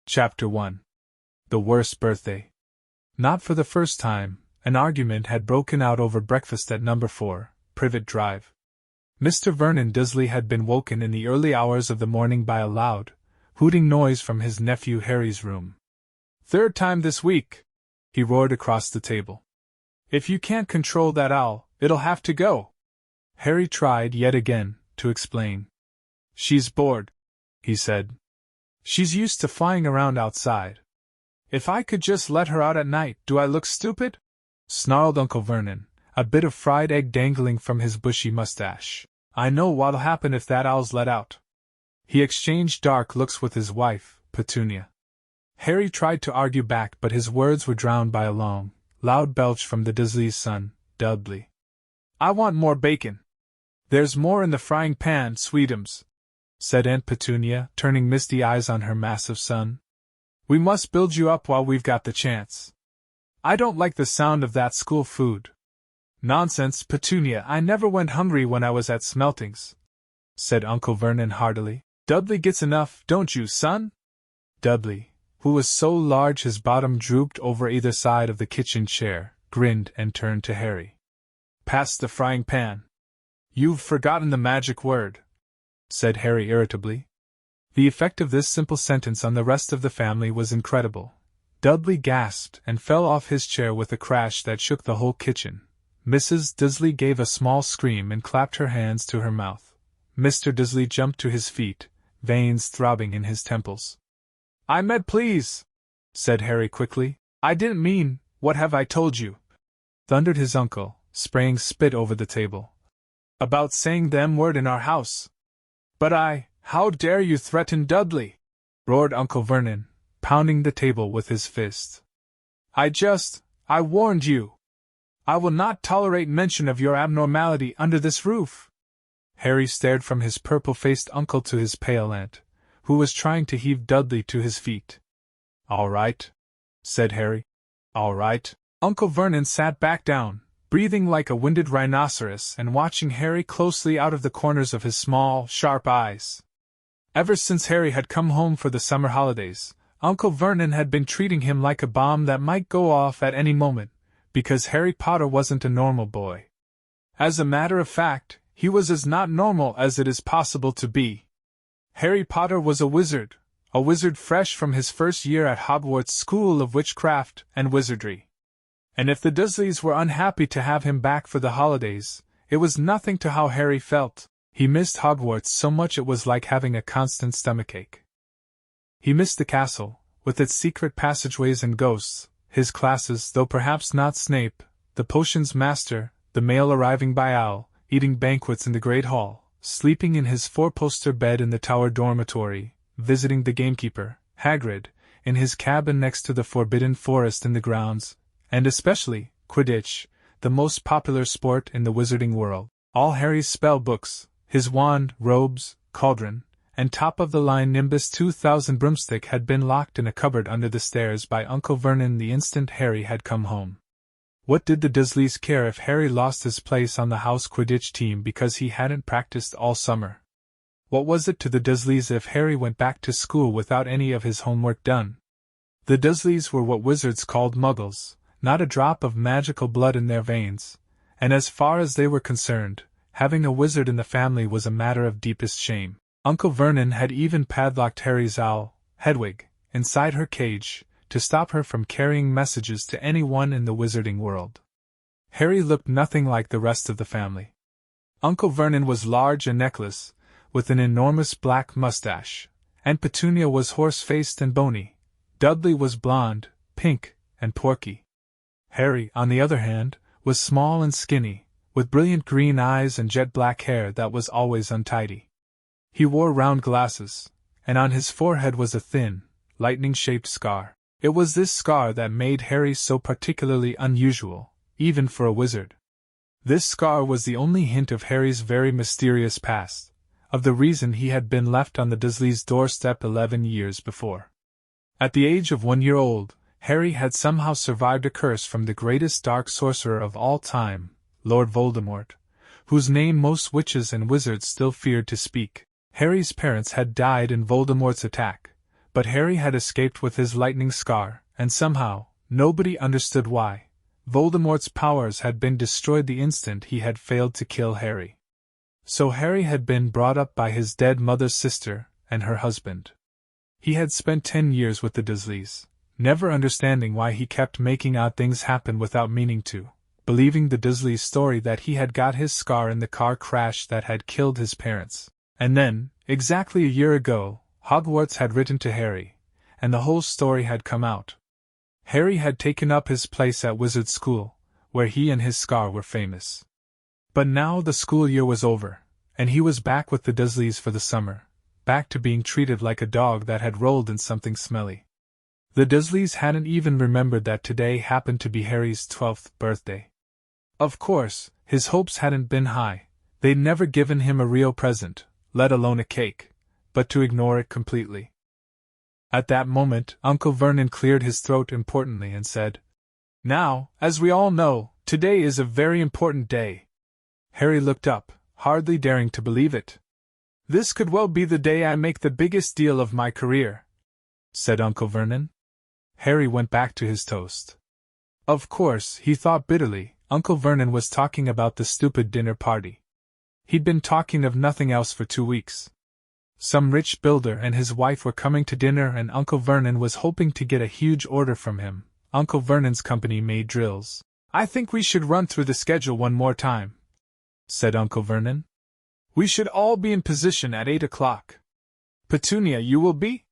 Chapter 1. The Worst Birthday. Not for the first time, an argument had broken out over breakfast at number 4, Privet Drive. Mr. Vernon Dursley had been woken in the early hours of the morning by a loud, hooting noise from his nephew Harry's room. "Third time this week!" he roared across the table. "If you can't control that owl, it'll have to go." Harry tried yet again to explain. "She's bored," he said. "She's used to flying around outside. If I could just let her out at night, do I look stupid?" snarled Uncle Vernon, a bit of fried egg dangling from his bushy mustache. "I know what'll happen if that owl's let out." He exchanged dark looks with his wife, Petunia. Harry tried to argue back, but his words were drowned by a long, loud belch from the Dursley's son, Dudley. "I want more bacon." "There's more in the frying pan, sweetums," said Aunt Petunia, turning misty eyes on her massive son. "We must build you up while we've got the chance." "I don't like the sound of that school food." "Nonsense, Petunia, I never went hungry when I was at Smeltings," said Uncle Vernon heartily. "Dudley gets enough, don't you, son?" Dudley, who was so large his bottom drooped over either side of the kitchen chair, grinned and turned to Harry. "Pass the frying pan." "You've forgotten the magic word," said Harry irritably. The effect of this simple sentence on the rest of the family was incredible. Dudley gasped and fell off his chair with a crash that shook the whole kitchen. Mrs. Dursley gave a small scream and clapped her hands to her mouth. Mr. Dursley jumped to his feet, veins throbbing in his temples. "I meant please," said Harry quickly. "I didn't mean, what have I told you?" thundered his uncle, spraying spit over the table. "About saying them word in our house." "But how dare you threaten Dudley?" roared Uncle Vernon, pounding the table with his fist. I warned you. I will not tolerate mention of your abnormality under this roof." Harry stared from his purple-faced uncle to his pale aunt, who was trying to heave Dudley to his feet. "All right," said Harry. "All right." Uncle Vernon sat back down, breathing like a winded rhinoceros and watching Harry closely out of the corners of his small, sharp eyes. Ever since Harry had come home for the summer holidays, Uncle Vernon had been treating him like a bomb that might go off at any moment, because Harry Potter wasn't a normal boy. As a matter of fact, he was as not normal as it is possible to be. Harry Potter was a wizard fresh from his first year at Hogwarts School of Witchcraft and Wizardry. And if the Dursleys were unhappy to have him back for the holidays, it was nothing to how Harry felt. He missed Hogwarts so much it was like having a constant stomachache. He missed the castle, with its secret passageways and ghosts, his classes, though perhaps not Snape, the potions master, the mail arriving by owl, eating banquets in the Great Hall, sleeping in his four-poster bed in the Tower dormitory, visiting the gamekeeper, Hagrid, in his cabin next to the Forbidden Forest in the grounds, and especially, Quidditch, the most popular sport in the wizarding world. All Harry's spell books, his wand, robes, cauldron, and top-of-the-line Nimbus 2000 broomstick had been locked in a cupboard under the stairs by Uncle Vernon the instant Harry had come home. What did the Dursleys care if Harry lost his place on the house Quidditch team because he hadn't practiced all summer? What was it to the Dursleys if Harry went back to school without any of his homework done? The Dursleys were what wizards called muggles, not a drop of magical blood in their veins, and as far as they were concerned, having a wizard in the family was a matter of deepest shame. Uncle Vernon had even padlocked Harry's owl, Hedwig, inside her cage, to stop her from carrying messages to anyone in the wizarding world. Harry looked nothing like the rest of the family. Uncle Vernon was large and neckless, with an enormous black mustache, and Petunia was horse-faced and bony. Dudley was blonde, pink, and porky. Harry, on the other hand, was small and skinny, with brilliant green eyes and jet-black hair that was always untidy. He wore round glasses, and on his forehead was a thin, lightning-shaped scar. It was this scar that made Harry so particularly unusual, even for a wizard. This scar was the only hint of Harry's very mysterious past, of the reason he had been left on the Dursleys' doorstep 11 years before. At the age of 1 year old, Harry had somehow survived a curse from the greatest dark sorcerer of all time, Lord Voldemort, whose name most witches and wizards still feared to speak. Harry's parents had died in Voldemort's attack, But Harry had escaped with his lightning scar, and somehow, nobody understood why, Voldemort's powers had been destroyed the instant he had failed to kill Harry. So Harry had been brought up by his dead mother's sister and her husband. He had spent 10 years with the Dursleys, never understanding why he kept making odd things happen without meaning to, believing the Dursleys' story that he had got his scar in the car crash that had killed his parents. And then, exactly a year ago, Hogwarts had written to Harry, and the whole story had come out. Harry had taken up his place at Wizard School, where he and his scar were famous. But now the school year was over, and he was back with the Dursleys for the summer, back to being treated like a dog that had rolled in something smelly. The Dursleys hadn't even remembered that today happened to be Harry's 12th birthday. Of course, his hopes hadn't been high. They'd never given him a real present, let alone a cake, but to ignore it completely. At that moment, Uncle Vernon cleared his throat importantly and said, "Now, as we all know, today is a very important day." Harry looked up, hardly daring to believe it. "This could well be the day I make the biggest deal of my career," said Uncle Vernon. Harry went back to his toast. Of course, he thought bitterly, Uncle Vernon was talking about the stupid dinner party. He'd been talking of nothing else for 2 weeks. Some rich builder and his wife were coming to dinner, and Uncle Vernon was hoping to get a huge order from him. Uncle Vernon's company made drills. "I think we should run through the schedule one more time," said Uncle Vernon. "We should all be in position at 8 o'clock. Petunia, you will be?"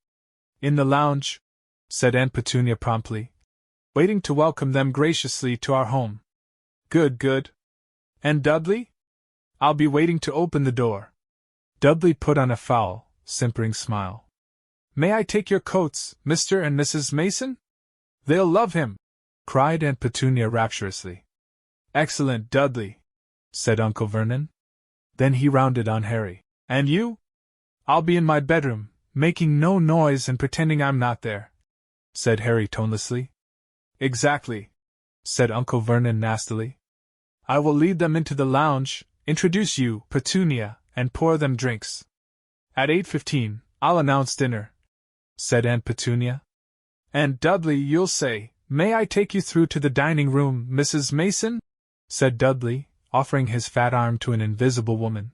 "In the lounge," said Aunt Petunia promptly, "waiting to welcome them graciously to our home." "Good, good. And Dudley?" "I'll be waiting to open the door." Dudley put on a foul, simpering smile. "May I take your coats, Mr. and Mrs. Mason? They'll love him!" cried Aunt Petunia rapturously. "Excellent, Dudley," said Uncle Vernon. Then he rounded on Harry. "And you?" "I'll be in my bedroom, making no noise and pretending I'm not there," said Harry tonelessly. "Exactly," said Uncle Vernon nastily. "I will lead them into the lounge, introduce you, Petunia, and pour them drinks. At 8:15, I'll announce dinner," said Aunt Petunia. "And Dudley, you'll say, 'May I take you through to the dining room, Mrs. Mason?'" said Dudley, offering his fat arm to an invisible woman.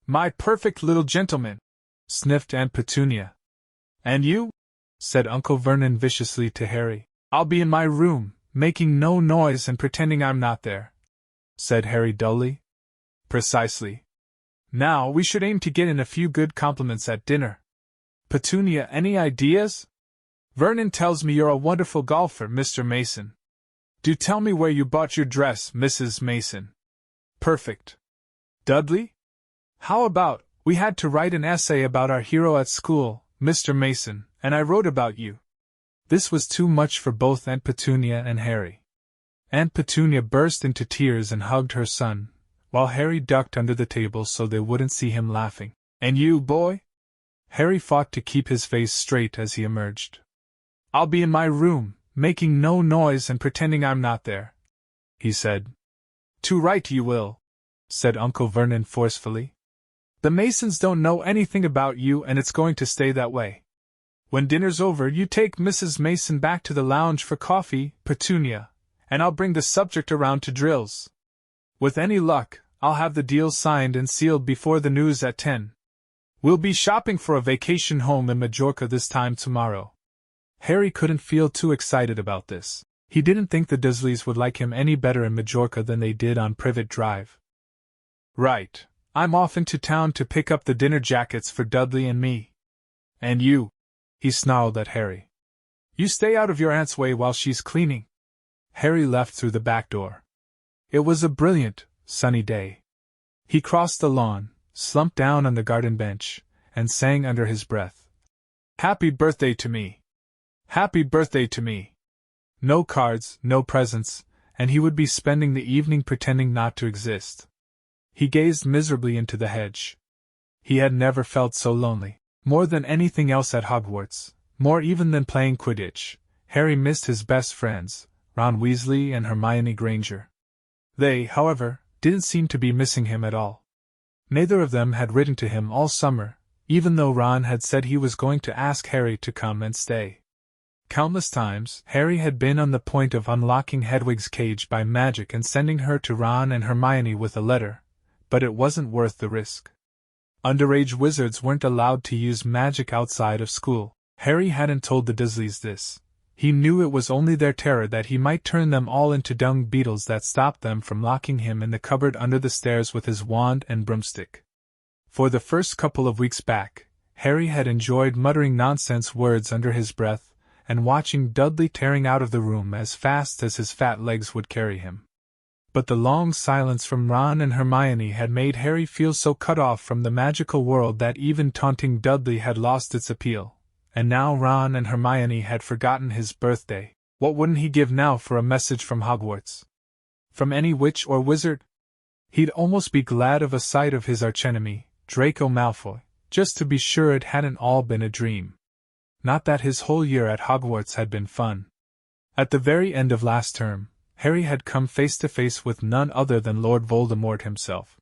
"My perfect little gentleman," sniffed Aunt Petunia. "And you?" said Uncle Vernon viciously to Harry. "I'll be in my room, making no noise and pretending I'm not there," said Harry dully. "Precisely. Now we should aim to get in a few good compliments at dinner. Petunia, any ideas? Vernon tells me you're a wonderful golfer, Mr. Mason. Do tell me where you bought your dress, Mrs. Mason. Perfect. Dudley? How about, we had to write an essay about our hero at school, Mr. Mason, and I wrote about you." This was too much for both Aunt Petunia and Harry. Aunt Petunia burst into tears and hugged her son, while Harry ducked under the table so they wouldn't see him laughing. "And you, boy?" Harry fought to keep his face straight as he emerged. "I'll be in my room, making no noise and pretending I'm not there," he said. "Too right you will," said Uncle Vernon forcefully. "The Masons don't know anything about you, and it's going to stay that way. When dinner's over, you take Mrs. Mason back to the lounge for coffee, Petunia, and I'll bring the subject around to drills. With any luck, I'll have the deal signed and sealed before the news at 10. We'll be shopping for a vacation home in Majorca this time tomorrow." Harry couldn't feel too excited about this. He didn't think the Dursleys would like him any better in Majorca than they did on Privet Drive. "Right, I'm off into town to pick up the dinner jackets for Dudley and me. And you," he snarled at Harry. "You stay out of your aunt's way while she's cleaning." Harry left through the back door. It was a brilliant, sunny day. He crossed the lawn, slumped down on the garden bench, and sang under his breath, "Happy birthday to me! Happy birthday to me!" No cards, no presents, and he would be spending the evening pretending not to exist. He gazed miserably into the hedge. He had never felt so lonely. More than anything else at Hogwarts, more even than playing Quidditch, Harry missed his best friends, Ron Weasley and Hermione Granger. They, however, didn't seem to be missing him at all. Neither of them had written to him all summer, even though Ron had said he was going to ask Harry to come and stay. Countless times, Harry had been on the point of unlocking Hedwig's cage by magic and sending her to Ron and Hermione with a letter, but it wasn't worth the risk. Underage wizards weren't allowed to use magic outside of school. Harry hadn't told the Dursleys this. He knew it was only their terror that he might turn them all into dung beetles that stopped them from locking him in the cupboard under the stairs with his wand and broomstick. For the first couple of weeks back, Harry had enjoyed muttering nonsense words under his breath, and watching Dudley tearing out of the room as fast as his fat legs would carry him. But the long silence from Ron and Hermione had made Harry feel so cut off from the magical world that even taunting Dudley had lost its appeal. And now Ron and Hermione had forgotten his birthday. What wouldn't he give now for a message from Hogwarts? From any witch or wizard? He'd almost be glad of a sight of his archenemy, Draco Malfoy, just to be sure it hadn't all been a dream. Not that his whole year at Hogwarts had been fun. At the very end of last term, Harry had come face to face with none other than Lord Voldemort himself.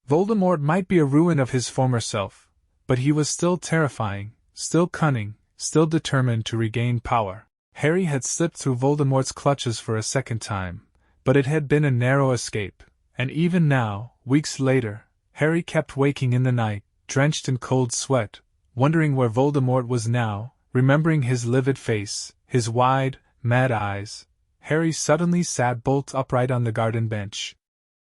Voldemort might be a ruin of his former self, but he was still terrifying, still cunning, still determined to regain power. Harry had slipped through Voldemort's clutches for a second time, but it had been a narrow escape, and even now, weeks later, Harry kept waking in the night, drenched in cold sweat, wondering where Voldemort was now, remembering his livid face, his wide, mad eyes. Harry suddenly sat bolt upright on the garden bench.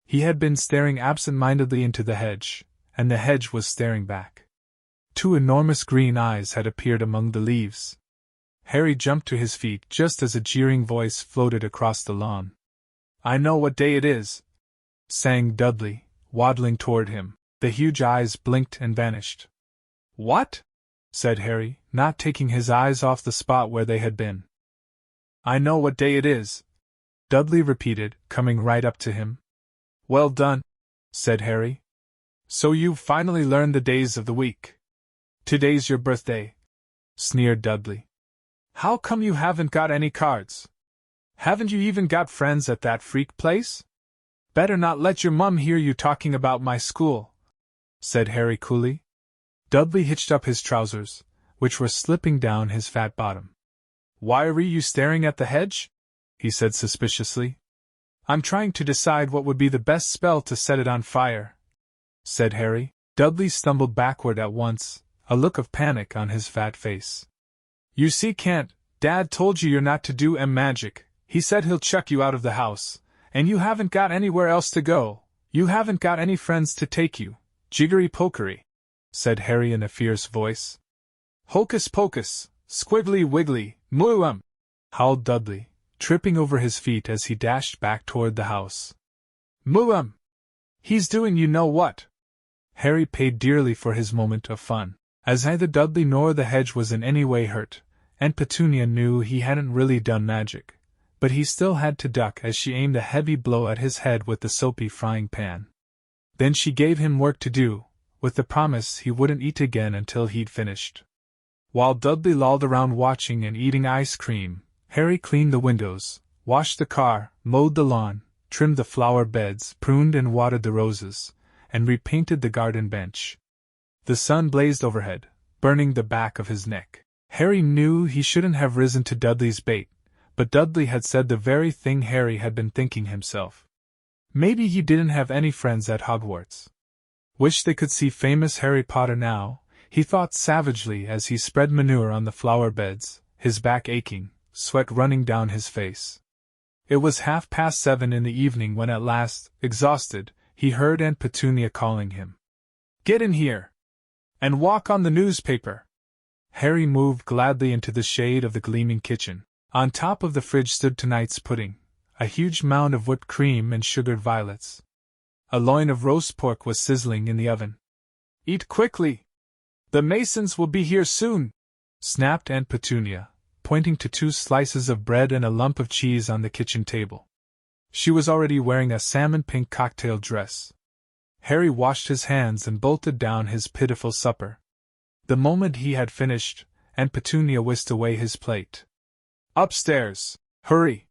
He had been staring absent-mindedly into the hedge, and the hedge was staring back. Two enormous green eyes had appeared among the leaves. Harry jumped to his feet just as a jeering voice floated across the lawn. "I know what day it is," sang Dudley, waddling toward him. The huge eyes blinked and vanished. "What?" said Harry, not taking his eyes off the spot where they had been. "I know what day it is," Dudley repeated, coming right up to him. "Well done," said Harry. "So you've finally learned the days of the week. Today's your birthday," sneered Dudley. "How come you haven't got any cards? Haven't you even got friends at that freak place? Better not let your mum hear you talking about my school," said Harry coolly. Dudley hitched up his trousers, which were slipping down his fat bottom. "Why are you staring at the hedge?" he said suspiciously. "I'm trying to decide what would be the best spell to set it on fire," said Harry. Dudley stumbled backward at once, a look of panic on his fat face. "You see, can't. Dad told you you're not to do magic. He said he'll chuck you out of the house, and you haven't got anywhere else to go. You haven't got any friends to take you. Jiggery-pokery," said Harry in a fierce voice. "Hocus pocus, squiggly wiggly, moo howled Dudley, tripping over his feet as he dashed back toward the house. "Moo He's doing you know what." Harry paid dearly for his moment of fun. As neither Dudley nor the hedge was in any way hurt, Aunt Petunia knew he hadn't really done magic, but he still had to duck as she aimed a heavy blow at his head with the soapy frying pan. Then she gave him work to do, with the promise he wouldn't eat again until he'd finished. While Dudley lolled around watching and eating ice cream, Harry cleaned the windows, washed the car, mowed the lawn, trimmed the flower beds, pruned and watered the roses, and repainted the garden bench. The sun blazed overhead, burning the back of his neck. Harry knew he shouldn't have risen to Dudley's bait, but Dudley had said the very thing Harry had been thinking himself. Maybe he didn't have any friends at Hogwarts. Wish they could see famous Harry Potter now, he thought savagely as he spread manure on the flower beds, his back aching, sweat running down his face. It was 7:30 in the evening when at last, exhausted, he heard Aunt Petunia calling him. "Get in here! And walk on the newspaper!" Harry moved gladly into the shade of the gleaming kitchen. On top of the fridge stood tonight's pudding, a huge mound of whipped cream and sugared violets. A loin of roast pork was sizzling in the oven. "Eat quickly! The Masons will be here soon!" snapped Aunt Petunia, pointing to 2 slices of bread and a lump of cheese on the kitchen table. She was already wearing a salmon-pink cocktail dress. Harry washed his hands and bolted down his pitiful supper. The moment he had finished, Aunt Petunia whisked away his plate. "Upstairs! Hurry!"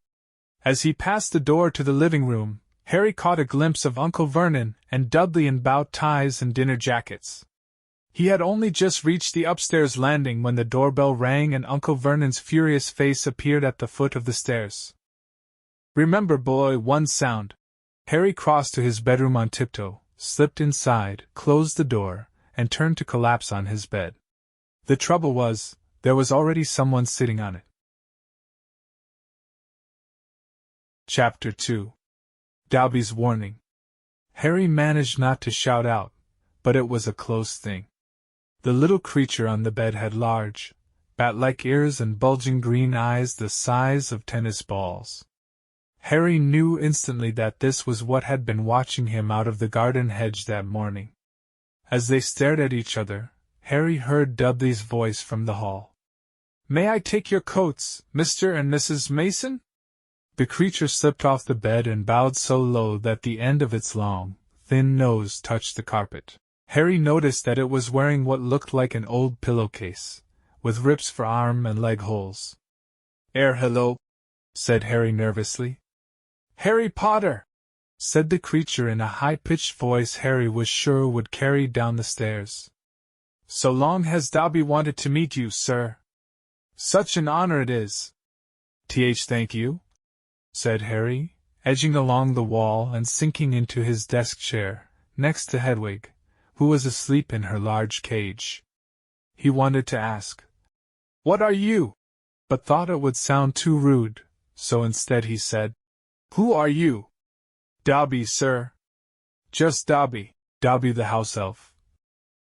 As he passed the door to the living room, Harry caught a glimpse of Uncle Vernon and Dudley in bow ties and dinner jackets. He had only just reached the upstairs landing when the doorbell rang and Uncle Vernon's furious face appeared at the foot of the stairs. "Remember, boy, one sound." Harry crossed to his bedroom on tiptoe, slipped inside, closed the door, and turned to collapse on his bed. The trouble was, there was already someone sitting on it. Chapter 2. Dobby's Warning. Harry managed not to shout out, but it was a close thing. The little creature on the bed had large, bat-like ears and bulging green eyes the size of tennis balls. Harry knew instantly that this was what had been watching him out of the garden hedge that morning. As they stared at each other, Harry heard Dudley's voice from the hall. "May I take your coats, Mr. and Mrs. Mason?" The creature slipped off the bed and bowed so low that the end of its long, thin nose touched the carpet. Harry noticed that it was wearing what looked like an old pillowcase, with rips for arm and leg holes. Hello," said Harry nervously. "Harry Potter," said the creature in a high-pitched voice Harry was sure would carry down the stairs. "So long has Dobby wanted to meet you, sir. Such an honor it is." Thank you," said Harry, edging along the wall and sinking into his desk chair, next to Hedwig, who was asleep in her large cage. He wanted to ask, "What are you?" but thought it would sound too rude, so instead he said, "Who are you?" "Dobby, sir." "Just Dobby, Dobby the house elf,"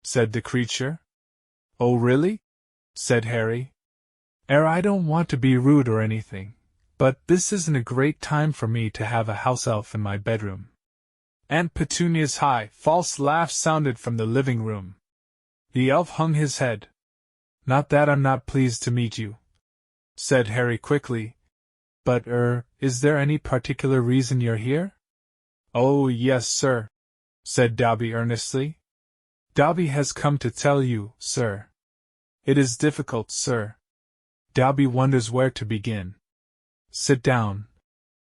said the creature. "Oh, really?" said Harry. I don't want to be rude or anything, but this isn't a great time for me to have a house elf in my bedroom." Aunt Petunia's high, false laugh sounded from the living room. The elf hung his head. "Not that I'm not pleased to meet you," said Harry quickly. "But, is there any particular reason you're here?" "Oh, yes, sir," said Dobby earnestly. "Dobby has come to tell you, sir. It is difficult, sir." Dobby wonders where to begin. "Sit down,"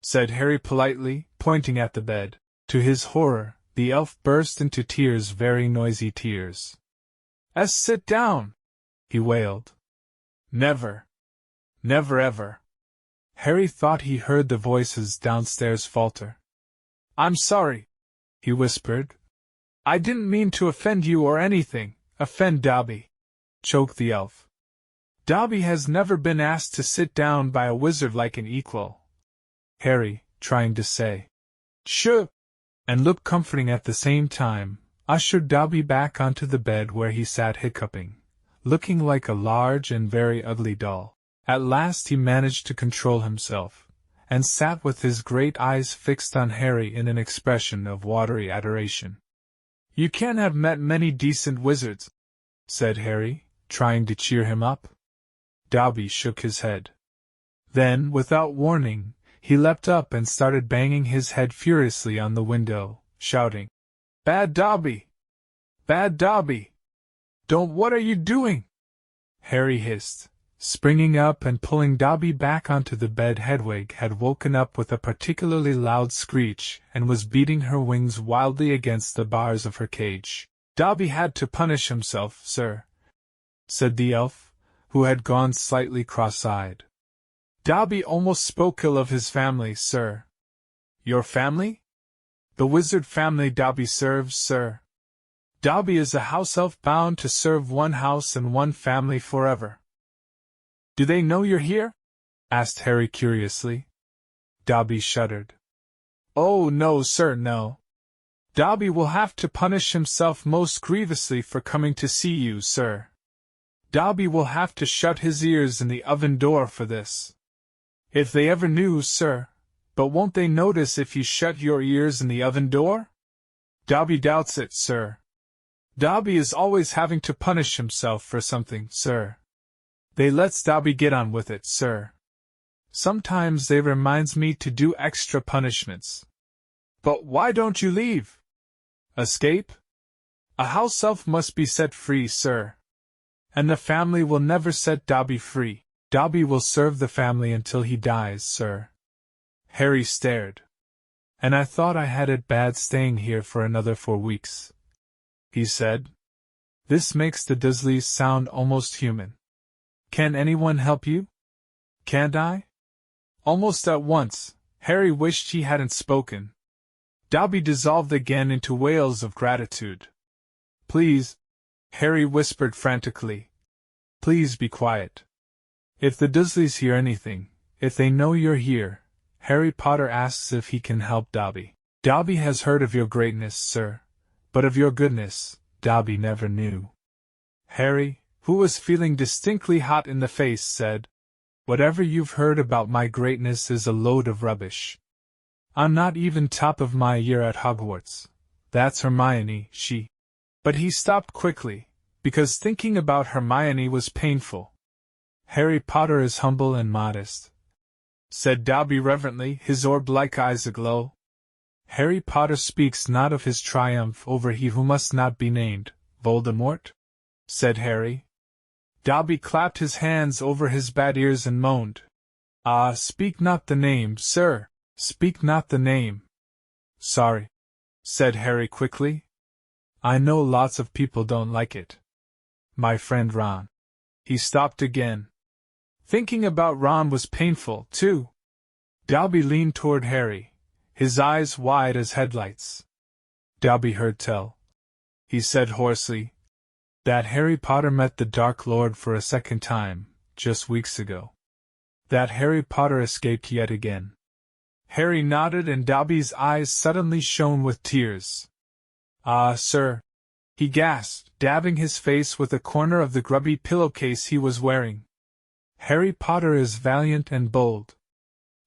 said Harry politely, pointing at the bed. To his horror, the elf burst into tears, very noisy tears. Sit down," he wailed. "Never. Never ever." Harry thought he heard the voices downstairs falter. "I'm sorry," he whispered. "I didn't mean to offend you or anything." "Offend Dobby," choked the elf. "Dobby has never been asked to sit down by a wizard like an equal." Harry, trying to say, "Shh," and look comforting at the same time, ushered Dobby back onto the bed where he sat hiccuping, looking like a large and very ugly doll. At last he managed to control himself, and sat with his great eyes fixed on Harry in an expression of watery adoration. "You can't have met many decent wizards," said Harry, trying to cheer him up. Dobby shook his head. Then, without warning, he leapt up and started banging his head furiously on the window, shouting, "Bad Dobby! Bad Dobby! Don't! What are you doing?" Harry hissed. Springing up and pulling Dobby back onto the bed, Hedwig had woken up with a particularly loud screech and was beating her wings wildly against the bars of her cage. "Dobby had to punish himself, sir," said the elf, who had gone slightly cross-eyed. "Dobby almost spoke ill of his family, sir." "Your family?" "The wizard family Dobby serves, sir. Dobby is a house elf bound to serve one house and one family forever." "Do they know you're here?" asked Harry curiously. Dobby shuddered. "Oh, no, sir, no. Dobby will have to punish himself most grievously for coming to see you, sir. Dobby will have to shut his ears in the oven door for this. If they ever knew, sir, but won't they notice if you shut your ears in the oven door?" "Dobby doubts it, sir. Dobby is always having to punish himself for something, sir. They lets Dobby get on with it, sir. Sometimes they reminds me to do extra punishments." "But why don't you leave?" "Escape? A house elf must be set free, sir. And the family will never set Dobby free. Dobby will serve the family until he dies, sir." Harry stared. "And I thought I had it bad staying here for another 4 weeks," he said. This makes the Dursleys sound almost human. Can anyone help you? Can't I? Almost at once, Harry wished he hadn't spoken. Dobby dissolved again into wails of gratitude. Please, Harry whispered frantically. Please be quiet. If the Dursleys hear anything, if they know you're here, Harry Potter asks if he can help Dobby. Dobby has heard of your greatness, sir, but of your goodness, Dobby never knew. Harry, who was feeling distinctly hot in the face, said, Whatever you've heard about my greatness is a load of rubbish. I'm not even top of my year at Hogwarts. That's Hermione, she. But he stopped quickly, because thinking about Hermione was painful. Harry Potter is humble and modest, said Dobby reverently, his orb-like eyes aglow. Harry Potter speaks not of his triumph over he who must not be named, Voldemort, said Harry. Dobby clapped his hands over his bad ears and moaned. Ah, speak not the name, sir, speak not the name. Sorry, said Harry quickly. I know lots of people don't like it. My friend Ron. He stopped again. Thinking about Ron was painful, too. Dobby leaned toward Harry, his eyes wide as headlights. Dobby heard tell, he said hoarsely, that Harry Potter met the Dark Lord for a second time, just weeks ago. That Harry Potter escaped yet again. Harry nodded and Dobby's eyes suddenly shone with tears. Ah, sir, he gasped, dabbing his face with a corner of the grubby pillowcase he was wearing. Harry Potter is valiant and bold.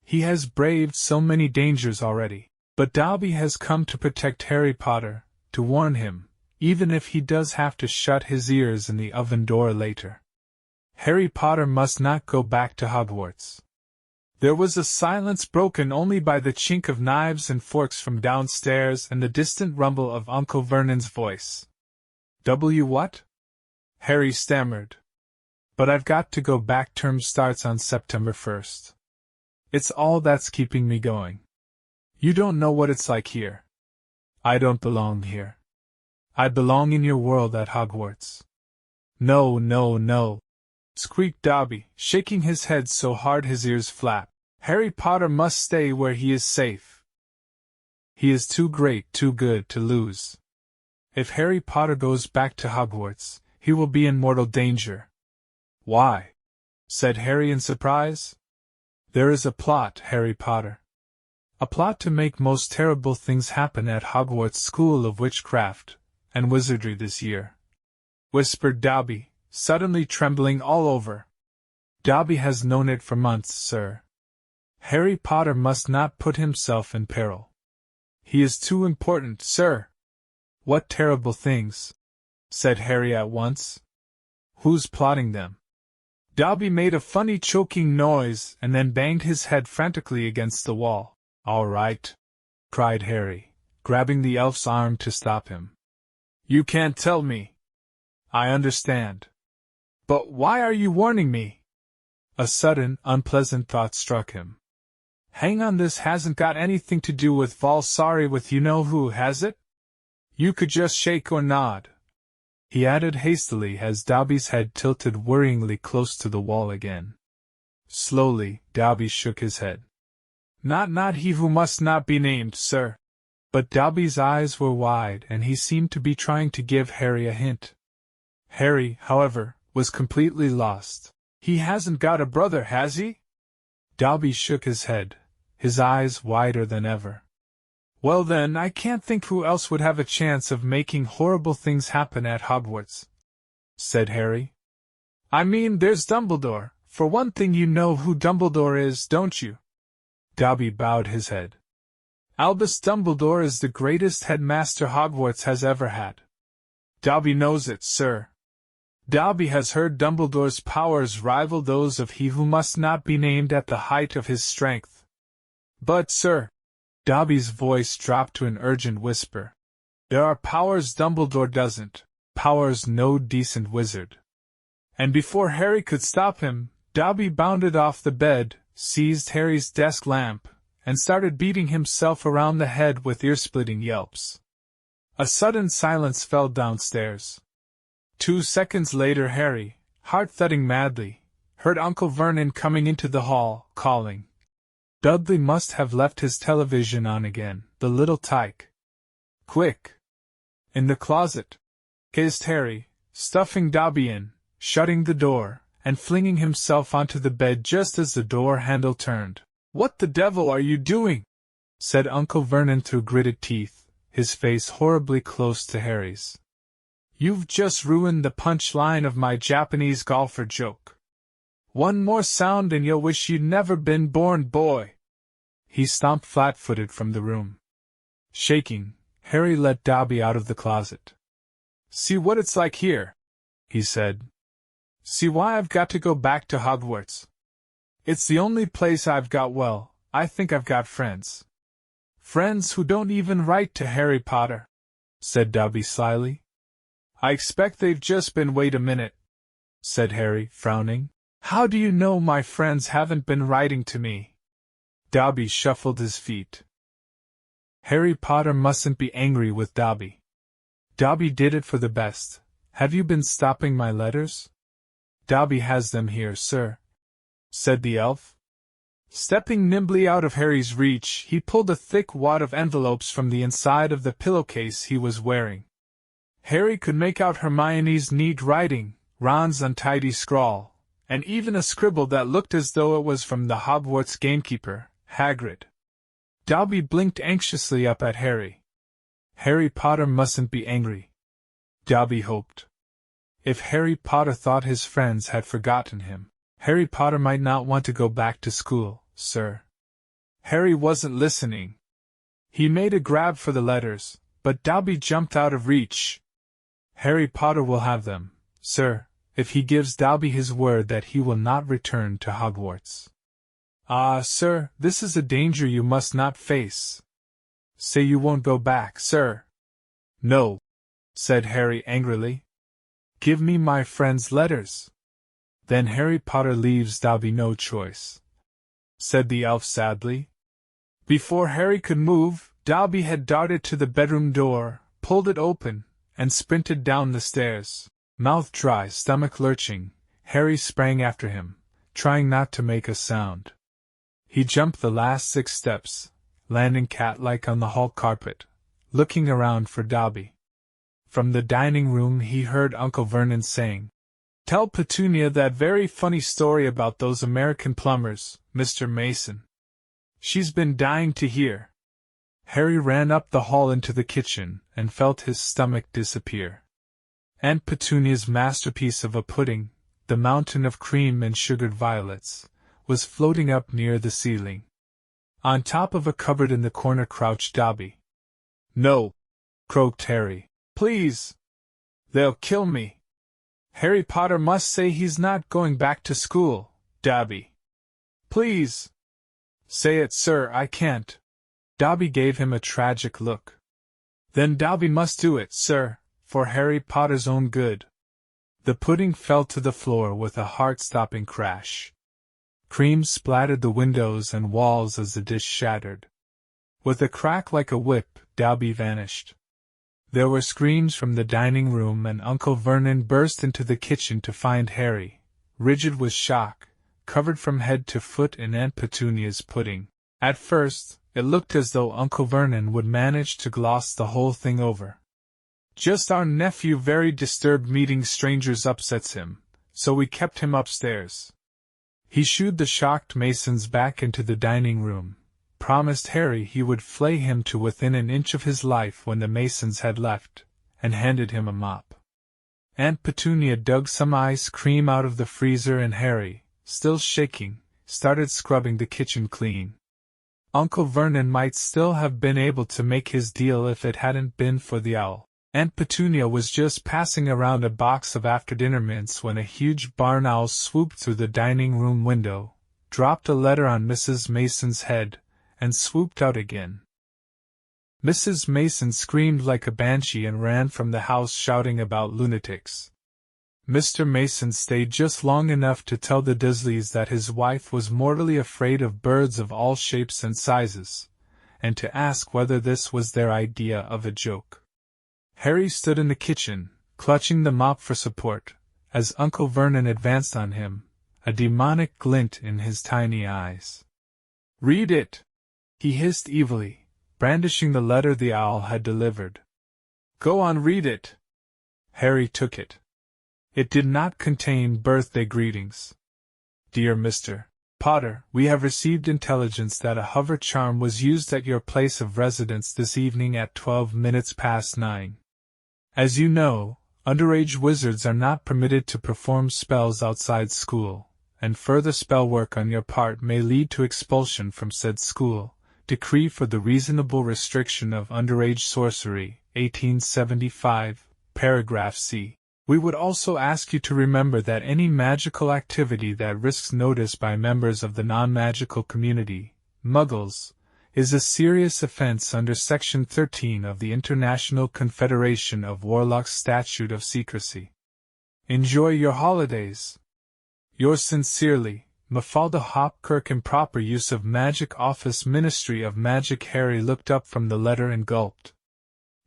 He has braved so many dangers already, but Dobby has come to protect Harry Potter, to warn him, even if he does have to shut his ears in the oven door later. Harry Potter must not go back to Hogwarts. There was a silence broken only by the chink of knives and forks from downstairs and the distant rumble of Uncle Vernon's voice. What? Harry stammered. But I've got to go back. Term starts on September 1st. It's all that's keeping me going. You don't know what it's like here. I don't belong here. I belong in your world at Hogwarts. No, no, no, squeaked Dobby, shaking his head so hard his ears flapped. Harry Potter must stay where he is safe. He is too great, too good to lose. If Harry Potter goes back to Hogwarts, he will be in mortal danger. Why? Said Harry in surprise. There is a plot, Harry Potter. A plot to make most terrible things happen at Hogwarts School of Witchcraft and Wizardry this year, whispered Dobby, suddenly trembling all over. Dobby has known it for months, sir. Harry Potter must not put himself in peril. He is too important, sir. What terrible things? Said Harry at once. Who's plotting them? Dobby made a funny choking noise and then banged his head frantically against the wall. All right, cried Harry, grabbing the elf's arm to stop him. You can't tell me. I understand. But why are you warning me? A sudden, unpleasant thought struck him. Hang on, this hasn't got anything to do with Valsari with you-know-who, has it? You could just shake or nod, he added hastily as Dobby's head tilted worryingly close to the wall again. Slowly, Dobby shook his head. Not he who must not be named, sir. But Dobby's eyes were wide and he seemed to be trying to give Harry a hint. Harry, however, was completely lost. He hasn't got a brother, has he? Dobby shook his head, his eyes wider than ever. Well then, I can't think who else would have a chance of making horrible things happen at Hogwarts, said Harry. I mean, there's Dumbledore. For one thing, you know who Dumbledore is, don't you? Dobby bowed his head. Albus Dumbledore is the greatest headmaster Hogwarts has ever had. Dobby knows it, sir. Dobby has heard Dumbledore's powers rival those of he who must not be named at the height of his strength. But, sir, Dobby's voice dropped to an urgent whisper, there are powers Dumbledore doesn't, powers no decent wizard. And before Harry could stop him, Dobby bounded off the bed, seized Harry's desk lamp, and started beating himself around the head with ear-splitting yelps. A sudden silence fell downstairs. 2 seconds later Harry, heart thudding madly, heard Uncle Vernon coming into the hall, calling. Dudley must have left his television on again, the little tyke. Quick! In the closet! Hissed Harry, stuffing Dobby in, shutting the door, and flinging himself onto the bed just as the door handle turned. What the devil are you doing? Said Uncle Vernon through gritted teeth, his face horribly close to Harry's. You've just ruined the punch-line of my Japanese golfer joke. One more sound and you'll wish you'd never been born, boy. He stomped flat-footed from the room. Shaking, Harry let Dobby out of the closet. See what it's like here, he said. See why I've got to go back to Hogwarts. It's the only place I've got, well, I think I've got friends. Friends who don't even write to Harry Potter, said Dobby slyly. I expect they've just been. Wait a minute, said Harry, frowning. How do you know my friends haven't been writing to me? Dobby shuffled his feet. Harry Potter mustn't be angry with Dobby. Dobby did it for the best. Have you been stopping my letters? Dobby has them here, sir, said the elf. Stepping nimbly out of Harry's reach, he pulled a thick wad of envelopes from the inside of the pillowcase he was wearing. Harry could make out Hermione's neat writing, Ron's untidy scrawl, and even a scribble that looked as though it was from the Hogwarts gamekeeper, Hagrid. Dobby blinked anxiously up at Harry. Harry Potter mustn't be angry, Dobby hoped. If Harry Potter thought his friends had forgotten him, Harry Potter might not want to go back to school, sir. Harry wasn't listening. He made a grab for the letters, but Dobby jumped out of reach. Harry Potter will have them, sir, if he gives Dobby his word that he will not return to Hogwarts. Ah, sir, this is a danger you must not face. Say you won't go back, sir. No, said Harry angrily. Give me my friend's letters. Then Harry Potter leaves Dobby no choice, said the elf sadly. Before Harry could move, Dobby had darted to the bedroom door, pulled it open, and sprinted down the stairs. Mouth dry, stomach lurching, Harry sprang after him, trying not to make a sound. He jumped the last 6 steps, landing cat-like on the hall carpet, looking around for Dobby. From the dining room he heard Uncle Vernon saying, Tell Petunia that very funny story about those American plumbers, Mr. Mason. She's been dying to hear. Harry ran up the hall into the kitchen and felt his stomach disappear. Aunt Petunia's masterpiece of a pudding, the mountain of cream and sugared violets, was floating up near the ceiling. On top of a cupboard in the corner crouched Dobby. No, croaked Harry. Please. They'll kill me. Harry Potter must say he's not going back to school, Dobby. Please. Say it, sir, I can't. Dobby gave him a tragic look. Then Dobby must do it, sir, for Harry Potter's own good. The pudding fell to the floor with a heart-stopping crash. Cream splattered the windows and walls as the dish shattered. With a crack like a whip, Dobby vanished. There were screams from the dining room and Uncle Vernon burst into the kitchen to find Harry, rigid with shock, covered from head to foot in Aunt Petunia's pudding. At first, it looked as though Uncle Vernon would manage to gloss the whole thing over. Just our nephew very disturbed meeting strangers upsets him, so we kept him upstairs. He shooed the shocked Masons back into the dining room, promised Harry he would flay him to within an inch of his life when the Masons had left, and handed him a mop. Aunt Petunia dug some ice cream out of the freezer and Harry, still shaking, started scrubbing the kitchen clean. Uncle Vernon might still have been able to make his deal if it hadn't been for the owl. Aunt Petunia was just passing around a box of after-dinner mints when a huge barn owl swooped through the dining room window, dropped a letter on Mrs. Mason's head, and swooped out again. Mrs. Mason screamed like a banshee and ran from the house shouting about lunatics. Mr. Mason stayed just long enough to tell the Dursleys that his wife was mortally afraid of birds of all shapes and sizes, and to ask whether this was their idea of a joke. Harry stood in the kitchen, clutching the mop for support, as Uncle Vernon advanced on him, a demonic glint in his tiny eyes. "Read it!" he hissed evilly, brandishing the letter the owl had delivered. "Go on, read it!" Harry took it. It did not contain birthday greetings. "Dear Mr. Potter, we have received intelligence that a hover charm was used at your place of residence this evening at 9:12. As you know, underage wizards are not permitted to perform spells outside school, and further spell work on your part may lead to expulsion from said school. Decree for the reasonable restriction of underage sorcery, 1875, paragraph C. We would also ask you to remember that any magical activity that risks notice by members of the non-magical community, Muggles, is a serious offense under Section 13 of the International Confederation of Warlocks Statute of Secrecy. Enjoy your holidays. Yours sincerely, Mafalda Hopkirk. Improper use of magic. Office, Ministry of Magic. Harry looked up from the letter and gulped.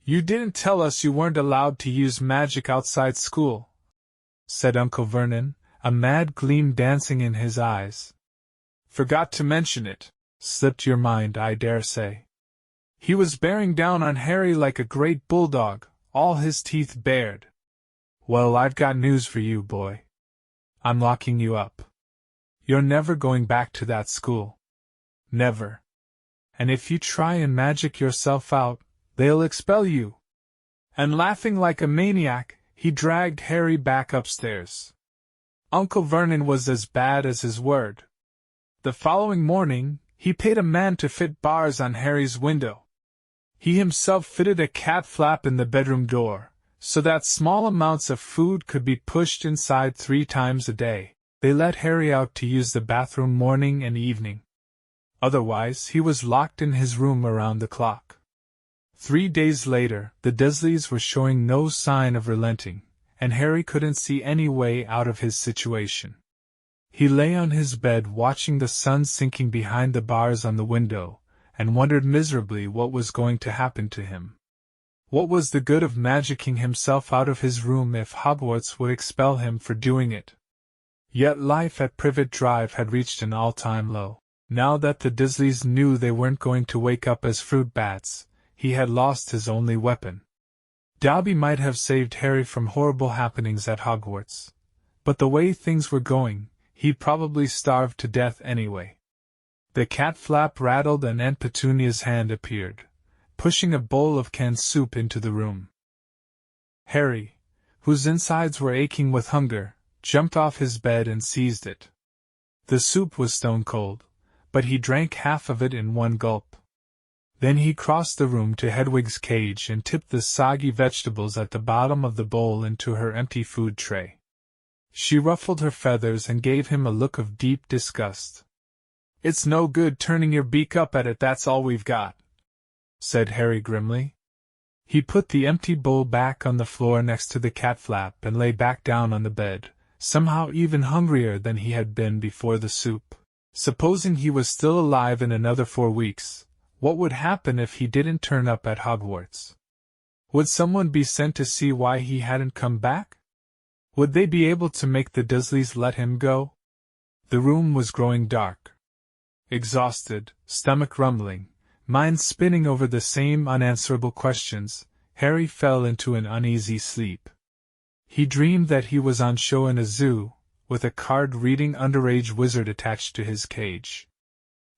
"You didn't tell us you weren't allowed to use magic outside school," said Uncle Vernon, a mad gleam dancing in his eyes. "Forgot to mention it. Slipped your mind, I dare say." He was bearing down on Harry like a great bulldog, all his teeth bared. "Well, I've got news for you, boy. I'm locking you up. You're never going back to that school. Never. And if you try and magic yourself out, they'll expel you." And laughing like a maniac, he dragged Harry back upstairs. Uncle Vernon was as bad as his word. The following morning, he paid a man to fit bars on Harry's window. He himself fitted a cat flap in the bedroom door, so that small amounts of food could be pushed inside 3 times a day. They let Harry out to use the bathroom morning and evening. Otherwise, he was locked in his room around the clock. 3 days later, the Dursleys were showing no sign of relenting, and Harry couldn't see any way out of his situation. He lay on his bed watching the sun sinking behind the bars on the window, and wondered miserably what was going to happen to him. What was the good of magicking himself out of his room if Hogwarts would expel him for doing it? Yet life at Privet Drive had reached an all-time low. Now that the Dursleys knew they weren't going to wake up as fruit bats, he had lost his only weapon. Dobby might have saved Harry from horrible happenings at Hogwarts, but the way things were going, he'd probably starve to death anyway. The cat flap rattled and Aunt Petunia's hand appeared, pushing a bowl of canned soup into the room. Harry, whose insides were aching with hunger, jumped off his bed and seized it. The soup was stone cold, but he drank half of it in one gulp. Then he crossed the room to Hedwig's cage and tipped the soggy vegetables at the bottom of the bowl into her empty food tray. She ruffled her feathers and gave him a look of deep disgust. "It's no good turning your beak up at it, that's all we've got," said Harry grimly. He put the empty bowl back on the floor next to the cat flap and lay back down on the bed, somehow even hungrier than he had been before the soup. Supposing he was still alive in another 4 weeks, what would happen if he didn't turn up at Hogwarts? Would someone be sent to see why he hadn't come back? Would they be able to make the Dursleys let him go? The room was growing dark. Exhausted, stomach rumbling, mind spinning over the same unanswerable questions, Harry fell into an uneasy sleep. He dreamed that he was on show in a zoo, with a card-reading underage wizard attached to his cage.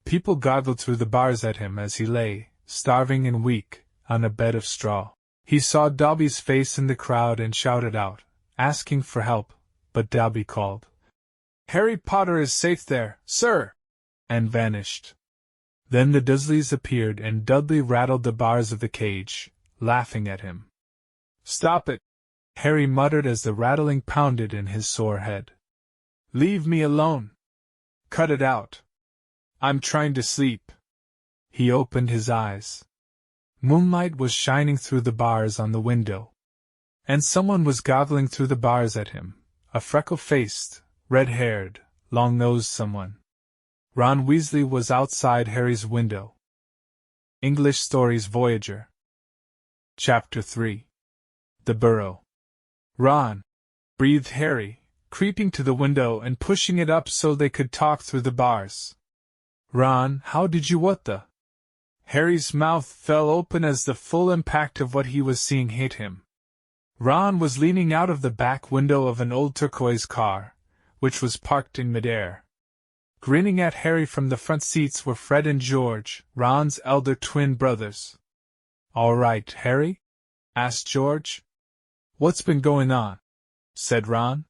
People goggled through the bars at him as he lay, starving and weak, on a bed of straw. He saw Dobby's face in the crowd and shouted out, asking for help, but Dobby called, "Harry Potter is safe there, sir!" and vanished. Then the Dursleys appeared and Dudley rattled the bars of the cage, laughing at him. "Stop it!" Harry muttered as the rattling pounded in his sore head. "Leave me alone! Cut it out! I'm trying to sleep." He opened his eyes. Moonlight was shining through the bars on the window. And someone was goggling through the bars at him, a freckle-faced, red-haired, long-nosed someone. Ron Weasley was outside Harry's window. English Stories Voyager. Chapter 3. The Burrow. Ron, breathed Harry, creeping to the window and pushing it up so they could talk through the bars. Ron, how did you what the? Harry's mouth fell open as the full impact of what he was seeing hit him. Ron was leaning out of the back window of an old turquoise car, which was parked in midair. Grinning at Harry from the front seats were Fred and George, Ron's elder twin brothers. "All right, Harry?" asked George. "What's been going on?" said Ron.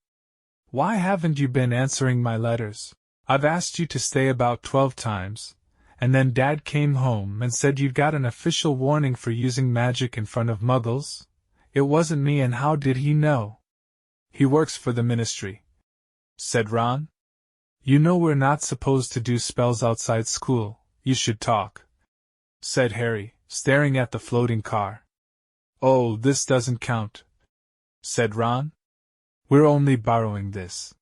"Why haven't you been answering my letters? I've asked you to stay about 12 times, and then Dad came home and said you'd got an official warning for using magic in front of Muggles. It wasn't me, and how did he know?" "He works for the Ministry," said Ron. "You know we're not supposed to do spells outside school. You should talk," said Harry, staring at the floating car. "Oh, this doesn't count," said Ron. "We're only borrowing this.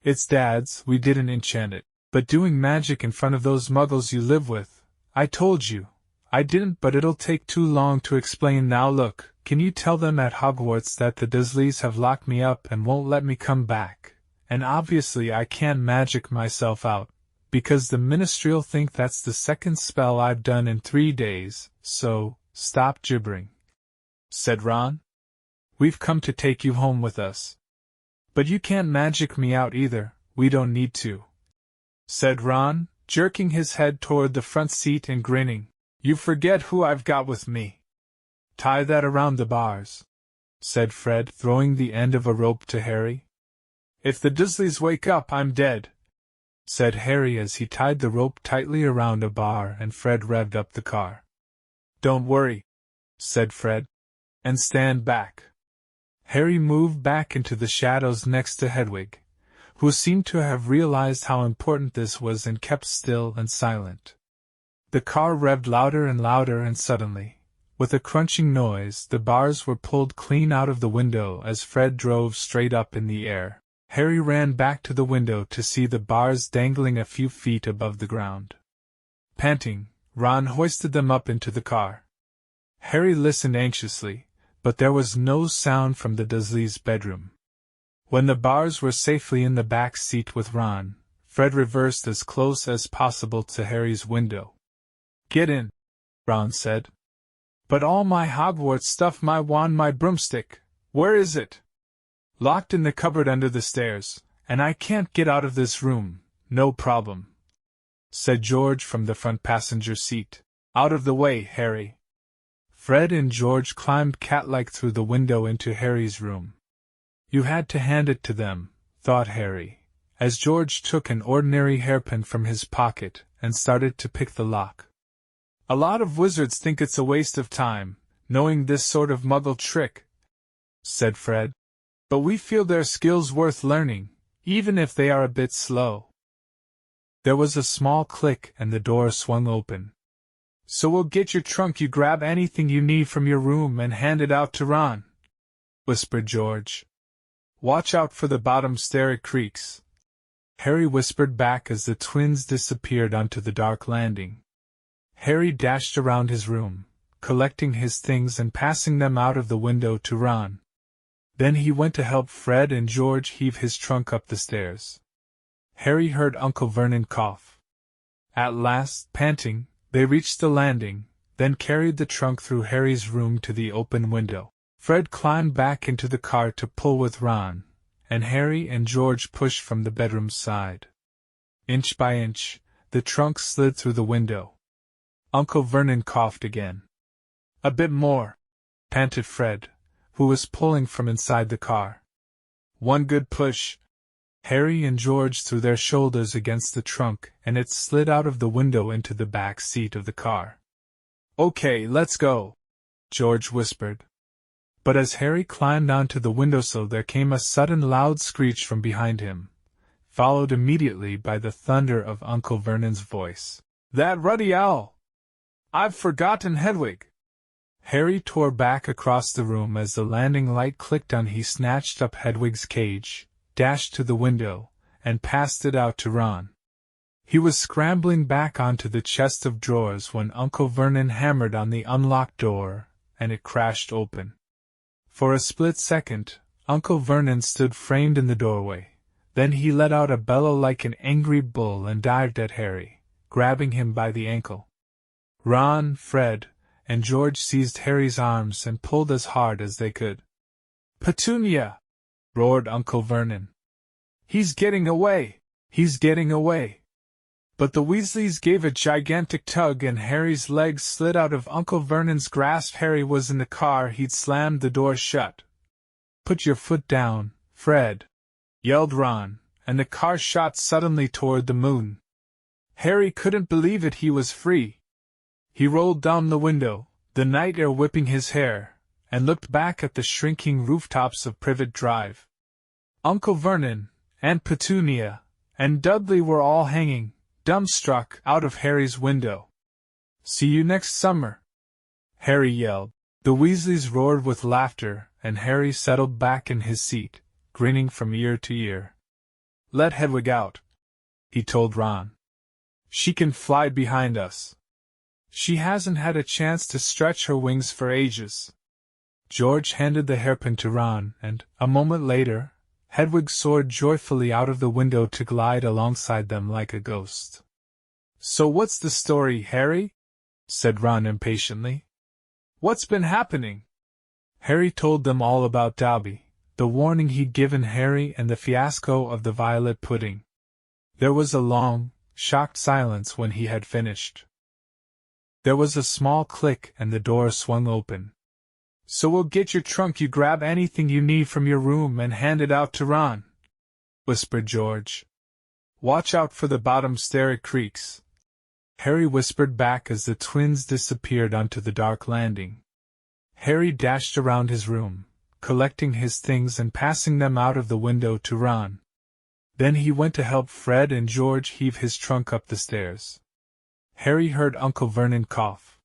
It's Dad's, we didn't enchant it. But doing magic in front of those Muggles you live with, I told you. I didn't, but it'll take too long to explain now. Look, can you tell them at Hogwarts that the Dursleys have locked me up and won't let me come back? And obviously I can't magic myself out, because the Ministry'll think that's the second spell I've done in 3 days, so, stop gibbering," said Ron. "We've come to take you home with us." "But you can't magic me out either, we don't need to," said Ron, jerking his head toward the front seat and grinning. "You forget who I've got with me." "Tie that around the bars," said Fred, throwing the end of a rope to Harry. "If the Dursleys wake up, I'm dead," said Harry as he tied the rope tightly around a bar and Fred revved up the car. "Don't worry," said Fred, "and stand back." Harry moved back into the shadows next to Hedwig, who seemed to have realized how important this was and kept still and silent. The car revved louder and louder, and suddenly, with a crunching noise, the bars were pulled clean out of the window as Fred drove straight up in the air. Harry ran back to the window to see the bars dangling a few feet above the ground. Panting, Ron hoisted them up into the car. Harry listened anxiously, but there was no sound from the Dursleys' bedroom. When the bars were safely in the back seat with Ron, Fred reversed as close as possible to Harry's window. "Get in," Ron said. "But all my Hogwarts stuff, my wand, my broomstick, where is it?" "Locked in the cupboard under the stairs, and I can't get out of this room." "No problem," said George from the front passenger seat. "Out of the way, Harry." Fred and George climbed cat-like through the window into Harry's room. You had to hand it to them, thought Harry, as George took an ordinary hairpin from his pocket and started to pick the lock. "A lot of wizards think it's a waste of time, knowing this sort of Muggle trick," said Fred. "But we feel their skills worth learning, even if they are a bit slow." There was a small click and the door swung open. "So we'll get your trunk, you grab anything you need from your room and hand it out to Ron," whispered George. "Watch out for the bottom stair, it creaks," Harry whispered back as the twins disappeared onto the dark landing. Harry dashed around his room, collecting his things and passing them out of the window to Ron. Then he went to help Fred and George heave his trunk up the stairs. Harry heard Uncle Vernon cough. At last, panting, they reached the landing, then carried the trunk through Harry's room to the open window. Fred climbed back into the car to pull with Ron, and Harry and George pushed from the bedroom side. Inch by inch, the trunk slid through the window. Uncle Vernon coughed again. "A bit more," panted Fred, who was pulling from inside the car. "One good push." Harry and George threw their shoulders against the trunk and it slid out of the window into the back seat of the car. "Okay, let's go," George whispered. But as Harry climbed onto the windowsill there came a sudden loud screech from behind him, followed immediately by the thunder of Uncle Vernon's voice. "That ruddy owl! I've forgotten Hedwig!" Harry tore back across the room as the landing light clicked on. He snatched up Hedwig's cage, dashed to the window, and passed it out to Ron. He was scrambling back onto the chest of drawers when Uncle Vernon hammered on the unlocked door, and it crashed open. For a split second, Uncle Vernon stood framed in the doorway. Then he let out a bellow like an angry bull and dived at Harry, grabbing him by the ankle. Ron, Fred, and George seized Harry's arms and pulled as hard as they could. "Petunia!" roared Uncle Vernon. "He's getting away! He's getting away!" But the Weasleys gave a gigantic tug and Harry's legs slid out of Uncle Vernon's grasp. Harry was in the car. He'd slammed the door shut. "Put your foot down, Fred!" yelled Ron, and the car shot suddenly toward the moon. Harry couldn't believe it. He was free. He rolled down the window, the night air whipping his hair, and looked back at the shrinking rooftops of Privet Drive. Uncle Vernon, Aunt Petunia, and Dudley were all hanging, dumbstruck, out of Harry's window. "See you next summer!" Harry yelled. The Weasleys roared with laughter, and Harry settled back in his seat, grinning from ear to ear. "Let Hedwig out," he told Ron. "She can fly behind us. She hasn't had a chance to stretch her wings for ages." George handed the hairpin to Ron, and, a moment later, Hedwig soared joyfully out of the window to glide alongside them like a ghost. "So what's the story, Harry?" said Ron impatiently. "What's been happening?" Harry told them all about Dobby, the warning he'd given Harry, and the fiasco of the violet pudding. There was a long, shocked silence when he had finished. There was a small click and the door swung open. "So we'll get your trunk. You grab anything you need from your room and hand it out to Ron," whispered George. "Watch out for the bottom stair, it creaks." Harry whispered back as the twins disappeared onto the dark landing. Harry dashed around his room, collecting his things and passing them out of the window to Ron. Then he went to help Fred and George heave his trunk up the stairs. Harry heard Uncle Vernon cough.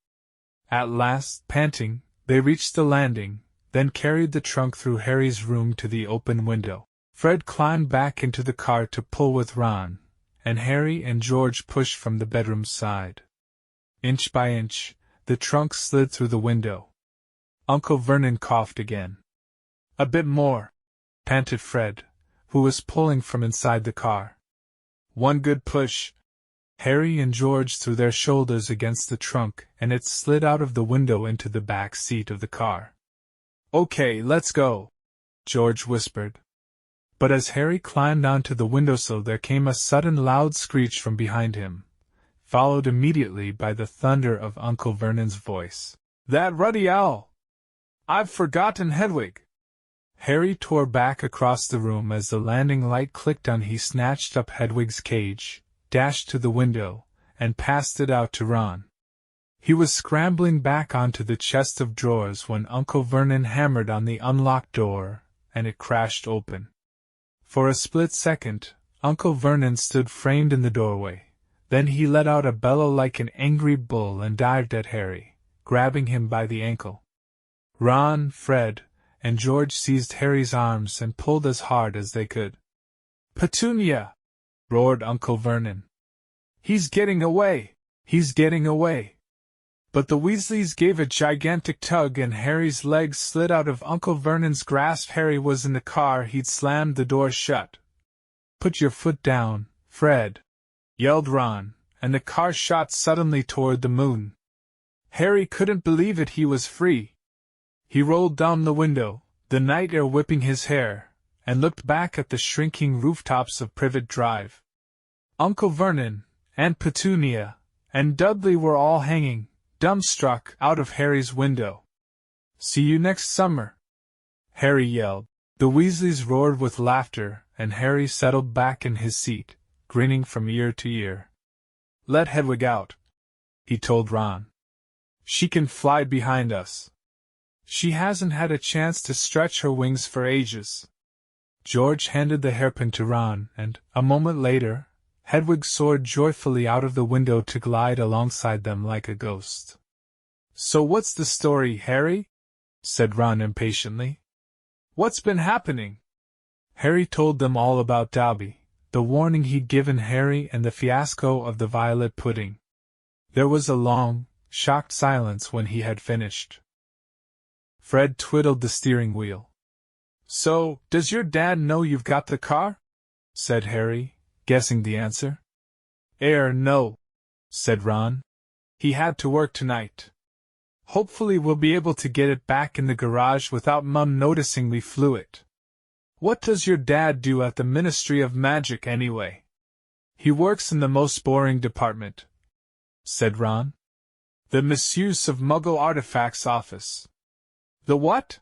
At last, panting, they reached the landing, then carried the trunk through Harry's room to the open window. Fred climbed back into the car to pull with Ron, and Harry and George pushed from the bedroom side. Inch by inch, the trunk slid through the window. Uncle Vernon coughed again. "A bit more," panted Fred, who was pulling from inside the car. "One good push." Harry and George threw their shoulders against the trunk, and it slid out of the window into the back seat of the car. "Okay, let's go," George whispered. But as Harry climbed onto the windowsill, there came a sudden loud screech from behind him, followed immediately by the thunder of Uncle Vernon's voice. "That ruddy owl! I've forgotten Hedwig!" Harry tore back across the room as the landing light clicked on. He snatched up Hedwig's cage, dashed to the window, and passed it out to Ron. He was scrambling back onto the chest of drawers when Uncle Vernon hammered on the unlocked door, and it crashed open. For a split second, Uncle Vernon stood framed in the doorway. Then he let out a bellow like an angry bull and dived at Harry, grabbing him by the ankle. Ron, Fred, and George seized Harry's arms and pulled as hard as they could. "Petunia!" roared Uncle Vernon. "He's getting away! He's getting away!" But the Weasleys gave a gigantic tug and Harry's legs slid out of Uncle Vernon's grasp. Harry was in the car. He'd slammed the door shut. "Put your foot down, Fred!" yelled Ron, and the car shot suddenly toward the moon. Harry couldn't believe it. He was free. He rolled down the window, the night air whipping his hair, and looked back at the shrinking rooftops of Privet Drive. Uncle Vernon, Aunt Petunia, and Dudley were all hanging, dumbstruck, out of Harry's window. "See you next summer!" Harry yelled. The Weasleys roared with laughter, and Harry settled back in his seat, grinning from ear to ear. "Let Hedwig out," he told Ron. "She can fly behind us. She hasn't had a chance to stretch her wings for ages." George handed the hairpin to Ron, and, a moment later, Hedwig soared joyfully out of the window to glide alongside them like a ghost. "So what's the story, Harry?" said Ron impatiently. "What's been happening?" Harry told them all about Dobby, the warning he'd given Harry, and the fiasco of the violet pudding. There was a long, shocked silence when he had finished. Fred twiddled the steering wheel. So, does your dad know you've got the car? Said Harry, guessing the answer. No, said Ron. He had to work tonight. Hopefully we'll be able to get it back in the garage without Mum noticing we flew it. What does your dad do at the Ministry of Magic anyway? He works in the most boring department, said Ron. The Misuse of Muggle Artifacts office. The what?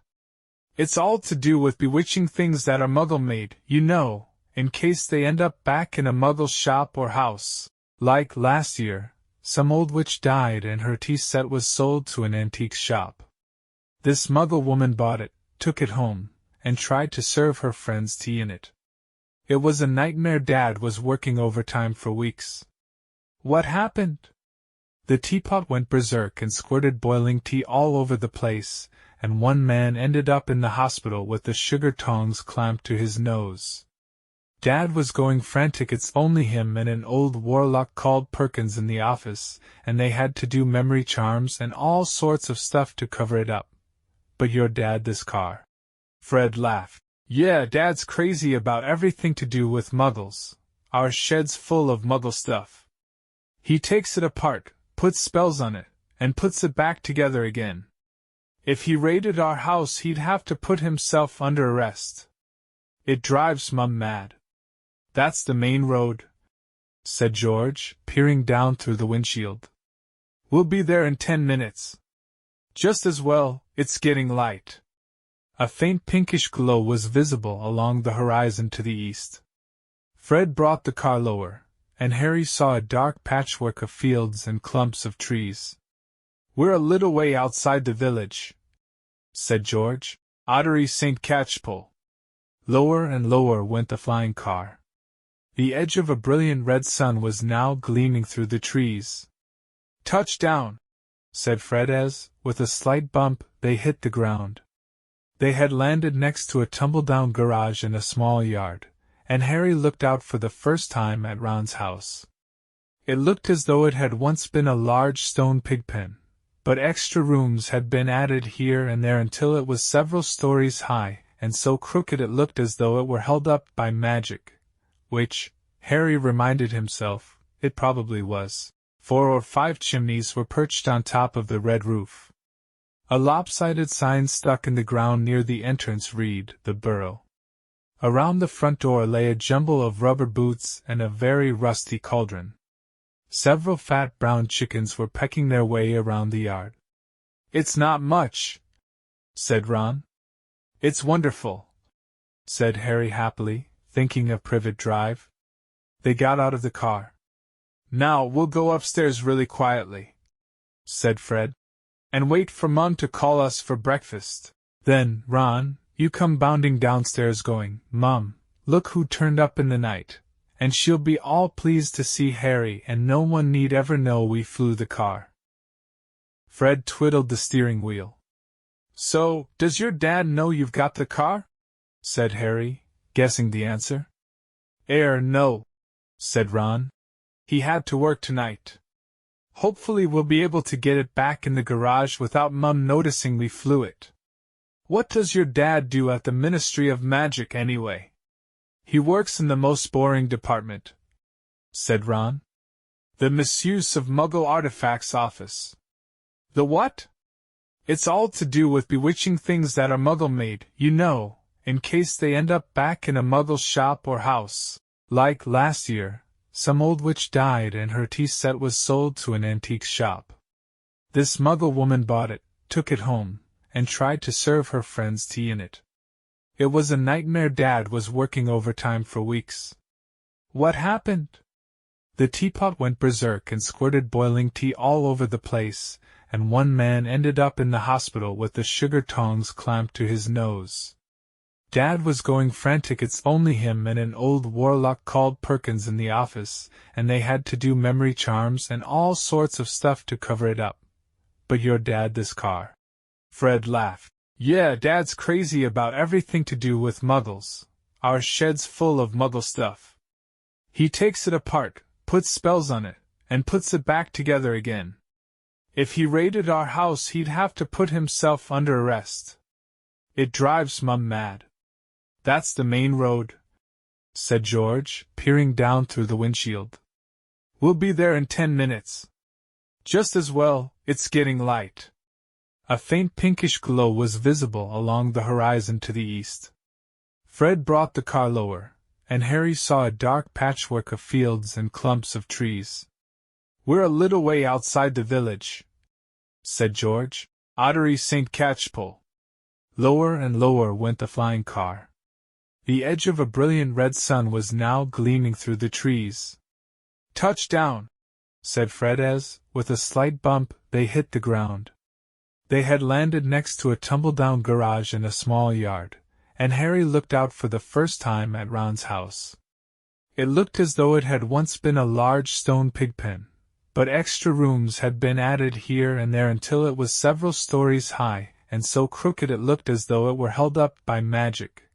It's all to do with bewitching things that are Muggle-made, you know, in case they end up back in a Muggle shop or house. Like last year, some old witch died and her tea set was sold to an antique shop. This Muggle woman bought it, took it home, and tried to serve her friends tea in it. It was a nightmare. Dad was working overtime for weeks. What happened? The teapot went berserk and squirted boiling tea all over the place, and one man ended up in the hospital with the sugar tongs clamped to his nose. Dad was going frantic. It's only him and an old warlock called Perkins in the office, and they had to do memory charms and all sorts of stuff to cover it up. But your dad, this car. Fred laughed. Yeah, Dad's crazy about everything to do with Muggles. Our shed's full of Muggle stuff. He takes it apart, puts spells on it, and puts it back together again. If he raided our house, he'd have to put himself under arrest. It drives Mum mad. That's the main road, said George, peering down through the windshield. We'll be there in 10 minutes. Just as well, it's getting light. A faint pinkish glow was visible along the horizon to the east. Fred brought the car lower, and Harry saw a dark patchwork of fields and clumps of trees. We're a little way outside the village, said George. Ottery St. Catchpole. Lower and lower went the flying car. The edge of a brilliant red sun was now gleaming through the trees. Touchdown, said Fred as, with a slight bump, they hit the ground. They had landed next to a tumble-down garage in a small yard, and Harry looked out for the first time at Ron's house. It looked as though it had once been a large stone pigpen, but extra rooms had been added here and there until it was several stories high, and so crooked it looked as though it were held up by magic, which, Harry reminded himself, it probably was. 4 or 5 chimneys were perched on top of the red roof. A lopsided sign stuck in the ground near the entrance read, "The Burrow." Around the front door lay a jumble of rubber boots and a very rusty cauldron. Several fat brown chickens were pecking their way around the yard. It's not much, said Ron. It's wonderful, said Harry happily, thinking of Privet Drive. They got out of the car. Now we'll go upstairs really quietly, said Fred, and wait for Mum to call us for breakfast. Then, Ron, you come bounding downstairs going, Mum, look who turned up in the night, and she'll be all pleased to see Harry and no one need ever know we flew the car. Fred twiddled the steering wheel. So, does your dad know you've got the car? Said Harry, guessing the answer. No, said Ron. He had to work tonight. Hopefully we'll be able to get it back in the garage without Mum noticing we flew it. What does your dad do at the Ministry of Magic anyway? He works in the most boring department, said Ron. The Misuse of Muggle Artifacts office. The what? It's all to do with bewitching things that are Muggle-made, you know, in case they end up back in a Muggle shop or house. Like last year, some old witch died and her tea set was sold to an antique shop. This Muggle woman bought it, took it home, and tried to serve her friends tea in it. It was a nightmare. Dad was working overtime for weeks. What happened? The teapot went berserk and squirted boiling tea all over the place, and one man ended up in the hospital with the sugar tongs clamped to his nose. Dad was going frantic. It's only him and an old warlock called Perkins in the office, and they had to do memory charms and all sorts of stuff to cover it up. But your dad, this car. Fred laughed. Yeah, Dad's crazy about everything to do with Muggles. Our shed's full of Muggle stuff. He takes it apart, puts spells on it, and puts it back together again. If he raided our house, he'd have to put himself under arrest. It drives Mum mad. That's the main road, said George, peering down through the windshield. We'll be there in 10 minutes. Just as well, it's getting light. A faint pinkish glow was visible along the horizon to the east. Fred brought the car lower, and Harry saw a dark patchwork of fields and clumps of trees. We're a little way outside the village, said George. Ottery St. Catchpole. Lower and lower went the flying car. The edge of a brilliant red sun was now gleaming through the trees. Touchdown, said Fred as, with a slight bump, they hit the ground. They had landed next to a tumble-down garage in a small yard, and Harry looked out for the first time at Ron's house. It looked as though it had once been a large stone pigpen, but extra rooms had been added here and there until it was several stories high, and so crooked it looked as though it were held up by magic,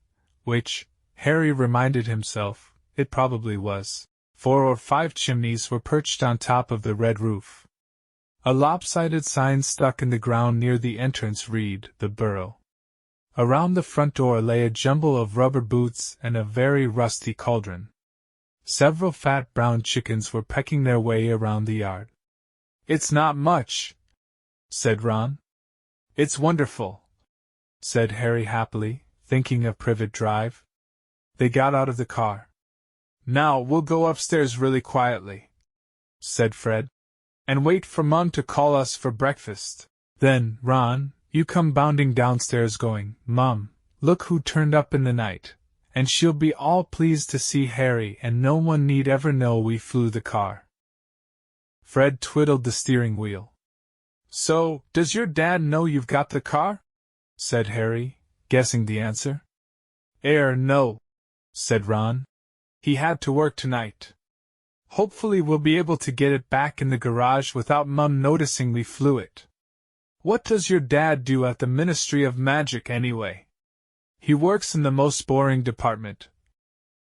which, Harry reminded himself, it probably was. 4 or 5 chimneys were perched on top of the red roof. A lopsided sign stuck in the ground near the entrance read, "The Burrow." Around the front door lay a jumble of rubber boots and a very rusty cauldron. Several fat brown chickens were pecking their way around the yard. "It's not much," said Ron. "It's wonderful," said Harry happily, thinking of Privet Drive. They got out of the car. "Now we'll go upstairs really quietly," said Fred, "and wait for Mum to call us for breakfast. Then, Ron, you come bounding downstairs going, 'Mum, look who turned up in the night,' and she'll be all pleased to see Harry and no one need ever know we flew the car." Fred twiddled the steering wheel. "So, does your dad know you've got the car?" said Harry, guessing the answer. No," said Ron. "He had to work tonight. Hopefully we'll be able to get it back in the garage without Mum noticing we flew it. What does your dad do at the Ministry of Magic anyway?" "He works in the most boring department,"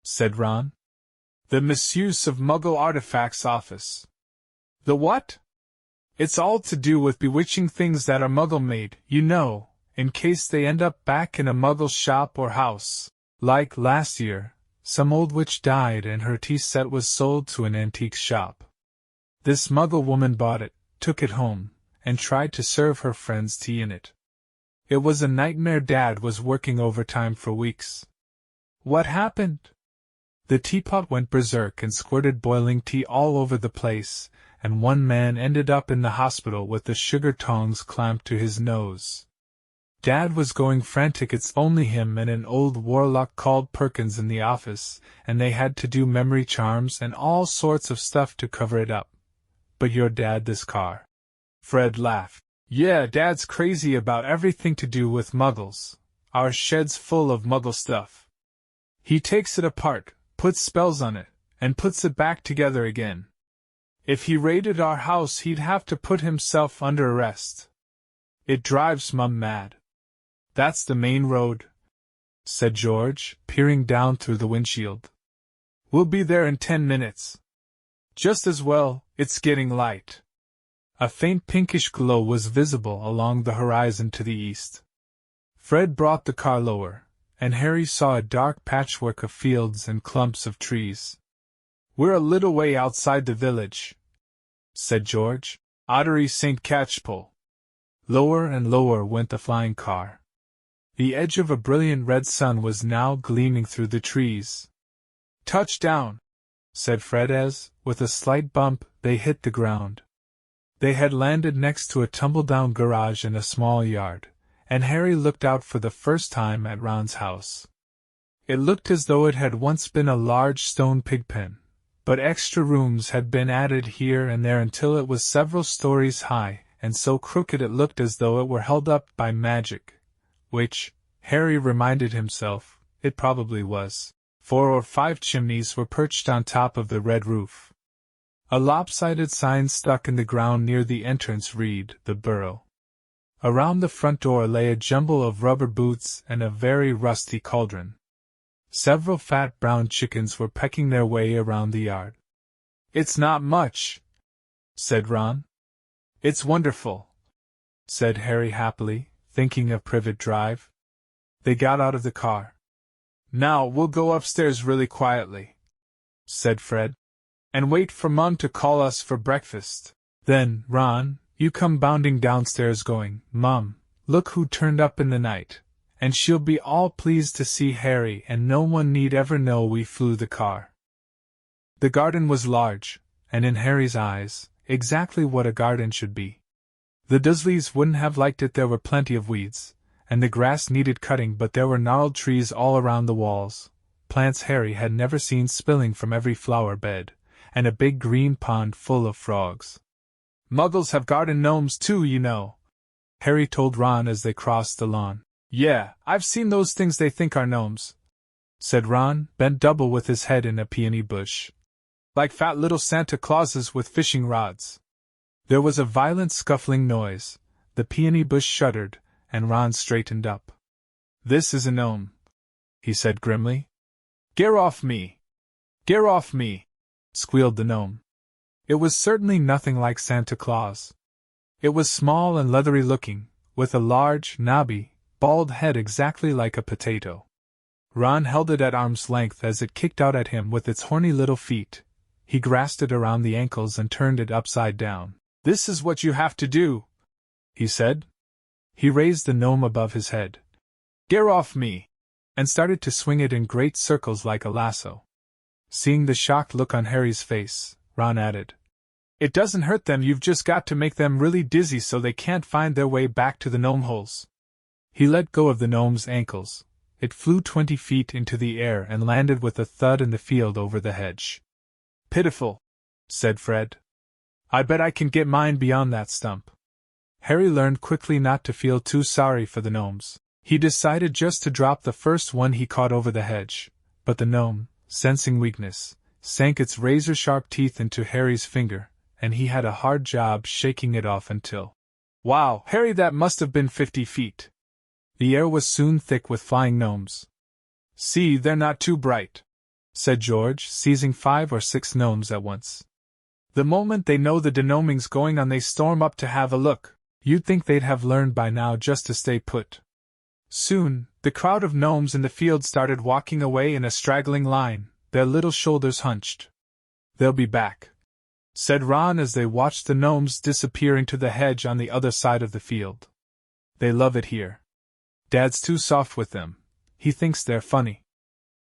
said Ron. "The Misuse of Muggle Artifacts office." "The what?" "It's all to do with bewitching things that are Muggle-made, you know, in case they end up back in a Muggle shop or house. Like last year, some old witch died and her tea set was sold to an antique shop. This Muggle woman bought it, took it home, and tried to serve her friends tea in it. It was a nightmare. Dad was working overtime for weeks." "What happened?" "The teapot went berserk and squirted boiling tea all over the place, and one man ended up in the hospital with the sugar tongs clamped to his nose. Dad was going frantic. It's only him and an old warlock called Perkins in the office, and they had to do memory charms and all sorts of stuff to cover it up. But your dad, this car." Fred laughed. "Yeah, Dad's crazy about everything to do with Muggles. Our shed's full of Muggle stuff. He takes it apart, puts spells on it, and puts it back together again. If he raided our house he'd have to put himself under arrest. It drives Mum mad." "That's the main road," said George, peering down through the windshield. "We'll be there in 10 minutes. Just as well, it's getting light." A faint pinkish glow was visible along the horizon to the east. Fred brought the car lower, and Harry saw a dark patchwork of fields and clumps of trees. "We're a little way outside the village," said George. "Ottery St. Catchpole." Lower and lower went the flying car. The edge of a brilliant red sun was now gleaming through the trees. "Touchdown," said Fred as, with a slight bump, they hit the ground. They had landed next to a tumble-down garage in a small yard, and Harry looked out for the first time at Ron's house. It looked as though it had once been a large stone pigpen, but extra rooms had been added here and there until it was several stories high, and so crooked it looked as though it were held up by magic, which, Harry reminded himself, it probably was. 4 or 5 chimneys were perched on top of the red roof. A lopsided sign stuck in the ground near the entrance read, "The Burrow." Around the front door lay a jumble of rubber boots and a very rusty cauldron. Several fat brown chickens were pecking their way around the yard. "It's not much," said Ron. "It's wonderful," said Harry happily, thinking of Privet Drive. They got out of the car. Now we'll go upstairs really quietly, said Fred, and wait for Mum to call us for breakfast. Then, Ron, you come bounding downstairs going, Mum, look who turned up in the night, and she'll be all pleased to see Harry and no one need ever know we flew the car. The garden was large, and in Harry's eyes, exactly what a garden should be. The Dursleys wouldn't have liked it. There were plenty of weeds, and the grass needed cutting, but there were gnarled trees all around the walls, plants Harry had never seen spilling from every flower bed, and a big green pond full of frogs. Muggles have garden gnomes too, you know, Harry told Ron as they crossed the lawn. Yeah, I've seen those things they think are gnomes, said Ron, bent double with his head in a peony bush. Like fat little Santa Clauses with fishing rods. There was a violent scuffling noise, the peony bush shuddered, and Ron straightened up. This is a gnome, he said grimly. Get off me! Get off me! Squealed the gnome. It was certainly nothing like Santa Claus. It was small and leathery looking, with a large, knobby, bald head exactly like a potato. Ron held it at arm's length as it kicked out at him with its horny little feet. He grasped it around the ankles and turned it upside down. This is what you have to do, he said. He raised the gnome above his head. Get off me! And started to swing it in great circles like a lasso. Seeing the shocked look on Harry's face, Ron added, It doesn't hurt them, you've just got to make them really dizzy so they can't find their way back to the gnome holes. He let go of the gnome's ankles. It flew 20 feet into the air and landed with a thud in the field over the hedge. Pitiful, said Fred. I bet I can get mine beyond that stump. Harry learned quickly not to feel too sorry for the gnomes. He decided just to drop the first one he caught over the hedge, but the gnome, sensing weakness, sank its razor-sharp teeth into Harry's finger, and he had a hard job shaking it off until... Wow, Harry, that must have been 50 feet. The air was soon thick with flying gnomes. See, they're not too bright, said George, seizing 5 or 6 gnomes at once. The moment they know the denoming's going on, they storm up to have a look. You'd think they'd have learned by now just to stay put. Soon, the crowd of gnomes in the field started walking away in a straggling line, their little shoulders hunched. They'll be back, said Ron as they watched the gnomes disappear into the hedge on the other side of the field. They love it here. Dad's too soft with them. He thinks they're funny.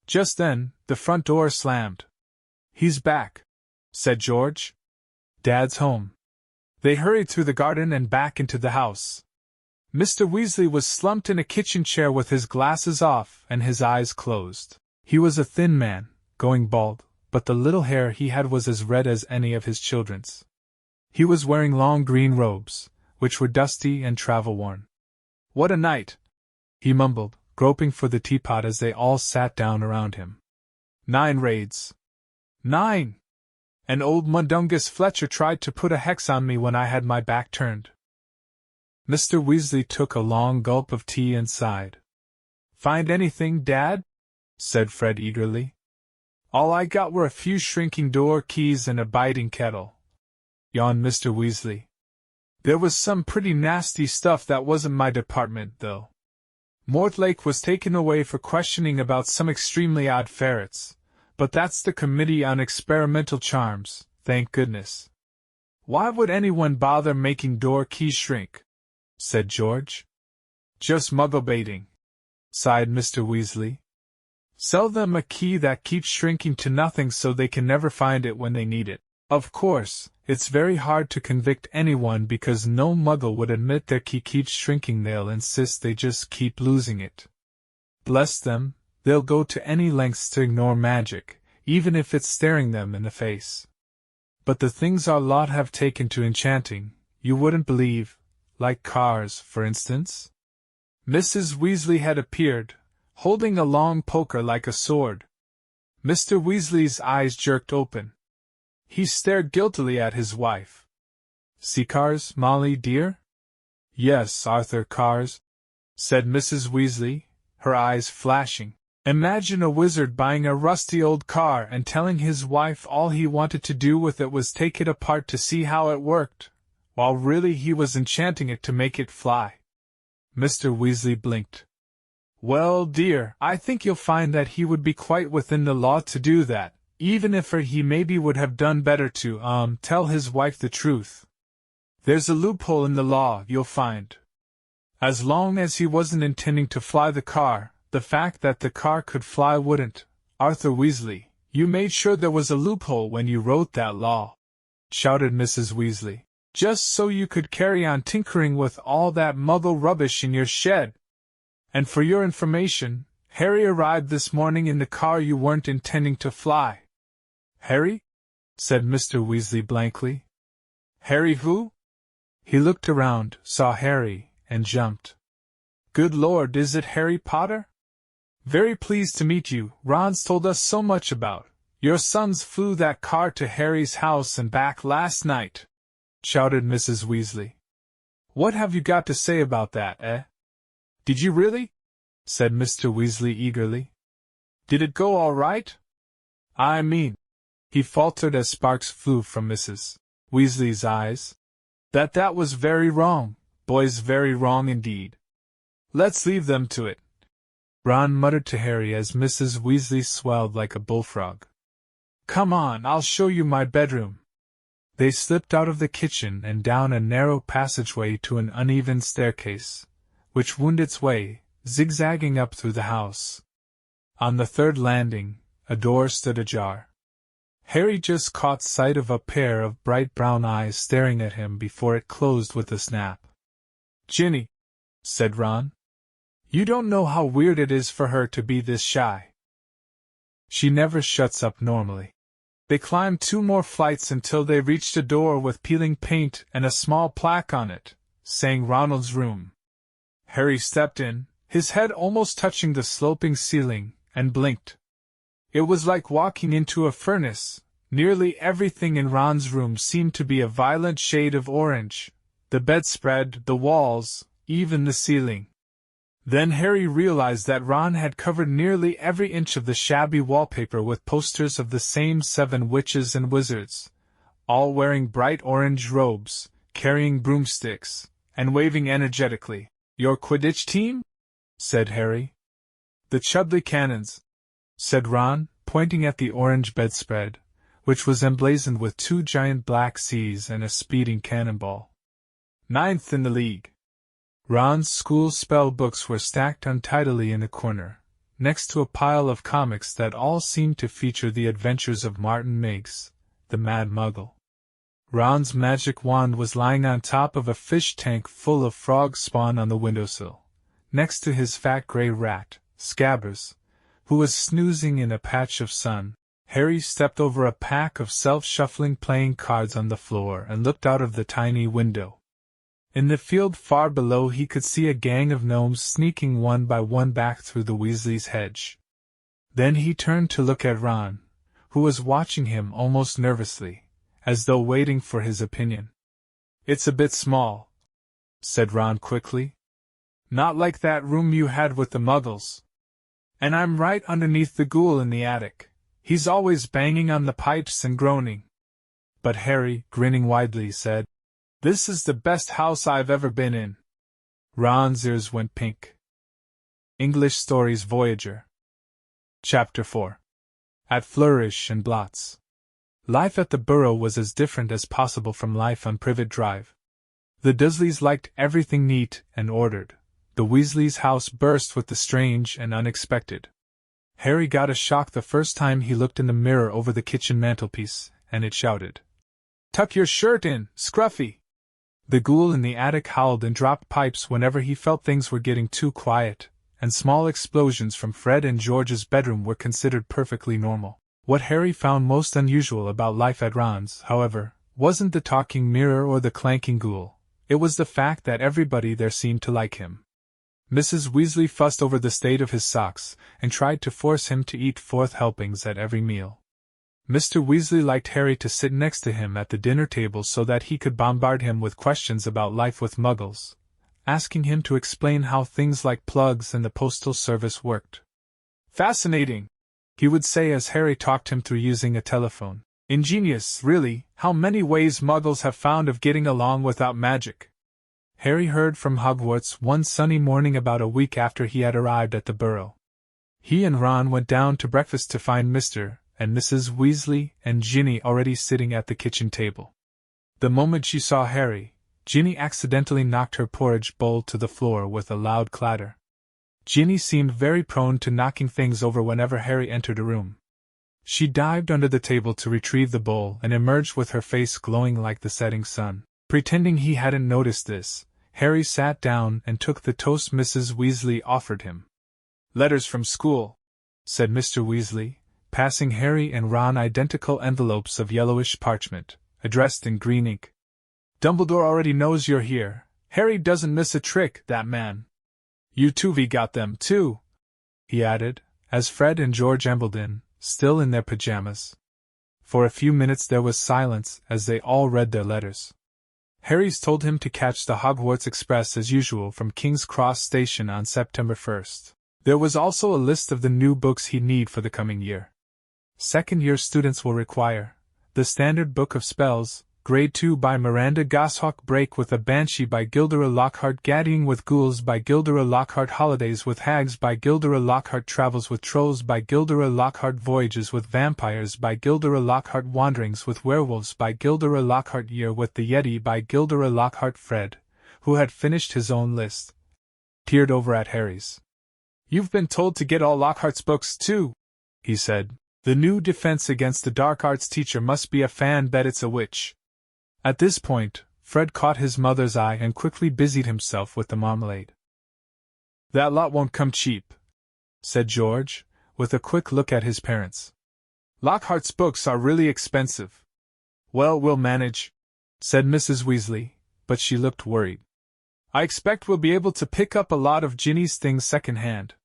Just then, the front door slammed. He's back, said George. Dad's home. They hurried through the garden and back into the house. Mr. Weasley was slumped in a kitchen chair with his glasses off and his eyes closed. He was a thin man, going bald, but the little hair he had was as red as any of his children's. He was wearing long green robes, which were dusty and travel-worn. What a night! He mumbled, groping for the teapot as they all sat down around him. 9 raids. 9! And old Mundungus Fletcher tried to put a hex on me when I had my back turned. Mr. Weasley took a long gulp of tea and sighed. Find anything, Dad? Said Fred eagerly. All I got were a few shrinking door keys and a biting kettle, yawned Mr. Weasley. There was some pretty nasty stuff that wasn't my department, though. Mortlake was taken away for questioning about some extremely odd ferrets, but that's the Committee on Experimental Charms, thank goodness. Why would anyone bother making door keys shrink? Said George. Just muggle baiting, sighed Mr. Weasley. Sell them a key that keeps shrinking to nothing so they can never find it when they need it. Of course, it's very hard to convict anyone because no muggle would admit their key keeps shrinking. They'll insist they just keep losing it. Bless them, they'll go to any lengths to ignore magic, even if it's staring them in the face. But the things our lot have taken to enchanting, you wouldn't believe, like cars, for instance. Mrs. Weasley had appeared, holding a long poker like a sword. Mr. Weasley's eyes jerked open. He stared guiltily at his wife. See cars, Molly, dear? Yes, Arthur, cars, said Mrs. Weasley, her eyes flashing. Imagine a wizard buying a rusty old car and telling his wife all he wanted to do with it was take it apart to see how it worked, while really he was enchanting it to make it fly. Mr. Weasley blinked. Well, dear, I think you'll find that he would be quite within the law to do that, even if he maybe would have done better to, tell his wife the truth. There's a loophole in the law, you'll find. As long as he wasn't intending to fly the car, the fact that the car could fly wouldn't. Arthur Weasley, you made sure there was a loophole when you wrote that law, shouted Mrs. Weasley, just so you could carry on tinkering with all that Muggle rubbish in your shed. And for your information, Harry arrived this morning in the car you weren't intending to fly. Harry? Said Mr. Weasley blankly. Harry who? He looked around, saw Harry, and jumped. Good Lord, is it Harry Potter? Very pleased to meet you. Ron's told us so much about. Your sons flew that car to Harry's house and back last night, shouted Mrs. Weasley. What have you got to say about that, eh? Did you really? Said Mr. Weasley eagerly. Did it go all right? I mean, he faltered as sparks flew from Mrs. Weasley's eyes. That was very wrong, boys, very wrong indeed. Let's leave them to it, Ron muttered to Harry as Mrs. Weasley swelled like a bullfrog. Come on, I'll show you my bedroom. They slipped out of the kitchen and down a narrow passageway to an uneven staircase, which wound its way, zigzagging up through the house. On the third landing, a door stood ajar. Harry just caught sight of a pair of bright brown eyes staring at him before it closed with a snap. Ginny, said Ron, you don't know how weird it is for her to be this shy. She never shuts up normally. They climbed 2 more flights until they reached a door with peeling paint and a small plaque on it, saying Ronald's room. Harry stepped in, his head almost touching the sloping ceiling, and blinked. It was like walking into a furnace. Nearly everything in Ron's room seemed to be a violent shade of orange. The bedspread, the walls, even the ceiling. Then Harry realized that Ron had covered nearly every inch of the shabby wallpaper with posters of the same 7 witches and wizards, all wearing bright orange robes, carrying broomsticks, and waving energetically. Your Quidditch team? Said Harry. The Chudley Cannons, said Ron, pointing at the orange bedspread, which was emblazoned with 2 giant black C's and a speeding cannonball. 9th in the league. Ron's school spell books were stacked untidily in a corner, next to a pile of comics that all seemed to feature the adventures of Martin Miggs, the Mad Muggle. Ron's magic wand was lying on top of a fish tank full of frog spawn on the windowsill, next to his fat gray rat, Scabbers, who was snoozing in a patch of sun. Harry stepped over a pack of self-shuffling playing cards on the floor and looked out of the tiny window. In the field far below he could see a gang of gnomes sneaking one by one back through the Weasleys' hedge. Then he turned to look at Ron, who was watching him almost nervously, as though waiting for his opinion. It's a bit small, said Ron quickly. Not like that room you had with the Muggles. And I'm right underneath the ghoul in the attic. He's always banging on the pipes and groaning. But Harry, grinning widely, said, This is the best house I've ever been in. Ron's ears went pink. English Stories Voyager. Chapter 4. At Flourish and Blots. Life at the Burrow was as different as possible from life on Privet Drive. The Dursleys liked everything neat and ordered. The Weasleys' house burst with the strange and unexpected. Harry got a shock the first time he looked in the mirror over the kitchen mantelpiece, and it shouted, "Tuck your shirt in, Scruffy!" The ghoul in the attic howled and dropped pipes whenever he felt things were getting too quiet, and small explosions from Fred and George's bedroom were considered perfectly normal. What Harry found most unusual about life at Ron's, however, wasn't the talking mirror or the clanking ghoul. It was the fact that everybody there seemed to like him. Mrs. Weasley fussed over the state of his socks, and tried to force him to eat 4th helpings at every meal. Mr. Weasley liked Harry to sit next to him at the dinner table so that he could bombard him with questions about life with Muggles, asking him to explain how things like plugs and the postal service worked. "Fascinating," he would say as Harry talked him through using a telephone. "Ingenious, really, how many ways Muggles have found of getting along without magic." Harry heard from Hogwarts one sunny morning about a week after he had arrived at the Burrow. He and Ron went down to breakfast to find Mr. and Mrs. Weasley and Ginny already sitting at the kitchen table. The moment she saw Harry, Ginny accidentally knocked her porridge bowl to the floor with a loud clatter. Ginny seemed very prone to knocking things over whenever Harry entered a room. She dived under the table to retrieve the bowl and emerged with her face glowing like the setting sun. Pretending he hadn't noticed this, Harry sat down and took the toast Mrs. Weasley offered him. "Letters from school," said Mr. Weasley, passing Harry and Ron identical envelopes of yellowish parchment, addressed in green ink. "Dumbledore already knows you're here. Harry doesn't miss a trick, that man. You 2v got them, too," he added, as Fred and George ambled in, still in their pajamas. For a few minutes there was silence as they all read their letters. Harry's told him to catch the Hogwarts Express as usual from King's Cross Station on September 1st. There was also a list of the new books he'd need for the coming year. Second-year students will require The Standard Book of Spells, Grade 2 by Miranda Goshawk, Break with a Banshee by Gilderoy Lockhart, Gaddying with Ghouls by Gilderoy Lockhart, Holidays with Hags by Gilderoy Lockhart, Travels with Trolls by Gilderoy Lockhart, Voyages with Vampires by Gilderoy Lockhart, Wanderings with Werewolves by Gilderoy Lockhart, Year with the Yeti by Gilderoy Lockhart. Fred, who had finished his own list, peered over at Harry's. "You've been told to get all Lockhart's books, too," he said. "The new Defense Against the Dark Arts teacher must be a fan, bet it's a witch." At this point, Fred caught his mother's eye and quickly busied himself with the marmalade. "That lot won't come cheap," said George, with a quick look at his parents. "Lockhart's books are really expensive." "Well, we'll manage," said Mrs. Weasley, but she looked worried. "I expect we'll be able to pick up a lot of Ginny's things second-hand."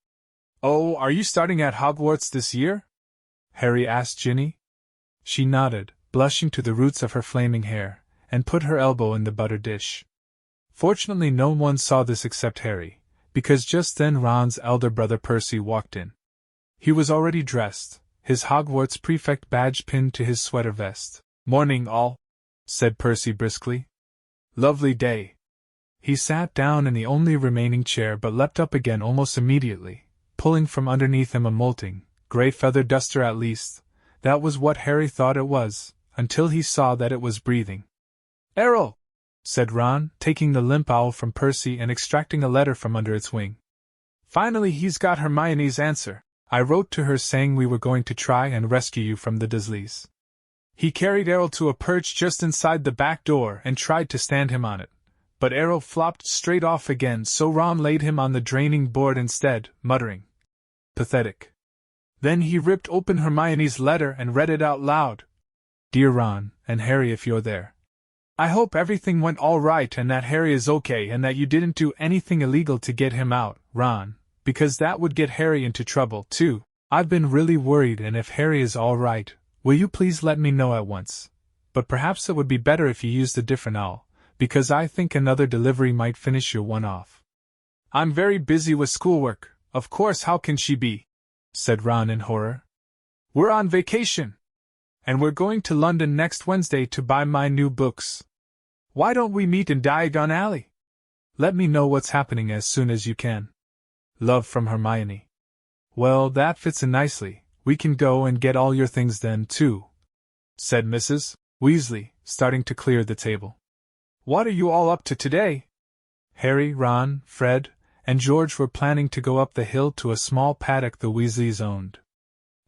"Oh, are you starting at Hogwarts this year?" Harry asked Ginny. She nodded, blushing to the roots of her flaming hair, and put her elbow in the butter dish. Fortunately no one saw this except Harry, because just then Ron's elder brother Percy walked in. He was already dressed, his Hogwarts prefect badge pinned to his sweater vest. "Morning, all," said Percy briskly. "Lovely day." He sat down in the only remaining chair but leapt up again almost immediately, pulling from underneath him a molting, grey feather duster. At least, that was what Harry thought it was, until he saw that it was breathing. "Errol," said Ron, taking the limp owl from Percy and extracting a letter from under its wing. "Finally he's got Hermione's answer. I wrote to her saying we were going to try and rescue you from the Dursleys." He carried Errol to a perch just inside the back door and tried to stand him on it, but Errol flopped straight off again, so Ron laid him on the draining board instead, muttering, "Pathetic." Then he ripped open Hermione's letter and read it out loud. "Dear Ron and Harry, if you're there. I hope everything went all right and that Harry is okay and that you didn't do anything illegal to get him out, Ron, because that would get Harry into trouble, too. I've been really worried, and if Harry is all right, will you please let me know at once? But perhaps it would be better if you used a different owl, because I think another delivery might finish your one off." "I'm very busy with schoolwork, of course. How can she be?" said Ron in horror. "We're on vacation. And we're going to London next Wednesday to buy my new books. Why don't we meet in Diagon Alley? Let me know what's happening as soon as you can. Love from Hermione." "Well, that fits in nicely. We can go and get all your things then, too," said Mrs. Weasley, starting to clear the table. "What are you all up to today?" Harry, Ron, Fred, and George were planning to go up the hill to a small paddock the Weasleys owned.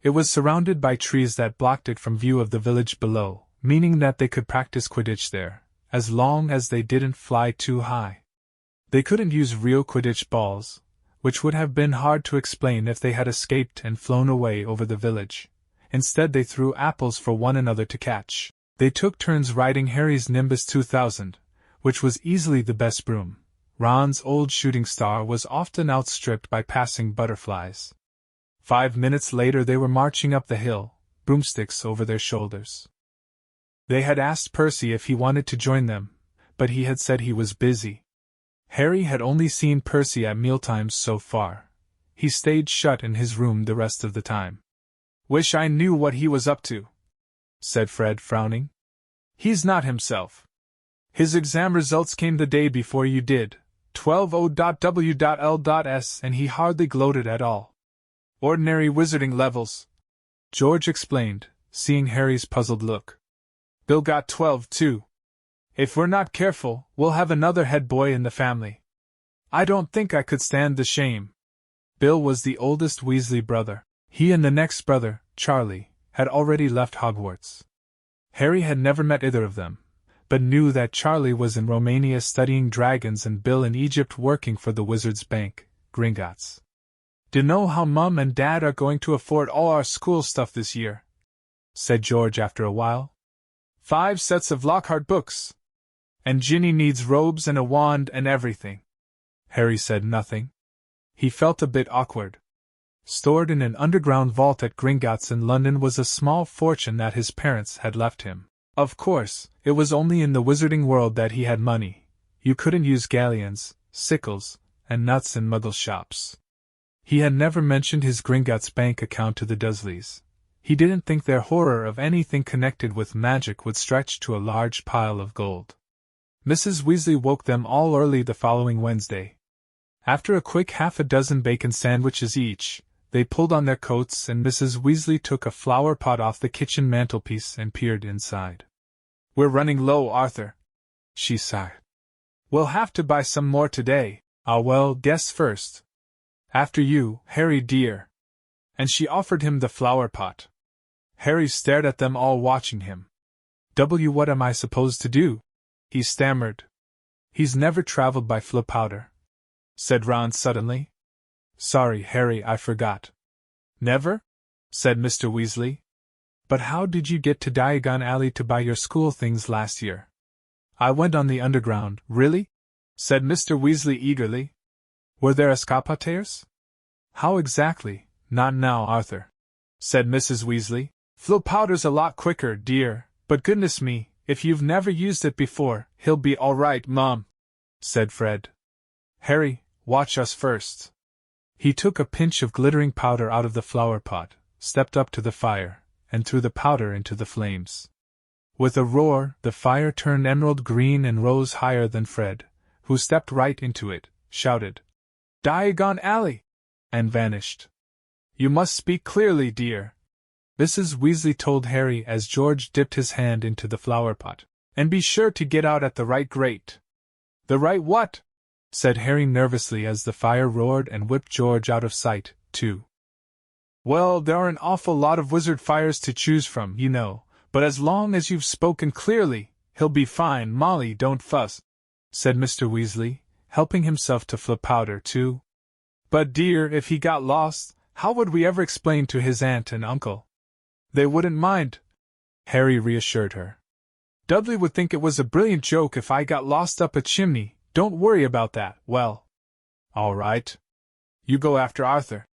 It was surrounded by trees that blocked it from view of the village below, meaning that they could practice Quidditch there, as long as they didn't fly too high. They couldn't use real Quidditch balls, which would have been hard to explain if they had escaped and flown away over the village. Instead they threw apples for one another to catch. They took turns riding Harry's Nimbus 2000, which was easily the best broom. Ron's old shooting star was often outstripped by passing butterflies. 5 minutes later they were marching up the hill, broomsticks over their shoulders. They had asked Percy if he wanted to join them, but he had said he was busy. Harry had only seen Percy at mealtimes so far. He stayed shut in his room the rest of the time. "Wish I knew what he was up to," said Fred, frowning. "He's not himself." His exam results came the day before you did, 12.0.w.l.s, and he hardly gloated at all. Ordinary wizarding levels, George explained, seeing Harry's puzzled look. Bill got 12 too. If we're not careful, we'll have another head boy in the family. I don't think I could stand the shame. Bill was the oldest Weasley brother. He and the next brother, Charlie, had already left Hogwarts. Harry had never met either of them, but knew that Charlie was in Romania studying dragons and Bill in Egypt working for the Wizards' Bank, Gringotts. "Dunno how Mum and Dad are going to afford all our school stuff this year," said George after a while. 5 sets of Lockhart books. And Ginny needs robes and a wand and everything. Harry said nothing. He felt a bit awkward. Stored in an underground vault at Gringotts in London was a small fortune that his parents had left him. Of course, it was only in the wizarding world that he had money. You couldn't use galleons, sickles, and nuts in Muggle shops. He had never mentioned his Gringotts bank account to the Dursleys. He didn't think their horror of anything connected with magic would stretch to a large pile of gold. Mrs. Weasley woke them all early the following Wednesday. After a quick 6 bacon sandwiches each, they pulled on their coats and Mrs. Weasley took a flower pot off the kitchen mantelpiece and peered inside. "We're running low, Arthur," she sighed. "We'll have to buy some more today. Well, guess first. After you, Harry dear." And she offered him the flower pot. Harry stared at them all watching him. What am I supposed to do?" he stammered. "He's never traveled by Flopowder," said Ron suddenly. "Sorry, Harry, I forgot." "Never?" said Mr. Weasley. "But how did you get to Diagon Alley to buy your school things last year?" "I went on the underground." "Really?" said Mr. Weasley eagerly. "Were there escalators?" "How exactly? Not now, Arthur," said Mrs. Weasley. "Flopowder's a lot quicker, dear, but goodness me, if you've never used it before, he'll be all right, Mom," said Fred. "Harry, watch us first." He took a pinch of glittering powder out of the flower pot, stepped up to the fire, and threw the powder into the flames. With a roar, the fire turned emerald green and rose higher than Fred, who stepped right into it, shouted, "Diagon Alley!" and vanished. "You must speak clearly, dear," Mrs. Weasley told Harry as George dipped his hand into the flower pot. "And be sure to get out at the right grate." "The right what?" said Harry nervously as the fire roared and whipped George out of sight, too. "Well, there are an awful lot of wizard fires to choose from, you know, but as long as you've spoken clearly, he'll be fine. Molly, don't fuss," said Mr. Weasley, helping himself to Flopowder too. "But dear, if he got lost, how would we ever explain to his aunt and uncle?" "They wouldn't mind," Harry reassured her. "Dudley would think it was a brilliant joke if I got lost up a chimney. Don't worry about that." "Well, all right. You go after Arthur,"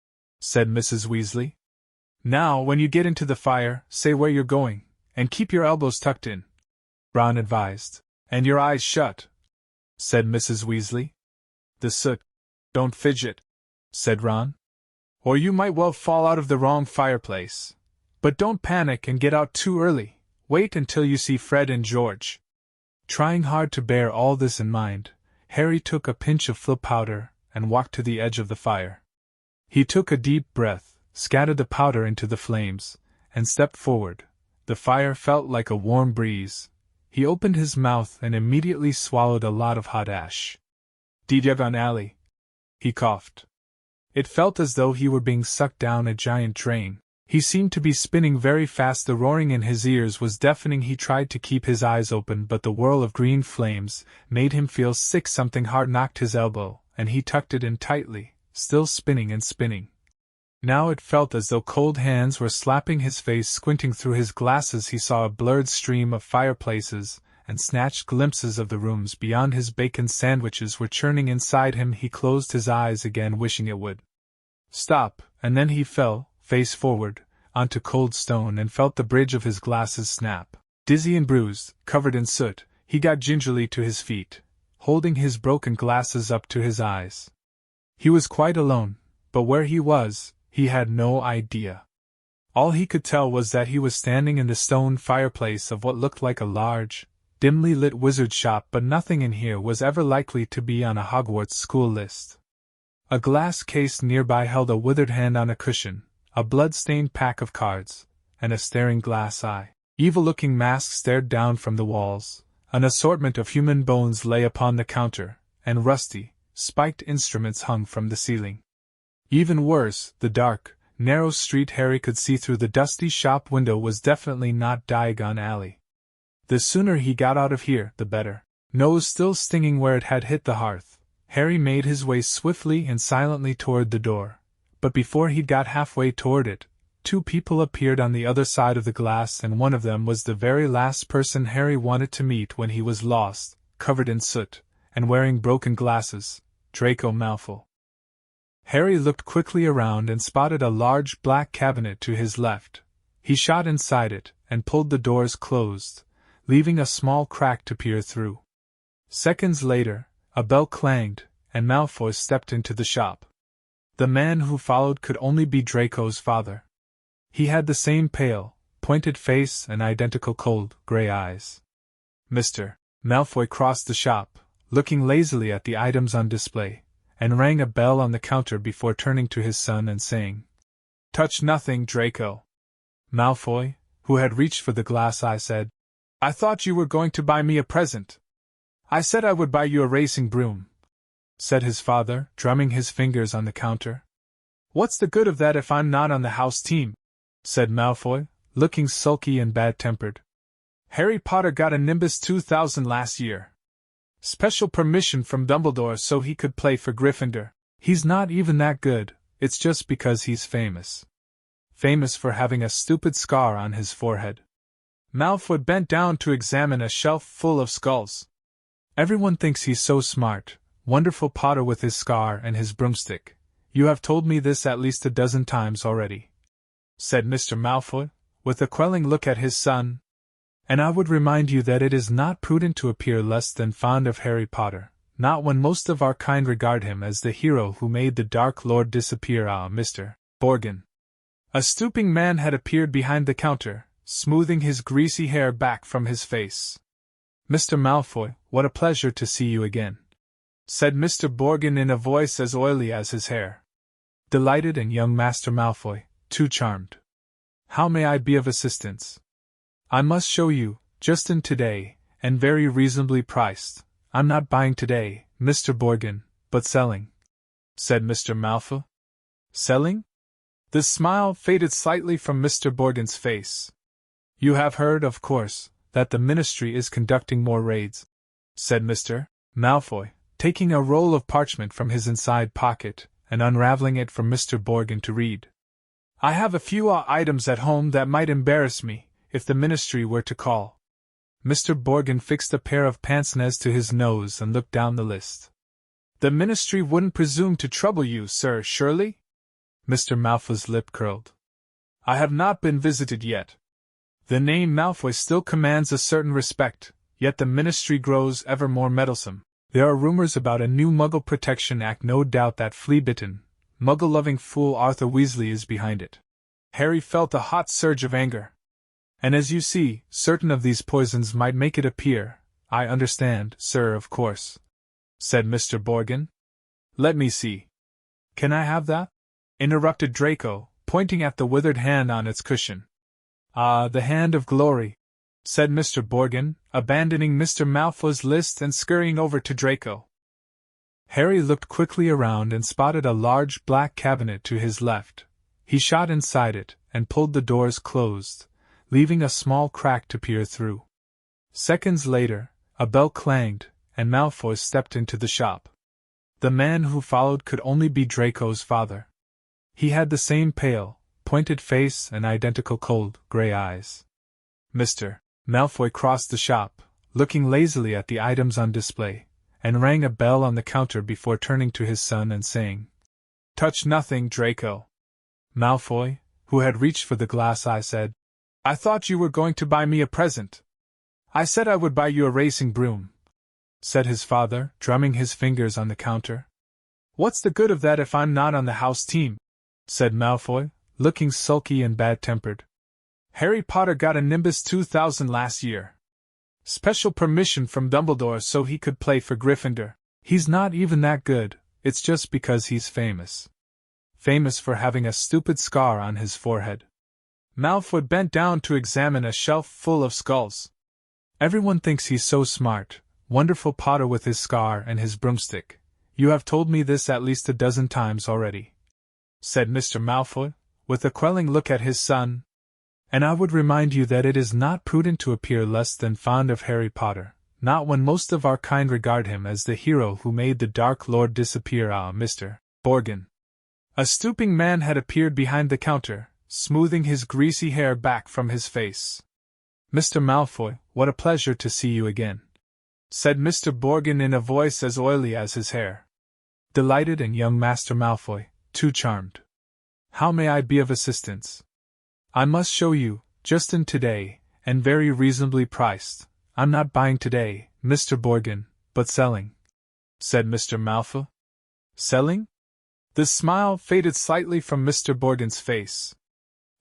said Mrs. Weasley. "Now, when you get into the fire, say where you're going, and keep your elbows tucked in," Ron advised. "And your eyes shut," said Mrs. Weasley. "The soot. Don't fidget," said Ron. "Or you might well fall out of the wrong fireplace. But don't panic and get out too early. Wait until you see Fred and George." Trying hard to bear all this in mind, Harry took a pinch of Flopowder and walked to the edge of the fire. He took a deep breath, scattered the powder into the flames, and stepped forward. The fire felt like a warm breeze. He opened his mouth and immediately swallowed a lot of hot ash. "Diagon Alley," he coughed. It felt as though he were being sucked down a giant drain. He seemed to be spinning very fast. The roaring in his ears was deafening. He tried to keep his eyes open, but the whirl of green flames made him feel sick. Something hard knocked his elbow, and he tucked it in tightly, still spinning and spinning. Now it felt as though cold hands were slapping his face. Squinting through his glasses, he saw a blurred stream of fireplaces, and snatched glimpses of the rooms beyond. His bacon sandwiches were churning inside him. He closed his eyes again, wishing it would stop, and then he fell, face forward, onto cold stone and felt the bridge of his glasses snap. Dizzy and bruised, covered in soot, he got gingerly to his feet, holding his broken glasses up to his eyes. He was quite alone, but where he was, he had no idea. All he could tell was that he was standing in the stone fireplace of what looked like a large, dimly lit wizard shop, but nothing in here was ever likely to be on a Hogwarts school list. A glass case nearby held a withered hand on a cushion, a blood-stained pack of cards, and a staring glass eye. Evil-looking masks stared down from the walls, an assortment of human bones lay upon the counter, and rusty, spiked instruments hung from the ceiling. Even worse, the dark, narrow street Harry could see through the dusty shop window was definitely not Diagon Alley. The sooner he got out of here, the better. Nose still stinging where it had hit the hearth, Harry made his way swiftly and silently toward the door, but before he'd got halfway toward it, two people appeared on the other side of the glass, and one of them was the very last person Harry wanted to meet when he was lost, covered in soot, and wearing broken glasses, Draco Malfoy. Harry looked quickly around and spotted a large black cabinet to his left. He shot inside it, and pulled the doors closed, leaving a small crack to peer through. Seconds later, a bell clanged, and Malfoy stepped into the shop. The man who followed could only be Draco's father. He had the same pale, pointed face and identical cold, gray eyes. Mr. Malfoy crossed the shop, looking lazily at the items on display, and rang a bell on the counter before turning to his son and saying, "Touch nothing, Draco." Malfoy, who had reached for the glass eye, said, "I thought you were going to buy me a present." "I said I would buy you a racing broom," said his father, drumming his fingers on the counter. "What's the good of that if I'm not on the house team?" said Malfoy, looking sulky and bad-tempered. "Harry Potter got a Nimbus 2000 last year. Special permission from Dumbledore so he could play for Gryffindor. He's not even that good, it's just because he's famous. Famous for having a stupid scar on his forehead." Malfoy bent down to examine a shelf full of skulls. "Everyone thinks he's so smart, wonderful Potter with his scar and his broomstick. You have told me this at least a dozen times already," said Mr. Malfoy, with a quelling look at his son. "And I would remind you that it is not prudent to appear less than fond of Harry Potter, not when most of our kind regard him as the hero who made the Dark Lord disappear." Mr. Borgin. A stooping man had appeared behind the counter, smoothing his greasy hair back from his face. "Mr. Malfoy, what a pleasure to see you again," said Mr. Borgin in a voice as oily as his hair. "Delighted, and young Master Malfoy, too charmed. How may I be of assistance?" "I must show you, just in today, and very reasonably priced. I'm not buying today, Mr. Borgin, but selling," said Mr. Malfoy. "Selling?" The smile faded slightly from Mr. Borgin's face. "You have heard, of course, that the Ministry is conducting more raids," said Mr. Malfoy, taking a roll of parchment from his inside pocket and unraveling it for Mr. Borgin to read. "I have a few items at home that might embarrass me if the Ministry were to call." Mr. Borgin fixed a pair of pince-nez to his nose and looked down the list. "The Ministry wouldn't presume to trouble you, sir, surely?" Mr. Malfoy's lip curled. "I have not been visited yet." The name Malfoy still commands a certain respect, yet the Ministry grows ever more meddlesome. There are rumors about a new Muggle Protection Act. No doubt that flea-bitten, Muggle-loving fool Arthur Weasley is behind it. Harry felt a hot surge of anger. "And as you see, certain of these poisons might make it appear. I understand, sir, of course," said Mr. Borgin. "Let me see." "Can I have that?" interrupted Draco, pointing at the withered hand on its cushion. "Ah, the hand of glory," said Mr. Borgin, abandoning Mr. Malfoy's list and scurrying over to Draco. Harry looked quickly around and spotted a large black cabinet to his left. He shot inside it and pulled the doors closed, leaving a small crack to peer through. Seconds later, a bell clanged, and Malfoy stepped into the shop. The man who followed could only be Draco's father. He had the same pale, pointed face and identical cold, gray eyes. Mr. Malfoy crossed the shop, looking lazily at the items on display, and rang a bell on the counter before turning to his son and saying, "Touch nothing, Draco." Malfoy, who had reached for the glass eye, said, "I thought you were going to buy me a present." "I said I would buy you a racing broom," said his father, drumming his fingers on the counter. "What's the good of that if I'm not on the house team?" said Malfoy, looking sulky and bad-tempered. "Harry Potter got a Nimbus 2000 last year. Special permission from Dumbledore so he could play for Gryffindor. He's not even that good, it's just because he's famous. Famous for having a stupid scar on his forehead. Malfoy bent down to examine a shelf full of skulls. Everyone thinks he's so smart, wonderful Potter with his scar and his broomstick. You have told me this at least a dozen times already, said Mr. Malfoy, with a quelling look at his son. And I would remind you that it is not prudent to appear less than fond of Harry Potter, not when most of our kind regard him as the hero who made the Dark Lord disappear. Mr. Borgin. A stooping man had appeared behind the counter, smoothing his greasy hair back from his face. Mr. Malfoy, what a pleasure to see you again, said Mr. Borgin in a voice as oily as his hair. Delighted, and young Master Malfoy, too charmed. How may I be of assistance? I must show you, just in today, and very reasonably priced. I'm not buying today, Mr. Borgin, but selling, said Mr. Malfoy. Selling? The smile faded slightly from Mr. Borgin's face.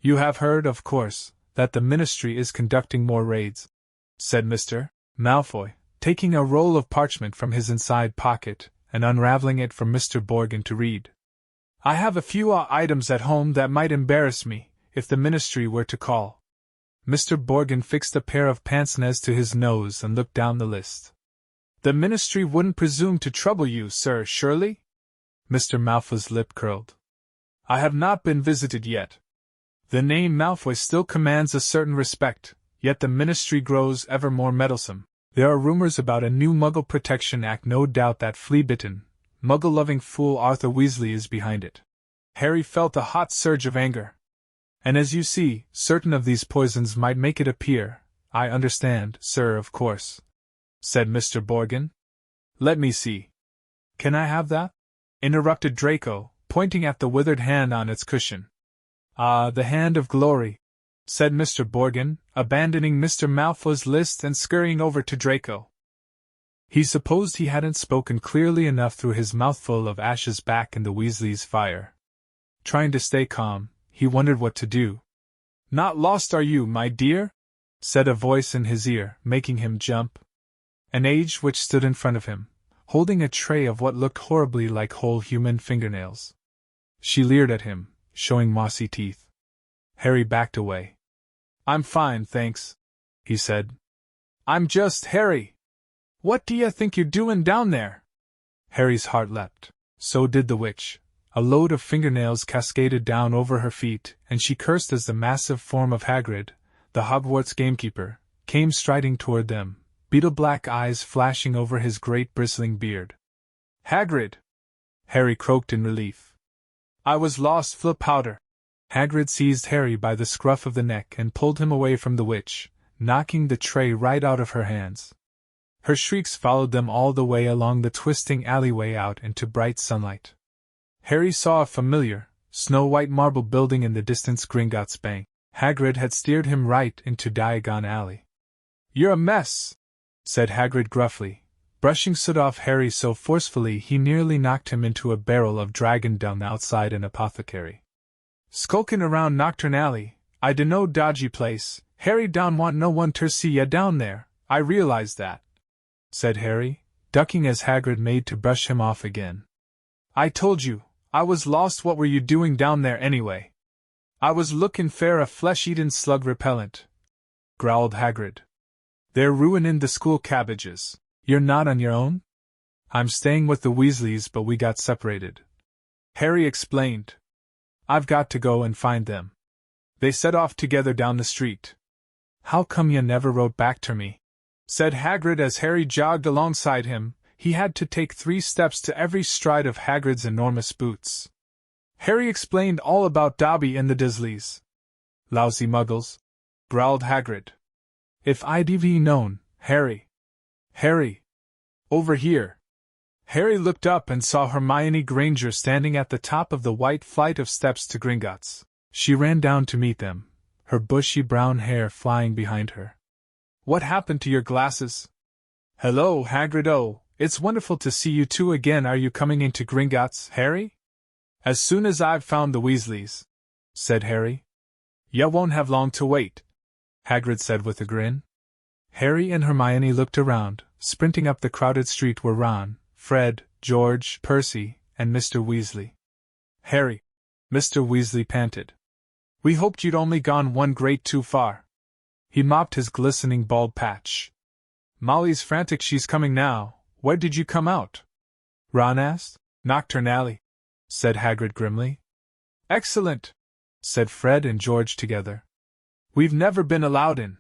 You have heard, of course, that the Ministry is conducting more raids, said Mr. Malfoy, taking a roll of parchment from his inside pocket and unraveling it for Mr. Borgin to read. I have a few items at home that might embarrass me if the Ministry were to call. Mr. Borgin fixed a pair of pince-nez to his nose and looked down the list. The Ministry wouldn't presume to trouble you, sir, surely? Mr. Malfoy's lip curled. I have not been visited yet. The name Malfoy still commands a certain respect, yet the Ministry grows ever more meddlesome. There are rumors about a new Muggle Protection Act. No doubt that flea-bitten, Muggle-loving fool Arthur Weasley is behind it. Harry felt a hot surge of anger. And as you see, certain of these poisons might make it appear. I understand, sir, of course, said Mr. Borgin. Let me see. Can I have that? Interrupted Draco, pointing at the withered hand on its cushion. Ah, the hand of glory, said Mr. Borgin, abandoning Mr. Malfoy's list and scurrying over to Draco. He supposed he hadn't spoken clearly enough through his mouthful of ashes back in the Weasleys' fire. Trying to stay calm, he wondered what to do. Not lost, are you, my dear? Said a voice in his ear, making him jump. An Age Witch stood in front of him, holding a tray of what looked horribly like whole human fingernails. She leered at him, showing mossy teeth. Harry backed away. I'm fine, thanks, he said. I'm just Harry. What do you think you're doing down there? Harry's heart leapt. So did the witch. A load of fingernails cascaded down over her feet, and she cursed as the massive form of Hagrid, the Hogwarts gamekeeper, came striding toward them, beetle-black eyes flashing over his great bristling beard. Hagrid! Harry croaked in relief. I was lost, Flip Powder. Hagrid seized Harry by the scruff of the neck and pulled him away from the witch, knocking the tray right out of her hands. Her shrieks followed them all the way along the twisting alleyway out into bright sunlight. Harry saw a familiar, snow-white marble building in the distance. Gringotts Bank. Hagrid had steered him right into Diagon Alley. You're a mess, said Hagrid gruffly, brushing soot off Harry so forcefully he nearly knocked him into a barrel of dragon dung outside an apothecary. Skulkin' around Knockturn Alley, I dunno dodgy place. Harry don't want no one ter see ya down there, I realize that, said Harry, ducking as Hagrid made to brush him off again. I told you, I was lost. What were you doing down there anyway? I was lookin' for a flesh-eatin' slug repellent, growled Hagrid. They're ruinin' the school cabbages. You're not on your own? I'm staying with the Weasleys, but we got separated, Harry explained. I've got to go and find them. They set off together down the street. How come you never wrote back to me? Said Hagrid as Harry jogged alongside him. He had to take 3 steps to every stride of Hagrid's enormous boots. Harry explained all about Dobby and the Dursleys. Lousy muggles, growled Hagrid. If I'd even known, Harry. Harry! Over here! Harry looked up and saw Hermione Granger standing at the top of the white flight of steps to Gringotts. She ran down to meet them, her bushy brown hair flying behind her. What happened to your glasses? Hello, Hagrid. Oh, it's wonderful to see you two again. Are you coming into Gringotts, Harry? As soon as I've found the Weasleys, said Harry. Ya won't have long to wait, Hagrid said with a grin. Harry and Hermione looked around. Sprinting up the crowded street were Ron, Fred, George, Percy, and Mr. Weasley. "Harry," Mr. Weasley panted. "We hoped you'd only gone one grade too far." He mopped his glistening bald patch. "Molly's frantic, she's coming now. Where did you come out?" Ron asked. "Knockturn Alley," said Hagrid grimly. "Excellent," said Fred and George together. "We've never been allowed in,"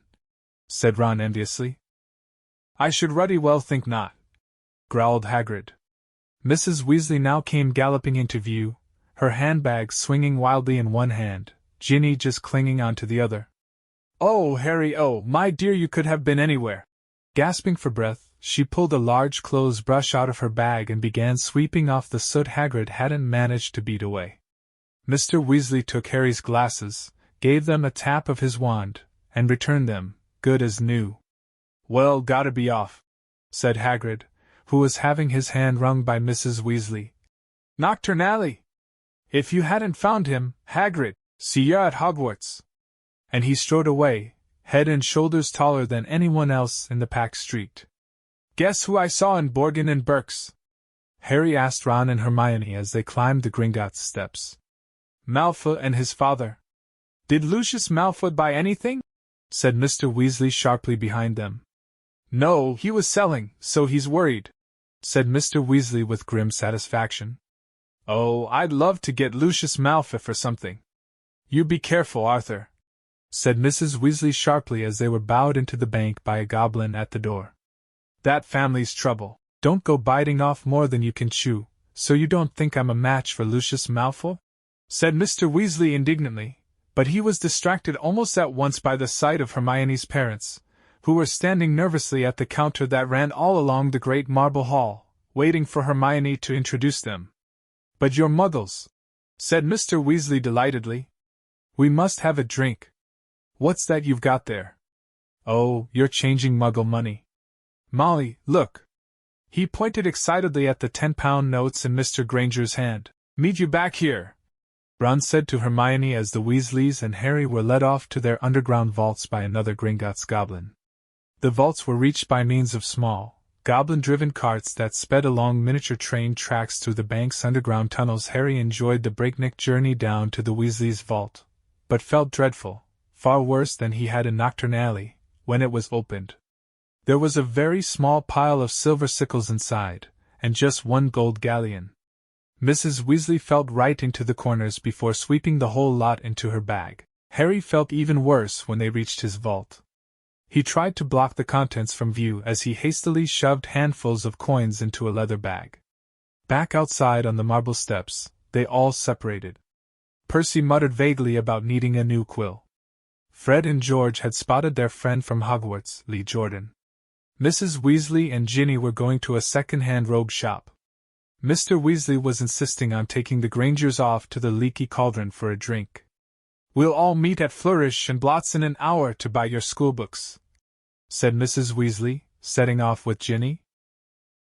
said Ron enviously. "I should ruddy well think not," growled Hagrid. Mrs. Weasley now came galloping into view, her handbag swinging wildly in one hand, Ginny just clinging onto the other. "Oh, Harry, oh, my dear, you could have been anywhere!" Gasping for breath, she pulled a large clothes brush out of her bag and began sweeping off the soot Hagrid hadn't managed to beat away. Mr. Weasley took Harry's glasses, gave them a tap of his wand, and returned them, good as new. "Well, gotta be off," said Hagrid, who was having his hand wrung by Mrs. Weasley. "Knockturn Alley! If you hadn't found him, Hagrid, see ya at Hogwarts!" And he strode away, head and shoulders taller than anyone else in the packed street. "Guess who I saw in Borgin and Burke's?" Harry asked Ron and Hermione as they climbed the Gringotts steps. "Malfoy and his father." "Did Lucius Malfoy buy anything?" said Mr. Weasley sharply behind them. "No, he was selling, so he's worried," said Mr. Weasley with grim satisfaction. "Oh, I'd love to get Lucius Malfoy for something." "You be careful, Arthur," said Mrs. Weasley sharply as they were bowed into the bank by a goblin at the door. "That family's trouble. Don't go biting off more than you can chew, so you don't think I'm a match for Lucius Malfoy?" said Mr. Weasley indignantly, but he was distracted almost at once by the sight of Hermione's parents, who were standing nervously at the counter that ran all along the great marble hall, waiting for Hermione to introduce them. "But you're Muggles," said Mr. Weasley delightedly. "We must have a drink. What's that you've got there?" "Oh, you're changing Muggle money. Molly, look." He pointed excitedly at the 10-pound notes in Mr. Granger's hand. "Meet you back here," Ron said to Hermione as the Weasleys and Harry were led off to their underground vaults by another Gringotts goblin. The vaults were reached by means of small, goblin-driven carts that sped along miniature train tracks through the bank's underground tunnels. Harry enjoyed the breakneck journey down to the Weasleys' vault, but felt dreadful, far worse than he had in Knockturn Alley, when it was opened. There was a very small pile of silver sickles inside, and just one gold galleon. Mrs. Weasley felt right into the corners before sweeping the whole lot into her bag. Harry felt even worse when they reached his vault. He tried to block the contents from view as he hastily shoved handfuls of coins into a leather bag. Back outside on the marble steps, they all separated. Percy muttered vaguely about needing a new quill. Fred and George had spotted their friend from Hogwarts, Lee Jordan. Mrs. Weasley and Ginny were going to a second-hand robe shop. Mr. Weasley was insisting on taking the Grangers off to the Leaky Cauldron for a drink. "We'll all meet at Flourish and Blott's in an hour to buy your schoolbooks," said Mrs. Weasley, setting off with Ginny.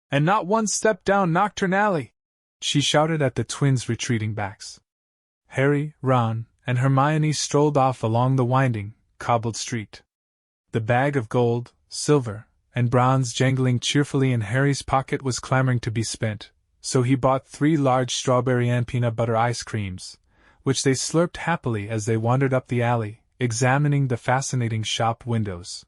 "And not one step down Knockturn Alley!" she shouted at the twins' retreating backs. Harry, Ron, and Hermione strolled off along the winding, cobbled street. The bag of gold, silver, and bronze jangling cheerfully in Harry's pocket was clamoring to be spent, so he bought 3 large strawberry and peanut butter ice creams, which they slurped happily as they wandered up the alley, examining the fascinating shop windows.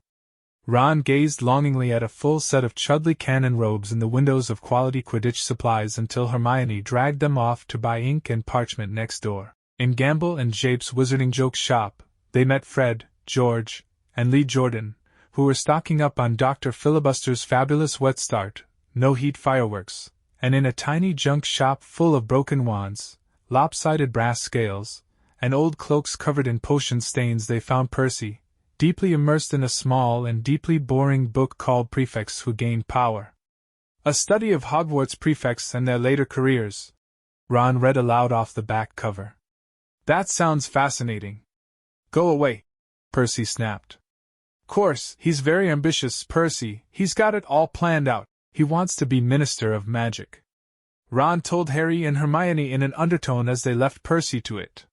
Ron gazed longingly at a full set of Chudley cannon robes in the windows of Quality Quidditch Supplies until Hermione dragged them off to buy ink and parchment next door. In Gamble and Jape's Wizarding Joke shop, they met Fred, George, and Lee Jordan, who were stocking up on Dr. Filibuster's fabulous wet start, no-heat fireworks, and in a tiny junk shop full of broken wands, lopsided brass scales, and old cloaks covered in potion stains they found Percy, deeply immersed in a small and deeply boring book called Prefects Who Gained Power. A study of Hogwarts prefects and their later careers. Ron read aloud off the back cover. "That sounds fascinating." "Go away," Percy snapped. "Course, he's very ambitious, Percy, he's got it all planned out. He wants to be Minister of Magic," Ron told Harry and Hermione in an undertone as they left Percy to it.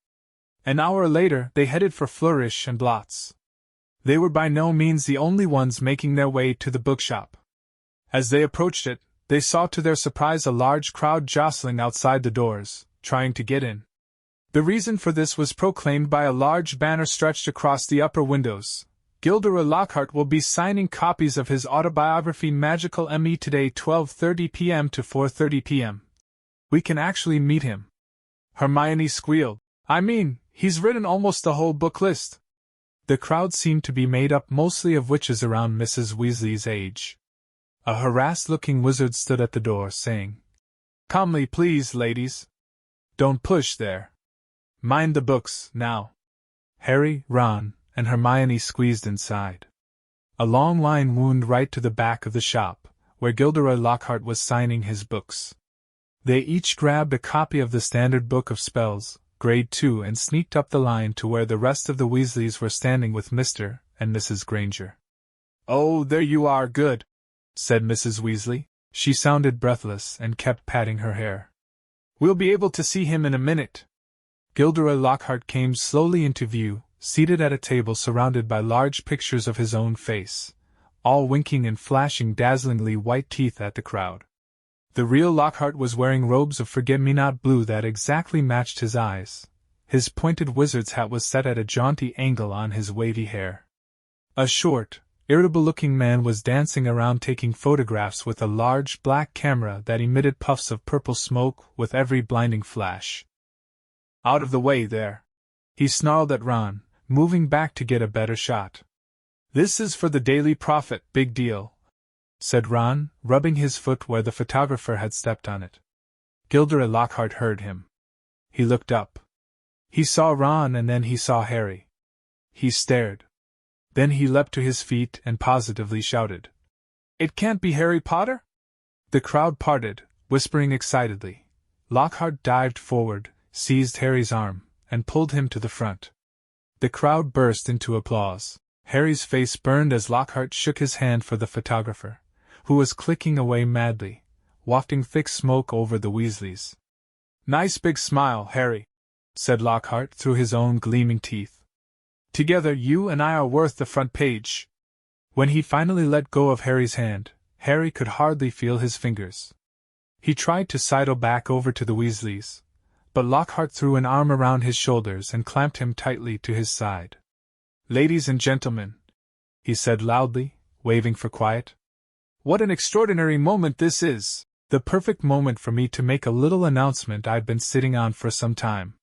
An hour later, they headed for Flourish and Blott's. They were by no means the only ones making their way to the bookshop. As they approached it, they saw to their surprise a large crowd jostling outside the doors, trying to get in. The reason for this was proclaimed by a large banner stretched across the upper windows. Gilderoy Lockhart will be signing copies of his autobiography Magical ME today 12:30 p.m. to 4:30 p.m. We can actually meet him. Hermione squealed. I mean, he's written almost the whole book list. The crowd seemed to be made up mostly of witches around Mrs. Weasley's age. A harassed-looking wizard stood at the door, saying, Calmly, please, ladies. Don't push there. Mind the books, now. Harry, Ron, and Hermione squeezed inside. A long line wound right to the back of the shop, where Gilderoy Lockhart was signing his books. They each grabbed a copy of the Standard Book of Spells, Grade 2, and sneaked up the line to where the rest of the Weasleys were standing with Mr. and Mrs. Granger. Oh, there you are, good, said Mrs. Weasley. She sounded breathless and kept patting her hair. We'll be able to see him in a minute. Gilderoy Lockhart came slowly into view, seated at a table surrounded by large pictures of his own face, all winking and flashing dazzlingly white teeth at the crowd. The real Lockhart was wearing robes of forget-me-not blue that exactly matched his eyes. His pointed wizard's hat was set at a jaunty angle on his wavy hair. A short, irritable-looking man was dancing around taking photographs with a large black camera that emitted puffs of purple smoke with every blinding flash. Out of the way there! He snarled at Ron, moving back to get a better shot. This is for the Daily Prophet, big deal, said Ron, rubbing his foot where the photographer had stepped on it. Gilderoy Lockhart heard him. He looked up. He saw Ron and then he saw Harry. He stared. Then he leapt to his feet and positively shouted, It can't be Harry Potter? The crowd parted, whispering excitedly. Lockhart dived forward, seized Harry's arm, and pulled him to the front. The crowd burst into applause. Harry's face burned as Lockhart shook his hand for the photographer, who was clicking away madly, wafting thick smoke over the Weasleys. Nice big smile, Harry, said Lockhart through his own gleaming teeth. Together you and I are worth the front page. When he finally let go of Harry's hand, Harry could hardly feel his fingers. He tried to sidle back over to the Weasleys, but Lockhart threw an arm around his shoulders and clamped him tightly to his side. Ladies and gentlemen, he said loudly, waving for quiet. What an extraordinary moment this is! The perfect moment for me to make a little announcement I've been sitting on for some time.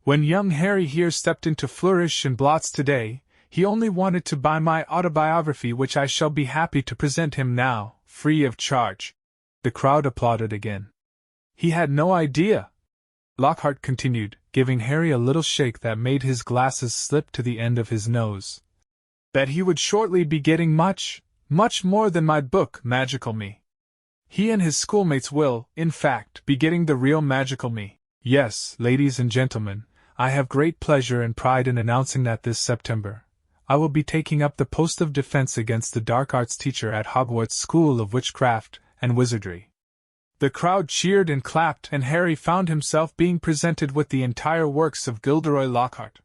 When young Harry here stepped into Flourish and Blots today, he only wanted to buy my autobiography, which I shall be happy to present him now, free of charge. The crowd applauded again. He had no idea, Lockhart continued, giving Harry a little shake that made his glasses slip to the end of his nose, that he would shortly be getting much more than my book, Magical Me. He and his schoolmates will, in fact, be getting the real Magical Me. Yes, ladies and gentlemen, I have great pleasure and pride in announcing that this September, I will be taking up the post of defense against the dark arts teacher at Hogwarts School of Witchcraft and Wizardry. The crowd cheered and clapped, and Harry found himself being presented with the entire works of Gilderoy Lockhart.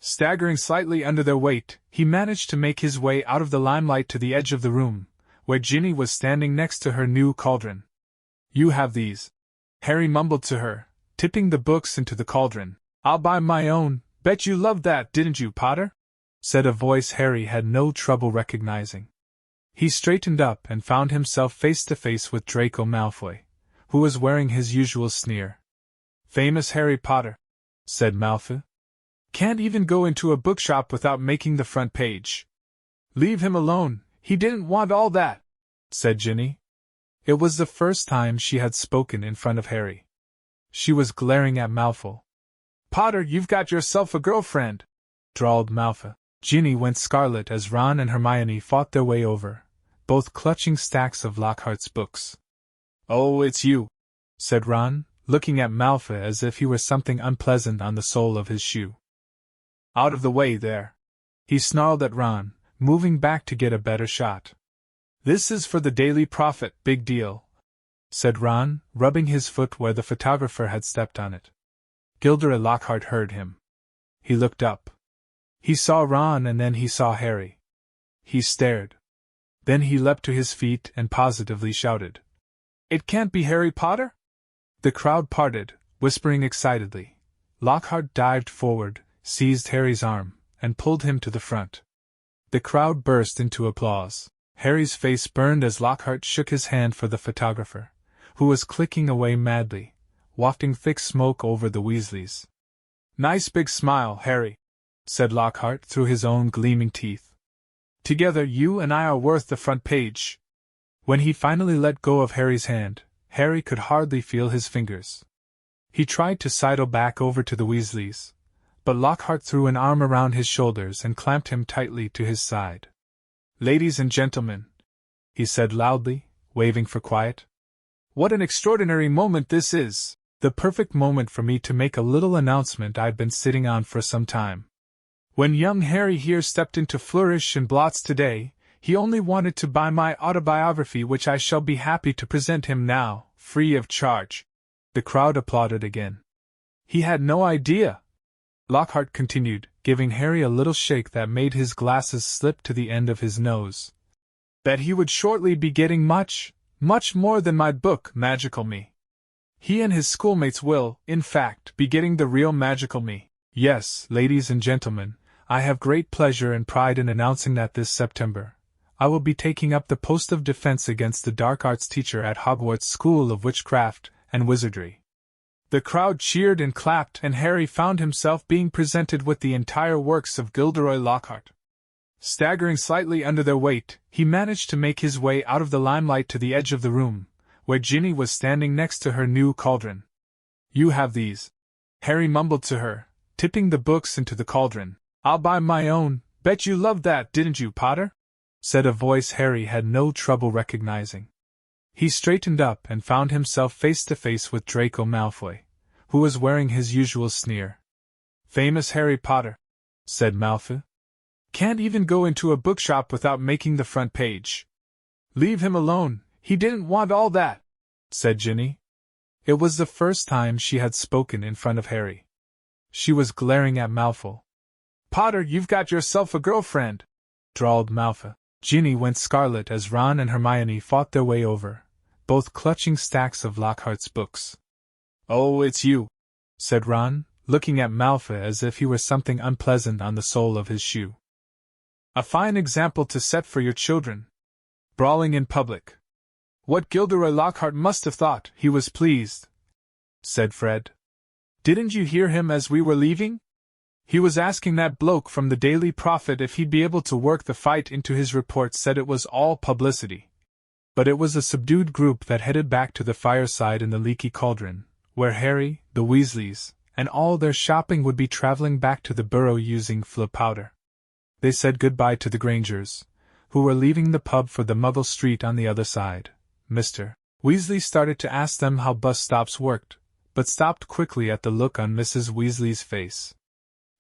Staggering slightly under their weight, he managed to make his way out of the limelight to the edge of the room, where Ginny was standing next to her new cauldron. You have these, Harry mumbled to her, tipping the books into the cauldron. I'll buy my own. Bet you loved that, didn't you, Potter? Said a voice Harry had no trouble recognizing. He straightened up and found himself face to face with Draco Malfoy, who was wearing his usual sneer. Famous Harry Potter, said Malfoy. Can't even go into a bookshop without making the front page. Leave him alone, he didn't want all that, said Ginny. It was the first time she had spoken in front of Harry. She was glaring at Malfoy. Potter, you've got yourself a girlfriend, drawled Malfoy. Ginny went scarlet as Ron and Hermione fought their way over, both clutching stacks of Lockhart's books. Oh, it's you, said Ron, looking at Malfoy as if he were something unpleasant on the sole of his shoe. Out of the way there, he snarled at Ron, moving back to get a better shot. This is for the Daily Prophet, big deal, said Ron, rubbing his foot where the photographer had stepped on it. Gilderoy Lockhart heard him. He looked up. He saw Ron and then he saw Harry. He stared. Then he leapt to his feet and positively shouted, "It can't be Harry Potter?" The crowd parted, whispering excitedly. Lockhart dived forward, seized Harry's arm, and pulled him to the front. The crowd burst into applause. Harry's face burned as Lockhart shook his hand for the photographer, who was clicking away madly, wafting thick smoke over the Weasleys. "Nice big smile, Harry," said Lockhart through his own gleaming teeth. "Together you and I are worth the front page." When he finally let go of Harry's hand, Harry could hardly feel his fingers. He tried to sidle back over to the Weasleys, but Lockhart threw an arm around his shoulders and clamped him tightly to his side. "Ladies and gentlemen," he said loudly, waving for quiet, "what an extraordinary moment this is! The perfect moment for me to make a little announcement I've been sitting on for some time. When young Harry here stepped into Flourish and Blots today, he only wanted to buy my autobiography, which I shall be happy to present him now, free of charge." The crowd applauded again. "He had no idea," Lockhart continued, giving Harry a little shake that made his glasses slip to the end of his nose, "that he would shortly be getting much more than my book, Magical Me. He and his schoolmates will, in fact, be getting the real Magical Me. Yes, ladies and gentlemen, I have great pleasure and pride in announcing that this September, I will be taking up the post of defense against the dark arts teacher at Hogwarts School of Witchcraft and Wizardry." The crowd cheered and clapped, and Harry found himself being presented with the entire works of Gilderoy Lockhart. Staggering slightly under their weight, he managed to make his way out of the limelight to the edge of the room, where Ginny was standing next to her new cauldron. "You have these," Harry mumbled to her, tipping the books into the cauldron. "I'll buy my own. Bet you loved that, didn't you, Potter?" said a voice Harry had no trouble recognizing. He straightened up and found himself face to face with Draco Malfoy, who was wearing his usual sneer. "Famous Harry Potter," said Malfoy. "Can't even go into a bookshop without making the front page." "Leave him alone, he didn't want all that," said Ginny. It was the first time she had spoken in front of Harry. She was glaring at Malfoy. "Potter, you've got yourself a girlfriend," drawled Malfoy. Ginny went scarlet as Ron and Hermione fought their way over, both clutching stacks of Lockhart's books. "Oh, it's you," said Ron, looking at Malfoy as if he were something unpleasant on the sole of his shoe. "A fine example to set for your children. Brawling in public. What Gilderoy Lockhart must have thought he was pleased," said Fred. "Didn't you hear him as we were leaving? He was asking that bloke from the Daily Prophet if he'd be able to work the fight into his report, said it was all publicity." But it was a subdued group that headed back to the fireside in the leaky cauldron, where Harry, the Weasleys, and all their shopping would be traveling back to the Burrow using Powder. They said goodbye to the Grangers, who were leaving the pub for the Muggle Street on the other side. Mr. Weasley started to ask them how bus stops worked, but stopped quickly at the look on Mrs. Weasley's face.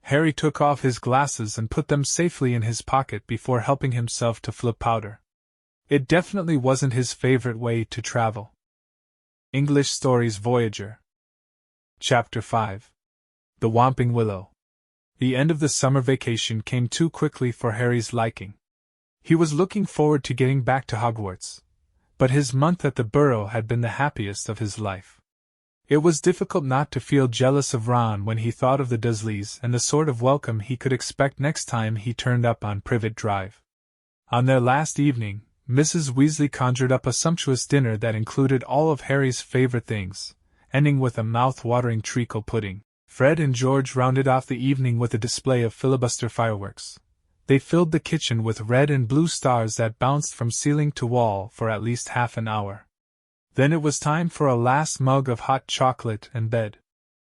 Harry took off his glasses and put them safely in his pocket before helping himself to Powder. It definitely wasn't his favorite way to travel. English Stories Voyager. Chapter 5. The Whomping Willow. The end of the summer vacation came too quickly for Harry's liking. He was looking forward to getting back to Hogwarts, but his month at the Burrow had been the happiest of his life. It was difficult not to feel jealous of Ron when he thought of the Dursleys and the sort of welcome he could expect next time he turned up on Privet Drive. On their last evening, Mrs. Weasley conjured up a sumptuous dinner that included all of Harry's favorite things, ending with a mouth-watering treacle pudding. Fred and George rounded off the evening with a display of filibuster fireworks. They filled the kitchen with red and blue stars that bounced from ceiling to wall for at least half an hour. Then it was time for a last mug of hot chocolate and bed.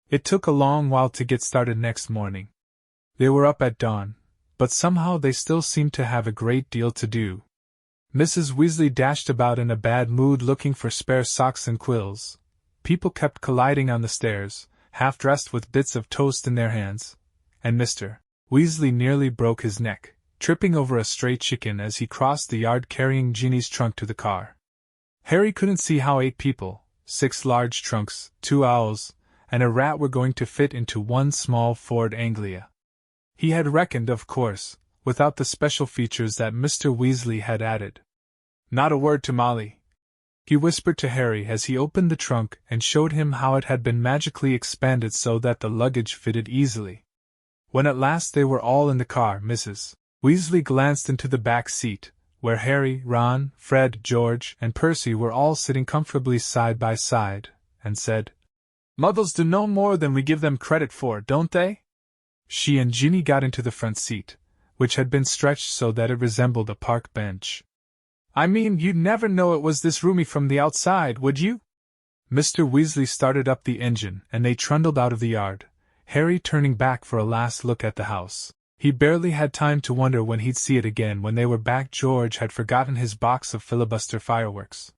It took a long while to get started next morning. They were up at dawn, but somehow they still seemed to have a great deal to do. Mrs. Weasley dashed about in a bad mood looking for spare socks and quills. People kept colliding on the stairs, half-dressed with bits of toast in their hands, and Mr. Weasley nearly broke his neck, tripping over a stray chicken as he crossed the yard carrying Ginny's trunk to the car. Harry couldn't see how 8 people, 6 large trunks, 2 owls, and a rat were going to fit into one small Ford Anglia. He had reckoned, of course, without the special features that Mr. Weasley had added. Not a word to Molly, he whispered to Harry as he opened the trunk and showed him how it had been magically expanded so that the luggage fitted easily. When at last they were all in the car, Mrs. Weasley glanced into the back seat, where Harry, Ron, Fred, George, and Percy were all sitting comfortably side by side, and said, "Muggles do no more than we give them credit for, don't they?" She and Ginny got into the front seat, which had been stretched so that it resembled a park bench. "I mean, you'd never know it was this roomy from the outside, would you?" Mr. Weasley started up the engine and they trundled out of the yard, Harry turning back for a last look at the house. He barely had time to wonder when he'd see it again. When they were back, George had forgotten his box of filibuster fireworks.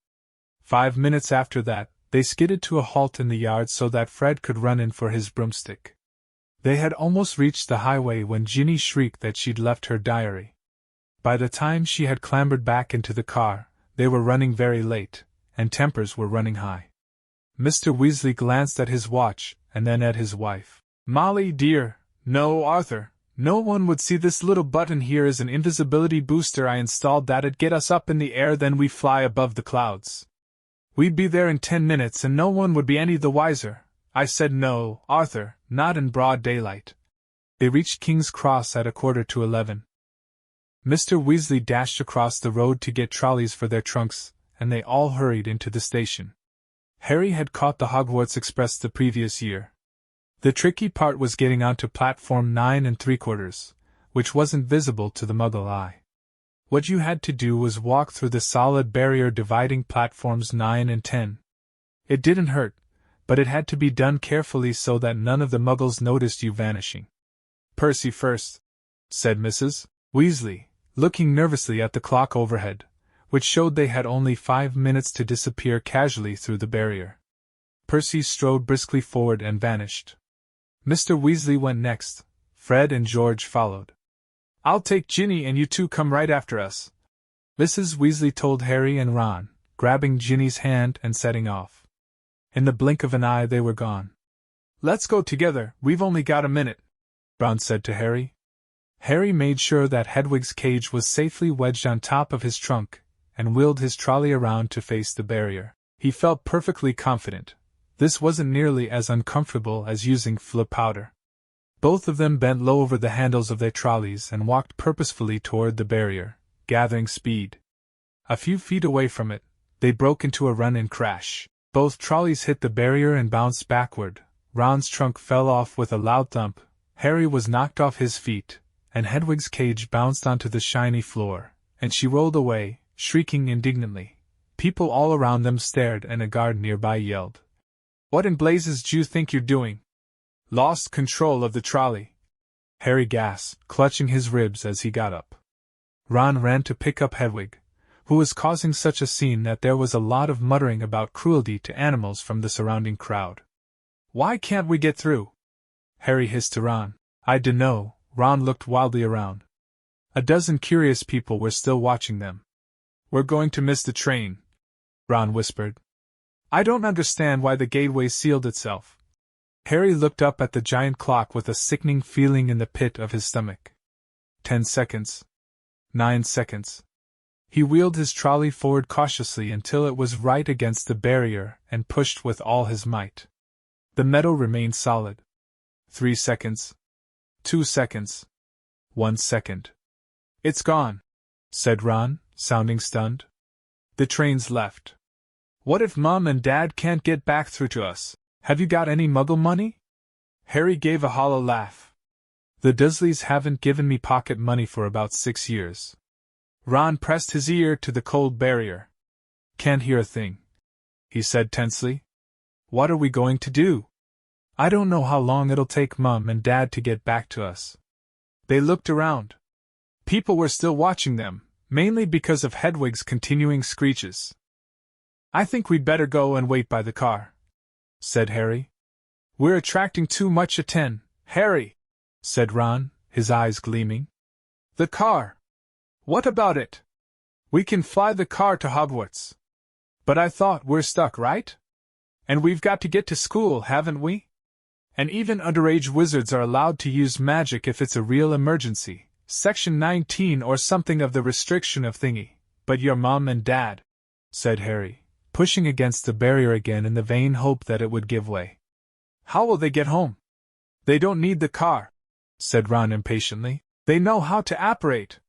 5 minutes after that, they skidded to a halt in the yard so that Fred could run in for his broomstick. They had almost reached the highway when Ginny shrieked that she'd left her diary. By the time she had clambered back into the car, they were running very late, and tempers were running high. Mr. Weasley glanced at his watch, and then at his wife. "Molly, dear, no, Arthur, no one would see this little button here is an invisibility booster I installed that'd get us up in the air, then we fly above the clouds. We'd be there in 10 minutes and no one would be any the wiser." I said, "No, Arthur, not in broad daylight." They reached King's Cross at 11:15. Mr. Weasley dashed across the road to get trolleys for their trunks, and they all hurried into the station. Harry had caught the Hogwarts Express the previous year. The tricky part was getting onto platform 9 3/4, which wasn't visible to the Muggle eye. What you had to do was walk through the solid barrier dividing platforms 9 and 10. It didn't hurt, but it had to be done carefully so that none of the Muggles noticed you vanishing. "Percy first," said Mrs. Weasley, looking nervously at the clock overhead, which showed they had only 5 minutes to disappear casually through the barrier. Percy strode briskly forward and vanished. Mr. Weasley went next. Fred and George followed. "I'll take Ginny and you two come right after us," Mrs. Weasley told Harry and Ron, grabbing Ginny's hand and setting off. In the blink of an eye they were gone. "Let's go together, we've only got a minute," Ron said to Harry. Harry made sure that Hedwig's cage was safely wedged on top of his trunk, and wheeled his trolley around to face the barrier. He felt perfectly confident. This wasn't nearly as uncomfortable as using flip powder. Both of them bent low over the handles of their trolleys and walked purposefully toward the barrier, gathering speed. A few feet away from it, they broke into a run-in crash. Both trolleys hit the barrier and bounced backward. Ron's trunk fell off with a loud thump, Harry was knocked off his feet, and Hedwig's cage bounced onto the shiny floor, and she rolled away, shrieking indignantly. People all around them stared and a guard nearby yelled, "What in blazes do you think you're doing?" "Lost control of the trolley," Harry gasped, clutching his ribs as he got up. Ron ran to pick up Hedwig, who was causing such a scene that there was a lot of muttering about cruelty to animals from the surrounding crowd. "Why can't we get through?" Harry hissed to Ron. "I dunno." Ron looked wildly around. A dozen curious people were still watching them. "We're going to miss the train," Ron whispered. "I don't understand why the gateway sealed itself." Harry looked up at the giant clock with a sickening feeling in the pit of his stomach. 10 seconds. 9 seconds. He wheeled his trolley forward cautiously until it was right against the barrier and pushed with all his might. The metal remained solid. 3 seconds. 2 seconds. 1 second. "It's gone," said Ron, sounding stunned. "The train's left. What if Mum and Dad can't get back through to us? Have you got any Muggle money?" Harry gave a hollow laugh. "The Dursleys haven't given me pocket money for about 6 years. Ron pressed his ear to the cold barrier. "Can't hear a thing," he said tensely. "What are we going to do? I don't know how long it'll take Mum and Dad to get back to us." They looked around. People were still watching them, mainly because of Hedwig's continuing screeches. "I think we'd better go and wait by the car," said Harry. "We're attracting too much attention." "Harry," said Ron, his eyes gleaming. "The car. What about it? We can fly the car to Hogwarts." "But I thought we're stuck, right? And we've got to get to school, haven't we?" And even underage wizards are allowed to use magic if it's a real emergency. Section 19 or something of the restriction of thingy. But your mom and dad, said Harry, pushing against the barrier again in the vain hope that it would give way. How will they get home? They don't need the car, said Ron impatiently. They know how to apparate.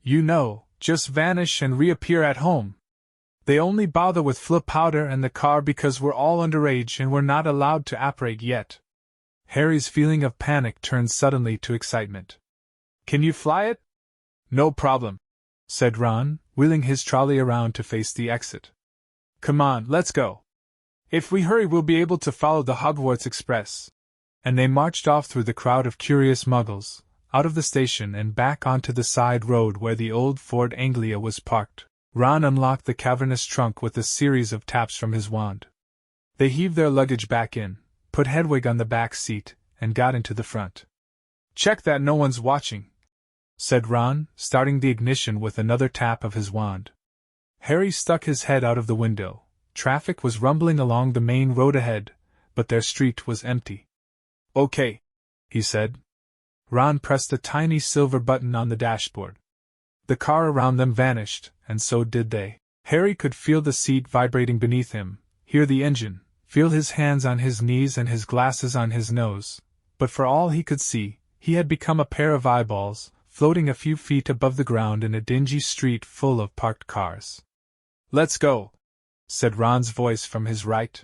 You know, just vanish and reappear at home. They only bother with flip powder and the car because we're all underage and we're not allowed to apparate yet. Harry's feeling of panic turned suddenly to excitement. Can you fly it? No problem, said Ron, wheeling his trolley around to face the exit. Come on, let's go. If we hurry, we'll be able to follow the Hogwarts Express. And they marched off through the crowd of curious muggles, out of the station and back onto the side road where the old Ford Anglia was parked. Ron unlocked the cavernous trunk with a series of taps from his wand. They heaved their luggage back in, put Hedwig on the back seat, and got into the front. Check that no one's watching, said Ron, starting the ignition with another tap of his wand. Harry stuck his head out of the window. Traffic was rumbling along the main road ahead, but their street was empty. Okay, he said. Ron pressed a tiny silver button on the dashboard. The car around them vanished, and so did they. Harry could feel the seat vibrating beneath him, hear the engine, feel his hands on his knees and his glasses on his nose, but for all he could see, he had become a pair of eyeballs, floating a few feet above the ground in a dingy street full of parked cars. Let's go, said Ron's voice from his right.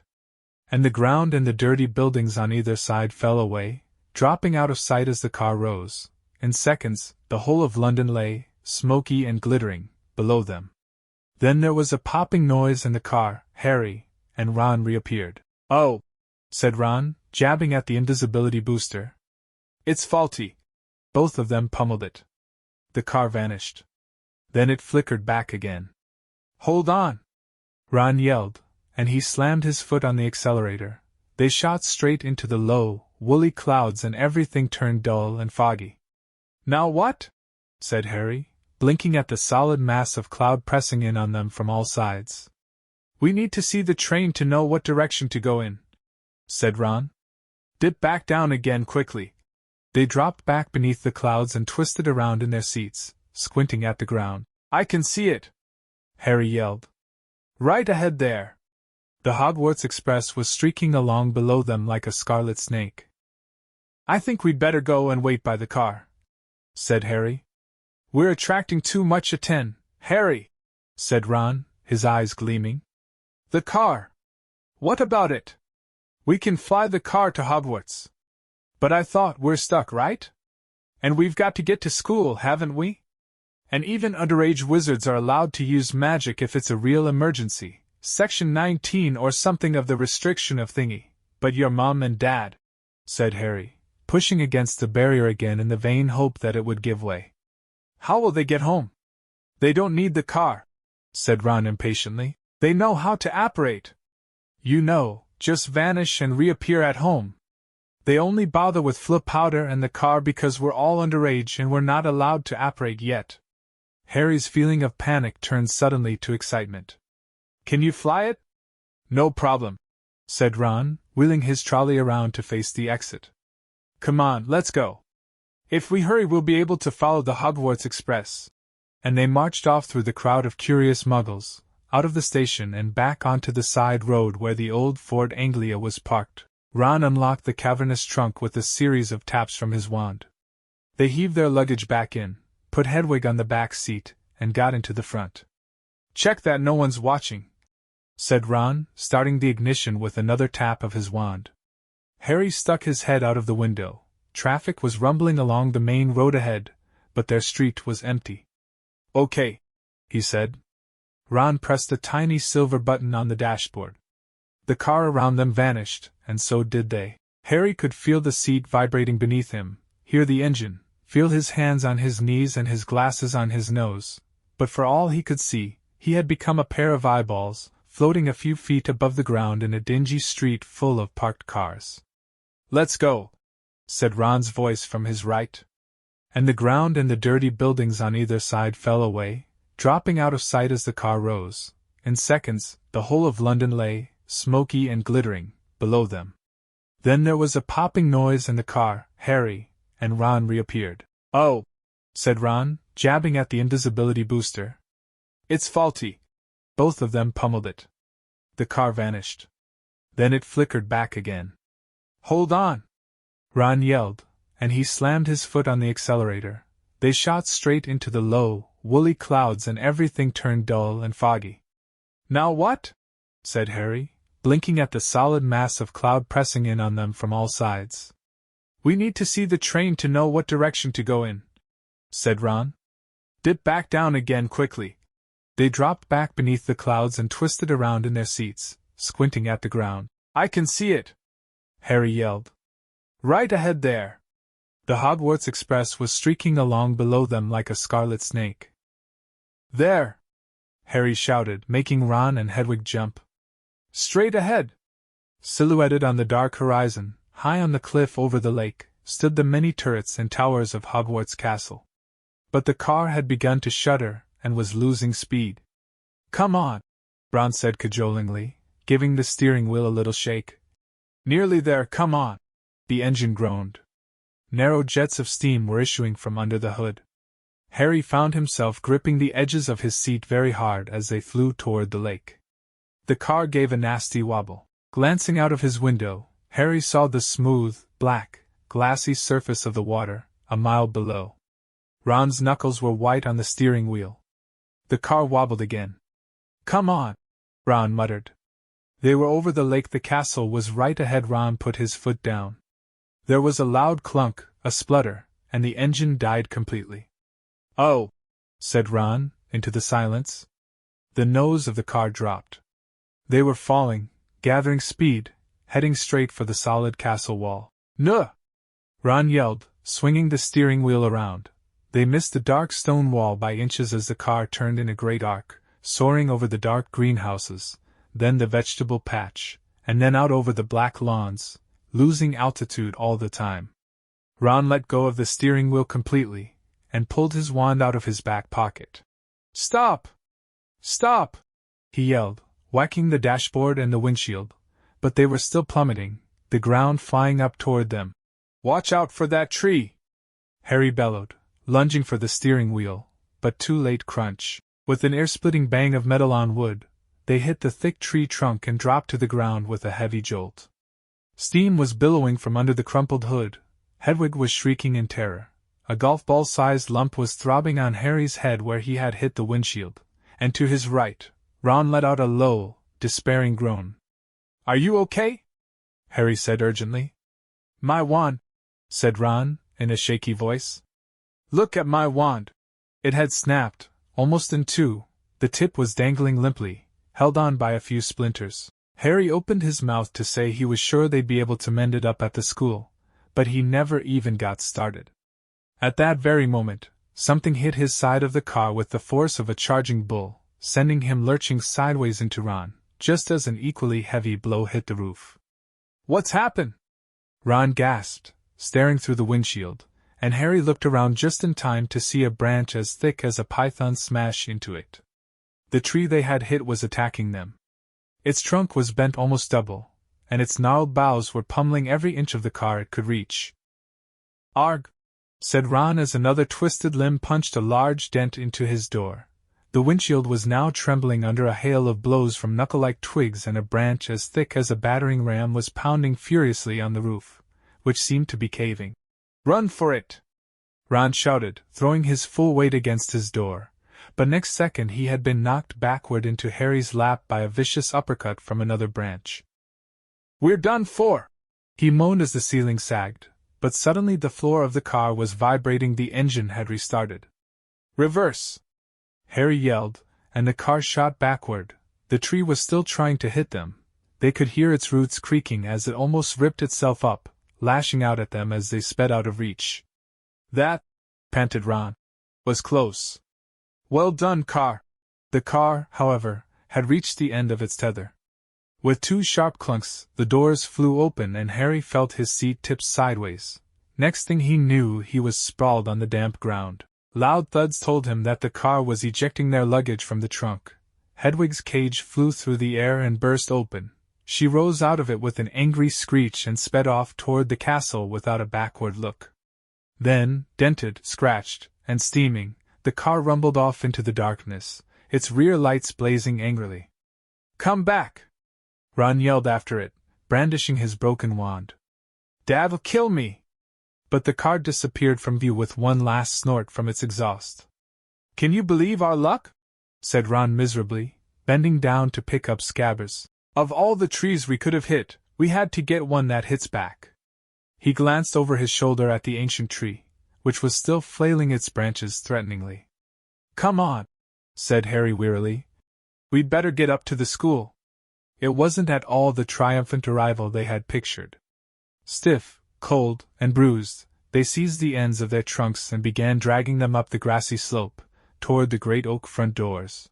And the ground and the dirty buildings on either side fell away, dropping out of sight as the car rose. In seconds, the whole of London lay, smoky and glittering, below them. Then there was a popping noise and the car, Harry, and Ron reappeared. Oh, said Ron, jabbing at the invisibility booster. It's faulty. Both of them pummeled it. The car vanished. Then it flickered back again. Hold on! Ron yelled, and he slammed his foot on the accelerator. They shot straight into the low, woolly clouds and everything turned dull and foggy. Now what? Said Harry, blinking at the solid mass of cloud pressing in on them from all sides. We need to see the train to know what direction to go in, said Ron. Dip back down again quickly. They dropped back beneath the clouds and twisted around in their seats, squinting at the ground. I can see it, Harry yelled. Right ahead there. The Hogwarts Express was streaking along below them like a scarlet snake. I think we'd better go and wait by the car, said Harry. We're attracting too much attention, Harry, said Ron, his eyes gleaming. The car. What about it? We can fly the car to Hogwarts. But I thought we're stuck, right? And we've got to get to school, haven't we? And even underage wizards are allowed to use magic if it's a real emergency. Section 19 or something of the restriction of thingy. But your mom and dad, said Harry, pushing against the barrier again in the vain hope that it would give way. How will they get home? They don't need the car, said Ron impatiently. They know how to apparate. You know, just vanish and reappear at home. They only bother with flip powder and the car because we're all underage and we're not allowed to apparate yet. Harry's feeling of panic turned suddenly to excitement. Can you fly it? No problem, said Ron, wheeling his trolley around to face the exit. Come on, let's go. If we hurry, we'll be able to follow the Hogwarts Express. And they marched off through the crowd of curious muggles, out of the station and back onto the side road where the old Ford Anglia was parked. Ron unlocked the cavernous trunk with a series of taps from his wand. They heaved their luggage back in, put Hedwig on the back seat, and got into the front. Check that no one's watching, said Ron, starting the ignition with another tap of his wand. Harry stuck his head out of the window. Traffic was rumbling along the main road ahead, but their street was empty. Okay, he said. Ron pressed a tiny silver button on the dashboard. The car around them vanished, and so did they. Harry could feel the seat vibrating beneath him, hear the engine, feel his hands on his knees and his glasses on his nose, but for all he could see, he had become a pair of eyeballs, floating a few feet above the ground in a dingy street full of parked cars. Let's go, said Ron's voice from his right. And the ground and the dirty buildings on either side fell away, dropping out of sight as the car rose. In seconds, the whole of London lay, smoky and glittering, below them. Then there was a popping noise and the car, Harry, and Ron reappeared. "Oh," said Ron, jabbing at the invisibility booster. "It's faulty." Both of them pummeled it. The car vanished. Then it flickered back again. "Hold on!" Ron yelled, and he slammed his foot on the accelerator. They shot straight into the low, woolly clouds and everything turned dull and foggy. "Now what?" said Harry, blinking at the solid mass of cloud pressing in on them from all sides. "We need to see the train to know what direction to go in," said Ron. "Dip back down again quickly." They dropped back beneath the clouds and twisted around in their seats, squinting at the ground. "I can see it!" Harry yelled. "Right ahead there!" The Hogwarts Express was streaking along below them like a scarlet snake. "There!" Harry shouted, making Ron and Hedwig jump. "Straight ahead!" Silhouetted on the dark horizon, high on the cliff over the lake, stood the many turrets and towers of Hogwarts Castle. But the car had begun to shudder and was losing speed. "Come on," Ron said cajolingly, giving the steering wheel a little shake. "Nearly there, come on." The engine groaned. Narrow jets of steam were issuing from under the hood. Harry found himself gripping the edges of his seat very hard as they flew toward the lake. The car gave a nasty wobble. Glancing out of his window, Harry saw the smooth, black, glassy surface of the water, a mile below. Ron's knuckles were white on the steering wheel. The car wobbled again. "Come on," Ron muttered. They were over the lake. The castle was right ahead. Ron put his foot down. There was a loud clunk, a splutter, and the engine died completely. "Oh," said Ron, into the silence. The nose of the car dropped. They were falling, gathering speed, heading straight for the solid castle wall. "Nuh!" Ron yelled, swinging the steering wheel around. They missed the dark stone wall by inches as the car turned in a great arc, soaring over the dark greenhouses, then the vegetable patch, and then out over the black lawns, losing altitude all the time. Ron let go of the steering wheel completely, and pulled his wand out of his back pocket. "Stop! Stop!" he yelled, whacking the dashboard and the windshield, but they were still plummeting, the ground flying up toward them. "Watch out for that tree!" Harry bellowed, lunging for the steering wheel, but too late. Crunch! With an ear-splitting bang of metal on wood, they hit the thick tree trunk and dropped to the ground with a heavy jolt. Steam was billowing from under the crumpled hood. Hedwig was shrieking in terror. A golf ball-sized lump was throbbing on Harry's head where he had hit the windshield, and to his right, Ron let out a low, despairing groan. "Are you okay?" Harry said urgently. "My wand," said Ron, in a shaky voice. "Look at my wand." It had snapped, almost in two. The tip was dangling limply, held on by a few splinters. Harry opened his mouth to say he was sure they'd be able to mend it up at the school, but he never even got started. At that very moment, something hit his side of the car with the force of a charging bull, sending him lurching sideways into Ron, just as an equally heavy blow hit the roof. "What's happened?" Ron gasped, staring through the windshield, and Harry looked around just in time to see a branch as thick as a python smash into it. The tree they had hit was attacking them. Its trunk was bent almost double, and its gnarled boughs were pummeling every inch of the car it could reach. "Arg!" said Ron as another twisted limb punched a large dent into his door. The windshield was now trembling under a hail of blows from knuckle-like twigs, and a branch as thick as a battering ram was pounding furiously on the roof, which seemed to be caving. "Run for it!" Ron shouted, throwing his full weight against his door, but next second he had been knocked backward into Harry's lap by a vicious uppercut from another branch. "We're done for!" he moaned as the ceiling sagged, but suddenly the floor of the car was vibrating. The engine had restarted. "Reverse!" Harry yelled, and the car shot backward. The tree was still trying to hit them. They could hear its roots creaking as it almost ripped itself up, lashing out at them as they sped out of reach. "That," panted Ron, "was close. Well done, car." The car, however, had reached the end of its tether. With two sharp clunks, the doors flew open and Harry felt his seat tip sideways. Next thing he knew, he was sprawled on the damp ground. Loud thuds told him that the car was ejecting their luggage from the trunk. Hedwig's cage flew through the air and burst open, She rose out of it with an angry screech and sped off toward the castle without a backward look. Then, dented, scratched, and steaming, the car rumbled off into the darkness, its rear lights blazing angrily. "Come back!" Ron yelled after it, brandishing his broken wand. "Dad'll kill me!" But the car disappeared from view with one last snort from its exhaust. "Can you believe our luck?" said Ron miserably, bending down to pick up Scabbers. "Of all the trees we could have hit, we had to get one that hits back." He glanced over his shoulder at the ancient tree, which was still flailing its branches threateningly. "Come on," said Harry wearily. "We'd better get up to the school." It wasn't at all the triumphant arrival they had pictured. Stiff, cold, and bruised, they seized the ends of their trunks and began dragging them up the grassy slope, toward the great oak front doors.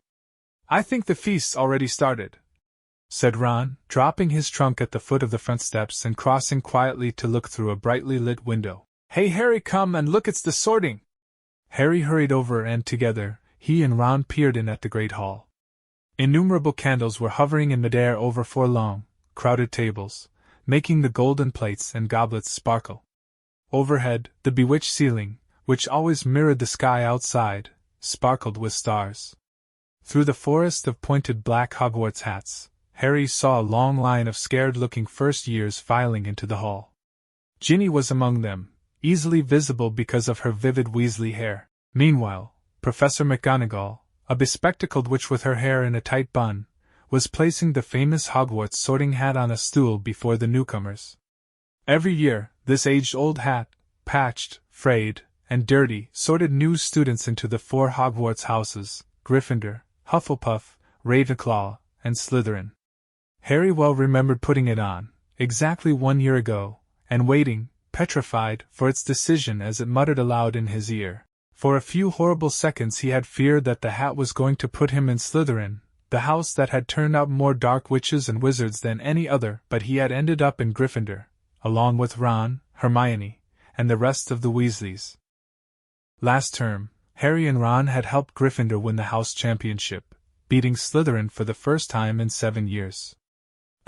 "I think the feast's already started," said Ron, dropping his trunk at the foot of the front steps and crossing quietly to look through a brightly lit window. "Hey Harry, come and look, it's the sorting!" Harry hurried over and together, he and Ron peered in at the great hall. Innumerable candles were hovering in midair over 4 long, crowded tables, making the golden plates and goblets sparkle. Overhead, the bewitched ceiling, which always mirrored the sky outside, sparkled with stars. Through the forest of pointed black Hogwarts hats, Harry saw a long line of scared-looking first-years filing into the hall. Ginny was among them, easily visible because of her vivid Weasley hair. Meanwhile, Professor McGonagall, a bespectacled witch with her hair in a tight bun, was placing the famous Hogwarts sorting hat on a stool before the newcomers. Every year, this age-old hat, patched, frayed, and dirty, sorted new students into the 4 Hogwarts houses: Gryffindor, Hufflepuff, Ravenclaw, and Slytherin. Harry well remembered putting it on, exactly 1 year ago, and waiting, petrified, for its decision as it muttered aloud in his ear. For a few horrible seconds he had feared that the hat was going to put him in Slytherin, the house that had turned out more dark witches and wizards than any other, but he had ended up in Gryffindor, along with Ron, Hermione, and the rest of the Weasleys. Last term, Harry and Ron had helped Gryffindor win the house championship, beating Slytherin for the first time in 7 years.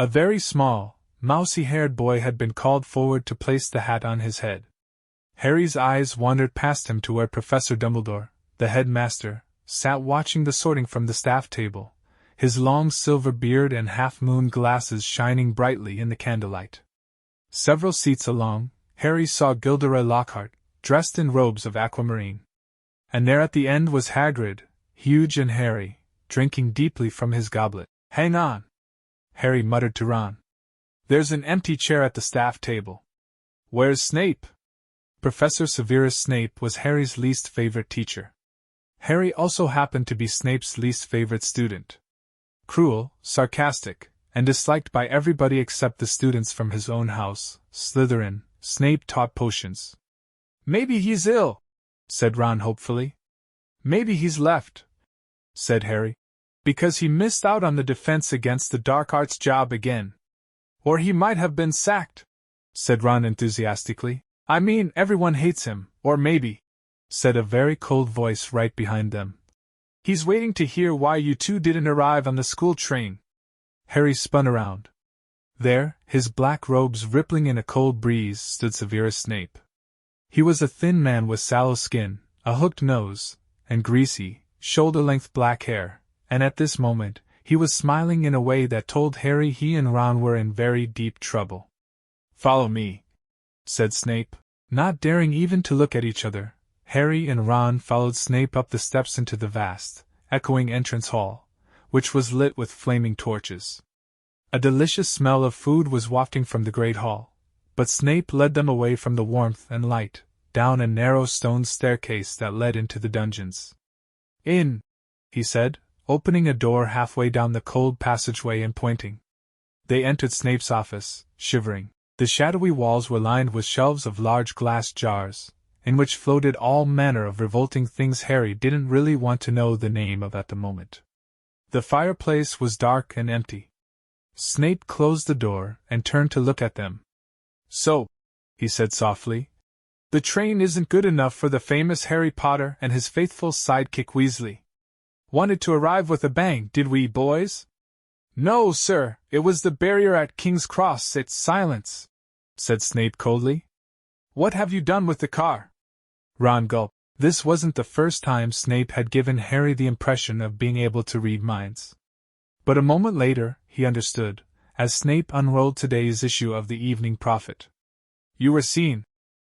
A very small, mousy-haired boy had been called forward to place the hat on his head. Harry's eyes wandered past him to where Professor Dumbledore, the headmaster, sat watching the sorting from the staff table, his long silver beard and half-moon glasses shining brightly in the candlelight. Several seats along, Harry saw Gilderoy Lockhart, dressed in robes of aquamarine. And there at the end was Hagrid, huge and hairy, drinking deeply from his goblet. "Hang on," Harry muttered to Ron. "There's an empty chair at the staff table." "Where's Snape?" Professor Severus Snape was Harry's least favorite teacher. Harry also happened to be Snape's least favorite student. Cruel, sarcastic, and disliked by everybody except the students from his own house, Slytherin, Snape taught potions. "Maybe he's ill," said Ron hopefully. "Maybe he's left," said Harry, "because he missed out on the defense against the dark arts job again. Or he might have been sacked," said Ron enthusiastically. "I mean, everyone hates him, or maybe," said a very cold voice right behind them, "he's waiting to hear why you two didn't arrive on the school train." Harry spun around. There, his black robes rippling in a cold breeze, stood Severus Snape. He was a thin man with sallow skin, a hooked nose, and greasy, shoulder-length black hair, and at this moment, he was smiling in a way that told Harry he and Ron were in very deep trouble. "Follow me," said Snape. Not daring even to look at each other, Harry and Ron followed Snape up the steps into the vast, echoing entrance hall, which was lit with flaming torches. A delicious smell of food was wafting from the great hall, but Snape led them away from the warmth and light, down a narrow stone staircase that led into the dungeons. "In," he said, opening a door halfway down the cold passageway and pointing. They entered Snape's office, shivering. The shadowy walls were lined with shelves of large glass jars, in which floated all manner of revolting things Harry didn't really want to know the name of at the moment. The fireplace was dark and empty. Snape closed the door and turned to look at them. "So," he said softly, "the train isn't good enough for the famous Harry Potter and his faithful sidekick Weasley. Wanted to arrive with a bang, did we, boys?" No, sir, it was the barrier at King's Cross. It's silence, said Snape coldly. What have you done with the car? Ron gulped. This wasn't the first time Snape had given Harry the impression of being able to read minds. But a moment later, he understood, as Snape unrolled today's issue of the Evening Prophet. You were seen,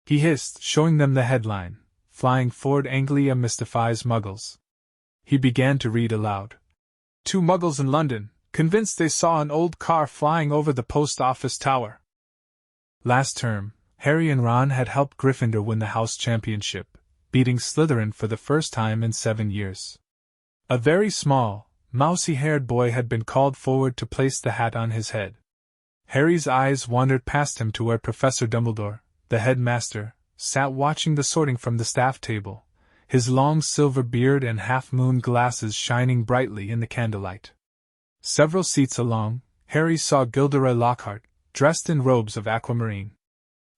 he hissed, showing them the headline, Flying Ford Anglia Mystifies Muggles. He began to read aloud. 2 Muggles in London, convinced they saw an old car flying over the post office tower. Last term, Harry and Ron had helped Gryffindor win the house championship, beating Slytherin for the first time in 7 years. A very small, mousy-haired boy had been called forward to place the hat on his head. Harry's eyes wandered past him to where Professor Dumbledore, the headmaster, sat watching the sorting from the staff table, his long silver beard and half-moon glasses shining brightly in the candlelight. Several seats along, Harry saw Gilderoy Lockhart, dressed in robes of aquamarine.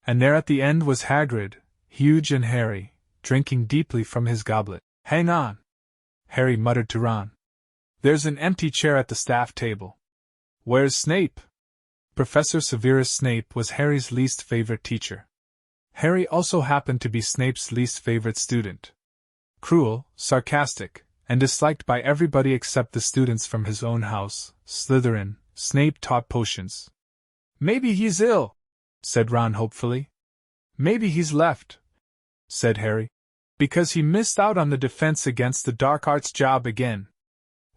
And there at the end was Hagrid, huge and hairy, drinking deeply from his goblet. Hang on, Harry muttered to Ron. There's an empty chair at the staff table. Where's Snape? Professor Severus Snape was Harry's least favorite teacher. Harry also happened to be Snape's least favorite student. Cruel, sarcastic, and disliked by everybody except the students from his own house, Slytherin, Snape taught potions. Maybe he's ill, said Ron hopefully. Maybe he's left, said Harry, because he missed out on the defense against the dark arts job again.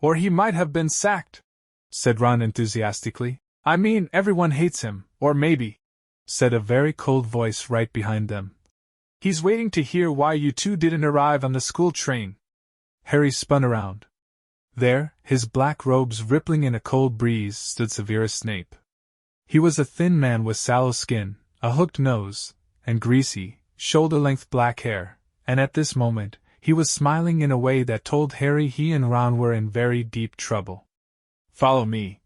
Or he might have been sacked, said Ron enthusiastically. I mean, everyone hates him, or maybe, said a very cold voice right behind them. He's waiting to hear why you two didn't arrive on the school train. Harry spun around. There, his black robes rippling in a cold breeze, stood Severus Snape. He was a thin man with sallow skin, a hooked nose, and greasy, shoulder-length black hair, and at this moment, he was smiling in a way that told Harry he and Ron were in very deep trouble. Follow me,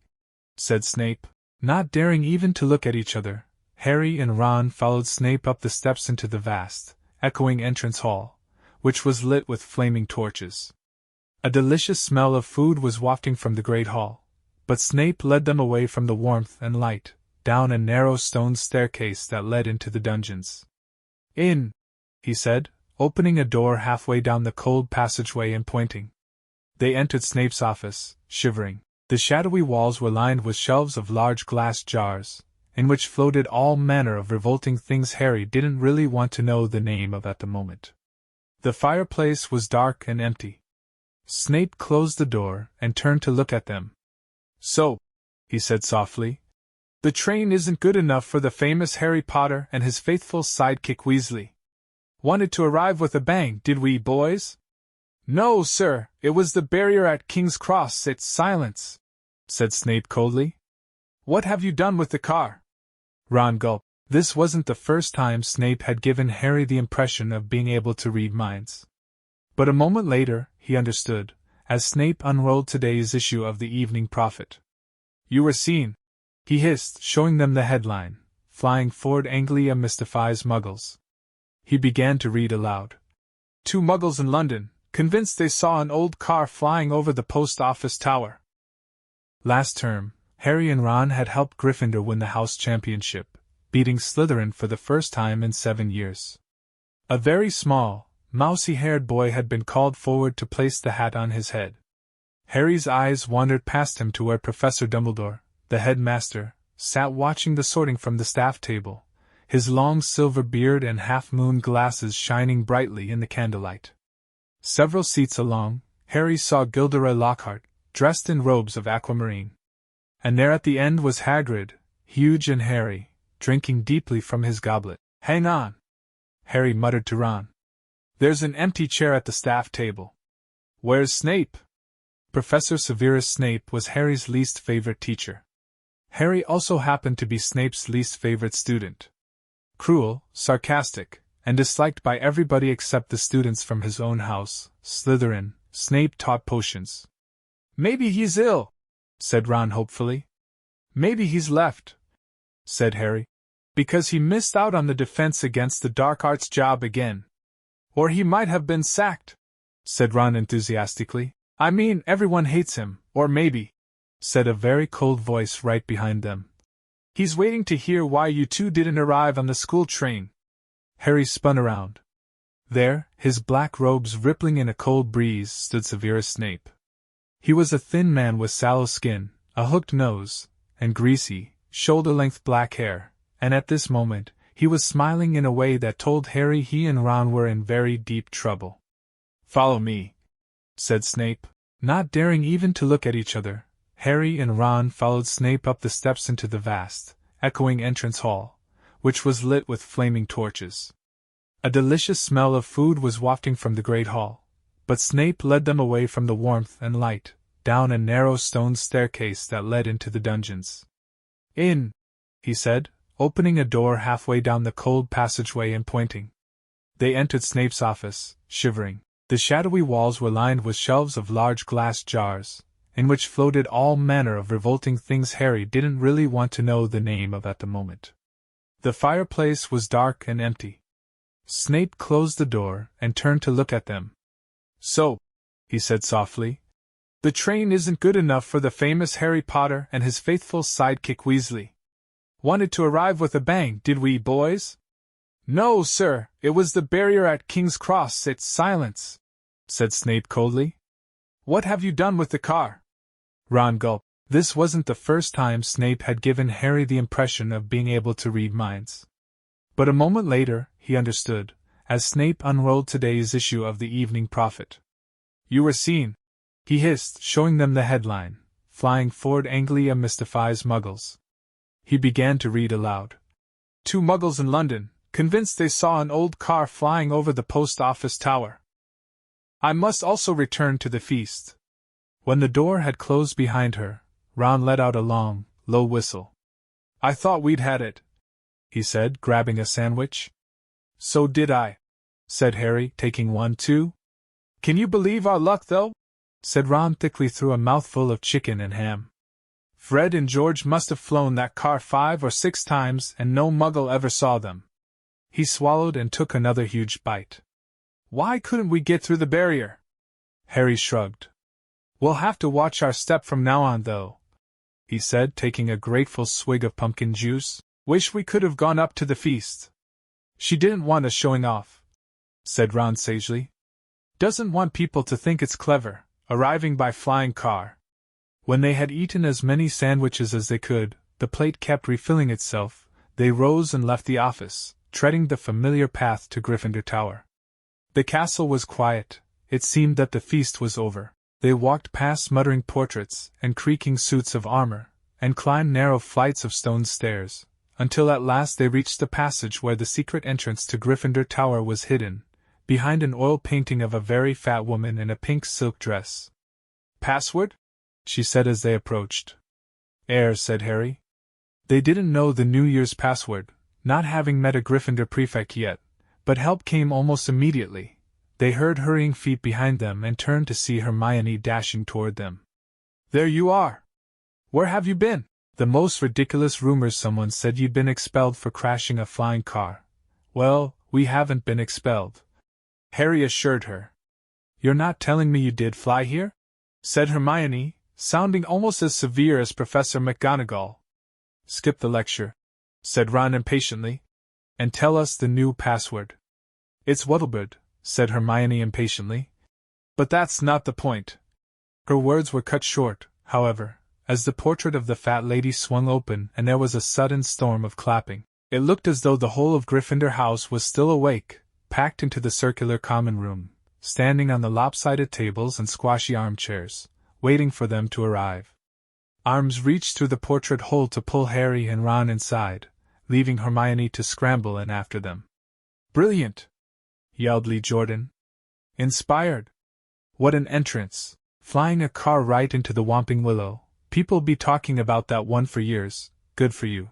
said Snape. Not daring even to look at each other, Harry and Ron followed Snape up the steps into the vast, echoing entrance hall, which was lit with flaming torches. A delicious smell of food was wafting from the great hall, but Snape led them away from the warmth and light, down a narrow stone staircase that led into the dungeons. In, he said, opening a door halfway down the cold passageway and pointing. They entered Snape's office, shivering. The shadowy walls were lined with shelves of large glass jars, in which floated all manner of revolting things Harry didn't really want to know the name of at the moment. The fireplace was dark and empty. Snape closed the door and turned to look at them. So, he said softly, the train isn't good enough for the famous Harry Potter and his faithful sidekick Weasley. Wanted to arrive with a bang, did we, boys? No, sir, it was the barrier at King's Cross. It's silence, said Snape coldly. What have you done with the car? Ron gulped. This wasn't the first time Snape had given Harry the impression of being able to read minds. But a moment later, he understood, as Snape unrolled today's issue of the Evening Prophet. You were seen, he hissed, showing them the headline, Flying Ford Anglia Mystifies Muggles. He began to read aloud. 2 Muggles in London, convinced they saw an old car flying over the post office tower. Last term, Harry and Ron had helped Gryffindor win the house championship, beating Slytherin for the first time in 7 years. A very small, mousy-haired boy had been called forward to place the hat on his head. Harry's eyes wandered past him to where Professor Dumbledore, the headmaster, sat watching the sorting from the staff table, his long silver beard and half-moon glasses shining brightly in the candlelight. Several seats along, Harry saw Gilderoy Lockhart, dressed in robes of aquamarine. And there at the end was Hagrid, huge and hairy, drinking deeply from his goblet. Hang on, Harry muttered to Ron. There's an empty chair at the staff table. Where's Snape? Professor Severus Snape was Harry's least favorite teacher. Harry also happened to be Snape's least favorite student. Cruel, sarcastic, and disliked by everybody except the students from his own house, Slytherin, Snape taught potions. Maybe he's ill, said Ron hopefully. Maybe he's left, said Harry, because he missed out on the defense against the dark arts job again. Or he might have been sacked, said Ron enthusiastically. I mean, everyone hates him, or maybe, said a very cold voice right behind them. He's waiting to hear why you two didn't arrive on the school train. Harry spun around. There, his black robes rippling in a cold breeze, stood Severus Snape. He was a thin man with sallow skin, a hooked nose, and greasy, shoulder-length black hair, and at this moment, he was smiling in a way that told Harry he and Ron were in very deep trouble. "Follow me," said Snape. Not daring even to look at each other, Harry and Ron followed Snape up the steps into the vast, echoing entrance hall, which was lit with flaming torches. A delicious smell of food was wafting from the great hall, but Snape led them away from the warmth and light, down a narrow stone staircase that led into the dungeons. "In," he said, opening a door halfway down the cold passageway and pointing. They entered Snape's office, shivering. The shadowy walls were lined with shelves of large glass jars, in which floated all manner of revolting things Harry didn't really want to know the name of at the moment. The fireplace was dark and empty. Snape closed the door and turned to look at them. "So," he said softly, "the train isn't good enough for the famous Harry Potter and his faithful sidekick Weasley. Wanted to arrive with a bang, did we, boys?" "No, sir, it was the barrier at King's Cross." "Silence," said Snape coldly. "What have you done with the car?" Ron gulped. This wasn't the first time Snape had given Harry the impression of being able to read minds. But a moment later, he understood, as Snape unrolled today's issue of the Evening Prophet. "You were seen," he hissed, showing them the headline, "Flying Ford Anglia Mystifies Muggles." He began to read aloud. "2 Muggles in London, convinced they saw an old car flying over the post office tower. I must also return to the feast." When the door had closed behind her, Ron let out a long, low whistle. "I thought we'd had it," he said, grabbing a sandwich. "So did I," said Harry, taking one too. "Can you believe our luck, though?" said Ron thickly through a mouthful of chicken and ham. "Fred and George must have flown that car 5 or 6 times and no Muggle ever saw them." He swallowed and took another huge bite. "Why couldn't we get through the barrier?" Harry shrugged. "We'll have to watch our step from now on, though," he said, taking a grateful swig of pumpkin juice. "Wish we could have gone up to the feast." "She didn't want us showing off," said Ron sagely. "Doesn't want people to think it's clever, arriving by flying car." When they had eaten as many sandwiches as they could, the plate kept refilling itself, they rose and left the office, treading the familiar path to Gryffindor Tower. The castle was quiet. It seemed that the feast was over. They walked past muttering portraits and creaking suits of armor, and climbed narrow flights of stone stairs, until at last they reached the passage where the secret entrance to Gryffindor Tower was hidden, behind an oil painting of a very fat woman in a pink silk dress. "Password?" she said as they approached. Said Harry. They didn't know the New Year's password, not having met a Gryffindor prefect yet, but help came almost immediately. They heard hurrying feet behind them and turned to see Hermione dashing toward them. "There you are! Where have you been?" "The most ridiculous rumors. Someone said you'd been expelled for crashing a flying car." "Well, we haven't been expelled," Harry assured her. "You're not telling me you did fly here?" said Hermione, sounding almost as severe as Professor McGonagall. "Skip the lecture," said Ron impatiently, "and tell us the new password." "It's Wuddlebird," said Hermione impatiently. "But that's not the point." Her words were cut short, however, as the portrait of the fat lady swung open and there was a sudden storm of clapping. It looked as though the whole of Gryffindor House was still awake, packed into the circular common room, standing on the lopsided tables and squashy armchairs, waiting for them to arrive. Arms reached through the portrait hole to pull Harry and Ron inside, leaving Hermione to scramble in after them. "Brilliant!" yelled Lee Jordan. "Inspired! What an entrance! Flying a car right into the Whomping Willow. People be talking about that one for years. Good for you,"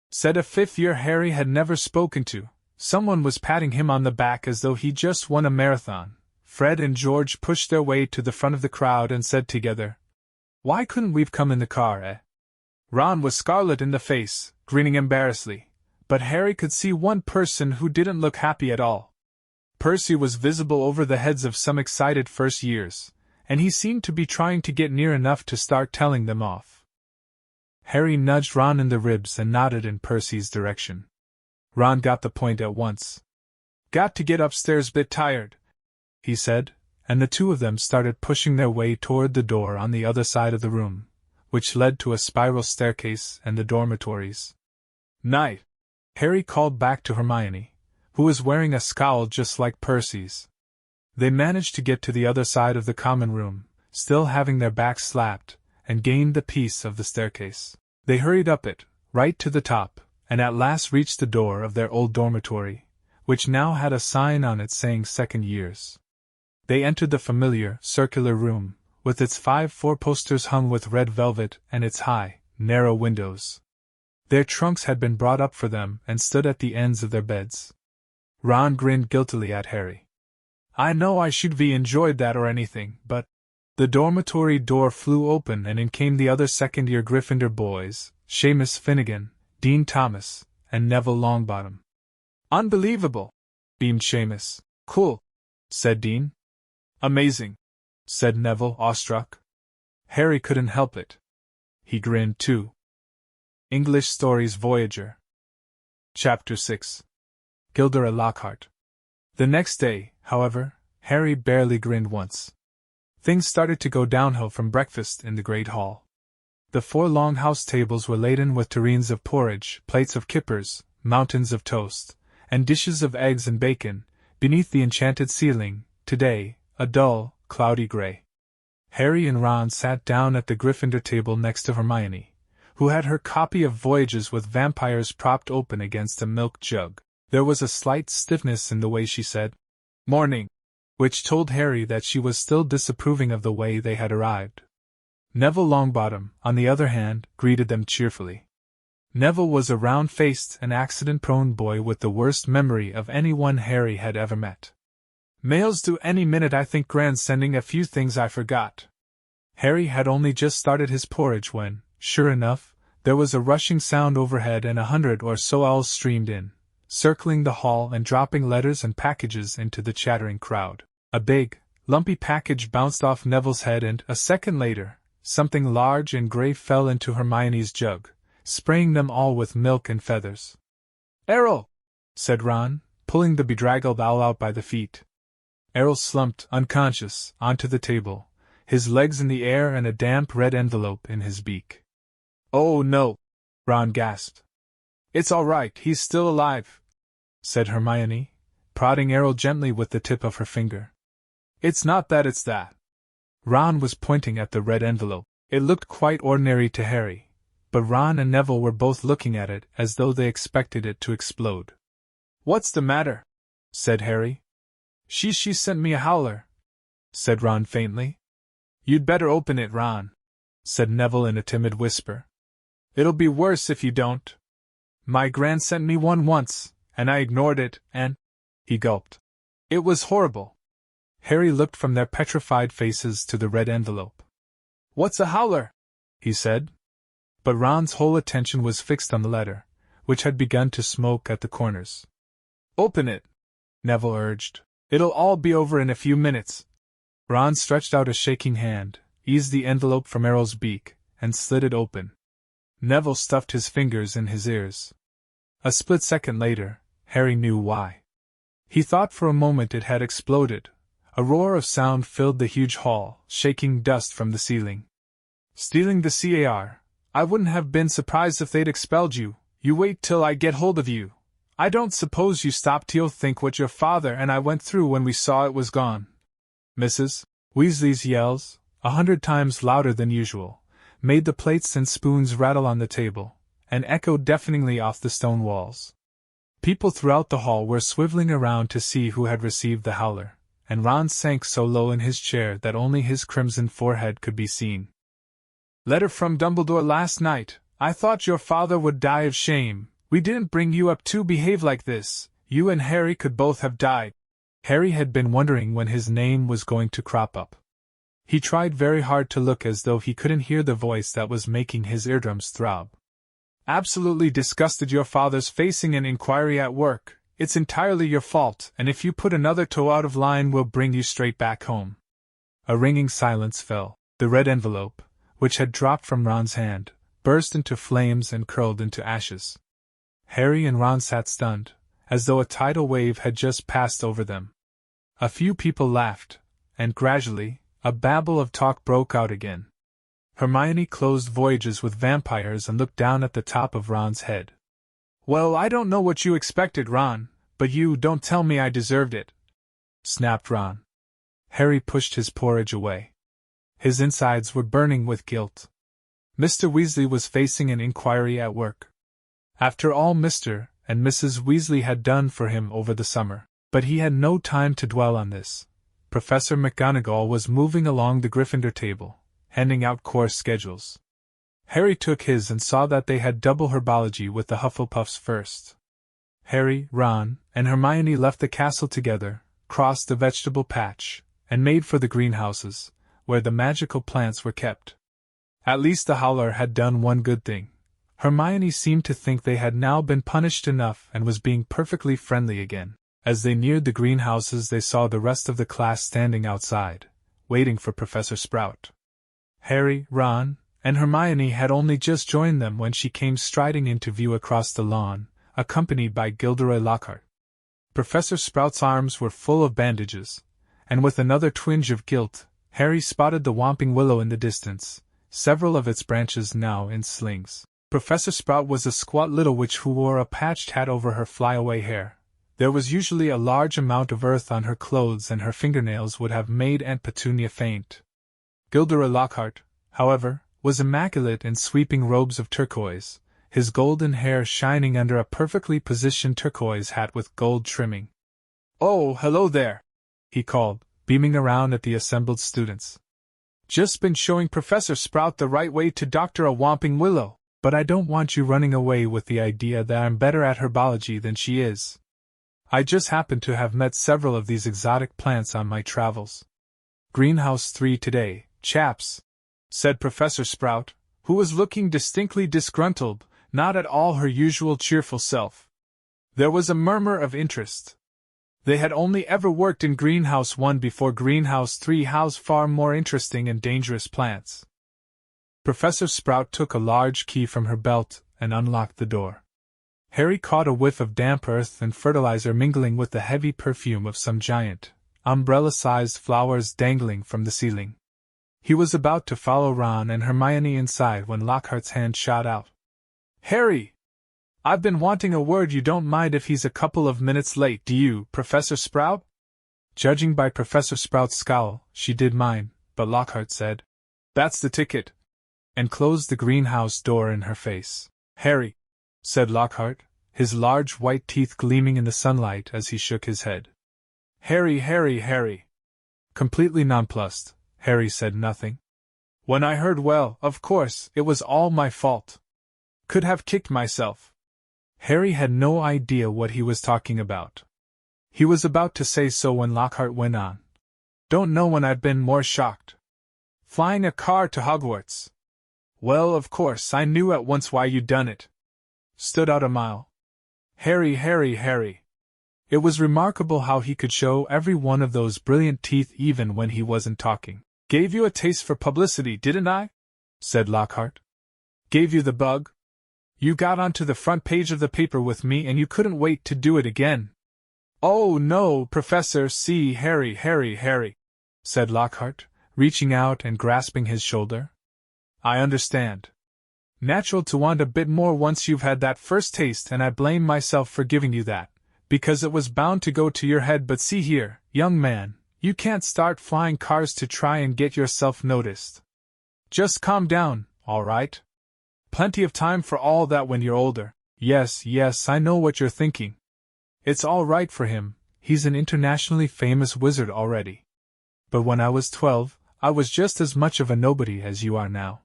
said a fifth-year Harry had never spoken to. Someone was patting him on the back as though he just won a marathon. Fred and George pushed their way to the front of the crowd and said together, "Why couldn't we've come in the car, eh?" Ron was scarlet in the face, grinning embarrassedly, but Harry could see one person who didn't look happy at all. Percy was visible over the heads of some excited first years, and he seemed to be trying to get near enough to start telling them off. Harry nudged Ron in the ribs and nodded in Percy's direction. Ron got the point at once. "Got to get upstairs, bit tired," he said, and the two of them started pushing their way toward the door on the other side of the room, which led to a spiral staircase and the dormitories. "Night," Harry called back to Hermione, who was wearing a scowl just like Percy's. They managed to get to the other side of the common room, still having their backs slapped, and gained the piece of the staircase. They hurried up it, right to the top, and at last reached the door of their old dormitory, which now had a sign on it saying second years. They entered the familiar, circular room, with its 5 four-posters hung with red velvet and its high, narrow windows. Their trunks had been brought up for them and stood at the ends of their beds. Ron grinned guiltily at Harry. "I know I should be enjoyed that or anything, but—" The dormitory door flew open and in came the other second-year Gryffindor boys, Seamus Finnegan, Dean Thomas, and Neville Longbottom. "Unbelievable!" beamed Seamus. "Cool," said Dean. "Amazing," said Neville, awestruck. Harry couldn't help it. He grinned too. English Stories Voyager. Chapter 6. Gilderoy Lockhart. The next day, however, Harry barely grinned once. Things started to go downhill from breakfast in the great hall. The 4 long house tables were laden with tureens of porridge, plates of kippers, mountains of toast, and dishes of eggs and bacon, beneath the enchanted ceiling, today, a dull, cloudy gray. Harry and Ron sat down at the Gryffindor table next to Hermione, who had her copy of Voyages with Vampires propped open against a milk jug. There was a slight stiffness in the way she said, "Morning," which told Harry that she was still disapproving of the way they had arrived. Neville Longbottom, on the other hand, greeted them cheerfully. Neville was a round-faced and accident-prone boy with the worst memory of anyone Harry had ever met. "Mail's due any minute. I think Gran's sending a few things I forgot." Harry had only just started his porridge when, sure enough, there was a rushing sound overhead and 100 or so owls streamed in, circling the hall and dropping letters and packages into the chattering crowd. A big, lumpy package bounced off Neville's head and, a second later, something large and gray fell into Hermione's jug, spraying them all with milk and feathers. "Errol!" said Ron, pulling the bedraggled owl out by the feet. Errol slumped, unconscious, onto the table, his legs in the air and a damp red envelope in his beak. "Oh no!" Ron gasped. "It's all right, he's still alive," said Hermione, prodding Errol gently with the tip of her finger. "It's not that, it's that." Ron was pointing at the red envelope. It looked quite ordinary to Harry, but Ron and Neville were both looking at it as though they expected it to explode. "What's the matter?" said Harry. She sent me a howler," said Ron faintly. "You'd better open it, Ron," said Neville in a timid whisper. "It'll be worse if you don't. My Gran sent me one once, and I ignored it, and—" He gulped. "It was horrible." Harry looked from their petrified faces to the red envelope. "What's a howler?" he said. But Ron's whole attention was fixed on the letter, which had begun to smoke at the corners. "Open it," Neville urged. "It'll all be over in a few minutes." Ron stretched out a shaking hand, eased the envelope from Errol's beak, and slid it open. Neville stuffed his fingers in his ears. A split second later, Harry knew why. He thought for a moment it had exploded. A roar of sound filled the huge hall, shaking dust from the ceiling. "Stealing the CAR. I wouldn't have been surprised if they'd expelled you. You wait till I get hold of you. I don't suppose you stopped to think what your father and I went through when we saw it was gone." Mrs. Weasley's yells, 100 times louder than usual, made the plates and spoons rattle on the table, and echoed deafeningly off the stone walls. People throughout the hall were swiveling around to see who had received the howler, and Ron sank so low in his chair that only his crimson forehead could be seen. "Letter from Dumbledore last night. I thought your father would die of shame. We didn't bring you up to behave like this. You and Harry could both have died." Harry had been wondering when his name was going to crop up. He tried very hard to look as though he couldn't hear the voice that was making his eardrums throb. "Absolutely disgusted your father's facing an inquiry at work. It's entirely your fault, and if you put another toe out of line we'll bring you straight back home." A ringing silence fell. The red envelope, which had dropped from Ron's hand, burst into flames and curled into ashes. Harry and Ron sat stunned, as though a tidal wave had just passed over them. A few people laughed, and gradually, a babble of talk broke out again. Hermione closed voyages with vampires and looked down at the top of Ron's head. "Well, I don't know what you expected, Ron, but you don't tell me I deserved it," snapped Ron. Harry pushed his porridge away. His insides were burning with guilt. Mr. Weasley was facing an inquiry at work. After all Mr. and Mrs. Weasley had done for him over the summer. But he had no time to dwell on this. Professor McGonagall was moving along the Gryffindor table, handing out course schedules. Harry took his and saw that they had double herbology with the Hufflepuffs first. Harry, Ron, and Hermione left the castle together, crossed the vegetable patch, and made for the greenhouses, where the magical plants were kept. At least the Howler had done one good thing. Hermione seemed to think they had now been punished enough and was being perfectly friendly again. As they neared the greenhouses, they saw the rest of the class standing outside, waiting for Professor Sprout. Harry, Ron, and Hermione had only just joined them when she came striding into view across the lawn, accompanied by Gilderoy Lockhart. Professor Sprout's arms were full of bandages, and with another twinge of guilt, Harry spotted the Whomping Willow in the distance, several of its branches now in slings. Professor Sprout was a squat little witch who wore a patched hat over her flyaway hair. There was usually a large amount of earth on her clothes, and her fingernails would have made Aunt Petunia faint. Gilderoy Lockhart, however, was immaculate in sweeping robes of turquoise, his golden hair shining under a perfectly positioned turquoise hat with gold trimming. "Oh, hello there," he called, beaming around at the assembled students. "Just been showing Professor Sprout the right way to doctor a Whomping Willow, but I don't want you running away with the idea that I'm better at herbology than she is. I just happen to have met several of these exotic plants on my travels. Greenhouse 3 today, chaps," said Professor Sprout, who was looking distinctly disgruntled, not at all her usual cheerful self. There was a murmur of interest. They had only ever worked in Greenhouse 1 before. Greenhouse 3 housed far more interesting and dangerous plants. Professor Sprout took a large key from her belt and unlocked the door. Harry caught a whiff of damp earth and fertilizer mingling with the heavy perfume of some giant, umbrella-sized flowers dangling from the ceiling. He was about to follow Ron and Hermione inside when Lockhart's hand shot out. "Harry! I've been wanting a word. You don't mind if he's a couple of minutes late, do you, Professor Sprout?" Judging by Professor Sprout's scowl, she did mind, but Lockhart said, "That's the ticket," and closed the greenhouse door in her face. "Harry," said Lockhart, his large white teeth gleaming in the sunlight as he shook his head. Harry. Completely nonplussed, Harry said nothing. "When I heard, well, of course, it was all my fault. Could have kicked myself." Harry had no idea what he was talking about. He was about to say so when Lockhart went on. "Don't know when I've been more shocked. Flying a car to Hogwarts. Well, of course, I knew at once why you'd done it. Stood out a mile. Harry. It was remarkable how he could show every one of those brilliant teeth even when he wasn't talking. Gave you a taste for publicity, didn't I?" said Lockhart. "Gave you the bug? You got onto the front page of the paper with me and you couldn't wait to do it again." "Oh no, Professor, see, Harry, said Lockhart, reaching out and grasping his shoulder. "I understand. Natural to want a bit more once you've had that first taste, and I blame myself for giving you that, because it was bound to go to your head. But see here, young man, you can't start flying cars to try and get yourself noticed. Just calm down, all right? Plenty of time for all that when you're older. Yes, I know what you're thinking. It's all right for him, he's an internationally famous wizard already. But when I was 12, I was just as much of a nobody as you are now.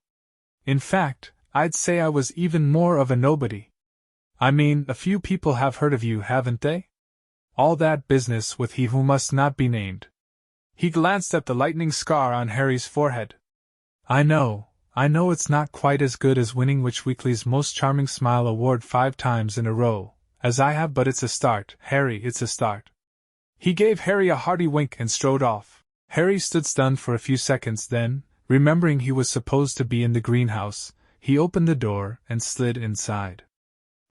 In fact, I'd say I was even more of a nobody. I mean, a few people have heard of you, haven't they? All that business with he who must not be named." He glanced at the lightning scar on Harry's forehead. I know it's not quite as good as winning Witch Weekly's Most Charming Smile award 5 times in a row, as I have, but it's a start, Harry, it's a start." He gave Harry a hearty wink and strode off. Harry stood stunned for a few seconds, then, remembering he was supposed to be in the greenhouse, he opened the door and slid inside.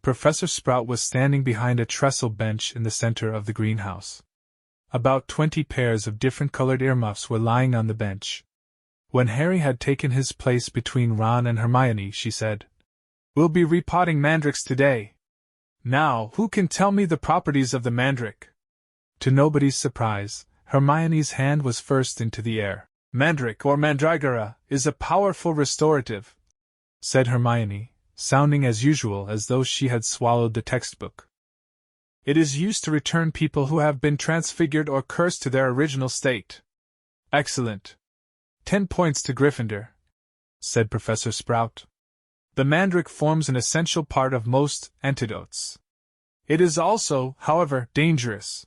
Professor Sprout was standing behind a trestle bench in the center of the greenhouse. About 20 pairs of different colored earmuffs were lying on the bench. When Harry had taken his place between Ron and Hermione, she said, "We'll be repotting mandrakes today. Now, who can tell me the properties of the mandrake?" To nobody's surprise, Hermione's hand was first into the air. "Mandrake, or mandragora, is a powerful restorative," said Hermione, sounding as usual as though she had swallowed the textbook. "It is used to return people who have been transfigured or cursed to their original state." "Excellent. 10 points to Gryffindor," said Professor Sprout. "The mandrake forms an essential part of most antidotes. It is also, however, dangerous.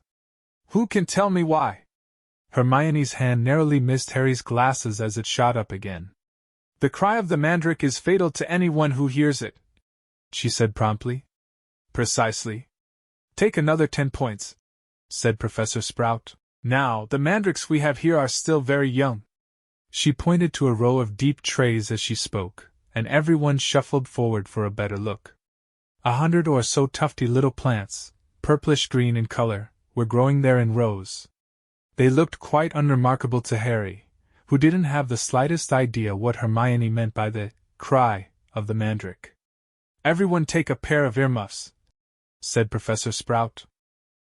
Who can tell me why?" Hermione's hand narrowly missed Harry's glasses as it shot up again. "The cry of the mandrake is fatal to anyone who hears it," she said promptly. "Precisely. Take another 10 points," said Professor Sprout. "Now, the mandrakes we have here are still very young." She pointed to a row of deep trays as she spoke, and everyone shuffled forward for a better look. 100 or so tufty little plants, purplish-green in color, were growing there in rows. They looked quite unremarkable to Harry, who didn't have the slightest idea what Hermione meant by the cry of the mandrake. "Everyone take a pair of earmuffs," said Professor Sprout.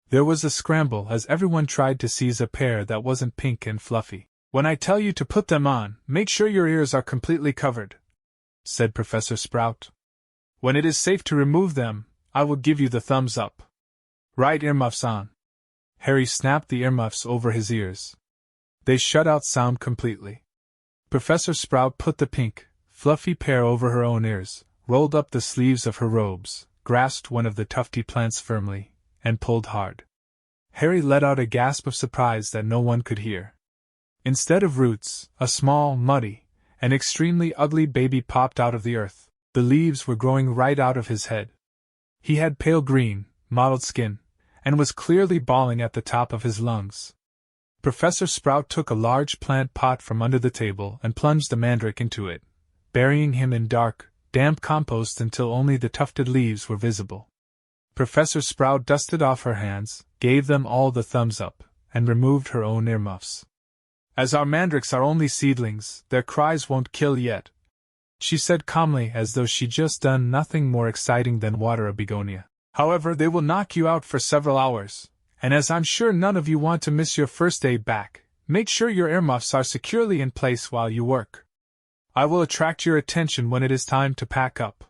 There was a scramble as everyone tried to seize a pair that wasn't pink and fluffy. "When I tell you to put them on, make sure your ears are completely covered," said Professor Sprout. "When it is safe to remove them, I will give you the thumbs up. Right earmuffs on." Harry snapped the earmuffs over his ears. They shut out sound completely. Professor Sprout put the pink, fluffy pair over her own ears, rolled up the sleeves of her robes, grasped one of the tufty plants firmly, and pulled hard. Harry let out a gasp of surprise that no one could hear. Instead of roots, a small, muddy, and extremely ugly baby popped out of the earth. The leaves were growing right out of his head. He had pale green, mottled skin, and was clearly bawling at the top of his lungs. Professor Sprout took a large plant pot from under the table and plunged the mandrake into it, burying him in dark, damp compost until only the tufted leaves were visible. Professor Sprout dusted off her hands, gave them all the thumbs up, and removed her own earmuffs. "As our mandrakes are only seedlings, their cries won't kill yet," she said calmly, as though she'd just done nothing more exciting than water a begonia. "However, they will knock you out for several hours, and as I'm sure none of you want to miss your first day back, make sure your earmuffs are securely in place while you work. I will attract your attention when it is time to pack up.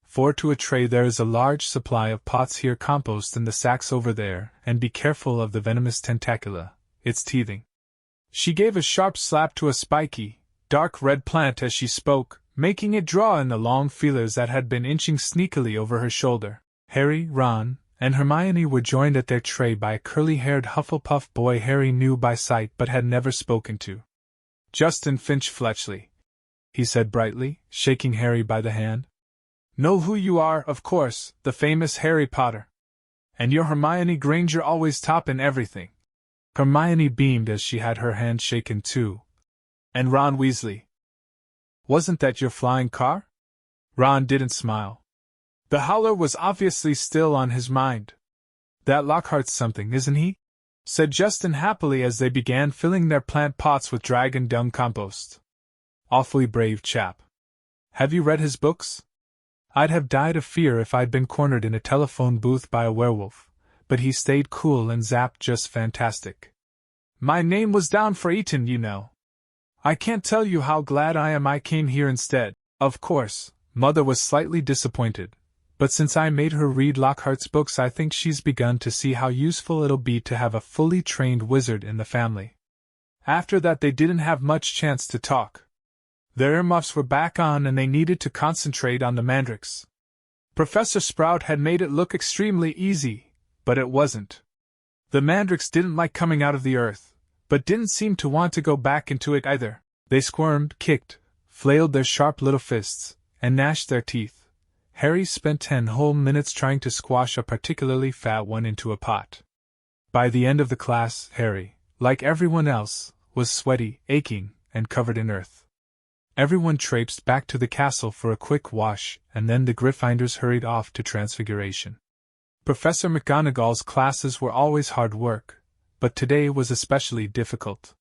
4 to a tray. There is a large supply of pots here, compost in the sacks over there, and be careful of the venomous tentacula, it's teething." She gave a sharp slap to a spiky, dark red plant as she spoke, making it draw in the long feelers that had been inching sneakily over her shoulder. Harry, Ron, and Hermione were joined at their tray by a curly-haired Hufflepuff boy Harry knew by sight but had never spoken to. "Justin Finch-Fletchley," he said brightly, shaking Harry by the hand. "Know who you are, of course, the famous Harry Potter. And you're Hermione Granger, always top in everything." Hermione beamed as she had her hand shaken too. "And Ron Weasley. Wasn't that your flying car?" Ron didn't smile. The howler was obviously still on his mind. "That Lockhart's something, isn't he?" said Justin happily as they began filling their plant pots with dragon dung compost. "Awfully brave chap. Have you read his books? I'd have died of fear if I'd been cornered in a telephone booth by a werewolf, but he stayed cool and zapped just fantastic. My name was down for Eton, you know. I can't tell you how glad I am I came here instead." Of course, Mother was slightly disappointed, but since I made her read Lockhart's books, I think she's begun to see how useful it'll be to have a fully trained wizard in the family. After that, they didn't have much chance to talk. Their earmuffs were back on and they needed to concentrate on the mandrakes. Professor Sprout had made it look extremely easy, but it wasn't. The mandrakes didn't like coming out of the earth, but didn't seem to want to go back into it either. They squirmed, kicked, flailed their sharp little fists, and gnashed their teeth. Harry spent 10 whole minutes trying to squash a particularly fat one into a pot. By the end of the class, Harry, like everyone else, was sweaty, aching, and covered in earth. Everyone traipsed back to the castle for a quick wash, and then the Gryffindors hurried off to Transfiguration. Professor McGonagall's classes were always hard work, but today was especially difficult.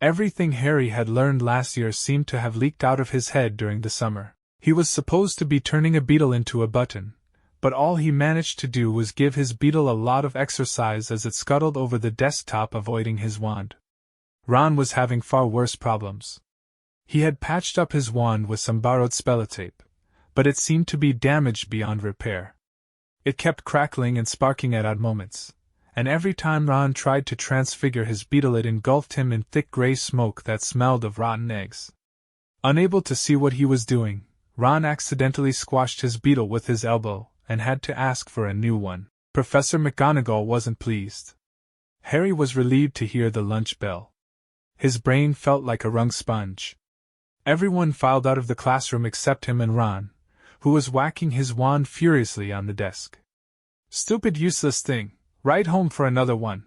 Everything Harry had learned last year seemed to have leaked out of his head during the summer. He was supposed to be turning a beetle into a button, but all he managed to do was give his beetle a lot of exercise as it scuttled over the desktop avoiding his wand. Ron was having far worse problems. He had patched up his wand with some borrowed spellotape, but it seemed to be damaged beyond repair. It kept crackling and sparking at odd moments, and every time Ron tried to transfigure his beetle it engulfed him in thick gray smoke that smelled of rotten eggs. Unable to see what he was doing, Ron accidentally squashed his beetle with his elbow, and had to ask for a new one. Professor McGonagall wasn't pleased. Harry was relieved to hear the lunch bell. His brain felt like a wrung sponge. Everyone filed out of the classroom except him and Ron, who was whacking his wand furiously on the desk. "Stupid useless thing, write home for another one,"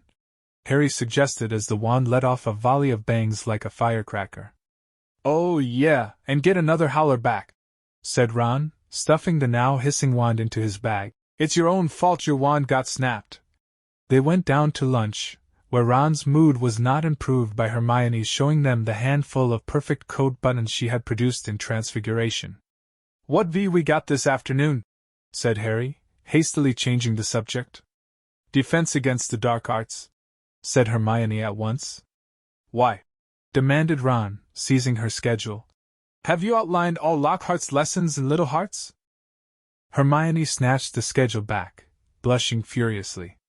Harry suggested as the wand let off a volley of bangs like a firecracker. "Oh yeah, and get another howler back," said Ron, stuffing the now hissing wand into his bag. "It's your own fault your wand got snapped." They went down to lunch, where Ron's mood was not improved by Hermione's showing them the handful of perfect coat buttons she had produced in Transfiguration. "What we got this afternoon?" said Harry, hastily changing the subject. "Defense against the dark arts," said Hermione at once. "Why?" demanded Ron, seizing her schedule. "Have you outlined all Lockhart's lessons in Little Hearts?" Hermione snatched the schedule back, blushing furiously.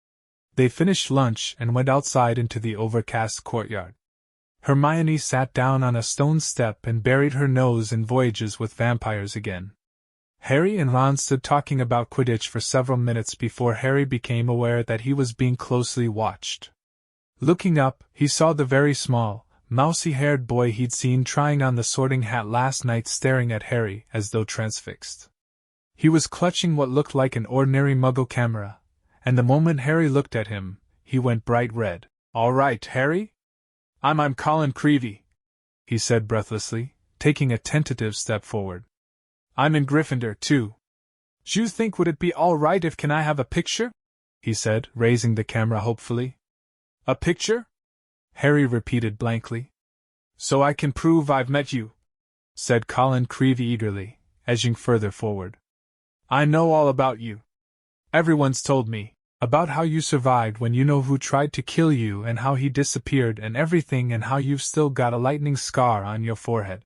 They finished lunch and went outside into the overcast courtyard. Hermione sat down on a stone step and buried her nose in Voyages with Vampires again. Harry and Ron stood talking about Quidditch for several minutes before Harry became aware that he was being closely watched. Looking up, he saw the very small, mousy-haired boy he'd seen trying on the Sorting Hat last night staring at Harry as though transfixed. He was clutching what looked like an ordinary Muggle camera, and the moment Harry looked at him, he went bright red. "All right, Harry? I'm Colin Creevey," he said breathlessly, taking a tentative step forward. "I'm in Gryffindor, too. "'J'you think would it be all right if can I have a picture?" he said, raising the camera hopefully. "A picture?" Harry repeated blankly. "So I can prove I've met you," said Colin Creevey eagerly, edging further forward. "I know all about you. Everyone's told me about how you survived when you know who tried to kill you and how he disappeared and everything and how you've still got a lightning scar on your forehead."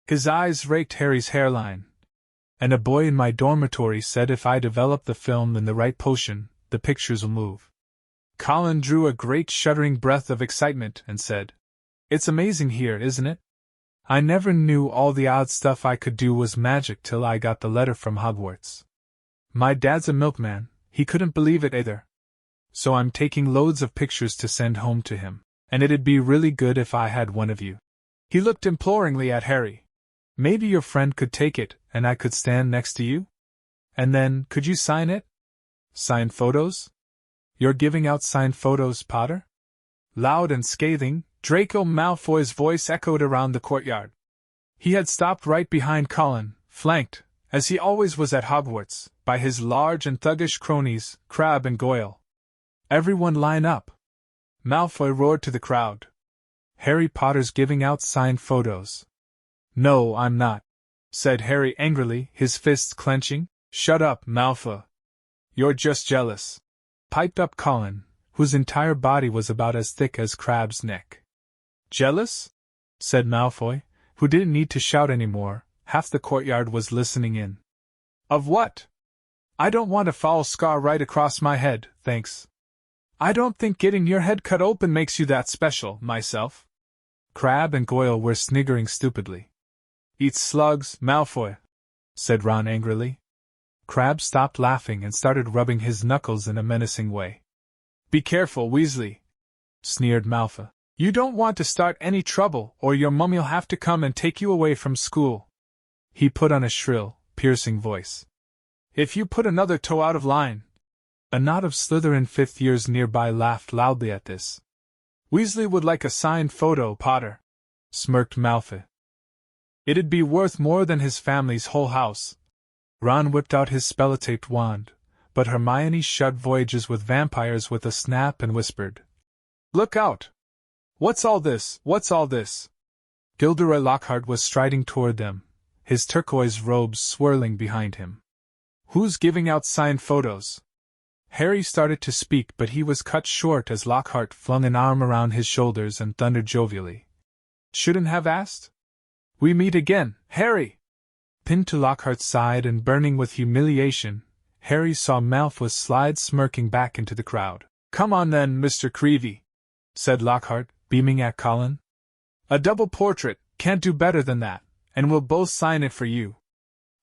His eyes raked Harry's hairline. "And a boy in my dormitory said if I develop the film in the right potion, the pictures will move." Colin drew a great shuddering breath of excitement and said, "It's amazing here, isn't it? I never knew all the odd stuff I could do was magic till I got the letter from Hogwarts. My dad's a milkman, he couldn't believe it either. So I'm taking loads of pictures to send home to him, and it'd be really good if I had one of you." He looked imploringly at Harry. "Maybe your friend could take it, and I could stand next to you? And then, could you sign it? Signed photos? You're giving out signed photos, Potter?" Loud and scathing, Draco Malfoy's voice echoed around the courtyard. He had stopped right behind Colin, flanked, as he always was at Hogwarts, by his large and thuggish cronies, Crabbe and Goyle. "Everyone line up!" Malfoy roared to the crowd. "Harry Potter's giving out signed photos." "No, I'm not," said Harry angrily, his fists clenching. "Shut up, Malfoy. You're just jealous," piped up Colin, whose entire body was about as thick as Crabbe's neck. "Jealous?" said Malfoy, who didn't need to shout anymore. Half the courtyard was listening in. "Of what? I don't want a foul scar right across my head, thanks. I don't think getting your head cut open makes you that special, myself." Crabbe and Goyle were sniggering stupidly. "Eat slugs, Malfoy," said Ron angrily. Crabbe stopped laughing and started rubbing his knuckles in a menacing way. "Be careful, Weasley," sneered Malfoy. "You don't want to start any trouble, or your mummy'll have to come and take you away from school." He put on a shrill, piercing voice. "If you put another toe out of line." A knot of Slytherin fifth years nearby laughed loudly at this. Weasley would like a signed photo, Potter, smirked Malfoy. It'd be worth more than his family's whole house. Ron whipped out his spellotaped wand, but Hermione shut Voyages with Vampires with a snap and whispered, "Look out! What's all this? What's all this?" Gilderoy Lockhart was striding toward them, his turquoise robes swirling behind him. "Who's giving out signed photos?" Harry started to speak, but he was cut short as Lockhart flung an arm around his shoulders and thundered jovially, "Shouldn't have asked? We meet again, Harry!" Pinned to Lockhart's side and burning with humiliation, Harry saw Malfoy slide smirking back into the crowd. "Come on then, Mr. Creevey," said Lockhart, beaming at Colin. "A double portrait, can't do better than that, and we'll both sign it for you."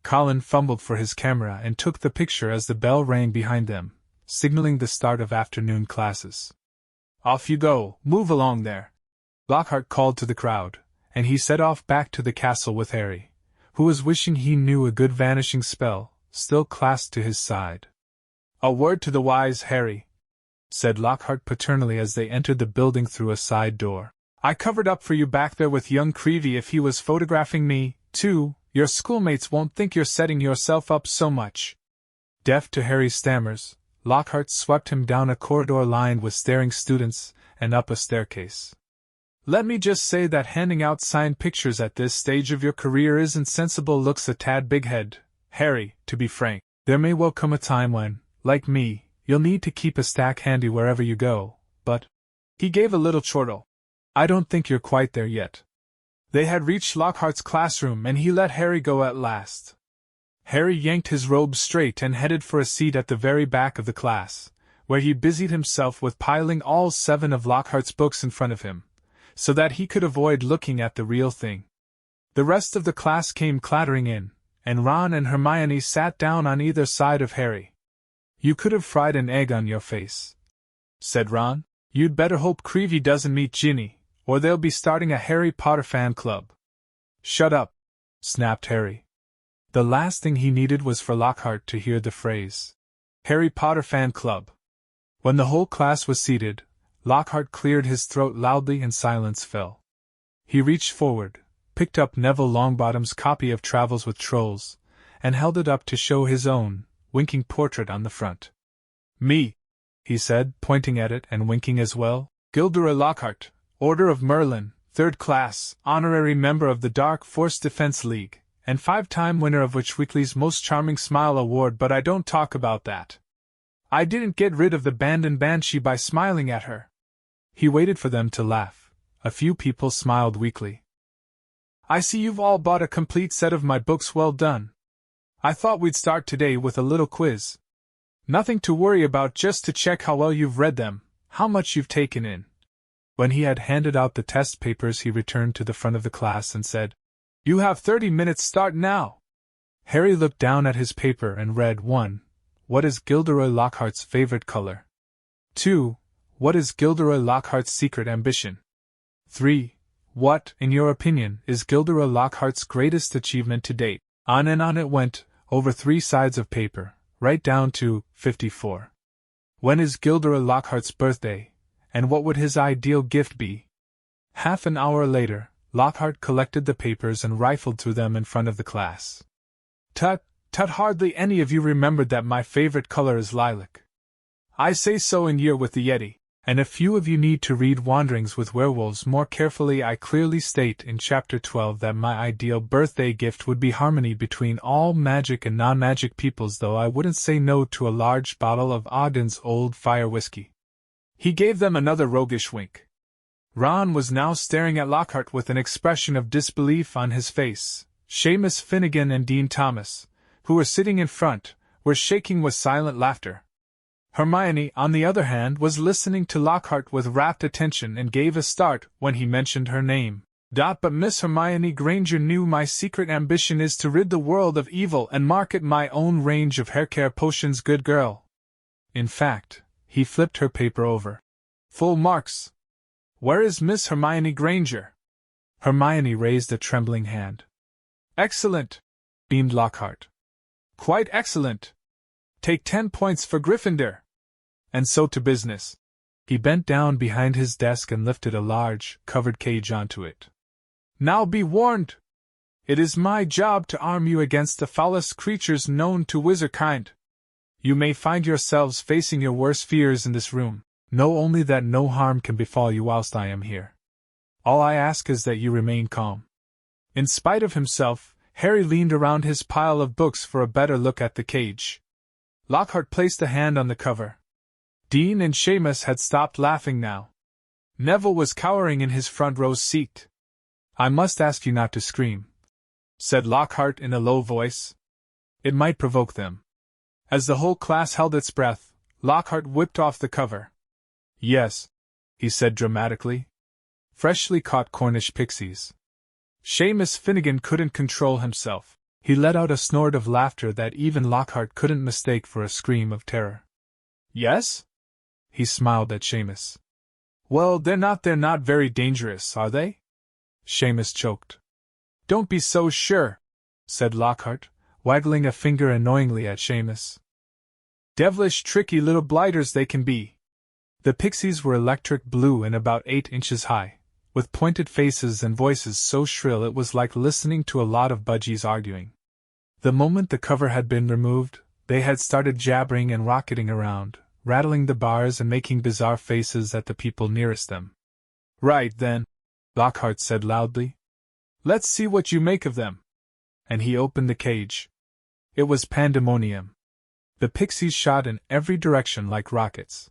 Colin fumbled for his camera and took the picture as the bell rang behind them, signaling the start of afternoon classes. "Off you go, move along there," Lockhart called to the crowd, and he set off back to the castle with Harry, who was wishing he knew a good vanishing spell, still clasped to his side. "A word to the wise, Harry," said Lockhart paternally as they entered the building through a side door. "I covered up for you back there with young Creevey if he was photographing me, too. Your schoolmates won't think you're setting yourself up so much." Deaf to Harry's stammers, Lockhart swept him down a corridor lined with staring students and up a staircase. "Let me just say that handing out signed pictures at this stage of your career isn't sensible. Looks a tad big-head, Harry, to be frank. There may well come a time when, like me, you'll need to keep a stack handy wherever you go, but—" He gave a little chortle. "I don't think you're quite there yet." They had reached Lockhart's classroom and he let Harry go at last. Harry yanked his robe straight and headed for a seat at the very back of the class, where he busied himself with piling all 7 of Lockhart's books in front of him, so that he could avoid looking at the real thing. The rest of the class came clattering in, and Ron and Hermione sat down on either side of Harry. "You could have fried an egg on your face," said Ron. "You'd better hope Creevey doesn't meet Ginny, or they'll be starting a Harry Potter fan club." "Shut up," snapped Harry. The last thing he needed was for Lockhart to hear the phrase, Harry Potter fan club. When the whole class was seated, Lockhart cleared his throat loudly and silence fell. He reached forward, picked up Neville Longbottom's copy of Travels with Trolls, and held it up to show his own, winking portrait on the front. "Me," he said, pointing at it and winking as well. "Gilderoy Lockhart, Order of Merlin, 3rd class, honorary member of the Dark Force Defense League, and 5-time winner of Witch Weekly's Most Charming Smile Award, but I don't talk about that. I didn't get rid of the Banded Banshee by smiling at her." He waited for them to laugh. A few people smiled weakly. "I see you've all bought a complete set of my books. Well done. I thought we'd start today with a little quiz. Nothing to worry about, just to check how well you've read them, how much you've taken in." When he had handed out the test papers, he returned to the front of the class and said, "You have 30 minutes start now." Harry looked down at his paper and read 1. What is Gilderoy Lockhart's favorite color? 2. What is Gilderoy Lockhart's secret ambition? 3. What, in your opinion, is Gilderoy Lockhart's greatest achievement to date? On and on it went, over 3 sides of paper, right down to 54. When is Gilderoy Lockhart's birthday, and what would his ideal gift be? Half an hour later, Lockhart collected the papers and rifled through them in front of the class. Tut, hardly any of you remembered that my favorite color is lilac. I say so in Year with the Yeti, and a few of you need to read Wanderings with Werewolves more carefully. I clearly state in Chapter 12 that my ideal birthday gift would be harmony between all magic and non-magic peoples, though I wouldn't say no to a large bottle of Ogden's Old Fire whiskey. He gave them another roguish wink. Ron was now staring at Lockhart with an expression of disbelief on his face. Seamus Finnegan and Dean Thomas, who were sitting in front, were shaking with silent laughter. Hermione, on the other hand, was listening to Lockhart with rapt attention and gave a start when he mentioned her name. But Miss Hermione Granger knew my secret ambition is to rid the world of evil and market my own range of haircare potions. Good girl. In fact, he flipped her paper over. Full marks. Where is Miss Hermione Granger? Hermione raised a trembling hand. Excellent, beamed Lockhart. Quite excellent. Take 10 points for Gryffindor. And so to business. He bent down behind his desk and lifted a large, covered cage onto it. "Now be warned! It is my job to arm you against the foulest creatures known to wizardkind. You may find yourselves facing your worst fears in this room. Know only that no harm can befall you whilst I am here. All I ask is that you remain calm." In spite of himself, Harry leaned around his pile of books for a better look at the cage. Lockhart placed a hand on the cover. Dean and Seamus had stopped laughing now. Neville was cowering in his front row seat. "I must ask you not to scream," said Lockhart in a low voice. "It might provoke them." As the whole class held its breath, Lockhart whipped off the cover. "Yes," he said dramatically. "Freshly caught Cornish pixies." Seamus Finnegan couldn't control himself. He let out a snort of laughter that even Lockhart couldn't mistake for a scream of terror. "Yes?" He smiled at Seamus. "Well, they're not very dangerous, are they?" Seamus choked. "Don't be so sure," said Lockhart, waggling a finger annoyingly at Seamus. "Devilish tricky little blighters they can be." The pixies were electric blue and about 8 inches high, with pointed faces and voices so shrill it was like listening to a lot of budgies arguing. The moment the cover had been removed, they had started jabbering and rocketing around, rattling the bars and making bizarre faces at the people nearest them. "Right then," Lockhart said loudly. "Let's see what you make of them." And he opened the cage. It was pandemonium. The pixies shot in every direction like rockets.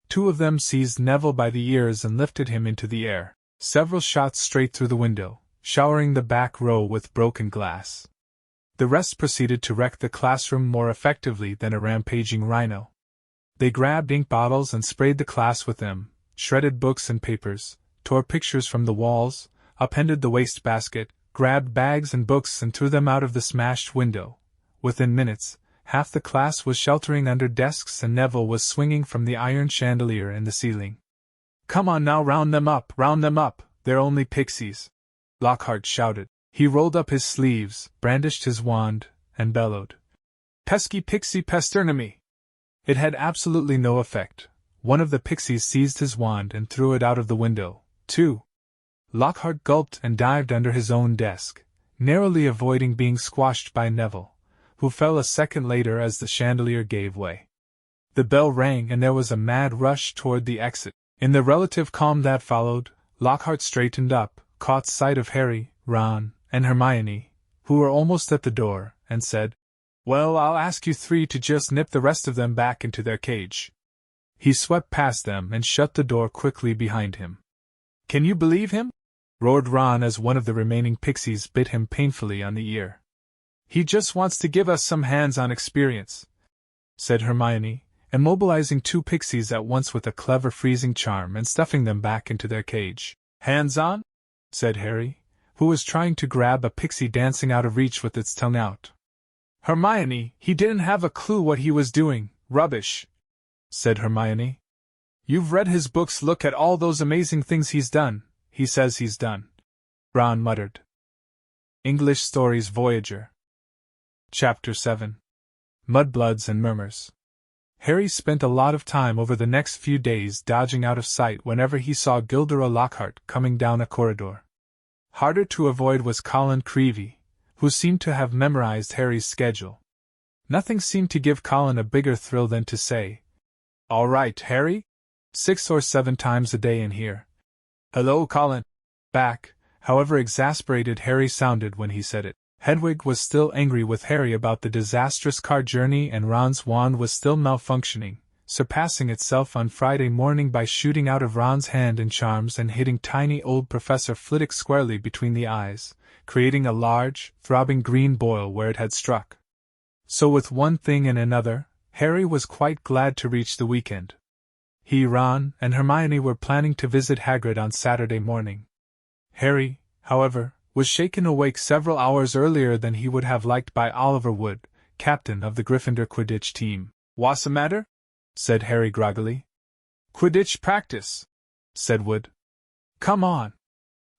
2 of them seized Neville by the ears and lifted him into the air. Several shot straight through the window, showering the back row with broken glass. The rest proceeded to wreck the classroom more effectively than a rampaging rhino. They grabbed ink bottles and sprayed the class with them, shredded books and papers, tore pictures from the walls, upended the wastebasket, grabbed bags and books and threw them out of the smashed window. Within minutes, half the class was sheltering under desks and Neville was swinging from the iron chandelier in the ceiling. "Come on now, round them up, they're only pixies," Lockhart shouted. He rolled up his sleeves, brandished his wand, and bellowed, "Pesky pixie pesternemy!" It had absolutely no effect. One of the pixies seized his wand and threw it out of the window, too. Lockhart gulped and dived under his own desk, narrowly avoiding being squashed by Neville, who fell a second later as the chandelier gave way. The bell rang and there was a mad rush toward the exit. In the relative calm that followed, Lockhart straightened up, caught sight of Harry, Ron, and Hermione, who were almost at the door, and said, "Well, I'll ask you 3 to just nip the rest of them back into their cage." He swept past them and shut the door quickly behind him. "Can you believe him?" roared Ron as one of the remaining pixies bit him painfully on the ear. "He just wants to give us some hands-on experience," said Hermione, immobilizing 2 pixies at once with a clever freezing charm and stuffing them back into their cage. "Hands-on?" said Harry, who was trying to grab a pixie dancing out of reach with its tongue out. "Hermione, he didn't have a clue what he was doing, rubbish," said Hermione. "You've read his books, look at all those amazing things he's done, he says he's done," Ron muttered. English Stories Voyager. Chapter 7. Mudbloods and Murmurs. Harry spent a lot of time over the next few days dodging out of sight whenever he saw Gilderoy Lockhart coming down a corridor. Harder to avoid was Colin Creevey, who seemed to have memorized Harry's schedule. Nothing seemed to give Colin a bigger thrill than to say, "All right, Harry? 6 or 7 times a day in here." "Hello, Colin." Back, however exasperated Harry sounded when he said it. Hedwig was still angry with Harry about the disastrous car journey and Ron's wand was still malfunctioning, surpassing itself on Friday morning by shooting out of Ron's hand in charms and hitting tiny old Professor Flitwick squarely between the eyes, creating a large, throbbing green boil where it had struck. So with one thing and another, Harry was quite glad to reach the weekend. He, Ron, and Hermione were planning to visit Hagrid on Saturday morning. Harry, however, was shaken awake several hours earlier than he would have liked by Oliver Wood, captain of the Gryffindor Quidditch team. "What's the matter?" said Harry groggily. "Quidditch practice," said Wood. "Come on."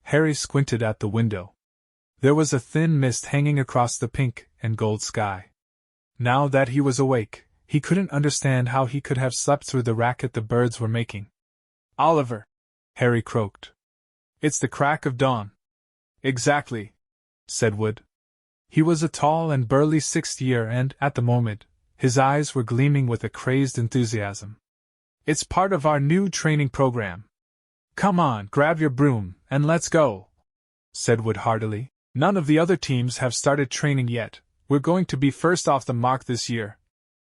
Harry squinted at the window. There was a thin mist hanging across the pink and gold sky. Now that he was awake, he couldn't understand how he could have slept through the racket the birds were making. Oliver, Harry croaked. It's the crack of dawn. Exactly, said Wood. He was a tall and burly sixth year and, at the moment, his eyes were gleaming with a crazed enthusiasm. It's part of our new training program. Come on, grab your broom, and let's go, said Wood heartily. None of the other teams have started training yet. We're going to be first off the mark this year.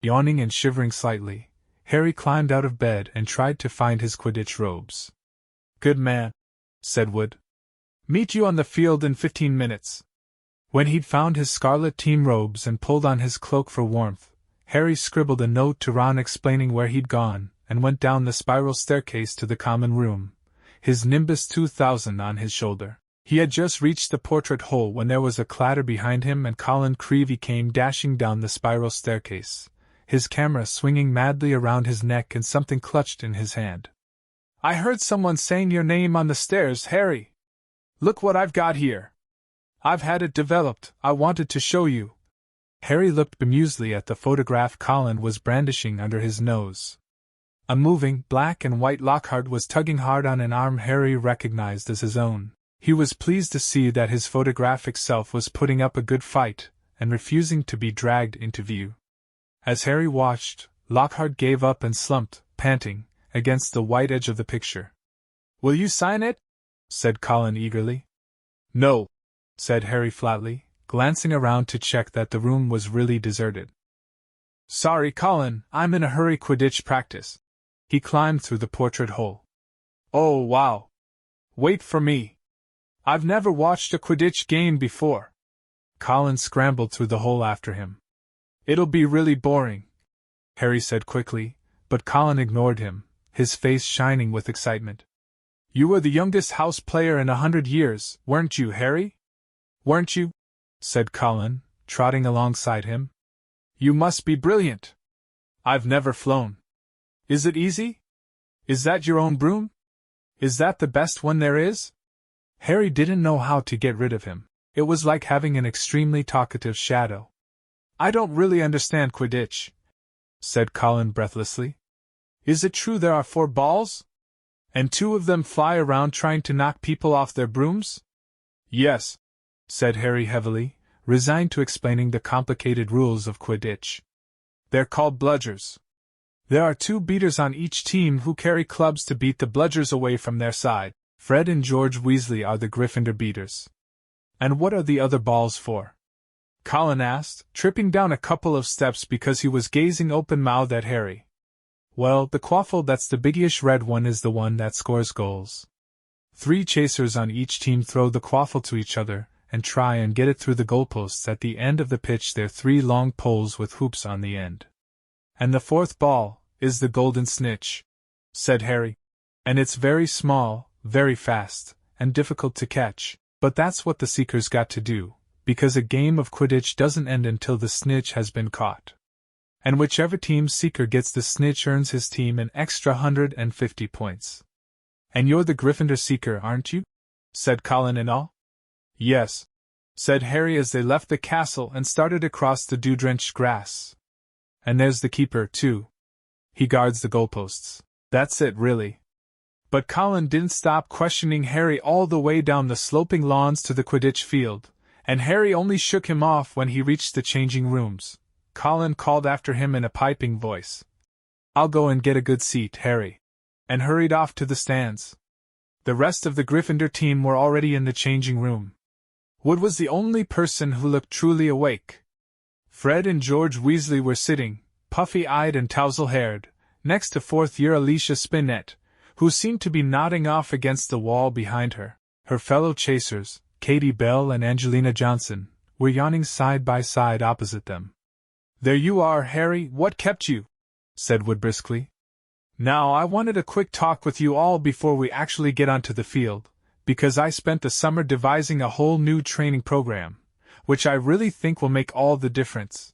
Yawning and shivering slightly, Harry climbed out of bed and tried to find his Quidditch robes. Good man, said Wood. Meet you on the field in 15 minutes. When he'd found his scarlet team robes and pulled on his cloak for warmth, Harry scribbled a note to Ron explaining where he'd gone, and went down the spiral staircase to the common room, his Nimbus 2000 on his shoulder. He had just reached the portrait hole when there was a clatter behind him and Colin Creevey came dashing down the spiral staircase, his camera swinging madly around his neck and something clutched in his hand. I heard someone saying your name on the stairs, Harry. Look what I've got here. I've had it developed, I wanted to show you. Harry looked bemusedly at the photograph Colin was brandishing under his nose. A moving, black and white Lockhart was tugging hard on an arm Harry recognized as his own. He was pleased to see that his photographic self was putting up a good fight, and refusing to be dragged into view. As Harry watched, Lockhart gave up and slumped, panting, against the white edge of the picture. Will you sign it? Said Colin eagerly. No, said Harry flatly, glancing around to check that the room was really deserted. Sorry, Colin, I'm in a hurry. Quidditch practice. He climbed through the portrait hole. Oh, wow. Wait for me. I've never watched a Quidditch game before. Colin scrambled through the hole after him. It'll be really boring, Harry said quickly, but Colin ignored him, his face shining with excitement. You were the youngest house player in 100 years, weren't you, Harry? Weren't you? Said Colin, trotting alongside him. You must be brilliant. I've never flown. Is it easy? Is that your own broom? Is that the best one there is? Harry didn't know how to get rid of him. It was like having an extremely talkative shadow. I don't really understand Quidditch, said Colin breathlessly. Is it true there are 4 balls? And 2 of them fly around trying to knock people off their brooms? Yes, said Harry heavily, resigned to explaining the complicated rules of Quidditch. They're called bludgers. There are 2 beaters on each team who carry clubs to beat the bludgers away from their side. Fred and George Weasley are the Gryffindor beaters. And what are the other balls for? Colin asked, tripping down a couple of steps because he was gazing open-mouthed at Harry. Well, the quaffle that's the biggish red one is the one that scores goals. 3 chasers on each team throw the quaffle to each other, and try and get it through the goalposts at the end of the pitch. They're 3 long poles with hoops on the end. And the 4th ball is the golden snitch, said Harry. And it's very small, very fast, and difficult to catch, but that's what the Seekers got to do, because a game of Quidditch doesn't end until the snitch has been caught. And whichever team's Seeker gets the snitch earns his team an extra 150 points. And you're the Gryffindor Seeker, aren't you? Said Colin in awe. Yes, said Harry as they left the castle and started across the dew-drenched grass. And there's the keeper, too. He guards the goalposts. That's it, really. But Colin didn't stop questioning Harry all the way down the sloping lawns to the Quidditch field, and Harry only shook him off when he reached the changing rooms. Colin called after him in a piping voice. I'll go and get a good seat, Harry. And hurried off to the stands. The rest of the Gryffindor team were already in the changing room. Wood was the only person who looked truly awake. Fred and George Weasley were sitting, puffy-eyed and tousle-haired, next to 4th-year Alicia Spinnet, who seemed to be nodding off against the wall behind her. Her fellow chasers, Katie Bell and Angelina Johnson, were yawning side by side opposite them. There you are, Harry, what kept you? Said Wood briskly. Now I wanted a quick talk with you all before we actually get onto the field, because I spent the summer devising a whole new training program, which I really think will make all the difference.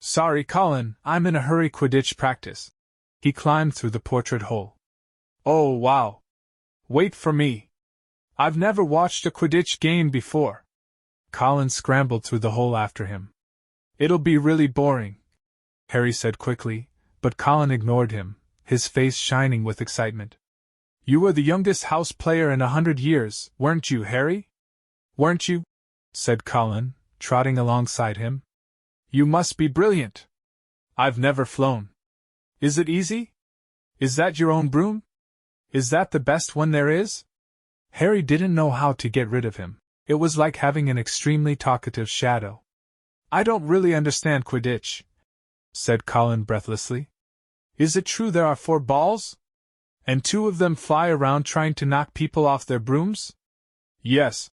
Sorry, Colin, I'm in a hurry. Quidditch practice. He climbed through the portrait hole. Oh, wow. Wait for me. I've never watched a Quidditch game before. Colin scrambled through the hole after him. It'll be really boring, Harry said quickly, but Colin ignored him, his face shining with excitement. You were the youngest house player in 100 years, weren't you, Harry? Weren't you? Said Colin, trotting alongside him. You must be brilliant. I've never flown. Is it easy? Is that your own broom? Is that the best one there is? Harry didn't know how to get rid of him. It was like having an extremely talkative shadow. I don't really understand Quidditch, said Colin breathlessly. Is it true there are 4 balls? And 2 of them fly around trying to knock people off their brooms? Yes,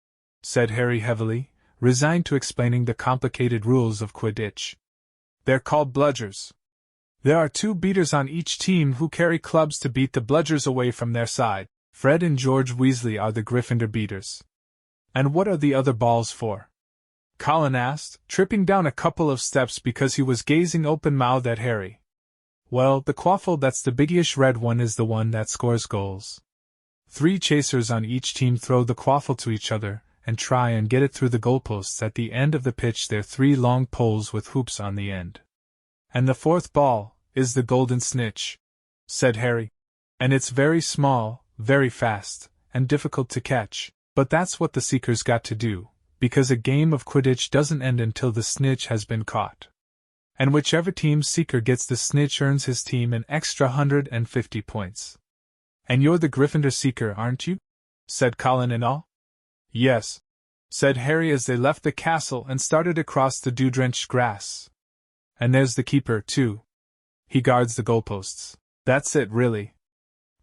said Harry heavily, resigned to explaining the complicated rules of Quidditch. They're called bludgers. There are 2 beaters on each team who carry clubs to beat the bludgers away from their side. Fred and George Weasley are the Gryffindor beaters. And what are the other balls for? Colin asked, tripping down a couple of steps because he was gazing open-mouthed at Harry. Well, the quaffle that's the biggish red one is the one that scores goals. 3 chasers on each team throw the quaffle to each other and try and get it through the goalposts at the end of the pitch. They're 3 long poles with hoops on the end. And the 4th ball is the golden snitch, said Harry. And it's very small, very fast, and difficult to catch, but that's what the Seekers got to do, because a game of Quidditch doesn't end until the snitch has been caught. And whichever team's Seeker gets the snitch earns his team an extra 150 points. And you're the Gryffindor Seeker, aren't you? Said Colin in awe. Yes, said Harry as they left the castle and started across the dew-drenched grass. And there's the keeper, too. He guards the goalposts. That's it, really.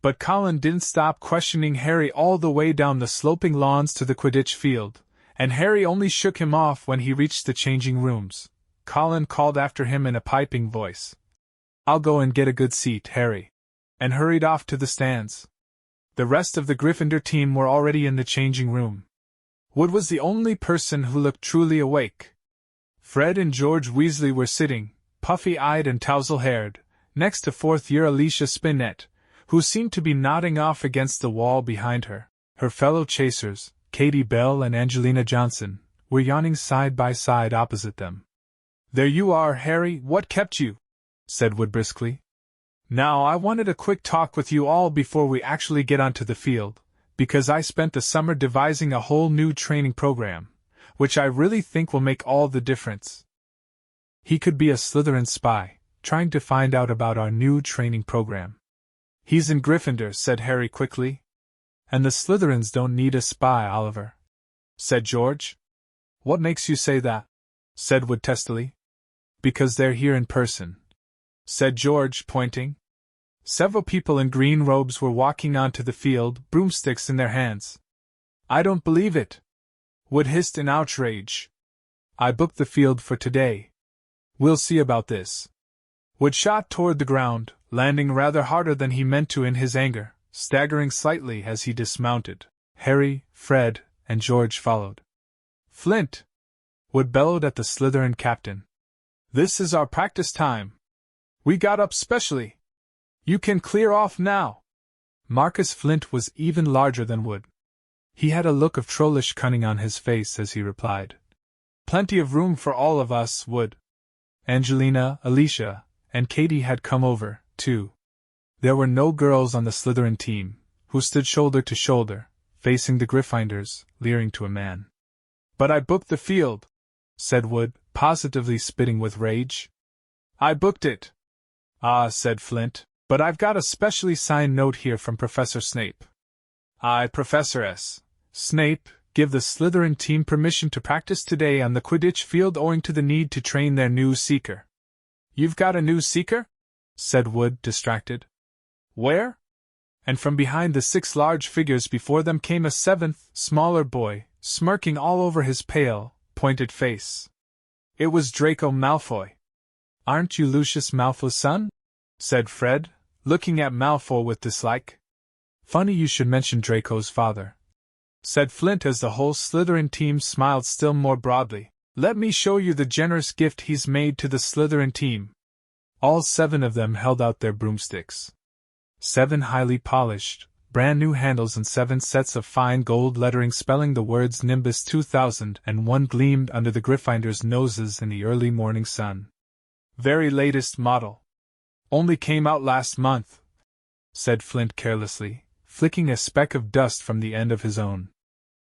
But Colin didn't stop questioning Harry all the way down the sloping lawns to the Quidditch field, and Harry only shook him off when he reached the changing rooms. Colin called after him in a piping voice. I'll go and get a good seat, Harry. And hurried off to the stands. The rest of the Gryffindor team were already in the changing room. Wood was the only person who looked truly awake. Fred and George Weasley were sitting, puffy-eyed and tousle-haired, next to 4th-year Alicia Spinnet, who seemed to be nodding off against the wall behind her. Her fellow chasers, Katie Bell and Angelina Johnson, were yawning side by side opposite them. There you are, Harry, what kept you? Said Wood briskly. Now I wanted a quick talk with you all before we actually get onto the field, because I spent the summer devising a whole new training program, which I really think will make all the difference. He could be a Slytherin spy, trying to find out about our new training program. He's in Gryffindor, said Harry quickly. And the Slytherins don't need a spy, Oliver, said George. What makes you say that? Said Wood testily. Because they're here in person, said George, pointing. Several people in green robes were walking onto the field, broomsticks in their hands. I don't believe it, Wood hissed in outrage. I booked the field for today. We'll see about this. Wood shot toward the ground, landing rather harder than he meant to in his anger, staggering slightly as he dismounted. Harry, Fred, and George followed. Flint! Wood bellowed at the Slytherin captain. This is our practice time. We got up specially. You can clear off now. Marcus Flint was even larger than Wood. He had a look of trollish cunning on his face as he replied. Plenty of room for all of us, Wood. Angelina, Alicia, and Katie had come over, too. There were no girls on the Slytherin team, who stood shoulder to shoulder, facing the Gryffindors, leering to a man. But I booked the field, said Wood, positively spitting with rage. I booked it. Ah, said Flint, but I've got a specially signed note here from Professor Snape. I, Professor S. Snape, give the Slytherin team permission to practice today on the Quidditch field owing to the need to train their new Seeker. You've got a new Seeker? Said Wood, distracted. Where? And from behind the 6 large figures before them came a 7th, smaller boy, smirking all over his pale, pointed face. It was Draco Malfoy. Aren't you Lucius Malfoy's son? Said Fred, looking at Malfoy with dislike. Funny you should mention Draco's father, said Flint as the whole Slytherin team smiled still more broadly. Let me show you the generous gift he's made to the Slytherin team. All 7 of them held out their broomsticks. 7 highly polished, brand-new handles and 7 sets of fine gold lettering spelling the words Nimbus 2001 gleamed under the Gryffindors' noses in the early morning sun. Very latest model. Only came out last month, said Flint carelessly, flicking a speck of dust from the end of his own.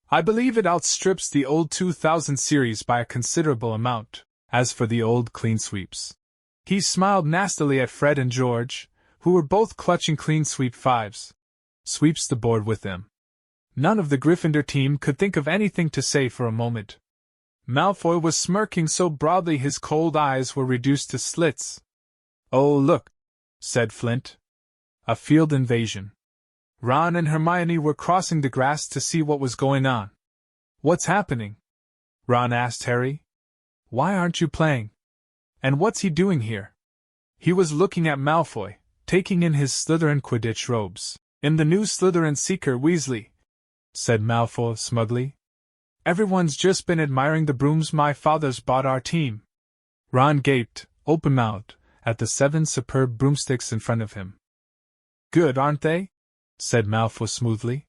"I believe it outstrips the old 2000 series by a considerable amount. As for the old clean sweeps." He smiled nastily at Fred and George, who were both clutching clean sweep 5s. "Sweeps the board with them." None of the Gryffindor team could think of anything to say for a moment. Malfoy was smirking so broadly his cold eyes were reduced to slits. "Oh, look," said Flint. "A field invasion." Ron and Hermione were crossing the grass to see what was going on. "What's happening?" Ron asked Harry. "Why aren't you playing? And what's he doing here?" He was looking at Malfoy, taking in his Slytherin Quidditch robes. "In the new Slytherin Seeker, Weasley," said Malfoy smugly. "Everyone's just been admiring the brooms my father's bought our team." Ron gaped, open-mouthed, at the 7 superb broomsticks in front of him. "Good, aren't they?" said Malfoy smoothly.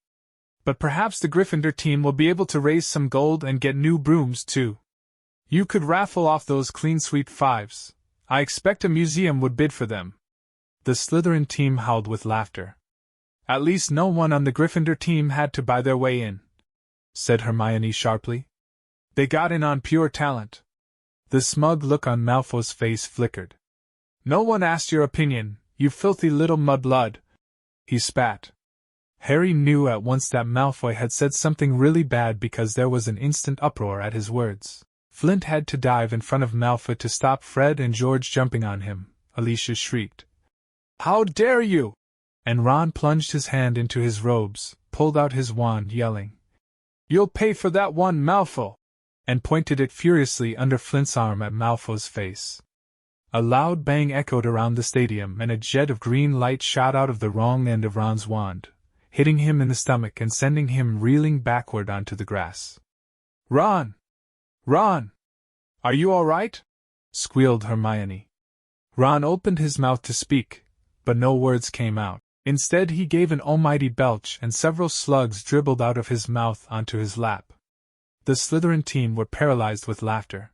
"But perhaps the Gryffindor team will be able to raise some gold and get new brooms, too. You could raffle off those clean sweep 5s. I expect a museum would bid for them." The Slytherin team howled with laughter. "At least no one on the Gryffindor team had to buy their way in," said Hermione sharply. "They got in on pure talent." The smug look on Malfoy's face flickered. "No one asked your opinion, you filthy little mudblood," he spat. Harry knew at once that Malfoy had said something really bad because there was an instant uproar at his words. Flint had to dive in front of Malfoy to stop Fred and George jumping on him. Alicia shrieked, "How dare you!" And Ron plunged his hand into his robes, pulled out his wand, yelling, "You'll pay for that one, Malfoy!" and pointed it furiously under Flint's arm at Malfoy's face. A loud bang echoed around the stadium and a jet of green light shot out of the wrong end of Ron's wand, hitting him in the stomach and sending him reeling backward onto the grass. "Ron! Ron! Are you all right?" squealed Hermione. Ron opened his mouth to speak, but no words came out. Instead he gave an almighty belch and several slugs dribbled out of his mouth onto his lap. The Slytherin team were paralyzed with laughter.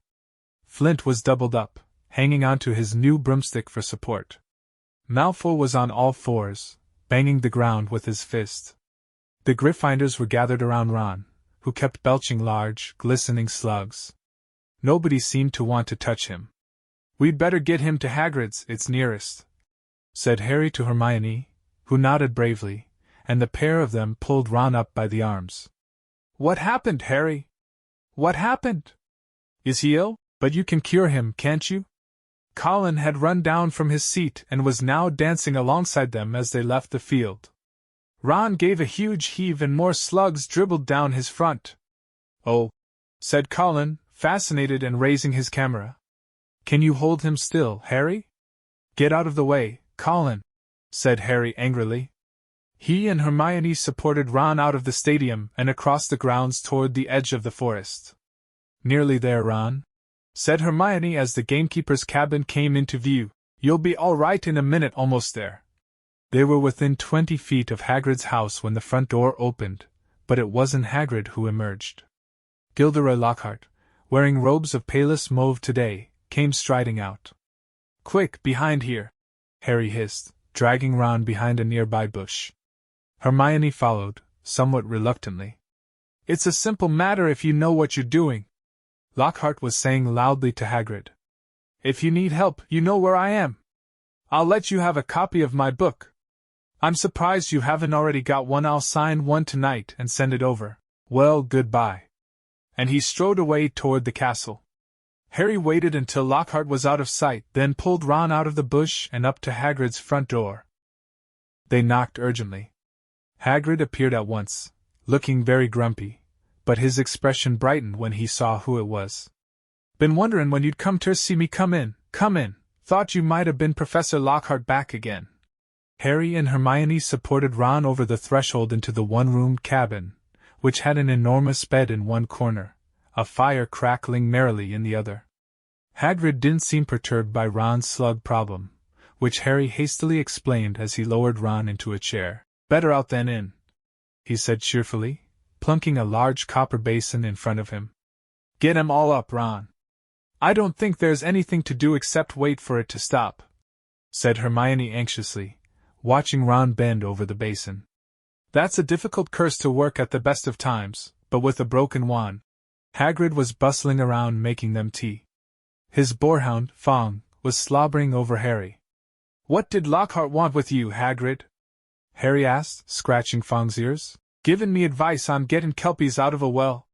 Flint was doubled up, hanging onto his new broomstick for support. Malfoy was on all fours, banging the ground with his fist. The Gryffindors were gathered around Ron, who kept belching large, glistening slugs. Nobody seemed to want to touch him. "We'd better get him to Hagrid's, it's nearest," said Harry to Hermione, who nodded bravely, and the pair of them pulled Ron up by the arms. "What happened, Harry? What happened? Is he ill? But you can cure him, can't you?" Colin had run down from his seat and was now dancing alongside them as they left the field. Ron gave a huge heave and more slugs dribbled down his front. "Oh," said Colin, fascinated and raising his camera. "Can you hold him still, Harry?" "Get out of the way, Colin," said Harry angrily. He and Hermione supported Ron out of the stadium and across the grounds toward the edge of the forest. "Nearly there, Ron," said Hermione as the gamekeeper's cabin came into view. "You'll be all right in a minute, almost there." They were within 20 feet of Hagrid's house when the front door opened, but it wasn't Hagrid who emerged. Gilderoy Lockhart, wearing robes of palest mauve today, came striding out. "Quick, behind here," Harry hissed, dragging Ron behind a nearby bush. Hermione followed, somewhat reluctantly. "It's a simple matter if you know what you're doing," Lockhart was saying loudly to Hagrid. "If you need help, you know where I am. I'll let you have a copy of my book. I'm surprised you haven't already got one. I'll sign one tonight and send it over. Well, goodbye." And he strode away toward the castle. Harry waited until Lockhart was out of sight, then pulled Ron out of the bush and up to Hagrid's front door. They knocked urgently. Hagrid appeared at once, looking very grumpy, but his expression brightened when he saw who it was. "Been wondering when you'd come to see me. Come in, come in. Thought you might have been Professor Lockhart back again." Harry and Hermione supported Ron over the threshold into the one-roomed cabin, which had an enormous bed in one corner, a fire crackling merrily in the other. Hagrid didn't seem perturbed by Ron's slug problem, which Harry hastily explained as he lowered Ron into a chair. "Better out than in," he said cheerfully, plunking a large copper basin in front of him. "Get 'em all up, Ron." "I don't think there's anything to do except wait for it to stop," said Hermione anxiously, watching Ron bend over the basin. That's a difficult curse to work at the best of times, but with a broken wand. Hagrid was bustling around making them tea. His boarhound, Fong, was slobbering over Harry. What did Lockhart want with you, Hagrid? Harry asked, scratching Fong's ears. Givin' me advice on getting kelpies out of a well,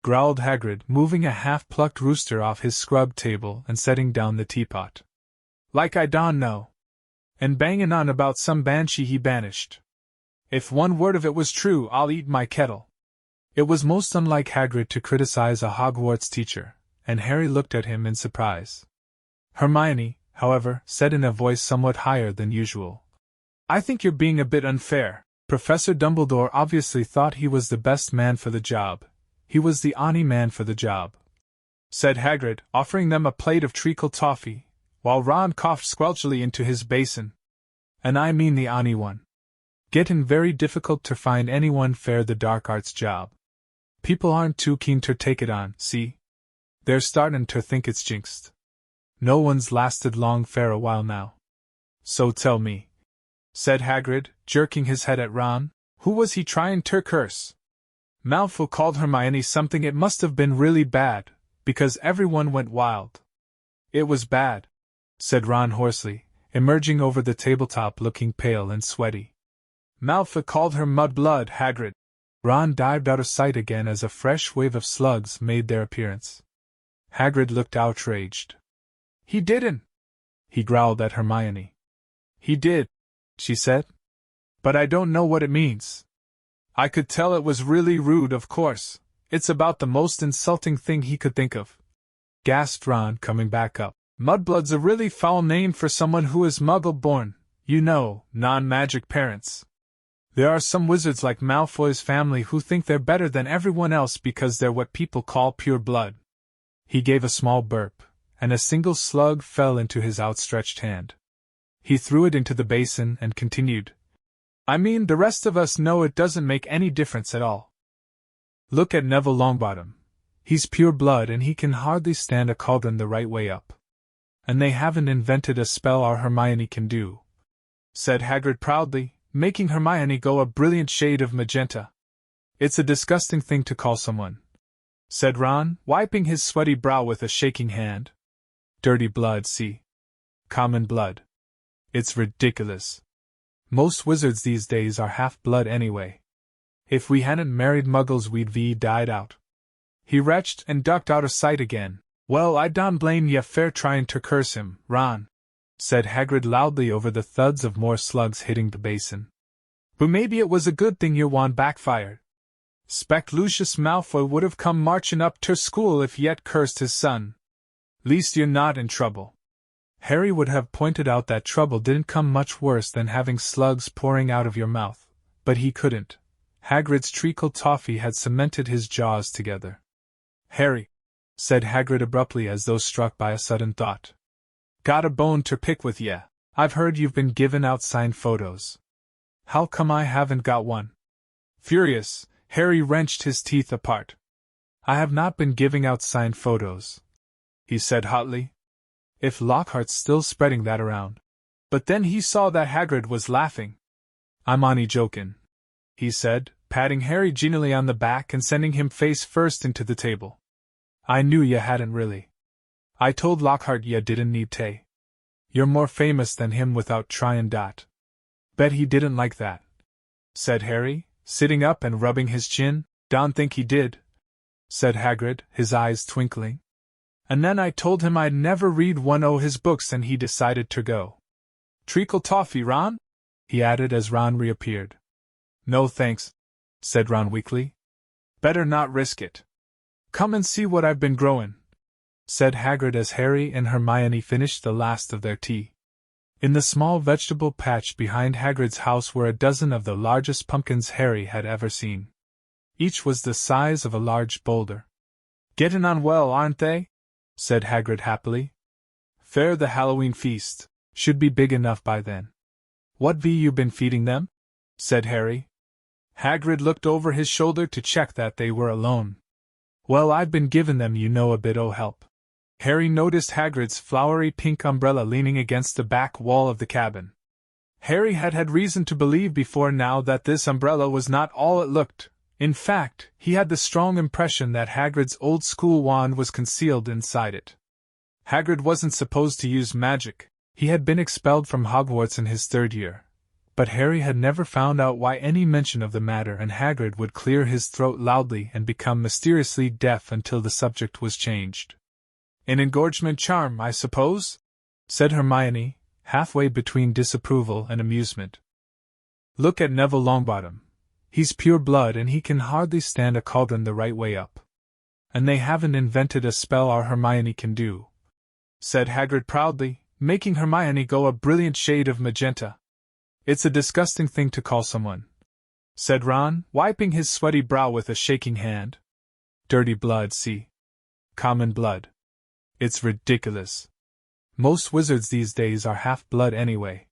growled Hagrid, moving a half-plucked rooster off his scrubbed table and setting down the teapot. Like I don't know. And bangin' on about some banshee he banished. If one word of it was true, I'll eat my kettle. It was most unlike Hagrid to criticize a Hogwarts teacher, and Harry looked at him in surprise. Hermione, however, said in a voice somewhat higher than usual, I think you're being a bit unfair. Professor Dumbledore obviously thought he was the best man for the job. He was the only man for the job, said Hagrid, offering them a plate of treacle toffee, while Ron coughed squelchily into his basin. And I mean the only one. Gettin' very difficult to find anyone fair the dark arts job. People aren't too keen to take it on, see? They're startin' to think it's jinxed. No one's lasted long fair a while now. So tell me, said Hagrid, jerking his head at Ron, who was he trying to curse? Malfoy called Hermione something. It must have been really bad, because everyone went wild. It was bad, said Ron hoarsely, emerging over the tabletop looking pale and sweaty. Malfoy called her mudblood, Hagrid. Ron dived out of sight again as a fresh wave of slugs made their appearance. Hagrid looked outraged. He didn't, he growled at Hermione. He did, she said. But I don't know what it means. I could tell it was really rude, of course. It's about the most insulting thing he could think of, gasped Ron, coming back up. Mudblood's a really foul name for someone who is muggle-born, you know, non-magic parents. There are some wizards like Malfoy's family who think they're better than everyone else because they're what people call pure blood. He gave a small burp, and a single slug fell into his outstretched hand. He threw it into the basin and continued, I mean, the rest of us know it doesn't make any difference at all. Look at Neville Longbottom. He's pure blood and he can hardly stand a cauldron the right way up. And they haven't invented a spell our Hermione can do, said Hagrid proudly, making Hermione go a brilliant shade of magenta. It's a disgusting thing to call someone, said Ron, wiping his sweaty brow with a shaking hand. Dirty blood, see? Common blood. It's ridiculous. Most wizards these days are half-blood anyway. If we hadn't married muggles we'd died out. He retched and ducked out of sight again. Well, I don't blame ye fair trying to curse him, Ron, said Hagrid loudly over the thuds of more slugs hitting the basin. But maybe it was a good thing your wand backfired. Spect Lucius Malfoy would have come marching up to school if yet cursed his son. Least you're not in trouble. Harry would have pointed out that trouble didn't come much worse than having slugs pouring out of your mouth, but he couldn't. Hagrid's treacle toffee had cemented his jaws together. Harry, said Hagrid abruptly as though struck by a sudden thought. Got a bone to pick with ye. I've heard you've been giving out signed photos. How come I haven't got one? Furious, Harry wrenched his teeth apart. I have not been giving out signed photos, he said hotly. If Lockhart's still spreading that around. But then he saw that Hagrid was laughing. I'm only jokin', he said, patting Harry genially on the back and sending him face first into the table. I knew ye hadn't really. I told Lockhart ye didn't need to. You're more famous than him without tryin'. Bet he didn't like that, said Harry, sitting up and rubbing his chin. Don't think he did, said Hagrid, his eyes twinkling. And then I told him I'd never read one o' his books and he decided to go. Treacle toffee, Ron? He added as Ron reappeared. No thanks, said Ron weakly. Better not risk it. Come and see what I've been growin', said Hagrid as Harry and Hermione finished the last of their tea. In the small vegetable patch behind Hagrid's house were a dozen of the largest pumpkins Harry had ever seen. Each was the size of a large boulder. Gettin' on well, aren't they? Said Hagrid happily. Fair the Halloween feast. Should be big enough by then. What be you been feeding them? Said Harry. Hagrid looked over his shoulder to check that they were alone. Well, I've been giving them a bit o' help. Harry noticed Hagrid's flowery pink umbrella leaning against the back wall of the cabin. Harry had had reason to believe before now that this umbrella was not all it looked. In fact, he had the strong impression that Hagrid's old school wand was concealed inside it. Hagrid wasn't supposed to use magic. He had been expelled from Hogwarts in his 3rd year. But Harry had never found out why any mention of the matter, and Hagrid would clear his throat loudly and become mysteriously deaf until the subject was changed. "An engorgement charm, I suppose?" said Hermione, halfway between disapproval and amusement. "Look at Neville Longbottom. He's pure blood and he can hardly stand a cauldron the right way up. And they haven't invented a spell our Hermione can do," said Hagrid proudly, making Hermione go a brilliant shade of magenta. "It's a disgusting thing to call someone," said Ron, wiping his sweaty brow with a shaking hand. "Dirty blood, see? Common blood. It's ridiculous. Most wizards these days are half-blood anyway.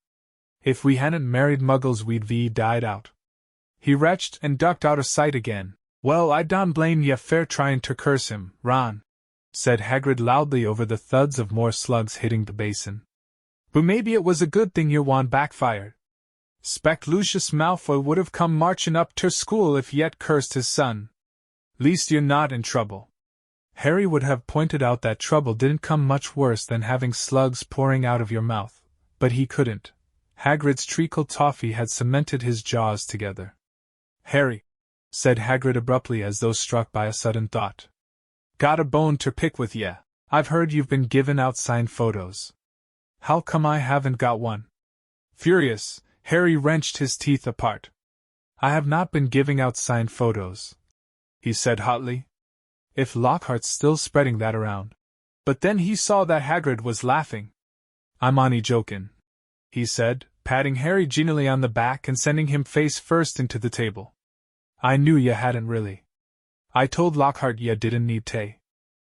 If we hadn't married muggles we'd died out." He retched and ducked out of sight again. "Well, I don't blame ye for trying to curse him, Ron," said Hagrid loudly over the thuds of more slugs hitting the basin. "But maybe it was a good thing your wand backfired. 'Spect Lucius Malfoy would have come marching up ter school if ye'd cursed his son. Least you're not in trouble." Harry would have pointed out that trouble didn't come much worse than having slugs pouring out of your mouth, but he couldn't. Hagrid's treacle toffee had cemented his jaws together. "Harry," said Hagrid abruptly as though struck by a sudden thought. "Got a bone to pick with ye. I've heard you've been giving out signed photos. How come I haven't got one?" Furious, Harry wrenched his teeth apart. "I have not been giving out signed photos," he said hotly. "If Lockhart's still spreading that around." But then he saw that Hagrid was laughing. "I'm only jokin'," he said, patting Harry genially on the back and sending him face first into the table. "I knew ye hadn't really. I told Lockhart ye didn't need to.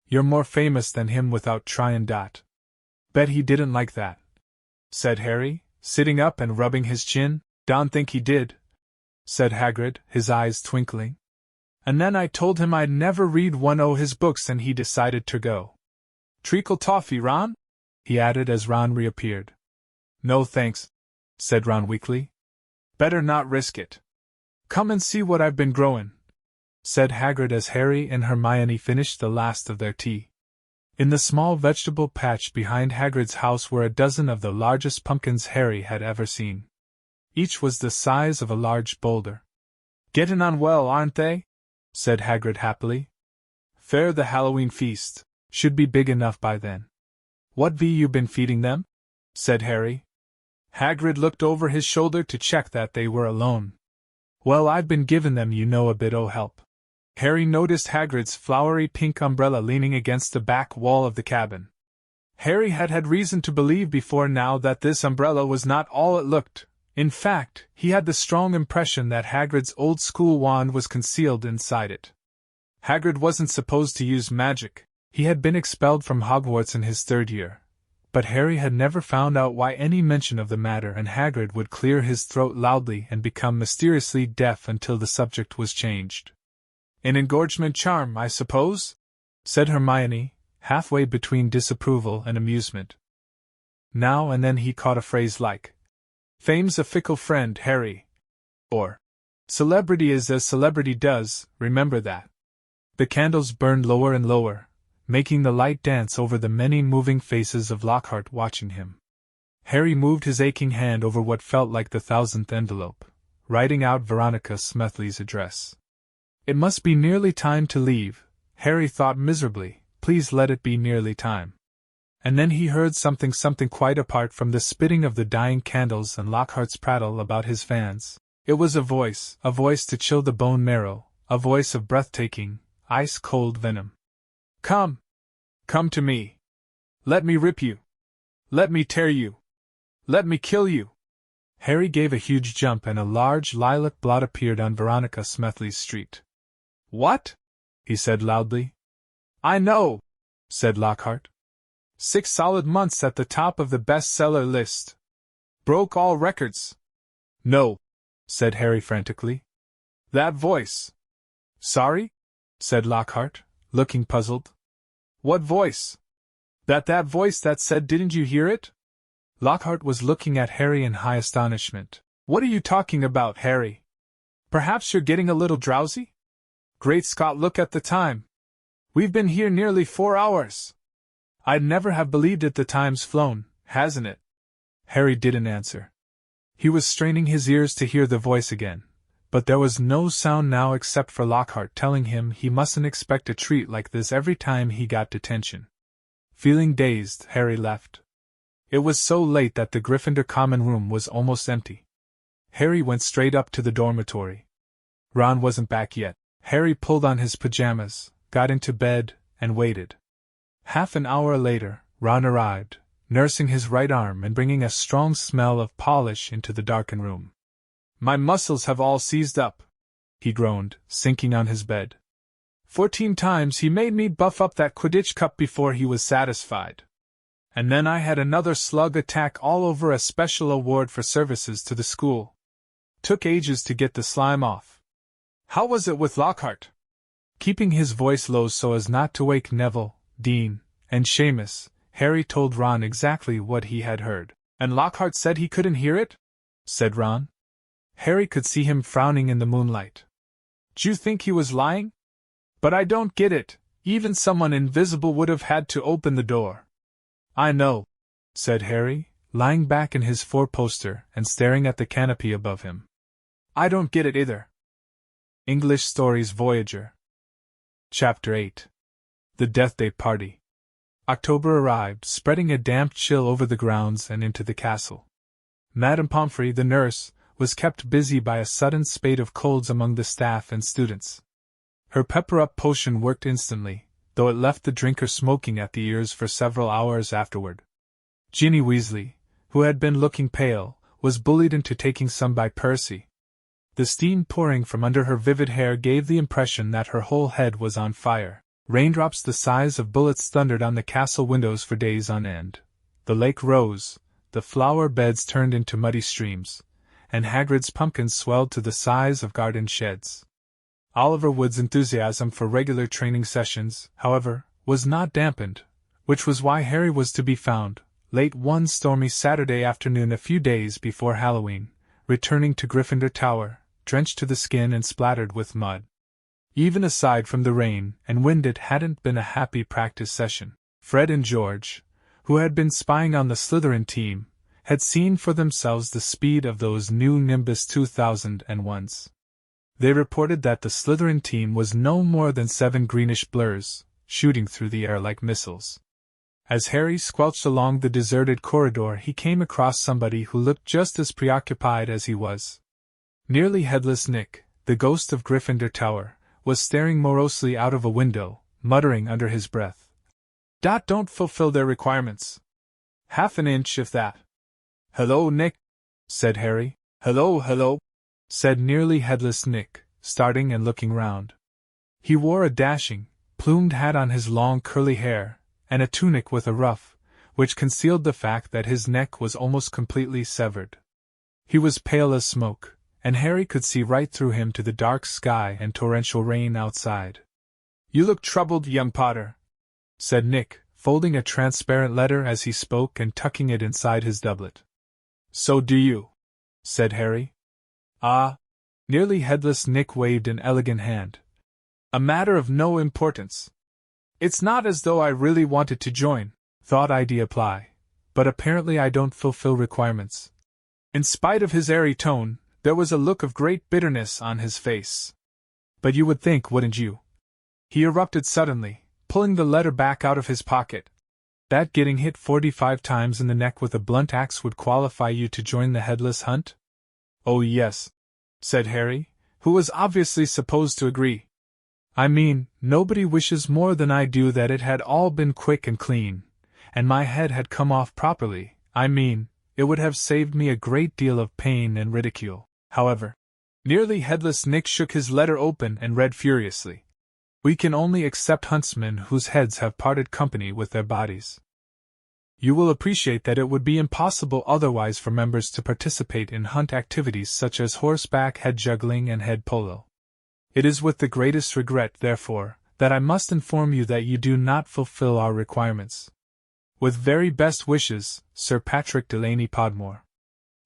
You're more famous than him without tryin' dot." "Bet he didn't like that," said Harry, sitting up and rubbing his chin. "Don't think he did," said Hagrid, his eyes twinkling. "And then I told him I'd never read one o' his books and he decided to go. Treacle toffee, Ron?" he added as Ron reappeared. "No thanks," said Ron weakly. "Better not risk it. Come and see what I've been growin'," said Hagrid as Harry and Hermione finished the last of their tea. In the small vegetable patch behind Hagrid's house were a dozen of the largest pumpkins Harry had ever seen. Each was the size of a large boulder. "Gettin' on well, aren't they?" said Hagrid happily. "Fair the Halloween feast. Should be big enough by then." "What you been feeding them?" said Harry. Hagrid looked over his shoulder to check that they were alone. "Well, I've been giving them a bit o' help." Harry noticed Hagrid's flowery pink umbrella leaning against the back wall of the cabin. Harry had had reason to believe before now that this umbrella was not all it looked. In fact, he had the strong impression that Hagrid's old school wand was concealed inside it. Hagrid wasn't supposed to use magic. He had been expelled from Hogwarts in his 3rd year. But Harry had never found out why any mention of the matter, and Hagrid would clear his throat loudly and become mysteriously deaf until the subject was changed. "An engorgement charm, I suppose?" said Hermione, halfway between disapproval and amusement. Now and then he caught a phrase like, "Fame's a fickle friend, Harry," or, "Celebrity is as celebrity does, remember that." The candles burned lower and lower, making the light dance over the many moving faces of Lockhart watching him. Harry moved his aching hand over what felt like the 1,000th envelope, writing out Veronica Smethly's address. It must be nearly time to leave, Harry thought miserably. Please let it be nearly time. And then he heard something quite apart from the spitting of the dying candles and Lockhart's prattle about his fans. It was a voice to chill the bone marrow, a voice of breathtaking, ice-cold venom. "Come! Come to me! Let me rip you! Let me tear you! Let me kill you!" Harry gave a huge jump and a large lilac blot appeared on Veronica Smethly's street. "What?" he said loudly. "I know," said Lockhart. 6 solid months at the top of the bestseller list. Broke all records. "No," said Harry frantically. "That voice." "Sorry?" said Lockhart, looking puzzled. "What voice?" That voice that said, didn't you hear it? Lockhart was looking at Harry in high astonishment. "What are you talking about, Harry? Perhaps you're getting a little drowsy? Great Scott, look at the time! We've been here nearly 4 hours! I'd never have believed it. The time's flown, hasn't it?" Harry didn't answer. He was straining his ears to hear the voice again, but there was no sound now except for Lockhart telling him he mustn't expect a treat like this every time he got detention. Feeling dazed, Harry left. It was so late that the Gryffindor common room was almost empty. Harry went straight up to the dormitory. Ron wasn't back yet. Harry pulled on his pajamas, got into bed, and waited. Half an hour later, Ron arrived, nursing his right arm and bringing a strong smell of polish into the darkened room. "My muscles have all seized up," he groaned, sinking on his bed. 14 times he made me buff up that Quidditch cup before he was satisfied. And then I had another slug attack all over a special award for services to the school. Took ages to get the slime off. How was it with Lockhart?" Keeping his voice low so as not to wake Neville, Dean, and Seamus, Harry told Ron exactly what he had heard. "And Lockhart said he couldn't hear it?" said Ron. Harry could see him frowning in the moonlight. "D'you think he was lying? But I don't get it. Even someone invisible would have had to open the door." "I know," said Harry, lying back in his four-poster and staring at the canopy above him. "I don't get it either." English Stories Voyager. Chapter 8. The Death Day Party. October arrived, spreading a damp chill over the grounds and into the castle. Madame Pomfrey, the nurse, was kept busy by a sudden spate of colds among the staff and students. Her pepper-up potion worked instantly, though it left the drinker smoking at the ears for several hours afterward. Ginny Weasley, who had been looking pale, was bullied into taking some by Percy. The steam pouring from under her vivid hair gave the impression that her whole head was on fire. Raindrops the size of bullets thundered on the castle windows for days on end. The lake rose, the flower beds turned into muddy streams, and Hagrid's pumpkins swelled to the size of garden sheds. Oliver Wood's enthusiasm for regular training sessions, however, was not dampened, which was why Harry was to be found, late one stormy Saturday afternoon a few days before Halloween, returning to Gryffindor Tower, drenched to the skin and splattered with mud. Even aside from the rain and wind, it hadn't been a happy practice session. Fred and George, who had been spying on the Slytherin team, had seen for themselves the speed of those new Nimbus 2001s. They reported that the Slytherin team was no more than 7 greenish blurs, shooting through the air like missiles. As Harry squelched along the deserted corridor, he came across somebody who looked just as preoccupied as he was. Nearly headless Nick, the ghost of Gryffindor Tower, was staring morosely out of a window, muttering under his breath. Don't fulfill their requirements. Half an inch, if that." "Hello, Nick," said Harry. Hello, said nearly headless Nick, starting and looking round. He wore a dashing, plumed hat on his long curly hair, and a tunic with a ruff, which concealed the fact that his neck was almost completely severed. He was pale as smoke, and Harry could see right through him to the dark sky and torrential rain outside. "You look troubled, young Potter," said Nick, folding a transparent letter as he spoke and tucking it inside his doublet. "So do you," said Harry. "Ah," nearly headless Nick waved an elegant hand. "A matter of no importance. It's not as though I really wanted to join, thought I'd apply, but apparently I don't fulfill requirements." In spite of his airy tone, there was a look of great bitterness on his face. "But you would think, wouldn't you?" he erupted suddenly, pulling the letter back out of his pocket, "that getting hit 45 times in the neck with a blunt axe would qualify you to join the Headless Hunt?" "Oh yes," said Harry, who was obviously supposed to agree. "I mean, nobody wishes more than I do that it had all been quick and clean, and my head had come off properly. I mean, it would have saved me a great deal of pain and ridicule. However," nearly headless Nick shook his letter open and read furiously, "we can only accept huntsmen whose heads have parted company with their bodies. You will appreciate that it would be impossible otherwise for members to participate in hunt activities such as horseback head juggling and head polo. It is with the greatest regret, therefore, that I must inform you that you do not fulfill our requirements." With very best wishes, Sir Patrick Delaney Podmore.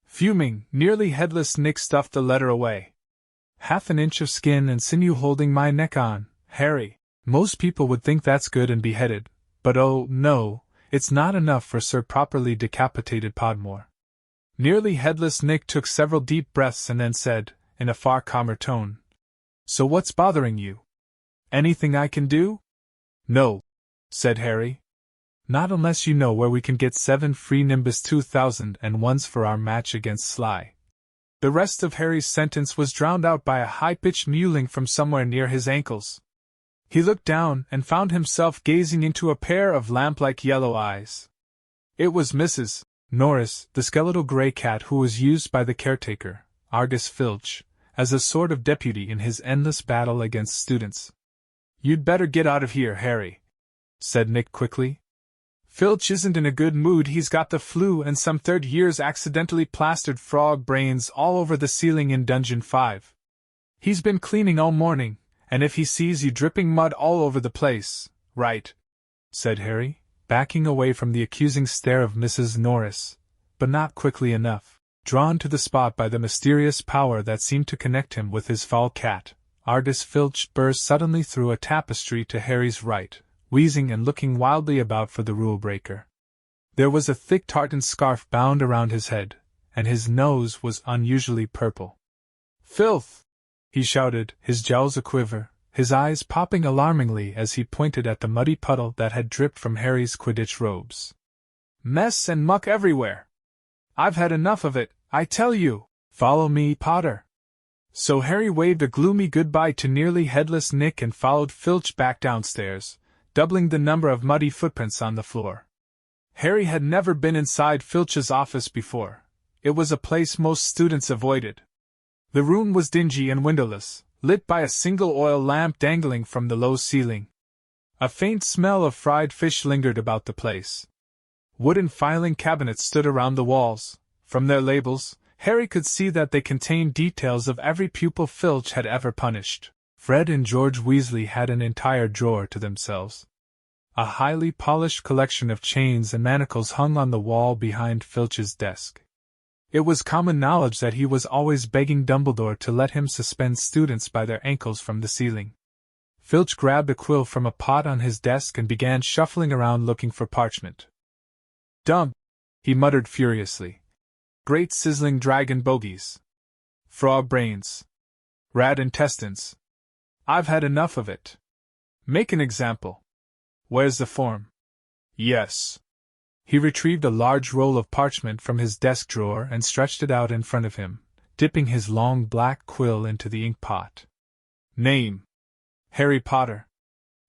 Fuming, nearly headless Nick stuffed the letter away. Half an inch of skin and sinew holding my neck on, Harry. Most people would think that's good and beheaded, but oh, no, it's not enough for Sir Properly Decapitated Podmore. Nearly headless Nick took several deep breaths and then said, in a far calmer tone, "So what's bothering you? Anything I can do?" "No," said Harry. "Not unless you know where we can get 7 free Nimbus 2001s for our match against Sly." The rest of Harry's sentence was drowned out by a high-pitched mewling from somewhere near his ankles. He looked down and found himself gazing into a pair of lamp-like yellow eyes. It was Mrs. Norris, the skeletal grey cat who was used by the caretaker, Argus Filch, as a sort of deputy in his endless battle against students. "You'd better get out of here, Harry," said Nick quickly. "Filch isn't in a good mood. He's got the flu and some third years accidentally plastered frog brains all over the ceiling in Dungeon 5. He's been cleaning all morning, and if he sees you dripping mud all over the place..." "Right," said Harry, backing away from the accusing stare of Mrs. Norris, but not quickly enough. Drawn to the spot by the mysterious power that seemed to connect him with his foul cat, Argus Filch burst suddenly through a tapestry to Harry's right, wheezing and looking wildly about for the rule-breaker. There was a thick tartan scarf bound around his head, and his nose was unusually purple. "Filth!" he shouted, his jowls a-quiver, his eyes popping alarmingly as he pointed at the muddy puddle that had dripped from Harry's Quidditch robes. "Mess and muck everywhere! I've had enough of it, I tell you! Follow me, Potter!" So Harry waved a gloomy goodbye to nearly headless Nick and followed Filch back downstairs, doubling the number of muddy footprints on the floor. Harry had never been inside Filch's office before. It was a place most students avoided. The room was dingy and windowless, lit by a single oil lamp dangling from the low ceiling. A faint smell of fried fish lingered about the place. Wooden filing cabinets stood around the walls. From their labels, Harry could see that they contained details of every pupil Filch had ever punished. Fred and George Weasley had an entire drawer to themselves. A highly polished collection of chains and manacles hung on the wall behind Filch's desk. It was common knowledge that he was always begging Dumbledore to let him suspend students by their ankles from the ceiling. Filch grabbed a quill from a pot on his desk and began shuffling around looking for parchment. "Dump!" he muttered furiously. "Great sizzling dragon bogies. Frog brains. Rat intestines. I've had enough of it. Make an example. Where's the form?" "Yes." He retrieved a large roll of parchment from his desk drawer and stretched it out in front of him, dipping his long black quill into the ink pot. "Name? Harry Potter.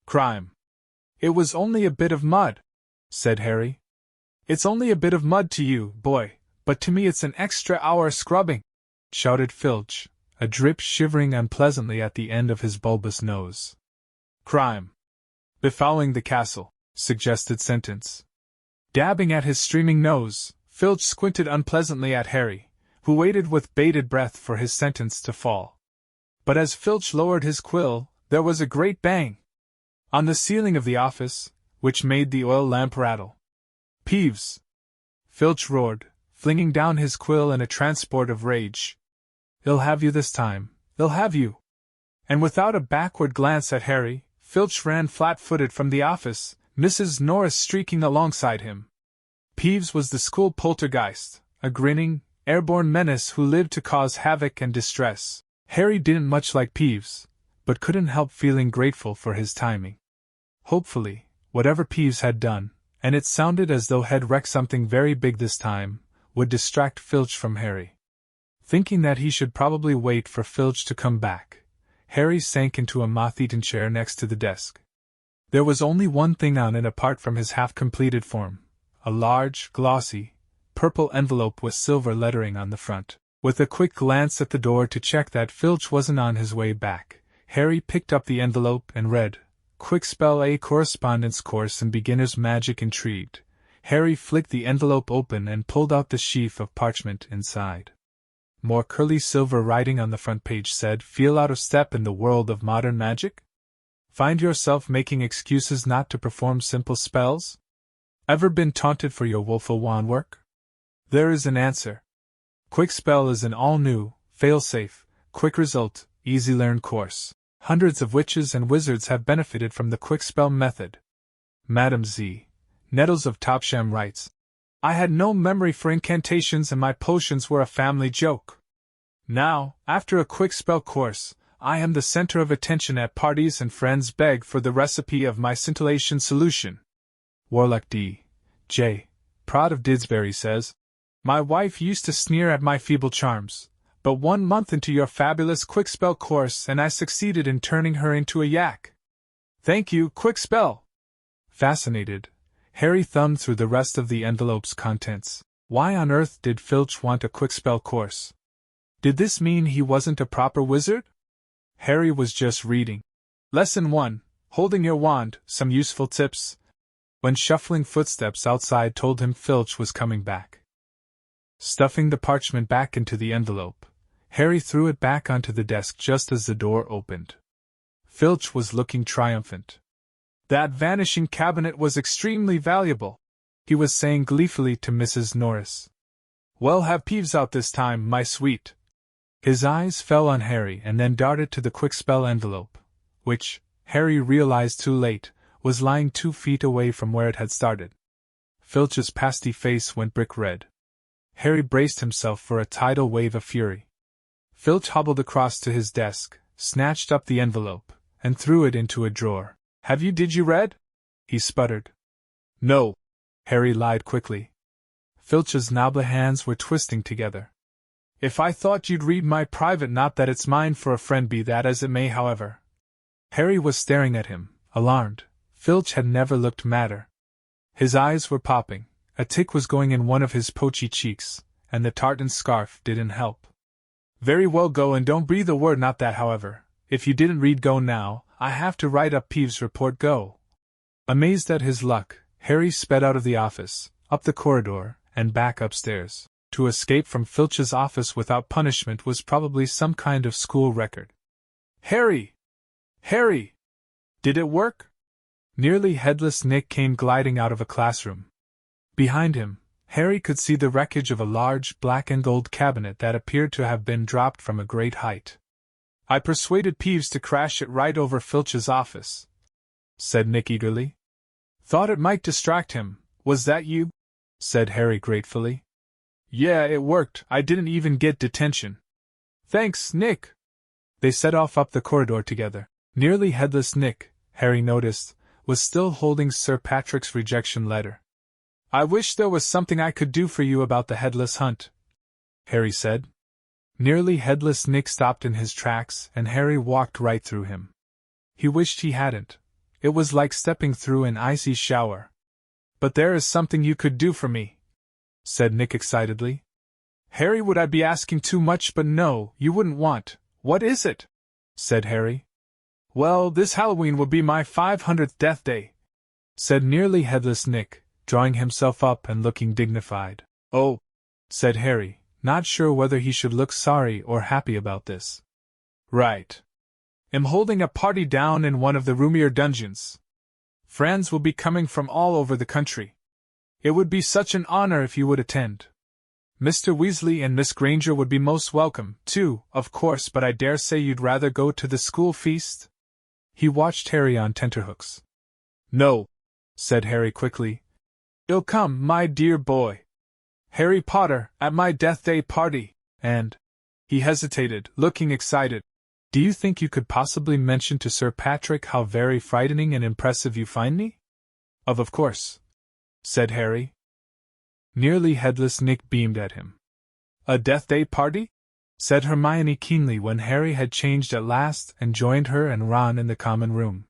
Crime? It was only a bit of mud," said Harry. "It's only a bit of mud to you, boy, but to me it's an extra hour scrubbing," shouted Filch, a drip shivering unpleasantly at the end of his bulbous nose. "Crime? Befouling the castle," suggested Sentence. Dabbing at his streaming nose, Filch squinted unpleasantly at Harry, who waited with bated breath for his sentence to fall. But as Filch lowered his quill, there was a great bang on the ceiling of the office, which made the oil lamp rattle. "Peeves!" Filch roared, flinging down his quill in a transport of rage. "He'll have you this time, he'll have you!" And without a backward glance at Harry, Filch ran flat-footed from the office, Mrs. Norris streaking alongside him. Peeves was the school poltergeist, a grinning, airborne menace who lived to cause havoc and distress. Harry didn't much like Peeves, but couldn't help feeling grateful for his timing. Hopefully, whatever Peeves had done, and it sounded as though he'd wrecked something very big this time, would distract Filch from Harry. Thinking that he should probably wait for Filch to come back, Harry sank into a moth-eaten chair next to the desk. There was only one thing on it apart from his half-completed form, a large, glossy, purple envelope with silver lettering on the front. With a quick glance at the door to check that Filch wasn't on his way back, Harry picked up the envelope and read, "Quick spell A correspondence course in beginner's magic." Intrigued, Harry flicked the envelope open and pulled out the sheaf of parchment inside. More curly silver writing on the front page said, "Feel out of step in the world of modern magic? Find yourself making excuses not to perform simple spells? Ever been taunted for your woeful wand work? There is an answer. Quickspell is an all-new, fail-safe, quick result, easy-learn course. Hundreds of witches and wizards have benefited from the Quickspell method. Madam Z. Nettles of Topsham writes, I had no memory for incantations and my potions were a family joke. Now, after a Quickspell course, I am the center of attention at parties and friends beg for the recipe of my scintillation solution. Warlock D. J. Prod of Didsbury says, My wife used to sneer at my feeble charms, but 1 month into your fabulous Quickspell course and I succeeded in turning her into a yak. Thank you, Quickspell! Fascinated, Harry thumbed through the rest of the envelope's contents. Why on earth did Filch want a Quickspell course? Did this mean he wasn't a proper wizard? Harry was just reading. Lesson 1, Holding Your Wand, Some Useful Tips, when shuffling footsteps outside told him Filch was coming back. Stuffing the parchment back into the envelope, Harry threw it back onto the desk just as the door opened. Filch was looking triumphant. That vanishing cabinet was extremely valuable, he was saying gleefully to Mrs. Norris. Well, have Peeves out this time, my sweet. His eyes fell on Harry and then darted to the Quickspell envelope, which, Harry realized too late, was lying 2 feet away from where it had started. Filch's pasty face went brick red. Harry braced himself for a tidal wave of fury. Filch hobbled across to his desk, snatched up the envelope, and threw it into a drawer. Did you read? He sputtered. No, Harry lied quickly. Filch's noble hands were twisting together. If I thought you'd read my private, not that it's mine for a friend, be that as it may, however. Harry was staring at him, alarmed. Filch had never looked madder. His eyes were popping, a tick was going in one of his poachy cheeks, and the tartan scarf didn't help. Very well, go and don't breathe a word, not that, however. If you didn't read, go now, I have to write up Peeves' report, go. Amazed at his luck, Harry sped out of the office, up the corridor, and back upstairs. To escape from Filch's office without punishment was probably some kind of school record. Harry! Harry! Did it work? Nearly headless Nick came gliding out of a classroom. Behind him, Harry could see the wreckage of a large black and gold cabinet that appeared to have been dropped from a great height. I persuaded Peeves to crash it right over Filch's office, said Nick eagerly. Thought it might distract him. Was that you? Said Harry gratefully. Yeah, it worked. I didn't even get detention. Thanks, Nick. They set off up the corridor together. Nearly headless Nick, Harry noticed, was still holding Sir Patrick's rejection letter. I wish there was something I could do for you about the headless hunt, Harry said. Nearly headless Nick stopped in his tracks and Harry walked right through him. He wished he hadn't. It was like stepping through an icy shower. But there is something you could do for me, said Nick excitedly. Harry, would I be asking too much? But no, you wouldn't want. What is it? Said Harry. Well, this Halloween will be my 500th death day, said nearly headless Nick, drawing himself up and looking dignified. Oh, said Harry, not sure whether he should look sorry or happy about this. Right. Am holding a party down in one of the roomier dungeons. Friends will be coming from all over the country. It would be such an honor if you would attend. Mr. Weasley and Miss Granger would be most welcome, too, of course, but I dare say you'd rather go to the school feast? He watched Harry on tenterhooks. No, said Harry quickly. You'll come, my dear boy. Harry Potter, at my death day party, and... He hesitated, looking excited. Do you think you could possibly mention to Sir Patrick how very frightening and impressive you find me? Of course, said Harry. Nearly headless Nick beamed at him. A death day party? Said Hermione keenly when Harry had changed at last and joined her and Ron in the common room.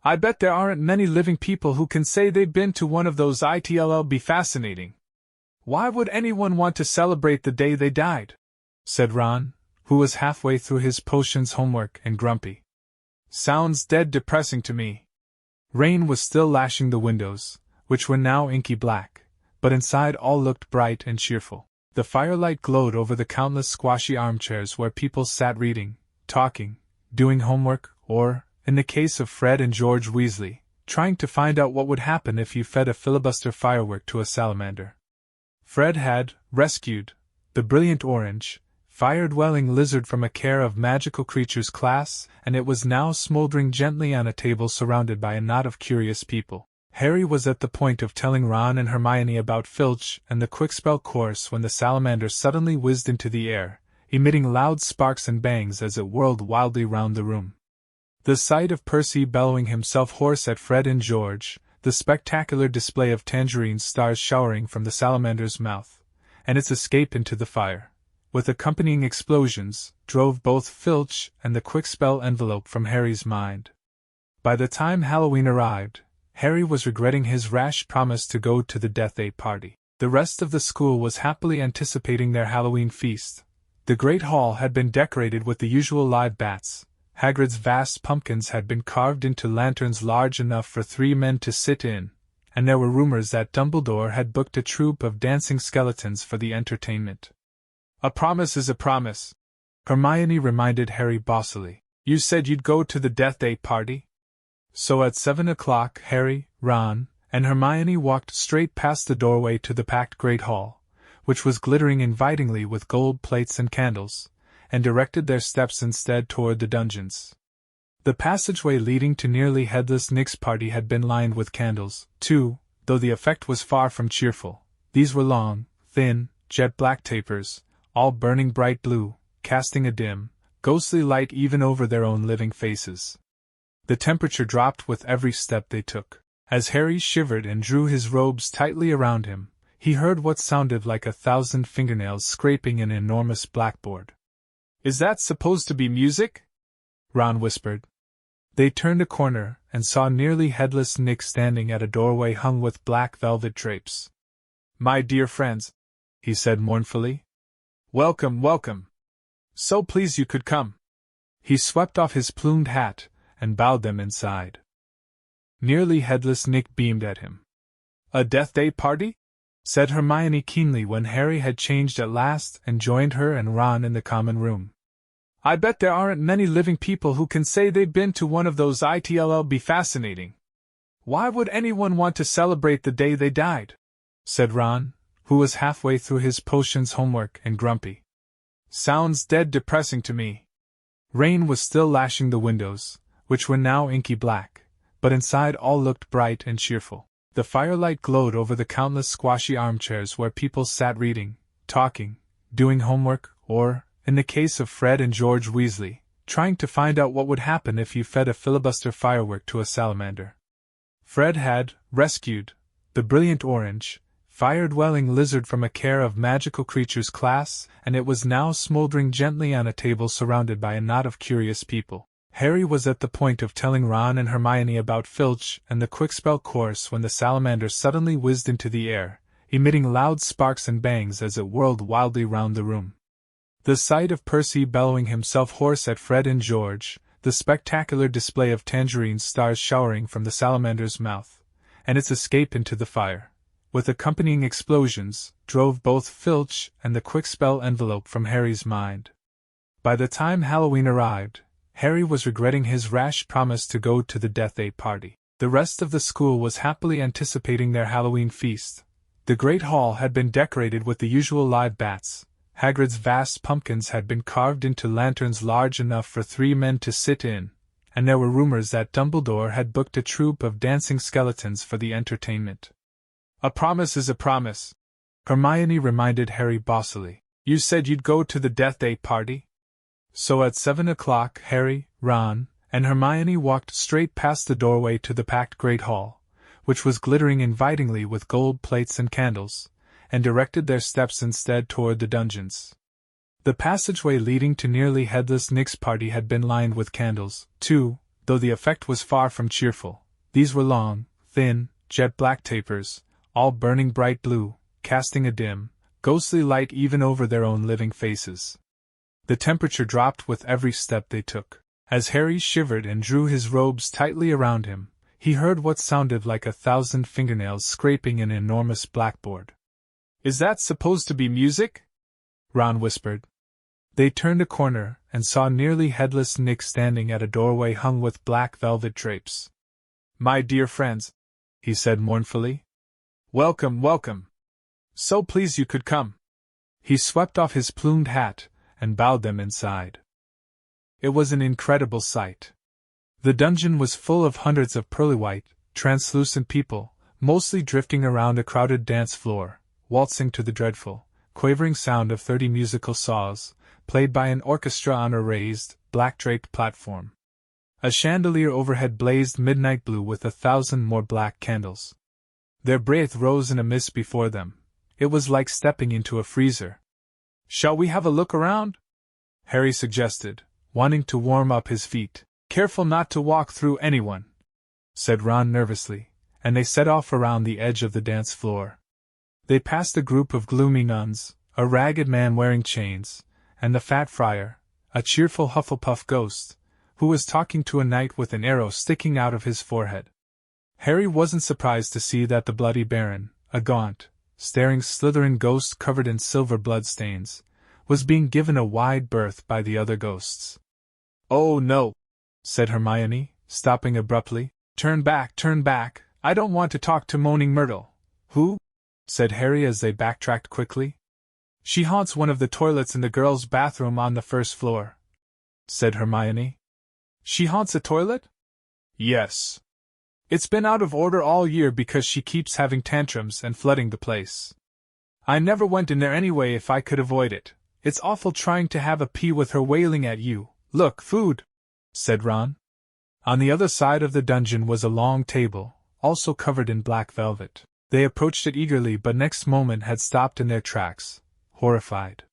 I bet there aren't many living people who can say they've been to one of those. It'll be fascinating. Why would anyone want to celebrate the day they died? Said Ron, who was halfway through his potions homework and grumpy. Sounds dead depressing to me. Rain was still lashing the windows, which were now inky black, but inside all looked bright and cheerful. The firelight glowed over the countless squashy armchairs where people sat reading, talking, doing homework, or, in the case of Fred and George Weasley, trying to find out what would happen if you fed a filibuster firework to a salamander. Fred had rescued the brilliant orange, fire-dwelling lizard from a care of magical creatures class, and it was now smoldering gently on a table surrounded by a knot of curious people. Harry was at the point of telling Ron and Hermione about Filch and the Quickspell course when the salamander suddenly whizzed into the air, emitting loud sparks and bangs as it whirled wildly round the room. The sight of Percy bellowing himself hoarse at Fred and George, the spectacular display of tangerine stars showering from the salamander's mouth, and its escape into the fire, with accompanying explosions, drove both Filch and the Quickspell envelope from Harry's mind. By the time Halloween arrived, Harry was regretting his rash promise to go to the Death Day party. The rest of the school was happily anticipating their Halloween feast. The Great Hall had been decorated with the usual live bats. Hagrid's vast pumpkins had been carved into lanterns large enough for 3 men to sit in, and there were rumors that Dumbledore had booked a troupe of dancing skeletons for the entertainment. "A promise is a promise," Hermione reminded Harry bossily. "You said you'd go to the Death Day party?" So at 7 o'clock Harry, Ron, and Hermione walked straight past the doorway to the packed Great Hall, which was glittering invitingly with gold plates and candles, and directed their steps instead toward the dungeons. The passageway leading to nearly headless Nick's party had been lined with candles, too, though the effect was far from cheerful. These were long, thin, jet-black tapers, all burning bright blue, casting a dim, ghostly light even over their own living faces. The temperature dropped with every step they took. As Harry shivered and drew his robes tightly around him, he heard what sounded like 1,000 fingernails scraping an enormous blackboard. "Is that supposed to be music?" Ron whispered. They turned a corner and saw nearly headless Nick standing at a doorway hung with black velvet drapes. "My dear friends," he said mournfully. "Welcome, welcome. So pleased you could come." He swept off his plumed hat and bowed them inside. Nearly headless Nick beamed at him. "A Death Day party?" said Hermione keenly when Harry had changed at last and joined her and Ron in the common room. "I bet there aren't many living people who can say they've been to one of those. It'll be fascinating. Why would anyone want to celebrate the day they died?" said Ron, who was halfway through his potions homework and grumpy. "Sounds dead depressing to me." Rain was still lashing the windows, which were now inky black, but inside all looked bright and cheerful. The firelight glowed over the countless squashy armchairs where people sat reading, talking, doing homework, or, in the case of Fred and George Weasley, trying to find out what would happen if you fed a filibuster firework to a salamander. Fred had rescued the brilliant orange, fire-dwelling lizard from a care of magical creatures class, and it was now smoldering gently on a table surrounded by a knot of curious people. Harry was at the point of telling Ron and Hermione about Filch and the Quickspell course when the salamander suddenly whizzed into the air, emitting loud sparks and bangs as it whirled wildly round the room. The sight of Percy bellowing himself hoarse at Fred and George, the spectacular display of tangerine stars showering from the salamander's mouth, and its escape into the fire, with accompanying explosions, drove both Filch and the Quickspell envelope from Harry's mind. By the time Halloween arrived, Harry was regretting his rash promise to go to the Death Day party. The rest of the school was happily anticipating their Halloween feast. The Great Hall had been decorated with the usual live bats. Hagrid's vast pumpkins had been carved into lanterns large enough for 3 men to sit in, and there were rumors that Dumbledore had booked a troupe of dancing skeletons for the entertainment. "A promise is a promise," Hermione reminded Harry bossily. "You said you'd go to the Death Day party?" So at 7 o'clock Harry, Ron, and Hermione walked straight past the doorway to the packed Great Hall, which was glittering invitingly with gold plates and candles, and directed their steps instead toward the dungeons. The passageway leading to nearly headless Nick's party had been lined with candles, too, though the effect was far from cheerful. These were long, thin, jet-black tapers, all burning bright blue, casting a dim, ghostly light even over their own living faces. The temperature dropped with every step they took. As Harry shivered and drew his robes tightly around him, he heard what sounded like 1,000 fingernails scraping an enormous blackboard. "Is that supposed to be music?" Ron whispered. They turned a corner and saw nearly headless Nick standing at a doorway hung with black velvet drapes. My dear friends, he said mournfully. Welcome, welcome. So pleased you could come. He swept off his plumed hat and bowed them inside. It was an incredible sight. The dungeon was full of hundreds of pearly-white, translucent people, mostly drifting around a crowded dance floor, waltzing to the dreadful, quavering sound of 30 musical saws, played by an orchestra on a raised, black-draped platform. A chandelier overhead blazed midnight blue with 1,000 more black candles. Their breath rose in a mist before them. It was like stepping into a freezer. Shall we have a look around? Harry suggested, wanting to warm up his feet. Careful not to walk through anyone, said Ron nervously, and they set off around the edge of the dance floor. They passed a group of gloomy nuns, a ragged man wearing chains, and the fat friar, a cheerful Hufflepuff ghost, who was talking to a knight with an arrow sticking out of his forehead. Harry wasn't surprised to see that the Bloody Baron, a gaunt, staring Slytherin ghost covered in silver bloodstains, was being given a wide berth by the other ghosts. Oh no, said Hermione, stopping abruptly. Turn back, I don't want to talk to Moaning Myrtle. Who? Said Harry as they backtracked quickly. She haunts one of the toilets in the girls' bathroom on the first floor, said Hermione. She haunts a toilet? Yes. It's been out of order all year because she keeps having tantrums and flooding the place. I never went in there anyway if I could avoid it. It's awful trying to have a pee with her wailing at you. Look, food, said Ron. On the other side of the dungeon was a long table, also covered in black velvet. They approached it eagerly but next moment had stopped in their tracks, horrified.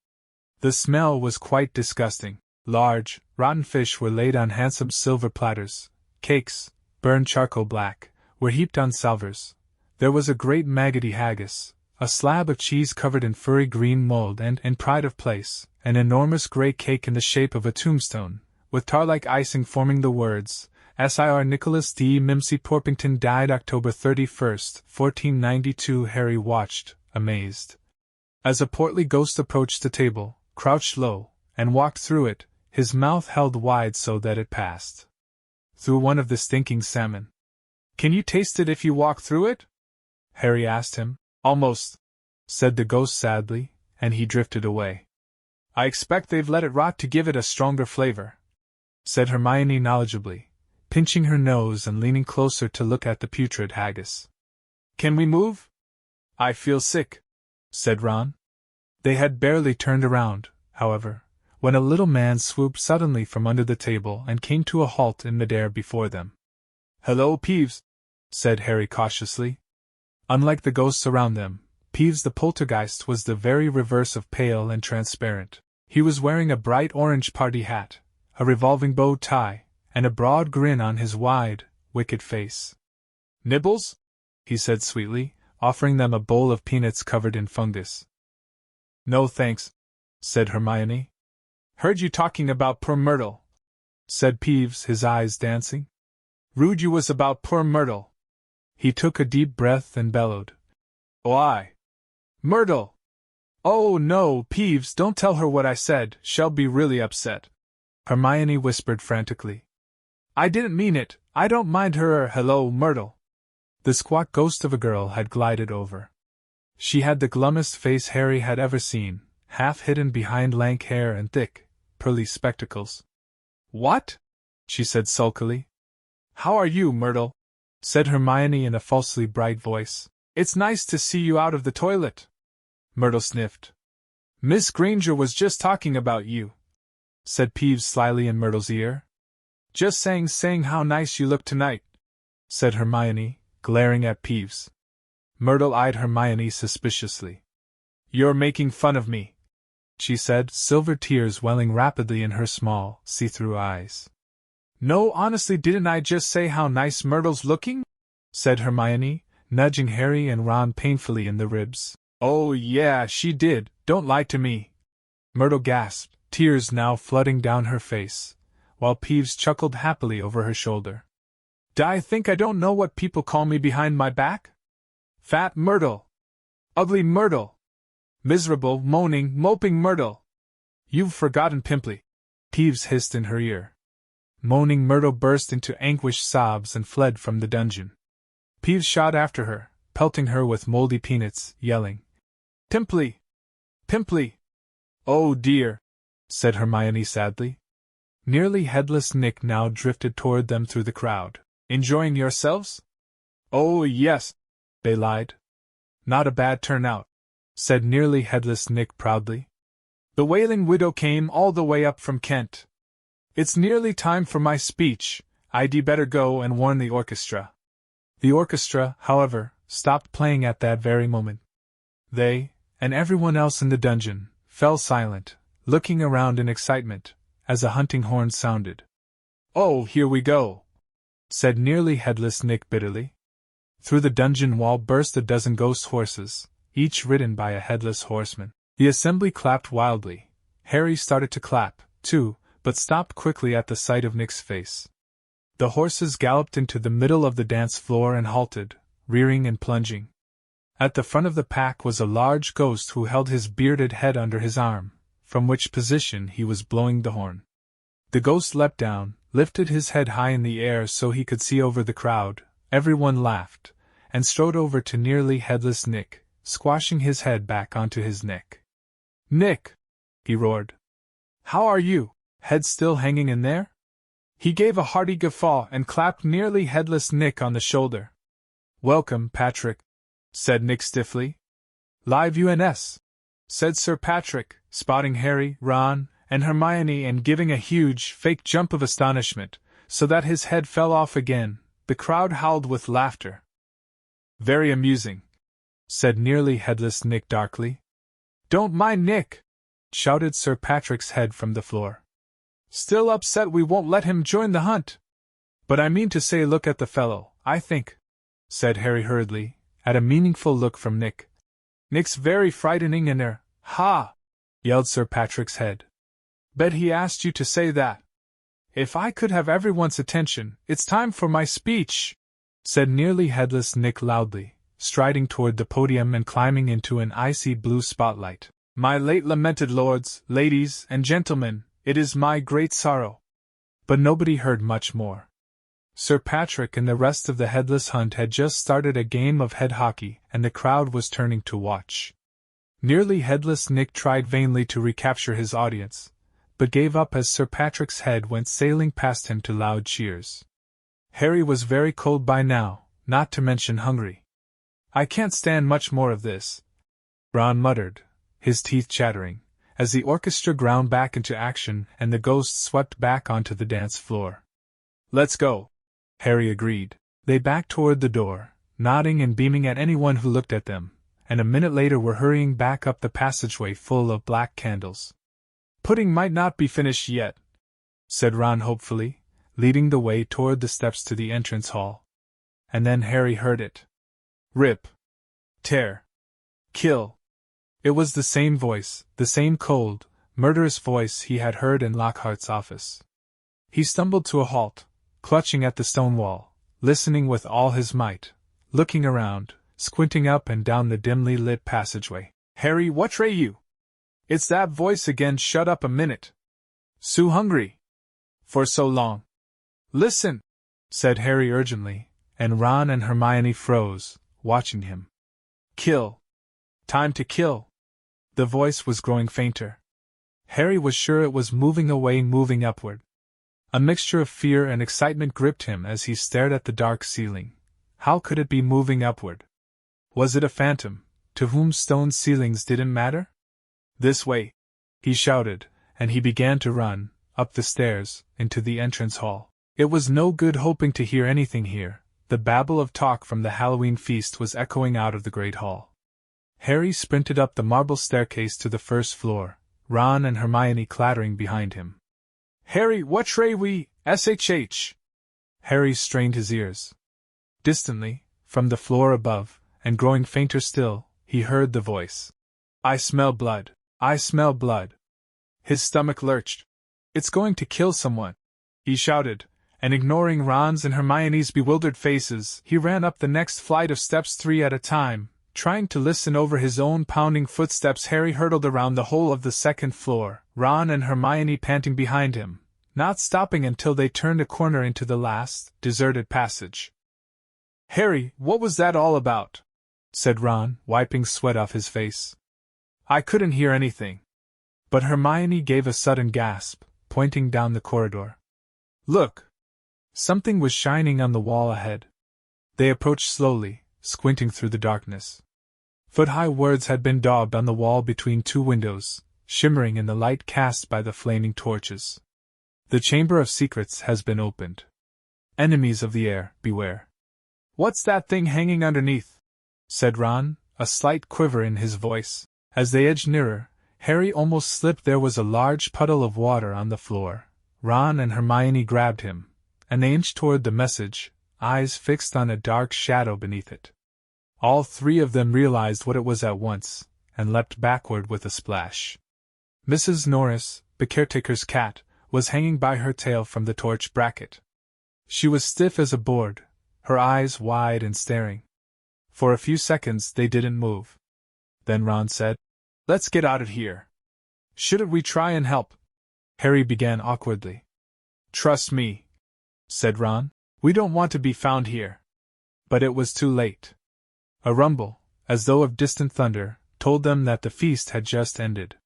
The smell was quite disgusting. Large, rotten fish were laid on handsome silver platters. Cakes, burned charcoal black, were heaped on salvers. There was a great maggoty haggis, a slab of cheese covered in furry green mold and, in pride of place, an enormous grey cake in the shape of a tombstone, with tar-like icing forming the words, Sir Nicholas D. Mimsy Porpington died October 31st, 1492. Harry watched, amazed. As a portly ghost approached the table, crouched low, and walked through it, his mouth held wide so that it passed through one of the stinking salmon. Can you taste it if you walk through it? Harry asked him. Almost, said the ghost sadly, and he drifted away. I expect they've let it rot to give it a stronger flavor, said Hermione knowledgeably, pinching her nose and leaning closer to look at the putrid haggis. Can we move? I feel sick, said Ron. They had barely turned around, however, when a little man swooped suddenly from under the table and came to a halt in midair before them. Hello, Peeves, said Harry cautiously. Unlike the ghosts around them, Peeves the poltergeist was the very reverse of pale and transparent. He was wearing a bright orange party hat, a revolving bow tie, and a broad grin on his wide, wicked face. Nibbles? He said sweetly, offering them a bowl of peanuts covered in fungus. No thanks, said Hermione. Heard you talking about poor Myrtle, said Peeves, his eyes dancing. Rude you was about poor Myrtle. He took a deep breath and bellowed. Why? Myrtle! Oh no, Peeves, don't tell her what I said, she'll be really upset. Hermione whispered frantically. I didn't mean it, I don't mind her. Hello, Myrtle. The squat ghost of a girl had glided over. She had the glummest face Harry had ever seen, half hidden behind lank hair and thick, pearly spectacles. What? She said sulkily. How are you, Myrtle? Said Hermione in a falsely bright voice. It's nice to see you out of the toilet. Myrtle sniffed. Miss Granger was just talking about you, said Peeves slyly in Myrtle's ear. Just saying how nice you look tonight, said Hermione, glaring at Peeves. Myrtle eyed Hermione suspiciously. You're making fun of me, she said, silver tears welling rapidly in her small, see-through eyes. No, honestly, didn't I just say how nice Myrtle's looking? Said Hermione, nudging Harry and Ron painfully in the ribs. Oh yeah, she did, don't lie to me. Myrtle gasped, tears now flooding down her face, while Peeves chuckled happily over her shoulder. I think I don't know what people call me behind my back? Fat Myrtle. Ugly Myrtle. Miserable, moaning, moping Myrtle. You've forgotten Pimply, Peeves hissed in her ear. Moaning, Myrtle burst into anguished sobs and fled from the dungeon. Peeves shot after her, pelting her with moldy peanuts, yelling, "Pimply! Pimply!" "Oh dear," said Hermione sadly. Nearly headless Nick now drifted toward them through the crowd. "Enjoying yourselves?" "Oh, yes," they lied. "Not a bad turnout," said nearly headless Nick proudly. "The Wailing Widow came all the way up from Kent. It's nearly time for my speech. I'd better go and warn the orchestra." The orchestra, however, stopped playing at that very moment. They, and everyone else in the dungeon, fell silent, looking around in excitement, as a hunting horn sounded. "Oh, here we go," said nearly headless Nick bitterly. Through the dungeon wall burst a dozen ghost horses, each ridden by a headless horseman. The assembly clapped wildly. Harry started to clap, too, but stopped quickly at the sight of Nick's face. The horses galloped into the middle of the dance floor and halted, rearing and plunging. At the front of the pack was a large ghost who held his bearded head under his arm, from which position he was blowing the horn. The ghost leapt down, lifted his head high in the air so he could see over the crowd, everyone laughed, and strode over to nearly headless Nick, squashing his head back onto his neck. "Nick!" he roared. "How are you? Head still hanging in there?" He gave a hearty guffaw and clapped nearly headless Nick on the shoulder. "Welcome, Patrick," said Nick stiffly. "Live UNS," said Sir Patrick, spotting Harry, Ron, and Hermione and giving a huge, fake jump of astonishment, so that his head fell off again. The crowd howled with laughter. "Very amusing," said nearly headless Nick darkly. "Don't mind Nick," shouted Sir Patrick's head from the floor. "Still upset we won't let him join the hunt. But I mean to say, look at the fellow, I think," said Harry hurriedly, at a meaningful look from Nick. "Nick's very frightening in her." "Ha!" yelled Sir Patrick's head. "Bet he asked you to say that." "If I could have everyone's attention, it's time for my speech," said nearly headless Nick loudly, striding toward the podium and climbing into an icy blue spotlight. "My late lamented lords, ladies, and gentlemen, it is my great sorrow." But nobody heard much more. Sir Patrick and the rest of the headless hunt had just started a game of head hockey, and the crowd was turning to watch. Nearly headless Nick tried vainly to recapture his audience, but gave up as Sir Patrick's head went sailing past him to loud cheers. Harry was very cold by now, not to mention hungry. "I can't stand much more of this," Ron muttered, his teeth chattering, as the orchestra ground back into action and the ghosts swept back onto the dance floor. "Let's go," Harry agreed. They backed toward the door, nodding and beaming at anyone who looked at them, and a minute later were hurrying back up the passageway full of black candles. "Pudding might not be finished yet," said Ron hopefully, leading the way toward the steps to the entrance hall. And then Harry heard it. "Rip. Tear. Kill." It was the same voice, the same cold, murderous voice he had heard in Lockhart's office. He stumbled to a halt, clutching at the stone wall, listening with all his might, looking around, squinting up and down the dimly lit passageway. "Harry, what ray you? It's that voice again. Shut up a minute. So hungry. For so long." "Listen," said Harry urgently, and Ron and Hermione froze, watching him. "Kill. Time to kill." The voice was growing fainter. Harry was sure it was moving away, moving upward. A mixture of fear and excitement gripped him as he stared at the dark ceiling. How could it be moving upward? Was it a phantom, to whom stone ceilings didn't matter? "This way," he shouted, and he began to run, up the stairs, into the entrance hall. It was no good hoping to hear anything here. The babble of talk from the Halloween feast was echoing out of the great hall. Harry sprinted up the marble staircase to the first floor, Ron and Hermione clattering behind him. "Harry, what ray we, shh?" Harry strained his ears. Distantly, from the floor above, and growing fainter still, he heard the voice. "I smell blood. I smell blood." His stomach lurched. "It's going to kill someone," he shouted, and ignoring Ron's and Hermione's bewildered faces, he ran up the next flight of steps 3 at a time. Trying to listen over his own pounding footsteps, Harry hurtled around the whole of the second floor, Ron and Hermione panting behind him, not stopping until they turned a corner into the last, deserted passage. "Harry, what was that all about?" said Ron, wiping sweat off his face. "I couldn't hear anything." But Hermione gave a sudden gasp, pointing down the corridor. "Look!" Something was shining on the wall ahead. They approached slowly, squinting through the darkness. Foot-high words had been daubed on the wall between two windows, shimmering in the light cast by the flaming torches. "The Chamber of Secrets has been opened. Enemies of the air, beware." "What's that thing hanging underneath?" said Ron, a slight quiver in his voice. As they edged nearer, Harry almost slipped. There was a large puddle of water on the floor. Ron and Hermione grabbed him, and they inched toward the message, eyes fixed on a dark shadow beneath it. All three of them realized what it was at once, and leapt backward with a splash. Mrs. Norris, the caretaker's cat, was hanging by her tail from the torch bracket. She was stiff as a board, her eyes wide and staring. For a few seconds they didn't move. Then Ron said, "Let's get out of here." "Shouldn't we try and help?" Harry began awkwardly. "Trust me," said Ron. "We don't want to be found here." But it was too late. A rumble, as though of distant thunder, told them that the feast had just ended.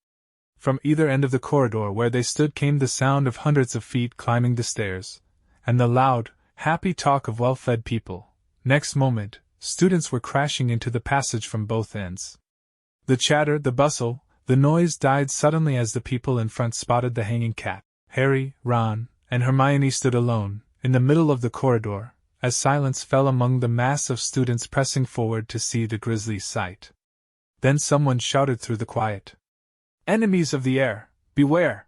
From either end of the corridor where they stood came the sound of hundreds of feet climbing the stairs, and the loud, happy talk of well-fed people. Next moment, students were crashing into the passage from both ends. The chatter, the bustle, the noise died suddenly as the people in front spotted the hanging cat. Harry, Ron, and Hermione stood alone, in the middle of the corridor, as silence fell among the mass of students pressing forward to see the grisly sight. Then someone shouted through the quiet. "Enemies of the air, beware!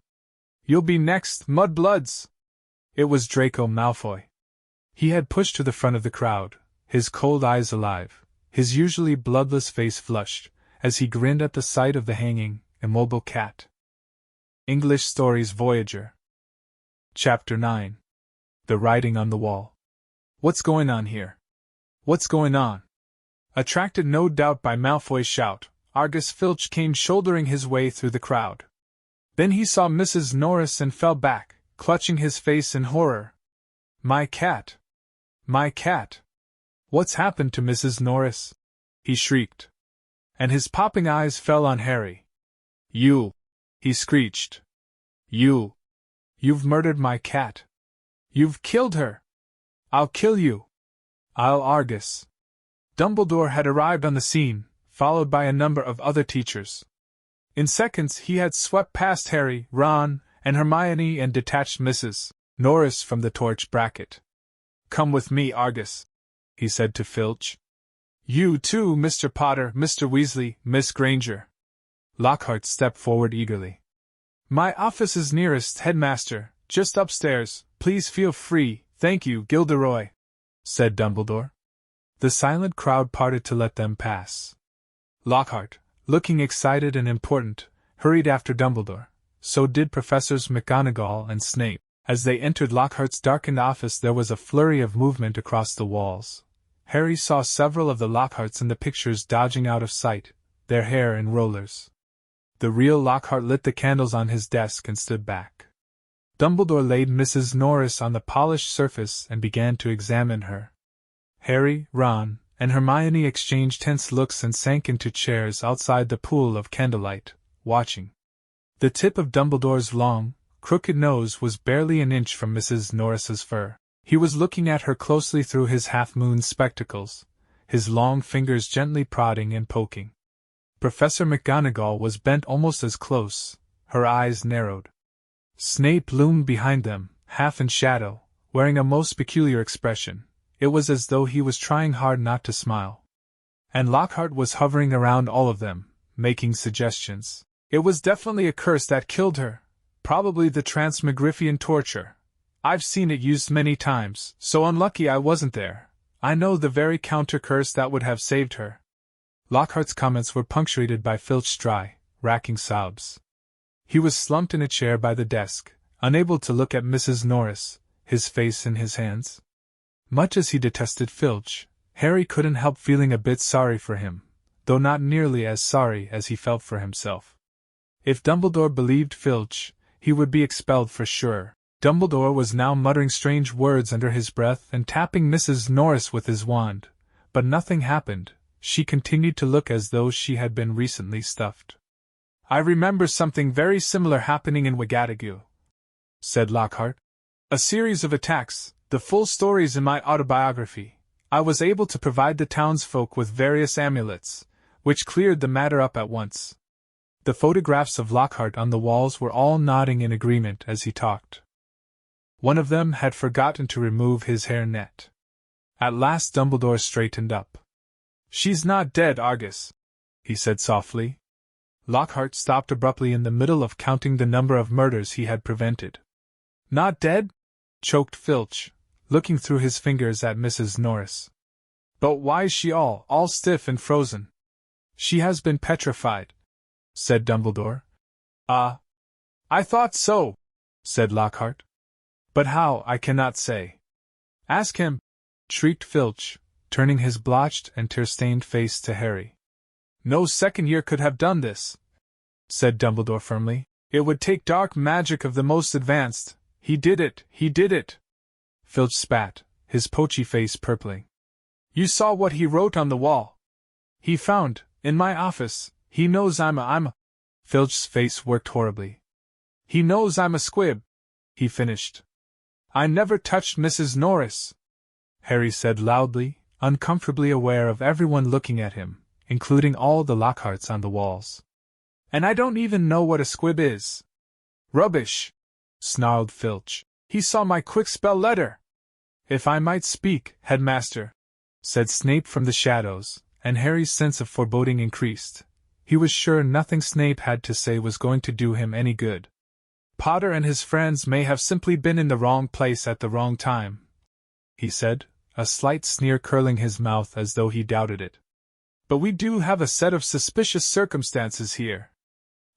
You'll be next, mudbloods!" It was Draco Malfoy. He had pushed to the front of the crowd, his cold eyes alive, his usually bloodless face flushed, as he grinned at the sight of the hanging, immobile cat. English Stories Voyager. Chapter 9. The Writing on the Wall. "What's going on here? What's going on?" Attracted no doubt by Malfoy's shout, Argus Filch came shouldering his way through the crowd. Then he saw Mrs. Norris and fell back, clutching his face in horror. "My cat! My cat! What's happened to Mrs. Norris?" he shrieked. And his popping eyes fell on Harry. "You!" he screeched. You've murdered my cat. You've killed her! I'll kill you! I'll Argus!" Dumbledore had arrived on the scene, followed by a number of other teachers. In seconds he had swept past Harry, Ron, and Hermione and detached Mrs. Norris from the torch bracket. "Come with me, Argus," he said to Filch. "You too, Mr. Potter, Mr. Weasley, Miss Granger." Lockhart stepped forward eagerly. "My office is nearest, Headmaster, just upstairs. Please feel free, thank you, Gilderoy," said Dumbledore. The silent crowd parted to let them pass. Lockhart, looking excited and important, hurried after Dumbledore. So did Professors McGonagall and Snape. As they entered Lockhart's darkened office there was a flurry of movement across the walls. Harry saw several of the Lockharts in the pictures dodging out of sight, their hair in rollers. The real Lockhart lit the candles on his desk and stood back. Dumbledore laid Mrs. Norris on the polished surface and began to examine her. Harry, Ron, and Hermione exchanged tense looks and sank into chairs outside the pool of candlelight, watching. The tip of Dumbledore's long, crooked nose was barely an inch from Mrs. Norris's fur. He was looking at her closely through his half-moon spectacles, his long fingers gently prodding and poking. Professor McGonagall was bent almost as close, her eyes narrowed. Snape loomed behind them, half in shadow, wearing a most peculiar expression. It was as though he was trying hard not to smile. And Lockhart was hovering around all of them, making suggestions. "It was definitely a curse that killed her. Probably the transmigrifian torture. I've seen it used many times, so unlucky I wasn't there. I know the very counter-curse that would have saved her." Lockhart's comments were punctuated by Filch's dry, racking sobs. He was slumped in a chair by the desk, unable to look at Mrs. Norris, his face in his hands. Much as he detested Filch, Harry couldn't help feeling a bit sorry for him, though not nearly as sorry as he felt for himself. If Dumbledore believed Filch, he would be expelled for sure. Dumbledore was now muttering strange words under his breath and tapping Mrs. Norris with his wand, but nothing happened. She continued to look as though she had been recently stuffed. "I remember something very similar happening in Wagatagu," said Lockhart. "A series of attacks, the full stories in my autobiography. I was able to provide the townsfolk with various amulets, which cleared the matter up at once." The photographs of Lockhart on the walls were all nodding in agreement as he talked. One of them had forgotten to remove his hair net. At last Dumbledore straightened up. "She's not dead, Argus," he said softly. Lockhart stopped abruptly in the middle of counting the number of murders he had prevented. "Not dead?" choked Filch, looking through his fingers at Mrs. Norris. "But why is she all stiff and frozen?" "She has been petrified," said Dumbledore. "Ah, I thought so," said Lockhart. "But how, I cannot say." "Ask him," shrieked Filch, turning his blotched and tear-stained face to Harry. "No second year could have done this," said Dumbledore firmly. "It would take dark magic of the most advanced. He did it, he did it!" Filch spat, his poachy face purpling. "You saw what he wrote on the wall. He found, in my office, he knows I'm a... Filch's face worked horribly. "He knows I'm a squib," he finished. "I never touched Mrs. Norris," Harry said loudly, uncomfortably aware of everyone looking at him, including all the Lockharts on the walls. "And I don't even know what a squib is." "Rubbish!" snarled Filch. "He saw my quick spell letter." "If I might speak, headmaster," said Snape from the shadows, and Harry's sense of foreboding increased. He was sure nothing Snape had to say was going to do him any good. "Potter and his friends may have simply been in the wrong place at the wrong time," he said, a slight sneer curling his mouth as though he doubted it. "But we do have a set of suspicious circumstances here.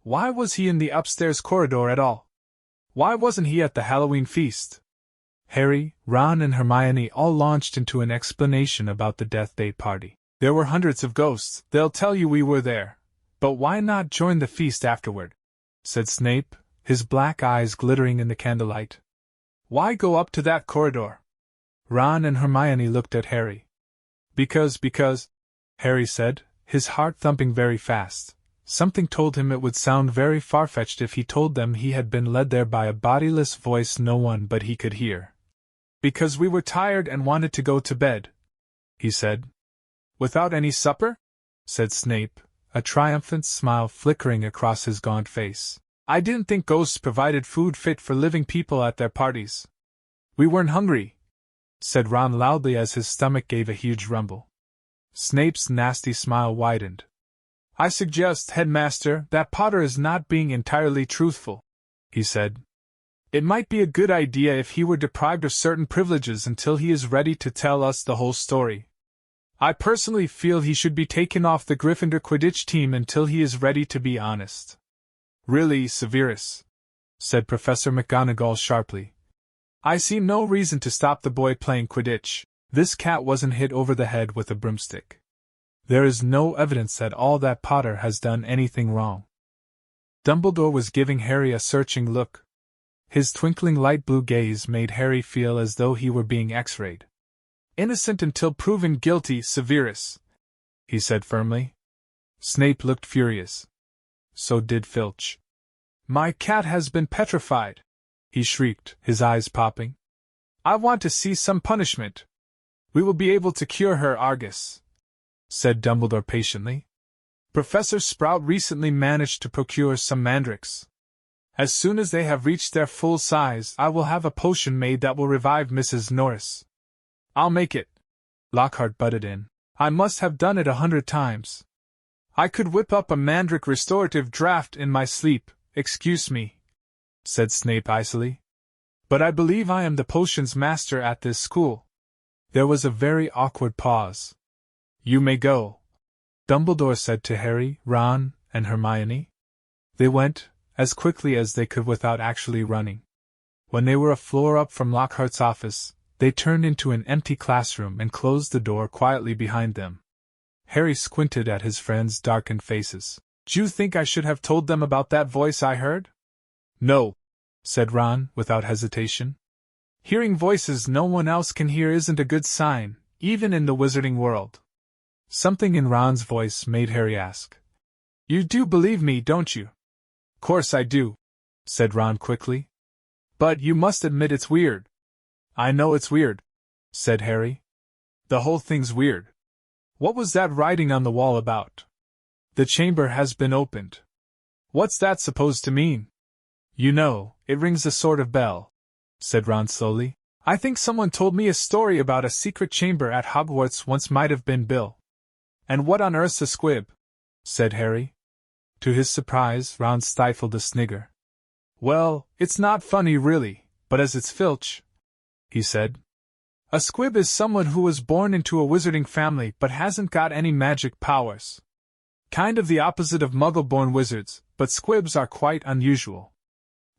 Why was he in the upstairs corridor at all? Why wasn't he at the Halloween feast?" Harry, Ron, and Hermione all launched into an explanation about the Death Day party. "There were hundreds of ghosts, they'll tell you we were there. But why not join the feast afterward?" said Snape, his black eyes glittering in the candlelight. "Why go up to that corridor?" Ron and Hermione looked at Harry. Because, Harry said, his heart thumping very fast. Something told him it would sound very far-fetched if he told them he had been led there by a bodiless voice no one but he could hear. "Because we were tired and wanted to go to bed," he said. "Without any supper?" said Snape, a triumphant smile flickering across his gaunt face. "I didn't think ghosts provided food fit for living people at their parties." "We weren't hungry," said Ron loudly as his stomach gave a huge rumble. Snape's nasty smile widened. "I suggest, headmaster, that Potter is not being entirely truthful," he said. "It might be a good idea if he were deprived of certain privileges until he is ready to tell us the whole story. I personally feel he should be taken off the Gryffindor Quidditch team until he is ready to be honest." "Really, Severus," said Professor McGonagall sharply. "I see no reason to stop the boy playing Quidditch. This cat wasn't hit over the head with a broomstick. There is no evidence at all that Potter has done anything wrong." Dumbledore was giving Harry a searching look. His twinkling light blue gaze made Harry feel as though he were being X-rayed. "Innocent until proven guilty, Severus," he said firmly. Snape looked furious. So did Filch. "My cat has been petrified," he shrieked, his eyes popping. "I want to see some punishment." "We will be able to cure her, Argus," said Dumbledore patiently. "Professor Sprout recently managed to procure some mandrakes. As soon as they have reached their full size, I will have a potion made that will revive Mrs. Norris." "I'll make it," Lockhart butted in. "I must have done it 100 times. I could whip up a mandrake restorative draught in my sleep, excuse me," said Snape icily. "But I believe I am the potions master at this school." There was a very awkward pause. "You may go," Dumbledore said to Harry, Ron, and Hermione. They went, as quickly as they could without actually running. When they were a floor up from Lockhart's office, they turned into an empty classroom and closed the door quietly behind them. Harry squinted at his friends' darkened faces. "Do you think I should have told them about that voice I heard?" "No," said Ron, without hesitation. Hearing voices no one else can hear isn't a good sign, even in the wizarding world. Something in Ron's voice made Harry ask, "You do believe me, don't you?" "Course I do," said Ron quickly. "But you must admit it's weird." "I know it's weird," said Harry. "The whole thing's weird. What was that writing on the wall about? The chamber has been opened. What's that supposed to mean?" "You know, it rings a sort of bell," said Ron slowly. "I think someone told me a story about a secret chamber at Hogwarts once. Might have been Bill." "And what on earth's a squib?" said Harry. To his surprise, Ron stifled a snigger. "Well, it's not funny really, but as it's Filch," he said. "A squib is someone who was born into a wizarding family but hasn't got any magic powers. Kind of the opposite of muggle-born wizards, but squibs are quite unusual.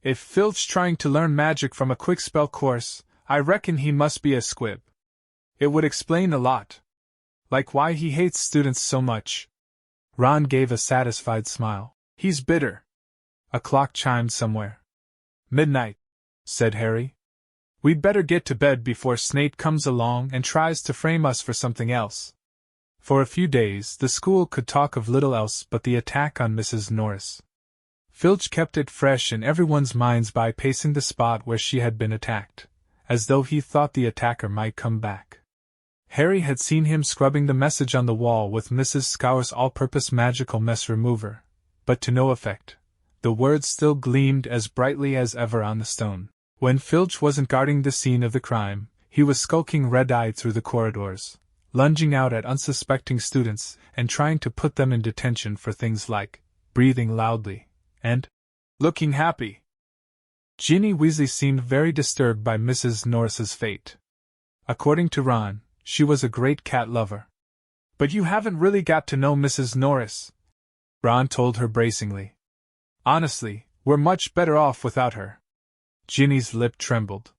If Filch trying to learn magic from a quick spell course, I reckon he must be a squib. It would explain a lot. Like why he hates students so much." Ron gave a satisfied smile. "He's bitter." A clock chimed somewhere. "Midnight," said Harry. "We'd better get to bed before Snape comes along and tries to frame us for something else." For a few days, the school could talk of little else but the attack on Mrs. Norris. Filch kept it fresh in everyone's minds by pacing the spot where she had been attacked, as though he thought the attacker might come back. Harry had seen him scrubbing the message on the wall with Mrs. Scour's all-purpose magical mess remover, but to no effect. The words still gleamed as brightly as ever on the stone. When Filch wasn't guarding the scene of the crime, he was skulking red-eyed through the corridors, lunging out at unsuspecting students and trying to put them in detention for things like breathing loudly and looking happy. Ginny Weasley seemed very disturbed by Mrs. Norris's fate. According to Ron, she was a great cat lover. "But you haven't really got to know Mrs. Norris," Ron told her bracingly. "Honestly, we're much better off without her." Ginny's lip trembled.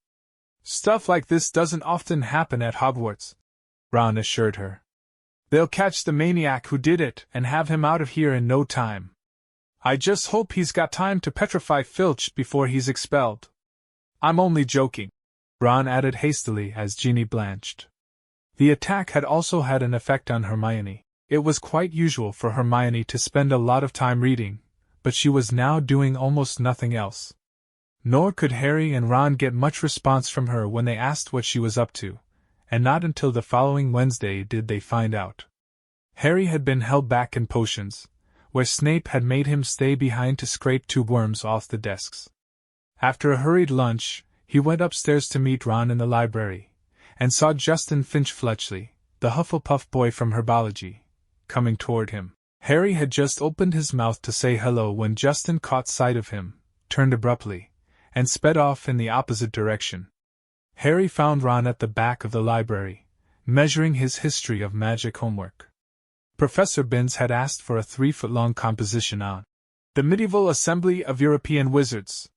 "Stuff like this doesn't often happen at Hogwarts," Ron assured her. "They'll catch the maniac who did it and have him out of here in no time. I just hope he's got time to petrify Filch before he's expelled." "I'm only joking," Ron added hastily as Ginny blanched. The attack had also had an effect on Hermione. It was quite usual for Hermione to spend a lot of time reading, but she was now doing almost nothing else. Nor could Harry and Ron get much response from her when they asked what she was up to, and not until the following Wednesday did they find out. Harry had been held back in potions, where Snape had made him stay behind to scrape 2 worms off the desks. After a hurried lunch, he went upstairs to meet Ron in the library, and saw Justin Finch-Fletchley, the Hufflepuff boy from herbology, coming toward him. Harry had just opened his mouth to say hello when Justin caught sight of him, turned abruptly, and sped off in the opposite direction. Harry found Ron at the back of the library, measuring his history of magic homework. Professor Binns had asked for a 3-foot-long composition on the medieval assembly of European wizards.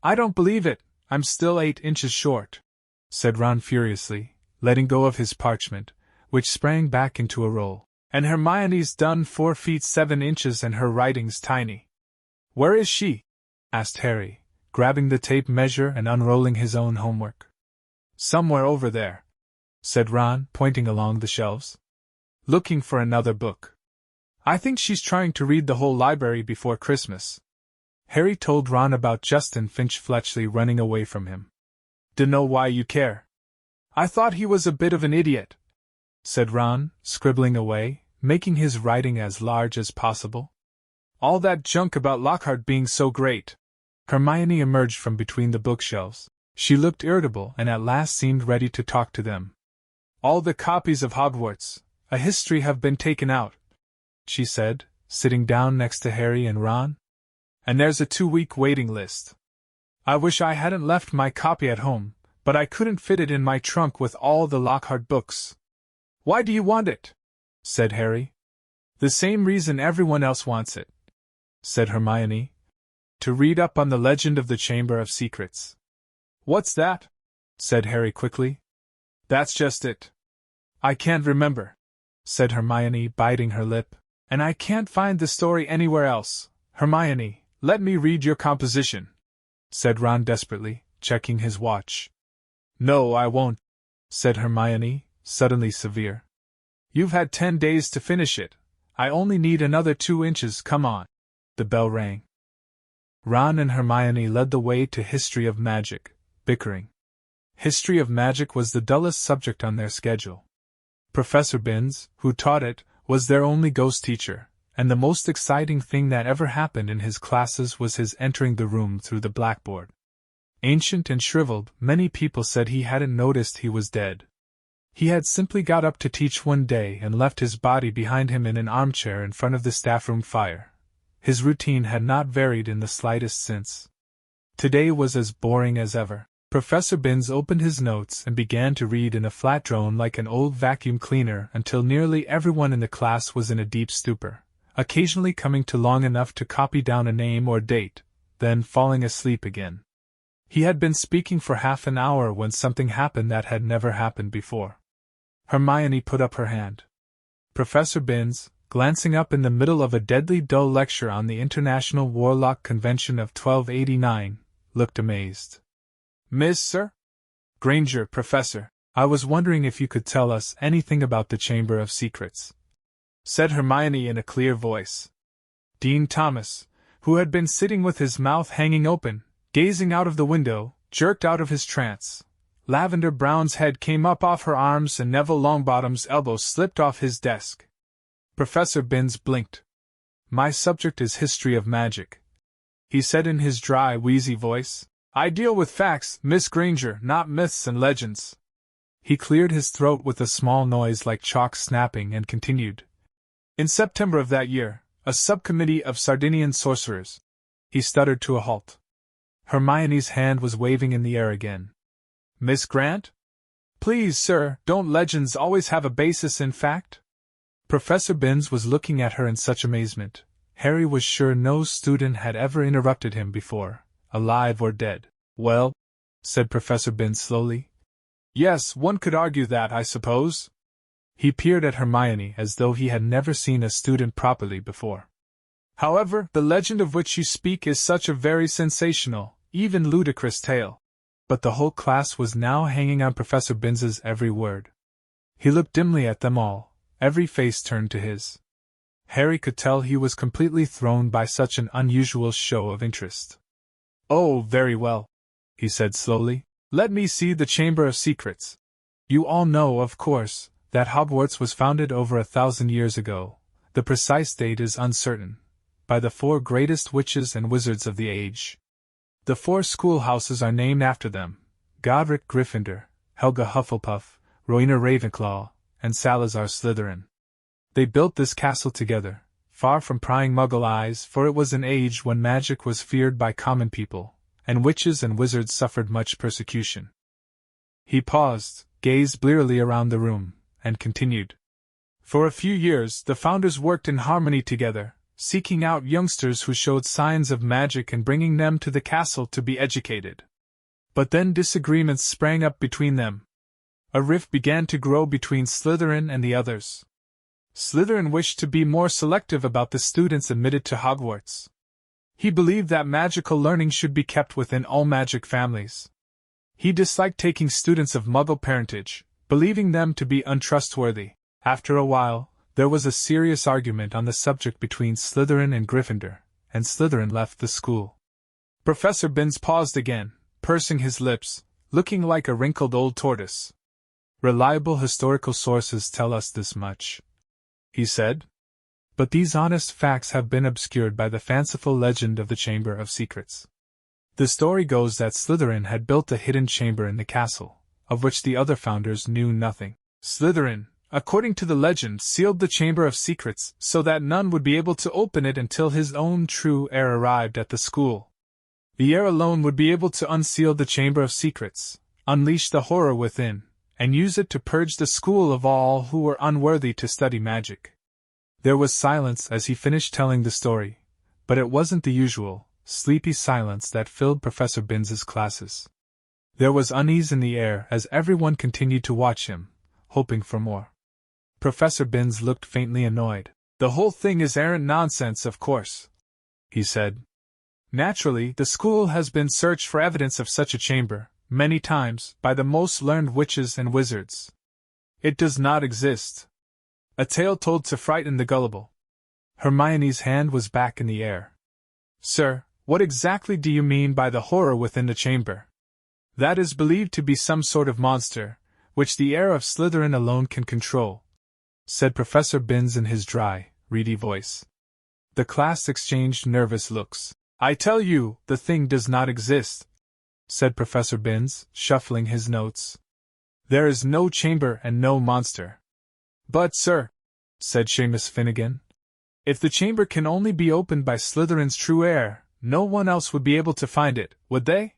"I don't believe it, I'm still 8 inches short," said Ron furiously, letting go of his parchment, which sprang back into a roll. "And Hermione's done 4 feet 7 inches and her writing's tiny." "Where is she?" asked Harry, grabbing the tape measure and unrolling his own homework. "Somewhere over there," said Ron, pointing along the shelves. "Looking for another book. I think she's trying to read the whole library before Christmas." Harry told Ron about Justin Finch-Fletchley running away from him. "Dunno why you care." "I thought he was a bit of an idiot," said Ron, scribbling away, making his writing as large as possible. "All that junk about Lockhart being so great." Hermione emerged from between the bookshelves. She looked irritable and at last seemed ready to talk to them. "All the copies of Hogwarts, a history have been taken out," she said, sitting down next to Harry and Ron. "And there's a 2-week waiting list. I wish I hadn't left my copy at home, but I couldn't fit it in my trunk with all the Lockhart books." "Why do you want it?" said Harry. "The same reason everyone else wants it," said Hermione. "To read up on the legend of the Chamber of Secrets." "What's that?" said Harry quickly. "That's just it. I can't remember," said Hermione, biting her lip. "And I can't find the story anywhere else. Hermione, let me read your composition." said Ron desperately, checking his watch. No, I won't, said Hermione, suddenly severe. You've had 10 days to finish it. I only need another 2 inches, come on. The bell rang. Ron and Hermione led the way to History of Magic, bickering. History of Magic was the dullest subject on their schedule. Professor Binns, who taught it, was their only ghost teacher, and the most exciting thing that ever happened in his classes was his entering the room through the blackboard. Ancient and shriveled, many people said he hadn't noticed he was dead. He had simply got up to teach one day and left his body behind him in an armchair in front of the staff room fire. His routine had not varied in the slightest since. Today was as boring as ever. Professor Binns opened his notes and began to read in a flat drone like an old vacuum cleaner until nearly everyone in the class was in a deep stupor, occasionally coming to long enough to copy down a name or date, then falling asleep again. He had been speaking for half an hour when something happened that had never happened before. Hermione put up her hand. Professor Binns, glancing up in the middle of a deadly dull lecture on the International Warlock Convention of 1289, looked amazed. Miss, sir? Granger, Professor, I was wondering if you could tell us anything about the Chamber of Secrets, said Hermione in a clear voice. Dean Thomas, who had been sitting with his mouth hanging open, gazing out of the window, jerked out of his trance. Lavender Brown's head came up off her arms and Neville Longbottom's elbow slipped off his desk. Professor Binns blinked. My subject is History of Magic, he said in his dry, wheezy voice. I deal with facts, Miss Granger, not myths and legends. He cleared his throat with a small noise like chalk snapping and continued. In September of that year, a subcommittee of Sardinian sorcerers. He stuttered to a halt. Hermione's hand was waving in the air again. Miss Grant? Please, sir, don't legends always have a basis in fact? Professor Binns was looking at her in such amazement. Harry was sure no student had ever interrupted him before, alive or dead. Well, said Professor Binns slowly. Yes, one could argue that, I suppose. He peered at Hermione as though he had never seen a student properly before. However, the legend of which you speak is such a very sensational, even ludicrous tale. But the whole class was now hanging on Professor Binns's every word. He looked dimly at them all, every face turned to his. Harry could tell he was completely thrown by such an unusual show of interest. Oh, very well, he said slowly. Let me see the Chamber of Secrets. You all know, of course, that Hogwarts was founded over 1,000 years ago. The precise date is uncertain. By the 4 greatest witches and wizards of the age. The 4 schoolhouses are named after them: Godric Gryffindor, Helga Hufflepuff, Rowena Ravenclaw, and Salazar Slytherin. They built this castle together, far from prying Muggle eyes, for it was an age when magic was feared by common people, and witches and wizards suffered much persecution. He paused, gazed blearily around the room, and continued. For a few years, the founders worked in harmony together, seeking out youngsters who showed signs of magic and bringing them to the castle to be educated. But then disagreements sprang up between them. A rift began to grow between Slytherin and the others. Slytherin wished to be more selective about the students admitted to Hogwarts. He believed that magical learning should be kept within all magic families. He disliked taking students of Muggle parentage, believing them to be untrustworthy. After a while, there was a serious argument on the subject between Slytherin and Gryffindor, and Slytherin left the school. Professor Binns paused again, pursing his lips, looking like a wrinkled old tortoise. Reliable historical sources tell us this much, he said. But these honest facts have been obscured by the fanciful legend of the Chamber of Secrets. The story goes that Slytherin had built a hidden chamber in the castle, of which the other founders knew nothing. Slytherin, according to the legend, sealed the Chamber of Secrets so that none would be able to open it until his own true heir arrived at the school. The heir alone would be able to unseal the Chamber of Secrets, unleash the horror within, and use it to purge the school of all who were unworthy to study magic. There was silence as he finished telling the story, but it wasn't the usual, sleepy silence that filled Professor Binns's classes. There was unease in the air as everyone continued to watch him, hoping for more. Professor Binns looked faintly annoyed. The whole thing is arrant nonsense, of course, he said. Naturally, the school has been searched for evidence of such a chamber, many times, by the most learned witches and wizards. It does not exist. A tale told to frighten the gullible. Hermione's hand was back in the air. Sir, what exactly do you mean by the horror within the chamber? That is believed to be some sort of monster, which the heir of Slytherin alone can control, said Professor Binns in his dry, reedy voice. The class exchanged nervous looks. I tell you, the thing does not exist, said Professor Binns, shuffling his notes. There is no chamber and no monster. But, sir, said Seamus Finnegan, if the chamber can only be opened by Slytherin's true heir, no one else would be able to find it, would they?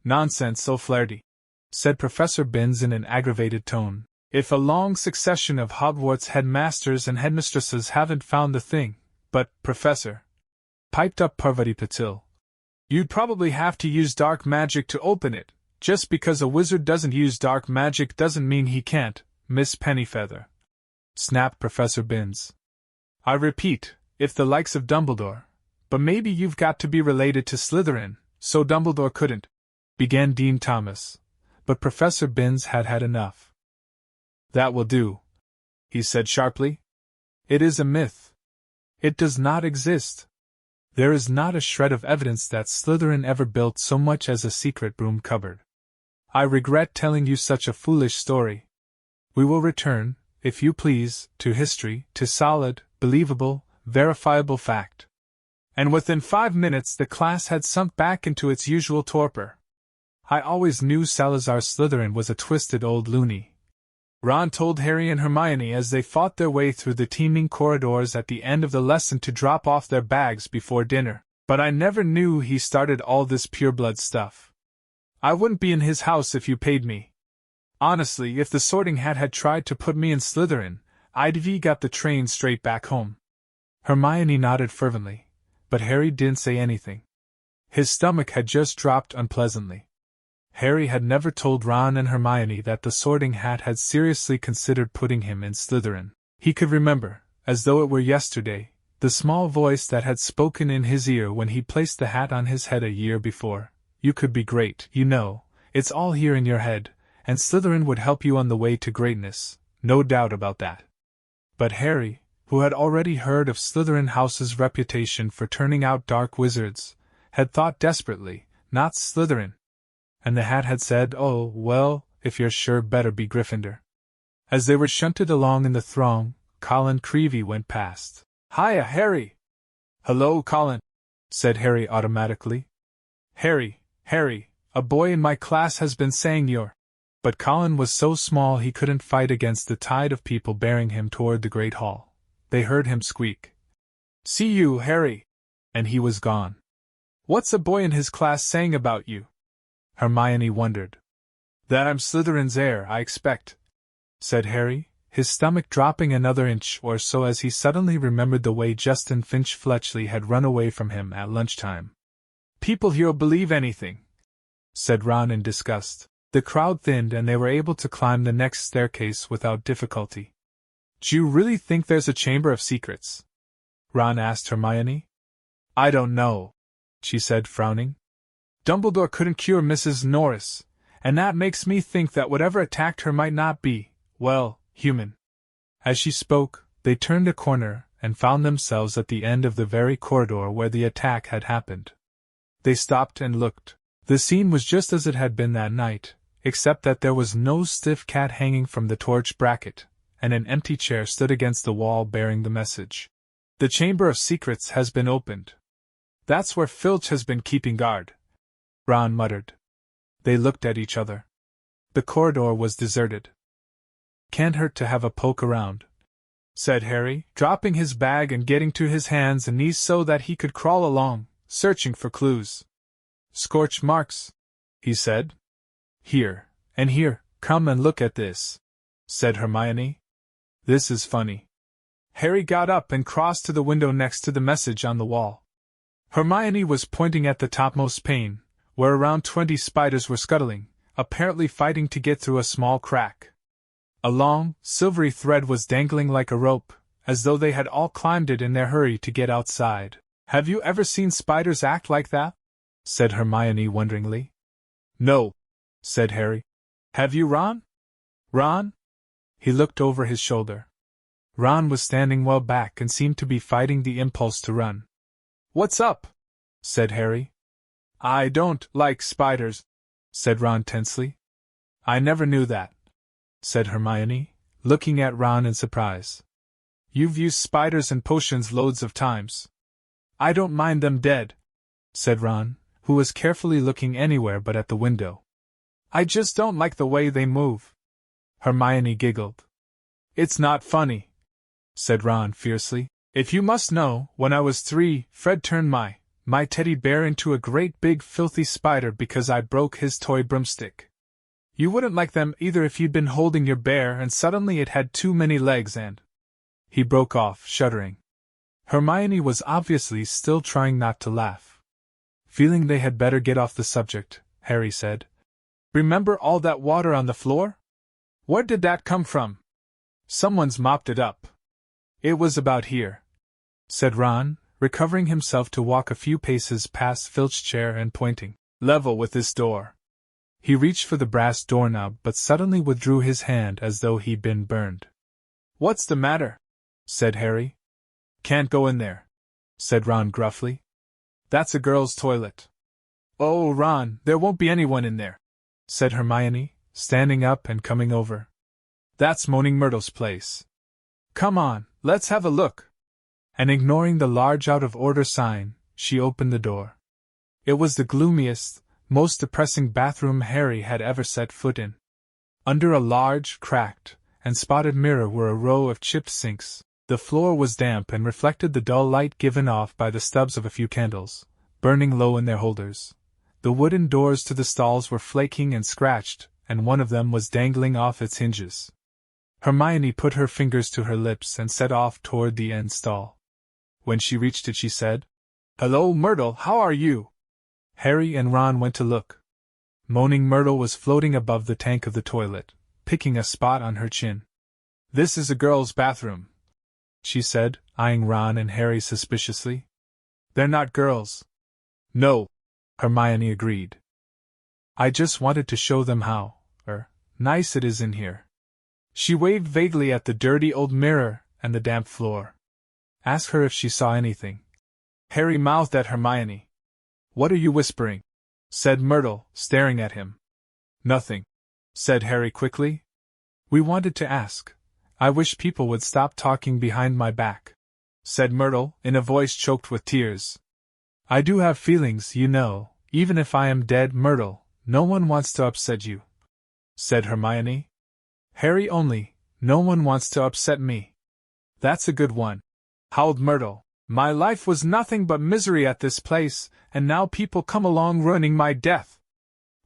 Nonsense, O'Flaherty, said Professor Binns in an aggravated tone. If a long succession of Hogwarts headmasters and headmistresses haven't found the thing, but, Professor, piped up Parvati Patil, you'd probably have to use dark magic to open it. Just because a wizard doesn't use dark magic doesn't mean he can't, Miss Pennyfeather, snapped Professor Binns. I repeat, if the likes of Dumbledore, but maybe you've got to be related to Slytherin, so Dumbledore couldn't, began Dean Thomas, but Professor Binns had had enough. That will do, he said sharply. It is a myth. It does not exist. There is not a shred of evidence that Slytherin ever built so much as a secret broom cupboard. I regret telling you such a foolish story. We will return, if you please, to history, to solid, believable, verifiable fact. And within 5 minutes the class had sunk back into its usual torpor. I always knew Salazar Slytherin was a twisted old loony, Ron told Harry and Hermione as they fought their way through the teeming corridors at the end of the lesson to drop off their bags before dinner. But I never knew he started all this pureblood stuff. I wouldn't be in his house if you paid me. Honestly, if the Sorting Hat had tried to put me in Slytherin, I'd have got the train straight back home. Hermione nodded fervently, but Harry didn't say anything. His stomach had just dropped unpleasantly. Harry had never told Ron and Hermione that the Sorting Hat had seriously considered putting him in Slytherin. He could remember, as though it were yesterday, the small voice that had spoken in his ear when he placed the hat on his head a year before. You could be great, you know, it's all here in your head, and Slytherin would help you on the way to greatness, no doubt about that. But Harry, who had already heard of Slytherin House's reputation for turning out dark wizards, had thought desperately, not Slytherin. And the hat had said, oh, well, if you're sure, better be Gryffindor. As they were shunted along in the throng, Colin Creevey went past. Hiya, Harry! Hello, Colin, said Harry automatically. Harry, a boy in my class has been saying you're... But Colin was so small he couldn't fight against the tide of people bearing him toward the great hall. They heard him squeak, See you, Harry! And he was gone. What's a boy in his class saying about you? Hermione wondered. That I'm Slytherin's heir, I expect, said Harry, his stomach dropping another inch or so as he suddenly remembered the way Justin Finch-Fletchley had run away from him at lunchtime. People here'll believe anything, said Ron in disgust. The crowd thinned and they were able to climb the next staircase without difficulty. Do you really think there's a chamber of secrets? Ron asked Hermione. I don't know, she said, frowning. Dumbledore couldn't cure Mrs. Norris, and that makes me think that whatever attacked her might not be, well, human. As she spoke, they turned a corner and found themselves at the end of the very corridor where the attack had happened. They stopped and looked. The scene was just as it had been that night, except that there was no stiff cat hanging from the torch bracket, and an empty chair stood against the wall bearing the message. The Chamber of Secrets has been opened. That's where Filch has been keeping guard, Ron muttered. They looked at each other. The corridor was deserted. Can't hurt to have a poke around, said Harry, dropping his bag and getting to his hands and knees so that he could crawl along, searching for clues. Scorch marks, he said. Here, and here, come and look at this, said Hermione. This is funny. Harry got up and crossed to the window next to the message on the wall. Hermione was pointing at the topmost pane, where around 20 spiders were scuttling, apparently fighting to get through a small crack. A long, silvery thread was dangling like a rope, as though they had all climbed it in their hurry to get outside. Have you ever seen spiders act like that? Said Hermione wonderingly. No, said Harry. Have you, Ron? Ron? He looked over his shoulder. Ron was standing well back and seemed to be fighting the impulse to run. What's up? Said Harry. I don't like spiders, said Ron tensely. I never knew that, said Hermione, looking at Ron in surprise. You've used spiders and potions loads of times. I don't mind them dead, said Ron, who was carefully looking anywhere but at the window. I just don't like the way they move. Hermione giggled. It's not funny, said Ron fiercely. If you must know, when I was 3, Fred turned my teddy bear into a great big filthy spider because I broke his toy broomstick. You wouldn't like them either if you'd been holding your bear and suddenly it had too many legs and... He broke off, shuddering. Hermione was obviously still trying not to laugh. Feeling they had better get off the subject, Harry said, Remember all that water on the floor? Where did that come from? Someone's mopped it up. It was about here, said Ron, recovering himself to walk a few paces past Filch's chair and pointing, level with this door. He reached for the brass doorknob but suddenly withdrew his hand as though he'd been burned. What's the matter? Said Harry. Can't go in there, said Ron gruffly. That's a girl's toilet. Oh, Ron, there won't be anyone in there, said Hermione, standing up and coming over. That's Moaning Myrtle's place. Come on, let's have a look. And ignoring the large out-of-order sign, she opened the door. It was the gloomiest, most depressing bathroom Harry had ever set foot in. Under a large, cracked, and spotted mirror were a row of chipped sinks. The floor was damp and reflected the dull light given off by the stubs of a few candles, burning low in their holders. The wooden doors to the stalls were flaking and scratched, and one of them was dangling off its hinges. Hermione put her fingers to her lips and set off toward the end stall. When she reached it she said, Hello, Myrtle, how are you? Harry and Ron went to look. Moaning Myrtle was floating above the tank of the toilet, picking a spot on her chin. This is a girl's bathroom, she said, eyeing Ron and Harry suspiciously. They're not girls. No, Hermione agreed. I just wanted to show them how, nice it is in here. She waved vaguely at the dirty old mirror and the damp floor. Ask her if she saw anything. Harry mouthed at Hermione. What are you whispering? Said Myrtle, staring at him. Nothing, said Harry quickly. We wanted to ask. I wish people would stop talking behind my back, said Myrtle, in a voice choked with tears. I do have feelings, you know, even if I am dead, Myrtle. No one wants to upset you, said Hermione. Harry only, no one wants to upset me. That's a good one, howled Myrtle. My life was nothing but misery at this place, and now people come along ruining my death.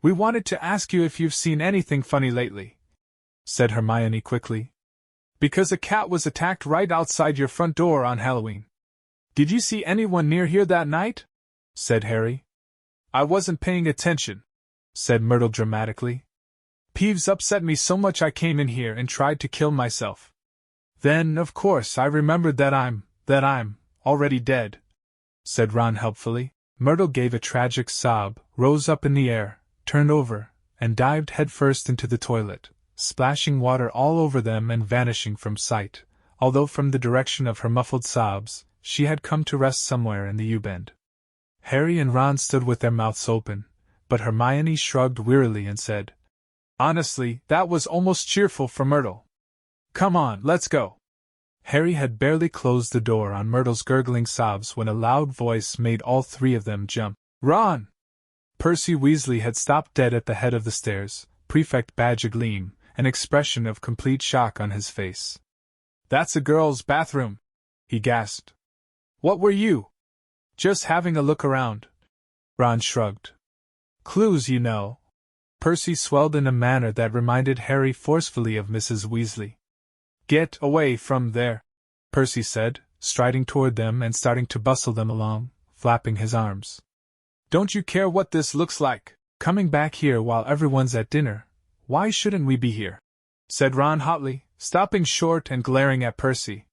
We wanted to ask you if you've seen anything funny lately, said Hermione quickly. Because a cat was attacked right outside your front door on Halloween. Did you see anyone near here that night? Said Harry. I wasn't paying attention, said Myrtle dramatically. Peeves upset me so much I came in here and tried to kill myself. Then, of course, I remembered that I'm already dead, said Ron helpfully. Myrtle gave a tragic sob, rose up in the air, turned over, and dived headfirst into the toilet, splashing water all over them and vanishing from sight, although from the direction of her muffled sobs, she had come to rest somewhere in the U-bend. Harry and Ron stood with their mouths open, but Hermione shrugged wearily and said, Honestly, that was almost cheerful for Myrtle. Come on, let's go. Harry had barely closed the door on Myrtle's gurgling sobs when a loud voice made all three of them jump. Ron! Percy Weasley had stopped dead at the head of the stairs, Prefect Badge agleam, an expression of complete shock on his face. That's a girl's bathroom, he gasped. What were you? Just having a look around. Ron shrugged. Clues, you know. Percy swelled in a manner that reminded Harry forcefully of Mrs. Weasley. Get away from there, Percy said, striding toward them and starting to bustle them along, flapping his arms. Don't you care what this looks like, coming back here while everyone's at dinner? Why shouldn't we be here? Said Ron hotly, stopping short and glaring at Percy.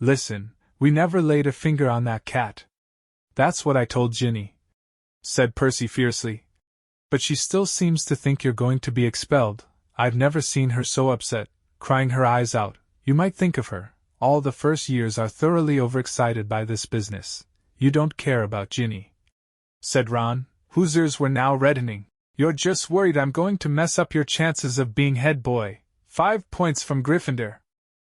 Listen, we never laid a finger on that cat. That's what I told Ginny, said Percy fiercely. But she still seems to think you're going to be expelled. I've never seen her so upset, crying her eyes out. You might think of her. All the first years are thoroughly overexcited by this business. You don't care about Ginny, said Ron, whose ears were now reddening. You're just worried I'm going to mess up your chances of being head boy. 5 points from Gryffindor,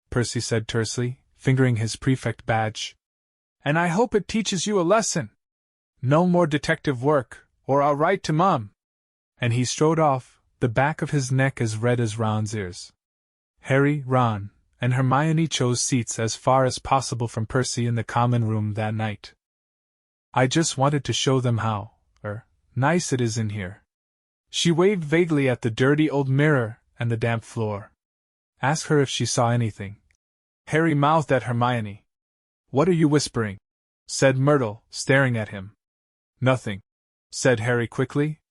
Percy said tersely, fingering his prefect badge. And I hope it teaches you a lesson. No more detective work, or I'll write to Mom. And he strode off, the back of his neck as red as Ron's ears. Harry, Ron, and Hermione chose seats as far as possible from Percy in the common room that night. I just wanted to show them how, nice it is in here. She waved vaguely at the dirty old mirror and the damp floor. Ask her if she saw anything. Harry mouthed at Hermione. What are you whispering? Said Myrtle, staring at him. Nothing, said Harry quickly.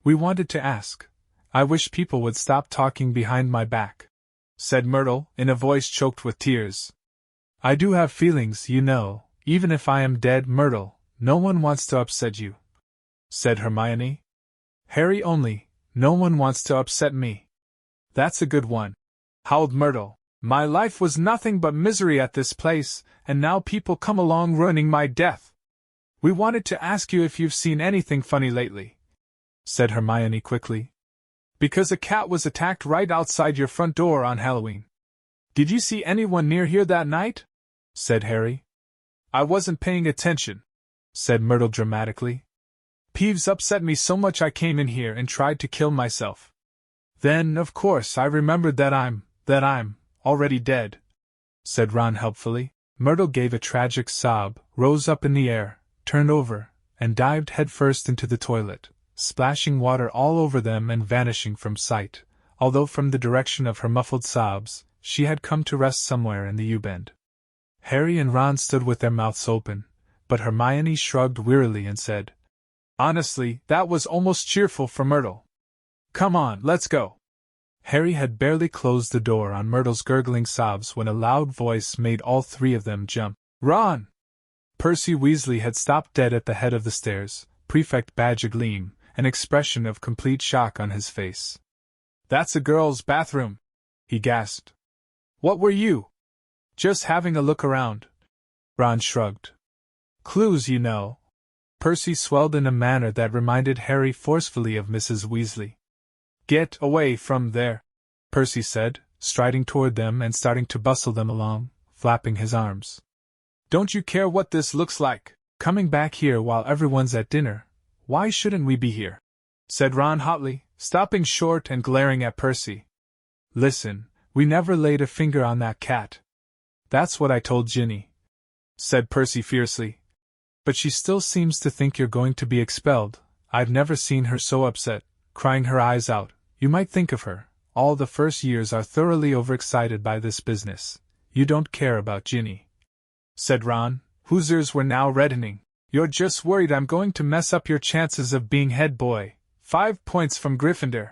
We wanted to ask. I wish people would stop talking behind my back, said Myrtle, in a voice choked with tears. I do have feelings, you know, even if I am dead. Myrtle, no one wants to upset you, said Hermione. Harry only, no one wants to upset me. That's a good one, howled Myrtle. My life was nothing but misery at this place, and now people come along ruining my death. We wanted to ask you if you've seen anything funny lately, said Hermione quickly. Because a cat was attacked right outside your front door on Halloween. Did you see anyone near here that night? Said Harry. I wasn't paying attention, said Myrtle dramatically. Peeves upset me so much I came in here and tried to kill myself. Then, of course, I remembered that I'm already dead, said Ron helpfully. Myrtle gave a tragic sob, rose up in the air, turned over, and dived headfirst into the toilet, splashing water all over them and vanishing from sight, although from the direction of her muffled sobs, she had come to rest somewhere in the U-bend. Harry and Ron stood with their mouths open, but Hermione shrugged wearily and said, Honestly, that was almost cheerful for Myrtle. Come on, let's go. Harry had barely closed the door on Myrtle's gurgling sobs when a loud voice made all three of them jump. Ron! Percy Weasley had stopped dead at the head of the stairs, prefect badge agleam, an expression of complete shock on his face. That's a girl's bathroom, he gasped. What were you? Just having a look around. Ron shrugged. Clues, you know. Percy swelled in a manner that reminded Harry forcefully of Mrs. Weasley. Get away from there, Percy said, striding toward them and starting to bustle them along, flapping his arms. Don't you care what this looks like, coming back here while everyone's at dinner? Why shouldn't we be here? Said Ron hotly, stopping short and glaring at Percy. Listen, we never laid a finger on that cat. That's what I told Ginny, said Percy fiercely. But she still seems to think you're going to be expelled. I've never seen her so upset, crying her eyes out. You might think of her. All the first years are thoroughly overexcited by this business. You don't care about Ginny, said Ron, whose ears were now reddening. You're just worried I'm going to mess up your chances of being head boy. 5 points from Gryffindor,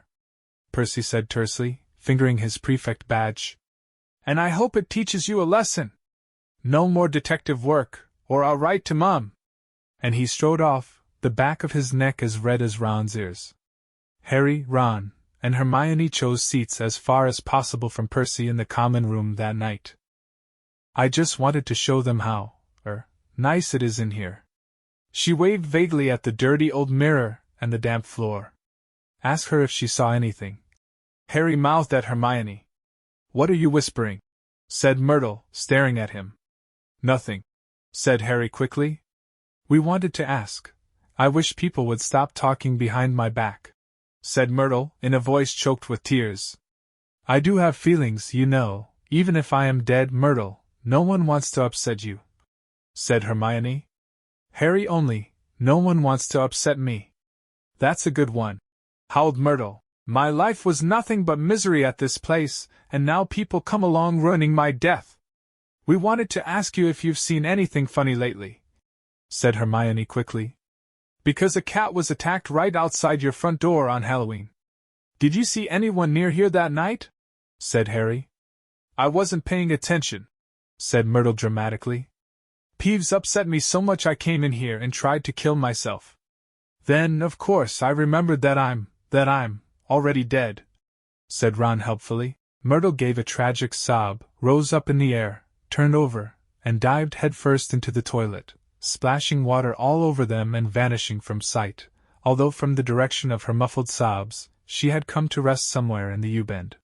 Percy said tersely, fingering his prefect badge. And I hope it teaches you a lesson. No more detective work, or I'll write to Mom. And he strode off, the back of his neck as red as Ron's ears. Harry, Ron, and Hermione chose seats as far as possible from Percy in the common room that night. I just wanted to show them how, nice it is in here. She waved vaguely at the dirty old mirror and the damp floor. Ask her if she saw anything. Harry mouthed at Hermione. What are you whispering? Said Myrtle, staring at him. Nothing, said Harry quickly. We wanted to ask. I wish people would stop talking behind my back, said Myrtle, in a voice choked with tears. I do have feelings, you know, even if I am dead. Myrtle, no one wants to upset you, said Hermione. Harry only, no one wants to upset me. That's a good one, howled Myrtle. My life was nothing but misery at this place, and now people come along ruining my death. We wanted to ask you if you've seen anything funny lately, said Hermione quickly. Because a cat was attacked right outside your front door on Halloween. Did you see anyone near here that night? Said Harry. I wasn't paying attention, said Myrtle dramatically. Peeves upset me so much I came in here and tried to kill myself. Then, of course, I remembered that I'm already dead," said Ron helpfully. Myrtle gave a tragic sob, rose up in the air, turned over, and dived headfirst into the toilet, splashing water all over them and vanishing from sight, although from the direction of her muffled sobs, she had come to rest somewhere in the U-bend.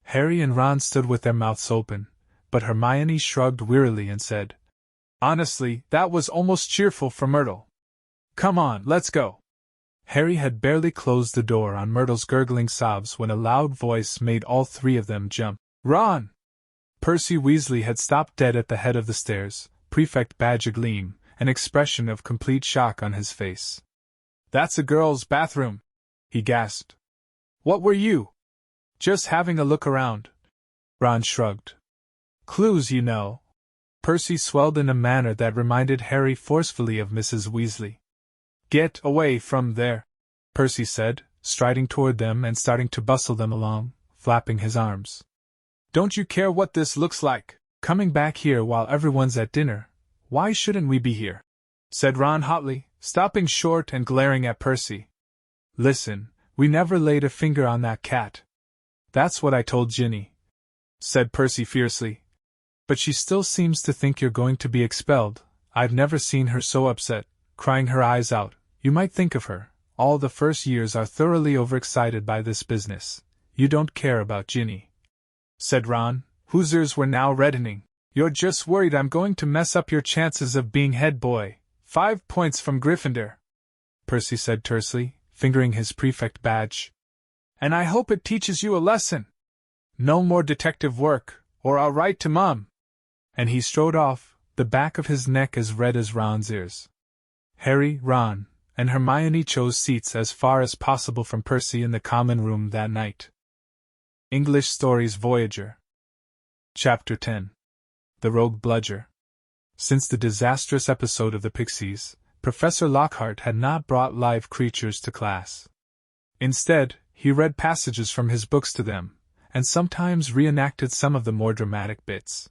Harry and Ron stood with their mouths open, but Hermione shrugged wearily and said, "Honestly, that was almost cheerful for Myrtle. Come on, let's go." Harry had barely closed the door on Myrtle's gurgling sobs when a loud voice made all three of them jump. "Ron!" Percy Weasley had stopped dead at the head of the stairs, prefect badge agleam, an expression of complete shock on his face. "That's a girl's bathroom," he gasped. "What were you?" "Just having a look around." Ron shrugged. "Clues, you know." Percy swelled in a manner that reminded Harry forcefully of Mrs. Weasley. "Get away from there," Percy said, striding toward them and starting to bustle them along, flapping his arms. "Don't you care what this looks like, coming back here while everyone's at dinner? Why shouldn't we be here?" said Ron hotly, stopping short and glaring at Percy. "Listen, we never laid a finger on that cat." "That's what I told Ginny," said Percy fiercely. "But she still seems to think you're going to be expelled. I've never seen her so upset, crying her eyes out. You might think of her. All the first years are thoroughly overexcited by this business. You don't care about Ginny," said Ron, whose ears were now reddening. "You're just worried I'm going to mess up your chances of being head boy. 5 points from Gryffindor," Percy said tersely, fingering his prefect badge. "And I hope it teaches you a lesson. No more detective work, or I'll write to Mom." And he strode off, the back of his neck as red as Ron's ears. Harry, Ron, and Hermione chose seats as far as possible from Percy in the common room that night. English Stories Voyager. Chapter 10. The Rogue Bludger. Since the disastrous episode of the Pixies, Professor Lockhart had not brought live creatures to class. Instead, he read passages from his books to them, and sometimes reenacted some of the more dramatic bits.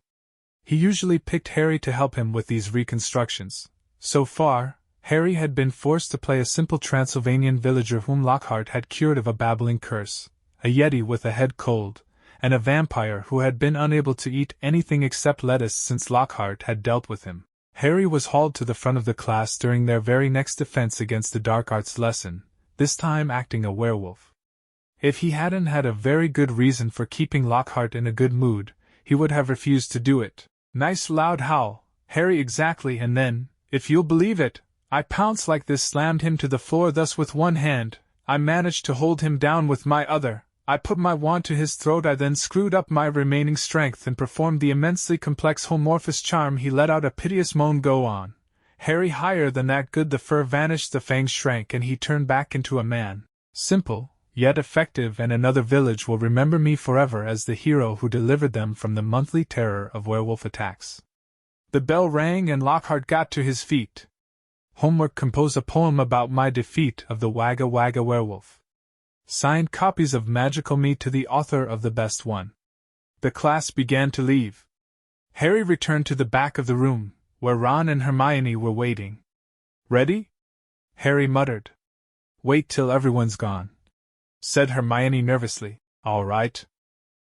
He usually picked Harry to help him with these reconstructions. So far, Harry had been forced to play a simple Transylvanian villager whom Lockhart had cured of a babbling curse, a yeti with a head cold, and a vampire who had been unable to eat anything except lettuce since Lockhart had dealt with him. Harry was hauled to the front of the class during their very next defense against the dark arts lesson, this time acting a werewolf. If he hadn't had a very good reason for keeping Lockhart in a good mood, he would have refused to do it. "Nice loud howl, Harry, exactly," and then, if you'll believe it, I pounced like this, slammed him to the floor thus with one hand, I managed to hold him down with my other, I put my wand to his throat, I then screwed up my remaining strength and performed the immensely complex homorphous charm. He let out a piteous moan. "Go on, Harry, higher than that." Good. The fur vanished, the fangs shrank, and he turned back into a man. Simple, yet effective, and another village will remember me forever as the hero who delivered them from the monthly terror of werewolf attacks. The bell rang and Lockhart got to his feet. "Homework: compose a poem about my defeat of the Wagga Wagga werewolf. Signed copies of Magical Me to the author of the best one." The class began to leave. Harry returned to the back of the room, where Ron and Hermione were waiting. "Ready?" Harry muttered. "Wait till everyone's gone," said Hermione nervously. "All right."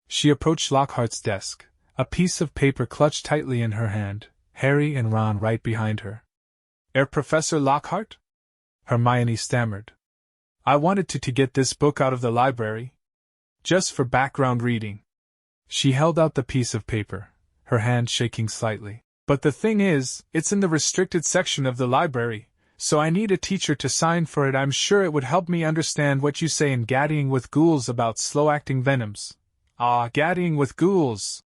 She approached Lockhart's desk, a piece of paper clutched tightly in her hand, Harry and Ron right behind her. Professor Lockhart?" Hermione stammered. "I wanted to get this book out of the library. Just for background reading." She held out the piece of paper, her hand shaking slightly. "But the thing is, it's in the restricted section of the library, so I need a teacher to sign for it. I'm sure it would help me understand what you say in Gaddying with Ghouls about slow-acting venoms." "Ah, Gaddying with Ghouls,"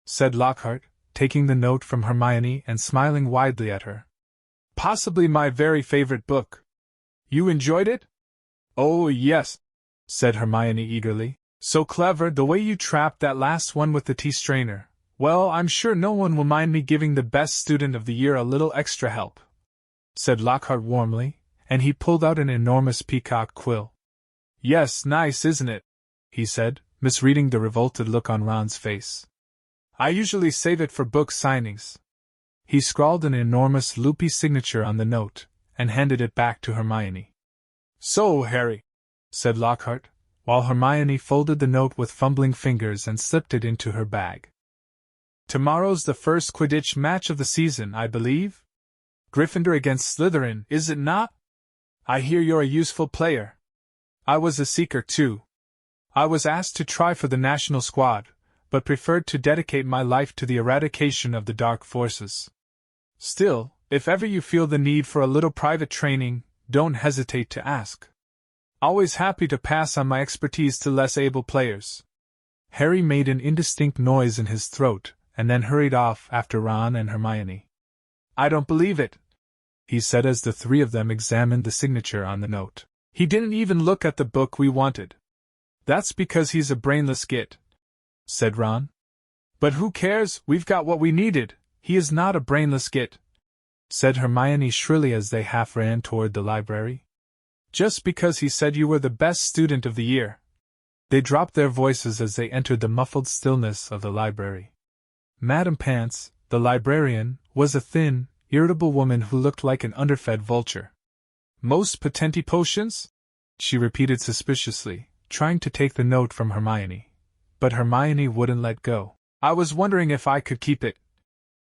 said Lockhart, taking the note from Hermione and smiling widely at her. "Possibly my very favorite book. You enjoyed it?" "Oh, yes," said Hermione eagerly. "So clever, the way you trapped that last one with the tea strainer. Well, I'm sure no one will mind me giving the best student of the year a little extra help," said Lockhart warmly, and he pulled out an enormous peacock quill. "Yes, nice, isn't it?" he said, misreading the revolted look on Ron's face. "I usually save it for book signings." He scrawled an enormous loopy signature on the note, and handed it back to Hermione. "So, Harry," said Lockhart, while Hermione folded the note with fumbling fingers and slipped it into her bag. "Tomorrow's the first Quidditch match of the season, I believe? Gryffindor against Slytherin, is it not? I hear you're a useful player. I was a seeker, too. I was asked to try for the national squad, but preferred to dedicate my life to the eradication of the dark forces. Still, if ever you feel the need for a little private training, don't hesitate to ask. Always happy to pass on my expertise to less able players." Harry made an indistinct noise in his throat, and then hurried off after Ron and Hermione. "I don't believe it," he said as the three of them examined the signature on the note. "He didn't even look at the book we wanted." "That's because he's a brainless git," said Ron. "But who cares, we've got what we needed. He is not a brainless git," said Hermione shrilly as they half ran toward the library. "Just because he said you were the best student of the year." They dropped their voices as they entered the muffled stillness of the library. Madame Pants, the librarian, was a thin, irritable woman who looked like an underfed vulture. "Most patenti potions?" she repeated suspiciously, trying to take the note from Hermione. But Hermione wouldn't let go. "I was wondering if I could keep it,"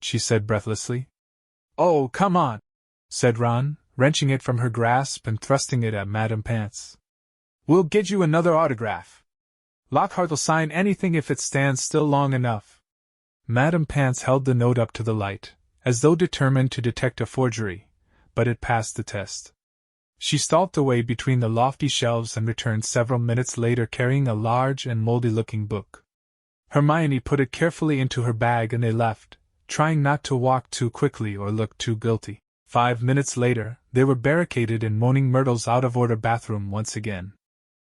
she said breathlessly. "Oh, come on," said Ron, wrenching it from her grasp and thrusting it at Madame Pants. "We'll get you another autograph. Lockhart'll sign anything if it stands still long enough." Madame Pants held the note up to the light, as though determined to detect a forgery, but it passed the test. She stalked away between the lofty shelves and returned several minutes later carrying a large and moldy-looking book. Hermione put it carefully into her bag and they left, trying not to walk too quickly or look too guilty. 5 minutes later, they were barricaded in Moaning Myrtle's out-of-order bathroom once again.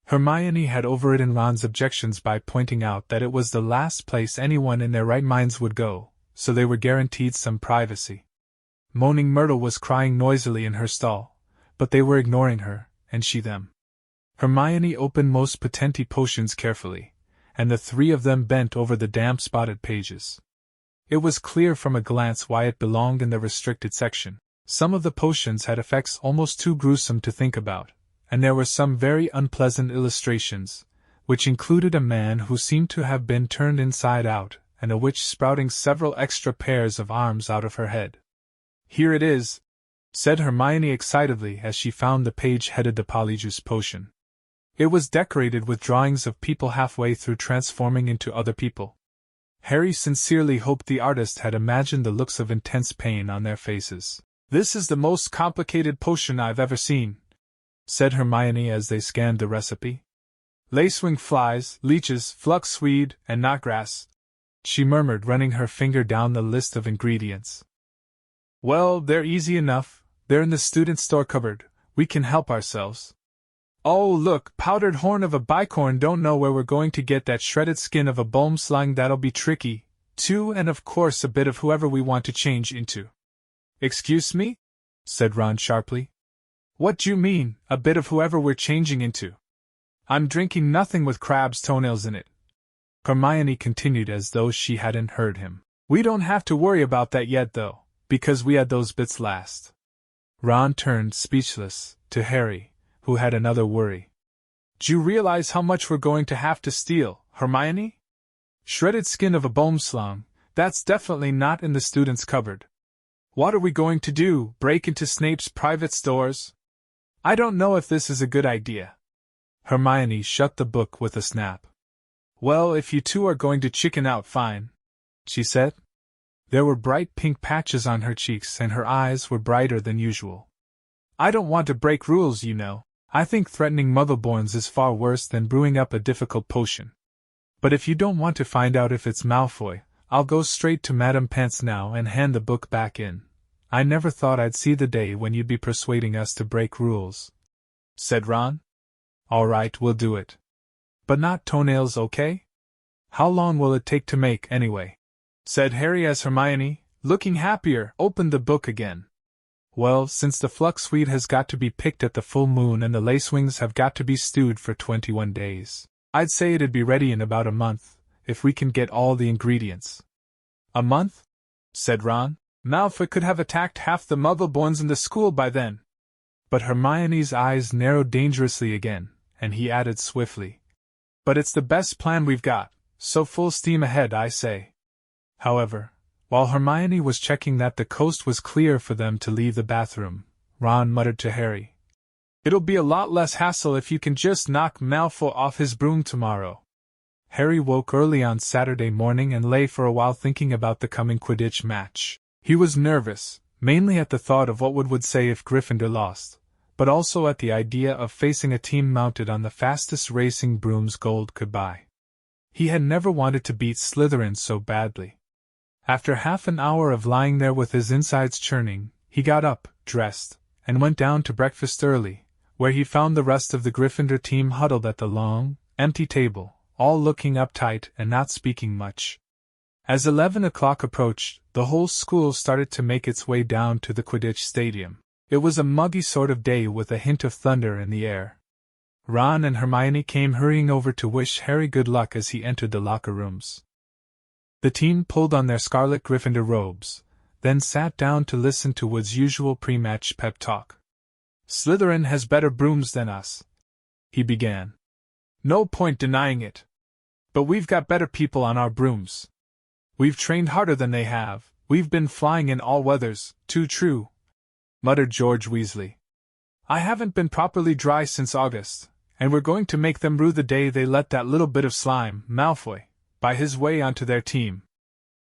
Hermione had overridden Ron's objections by pointing out that it was the last place anyone in their right minds would go, so they were guaranteed some privacy. Moaning Myrtle was crying noisily in her stall, but they were ignoring her, and she them. Hermione opened most patenti potions carefully, and the three of them bent over the damp-spotted pages. It was clear from a glance why it belonged in the restricted section. Some of the potions had effects almost too gruesome to think about, and there were some very unpleasant illustrations, which included a man who seemed to have been turned inside out, and a witch sprouting several extra pairs of arms out of her head. "Here it is," said Hermione excitedly as she found the page headed the Polyjuice Potion. It was decorated with drawings of people halfway through transforming into other people. Harry sincerely hoped the artist had imagined the looks of intense pain on their faces. "This is the most complicated potion I've ever seen," said Hermione as they scanned the recipe. "Lacewing flies, leeches, fluxweed, and knotgrass," she murmured, running her finger down the list of ingredients. "Well, they're easy enough. They're in the student store cupboard. We can help ourselves." "Oh, look, powdered horn of a bicorn. Don't know where we're going to get that shredded skin of a boomslang. That'll be tricky, too, and of course a bit of whoever we want to change into." "Excuse me?" said Ron sharply. "What do you mean, a bit of whoever we're changing into? I'm drinking nothing with crab's toenails in it," Hermione continued as though she hadn't heard him. "We don't have to worry about that yet, though, because we had those bits last." Ron turned, speechless, to Harry, who had another worry. "Do you realize how much we're going to have to steal, Hermione? Shredded skin of a boomslang, that's definitely not in the student's cupboard. What are we going to do, break into Snape's private stores? I don't know if this is a good idea." Hermione shut the book with a snap. "Well, if you two are going to chicken out, fine," she said. There were bright pink patches on her cheeks and her eyes were brighter than usual. "I don't want to break rules, you know. I think threatening Muggleborns is far worse than brewing up a difficult potion. But if you don't want to find out if it's Malfoy, I'll go straight to Madame Pants now and hand the book back in. I never thought I'd see the day when you'd be persuading us to break rules," said Ron. "All right, we'll do it. But not toenails, okay? How long will it take to make, anyway?" said Harry as Hermione, looking happier, opened the book again. "Well, since the fluxweed has got to be picked at the full moon and the lacewings have got to be stewed for 21 days, I'd say it'd be ready in about a month, if we can get all the ingredients." "A month?" said Ron. Malfoy could have attacked half the Muggle-borns in the school by then. But Hermione's eyes narrowed dangerously again, and he added swiftly, "But it's the best plan we've got, so full steam ahead, I say." However, while Hermione was checking that the coast was clear for them to leave the bathroom, Ron muttered to Harry, "It'll be a lot less hassle if you can just knock Malfoy off his broom tomorrow." Harry woke early on Saturday morning and lay for a while thinking about the coming Quidditch match. He was nervous, mainly at the thought of what would say if Gryffindor lost, but also at the idea of facing a team mounted on the fastest racing brooms gold could buy. He had never wanted to beat Slytherin so badly. After half an hour of lying there with his insides churning, he got up, dressed, and went down to breakfast early, where he found the rest of the Gryffindor team huddled at the long, empty table, all looking uptight and not speaking much. As 11 o'clock approached, the whole school started to make its way down to the Quidditch stadium. It was a muggy sort of day with a hint of thunder in the air. Ron and Hermione came hurrying over to wish Harry good luck as he entered the locker rooms. The team pulled on their scarlet Gryffindor robes, then sat down to listen to Wood's usual pre-match pep talk. "Slytherin has better brooms than us," he began. "No point denying it. But we've got better people on our brooms. We've trained harder than they have, we've been flying in all weathers, too true," muttered George Weasley. "I haven't been properly dry since August, and we're going to make them rue the day they let that little bit of slime, Malfoy, buy his way onto their team."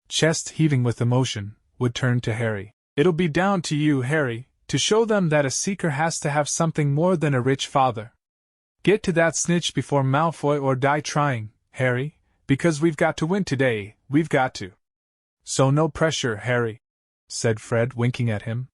Chest heaving with emotion, Wood turned to Harry. "It'll be down to you, Harry, to show them that a seeker has to have something more than a rich father. Get to that snitch before Malfoy or die trying, Harry, because we've got to win today, we've got to." "So no pressure, Harry," said Fred, winking at him.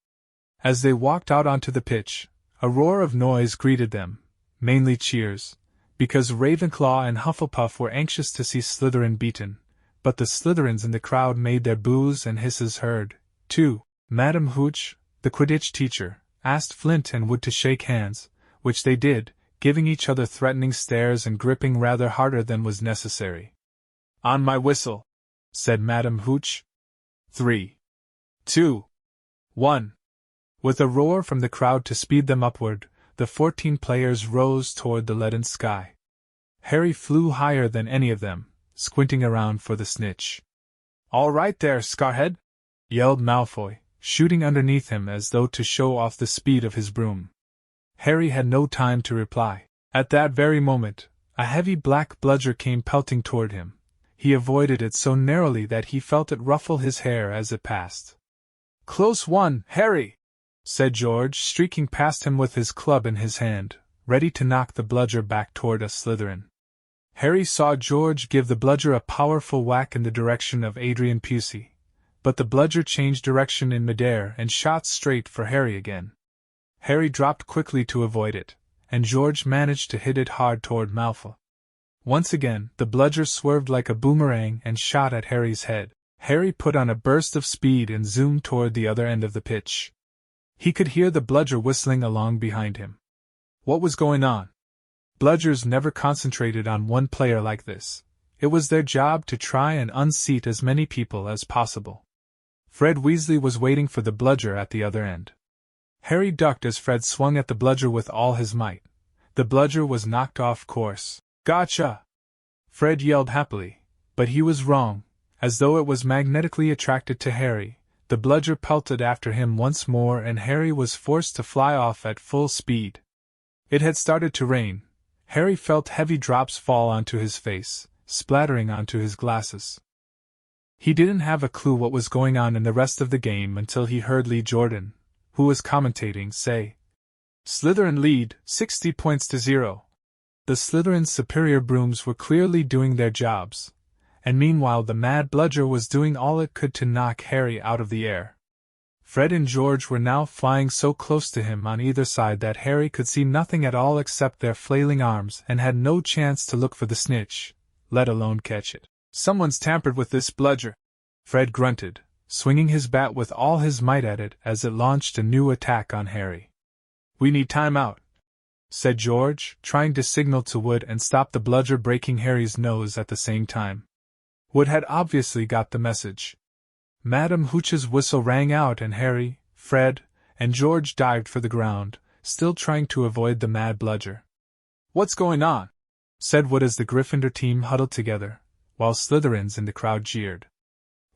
As they walked out onto the pitch, a roar of noise greeted them, mainly cheers, because Ravenclaw and Hufflepuff were anxious to see Slytherin beaten, but the Slytherins in the crowd made their boos and hisses heard, too. Madam Hooch, the Quidditch teacher, asked Flint and Wood to shake hands, which they did, giving each other threatening stares and gripping rather harder than was necessary. "On my whistle," said Madam Hooch. 3, 2, 1. With a roar from the crowd to speed them upward, the 14 players rose toward the leaden sky. Harry flew higher than any of them, squinting around for the snitch. "All right there, Scarhead!" yelled Malfoy, shooting underneath him as though to show off the speed of his broom. Harry had no time to reply. At that very moment, a heavy black bludger came pelting toward him. He avoided it so narrowly that he felt it ruffle his hair as it passed. "Close one, Harry!" said George, streaking past him with his club in his hand, ready to knock the bludger back toward a Slytherin. Harry saw George give the bludger a powerful whack in the direction of Adrian Pusey, but the bludger changed direction in midair and shot straight for Harry again. Harry dropped quickly to avoid it, and George managed to hit it hard toward Malfoy. Once again, the bludger swerved like a boomerang and shot at Harry's head. Harry put on a burst of speed and zoomed toward the other end of the pitch. He could hear the bludger whistling along behind him. What was going on? Bludgers never concentrated on one player like this. It was their job to try and unseat as many people as possible. Fred Weasley was waiting for the bludger at the other end. Harry ducked as Fred swung at the bludger with all his might. The bludger was knocked off course. "Gotcha!" Fred yelled happily, but he was wrong. As though it was magnetically attracted to Harry, the bludger pelted after him once more and Harry was forced to fly off at full speed. It had started to rain. Harry felt heavy drops fall onto his face, splattering onto his glasses. He didn't have a clue what was going on in the rest of the game until he heard Lee Jordan, who was commentating, say, "Slytherin lead, 60 points to 0. The Slytherin's superior brooms were clearly doing their jobs, and meanwhile the mad bludger was doing all it could to knock Harry out of the air. Fred and George were now flying so close to him on either side that Harry could see nothing at all except their flailing arms and had no chance to look for the snitch, let alone catch it. "Someone's tampered with this bludger," Fred grunted, swinging his bat with all his might at it as it launched a new attack on Harry. "We need time out," said George, trying to signal to Wood and stop the bludger breaking Harry's nose at the same time. Wood had obviously got the message. Madam Hooch's whistle rang out and Harry, Fred, and George dived for the ground, still trying to avoid the mad bludger. "What's going on?" said Wood as the Gryffindor team huddled together, while Slytherins in the crowd jeered.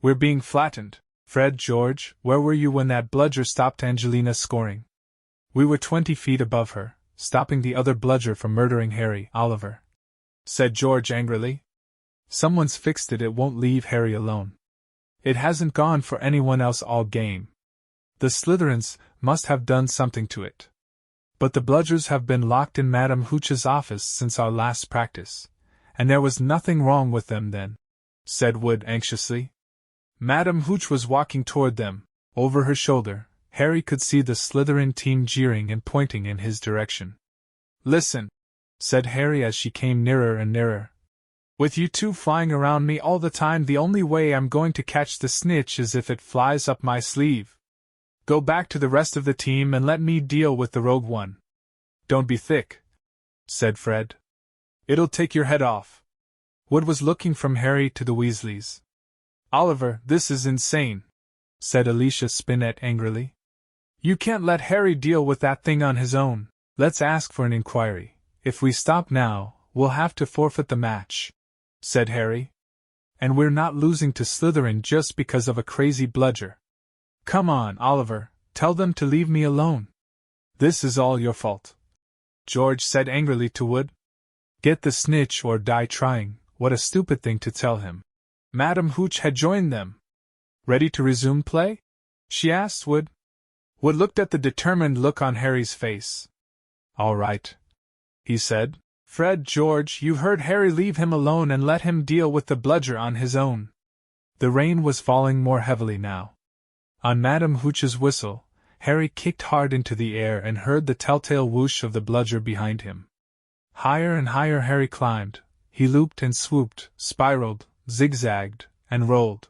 "We're being flattened." "Fred, George, where were you when that bludger stopped Angelina scoring?" "We were 20 feet above her, stopping the other bludger from murdering Harry, Oliver," said George angrily. "Someone's fixed it. It won't leave Harry alone. It hasn't gone for anyone else all game. The Slytherins must have done something to it. But the bludgers have been locked in Madam Hooch's office since our last practice, and there was nothing wrong with them then," said Wood anxiously. Madam Hooch was walking toward them. Over her shoulder, Harry could see the Slytherin team jeering and pointing in his direction. "Listen," said Harry as she came nearer and nearer. "With you two flying around me all the time, the only way I'm going to catch the snitch is if it flies up my sleeve. Go back to the rest of the team and let me deal with the rogue one." "Don't be thick," said Fred. "It'll take your head off." Wood was looking from Harry to the Weasleys. "Oliver, this is insane," said Alicia Spinnet angrily. "You can't let Harry deal with that thing on his own." "Let's ask for an inquiry. If we stop now, we'll have to forfeit the match," said Harry. "And we're not losing to Slytherin just because of a crazy bludger. Come on, Oliver, tell them to leave me alone. This is all your fault," George said angrily to Wood. "Get the snitch or die trying. What a stupid thing to tell him." Madam Hooch had joined them. "Ready to resume play?" she asked Wood. Wood looked at the determined look on Harry's face. "All right," he said. "Fred, George, you heard Harry. Leave him alone and let him deal with the bludger on his own." The rain was falling more heavily now. On Madam Hooch's whistle, Harry kicked hard into the air and heard the telltale whoosh of the bludger behind him. Higher and higher Harry climbed. He looped and swooped, spiraled, zigzagged, and rolled.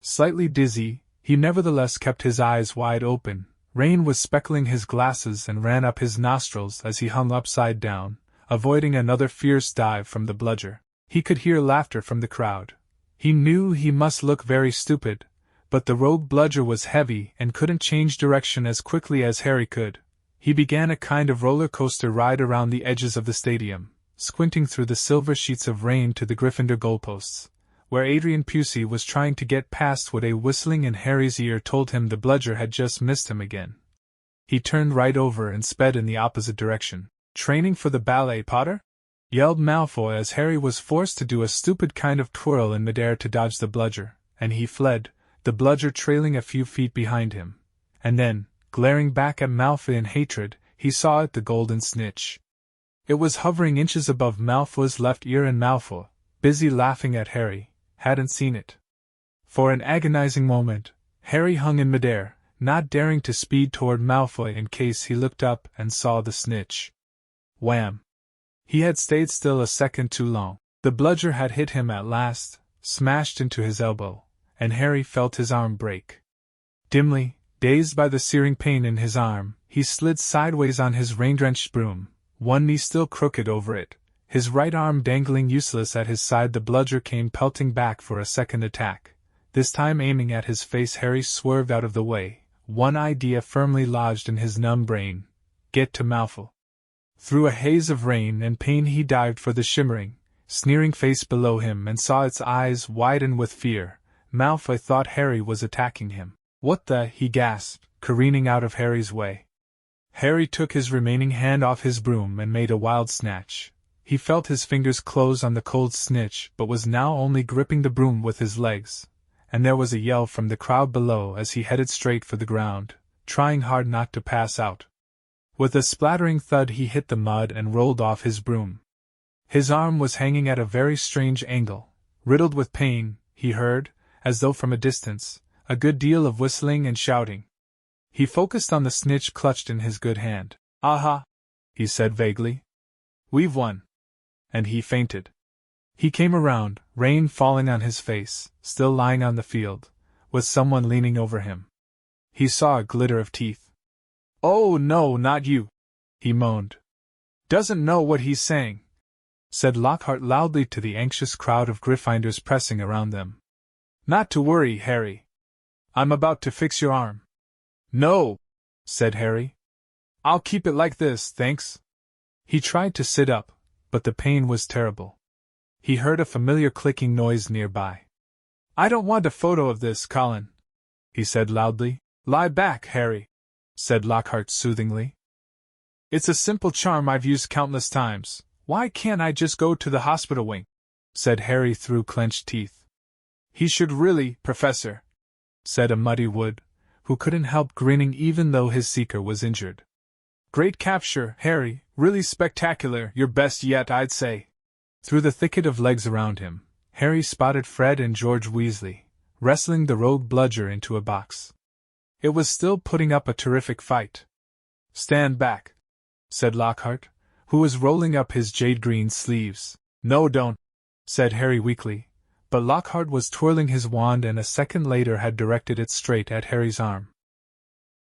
Slightly dizzy, he nevertheless kept his eyes wide open. Rain was speckling his glasses and ran up his nostrils as he hung upside down, avoiding another fierce dive from the bludger. He could hear laughter from the crowd. He knew he must look very stupid, but the rogue bludger was heavy and couldn't change direction as quickly as Harry could. He began a kind of roller coaster ride around the edges of the stadium, squinting through the silver sheets of rain to the Gryffindor goalposts, where Adrian Pusey was trying to get past what a whistling in Harry's ear told him the bludger had just missed him again. He turned right over and sped in the opposite direction. "Training for the ballet, Potter?" yelled Malfoy as Harry was forced to do a stupid kind of twirl in midair to dodge the bludger, and he fled, the bludger trailing a few feet behind him. And then, glaring back at Malfoy in hatred, he saw it, the golden snitch. It was hovering inches above Malfoy's left ear, and Malfoy, busy laughing at Harry, hadn't seen it. For an agonizing moment, Harry hung in midair, not daring to speed toward Malfoy in case he looked up and saw the snitch. Wham! He had stayed still a second too long. The bludger had hit him at last, smashed into his elbow, and Harry felt his arm break. Dimly, dazed by the searing pain in his arm, he slid sideways on his rain-drenched broom, one knee still crooked over it, his right arm dangling useless at his side. The bludger came pelting back for a second attack. This time aiming at his face. Harry swerved out of the way, one idea firmly lodged in his numb brain: get to Malfoy. Through a haze of rain and pain he dived for the shimmering, sneering face below him and saw its eyes widen with fear. Malfoy thought Harry was attacking him. "What the?" he gasped, careening out of Harry's way. Harry took his remaining hand off his broom and made a wild snatch. He felt his fingers close on the cold snitch, but was now only gripping the broom with his legs, and there was a yell from the crowd below as he headed straight for the ground, trying hard not to pass out. With a splattering thud he hit the mud and rolled off his broom. His arm was hanging at a very strange angle. Riddled with pain, he heard, as though from a distance, a good deal of whistling and shouting. He focused on the snitch clutched in his good hand. "Aha!" he said vaguely. "We've won." And he fainted. He came around, rain falling on his face, still lying on the field, with someone leaning over him. He saw a glitter of teeth. "Oh no, not you!" he moaned. "Doesn't know what he's saying," said Lockhart loudly to the anxious crowd of Gryffindors pressing around them. "Not to worry, Harry," I'm about to fix your arm. No, said Harry. I'll keep it like this, thanks. He tried to sit up, but the pain was terrible. He heard a familiar clicking noise nearby. I don't want a photo of this, Colin, he said loudly. Lie back, Harry, said Lockhart soothingly. It's a simple charm I've used countless times. Why can't I just go to the hospital wing? Said Harry through clenched teeth. He should really, Professor, said a muddy Wood, who couldn't help grinning even though his seeker was injured. Great capture, Harry, really spectacular, your best yet, I'd say. Through the thicket of legs around him, Harry spotted Fred and George Weasley, wrestling the rogue bludger into a box. It was still putting up a terrific fight. Stand back, said Lockhart, who was rolling up his jade-green sleeves. No, don't, said Harry weakly, but Lockhart was twirling his wand and a second later had directed it straight at Harry's arm.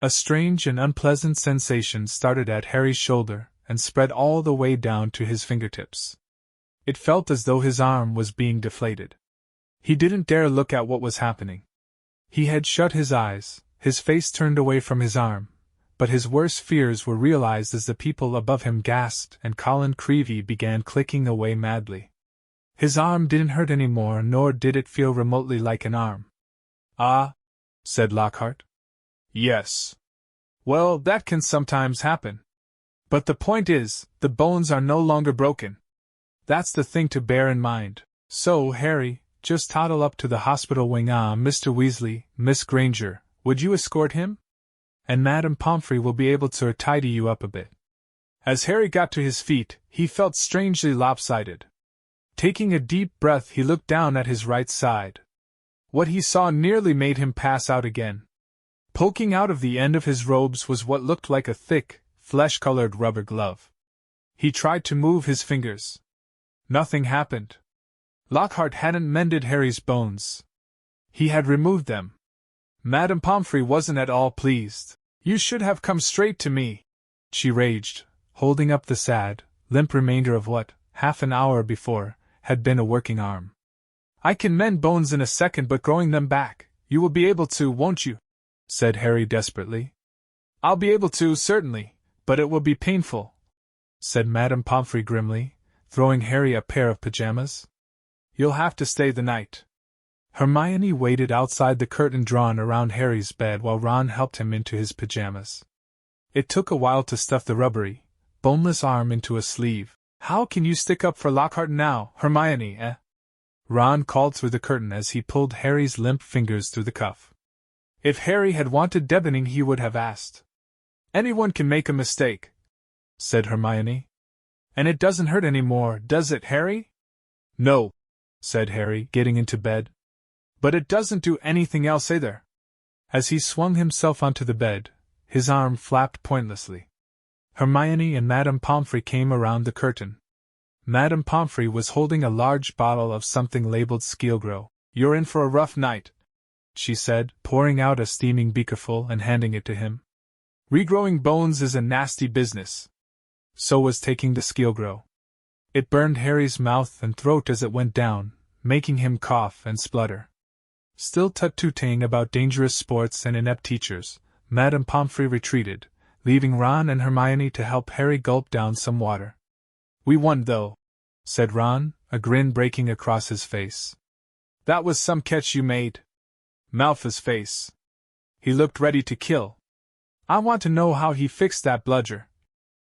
A strange and unpleasant sensation started at Harry's shoulder and spread all the way down to his fingertips. It felt as though his arm was being deflated. He didn't dare look at what was happening. He had shut his eyes, his face turned away from his arm, but his worst fears were realized as the people above him gasped and Colin Creevey began clicking away madly. His arm didn't hurt anymore, nor did it feel remotely like an arm. Ah, said Lockhart. Yes. Well, that can sometimes happen. But the point is, the bones are no longer broken. That's the thing to bear in mind. So, Harry, just toddle up to the hospital wing. Mr. Weasley, Miss Granger, would you escort him? And Madame Pomfrey will be able to tidy you up a bit. As Harry got to his feet, he felt strangely lopsided. Taking a deep breath, he looked down at his right side. What he saw nearly made him pass out again. Poking out of the end of his robes was what looked like a thick, flesh-colored rubber glove. He tried to move his fingers. Nothing happened. Lockhart hadn't mended Harry's bones. He had removed them. Madame Pomfrey wasn't at all pleased. You should have come straight to me, she raged, holding up the sad, limp remainder of what, half an hour before, had been a working arm. I can mend bones in a second, but growing them back, you will be able to, won't you? Said Harry desperately. I'll be able to, certainly, but it will be painful, said Madame Pomfrey grimly, throwing Harry a pair of pajamas. You'll have to stay the night. Hermione waited outside the curtain drawn around Harry's bed while Ron helped him into his pajamas. It took a while to stuff the rubbery, boneless arm into a sleeve. How can you stick up for Lockhart now, Hermione, eh? Ron called through the curtain as he pulled Harry's limp fingers through the cuff. If Harry had wanted deadening, he would have asked. Anyone can make a mistake, said Hermione. And it doesn't hurt any more, does it, Harry? No, said Harry, getting into bed. But it doesn't do anything else either. As he swung himself onto the bed, his arm flapped pointlessly. Hermione and Madame Pomfrey came around the curtain. Madame Pomfrey was holding a large bottle of something labeled Skeelgrow. You're in for a rough night, she said, pouring out a steaming beakerful and handing it to him. Regrowing bones is a nasty business. So was taking the Skeelgrow. It burned Harry's mouth and throat as it went down, making him cough and splutter. Still tut-tooting about dangerous sports and inept teachers, Madame Pomfrey retreated, leaving Ron and Hermione to help Harry gulp down some water. We won, though, said Ron, a grin breaking across his face. That was some catch you made. Malfoy's face. He looked ready to kill. I want to know how he fixed that bludger,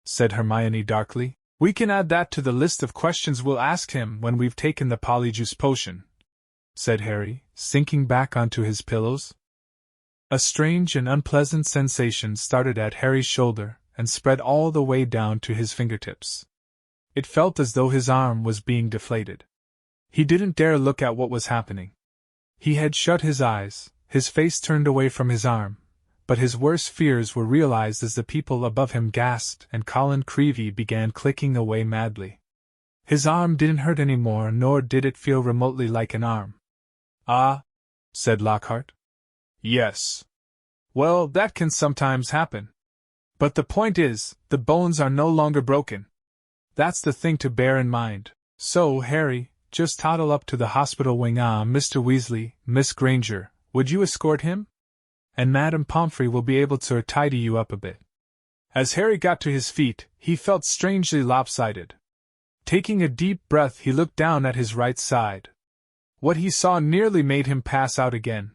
said Hermione darkly. We can add that to the list of questions we'll ask him when we've taken the polyjuice potion, said Harry, sinking back onto his pillows. A strange and unpleasant sensation started at Harry's shoulder and spread all the way down to his fingertips. It felt as though his arm was being deflated. He didn't dare look at what was happening. He had shut his eyes, his face turned away from his arm, but his worst fears were realized as the people above him gasped and Colin Creevey began clicking away madly. His arm didn't hurt anymore, nor did it feel remotely like an arm. Ah, said Lockhart. Yes. Well, that can sometimes happen. But the point is, the bones are no longer broken. That's the thing to bear in mind. So, Harry, just toddle up to the hospital wing. Mr. Weasley, Miss Granger, would you escort him? and Madame Pomfrey will be able to tidy you up a bit." As Harry got to his feet, he felt strangely lopsided. Taking a deep breath, he looked down at his right side. What he saw nearly made him pass out again.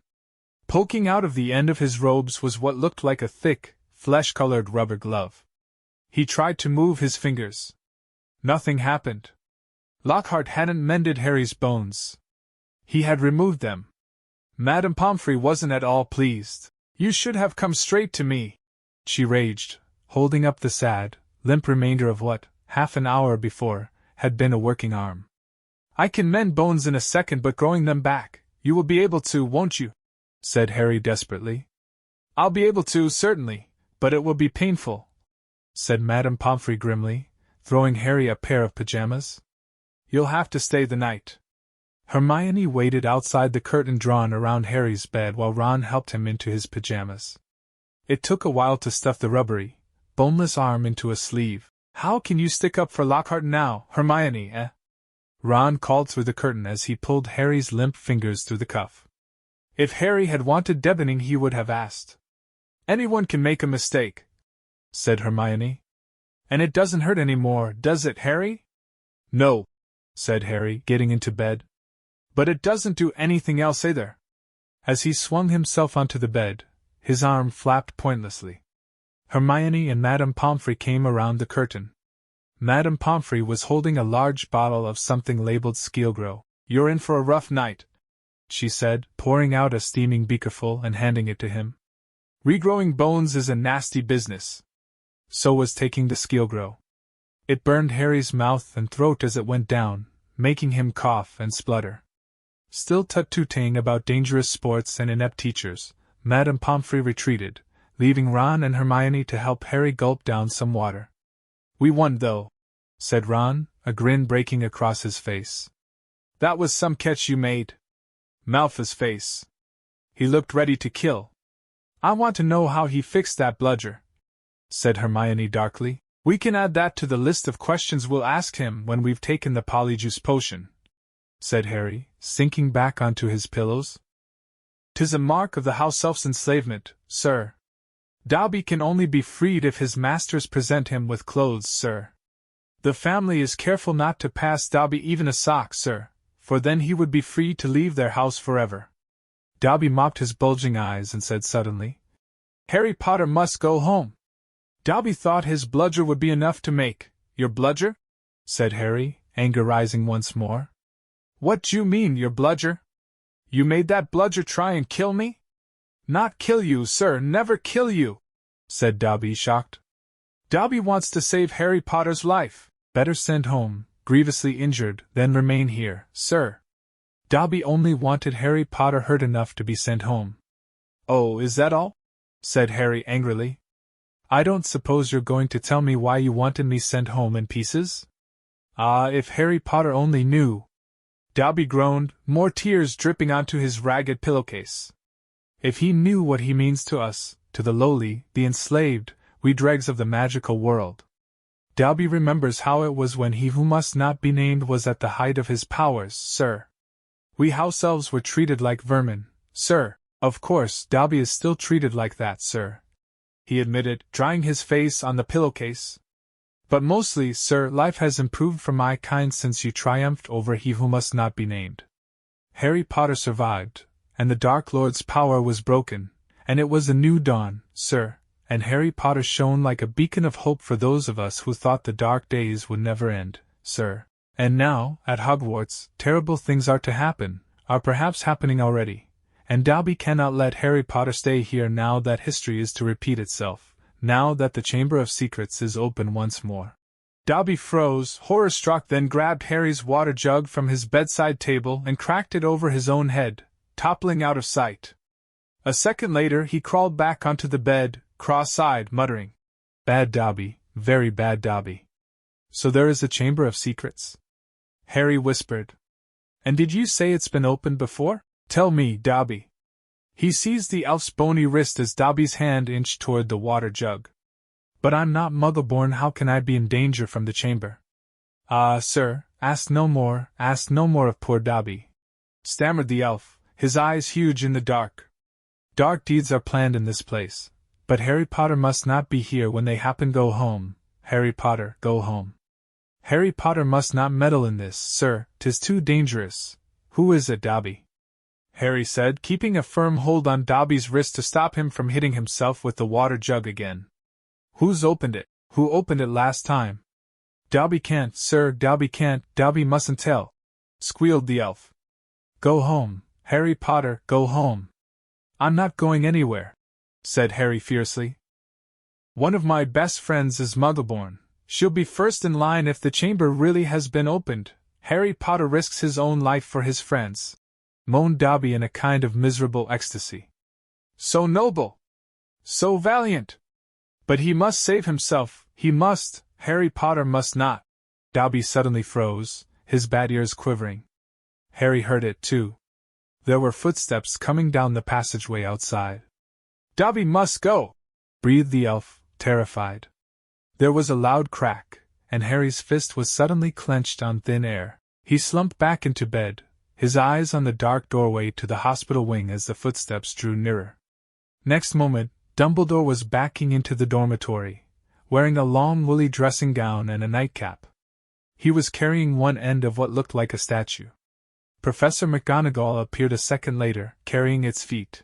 Poking out of the end of his robes was what looked like a thick, flesh-colored rubber glove. He tried to move his fingers. Nothing happened. Lockhart hadn't mended Harry's bones. He had removed them. Madame Pomfrey wasn't at all pleased. "You should have come straight to me," she raged, holding up the sad, limp remainder of what, half an hour before, had been a working arm. "I can mend bones in a second, but growing them back, you will be able to, won't you?" said Harry desperately. "I'll be able to, certainly, but it will be painful," said Madame Pomfrey grimly, throwing Harry a pair of pajamas. "You'll have to stay the night." Hermione waited outside the curtain drawn around Harry's bed while Ron helped him into his pajamas. It took a while to stuff the rubbery, boneless arm into a sleeve. "How can you stick up for Lockhart now, Hermione, eh?" Ron called through the curtain as he pulled Harry's limp fingers through the cuff. If Harry had wanted deadening, he would have asked. "Anyone can make a mistake," said Hermione. "And it doesn't hurt any more, does it, Harry?" "No," said Harry, getting into bed. "But it doesn't do anything else either." As he swung himself onto the bed, his arm flapped pointlessly. Hermione and Madame Pomfrey came around the curtain. Madame Pomfrey was holding a large bottle of something labeled Skeelgrow. "You're in for a rough night," she said, pouring out a steaming beakerful and handing it to him. "Regrowing bones is a nasty business." So was taking the Skeelgrow. It burned Harry's mouth and throat as it went down, making him cough and splutter. Still tut-tooting about dangerous sports and inept teachers, Madame Pomfrey retreated, leaving Ron and Hermione to help Harry gulp down some water. "We won, though," said Ron, a grin breaking across his face. "That was some catch you made." Malfoy's face. He looked ready to kill. "I want to know how he fixed that bludger," said Hermione darkly. "We can add that to the list of questions we'll ask him when we've taken the polyjuice potion," said Harry, sinking back onto his pillows. "'Tis a mark of the house elf's enslavement, sir. Dobby can only be freed if his masters present him with clothes, sir. The family is careful not to pass Dobby even a sock, sir, for then he would be free to leave their house forever." Dobby mopped his bulging eyes and said suddenly, "Harry Potter must go home." Dobby thought his bludger would be enough to make. "Your bludger?" said Harry, anger rising once more. "What do you mean, your bludger? You made that bludger try and kill me?" "Not kill you, sir, never kill you," said Dobby, shocked. "Dobby wants to save Harry Potter's life. Better send home, grievously injured, than remain here, sir." Dobby only wanted Harry Potter hurt enough to be sent home. "Oh, is that all?" said Harry angrily. "I don't suppose you're going to tell me why you wanted me sent home in pieces?" "Ah, if Harry Potter only knew!" Dobby groaned, more tears dripping onto his ragged pillowcase. "If he knew what he means to us, to the lowly, the enslaved, we dregs of the magical world." Dobby remembers how it was when he who must not be named was at the height of his powers, sir. "We house elves were treated like vermin, sir." "Of course, Dobby is still treated like that, sir," he admitted, drying his face on the pillowcase. "But mostly, sir, life has improved for my kind since you triumphed over he who must not be named. Harry Potter survived, and the Dark Lord's power was broken, and it was a new dawn, sir, and Harry Potter shone like a beacon of hope for those of us who thought the dark days would never end, sir. And now, at Hogwarts, terrible things are to happen, are perhaps happening already, and Dobby cannot let Harry Potter stay here now that history is to repeat itself, now that the Chamber of Secrets is open once more." Dobby froze, horror-struck, then grabbed Harry's water jug from his bedside table and cracked it over his own head, toppling out of sight. A second later he crawled back onto the bed, cross-eyed, muttering, "Bad Dobby, very bad Dobby." "So there is a Chamber of Secrets?" Harry whispered. "And did you say it's been opened before? Tell me, Dobby." He seized the elf's bony wrist as Dobby's hand inched toward the water jug. "But I'm not Muggle-born, how can I be in danger from the chamber?" "Ah, sir, ask no more of poor Dobby," stammered the elf, his eyes huge in the dark. Dark deeds are planned in this place, but Harry Potter must not be here when they happen. Go home, Harry Potter, go home. Harry Potter must not meddle in this, sir, 'tis too dangerous. Who is it, Dobby? Harry said, keeping a firm hold on Dobby's wrist to stop him from hitting himself with the water jug again. Who's opened it? Who opened it last time? Dobby can't, sir, Dobby can't, Dobby mustn't tell, squealed the elf. Go home, Harry Potter, go home. I'm not going anywhere, said Harry fiercely. One of my best friends is Muggleborn. She'll be first in line if the chamber really has been opened. Harry Potter risks his own life for his friends, moaned Dobby in a kind of miserable ecstasy. So noble! So valiant! But he must save himself, he must, Harry Potter must not. Dobby suddenly froze, his bat ears quivering. Harry heard it too. There were footsteps coming down the passageway outside. Dobby must go, breathed the elf, terrified. There was a loud crack, and Harry's fist was suddenly clenched on thin air. He slumped back into bed, his eyes on the dark doorway to the hospital wing as the footsteps drew nearer. Next moment, Dumbledore was backing into the dormitory, wearing a long woolly dressing gown and a nightcap. He was carrying one end of what looked like a statue. Professor McGonagall appeared a second later, carrying its feet.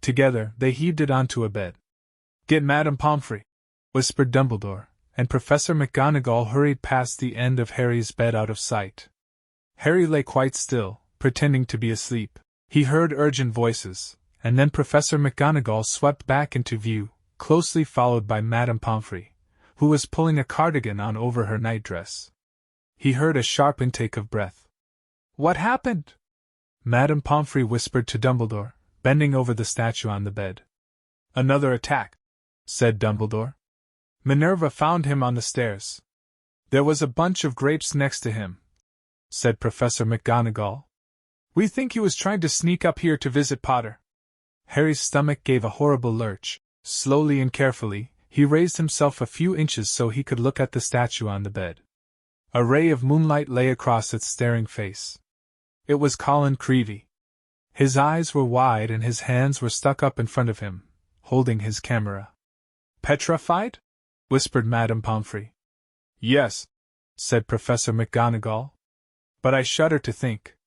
Together, they heaved it onto a bed. Get Madame Pomfrey, whispered Dumbledore, and Professor McGonagall hurried past the end of Harry's bed out of sight. Harry lay quite still, pretending to be asleep. He heard urgent voices, and then Professor McGonagall swept back into view, closely followed by Madame Pomfrey, who was pulling a cardigan on over her nightdress. He heard a sharp intake of breath. What happened? Madame Pomfrey whispered to Dumbledore, bending over the statue on the bed. Another attack, said Dumbledore. Minerva found him on the stairs. There was a bunch of grapes next to him, said Professor McGonagall. We think he was trying to sneak up here to visit Potter. Harry's stomach gave a horrible lurch. Slowly and carefully, he raised himself a few inches so he could look at the statue on the bed. A ray of moonlight lay across its staring face. It was Colin Creevey. His eyes were wide and his hands were stuck up in front of him, holding his camera. Petrified? Whispered Madame Pomfrey. Yes, said Professor McGonagall. But I shudder to think.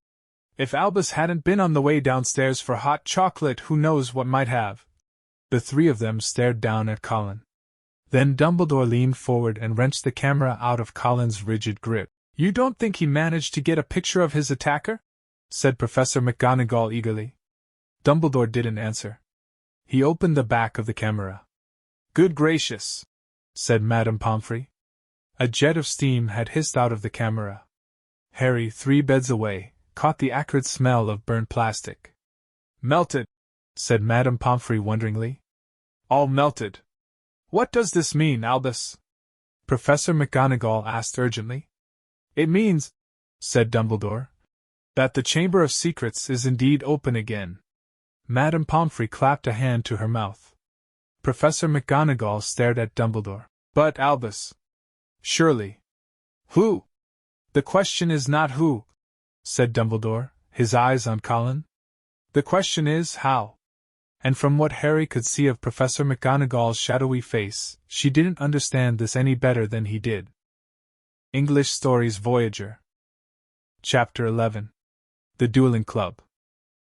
If Albus hadn't been on the way downstairs for hot chocolate, who knows what might have. The three of them stared down at Colin. Then Dumbledore leaned forward and wrenched the camera out of Colin's rigid grip. You don't think he managed to get a picture of his attacker? Said Professor McGonagall eagerly. Dumbledore didn't answer. He opened the back of the camera. Good gracious, said Madame Pomfrey. A jet of steam had hissed out of the camera. Harry, 3 beds away, caught the acrid smell of burnt plastic. Melted, said Madame Pomfrey wonderingly. All melted. What does this mean, Albus? Professor McGonagall asked urgently. It means, said Dumbledore, that the Chamber of Secrets is indeed open again. Madame Pomfrey clapped a hand to her mouth. Professor McGonagall stared at Dumbledore. But Albus. Surely. Who? The question is not who, said Dumbledore, his eyes on Colin. The question is how. And from what Harry could see of Professor McGonagall's shadowy face, she didn't understand this any better than he did. English Stories Voyager. Chapter 11. The Dueling Club.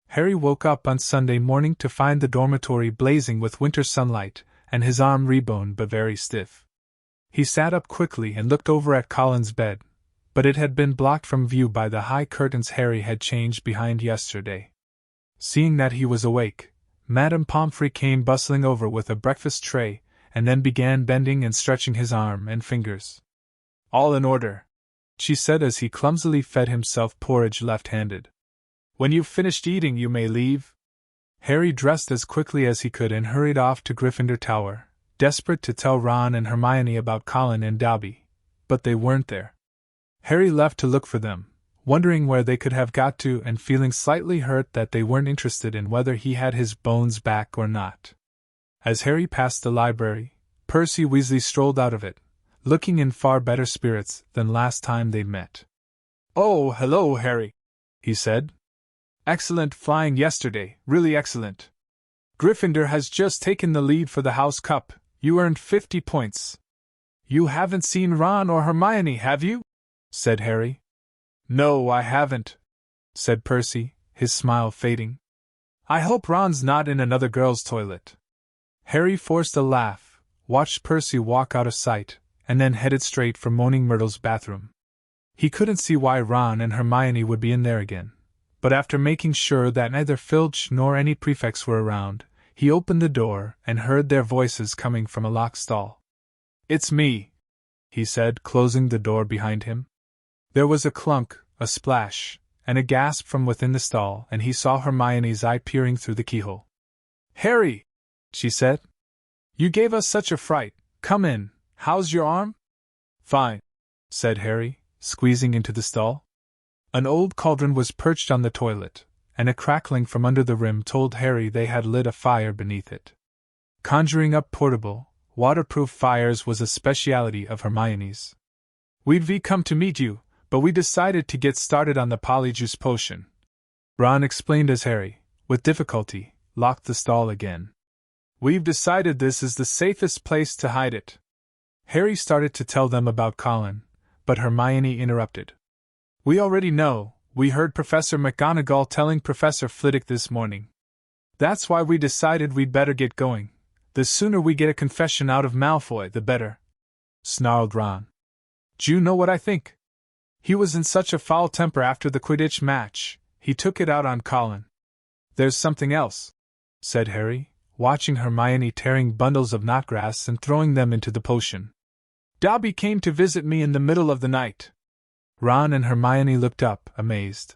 Harry woke up on Sunday morning to find the dormitory blazing with winter sunlight, and his arm reboned but very stiff. He sat up quickly and looked over at Colin's bed, but it had been blocked from view by the high curtains Harry had changed behind yesterday. Seeing that he was awake, Madame Pomfrey came bustling over with a breakfast tray, and then began bending and stretching his arm and fingers. All in order, she said as he clumsily fed himself porridge left-handed. When you've finished eating, you may leave. Harry dressed as quickly as he could and hurried off to Gryffindor Tower, desperate to tell Ron and Hermione about Colin and Dobby, but they weren't there. Harry left to look for them, wondering where they could have got to and feeling slightly hurt that they weren't interested in whether he had his bones back or not. As Harry passed the library, Percy Weasley strolled out of it, looking in far better spirits than last time they'd met. "Oh, hello, Harry," he said. "Excellent flying yesterday, really excellent." Gryffindor has just taken the lead for the House Cup. You earned 50 points. You haven't seen Ron or Hermione, have you? Said Harry. No, I haven't, said Percy, his smile fading. I hope Ron's not in another girl's toilet. Harry forced a laugh, watched Percy walk out of sight, and then headed straight for Moaning Myrtle's bathroom. He couldn't see why Ron and Hermione would be in there again, but after making sure that neither Filch nor any prefects were around, he opened the door and heard their voices coming from a locked stall. It's me, he said, closing the door behind him. There was a clunk, a splash, and a gasp from within the stall, and he saw Hermione's eye peering through the keyhole. Harry, she said. You gave us such a fright. Come in. How's your arm? Fine, said Harry, squeezing into the stall. An old cauldron was perched on the toilet, and a crackling from under the rim told Harry they had lit a fire beneath it. Conjuring up portable, waterproof fires was a speciality of Hermione's. We'd come to meet you, but we decided to get started on the polyjuice potion, Ron explained as Harry, with difficulty, locked the stall again. We've decided this is the safest place to hide it. Harry started to tell them about Colin, but Hermione interrupted. We already know. We heard Professor McGonagall telling Professor Flitwick this morning. That's why we decided we'd better get going. The sooner we get a confession out of Malfoy, the better, snarled Ron. Do you know what I think? He was in such a foul temper after the Quidditch match, he took it out on Colin. There's something else, said Harry, watching Hermione tearing bundles of knotgrass and throwing them into the potion. Dobby came to visit me in the middle of the night. Ron and Hermione looked up, amazed.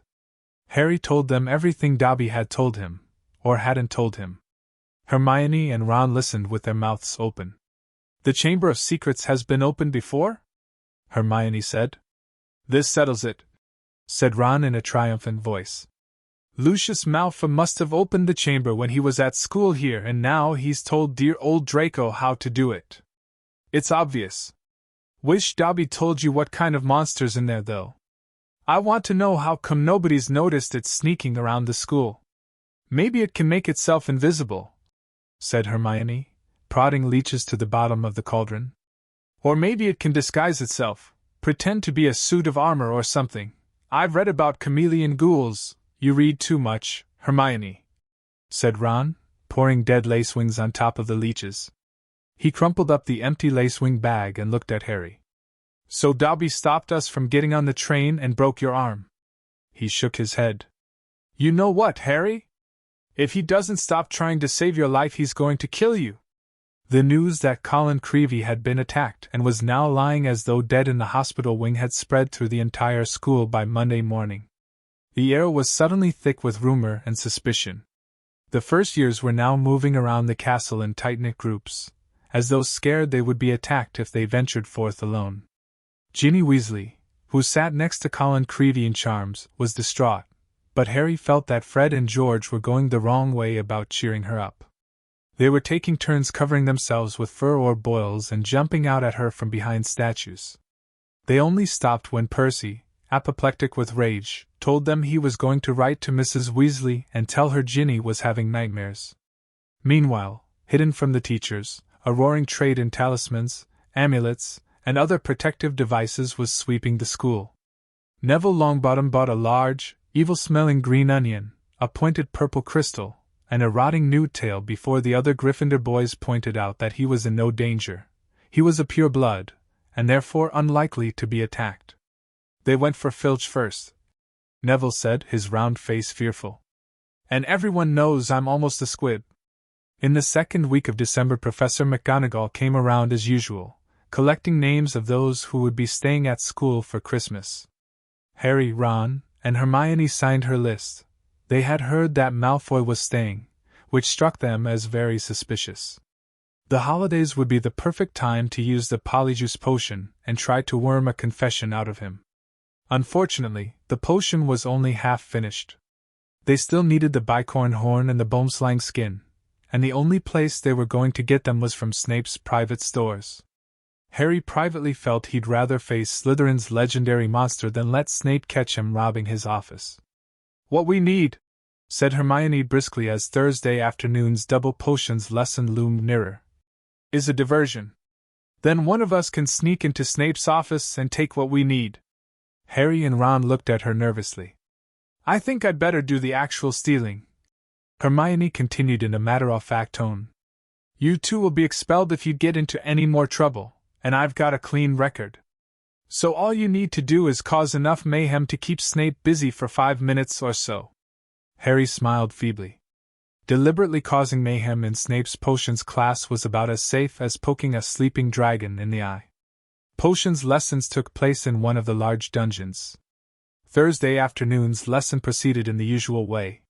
Harry told them everything Dobby had told him, or hadn't told him. Hermione and Ron listened with their mouths open. The Chamber of Secrets has been opened before? Hermione said. This settles it, said Ron in a triumphant voice. Lucius Malfoy must have opened the chamber when he was at school here, and now he's told dear old Draco how to do it. It's obvious. Wish Dobby told you what kind of monster's in there, though. I want to know how come nobody's noticed it sneaking around the school. Maybe it can make itself invisible, said Hermione, prodding leeches to the bottom of the cauldron. Or maybe it can disguise itself, pretend to be a suit of armor or something. I've read about chameleon ghouls. You read too much, Hermione, said Ron, pouring dead lacewings on top of the leeches. He crumpled up the empty lacewing bag and looked at Harry. So Dobby stopped us from getting on the train and broke your arm. He shook his head. You know what, Harry? If he doesn't stop trying to save your life, he's going to kill you. The news that Colin Creevey had been attacked and was now lying as though dead in the hospital wing had spread through the entire school by Monday morning. The air was suddenly thick with rumor and suspicion. The first years were now moving around the castle in tight-knit groups, as though scared they would be attacked if they ventured forth alone. Ginny Weasley, who sat next to Colin Creevey in Charms, was distraught, but Harry felt that Fred and George were going the wrong way about cheering her up. They were taking turns covering themselves with fur or boils and jumping out at her from behind statues. They only stopped when Percy, apoplectic with rage, told them he was going to write to Mrs. Weasley and tell her Ginny was having nightmares. Meanwhile, hidden from the teachers, a roaring trade in talismans, amulets, and other protective devices was sweeping the school. Neville Longbottom bought a large, evil-smelling green onion, a pointed purple crystal, and a rotting newt tail before the other Gryffindor boys pointed out that he was in no danger. He was a pure blood, and therefore unlikely to be attacked. They went for Filch first, Neville said, his round face fearful. And everyone knows I'm almost a squib. In the second week of December, Professor McGonagall came around as usual, collecting names of those who would be staying at school for Christmas. Harry, Ron, and Hermione signed her list. They had heard that Malfoy was staying, which struck them as very suspicious. The holidays would be the perfect time to use the polyjuice potion and try to worm a confession out of him. Unfortunately, the potion was only half finished. They still needed the bicorn horn and the boomslang skin, and the only place they were going to get them was from Snape's private stores. Harry privately felt he'd rather face Slytherin's legendary monster than let Snape catch him robbing his office. What we need, said Hermione briskly as Thursday afternoon's double potions lesson loomed nearer. Is a diversion. Then one of us can sneak into Snape's office and take what we need. Harry and Ron looked at her nervously. I think I'd better do the actual stealing, Hermione continued in a matter-of-fact tone. You two will be expelled if you get into any more trouble, and I've got a clean record. So all you need to do is cause enough mayhem to keep Snape busy for 5 minutes or so. Harry smiled feebly. Deliberately causing mayhem in Snape's potions class was about as safe as poking a sleeping dragon in the eye. Potions lessons took place in one of the large dungeons. Thursday afternoon's lesson proceeded in the usual way.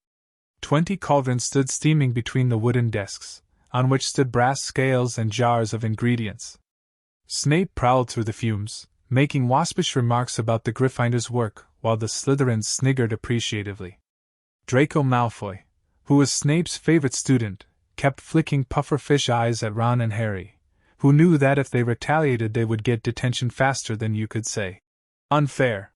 20 cauldrons stood steaming between the wooden desks, on which stood brass scales and jars of ingredients. Snape prowled through the fumes, making waspish remarks about the Gryffindor's work, while the Slytherins sniggered appreciatively. Draco Malfoy, who was Snape's favorite student, kept flicking pufferfish eyes at Ron and Harry, who knew that if they retaliated they would get detention faster than you could say. Unfair.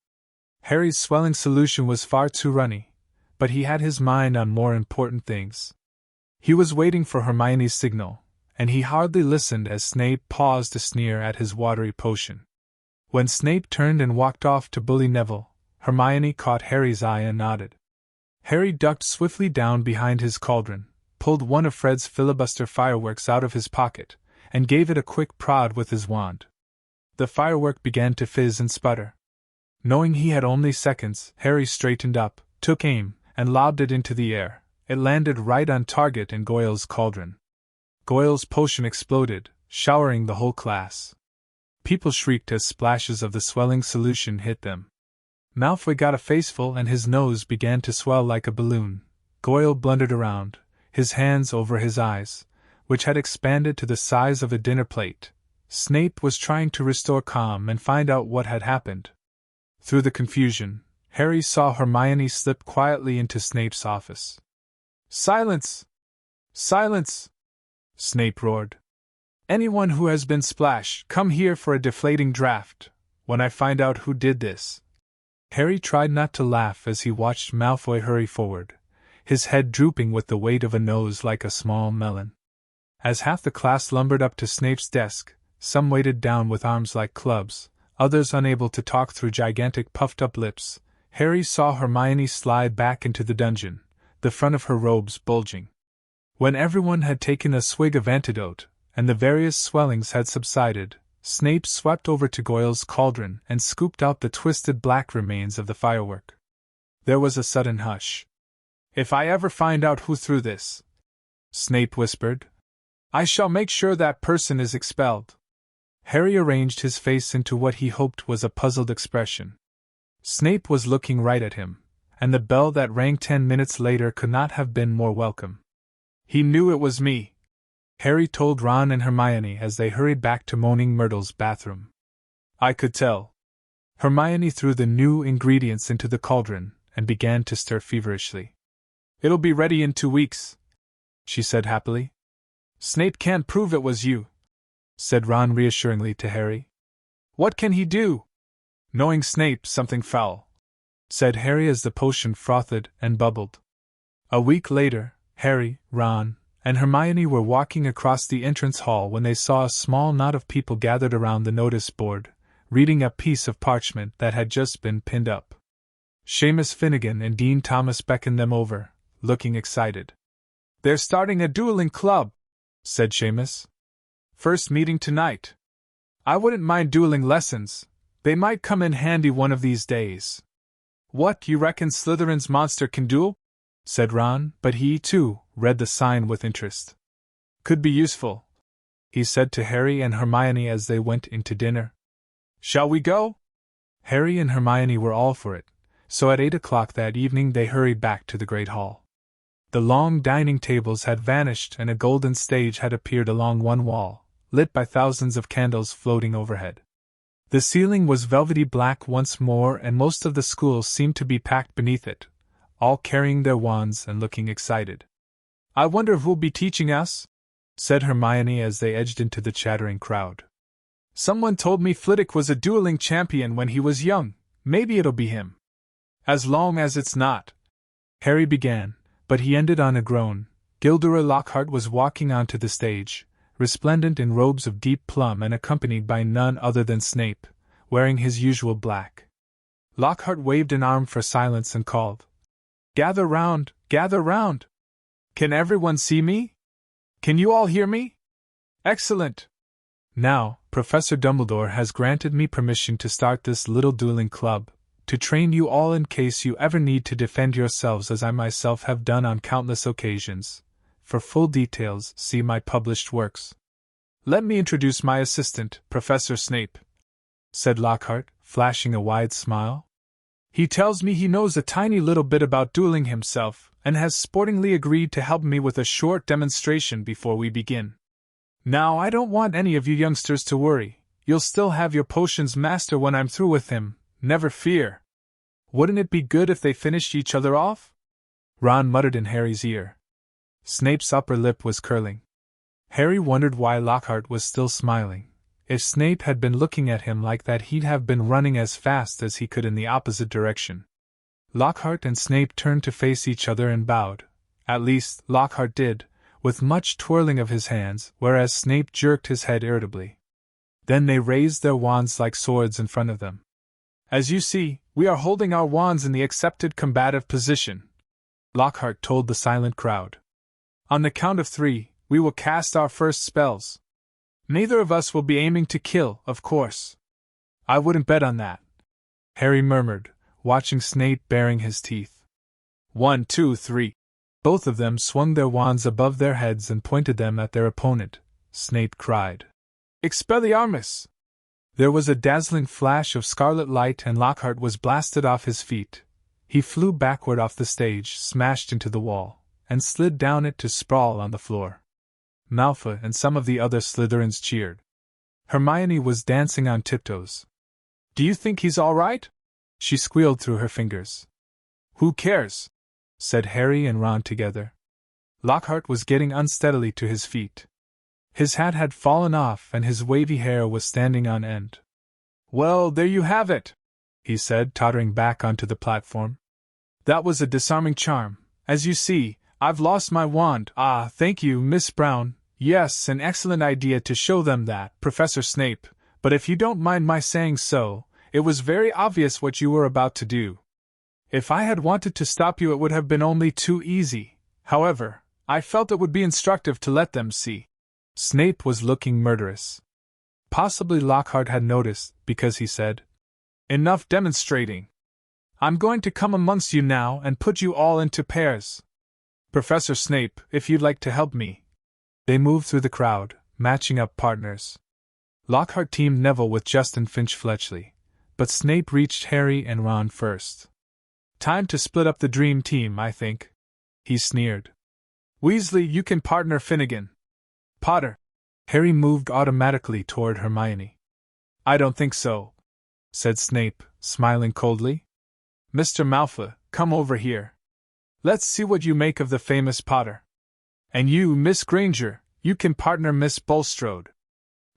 Harry's swelling solution was far too runny, but he had his mind on more important things. He was waiting for Hermione's signal, and he hardly listened as Snape paused to sneer at his watery potion. When Snape turned and walked off to bully Neville, Hermione caught Harry's eye and nodded. Harry ducked swiftly down behind his cauldron, pulled one of Fred's filibuster fireworks out of his pocket, and gave it a quick prod with his wand. The firework began to fizz and sputter. Knowing he had only seconds, Harry straightened up, took aim, and lobbed it into the air. It landed right on target in Goyle's cauldron. Goyle's potion exploded, showering the whole class. People shrieked as splashes of the swelling solution hit them. Malfoy got a faceful and his nose began to swell like a balloon. Goyle blundered around, his hands over his eyes, which had expanded to the size of a dinner plate. Snape was trying to restore calm and find out what had happened. Through the confusion, Harry saw Hermione slip quietly into Snape's office. Silence! Silence! Snape roared. Anyone who has been splashed, come here for a deflating draft, when I find out who did this. Harry tried not to laugh as he watched Malfoy hurry forward, his head drooping with the weight of a nose like a small melon. As half the class lumbered up to Snape's desk, some weighted down with arms like clubs, others unable to talk through gigantic puffed-up lips, Harry saw Hermione slide back into the dungeon, the front of her robes bulging. When everyone had taken a swig of antidote, and the various swellings had subsided, Snape swept over to Goyle's cauldron and scooped out the twisted black remains of the firework. There was a sudden hush. If I ever find out who threw this, Snape whispered, I shall make sure that person is expelled. Harry arranged his face into what he hoped was a puzzled expression. Snape was looking right at him, and the bell that rang 10 minutes later could not have been more welcome. He knew it was me, Harry told Ron and Hermione as they hurried back to Moaning Myrtle's bathroom. I could tell. Hermione threw the new ingredients into the cauldron and began to stir feverishly. It'll be ready in 2 weeks, she said happily. Snape can't prove it was you, said Ron reassuringly to Harry. What can he do? Knowing Snape, something foul, said Harry as the potion frothed and bubbled. A week later, Harry, Ron, and Hermione were walking across the entrance hall when they saw a small knot of people gathered around the notice board, reading a piece of parchment that had just been pinned up. Seamus Finnegan and Dean Thomas beckoned them over, looking excited. They're starting a dueling club, said Seamus. First meeting tonight. I wouldn't mind dueling lessons. They might come in handy one of these days. What, you reckon Slytherin's monster can duel? Said Ron, but he, too, read the sign with interest. Could be useful, he said to Harry and Hermione as they went into dinner. Shall we go? Harry and Hermione were all for it, so at 8 o'clock that evening they hurried back to the Great Hall. The long dining tables had vanished and a golden stage had appeared along one wall, lit by thousands of candles floating overhead. The ceiling was velvety black once more and most of the school seemed to be packed beneath it, all carrying their wands and looking excited. I wonder who'll be teaching us? Said Hermione as they edged into the chattering crowd. Someone told me Flitwick was a dueling champion when he was young. Maybe it'll be him. As long as it's not, Harry began, But he ended on a groan. Gilderoy Lockhart was walking onto the stage, resplendent in robes of deep plum and accompanied by none other than Snape, wearing his usual black. Lockhart waved an arm for silence and called, "Gather round, gather round! Can everyone see me? Can you all hear me? Excellent! Now, Professor Dumbledore has granted me permission to start this little dueling club, to train you all in case you ever need to defend yourselves as I myself have done on countless occasions. For full details, see my published works. Let me introduce my assistant, Professor Snape," said Lockhart, flashing a wide smile. "He tells me he knows a tiny little bit about dueling himself, and has sportingly agreed to help me with a short demonstration before we begin. Now, I don't want any of you youngsters to worry. You'll still have your potions master when I'm through with him, never fear. Wouldn't it be good if they finished each other off?" Ron muttered in Harry's ear. Snape's upper lip was curling. Harry wondered why Lockhart was still smiling. If Snape had been looking at him like that, he'd have been running as fast as he could in the opposite direction. Lockhart and Snape turned to face each other and bowed. At least, Lockhart did, with much twirling of his hands, whereas Snape jerked his head irritably. Then they raised their wands like swords in front of them. "As you see, we are holding our wands in the accepted combative position," Lockhart told the silent crowd. "On the count of 3, we will cast our first spells. Neither of us will be aiming to kill, of course." "I wouldn't bet on that," Harry murmured, watching Snape baring his teeth. 1, 2, 3. Both of them swung their wands above their heads and pointed them at their opponent. Snape cried, "Expelliarmus!" There was a dazzling flash of scarlet light and Lockhart was blasted off his feet. He flew backward off the stage, smashed into the wall, and slid down it to sprawl on the floor. Malfoy and some of the other Slytherins cheered. Hermione was dancing on tiptoes. "Do you think he's all right?" she squealed through her fingers. "Who cares?" said Harry and Ron together. Lockhart was getting unsteadily to his feet. His hat had fallen off and his wavy hair was standing on end. "Well, there you have it," he said, tottering back onto the platform. "That was a disarming charm. As you see, I've lost my wand. Ah, thank you, Miss Brown. Yes, an excellent idea to show them that, Professor Snape, but if you don't mind my saying so, it was very obvious what you were about to do. If I had wanted to stop you, it would have been only too easy. However, I felt it would be instructive to let them see." Snape was looking murderous. Possibly Lockhart had noticed, because he said, "Enough demonstrating. I'm going to come amongst you now and put you all into pairs. Professor Snape, if you'd like to help me." They moved through the crowd, matching up partners. Lockhart teamed Neville with Justin Finch-Fletchley, but Snape reached Harry and Ron first. "Time to split up the dream team, I think," he sneered. "Weasley, you can partner Finnegan. Potter." Harry moved automatically toward Hermione. "I don't think so," said Snape, smiling coldly. "Mr. Malfoy, come over here. Let's see what you make of the famous Potter. And you, Miss Granger, you can partner Miss Bulstrode."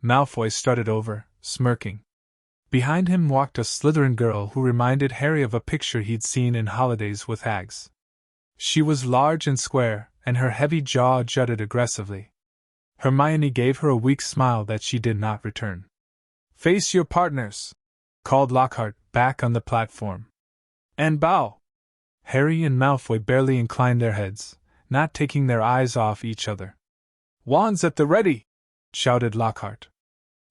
Malfoy strutted over, smirking. Behind him walked a Slytherin girl who reminded Harry of a picture he'd seen in Holidays with Hags. She was large and square, and her heavy jaw jutted aggressively. Hermione gave her a weak smile that she did not return. "Face your partners," called Lockhart, back on the platform. "And bow." Harry and Malfoy barely inclined their heads, not taking their eyes off each other. "Wands at the ready!" shouted Lockhart.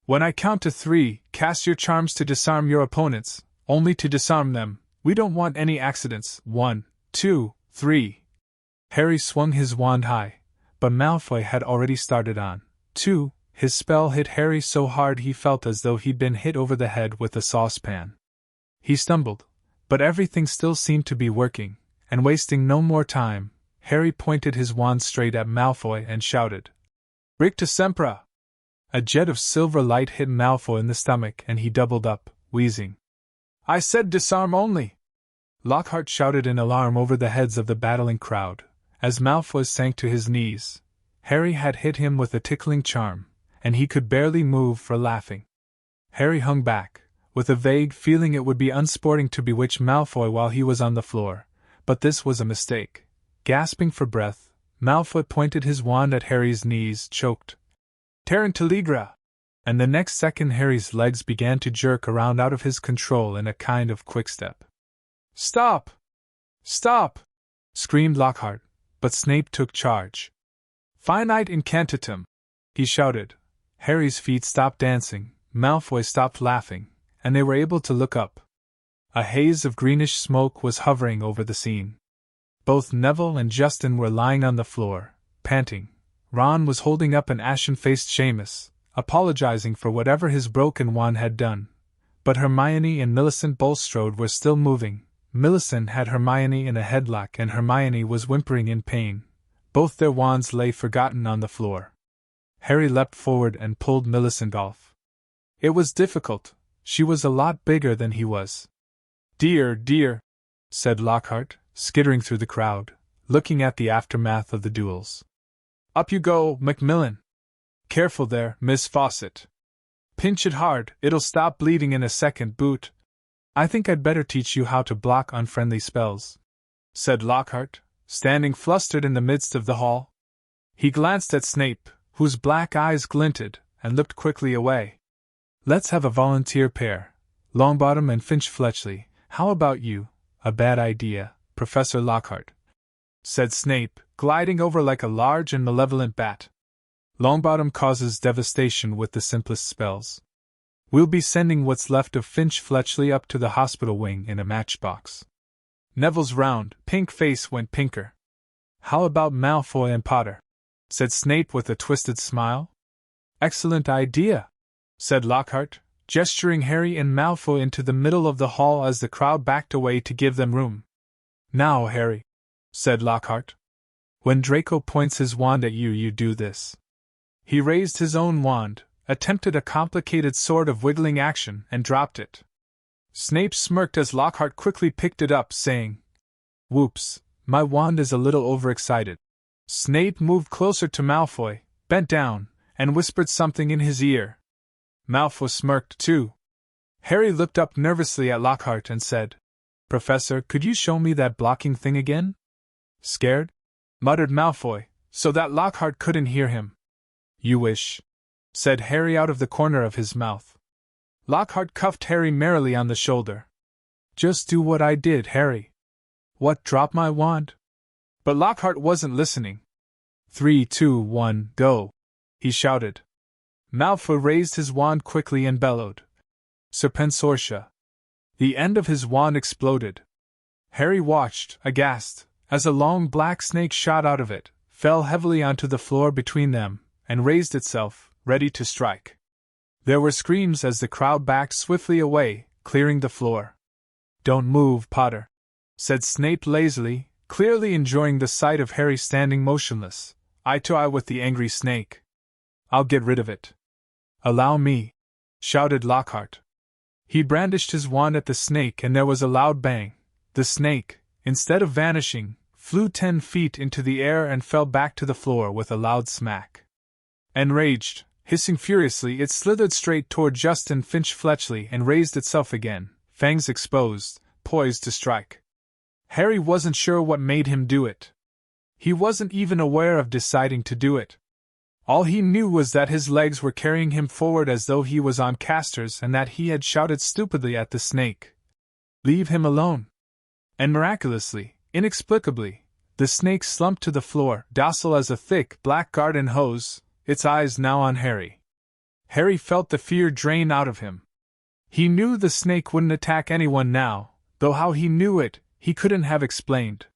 "When I count to 3, cast your charms to disarm your opponents, only to disarm them. We don't want any accidents. 1, 2, 3. Harry swung his wand high, but Malfoy had already started on. 2. His spell hit Harry so hard he felt as though he'd been hit over the head with a saucepan. He stumbled, but everything still seemed to be working, and wasting no more time, Harry pointed his wand straight at Malfoy and shouted, "Ricta Sempra!" A jet of silver light hit Malfoy in the stomach and he doubled up, wheezing. "I said disarm only!" Lockhart shouted in alarm over the heads of the battling crowd. As Malfoy sank to his knees, Harry had hit him with a tickling charm, and he could barely move for laughing. Harry hung back, with a vague feeling it would be unsporting to bewitch Malfoy while he was on the floor, but this was a mistake. Gasping for breath, Malfoy pointed his wand at Harry's knees, choked. Tarantaligra! And the next second Harry's legs began to jerk around out of his control in a kind of quickstep. Stop! Stop! Screamed Lockhart, but Snape took charge. Finite incantatem! He shouted. Harry's feet stopped dancing, Malfoy stopped laughing, and they were able to look up. A haze of greenish smoke was hovering over the scene. Both Neville and Justin were lying on the floor, panting. Ron was holding up an ashen-faced Seamus, apologizing for whatever his broken wand had done. But Hermione and Millicent Bulstrode were still moving. Millicent had Hermione in a headlock and Hermione was whimpering in pain. Both their wands lay forgotten on the floor. Harry leapt forward and pulled Millicent off. It was difficult. She was a lot bigger than he was. Dear, dear, said Lockhart, skittering through the crowd, looking at the aftermath of the duels. Up you go, Macmillan. Careful there, Miss Fawcett. Pinch it hard, it'll stop bleeding in a second, Boot. I think I'd better teach you how to block unfriendly spells, said Lockhart, standing flustered in the midst of the hall. He glanced at Snape, whose black eyes glinted, and looked quickly away. Let's have a volunteer pair. Longbottom and Finch Fletchley, how about you? A bad idea, Professor Lockhart, said Snape, gliding over like a large and malevolent bat. Longbottom causes devastation with the simplest spells. We'll be sending what's left of Finch Fletchley up to the hospital wing in a matchbox. Neville's round, pink face went pinker. How about Malfoy and Potter? Said Snape with a twisted smile. Excellent idea, said Lockhart, gesturing Harry and Malfoy into the middle of the hall as the crowd backed away to give them room. Now, Harry, said Lockhart. When Draco points his wand at you, you do this. He raised his own wand, attempted a complicated sort of wiggling action, and dropped it. Snape smirked as Lockhart quickly picked it up, saying, Whoops, my wand is a little overexcited. Snape moved closer to Malfoy, bent down, and whispered something in his ear. Malfoy smirked too. Harry looked up nervously at Lockhart and said, Professor, could you show me that blocking thing again? Scared? Muttered Malfoy, so that Lockhart couldn't hear him. You wish, said Harry out of the corner of his mouth. Lockhart cuffed Harry merrily on the shoulder. Just do what I did, Harry. What, drop my wand? But Lockhart wasn't listening. 3, 2, 1, go, he shouted. Malfoy raised his wand quickly and bellowed. Serpensortia. The end of his wand exploded. Harry watched, aghast, as a long black snake shot out of it, fell heavily onto the floor between them, and raised itself, ready to strike. There were screams as the crowd backed swiftly away, clearing the floor. Don't move, Potter, said Snape lazily, clearly enjoying the sight of Harry standing motionless, eye to eye with the angry snake. I'll get rid of it. Allow me, shouted Lockhart. He brandished his wand at the snake and there was a loud bang. The snake, instead of vanishing, flew 10 feet into the air and fell back to the floor with a loud smack. Enraged, hissing furiously, it slithered straight toward Justin Finch Fletchley and raised itself again, fangs exposed, poised to strike. Harry wasn't sure what made him do it. He wasn't even aware of deciding to do it. All he knew was that his legs were carrying him forward as though he was on casters and that he had shouted stupidly at the snake. Leave him alone. And miraculously, inexplicably, the snake slumped to the floor, docile as a thick black garden hose, its eyes now on Harry. Harry felt the fear drain out of him. He knew the snake wouldn't attack anyone now, though how he knew it, he couldn't have explained.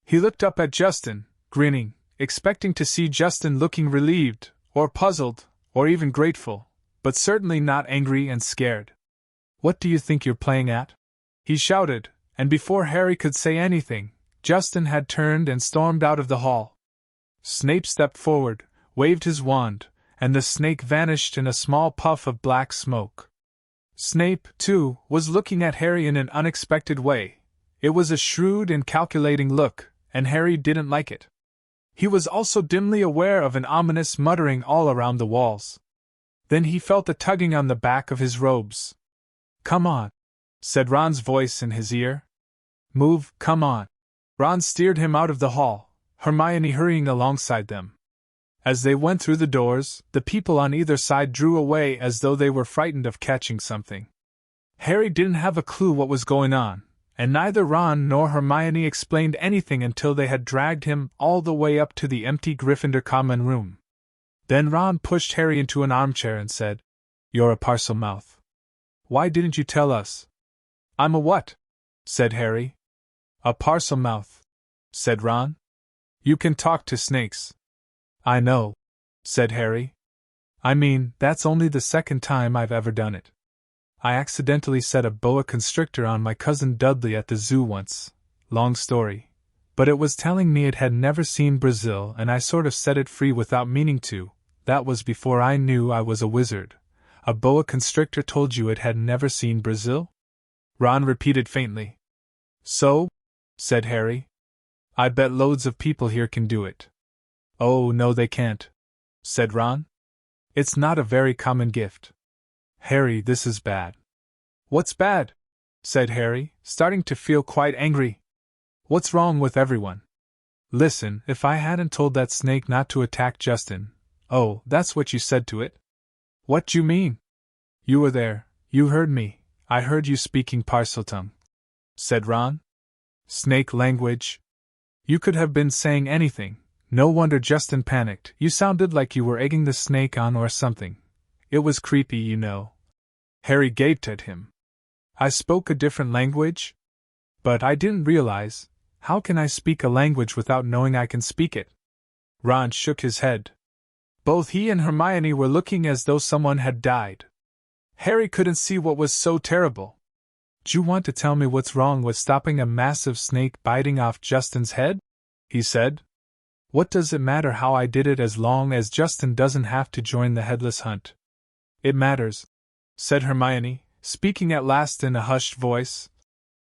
He looked up at Justin, grinning, expecting to see Justin looking relieved, or puzzled, or even grateful, but certainly not angry and scared. What do you think you're playing at? He shouted, and before Harry could say anything, Justin had turned and stormed out of the hall. Snape stepped forward, waved his wand, and the snake vanished in a small puff of black smoke. Snape, too, was looking at Harry in an unexpected way. It was a shrewd and calculating look, and Harry didn't like it. He was also dimly aware of an ominous muttering all around the walls. Then he felt a tugging on the back of his robes. Come on, said Ron's voice in his ear. Move, come on. Ron steered him out of the hall, Hermione hurrying alongside them. As they went through the doors, the people on either side drew away as though they were frightened of catching something. Harry didn't have a clue what was going on, and neither Ron nor Hermione explained anything until they had dragged him all the way up to the empty Gryffindor common room. Then Ron pushed Harry into an armchair and said, "You're a Parselmouth. Why didn't you tell us?" "I'm a what?" said Harry. "A Parselmouth," said Ron. "You can talk to snakes." "I know," said Harry. "I mean, that's only the second time I've ever done it. I accidentally set a boa constrictor on my cousin Dudley at the zoo once. Long story. But it was telling me it had never seen Brazil and I sort of set it free without meaning to. That was before I knew I was a wizard. A boa constrictor told you it had never seen Brazil?" Ron repeated faintly. "So?" said Harry. "I bet loads of people here can do it." "Oh, no, they can't," said Ron. "It's not a very common gift. Harry, this is bad." "What's bad?" said Harry, starting to feel quite angry. "What's wrong with everyone? Listen, if I hadn't told that snake not to attack Justin— Oh, that's what you said to it? What do you mean?" "You were there, you heard me, I heard you speaking Parseltongue," said Ron. "Snake language? You could have been saying anything. No wonder Justin panicked. You sounded like you were egging the snake on or something. It was creepy, you know." Harry gaped at him. "I spoke a different language? But I didn't realize. How can I speak a language without knowing I can speak it?" Ron shook his head. Both he and Hermione were looking as though someone had died. Harry couldn't see what was so terrible. "Do you want to tell me what's wrong with stopping a massive snake biting off Justin's head?" he said. "What does it matter how I did it as long as Justin doesn't have to join the headless hunt?" "It matters," said Hermione, speaking at last in a hushed voice,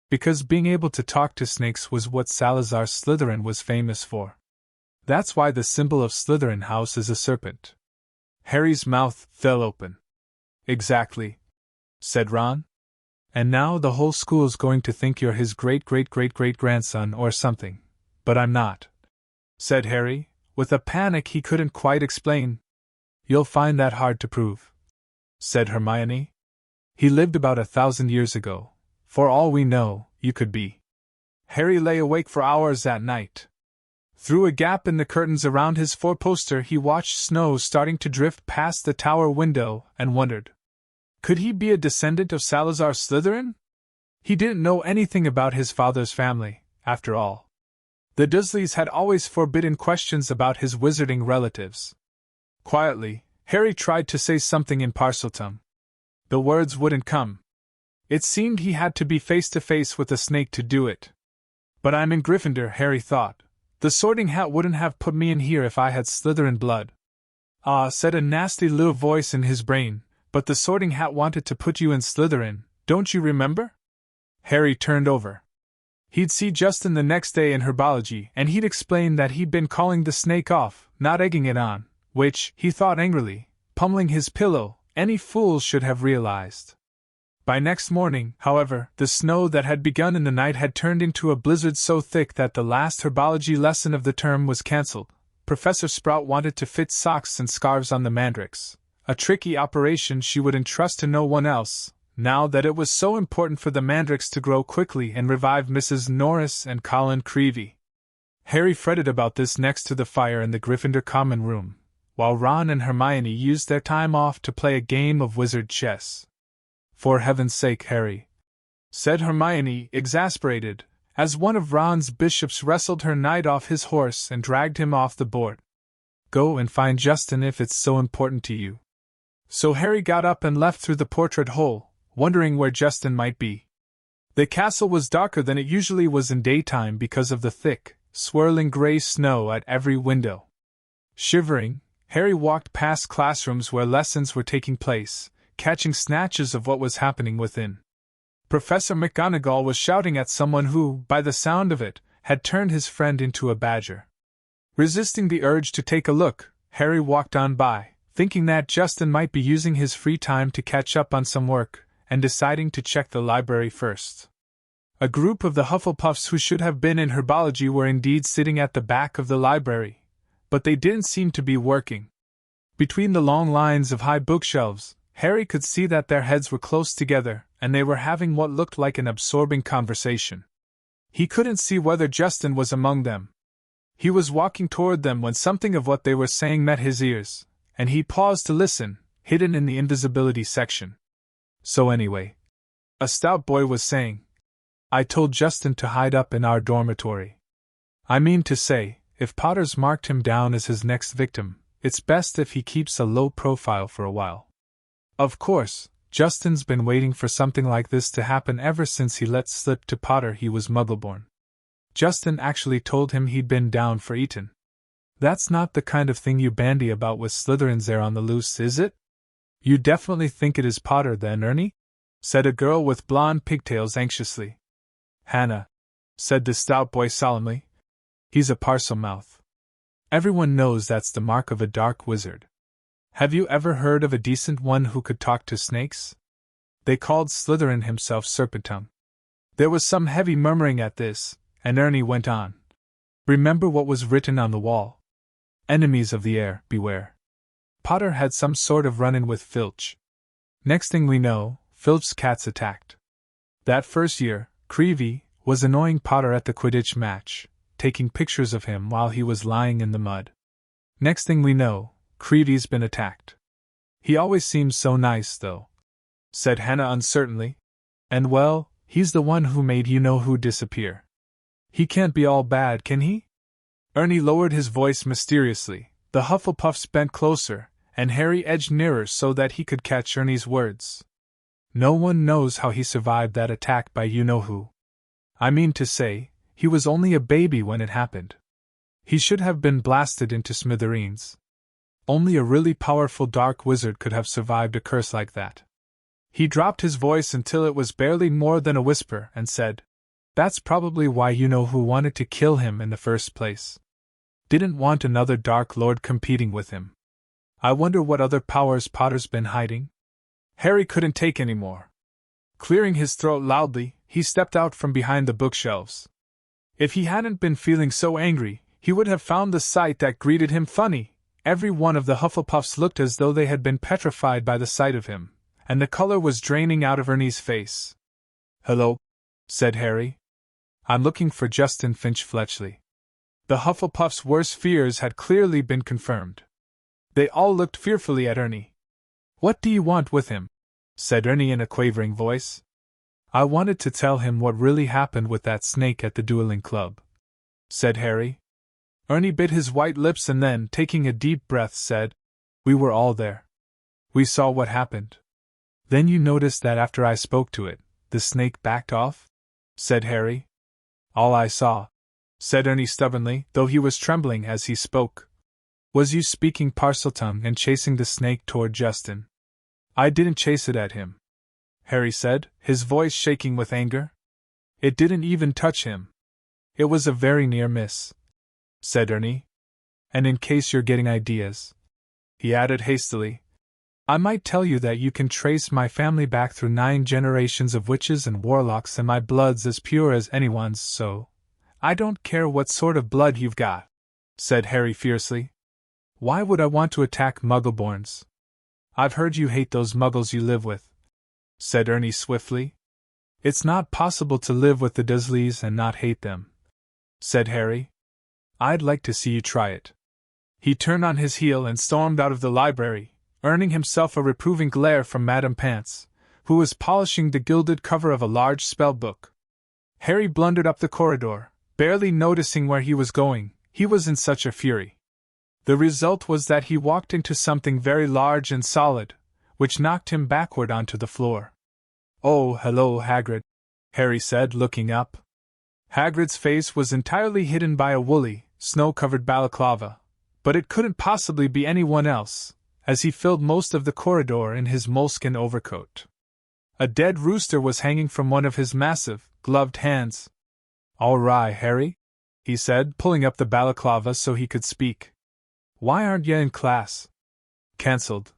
"because being able to talk to snakes was what Salazar Slytherin was famous for. That's why the symbol of Slytherin House is a serpent." Harry's mouth fell open. "Exactly," said Ron. "And now the whole school's going to think you're his great-great-great-great-grandson or something. But I'm not," said Harry, with a panic he couldn't quite explain. "You'll find that hard to prove," said Hermione. "He lived about 1,000 years ago. For all we know, you could be." Harry lay awake for hours that night. Through a gap in the curtains around his four-poster he watched snow starting to drift past the tower window and wondered. Could he be a descendant of Salazar Slytherin? He didn't know anything about his father's family, after all. The Dursleys had always forbidden questions about his wizarding relatives. Quietly, Harry tried to say something in Parseltongue. The words wouldn't come. It seemed he had to be face to face with a snake to do it. "But I'm in Gryffindor," Harry thought. "The Sorting Hat wouldn't have put me in here if I had Slytherin blood." "Ah," said a nasty little voice in his brain, "but the Sorting Hat wanted to put you in Slytherin, don't you remember?" Harry turned over. He'd see Justin the next day in herbology, and he'd explain that he'd been calling the snake off, not egging it on, which, he thought angrily, pummeling his pillow, any fool should have realized. By next morning, however, the snow that had begun in the night had turned into a blizzard so thick that the last herbology lesson of the term was cancelled. Professor Sprout wanted to fit socks and scarves on the mandrakes, a tricky operation she would entrust to no one else, now that it was so important for the mandrakes to grow quickly and revive Mrs. Norris and Colin Creevey. Harry fretted about this next to the fire in the Gryffindor common room, while Ron and Hermione used their time off to play a game of wizard chess. "For heaven's sake, Harry," said Hermione, exasperated, as one of Ron's bishops wrestled her knight off his horse and dragged him off the board. "Go and find Justin if it's so important to you." So Harry got up and left through the portrait hole, wondering where Justin might be. The castle was darker than it usually was in daytime because of the thick, swirling gray snow at every window. Shivering, Harry walked past classrooms where lessons were taking place, catching snatches of what was happening within. Professor McGonagall was shouting at someone who, by the sound of it, had turned his friend into a badger. Resisting the urge to take a look, Harry walked on by, thinking that Justin might be using his free time to catch up on some work, and deciding to check the library first. A group of the Hufflepuffs who should have been in herbology were indeed sitting at the back of the library, but they didn't seem to be working. Between the long lines of high bookshelves, Harry could see that their heads were close together, and they were having what looked like an absorbing conversation. He couldn't see whether Justin was among them. He was walking toward them when something of what they were saying met his ears, and he paused to listen, hidden in the invisibility section. So anyway, a stout boy was saying, I told Justin to hide up in our dormitory. I mean to say, if Potter's marked him down as his next victim, it's best if he keeps a low profile for a while. Of course, Justin's been waiting for something like this to happen ever since he let slip to Potter he was Muggleborn. Justin actually told him he'd been down for Eton. That's not the kind of thing you bandy about with Slytherins there on the loose, is it? You definitely think it is Potter then, Ernie? Said a girl with blonde pigtails anxiously. Hannah, said the stout boy solemnly. He's a Parselmouth. Everyone knows that's the mark of a dark wizard. Have you ever heard of a decent one who could talk to snakes? They called Slytherin himself Serpentum. There was some heavy murmuring at this, and Ernie went on. Remember what was written on the wall. Enemies of the air, beware. Potter had some sort of run-in with Filch. Next thing we know, Filch's cats attacked. That first year, Creevy was annoying Potter at the Quidditch match, taking pictures of him while he was lying in the mud. Next thing we know, Creevy's been attacked. He always seems so nice, though, said Hannah uncertainly. And well, he's the one who made you-know-who disappear. He can't be all bad, can he? Ernie lowered his voice mysteriously. The Hufflepuffs bent closer, and Harry edged nearer so that he could catch Ernie's words. No one knows how he survived that attack by you-know-who. I mean to say, he was only a baby when it happened. He should have been blasted into smithereens. Only a really powerful dark wizard could have survived a curse like that. He dropped his voice until it was barely more than a whisper and said, That's probably why you-know-who wanted to kill him in the first place. Didn't want another Dark Lord competing with him. I wonder what other powers Potter's been hiding? Harry couldn't take any more. Clearing his throat loudly, he stepped out from behind the bookshelves. If he hadn't been feeling so angry, he would have found the sight that greeted him funny. Every one of the Hufflepuffs looked as though they had been petrified by the sight of him, and the color was draining out of Ernie's face. Hello, said Harry. I'm looking for Justin Finch-Fletchley. The Hufflepuffs' worst fears had clearly been confirmed. They all looked fearfully at Ernie. What do you want with him? Said Ernie in a quavering voice. I wanted to tell him what really happened with that snake at the dueling club, said Harry. Ernie bit his white lips and then, taking a deep breath, said, We were all there. We saw what happened. Then you noticed that after I spoke to it, the snake backed off? Said Harry. All I saw, said Ernie stubbornly, though he was trembling as he spoke, was you speaking Parseltongue and chasing the snake toward Justin. I didn't chase it at him, Harry said, his voice shaking with anger. It didn't even touch him. It was a very near miss, said Ernie. And in case you're getting ideas, he added hastily, I might tell you that you can trace my family back through 9 generations of witches and warlocks, and my blood's as pure as anyone's, so I don't care what sort of blood you've got, said Harry fiercely. Why would I want to attack Muggleborns? I've heard you hate those Muggles you live with, said Ernie swiftly. It's not possible to live with the Dursleys and not hate them, said Harry. I'd like to see you try it. He turned on his heel and stormed out of the library, earning himself a reproving glare from Madame Pants, who was polishing the gilded cover of a large spell book. Harry blundered up the corridor, barely noticing where he was going, he was in such a fury. The result was that he walked into something very large and solid, which knocked him backward onto the floor. Oh, hello, Hagrid, Harry said, looking up. Hagrid's face was entirely hidden by a woolly, snow-covered balaclava, but it couldn't possibly be anyone else, as he filled most of the corridor in his moleskin overcoat. A dead rooster was hanging from one of his massive, gloved hands. All right, Harry, he said, pulling up the balaclava so he could speak. Why aren't you in class? Cancelled,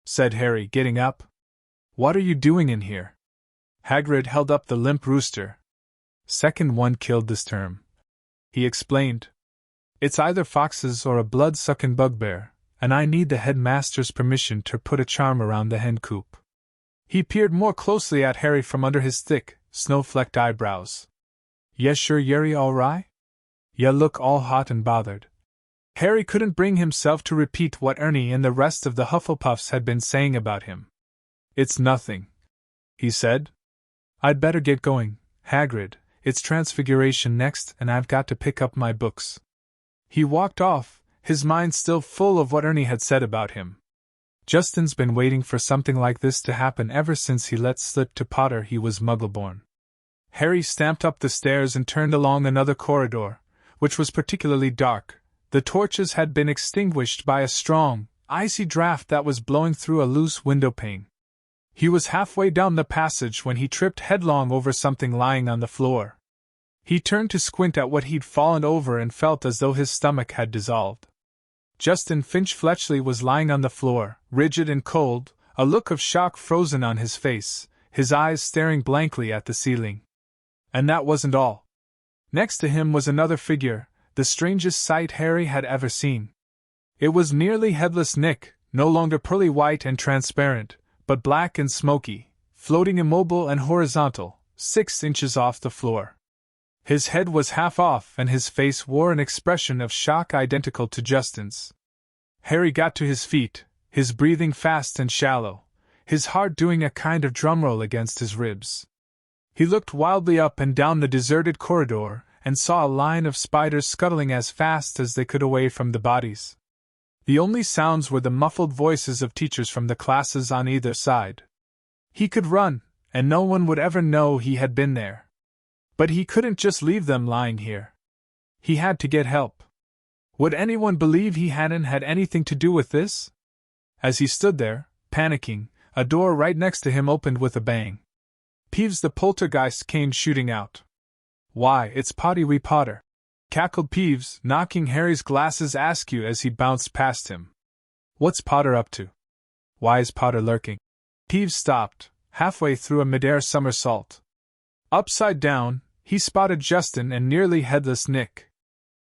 said Harry, getting up. What are you doing in here? Hagrid held up the limp rooster. Second one killed this term. He explained. It's either foxes or a blood-sucking bugbear, and I need the headmaster's permission to put a charm around the hen coop. He peered more closely at Harry from under his thick, snow-flecked eyebrows. Yes, sure, Yeri, all right? Ya look all hot and bothered. Harry couldn't bring himself to repeat what Ernie and the rest of the Hufflepuffs had been saying about him. It's nothing, he said. I'd better get going, Hagrid. It's Transfiguration next, and I've got to pick up my books. He walked off, his mind still full of what Ernie had said about him. Justin's been waiting for something like this to happen ever since he let slip to Potter he was Muggle-born. Harry stamped up the stairs and turned along another corridor, which was particularly dark. The torches had been extinguished by a strong, icy draft that was blowing through a loose window pane. He was halfway down the passage when he tripped headlong over something lying on the floor. He turned to squint at what he'd fallen over and felt as though his stomach had dissolved. Justin Finch-Fletchley was lying on the floor, rigid and cold, a look of shock frozen on his face, his eyes staring blankly at the ceiling. And that wasn't all. Next to him was another figure, the strangest sight Harry had ever seen. It was nearly headless Nick, no longer pearly white and transparent, but black and smoky, floating immobile and horizontal, 6 inches off the floor. His head was half off and his face wore an expression of shock identical to Justin's. Harry got to his feet, his breathing fast and shallow, his heart doing a kind of drumroll against his ribs. He looked wildly up and down the deserted corridor and saw a line of spiders scuttling as fast as they could away from the bodies. The only sounds were the muffled voices of teachers from the classes on either side. He could run, and no one would ever know he had been there. But he couldn't just leave them lying here. He had to get help. Would anyone believe he hadn't had anything to do with this? As he stood there, panicking, a door right next to him opened with a bang. Peeves the poltergeist came shooting out. Why, it's Potty wee Potter, cackled Peeves, knocking Harry's glasses askew as he bounced past him. What's Potter up to? Why is Potter lurking? Peeves stopped, halfway through a midair somersault. Upside down, he spotted Justin and nearly headless Nick.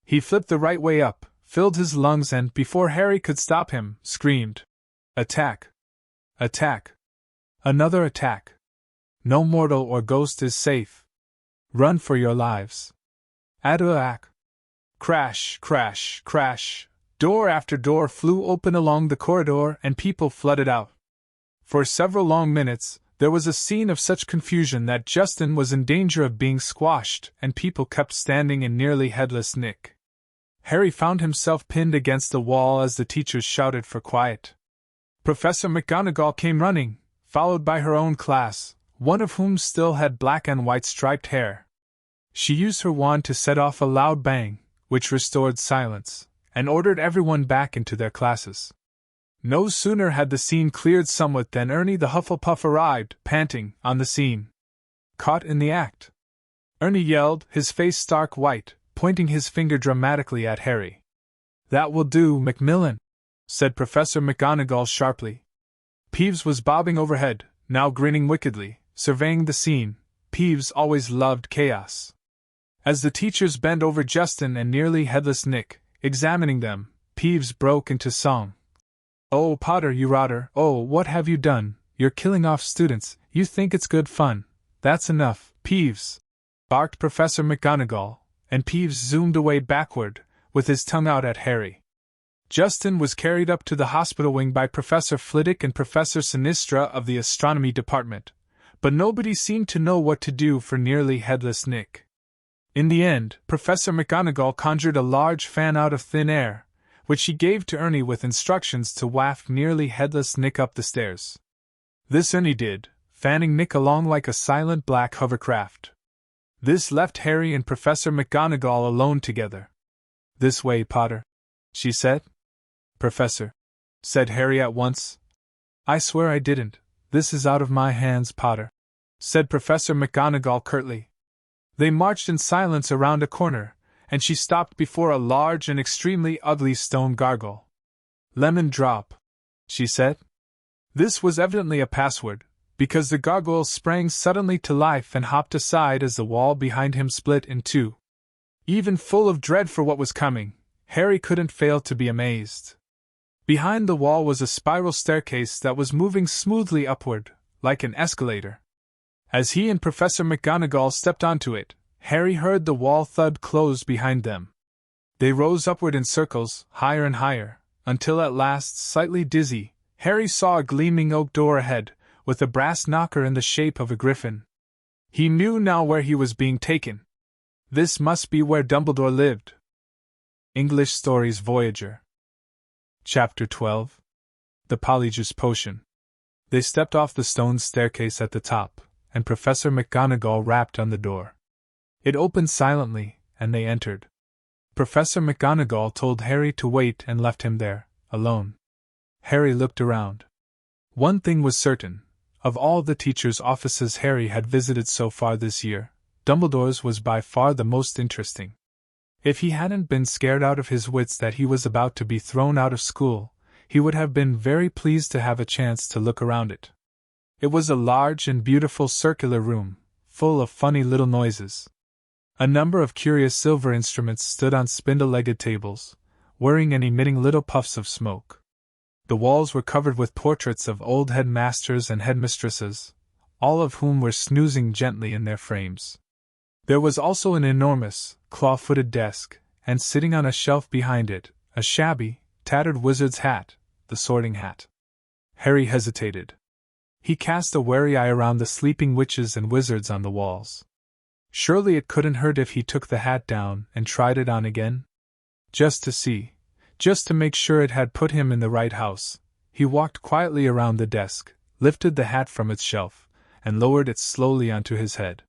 He flipped the right way up, filled his lungs and, before Harry could stop him, screamed. Attack! Attack! Another attack! No mortal or ghost is safe. Run for your lives. Aduak! Crash, crash, crash. Door after door flew open along the corridor and people flooded out. For several long minutes, there was a scene of such confusion that Justin was in danger of being squashed and people kept standing in nearly headless Nick. Harry found himself pinned against the wall as the teachers shouted for quiet. Professor McGonagall came running, followed by her own class, one of whom still had black and white striped hair. She used her wand to set off a loud bang, which restored silence, and ordered everyone back into their classes. No sooner had the scene cleared somewhat than Ernie the Hufflepuff arrived, panting, on the scene. Caught in the act. Ernie yelled, his face stark white, pointing his finger dramatically at Harry. That will do, Macmillan, said Professor McGonagall sharply. Peeves was bobbing overhead, now grinning wickedly, surveying the scene. Peeves always loved chaos. As the teachers bent over Justin and nearly headless Nick, examining them, Peeves broke into song. Oh, Potter, you rotter, oh, what have you done? You're killing off students, you think it's good fun. That's enough, Peeves, barked Professor McGonagall, and Peeves zoomed away backward, with his tongue out at Harry. Justin was carried up to the hospital wing by Professor Flitwick and Professor Sinistra of the astronomy department, but nobody seemed to know what to do for nearly headless Nick. In the end, Professor McGonagall conjured a large fan out of thin air, which she gave to Ernie with instructions to waft nearly headless Nick up the stairs. This Ernie did, fanning Nick along like a silent black hovercraft. This left Harry and Professor McGonagall alone together. This way, Potter, she said. Professor, said Harry at once. I swear I didn't. This is out of my hands, Potter, said Professor McGonagall curtly. They marched in silence around a corner, and she stopped before a large and extremely ugly stone gargoyle. Lemon drop, she said. This was evidently a password, because the gargoyle sprang suddenly to life and hopped aside as the wall behind him split in two. Even full of dread for what was coming, Harry couldn't fail to be amazed. Behind the wall was a spiral staircase that was moving smoothly upward, like an escalator. As he and Professor McGonagall stepped onto it, Harry heard the wall thud close behind them. They rose upward in circles, higher and higher, until at last, slightly dizzy, Harry saw a gleaming oak door ahead, with a brass knocker in the shape of a griffin. He knew now where he was being taken. This must be where Dumbledore lived. English Stories Voyager. Chapter 12. The Polyjuice Potion. They stepped off the stone staircase at the top, and Professor McGonagall rapped on the door. It opened silently, and they entered. Professor McGonagall told Harry to wait and left him there, alone. Harry looked around. One thing was certain. Of all the teachers' offices Harry had visited so far this year, Dumbledore's was by far the most interesting. If he hadn't been scared out of his wits that he was about to be thrown out of school, he would have been very pleased to have a chance to look around it. It was a large and beautiful circular room, full of funny little noises. A number of curious silver instruments stood on spindle-legged tables, whirring and emitting little puffs of smoke. The walls were covered with portraits of old headmasters and headmistresses, all of whom were snoozing gently in their frames. There was also an enormous, claw-footed desk, and sitting on a shelf behind it, a shabby, tattered wizard's hat, the Sorting Hat. Harry hesitated. He cast a wary eye around the sleeping witches and wizards on the walls. Surely it couldn't hurt if he took the hat down and tried it on again? Just to see, just to make sure it had put him in the right house, he walked quietly around the desk, lifted the hat from its shelf, and lowered it slowly onto his head.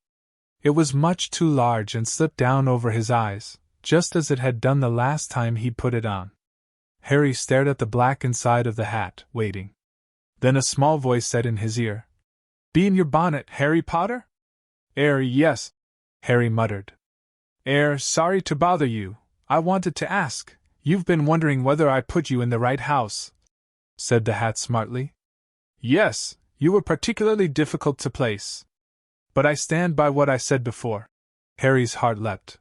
It was much too large and slipped down over his eyes, just as it had done the last time he put it on. Harry stared at the black inside of the hat, waiting. Then a small voice said in his ear, "Be in your bonnet, Harry Potter?" Yes," Harry muttered. Sorry to bother you. I wanted to ask, you've been wondering whether I put you in the right house," said the hat smartly. "Yes, you were particularly difficult to place. But I stand by what I said before." Harry's heart leapt.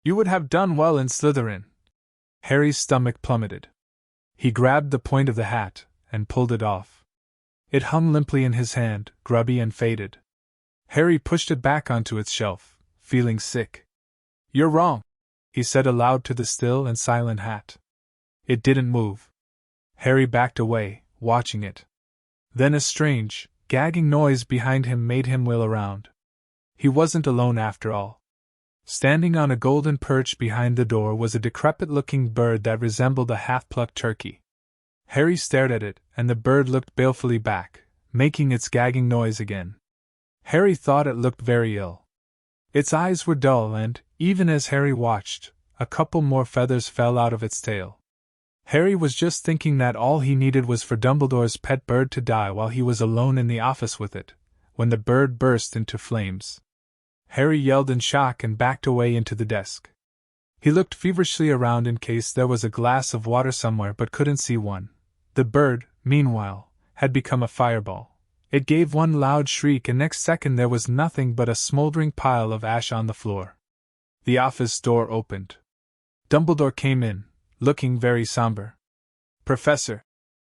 "You would have done well in Slytherin." Harry's stomach plummeted. He grabbed the point of the hat and pulled it off. It hung limply in his hand, grubby and faded. Harry pushed it back onto its shelf, feeling sick. "You're wrong," he said aloud to the still and silent hat. It didn't move. Harry backed away, watching it. Then a strange, gagging noise behind him made him wheel around. He wasn't alone after all. Standing on a golden perch behind the door was a decrepit-looking bird that resembled a half-plucked turkey. Harry stared at it, and the bird looked balefully back, making its gagging noise again. Harry thought it looked very ill. Its eyes were dull and, even as Harry watched, a couple more feathers fell out of its tail. Harry was just thinking that all he needed was for Dumbledore's pet bird to die while he was alone in the office with it, when the bird burst into flames. Harry yelled in shock and backed away into the desk. He looked feverishly around in case there was a glass of water somewhere but couldn't see one. The bird, meanwhile, had become a fireball. It gave one loud shriek and next second there was nothing but a smoldering pile of ash on the floor. The office door opened. Dumbledore came in, looking very somber. "Professor,"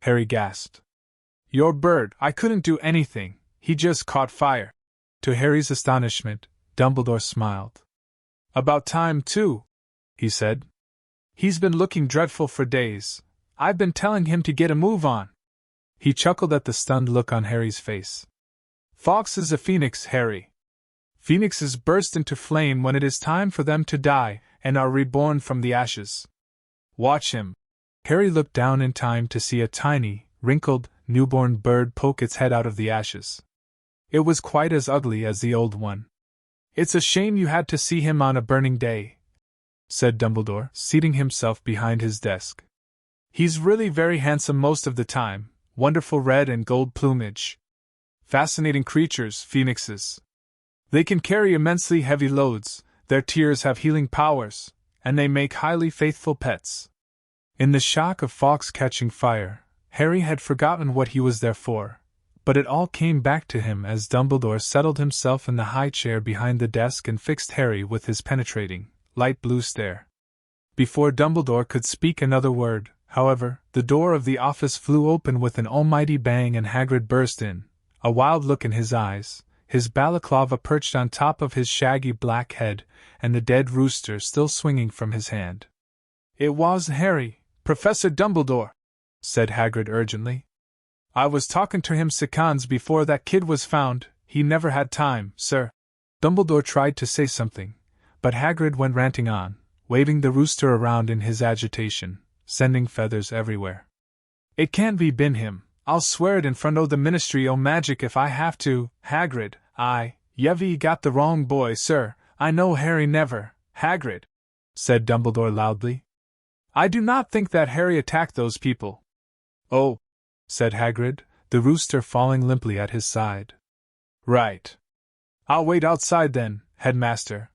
Harry gasped. "Your bird, I couldn't do anything, he just caught fire." To Harry's astonishment, Dumbledore smiled. "About time, too," he said. "He's been looking dreadful for days. I've been telling him to get a move on." He chuckled at the stunned look on Harry's face. "Fawkes is a phoenix, Harry. Phoenixes burst into flame when it is time for them to die, and are reborn from the ashes. Watch him." Harry looked down in time to see a tiny, wrinkled, newborn bird poke its head out of the ashes. It was quite as ugly as the old one. "It's a shame you had to see him on a burning day," said Dumbledore, seating himself behind his desk. "He's really very handsome most of the time, wonderful red and gold plumage. Fascinating creatures, phoenixes. They can carry immensely heavy loads, their tears have healing powers, and they make highly faithful pets." In the shock of Fawkes catching fire, Harry had forgotten what he was there for, But it all came back to him as Dumbledore settled himself in the high chair behind the desk and fixed Harry with his penetrating, light blue stare. Before Dumbledore could speak another word, however, the door of the office flew open with an almighty bang and Hagrid burst in, a wild look in his eyes, his balaclava perched on top of his shaggy black head, and the dead rooster still swinging from his hand. "It was Harry, Professor Dumbledore," said Hagrid urgently. "I was talking to him seconds before that kid was found. He never had time, sir." Dumbledore tried to say something, but Hagrid went ranting on, waving the rooster around in his agitation, sending feathers everywhere. "It can't be been him. I'll swear it in front o' the Ministry o' Magic if I have to, Hagrid. You've got the wrong boy, sir. I know Harry never." "Hagrid," said Dumbledore loudly, "I do not think that Harry attacked those people." "Oh," said Hagrid, the rooster falling limply at his side. "Right. I'll wait outside then, headmaster."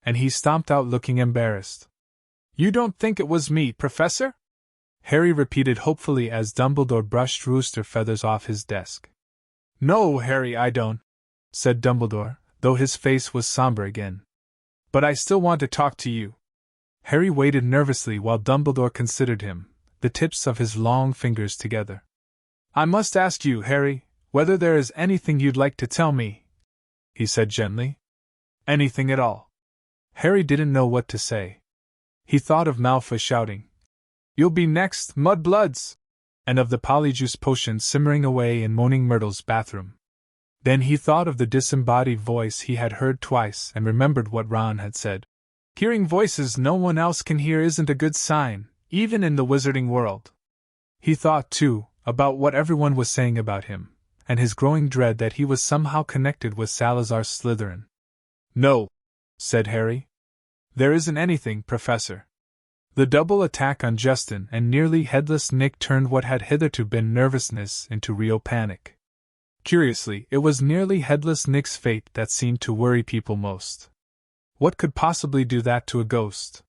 And he stomped out looking embarrassed. "You don't think it was me, Professor?" Harry repeated hopefully as Dumbledore brushed rooster feathers off his desk. "No, Harry, I don't," said Dumbledore, though his face was somber again. "But I still want to talk to you." Harry waited nervously while Dumbledore considered him, the tips of his long fingers together. "I must ask you, Harry, whether there is anything you'd like to tell me," he said gently. "Anything at all." Harry didn't know what to say. He thought of Malfoy shouting, "You'll be next, mudbloods!" and of the polyjuice potion simmering away in Moaning Myrtle's bathroom. Then he thought of the disembodied voice he had heard twice and remembered what Ron had said. Hearing voices no one else can hear isn't a good sign, even in the wizarding world. He thought, too, about what everyone was saying about him, and his growing dread that he was somehow connected with Salazar Slytherin. "No," said Harry. "There isn't anything, Professor." The double attack on Justin and nearly headless Nick turned what had hitherto been nervousness into real panic. Curiously, it was nearly headless Nick's fate that seemed to worry people most. What could possibly do that to a ghost?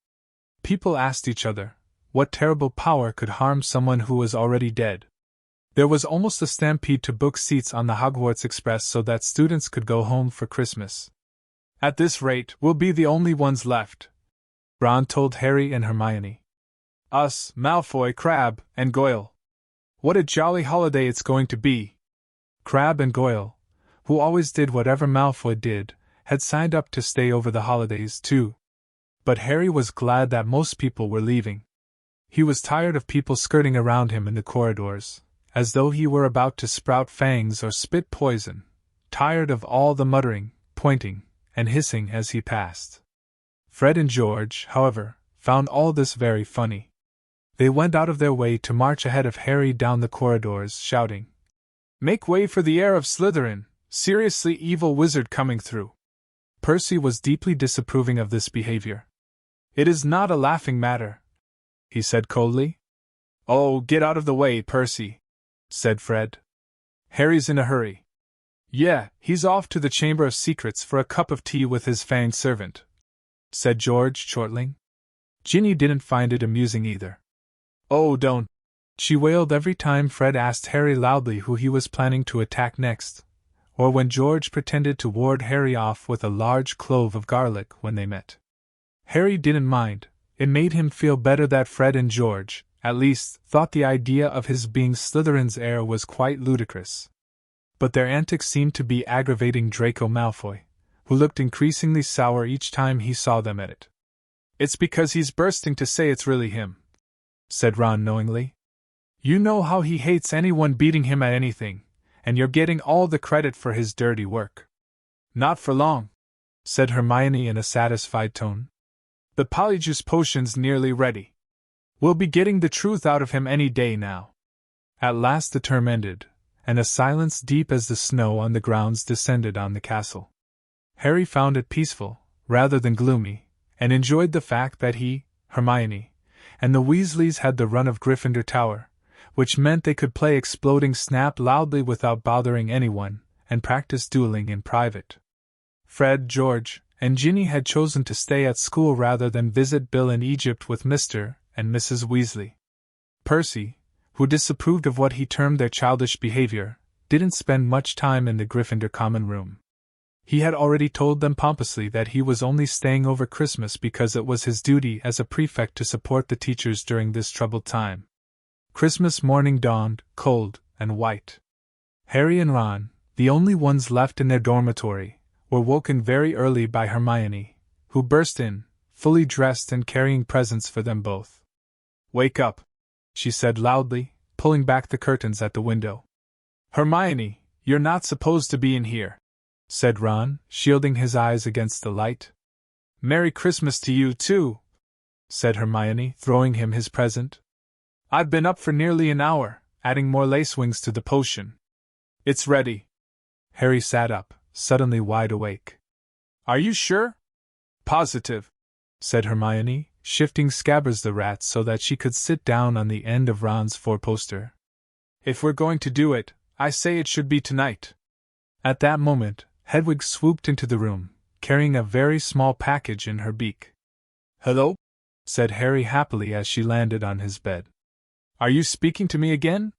People asked each other, what terrible power could harm someone who was already dead? There was almost a stampede to book seats on the Hogwarts Express so that students could go home for Christmas. "At this rate, we'll be the only ones left," Ron told Harry and Hermione. "Us, Malfoy, Crabbe, and Goyle. What a jolly holiday it's going to be!" Crabbe and Goyle, who always did whatever Malfoy did, had signed up to stay over the holidays, too. But Harry was glad that most people were leaving. He was tired of people skirting around him in the corridors, as though he were about to sprout fangs or spit poison, tired of all the muttering, pointing, and hissing as he passed. Fred and George, however, found all this very funny. They went out of their way to march ahead of Harry down the corridors, shouting, "Make way for the heir of Slytherin, seriously evil wizard coming through." Percy was deeply disapproving of this behavior. "It is not a laughing matter," he said coldly. "Oh, get out of the way, Percy," said Fred. "Harry's in a hurry." "Yeah, he's off to the Chamber of Secrets for a cup of tea with his fanged servant," said George, chortling. Ginny didn't find it amusing either. "Oh, don't!" she wailed every time Fred asked Harry loudly who he was planning to attack next, or when George pretended to ward Harry off with a large clove of garlic when they met. Harry didn't mind. It made him feel better that Fred and George, at least, thought the idea of his being Slytherin's heir was quite ludicrous. But their antics seemed to be aggravating Draco Malfoy, who looked increasingly sour each time he saw them at it. "It's because he's bursting to say it's really him," said Ron knowingly. "You know how he hates anyone beating him at anything, and you're getting all the credit for his dirty work." "Not for long," said Hermione in a satisfied tone. "The polyjuice potion's nearly ready. We'll be getting the truth out of him any day now." At last the term ended, and a silence deep as the snow on the grounds descended on the castle. Harry found it peaceful, rather than gloomy, and enjoyed the fact that he, Hermione, and the Weasleys had the run of Gryffindor Tower, which meant they could play Exploding Snap loudly without bothering anyone, and practice dueling in private. Fred, George, and Ginny had chosen to stay at school rather than visit Bill in Egypt with Mr. and Mrs. Weasley. Percy, who disapproved of what he termed their childish behavior, didn't spend much time in the Gryffindor common room. He had already told them pompously that he was only staying over Christmas because it was his duty as a prefect to support the teachers during this troubled time. Christmas morning dawned, cold and white. Harry and Ron, the only ones left in their dormitory, were woken very early by Hermione, who burst in, fully dressed and carrying presents for them both. "Wake up," she said loudly, pulling back the curtains at the window. "Hermione, you're not supposed to be in here," said Ron, shielding his eyes against the light. "Merry Christmas to you, too," said Hermione, throwing him his present. "I've been up for nearly an hour, adding more lace wings to the potion. It's ready." Harry sat up, suddenly wide awake. "Are you sure?" "Positive," said Hermione, shifting Scabbers the rat so that she could sit down on the end of Ron's four-poster. "If we're going to do it, I say it should be tonight." At that moment, Hedwig swooped into the room, carrying a very small package in her beak. "Hello?" said Harry happily as she landed on his bed. "Are you speaking to me again?"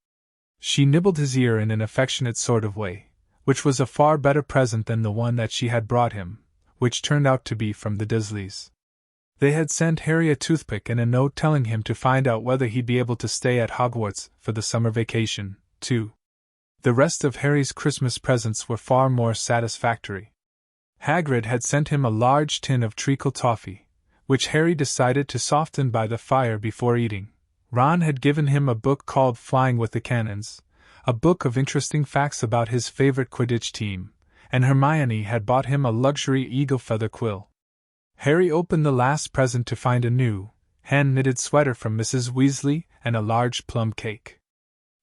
She nibbled his ear in an affectionate sort of way, which was a far better present than the one that she had brought him, which turned out to be from the Dursleys. They had sent Harry a toothpick and a note telling him to find out whether he'd be able to stay at Hogwarts for the summer vacation, too. The rest of Harry's Christmas presents were far more satisfactory. Hagrid had sent him a large tin of treacle toffee, which Harry decided to soften by the fire before eating. Ron had given him a book called Flying with the Cannons, a book of interesting facts about his favorite Quidditch team, and Hermione had bought him a luxury eagle feather quill. Harry opened the last present to find a new, hand-knitted sweater from Mrs. Weasley and a large plum cake.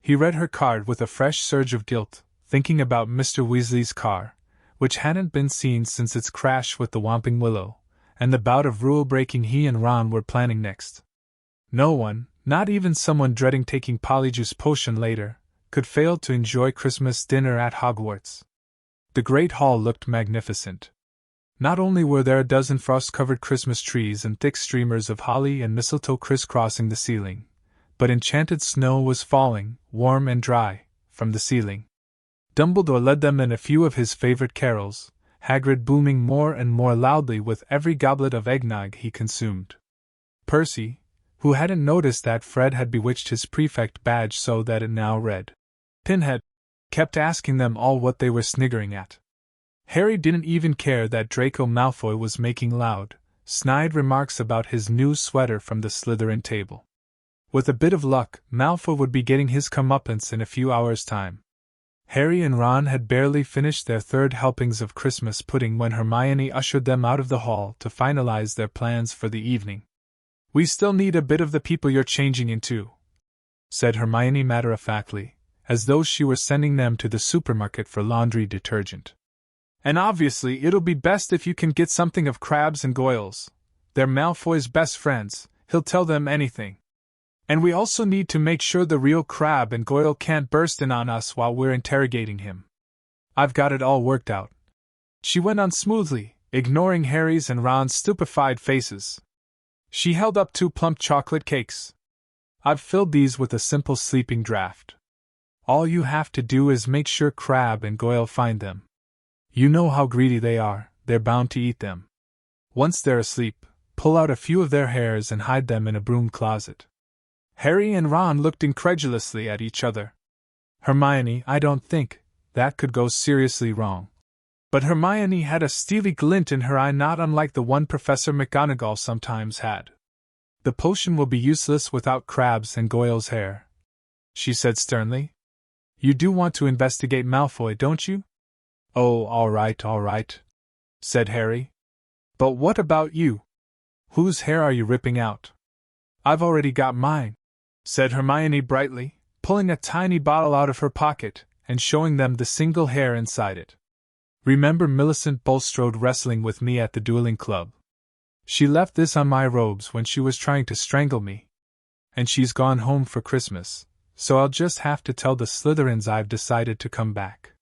He read her card with a fresh surge of guilt, thinking about Mr. Weasley's car, which hadn't been seen since its crash with the Whomping Willow, and the bout of rule-breaking he and Ron were planning next. No one, not even someone dreading taking Polyjuice Potion later, could fail to enjoy Christmas dinner at Hogwarts. The Great Hall looked magnificent. Not only were there a dozen frost-covered Christmas trees and thick streamers of holly and mistletoe crisscrossing the ceiling, but enchanted snow was falling, warm and dry, from the ceiling. Dumbledore led them in a few of his favorite carols, Hagrid booming more and more loudly with every goblet of eggnog he consumed. Percy, who hadn't noticed that Fred had bewitched his prefect badge so that it now read Pinhead, kept asking them all what they were sniggering at. Harry didn't even care that Draco Malfoy was making loud, snide remarks about his new sweater from the Slytherin table. With a bit of luck, Malfoy would be getting his comeuppance in a few hours' time. Harry and Ron had barely finished their third helpings of Christmas pudding when Hermione ushered them out of the hall to finalize their plans for the evening. "We still need a bit of the people you're changing into," said Hermione matter-of-factly, as though she were sending them to the supermarket for laundry detergent. "And obviously it'll be best if you can get something of Crabbe's and Goyle's. They're Malfoy's best friends, he'll tell them anything. And we also need to make sure the real Crabbe and Goyle can't burst in on us while we're interrogating him. I've got it all worked out," she went on smoothly, ignoring Harry's and Ron's stupefied faces. She held up 2 plump chocolate cakes. "I've filled these with a simple sleeping draught. All you have to do is make sure Crabbe and Goyle find them. You know how greedy they are, they're bound to eat them. Once they're asleep, pull out a few of their hairs and hide them in a broom closet." Harry and Ron looked incredulously at each other. "Hermione, I don't think that could go seriously wrong." But Hermione had a steely glint in her eye not unlike the one Professor McGonagall sometimes had. "The potion will be useless without Crabbe's and Goyle's hair," she said sternly. "You do want to investigate Malfoy, don't you?" "Oh, all right, said Harry. "But what about you? Whose hair are you ripping out?" "I've already got mine," said Hermione brightly, pulling a tiny bottle out of her pocket and showing them the single hair inside it. "Remember Millicent Bulstrode wrestling with me at the dueling club? She left this on my robes when she was trying to strangle me. And she's gone home for Christmas, so I'll just have to tell the Slytherins I've decided to come back."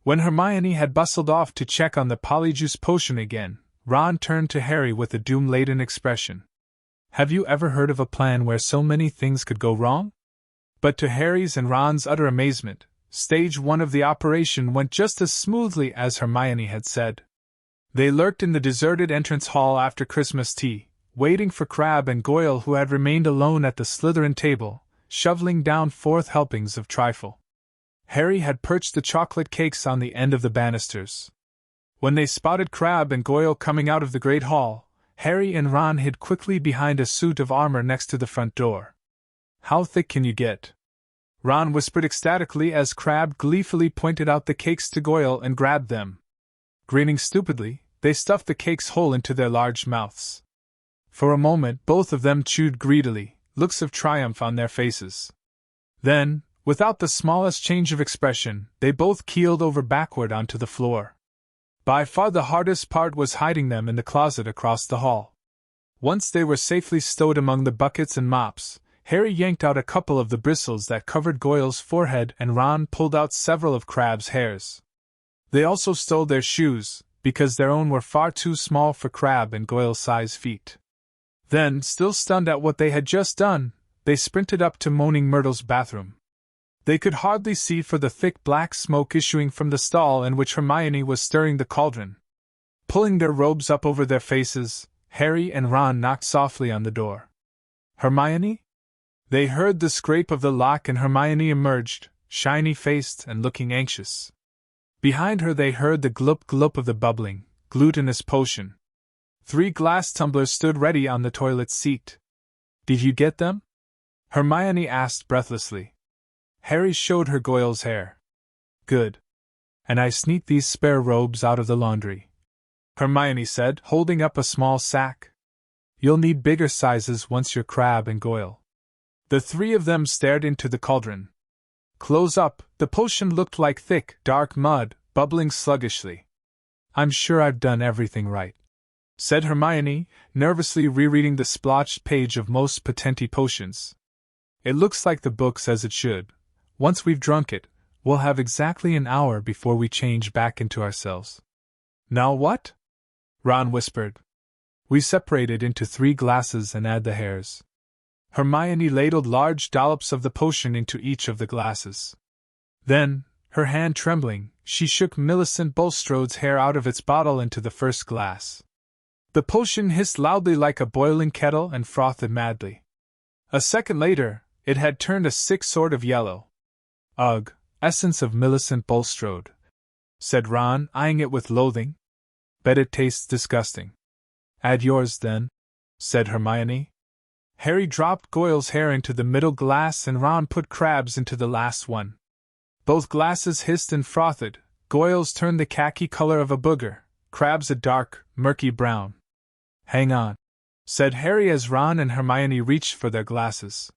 When Hermione had bustled off to check on the Polyjuice Potion again, Ron turned to Harry with a doom-laden expression. "Have you ever heard of a plan where so many things could go wrong?" But to Harry's and Ron's utter amazement, Stage 1 of the operation went just as smoothly as Hermione had said. They lurked in the deserted entrance hall after Christmas tea, waiting for Crabbe and Goyle, who had remained alone at the Slytherin table, shoveling down 4th helpings of trifle. Harry had perched the chocolate cakes on the end of the banisters. When they spotted Crabbe and Goyle coming out of the Great Hall, Harry and Ron hid quickly behind a suit of armor next to the front door. "How thick can you get?" Ron whispered ecstatically as Crabbe gleefully pointed out the cakes to Goyle and grabbed them. Grinning stupidly, they stuffed the cakes whole into their large mouths. For a moment both of them chewed greedily, looks of triumph on their faces. Then, without the smallest change of expression, they both keeled over backward onto the floor. By far the hardest part was hiding them in the closet across the hall. Once they were safely stowed among the buckets and mops, Harry yanked out a couple of the bristles that covered Goyle's forehead and Ron pulled out several of Crabbe's hairs. They also stole their shoes, because their own were far too small for Crabbe and Goyle's size feet. Then, still stunned at what they had just done, they sprinted up to Moaning Myrtle's bathroom. They could hardly see for the thick black smoke issuing from the stall in which Hermione was stirring the cauldron. Pulling their robes up over their faces, Harry and Ron knocked softly on the door. "Hermione?" They heard the scrape of the lock and Hermione emerged, shiny-faced and looking anxious. Behind her they heard the glop-glop of the bubbling, glutinous potion. 3 glass tumblers stood ready on the toilet seat. "Did you get them?" Hermione asked breathlessly. Harry showed her Goyle's hair. "Good. And I sneaked these spare robes out of the laundry," Hermione said, holding up a small sack. "You'll need bigger sizes once you're Crabbe and Goyle." The 3 of them stared into the cauldron. Close up, the potion looked like thick, dark mud, bubbling sluggishly. "I'm sure I've done everything right," said Hermione, nervously rereading the splotched page of Most Potenti Potions. "It looks like the book says it should. Once we've drunk it, we'll have exactly an hour before we change back into ourselves." "Now what?" Ron whispered. "We separate it into 3 glasses and add the hairs." Hermione ladled large dollops of the potion into each of the glasses. Then, her hand trembling, she shook Millicent Bulstrode's hair out of its bottle into the first glass. The potion hissed loudly like a boiling kettle and frothed madly. A second later, it had turned a sick sort of yellow. "Ugh, essence of Millicent Bulstrode," said Ron, eyeing it with loathing. "Bet it tastes disgusting." "Add yours, then," said Hermione. Harry dropped Goyle's hair into the middle glass and Ron put Crabbe's into the last one. Both glasses hissed and frothed. Goyle's turned the khaki color of a booger, Crabbe's a dark, murky brown. "Hang on," said Harry as Ron and Hermione reached for their glasses.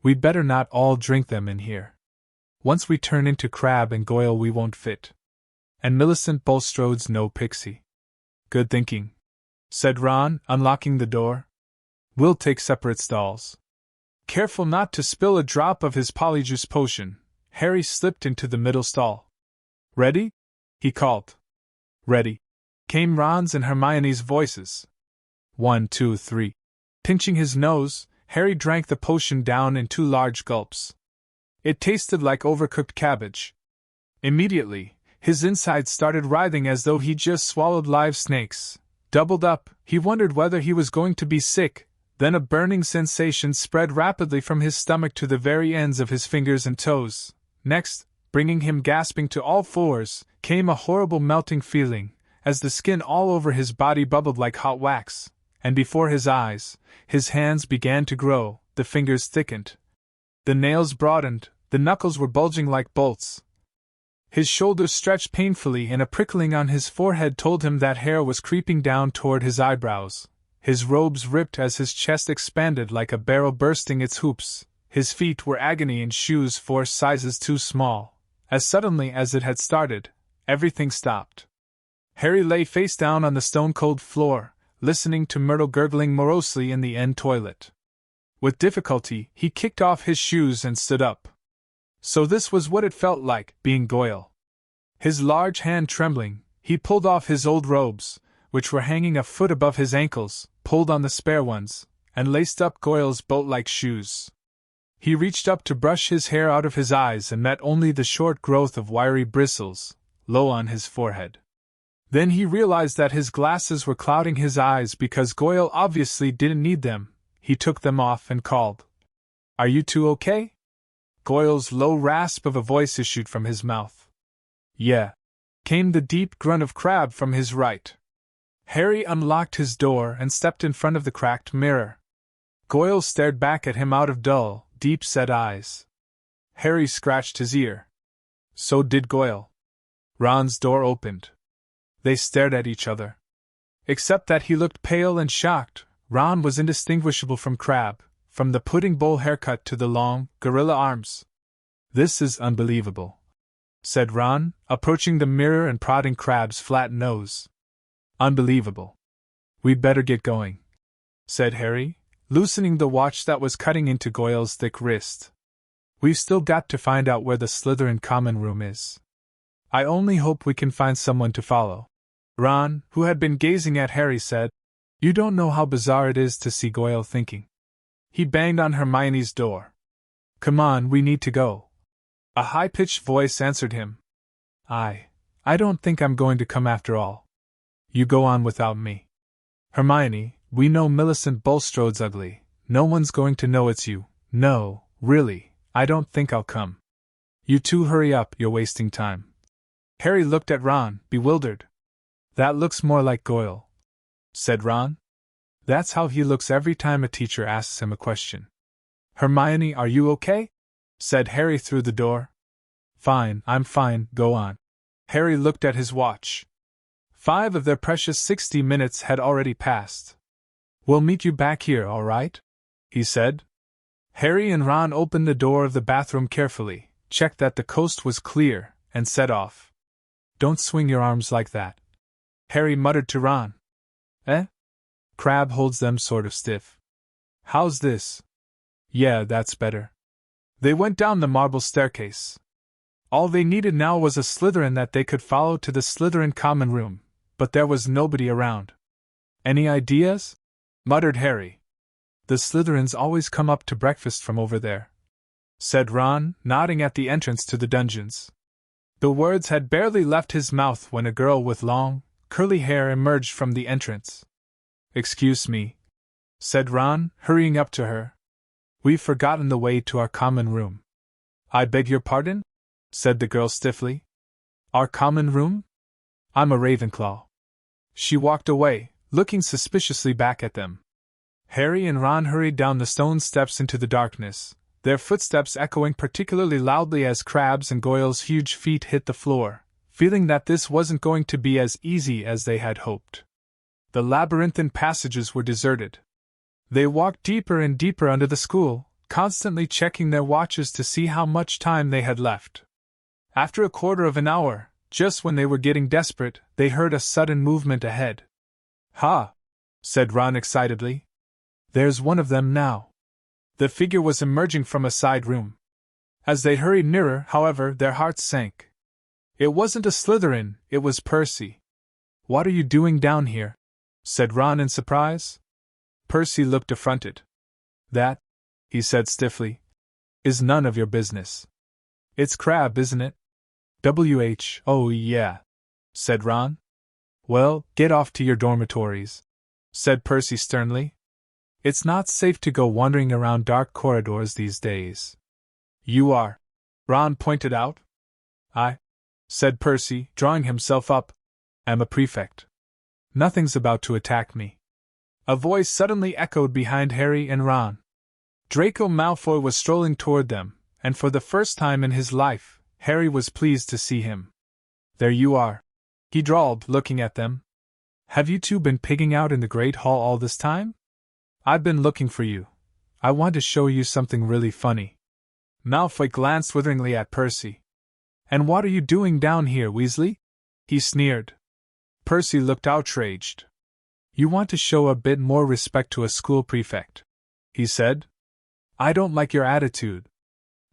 "We'd better not all drink them in here. Once we turn into Crabbe and Goyle we won't fit. And Millicent Bulstrode's no pixie." "Good thinking," said Ron, unlocking the door. "We'll take separate stalls." Careful not to spill a drop of his polyjuice potion, Harry slipped into the middle stall. "Ready?" he called. "Ready," came Ron's and Hermione's voices. 1, 2, 3. Pinching his nose, Harry drank the potion down in 2 large gulps. It tasted like overcooked cabbage. Immediately, his insides started writhing as though he'd just swallowed live snakes. Doubled up, he wondered whether he was going to be sick. Then a burning sensation spread rapidly from his stomach to the very ends of his fingers and toes. Next, bringing him gasping to all fours, came a horrible melting feeling, as the skin all over his body bubbled like hot wax, and before his eyes, his hands began to grow, the fingers thickened. The nails broadened, the knuckles were bulging like bolts. His shoulders stretched painfully and a prickling on his forehead told him that hair was creeping down toward his eyebrows. His robes ripped as his chest expanded like a barrel bursting its hoops. His feet were agony in shoes 4 sizes too small. As suddenly as it had started, everything stopped. Harry lay face down on the stone-cold floor, listening to Myrtle gurgling morosely in the end toilet. With difficulty, he kicked off his shoes and stood up. So this was what it felt like, being Goyle. His large hand trembling, he pulled off his old robes, which were hanging a foot above his ankles, pulled on the spare ones, and laced up Goyle's boat-like shoes. He reached up to brush his hair out of his eyes and met only the short growth of wiry bristles, low on his forehead. Then he realized that his glasses were clouding his eyes because Goyle obviously didn't need them. He took them off and called, "Are you two okay?" Goyle's low rasp of a voice issued from his mouth. "Yeah," came the deep grunt of Crabbe from his right. Harry unlocked his door and stepped in front of the cracked mirror. Goyle stared back at him out of dull, deep-set eyes. Harry scratched his ear. So did Goyle. Ron's door opened. They stared at each other. Except that he looked pale and shocked, Ron was indistinguishable from Crabbe, from the pudding bowl haircut to the long, gorilla arms. "This is unbelievable," said Ron, approaching the mirror and prodding Crabbe's flat nose. "Unbelievable. We'd better get going," said Harry, loosening the watch that was cutting into Goyle's thick wrist. "We've still got to find out where the Slytherin common room is. I only hope we can find someone to follow." Ron, who had been gazing at Harry, said, "You don't know how bizarre it is to see Goyle thinking." He banged on Hermione's door. "Come on, we need to go." A high-pitched voice answered him. I don't think I'm going to come after all. You go on without me. Hermione, we know Millicent Bulstrode's ugly. No one's going to know it's you. No, really, I don't think I'll come. You two hurry up, you're wasting time." Harry looked at Ron, bewildered. "That looks more like Goyle," said Ron. "That's how he looks every time a teacher asks him a question." "Hermione, are you okay?" said Harry through the door. "Fine, I'm fine, go on." Harry looked at his watch. 5 of their precious 60 minutes had already passed. "We'll meet you back here, all right?" he said. Harry and Ron opened the door of the bathroom carefully, checked that the coast was clear, and set off. "Don't swing your arms like that," Harry muttered to Ron. "Eh?" "Crabbe holds them sort of stiff." "How's this?" "Yeah, that's better." They went down the marble staircase. All they needed now was a Slytherin that they could follow to the Slytherin common room, but there was nobody around. "Any ideas?" muttered Harry. "The Slytherins always come up to breakfast from over there," said Ron, nodding at the entrance to the dungeons. The words had barely left his mouth when a girl with long, curly hair emerged from the entrance. "Excuse me," said Ron, hurrying up to her. "We've forgotten the way to our common room." "I beg your pardon?" said the girl stiffly. "Our common room? I'm a Ravenclaw." She walked away, looking suspiciously back at them. Harry and Ron hurried down the stone steps into the darkness, their footsteps echoing particularly loudly as Crabbe's and Goyle's huge feet hit the floor, feeling that this wasn't going to be as easy as they had hoped. The labyrinthine passages were deserted. They walked deeper and deeper under the school, constantly checking their watches to see how much time they had left. After a quarter of an hour, just when they were getting desperate, they heard a sudden movement ahead. "Ha!" said Ron excitedly. "There's one of them now." The figure was emerging from a side room. As they hurried nearer, however, their hearts sank. It wasn't a Slytherin, it was Percy. "What are you doing down here?" said Ron in surprise. Percy looked affronted. "That," he said stiffly, "is none of your business." "It's Crabbe, isn't it?" "Oh yeah," said Ron. "Well, get off to your dormitories," said Percy sternly. "It's not safe to go wandering around dark corridors these days." "You are," Ron pointed out. "I," said Percy, drawing himself up, "am a prefect. Nothing's about to attack me." A voice suddenly echoed behind Harry and Ron. Draco Malfoy was strolling toward them, and for the first time in his life, Harry was pleased to see him. "There you are," he drawled, looking at them. "Have you two been pigging out in the Great Hall all this time? I've been looking for you. I want to show you something really funny." Malfoy glanced witheringly at Percy. "And what are you doing down here, Weasley?" he sneered. Percy looked outraged. "You want to show a bit more respect to a school prefect," he said. "I don't like your attitude."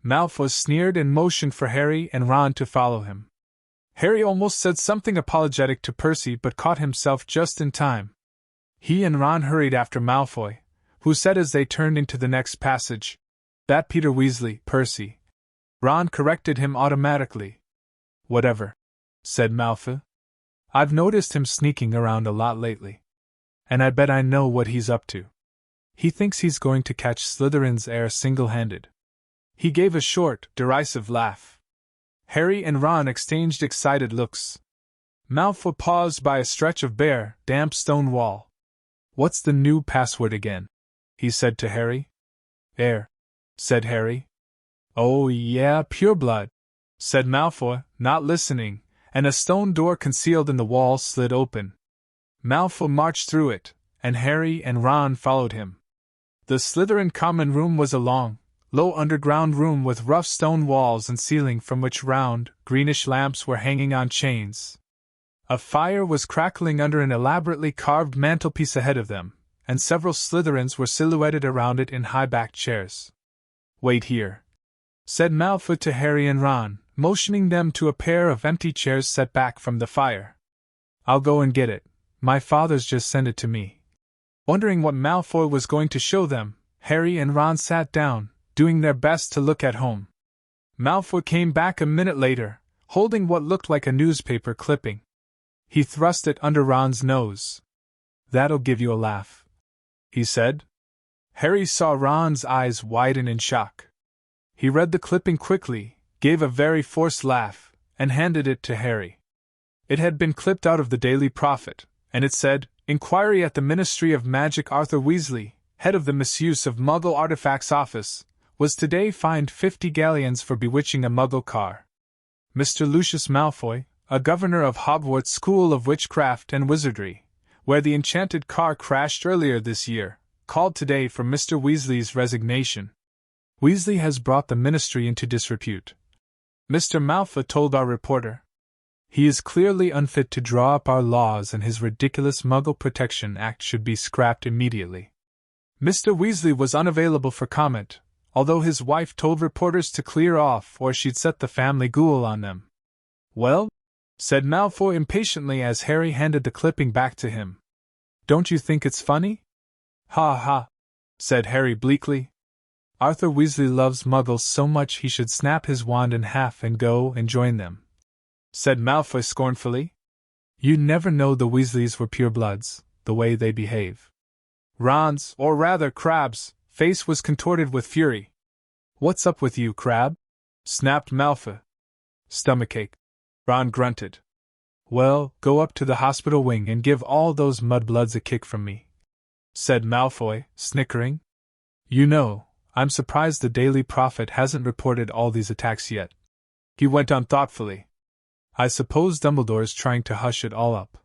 Malfoy sneered and motioned for Harry and Ron to follow him. Harry almost said something apologetic to Percy but caught himself just in time. He and Ron hurried after Malfoy, who said as they turned into the next passage, That Peter Weasley, Percy. Ron corrected him automatically. Whatever, said Malfoy. I've noticed him sneaking around a lot lately. And I bet I know what he's up to. He thinks he's going to catch Slytherin's heir single-handed. He gave a short, derisive laugh. Harry and Ron exchanged excited looks. Malfoy paused by a stretch of bare, damp stone wall. What's the new password again? He said to Harry. Heir, said Harry. Oh yeah, pureblood, said Malfoy, not listening, and a stone door concealed in the wall slid open. Malfoy marched through it, and Harry and Ron followed him. The Slytherin common room was a long, low underground room with rough stone walls and ceiling from which round, greenish lamps were hanging on chains. A fire was crackling under an elaborately carved mantelpiece ahead of them, and several Slytherins were silhouetted around it in high-backed chairs. Wait here, said Malfoy to Harry and Ron, motioning them to a pair of empty chairs set back from the fire. I'll go and get it. My father's just sent it to me. Wondering what Malfoy was going to show them, Harry and Ron sat down, doing their best to look at home. Malfoy came back a minute later, holding what looked like a newspaper clipping. He thrust it under Ron's nose. That'll give you a laugh, he said. Harry saw Ron's eyes widen in shock. He read the clipping quickly, gave a very forced laugh, and handed it to Harry. It had been clipped out of the Daily Prophet, and it said, Inquiry at the Ministry of Magic. Arthur Weasley, head of the Misuse of Muggle Artifacts Office, was today fined 50 galleons for bewitching a Muggle car. Mr. Lucius Malfoy, a governor of Hogwarts School of Witchcraft and Wizardry, where the enchanted car crashed earlier this year, called today for Mr. Weasley's resignation. Weasley has brought the ministry into disrepute, Mr. Malfoy told our reporter. He is clearly unfit to draw up our laws, and his ridiculous Muggle Protection Act should be scrapped immediately. Mr. Weasley was unavailable for comment, although his wife told reporters to clear off or she'd set the family ghoul on them. Well, said Malfoy impatiently as Harry handed the clipping back to him. Don't you think it's funny? Ha ha, said Harry bleakly. Arthur Weasley loves Muggles so much he should snap his wand in half and go and join them, said Malfoy scornfully. You never know the Weasleys were purebloods, the way they behave. Ron's, or rather Crabbe's, face was contorted with fury. What's up with you, Crabbe? Snapped Malfoy. Stomachache, Ron grunted. Well, go up to the hospital wing and give all those mudbloods a kick from me, said Malfoy, snickering. You know, I'm surprised the Daily Prophet hasn't reported all these attacks yet. He went on thoughtfully. I suppose Dumbledore's trying to hush it all up.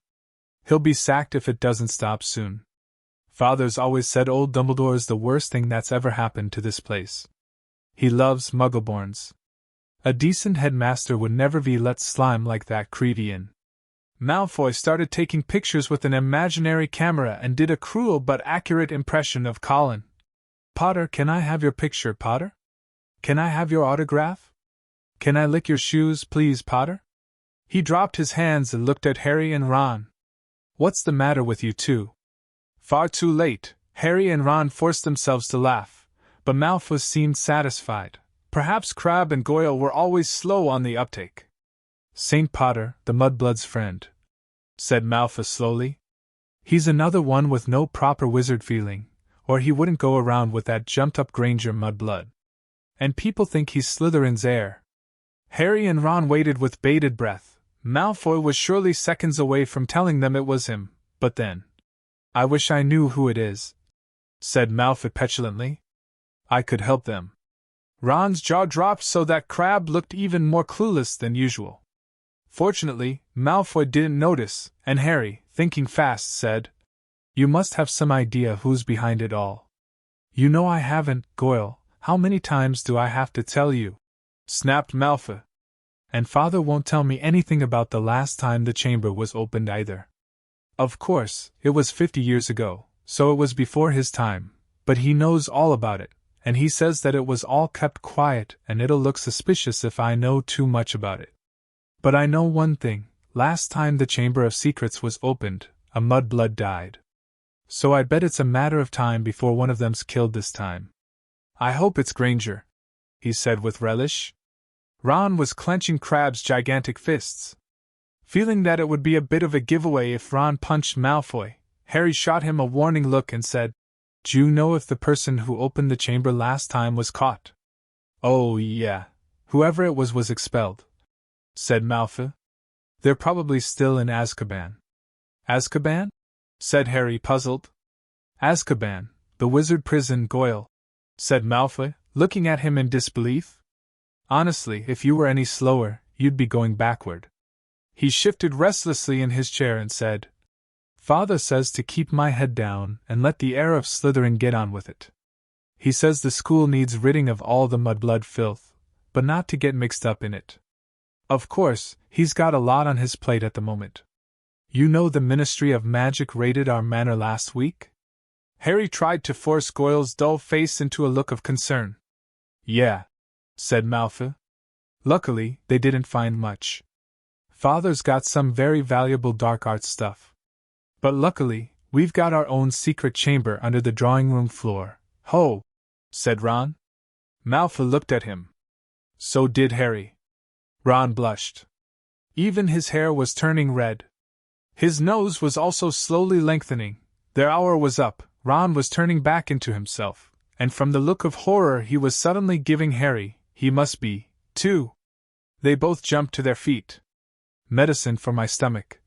He'll be sacked if it doesn't stop soon. Father's always said old Dumbledore's the worst thing that's ever happened to this place. He loves Muggleborns. A decent headmaster would never be let slime like that creepy in. Malfoy started taking pictures with an imaginary camera and did a cruel but accurate impression of Colin. Potter, can I have your picture, Potter? Can I have your autograph? Can I lick your shoes, please, Potter? He dropped his hands and looked at Harry and Ron. What's the matter with you two? Far too late, Harry and Ron forced themselves to laugh, but Malfoy seemed satisfied. Perhaps Crabbe and Goyle were always slow on the uptake. St. Potter, the mudblood's friend, said Malfoy slowly. He's another one with no proper wizard feeling, or he wouldn't go around with that jumped-up Granger mudblood. And people think he's Slytherin's heir. Harry and Ron waited with bated breath. Malfoy was surely seconds away from telling them it was him, but then... I wish I knew who it is, said Malfoy petulantly. I could help them. Ron's jaw dropped so that Crabbe looked even more clueless than usual. Fortunately, Malfoy didn't notice, and Harry, thinking fast, said, You must have some idea who's behind it all. You know I haven't, Goyle. How many times do I have to tell you? Snapped Malfoy. And Father won't tell me anything about the last time the chamber was opened either. Of course, it was 50 years ago, so it was before his time, but he knows all about it, and he says that it was all kept quiet and it'll look suspicious if I know too much about it. But I know one thing, last time the Chamber of Secrets was opened, a mudblood died. So I bet it's a matter of time before one of them's killed this time. I hope it's Granger, he said with relish. Ron was clenching Crabbe's gigantic fists. Feeling that it would be a bit of a giveaway if Ron punched Malfoy, Harry shot him a warning look and said, "Do you know if the person who opened the chamber last time was caught?" "Oh, yeah. Whoever it was expelled," said Malfoy. "They're probably still in Azkaban." "Azkaban?" said Harry, puzzled. "Azkaban, the wizard prison, Goyle," said Malfoy, looking at him in disbelief. "Honestly, if you were any slower, you'd be going backward." He shifted restlessly in his chair and said, "Father says to keep my head down and let the heir of Slytherin get on with it. He says the school needs ridding of all the mudblood filth, but not to get mixed up in it. Of course, he's got a lot on his plate at the moment. You know the Ministry of Magic raided our manor last week?" Harry tried to force Goyle's dull face into a look of concern. "Yeah," said Malfoy. "Luckily, they didn't find much. Father's got some very valuable dark arts stuff. But luckily, we've got our own secret chamber under the drawing room floor." "Ho!" said Ron. Malfoy looked at him. So did Harry. Ron blushed. Even his hair was turning red. His nose was also slowly lengthening. Their hour was up. Ron was turning back into himself, and from the look of horror he was suddenly giving Harry, he must be, too. They both jumped to their feet. "Medicine for my stomach,"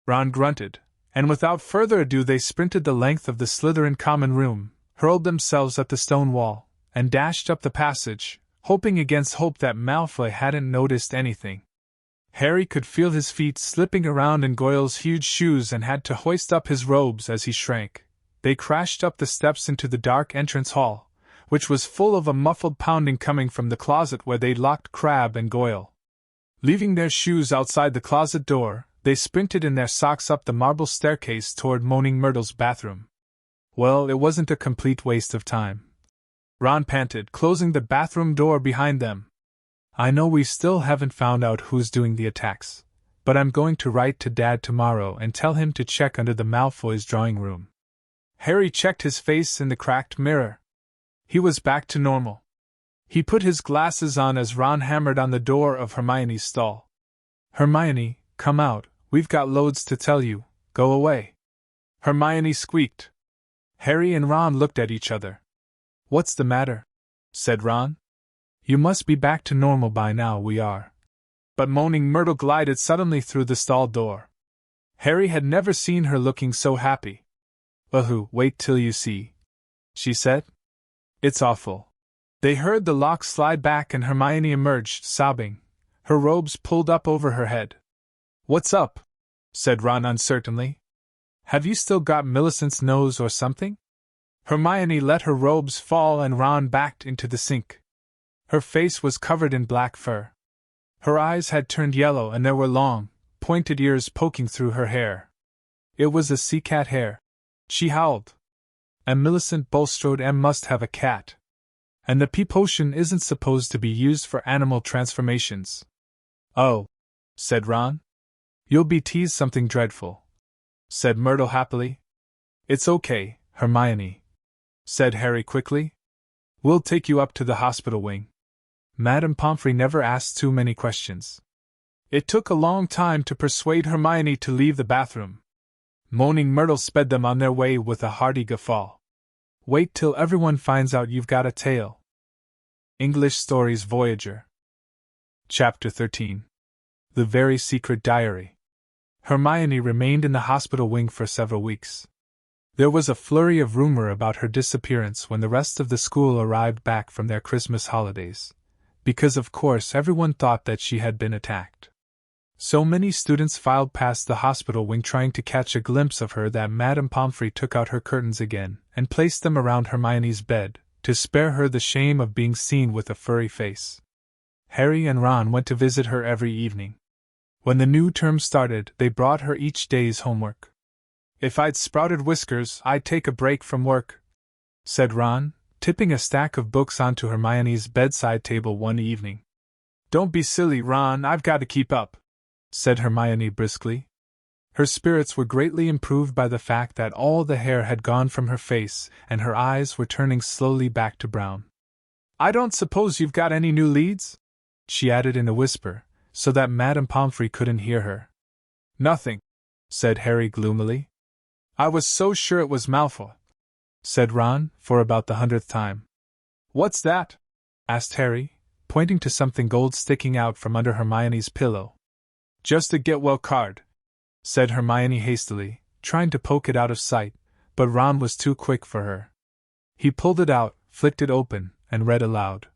Ron grunted, and without further ado they sprinted the length of the Slytherin common room, hurled themselves at the stone wall, and dashed up the passage, hoping against hope that Malfoy hadn't noticed anything. Harry could feel his feet slipping around in Goyle's huge shoes and had to hoist up his robes as he shrank. They crashed up the steps into the dark entrance hall, which was full of a muffled pounding coming from the closet where they'd locked Crabbe and Goyle. Leaving their shoes outside the closet door, they sprinted in their socks up the marble staircase toward Moaning Myrtle's bathroom. Well, it wasn't a complete waste of time. Ron panted, closing the bathroom door behind them. "I know we still haven't found out who's doing the attacks, but I'm going to write to Dad tomorrow and tell him to check under the Malfoys' drawing room." Harry checked his face in the cracked mirror. He was back to normal. He put his glasses on as Ron hammered on the door of Hermione's stall. "Hermione, come out, we've got loads to tell you, go away." Hermione squeaked. Harry and Ron looked at each other. "What's the matter?" said Ron. "You must be back to normal by now, we are." But Moaning Myrtle glided suddenly through the stall door. Harry had never seen her looking so happy. Wait till you see," she said. "It's awful." They heard the lock slide back and Hermione emerged, sobbing, her robes pulled up over her head. "What's up?" said Ron uncertainly. "Have you still got Millicent's nose or something?" Hermione let her robes fall and Ron backed into the sink. Her face was covered in black fur. Her eyes had turned yellow and there were long, pointed ears poking through her hair. It was a sea cat hair. She howled. "And Millicent Bulstrode must have a cat. And the pea potion isn't supposed to be used for animal transformations." "Oh," said Ron. "You'll be teased something dreadful," said Myrtle happily. "It's okay, Hermione," said Harry quickly. "We'll take you up to the hospital wing. Madame Pomfrey never asks too many questions." It took a long time to persuade Hermione to leave the bathroom. Moaning Myrtle sped them on their way with a hearty guffaw. "Wait till everyone finds out you've got a tail." English Stories Voyager. Chapter 13. The Very Secret Diary. Hermione remained in the hospital wing for several weeks. There was a flurry of rumor about her disappearance when the rest of the school arrived back from their Christmas holidays, because of course everyone thought that she had been attacked. So many students filed past the hospital wing trying to catch a glimpse of her that Madame Pomfrey took out her curtains again and placed them around Hermione's bed, to spare her the shame of being seen with a furry face. Harry and Ron went to visit her every evening. When the new term started, they brought her each day's homework. "If I'd sprouted whiskers, I'd take a break from work," said Ron, tipping a stack of books onto Hermione's bedside table one evening. "Don't be silly, Ron, I've got to keep up," said Hermione briskly. Her spirits were greatly improved by the fact that all the hair had gone from her face and her eyes were turning slowly back to brown. I don't suppose you've got any new leads? She added in a whisper, so that Madame Pomfrey couldn't hear her. Nothing, said Harry gloomily. I was so sure it was Malfoy, said Ron, for about the 100th time. What's that? Asked Harry, pointing to something gold sticking out from under Hermione's pillow. Just a get-well card, said Hermione hastily, trying to poke it out of sight, but Ron was too quick for her. He pulled it out, flicked it open, and read aloud.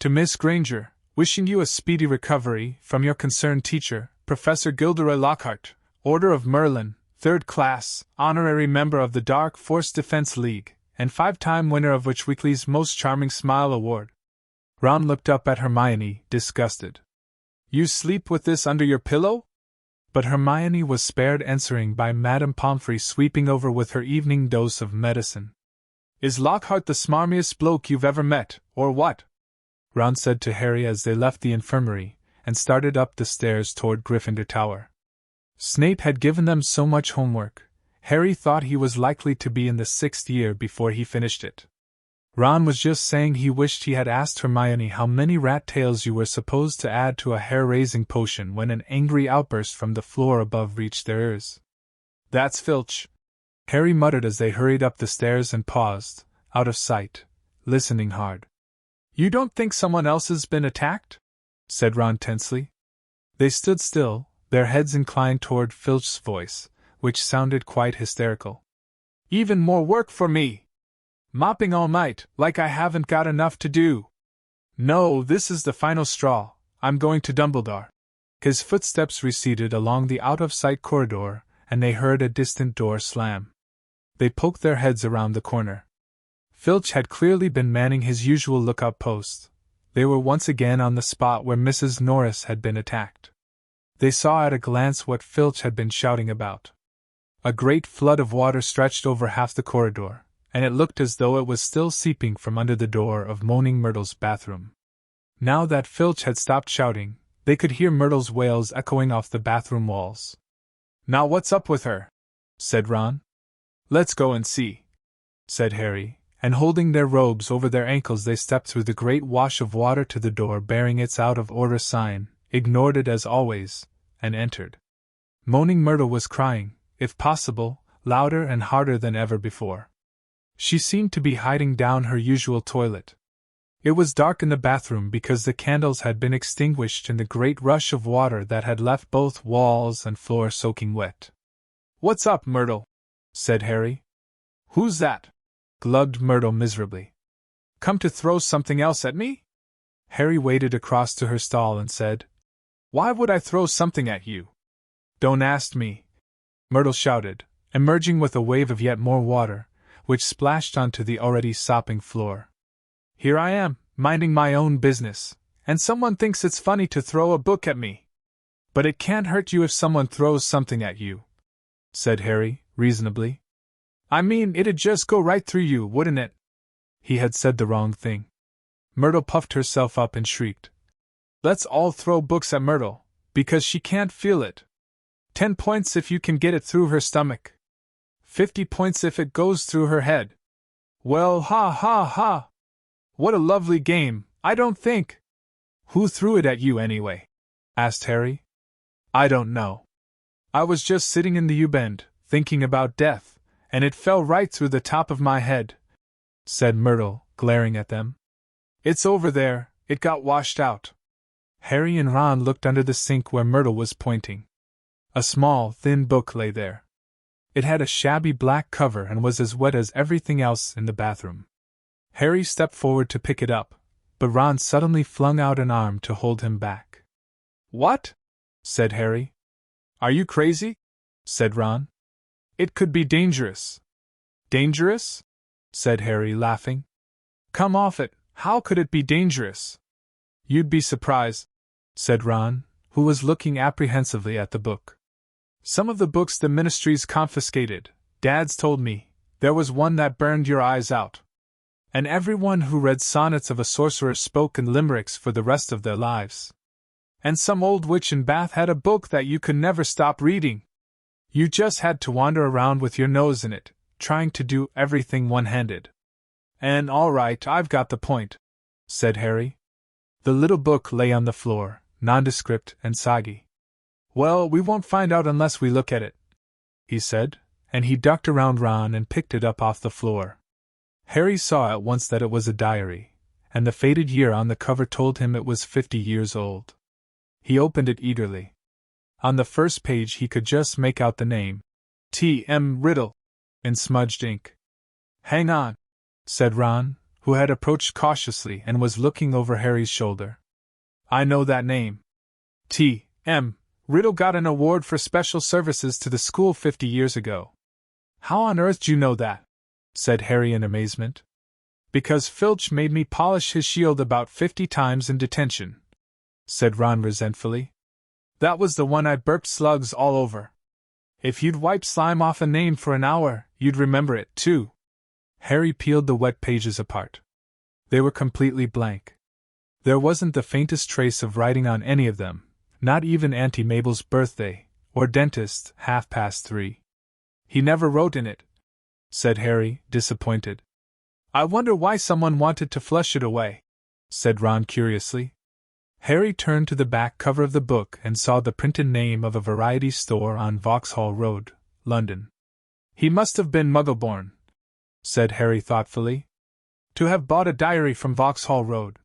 To Miss Granger, wishing you a speedy recovery, from your concerned teacher, Professor Gilderoy Lockhart, Order of Merlin, 3rd class, honorary member of the Dark Force Defense League, and 5-time winner of Witch Weekly's Most Charming Smile Award. Ron looked up at Hermione, disgusted. You sleep with this under your pillow? But Hermione was spared answering by Madame Pomfrey sweeping over with her evening dose of medicine. Is Lockhart the smarmiest bloke you've ever met, or what? Ron said to Harry as they left the infirmary, and started up the stairs toward Gryffindor Tower. Snape had given them so much homework, Harry thought he was likely to be in the 6th year before he finished it. Ron was just saying he wished he had asked Hermione how many rat tails you were supposed to add to a hair-raising potion when an angry outburst from the floor above reached their ears. That's Filch, Harry muttered as they hurried up the stairs and paused, out of sight, listening hard. You don't think someone else has been attacked? Said Ron tensely. They stood still, their heads inclined toward Filch's voice, which sounded quite hysterical. Even more work for me! Mopping all night, like I haven't got enough to do. No, this is the final straw, I'm going to Dumbledore. His footsteps receded along the out-of-sight corridor, and they heard a distant door slam. They poked their heads around the corner. Filch had clearly been manning his usual lookout post. They were once again on the spot where Mrs. Norris had been attacked. They saw at a glance what Filch had been shouting about. A great flood of water stretched over half the corridor, and it looked as though it was still seeping from under the door of Moaning Myrtle's bathroom. Now that Filch had stopped shouting, they could hear Myrtle's wails echoing off the bathroom walls. Now what's up with her? Said Ron. Let's go and see, said Harry, and holding their robes over their ankles they stepped through the great wash of water to the door bearing its out-of-order sign, ignored it as always, and entered. Moaning Myrtle was crying, if possible, louder and harder than ever before. She seemed to be hiding down her usual toilet. It was dark in the bathroom because the candles had been extinguished in the great rush of water that had left both walls and floor soaking wet. What's up, Myrtle? Said Harry. Who's that? Glugged Myrtle miserably. Come to throw something else at me? Harry waded across to her stall and said, Why would I throw something at you? Don't ask me, Myrtle shouted, emerging with a wave of yet more water, which splashed onto the already sopping floor. Here I am, minding my own business, and someone thinks it's funny to throw a book at me. But it can't hurt you if someone throws something at you, said Harry, reasonably. I mean, it'd just go right through you, wouldn't it? He had said the wrong thing. Myrtle puffed herself up and shrieked. Let's all throw books at Myrtle, because she can't feel it. 10 points if you can get it through her stomach. 50 points if it goes through her head. Well, ha ha ha! What a lovely game, I don't think. Who threw it at you anyway? Asked Harry. I don't know. I was just sitting in the U-bend, thinking about death, and it fell right through the top of my head, said Myrtle, glaring at them. It's over there, it got washed out. Harry and Ron looked under the sink where Myrtle was pointing. A small, thin book lay there. It had a shabby black cover and was as wet as everything else in the bathroom. Harry stepped forward to pick it up, but Ron suddenly flung out an arm to hold him back. What? Said Harry. Are you crazy? Said Ron. It could be dangerous. Dangerous? Said Harry, laughing. Come off it, how could it be dangerous? You'd be surprised, said Ron, who was looking apprehensively at the book. Some of the books the ministry's confiscated, Dad's told me, there was one that burned your eyes out. And everyone who read sonnets of a sorcerer spoke in limericks for the rest of their lives. And some old witch in Bath had a book that you could never stop reading. You just had to wander around with your nose in it, trying to do everything one-handed. And all right, I've got the point, said Harry. The little book lay on the floor, nondescript and soggy. Well, we won't find out unless we look at it, he said, and he ducked around Ron and picked it up off the floor. Harry saw at once that it was a diary, and the faded year on the cover told him it was 50 years old. He opened it eagerly. On the first page he could just make out the name, T.M. Riddle, in smudged ink. Hang on, said Ron, who had approached cautiously and was looking over Harry's shoulder. I know that name. T.M. Riddle got an award for special services to the school 50 years ago. How on earth do you know that? Said Harry in amazement. Because Filch made me polish his shield about 50 times in detention, said Ron resentfully. That was the one I burped slugs all over. If you'd wipe slime off a name for an hour, you'd remember it, too. Harry peeled the wet pages apart. They were completely blank. There wasn't the faintest trace of writing on any of them, not even Auntie Mabel's birthday, or dentist, 3:30. He never wrote in it, said Harry, disappointed. I wonder why someone wanted to flush it away, said Ron curiously. Harry turned to the back cover of the book and saw the printed name of a variety store on Vauxhall Road, London. He must have been Muggle-born, said Harry thoughtfully, to have bought a diary from Vauxhall Road.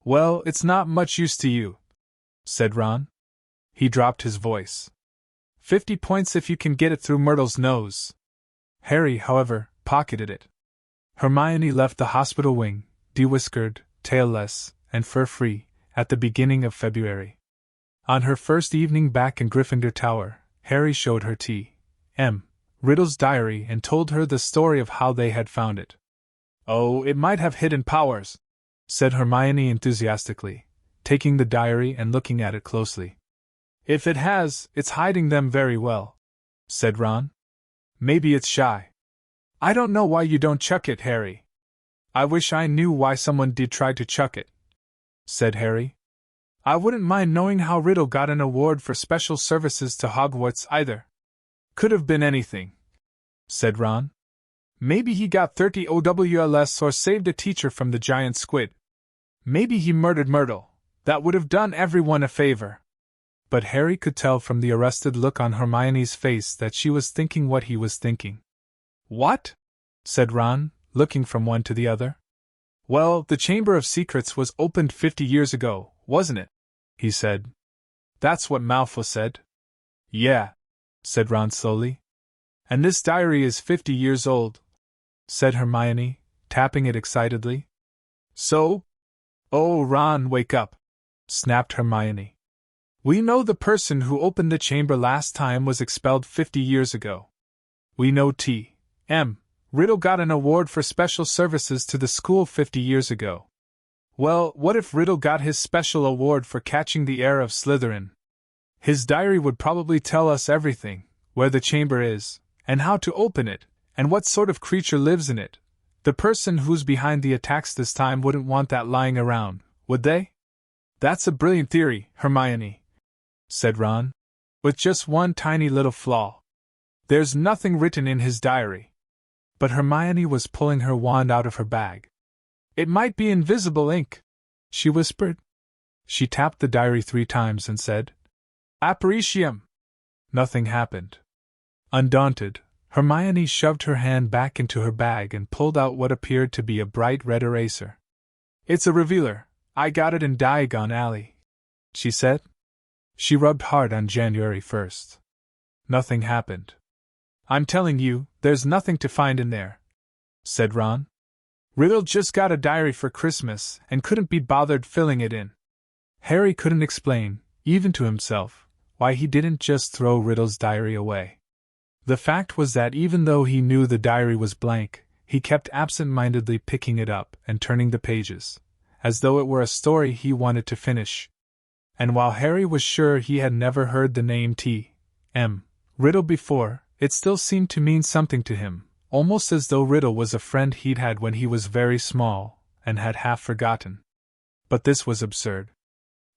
Well, it's not much use to you, said Ron. He dropped his voice. 50 points if you can get it through Myrtle's nose. Harry, however, pocketed it. Hermione left the hospital wing, de-whiskered, tailless, and fur-free, at the beginning of February. On her first evening back in Gryffindor Tower, Harry showed her T.M. Riddle's diary and told her the story of how they had found it. Oh, it might have hidden powers, said Hermione enthusiastically, taking the diary and looking at it closely. If it has, it's hiding them very well, said Ron. Maybe it's shy. I don't know why you don't chuck it, Harry. I wish I knew why someone did try to chuck it, said Harry. I wouldn't mind knowing how Riddle got an award for special services to Hogwarts either. Could have been anything, said Ron. Maybe he got 30 OWLS or saved a teacher from the giant squid. Maybe he murdered Myrtle. That would have done everyone a favor. But Harry could tell from the arrested look on Hermione's face that she was thinking what he was thinking. What? Said Ron, looking from one to the other. Well, the Chamber of Secrets was opened 50 years ago, wasn't it? He said. That's what Malfoy said. Yeah, said Ron slowly. And this diary is 50 years old, said Hermione, tapping it excitedly. So? Oh, Ron, wake up, snapped Hermione. We know the person who opened the chamber last time was expelled 50 years ago. We know T.M. Riddle got an award for special services to the school 50 years ago. Well, what if Riddle got his special award for catching the heir of Slytherin? His diary would probably tell us everything, where the chamber is, and how to open it, and what sort of creature lives in it. The person who's behind the attacks this time wouldn't want that lying around, would they? That's a brilliant theory, Hermione, said Ron, with just one tiny little flaw. There's nothing written in his diary. But Hermione was pulling her wand out of her bag. It might be invisible ink, she whispered. She tapped the diary 3 times and said, Apparitium. Nothing happened. Undaunted, Hermione shoved her hand back into her bag and pulled out what appeared to be a bright red eraser. It's a revealer. I got it in Diagon Alley, she said. She rubbed hard on January 1st. Nothing happened. I'm telling you, there's nothing to find in there, said Ron. Riddle just got a diary for Christmas and couldn't be bothered filling it in. Harry couldn't explain, even to himself, why he didn't just throw Riddle's diary away. The fact was that even though he knew the diary was blank, he kept absent-mindedly picking it up and turning the pages, as though it were a story he wanted to finish. And while Harry was sure he had never heard the name T.M. Riddle before, it still seemed to mean something to him, almost as though Riddle was a friend he'd had when he was very small, and had half forgotten. But this was absurd.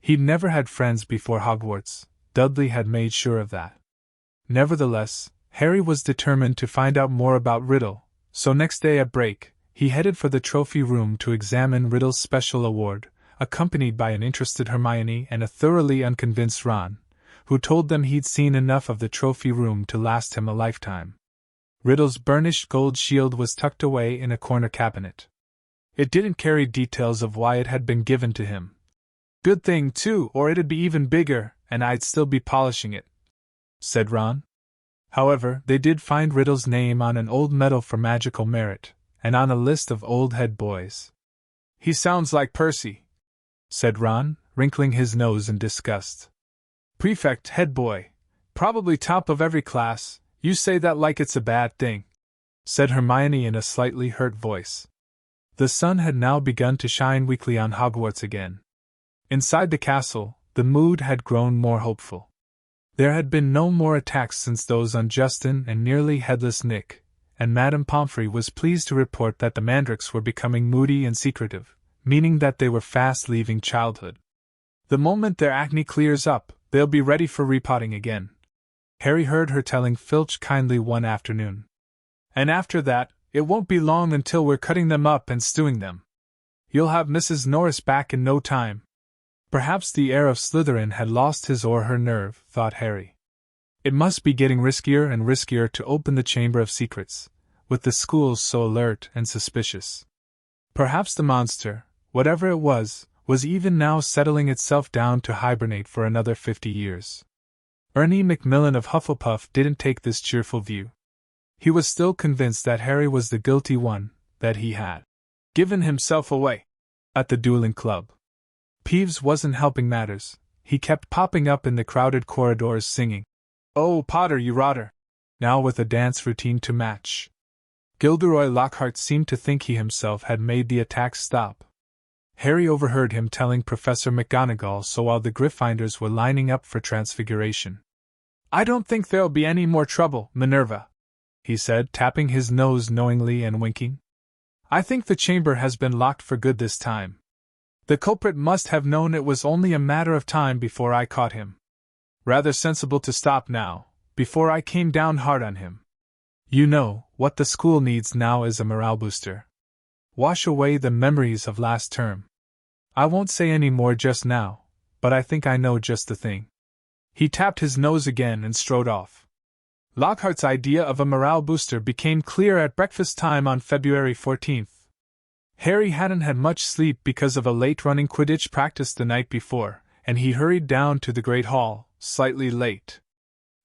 He'd never had friends before Hogwarts, Dudley had made sure of that. Nevertheless, Harry was determined to find out more about Riddle, so next day at break, He headed for the trophy room to examine Riddle's special award, accompanied by an interested Hermione and a thoroughly unconvinced Ron, who told them he'd seen enough of the trophy room to last him a lifetime. Riddle's burnished gold shield was tucked away in a corner cabinet. It didn't carry details of why it had been given to him. Good thing, too, or it'd be even bigger, and I'd still be polishing it, said Ron. However, they did find Riddle's name on an old medal for magical merit, and on a list of old head boys. He sounds like Percy, said Ron, wrinkling his nose in disgust. Prefect, head boy, probably top of every class. You say that like it's a bad thing, said Hermione in a slightly hurt voice. The sun had now begun to shine weakly on Hogwarts again. Inside the castle, the mood had grown more hopeful. There had been no more attacks since those on Justin and nearly headless Nick, and Madame Pomfrey was pleased to report that the mandrakes were becoming moody and secretive, meaning that they were fast leaving childhood. The moment their acne clears up, they'll be ready for repotting again, Harry heard her telling Filch kindly one afternoon. And after that, it won't be long until we're cutting them up and stewing them. You'll have Mrs. Norris back in no time. Perhaps the heir of Slytherin had lost his or her nerve, thought Harry. It must be getting riskier and riskier to open the Chamber of Secrets, with the schools so alert and suspicious. Perhaps the monster, whatever it was even now settling itself down to hibernate for another 50 years. Ernie Macmillan of Hufflepuff didn't take this cheerful view. He was still convinced that Harry was the guilty one, that he had given himself away at the dueling club. Peeves wasn't helping matters. He kept popping up in the crowded corridors singing, "Oh, Potter, you rotter!" now with a dance routine to match. Gilderoy Lockhart seemed to think he himself had made the attack stop. Harry overheard him telling Professor McGonagall so while the Gryffindors were lining up for transfiguration. "I don't think there'll be any more trouble, Minerva," he said, tapping his nose knowingly and winking. "I think the chamber has been locked for good this time. The culprit must have known it was only a matter of time before I caught him. Rather sensible to stop now, before I came down hard on him. You know, what the school needs now is a morale booster. Wash away the memories of last term. I won't say any more just now, but I think I know just the thing." He tapped his nose again and strode off. Lockhart's idea of a morale booster became clear at breakfast time on February 14th. Harry hadn't had much sleep because of a late-running Quidditch practice the night before, and he hurried down to the Great Hall, slightly late.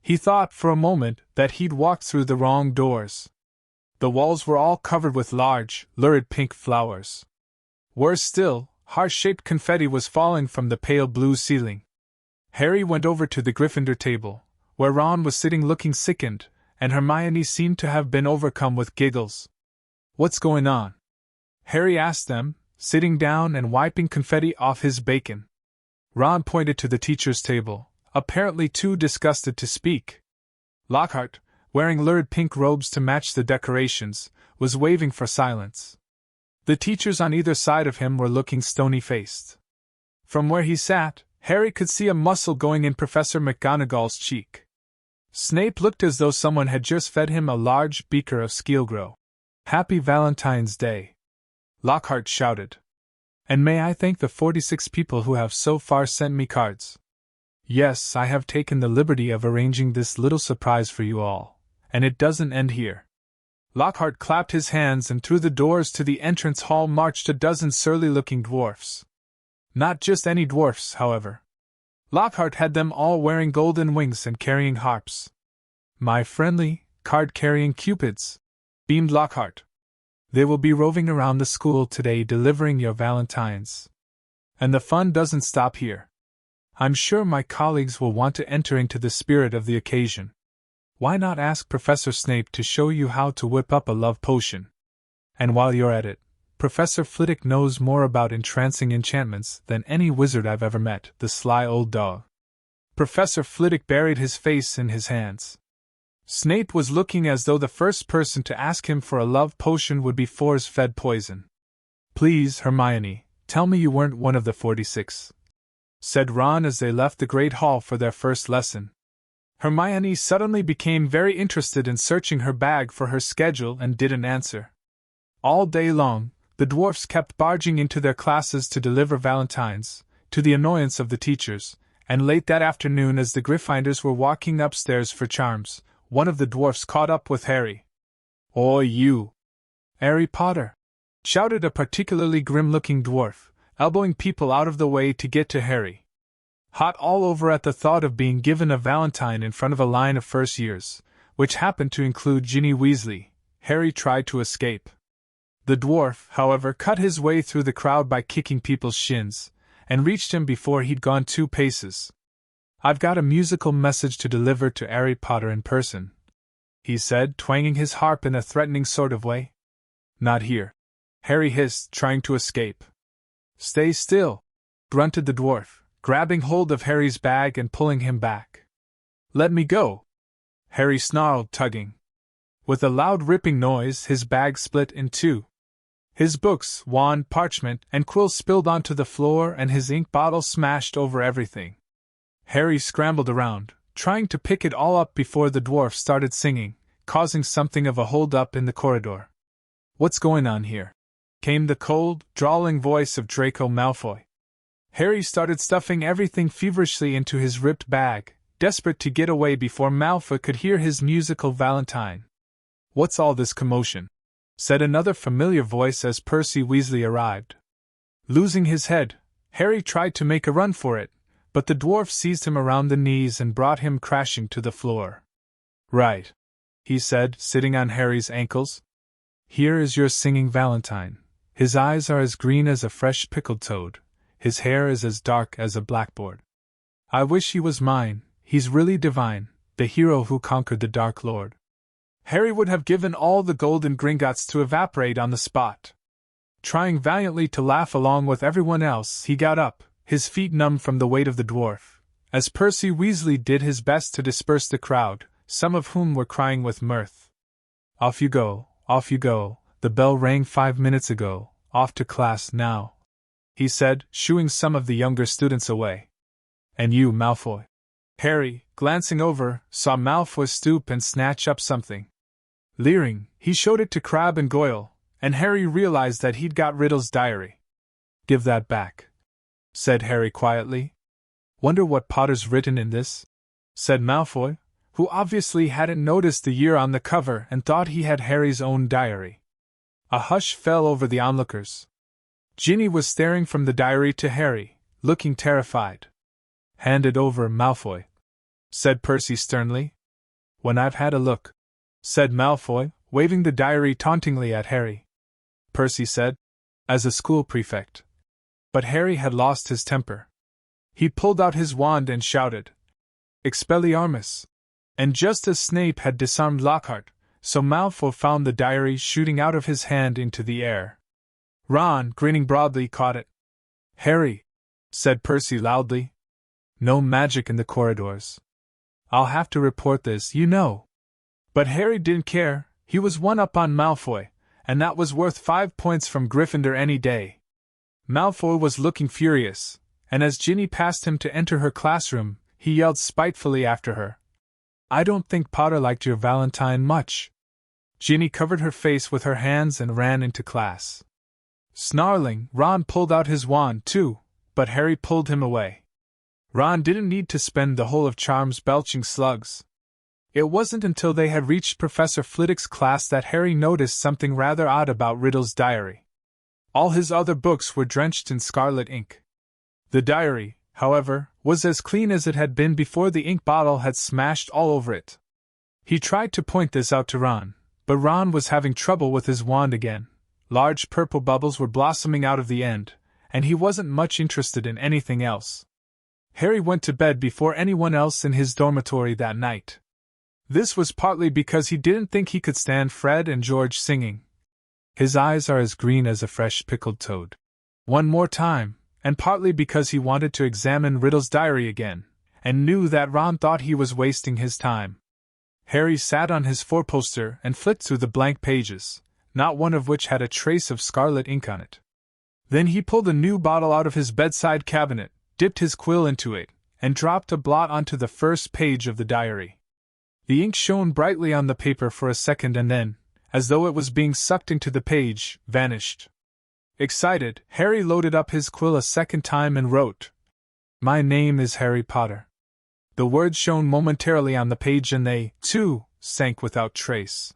He thought for a moment that he'd walked through the wrong doors. The walls were all covered with large, lurid pink flowers. Worse still, heart-shaped confetti was falling from the pale blue ceiling. Harry went over to the Gryffindor table, where Ron was sitting looking sickened, and Hermione seemed to have been overcome with giggles. "What's going on?" Harry asked them, sitting down and wiping confetti off his bacon. Ron pointed to the teacher's table, apparently too disgusted to speak. Lockhart, wearing lurid pink robes to match the decorations, was waving for silence. The teachers on either side of him were looking stony-faced. From where he sat, Harry could see a muscle going in Professor McGonagall's cheek. Snape looked as though someone had just fed him a large beaker of Skeelgrow. "Happy Valentine's Day!" Lockhart shouted. "And may I thank the 46 people who have so far sent me cards. Yes, I have taken the liberty of arranging this little surprise for you all, and it doesn't end here." Lockhart clapped his hands, and through the doors to the entrance hall marched a dozen surly-looking dwarfs. Not just any dwarfs, however. Lockhart had them all wearing golden wings and carrying harps. "My friendly, card-carrying cupids," beamed Lockhart. "They will be roving around the school today delivering your valentines. And the fun doesn't stop here. I'm sure my colleagues will want to enter into the spirit of the occasion. Why not ask Professor Snape to show you how to whip up a love potion? And while you're at it, Professor Flitwick knows more about entrancing enchantments than any wizard I've ever met, the sly old dog." Professor Flitwick buried his face in his hands. Snape was looking as though the first person to ask him for a love potion would be force-fed poison. "Please, Hermione, tell me you weren't one of the 46. Said Ron as they left the Great Hall for their first lesson. Hermione suddenly became very interested in searching her bag for her schedule and didn't answer. All day long, the dwarfs kept barging into their classes to deliver valentines, to the annoyance of the teachers, and late that afternoon as the Gryffindors were walking upstairs for charms, one of the dwarfs caught up with Harry. "Oi, you! Harry Potter!" shouted a particularly grim-looking dwarf, elbowing people out of the way to get to Harry. Hot all over at the thought of being given a valentine in front of a line of first years, which happened to include Ginny Weasley, Harry tried to escape. The dwarf, however, cut his way through the crowd by kicking people's shins, and reached him before he'd gone 2 paces. "I've got a musical message to deliver to Harry Potter in person," he said, twanging his harp in a threatening sort of way. "Not here," Harry hissed, trying to escape. "Stay still," grunted the dwarf, grabbing hold of Harry's bag and pulling him back. "Let me go," Harry snarled, tugging. With a loud ripping noise, his bag split in 2. His books, wand, parchment, and quill spilled onto the floor, and his ink bottle smashed over everything. Harry scrambled around, trying to pick it all up before the dwarf started singing, causing something of a hold-up in the corridor. "What's going on here?" came the cold, drawling voice of Draco Malfoy. Harry started stuffing everything feverishly into his ripped bag, desperate to get away before Malfoy could hear his musical valentine. "What's all this commotion?" said another familiar voice as Percy Weasley arrived. Losing his head, Harry tried to make a run for it, but the dwarf seized him around the knees and brought him crashing to the floor. "Right," he said, sitting on Harry's ankles. "Here is your singing valentine. His eyes are as green as a fresh pickled toad. His hair is as dark as a blackboard. I wish he was mine, he's really divine, the hero who conquered the Dark Lord." Harry would have given all the golden Gringotts to evaporate on the spot. Trying valiantly to laugh along with everyone else, he got up, his feet numb from the weight of the dwarf, as Percy Weasley did his best to disperse the crowd, some of whom were crying with mirth. Off you go, the bell rang 5 minutes ago, off to class now," he said, shooing some of the younger students away. "And you, Malfoy." Harry, glancing over, saw Malfoy stoop and snatch up something. Leering, he showed it to Crabbe and Goyle, and Harry realized that he'd got Riddle's diary. "Give that back," said Harry quietly. "Wonder what Potter's written in this?" said Malfoy, who obviously hadn't noticed the year on the cover and thought he had Harry's own diary. A hush fell over the onlookers. Ginny was staring from the diary to Harry, looking terrified. "Hand it over, Malfoy," said Percy sternly. "When I've had a look," said Malfoy, waving the diary tauntingly at Harry. Percy said, "As a school prefect." But Harry had lost his temper. He pulled out his wand and shouted, "Expelliarmus!" And just as Snape had disarmed Lockhart, so Malfoy found the diary shooting out of his hand into the air. Ron, grinning broadly, caught it. "Harry," said Percy loudly. "No magic in the corridors. I'll have to report this, you know." But Harry didn't care, he was one up on Malfoy, and that was worth 5 points from Gryffindor any day. Malfoy was looking furious, and as Ginny passed him to enter her classroom, he yelled spitefully after her. "I don't think Potter liked your valentine much." Ginny covered her face with her hands and ran into class. Snarling, Ron pulled out his wand too, but Harry pulled him away. Ron didn't need to spend the whole of Charms belching slugs. It wasn't until they had reached Professor Flitwick's class that Harry noticed something rather odd about Riddle's diary. All his other books were drenched in scarlet ink. The diary, however, was as clean as it had been before the ink bottle had smashed all over it. He tried to point this out to Ron, but Ron was having trouble with his wand again. Large purple bubbles were blossoming out of the end, and he wasn't much interested in anything else. Harry went to bed before anyone else in his dormitory that night. This was partly because he didn't think he could stand Fred and George singing "His eyes are as green as a fresh pickled toad" one more time, and partly because he wanted to examine Riddle's diary again, and knew that Ron thought he was wasting his time. Harry sat on his four-poster and flicked through the blank pages, not one of which had a trace of scarlet ink on it. Then he pulled a new bottle out of his bedside cabinet, dipped his quill into it, and dropped a blot onto the first page of the diary. The ink shone brightly on the paper for a second and then, as though it was being sucked into the page, vanished. Excited, Harry loaded up his quill a second time and wrote, "My name is Harry Potter." The words shone momentarily on the page and they, too, sank without trace.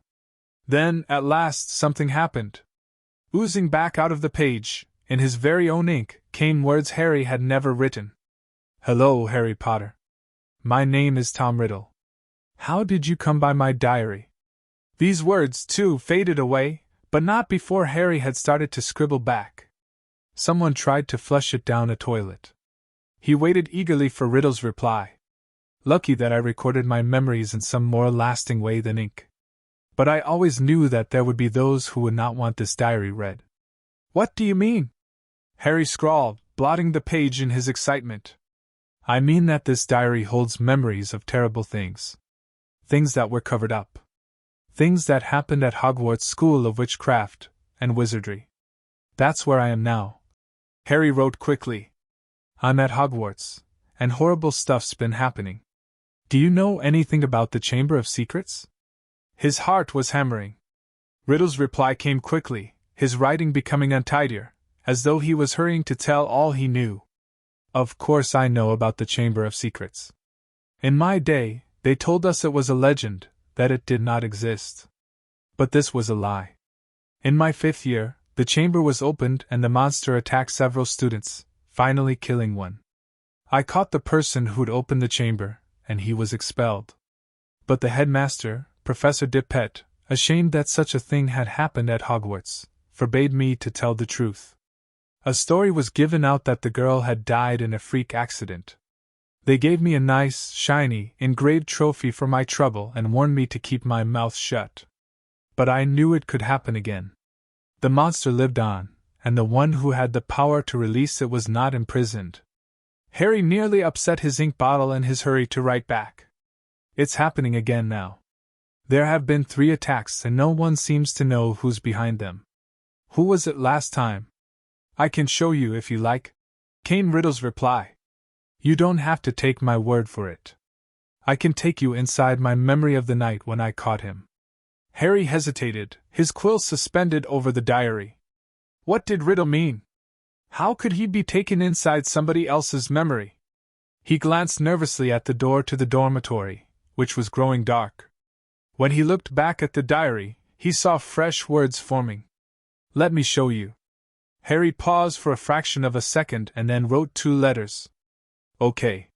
Then, at last, something happened. Oozing back out of the page, in his very own ink, came words Harry had never written. "Hello, Harry Potter. My name is Tom Riddle. How did you come by my diary?" These words, too, faded away, but not before Harry had started to scribble back. Someone tried to flush it down a toilet. He waited eagerly for Riddle's reply. Lucky that I recorded my memories in some more lasting way than ink. But I always knew that there would be those who would not want this diary read. "What do you mean?" Harry scrawled, blotting the page in his excitement. "I mean that this diary holds memories of terrible things. Things that were covered up. Things that happened at Hogwarts School of Witchcraft and Wizardry. That's where I am now." Harry wrote quickly. "I'm at Hogwarts, and horrible stuff's been happening. Do you know anything about the Chamber of Secrets?" His heart was hammering. Riddle's reply came quickly, his writing becoming untidier, as though he was hurrying to tell all he knew. "Of course I know about the Chamber of Secrets. In my day, they told us it was a legend, that it did not exist. But this was a lie. In my 5th year, the chamber was opened and the monster attacked several students, finally killing one. I caught the person who'd opened the chamber, and he was expelled. But the headmaster, Professor Dippet, ashamed that such a thing had happened at Hogwarts, forbade me to tell the truth. A story was given out that the girl had died in a freak accident. They gave me a nice, shiny, engraved trophy for my trouble and warned me to keep my mouth shut. But I knew it could happen again. The monster lived on, and the one who had the power to release it was not imprisoned." Harry nearly upset his ink bottle in his hurry to write back. "It's happening again now. There have been 3 attacks and no one seems to know who's behind them. Who was it last time?" "I can show you if you like," came Riddle's reply. "You don't have to take my word for it. I can take you inside my memory of the night when I caught him." Harry hesitated, his quill suspended over the diary. What did Riddle mean? How could he be taken inside somebody else's memory? He glanced nervously at the door to the dormitory, which was growing dark. When he looked back at the diary, he saw fresh words forming. "Let me show you." Harry paused for a fraction of a second and then wrote 2 letters. "OK."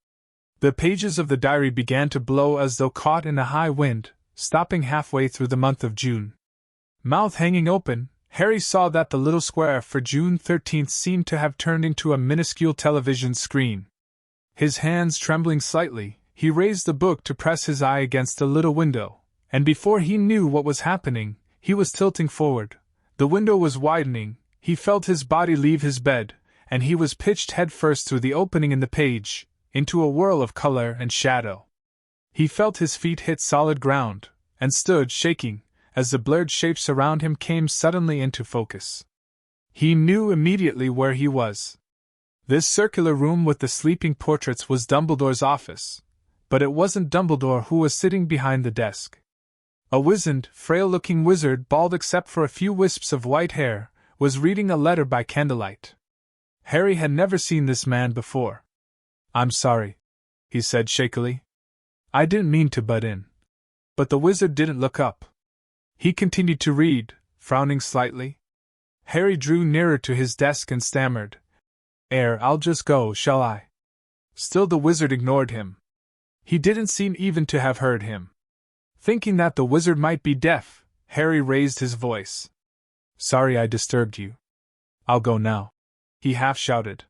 The pages of the diary began to blow as though caught in a high wind, stopping halfway through the month of June. Mouth hanging open, Harry saw that the little square for June 13th seemed to have turned into a minuscule television screen. His hands trembling slightly, he raised the book to press his eye against the little window, and before he knew what was happening, he was tilting forward. The window was widening, he felt his body leave his bed, and he was pitched headfirst through the opening in the page, into a whirl of color and shadow. He felt his feet hit solid ground, and stood shaking, as the blurred shapes around him came suddenly into focus. He knew immediately where he was. This circular room with the sleeping portraits was Dumbledore's office, but it wasn't Dumbledore who was sitting behind the desk. A wizened, frail-looking wizard, bald except for a few wisps of white hair, was reading a letter by candlelight. Harry had never seen this man before. "I'm sorry," he said shakily. "I didn't mean to butt in." But the wizard didn't look up. He continued to read, frowning slightly. Harry drew nearer to his desk and stammered, I'll just go, shall I?" Still the wizard ignored him. He didn't seem even to have heard him. Thinking that the wizard might be deaf, Harry raised his voice. "Sorry I disturbed you. I'll go now," he half-shouted.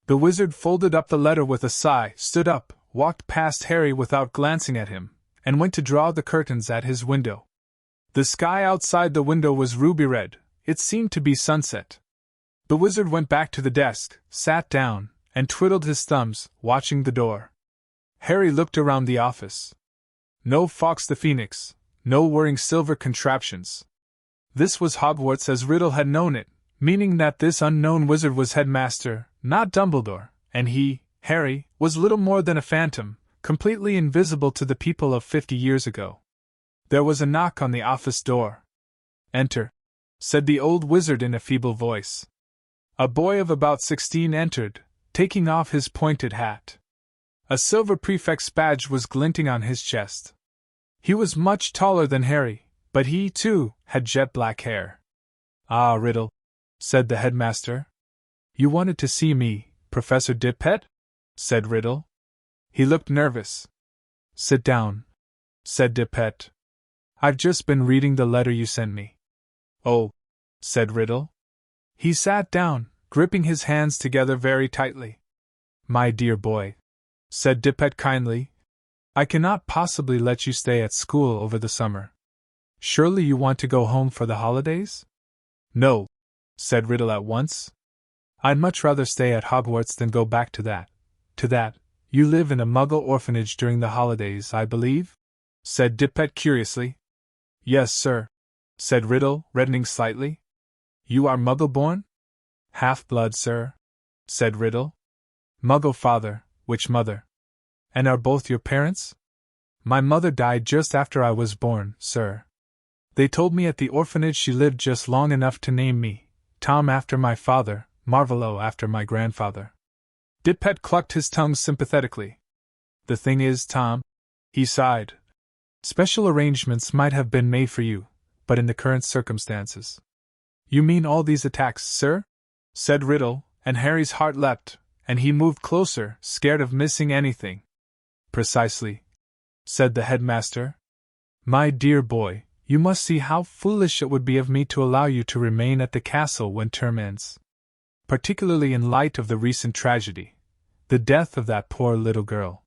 The wizard folded up the letter with a sigh, stood up, walked past Harry without glancing at him, and went to draw the curtains at his window. The sky outside the window was ruby red, it seemed to be sunset. The wizard went back to the desk, sat down, and twiddled his thumbs, watching the door. Harry looked around the office. No Fawkes the Phoenix, no whirring silver contraptions. This was Hogwarts as Riddle had known it, meaning that this unknown wizard was headmaster, not Dumbledore, and he, Harry, was little more than a phantom, completely invisible to the people of 50 years ago. There was a knock on the office door. "Enter," said the old wizard in a feeble voice. A boy of about 16 entered, taking off his pointed hat. A silver prefect's badge was glinting on his chest. He was much taller than Harry, but he, too, had jet-black hair. "Ah, Riddle," said the headmaster. "You wanted to see me, Professor Dippet?" said Riddle. He looked nervous. "Sit down," said Dippet. "I've just been reading the letter you sent me." "Oh," said Riddle. He sat down, gripping his hands together very tightly. "My dear boy," said Dippet kindly, "I cannot possibly let you stay at school over the summer. Surely you want to go home for the holidays?" "No," said Riddle at once. "I'd much rather stay at Hogwarts than go back to that. You live in a Muggle orphanage during the holidays, I believe?" said Dippet curiously. "Yes, sir," said Riddle, reddening slightly. "You are Muggle-born?" "Half-blood, sir," said Riddle. "Muggle father, witch mother." "And are both your parents?" "My mother died just after I was born, sir. They told me at the orphanage she lived just long enough to name me, Tom after my father, Marvolo after my grandfather." Dippet clucked his tongue sympathetically. "The thing is, Tom," he sighed, "special arrangements might have been made for you, but in the current circumstances—" "You mean all these attacks, sir?" said Riddle, and Harry's heart leapt, and he moved closer, scared of missing anything. "Precisely," said the headmaster. "My dear boy, you must see how foolish it would be of me to allow you to remain at the castle when term ends. Particularly in light of the recent tragedy, the death of that poor little girl.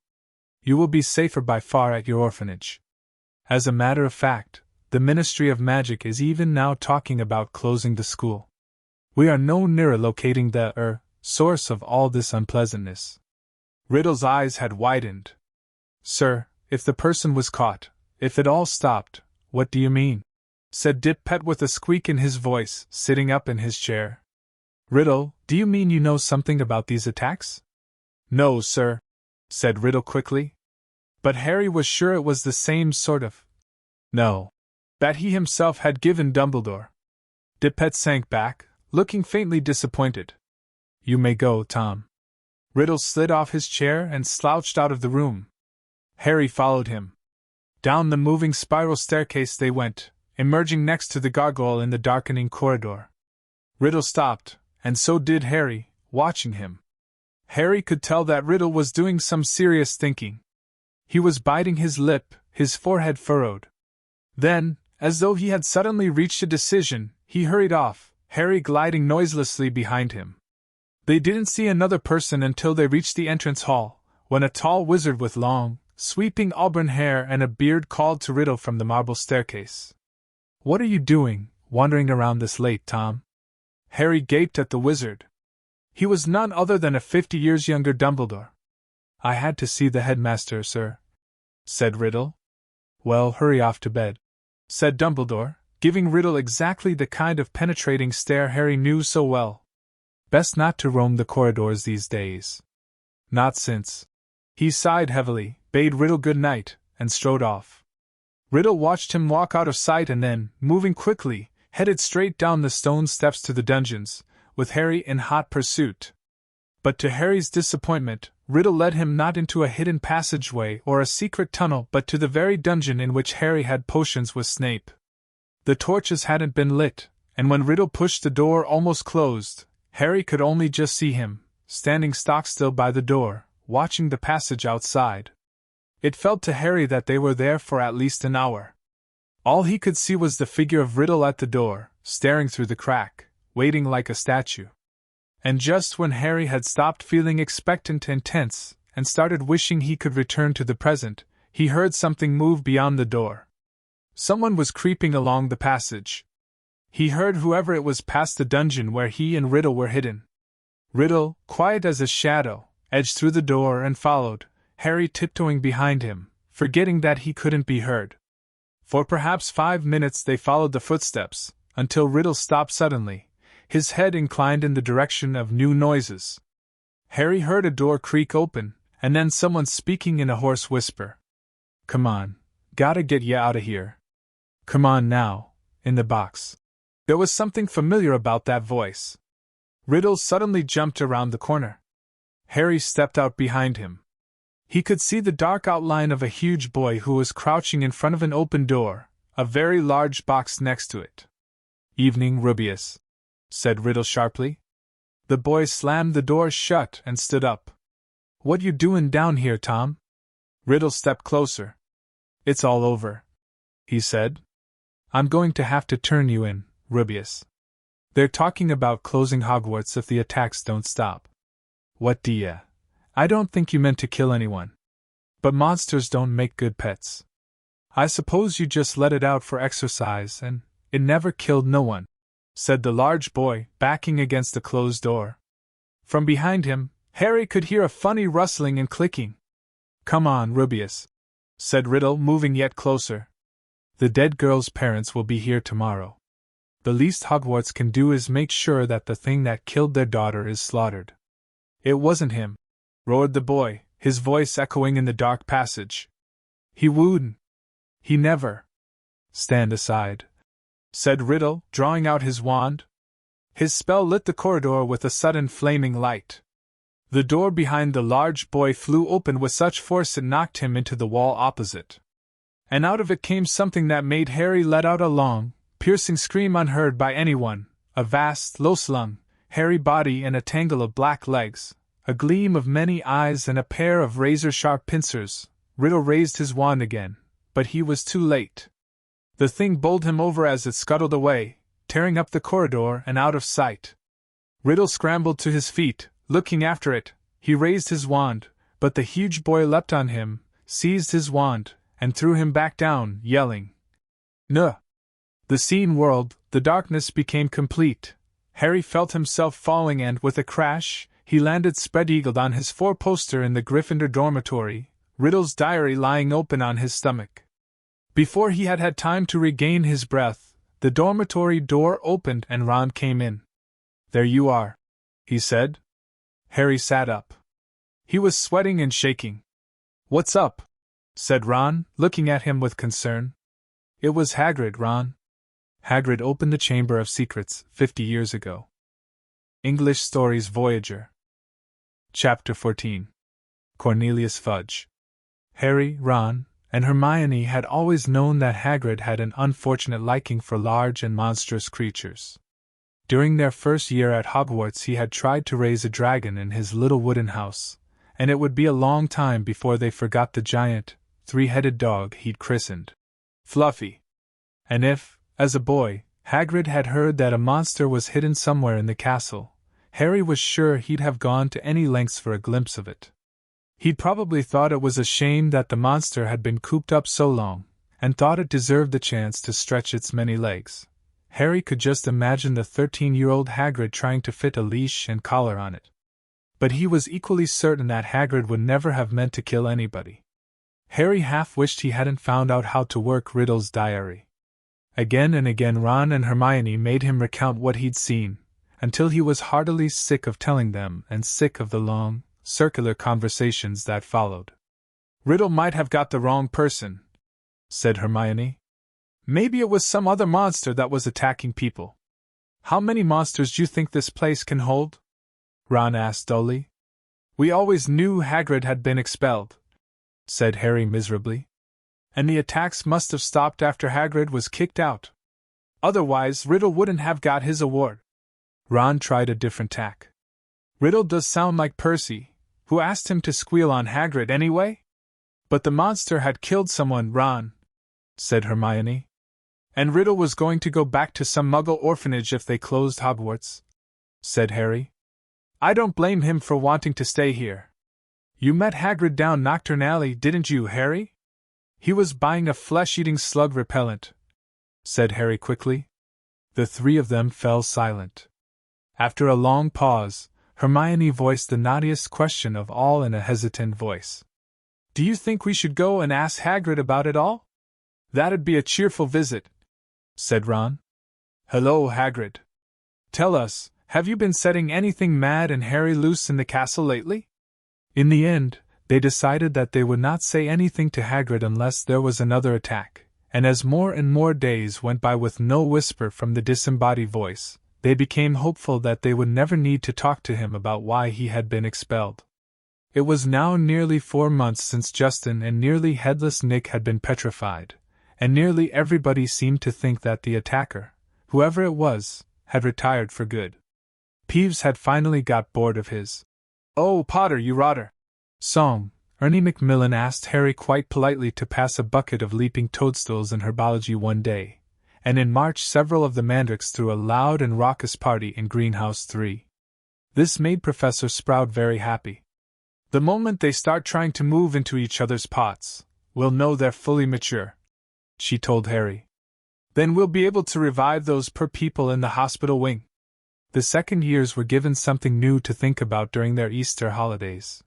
You will be safer by far at your orphanage. As a matter of fact, the Ministry of Magic is even now talking about closing the school. We are no nearer locating the, source of all this unpleasantness." Riddle's eyes had widened. "Sir, if the person was caught, if it all stopped, what do you mean?" said Dippet with a squeak in his voice, sitting up in his chair. "Riddle, do you mean you know something about these attacks?" "No, sir," said Riddle quickly. But Harry was sure it was the same sort of "no" that he himself had given Dumbledore. Dippet sank back, looking faintly disappointed. "You may go, Tom." Riddle slid off his chair and slouched out of the room. Harry followed him. Down the moving spiral staircase they went, emerging next to the gargoyle in the darkening corridor. Riddle stopped, and so did Harry, watching him. Harry could tell that Riddle was doing some serious thinking. He was biting his lip, his forehead furrowed. Then, as though he had suddenly reached a decision, he hurried off, Harry gliding noiselessly behind him. They didn't see another person until they reached the entrance hall, when a tall wizard with long, sweeping auburn hair and a beard called to Riddle from the marble staircase. "What are you doing, wandering around this late, Tom?" Harry gaped at the wizard. He was none other than a 50 years younger Dumbledore. "I had to see the headmaster, sir," said Riddle. "Well, hurry off to bed," said Dumbledore, giving Riddle exactly the kind of penetrating stare Harry knew so well. "Best not to roam the corridors these days." "Not since." He sighed heavily, bade Riddle good night, and strode off. Riddle watched him walk out of sight and then, moving quickly, headed straight down the stone steps to the dungeons, with Harry in hot pursuit. But to Harry's disappointment, Riddle led him not into a hidden passageway or a secret tunnel but to the very dungeon in which Harry had potions with Snape. The torches hadn't been lit, and when Riddle pushed the door almost closed, Harry could only just see him, standing stock-still by the door, watching the passage outside. It felt to Harry that they were there for at least an hour. All he could see was the figure of Riddle at the door, staring through the crack, waiting like a statue. And just when Harry had stopped feeling expectant and tense, and started wishing he could return to the present, he heard something move beyond the door. Someone was creeping along the passage. He heard whoever it was pass the dungeon where he and Riddle were hidden. Riddle, quiet as a shadow, edged through the door and followed, Harry tiptoeing behind him, forgetting that he couldn't be heard. For perhaps 5 minutes they followed the footsteps, until Riddle stopped suddenly, his head inclined in the direction of new noises. Harry heard a door creak open, and then someone speaking in a hoarse whisper. "Come on, gotta get ya out of here." "Come on now," in the box. There was something familiar about that voice. Riddle suddenly jumped around the corner. Harry stepped out behind him. He could see the dark outline of a huge boy who was crouching in front of an open door, a very large box next to it. "Evening, Rubeus," said Riddle sharply. The boy slammed the door shut and stood up. "What you doin' down here, Tom?" Riddle stepped closer. "It's all over," he said. "I'm going to have to turn you in, Rubeus. They're talking about closing Hogwarts if the attacks don't stop." "What d'ya? I don't think you meant to kill anyone. But monsters don't make good pets. I suppose you just let it out for exercise and it never killed no one," said the large boy, backing against the closed door. From behind him, Harry could hear a funny rustling and clicking. "Come on, Rubeus," said Riddle, moving yet closer. "The dead girl's parents will be here tomorrow. The least Hogwarts can do is make sure that the thing that killed their daughter is slaughtered." "It wasn't him," roared the boy, his voice echoing in the dark passage. "He wouldn't. He never." "Stand aside," said Riddle, drawing out his wand. His spell lit the corridor with a sudden flaming light. The door behind the large boy flew open with such force it knocked him into the wall opposite. And out of it came something that made Harry let out a long, piercing scream unheard by anyone, a vast, low-slung, hairy body and a tangle of black legs, a gleam of many eyes and a pair of razor-sharp pincers. Riddle raised his wand again, but he was too late. The thing bowled him over as it scuttled away, tearing up the corridor and out of sight. Riddle scrambled to his feet, looking after it. He raised his wand, but the huge boy leapt on him, seized his wand, and threw him back down, yelling, "Nuh!" The scene whirled, the darkness became complete. Harry felt himself falling and, with a crash, he landed spread-eagled on his four-poster in the Gryffindor dormitory, Riddle's diary lying open on his stomach. Before he had had time to regain his breath, the dormitory door opened and Ron came in. "There you are," he said. Harry sat up. He was sweating and shaking. "What's up?" said Ron, looking at him with concern. "It was Hagrid, Ron. Hagrid opened the Chamber of Secrets 50 years ago." English Stories Voyager. Chapter 14. Cornelius Fudge. Harry, Ron, and Hermione had always known that Hagrid had an unfortunate liking for large and monstrous creatures. During their first year at Hogwarts he had tried to raise a dragon in his little wooden house, and it would be a long time before they forgot the giant, three-headed dog he'd christened Fluffy. And if, as a boy, Hagrid had heard that a monster was hidden somewhere in the castle, Harry was sure he'd have gone to any lengths for a glimpse of it. He'd probably thought it was a shame that the monster had been cooped up so long, and thought it deserved the chance to stretch its many legs. Harry could just imagine the 13-year-old Hagrid trying to fit a leash and collar on it. But he was equally certain that Hagrid would never have meant to kill anybody. Harry half wished he hadn't found out how to work Riddle's diary. Again and again Ron and Hermione made him recount what he'd seen, until he was heartily sick of telling them and sick of the long, circular conversations that followed. "Riddle might have got the wrong person," said Hermione. "Maybe it was some other monster that was attacking people." "How many monsters do you think this place can hold?" Ron asked dully. "We always knew Hagrid had been expelled," said Harry miserably. "And the attacks must have stopped after Hagrid was kicked out. Otherwise Riddle wouldn't have got his award." Ron tried a different tack. "Riddle does sound like Percy, who asked him to squeal on Hagrid anyway?" "But the monster had killed someone, Ron," said Hermione. "And Riddle was going to go back to some Muggle orphanage if they closed Hogwarts," said Harry. "I don't blame him for wanting to stay here. You met Hagrid down Knockturn Alley, didn't you, Harry?" "He was buying a flesh-eating slug repellent," said Harry quickly. The three of them fell silent. After a long pause, Hermione voiced the naughtiest question of all in a hesitant voice. "Do you think we should go and ask Hagrid about it all?" "That'd be a cheerful visit," said Ron. "Hello, Hagrid. Tell us, have you been setting anything mad and hairy loose in the castle lately?" In the end, they decided that they would not say anything to Hagrid unless there was another attack, and as more and more days went by with no whisper from the disembodied voice, they became hopeful that they would never need to talk to him about why he had been expelled. It was now nearly 4 months since Justin and nearly headless Nick had been petrified, and nearly everybody seemed to think that the attacker, whoever it was, had retired for good. Peeves had finally got bored of his "Oh, Potter, you rotter" song. Ernie Macmillan asked Harry quite politely to pass a bucket of leaping toadstools in herbology one day, and in March several of the Mandricks threw a loud and raucous party in Greenhouse 3. This made Professor Sprout very happy. "The moment they start trying to move into each other's pots, we'll know they're fully mature," she told Harry. "Then we'll be able to revive those poor people in the hospital wing." The second years were given something new to think about during their Easter holidays.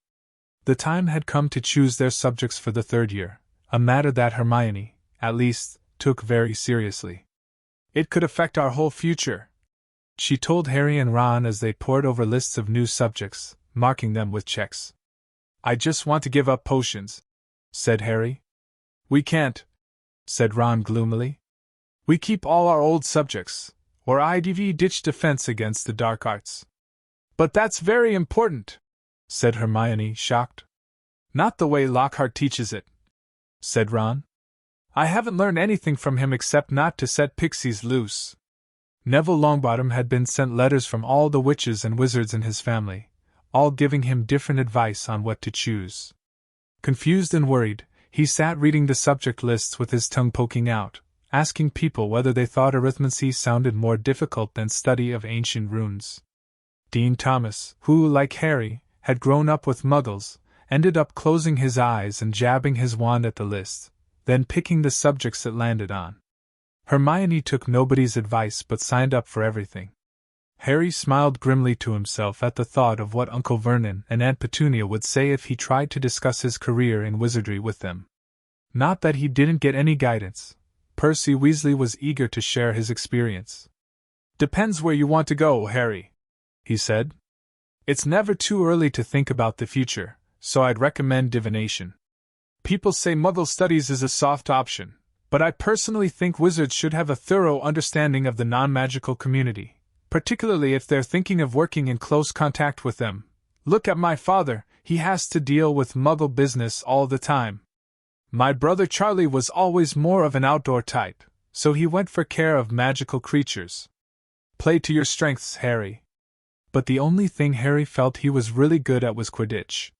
The time had come to choose their subjects for the third year, a matter that Hermione, at least, took very seriously. "It could affect our whole future," she told Harry and Ron as they pored over lists of new subjects, marking them with checks. "I just want to give up potions," said Harry. "We can't," said Ron gloomily. "We keep all our old subjects, or IDV ditch defense against the dark arts." "But that's very important," said Hermione, shocked. "Not the way Lockhart teaches it," said Ron. "I haven't learned anything from him except not to set pixies loose." Neville Longbottom had been sent letters from all the witches and wizards in his family, all giving him different advice on what to choose. Confused and worried, he sat reading the subject lists with his tongue poking out, asking people whether they thought arithmancy sounded more difficult than study of ancient runes. Dean Thomas, who, like Harry, had grown up with Muggles, ended up closing his eyes and jabbing his wand at the list, then picking the subjects it landed on. Hermione took nobody's advice but signed up for everything. Harry smiled grimly to himself at the thought of what Uncle Vernon and Aunt Petunia would say if he tried to discuss his career in wizardry with them. Not that he didn't get any guidance. Percy Weasley was eager to share his experience. "Depends where you want to go, Harry," he said. "It's never too early to think about the future, so I'd recommend divination. People say Muggle studies is a soft option, but I personally think wizards should have a thorough understanding of the non-magical community, particularly if they're thinking of working in close contact with them. Look at my father, he has to deal with Muggle business all the time. My brother Charlie was always more of an outdoor type, so he went for care of magical creatures. Play to your strengths, Harry." But the only thing Harry felt he was really good at was Quidditch.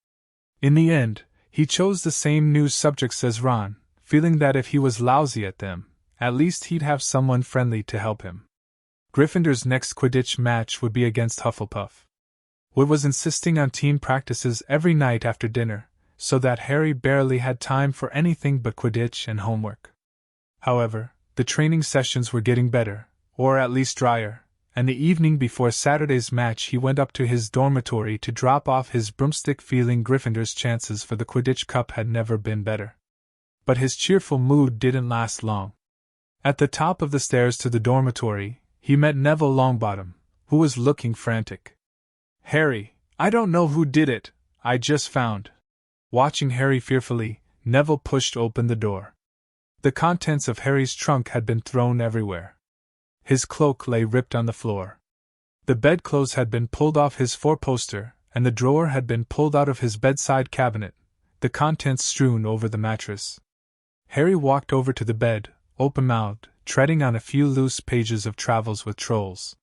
In the end, he chose the same new subjects as Ron, feeling that if he was lousy at them, at least he'd have someone friendly to help him. Gryffindor's next Quidditch match would be against Hufflepuff. Wood was insisting on team practices every night after dinner, so that Harry barely had time for anything but Quidditch and homework. However, the training sessions were getting better, or at least drier, and the evening before Saturday's match he went up to his dormitory to drop off his broomstick, feeling Gryffindor's chances for the Quidditch Cup had never been better. But his cheerful mood didn't last long. At the top of the stairs to the dormitory, he met Neville Longbottom, who was looking frantic. "Harry, I don't know who did it, I just found." Watching Harry fearfully, Neville pushed open the door. The contents of Harry's trunk had been thrown everywhere. His cloak lay ripped on the floor. The bedclothes had been pulled off his four-poster, and the drawer had been pulled out of his bedside cabinet, the contents strewn over the mattress. Harry walked over to the bed, open-mouthed, treading on a few loose pages of Travels with Trolls.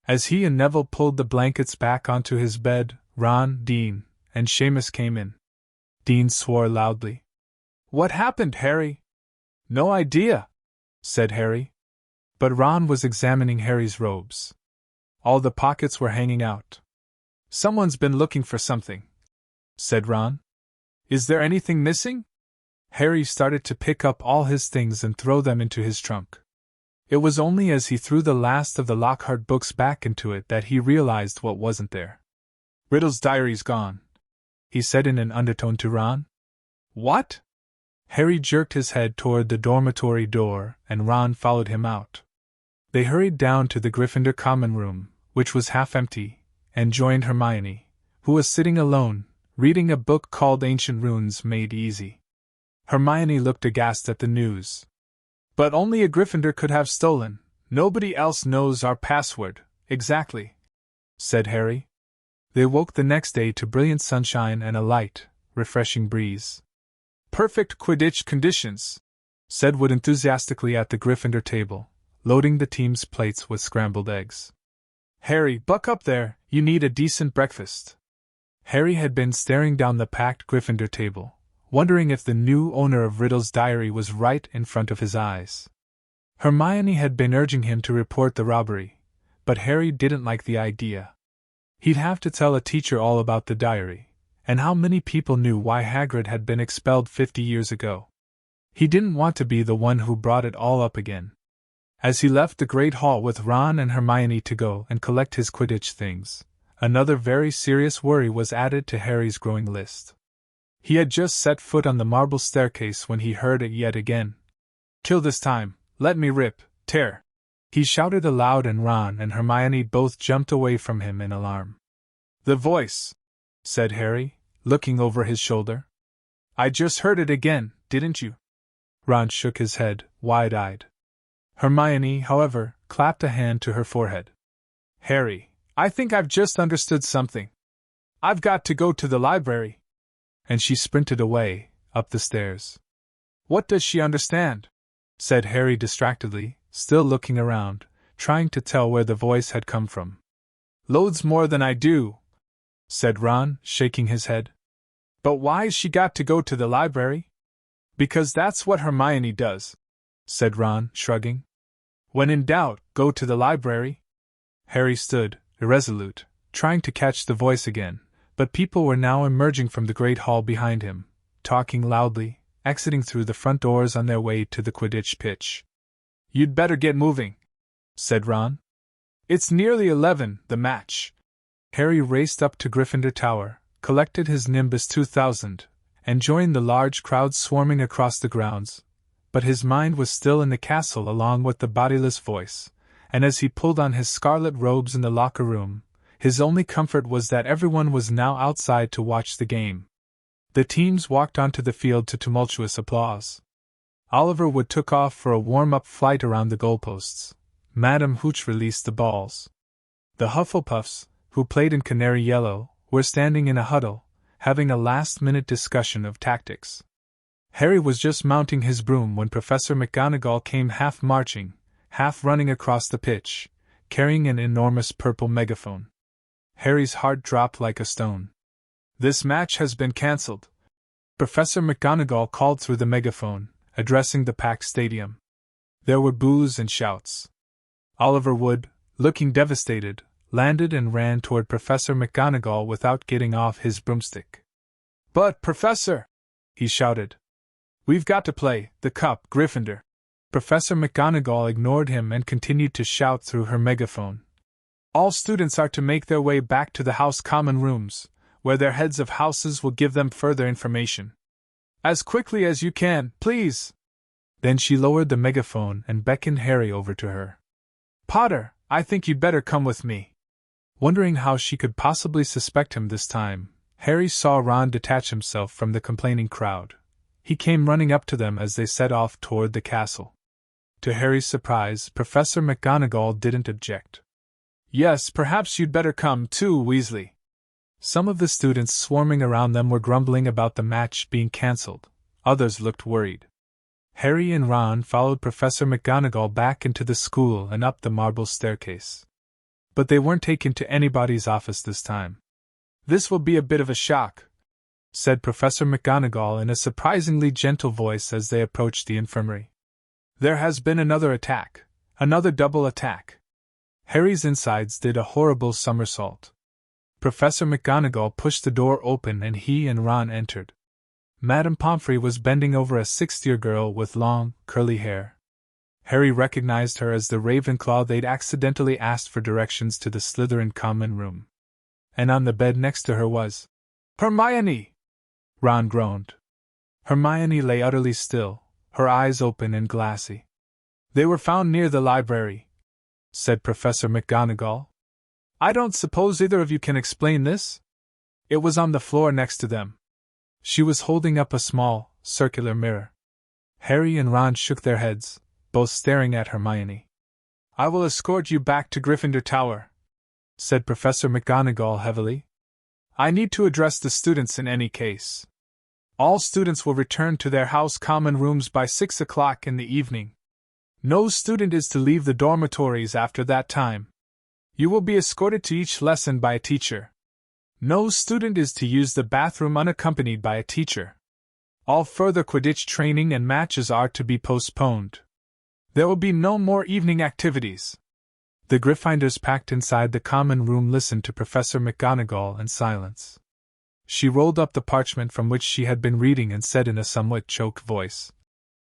As he and Neville pulled the blankets back onto his bed, Ron, Dean, and Seamus came in. Dean swore loudly. "What happened, Harry?" "No idea," said Harry. But Ron was examining Harry's robes. All the pockets were hanging out. "Someone's been looking for something," said Ron. "Is there anything missing?" Harry started to pick up all his things and throw them into his trunk. It was only as he threw the last of the Lockhart books back into it that he realized what wasn't there. "Riddle's diary's gone," he said in an undertone to Ron. "What?" Harry jerked his head toward the dormitory door, and Ron followed him out. They hurried down to the Gryffindor common room, which was half empty, and joined Hermione, who was sitting alone, reading a book called Ancient Runes Made Easy. Hermione looked aghast at the news. But only a Gryffindor could have stolen. Nobody else knows our password, exactly, said Harry. They woke the next day to brilliant sunshine and a light, refreshing breeze. Perfect Quidditch conditions, said Wood enthusiastically at the Gryffindor table, loading the team's plates with scrambled eggs. Harry, buck up there, you need a decent breakfast. Harry had been staring down the packed Gryffindor table, wondering if the new owner of Riddle's diary was right in front of his eyes. Hermione had been urging him to report the robbery, but Harry didn't like the idea. He'd have to tell a teacher all about the diary, and how many people knew why Hagrid had been expelled 50 years ago. He didn't want to be the one who brought it all up again. As he left the Great Hall with Ron and Hermione to go and collect his Quidditch things, another very serious worry was added to Harry's growing list. He had just set foot on the marble staircase when he heard it yet again. Kill this time, let me rip, tear! He shouted aloud, and Ron and Hermione both jumped away from him in alarm. The voice, said Harry, looking over his shoulder. I just heard it again, didn't you? Ron shook his head, wide-eyed. Hermione, however, clapped a hand to her forehead. Harry, I think I've just understood something. I've got to go to the library. And she sprinted away, up the stairs. What does she understand? Said Harry distractedly, still looking around, trying to tell where the voice had come from. Loads more than I do, said Ron, shaking his head. But why's she got to go to the library? Because that's what Hermione does, said Ron, shrugging. When in doubt, go to the library. Harry stood, irresolute, trying to catch the voice again, but people were now emerging from the great hall behind him, talking loudly, exiting through the front doors on their way to the Quidditch pitch. You'd better get moving, said Ron. It's nearly 11, the match. Harry raced up to Gryffindor Tower, collected his Nimbus 2000, and joined the large crowd swarming across the grounds, but his mind was still in the castle along with the bodiless voice, and as he pulled on his scarlet robes in the locker room, his only comfort was that everyone was now outside to watch the game. The teams walked onto the field to tumultuous applause. Oliver Wood took off for a warm-up flight around the goalposts. Madame Hooch released the balls. The Hufflepuffs, who played in canary yellow, were standing in a huddle, having a last-minute discussion of tactics. Harry was just mounting his broom when Professor McGonagall came half marching, half running across the pitch, carrying an enormous purple megaphone. Harry's heart dropped like a stone. This match has been cancelled, Professor McGonagall called through the megaphone, addressing the packed stadium. There were boos and shouts. Oliver Wood, looking devastated, landed and ran toward Professor McGonagall without getting off his broomstick. But, Professor, he shouted, we've got to play, the cup, Gryffindor. Professor McGonagall ignored him and continued to shout through her megaphone. All students are to make their way back to the house common rooms, where their heads of houses will give them further information. As quickly as you can, please. Then she lowered the megaphone and beckoned Harry over to her. Potter, I think you'd better come with me. Wondering how she could possibly suspect him this time, Harry saw Ron detach himself from the complaining crowd. He came running up to them as they set off toward the castle. To Harry's surprise, Professor McGonagall didn't object. Yes, perhaps you'd better come too, Weasley. Some of the students swarming around them were grumbling about the match being cancelled. Others looked worried. Harry and Ron followed Professor McGonagall back into the school and up the marble staircase. But they weren't taken to anybody's office this time. This will be a bit of a shock, said Professor McGonagall in a surprisingly gentle voice as they approached the infirmary. There has been another attack. Another double attack. Harry's insides did a horrible somersault. Professor McGonagall pushed the door open and he and Ron entered. Madame Pomfrey was bending over a sixth-year girl with long, curly hair. Harry recognized her as the Ravenclaw they'd accidentally asked for directions to the Slytherin common room. And on the bed next to her was Hermione! Ron groaned. Hermione lay utterly still, her eyes open and glassy. They were found near the library, said Professor McGonagall. I don't suppose either of you can explain this? It was on the floor next to them. She was holding up a small, circular mirror. Harry and Ron shook their heads, both staring at Hermione. "I will escort you back to Gryffindor Tower," said Professor McGonagall heavily. "I need to address the students in any case. All students will return to their house common rooms by 6 o'clock in the evening. No student is to leave the dormitories after that time. You will be escorted to each lesson by a teacher. No student is to use the bathroom unaccompanied by a teacher. All further Quidditch training and matches are to be postponed. There will be no more evening activities." The Gryffindors packed inside the common room listened to Professor McGonagall in silence. She rolled up the parchment from which she had been reading and said in a somewhat choked voice,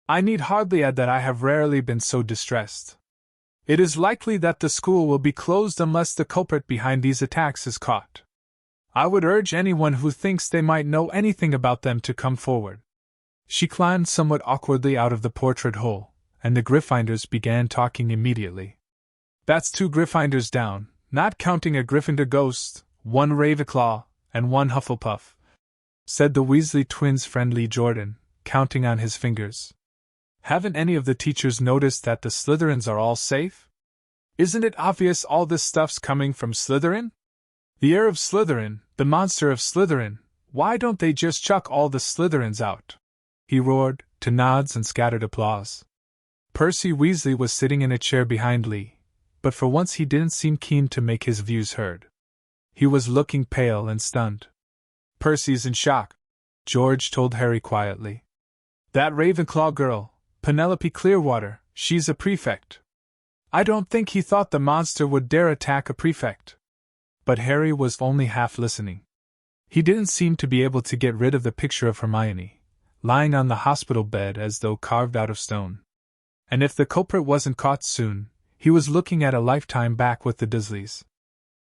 "I need hardly add that I have rarely been so distressed. It is likely that the school will be closed unless the culprit behind these attacks is caught. I would urge anyone who thinks they might know anything about them to come forward." She climbed somewhat awkwardly out of the portrait hole, and the Gryffindors began talking immediately. "That's 2 Gryffindors down, not counting a Gryffindor ghost, 1 Ravenclaw, and 1 Hufflepuff," said the Weasley twins' friendly Jordan, counting on his fingers. "Haven't any of the teachers noticed that the Slytherins are all safe? Isn't it obvious all this stuff's coming from Slytherin? The heir of Slytherin, the monster of Slytherin, why don't they just chuck all the Slytherins out?" he roared, to nods and scattered applause. Percy Weasley was sitting in a chair behind Lee, but for once he didn't seem keen to make his views heard. He was looking pale and stunned. "Percy's in shock," George told Harry quietly. "That Ravenclaw girl, Penelope Clearwater, she's a prefect. I don't think he thought the monster would dare attack a prefect." But Harry was only half listening. He didn't seem to be able to get rid of the picture of Hermione, lying on the hospital bed as though carved out of stone. And if the culprit wasn't caught soon, he was looking at a lifetime back with the Dursleys.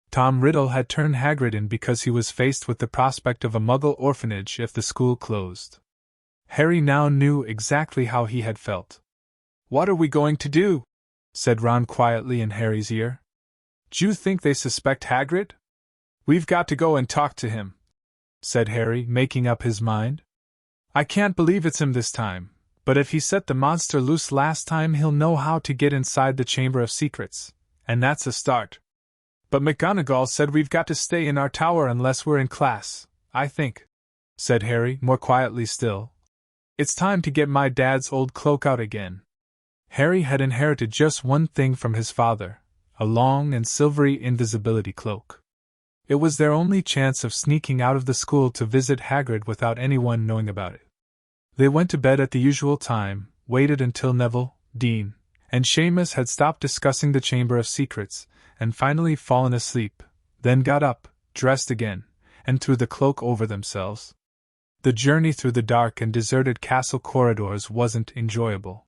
Tom Riddle had turned Hagrid in because he was faced with the prospect of a Muggle orphanage if the school closed. Harry now knew exactly how he had felt. "What are we going to do?" said Ron quietly in Harry's ear. "Do you think they suspect Hagrid?" "We've got to go and talk to him," said Harry, making up his mind. "I can't believe it's him this time, but if he set the monster loose last time he'll know how to get inside the Chamber of Secrets, and that's a start. But McGonagall said we've got to stay in our tower unless we're in class, I think," said Harry, more quietly still. "It's time to get my dad's old cloak out again." Harry had inherited just one thing from his father, a long and silvery invisibility cloak. It was their only chance of sneaking out of the school to visit Hagrid without anyone knowing about it. They went to bed at the usual time, waited until Neville, Dean, and Seamus had stopped discussing the Chamber of Secrets, and finally fallen asleep, then got up, dressed again, and threw the cloak over themselves. The journey through the dark and deserted castle corridors wasn't enjoyable.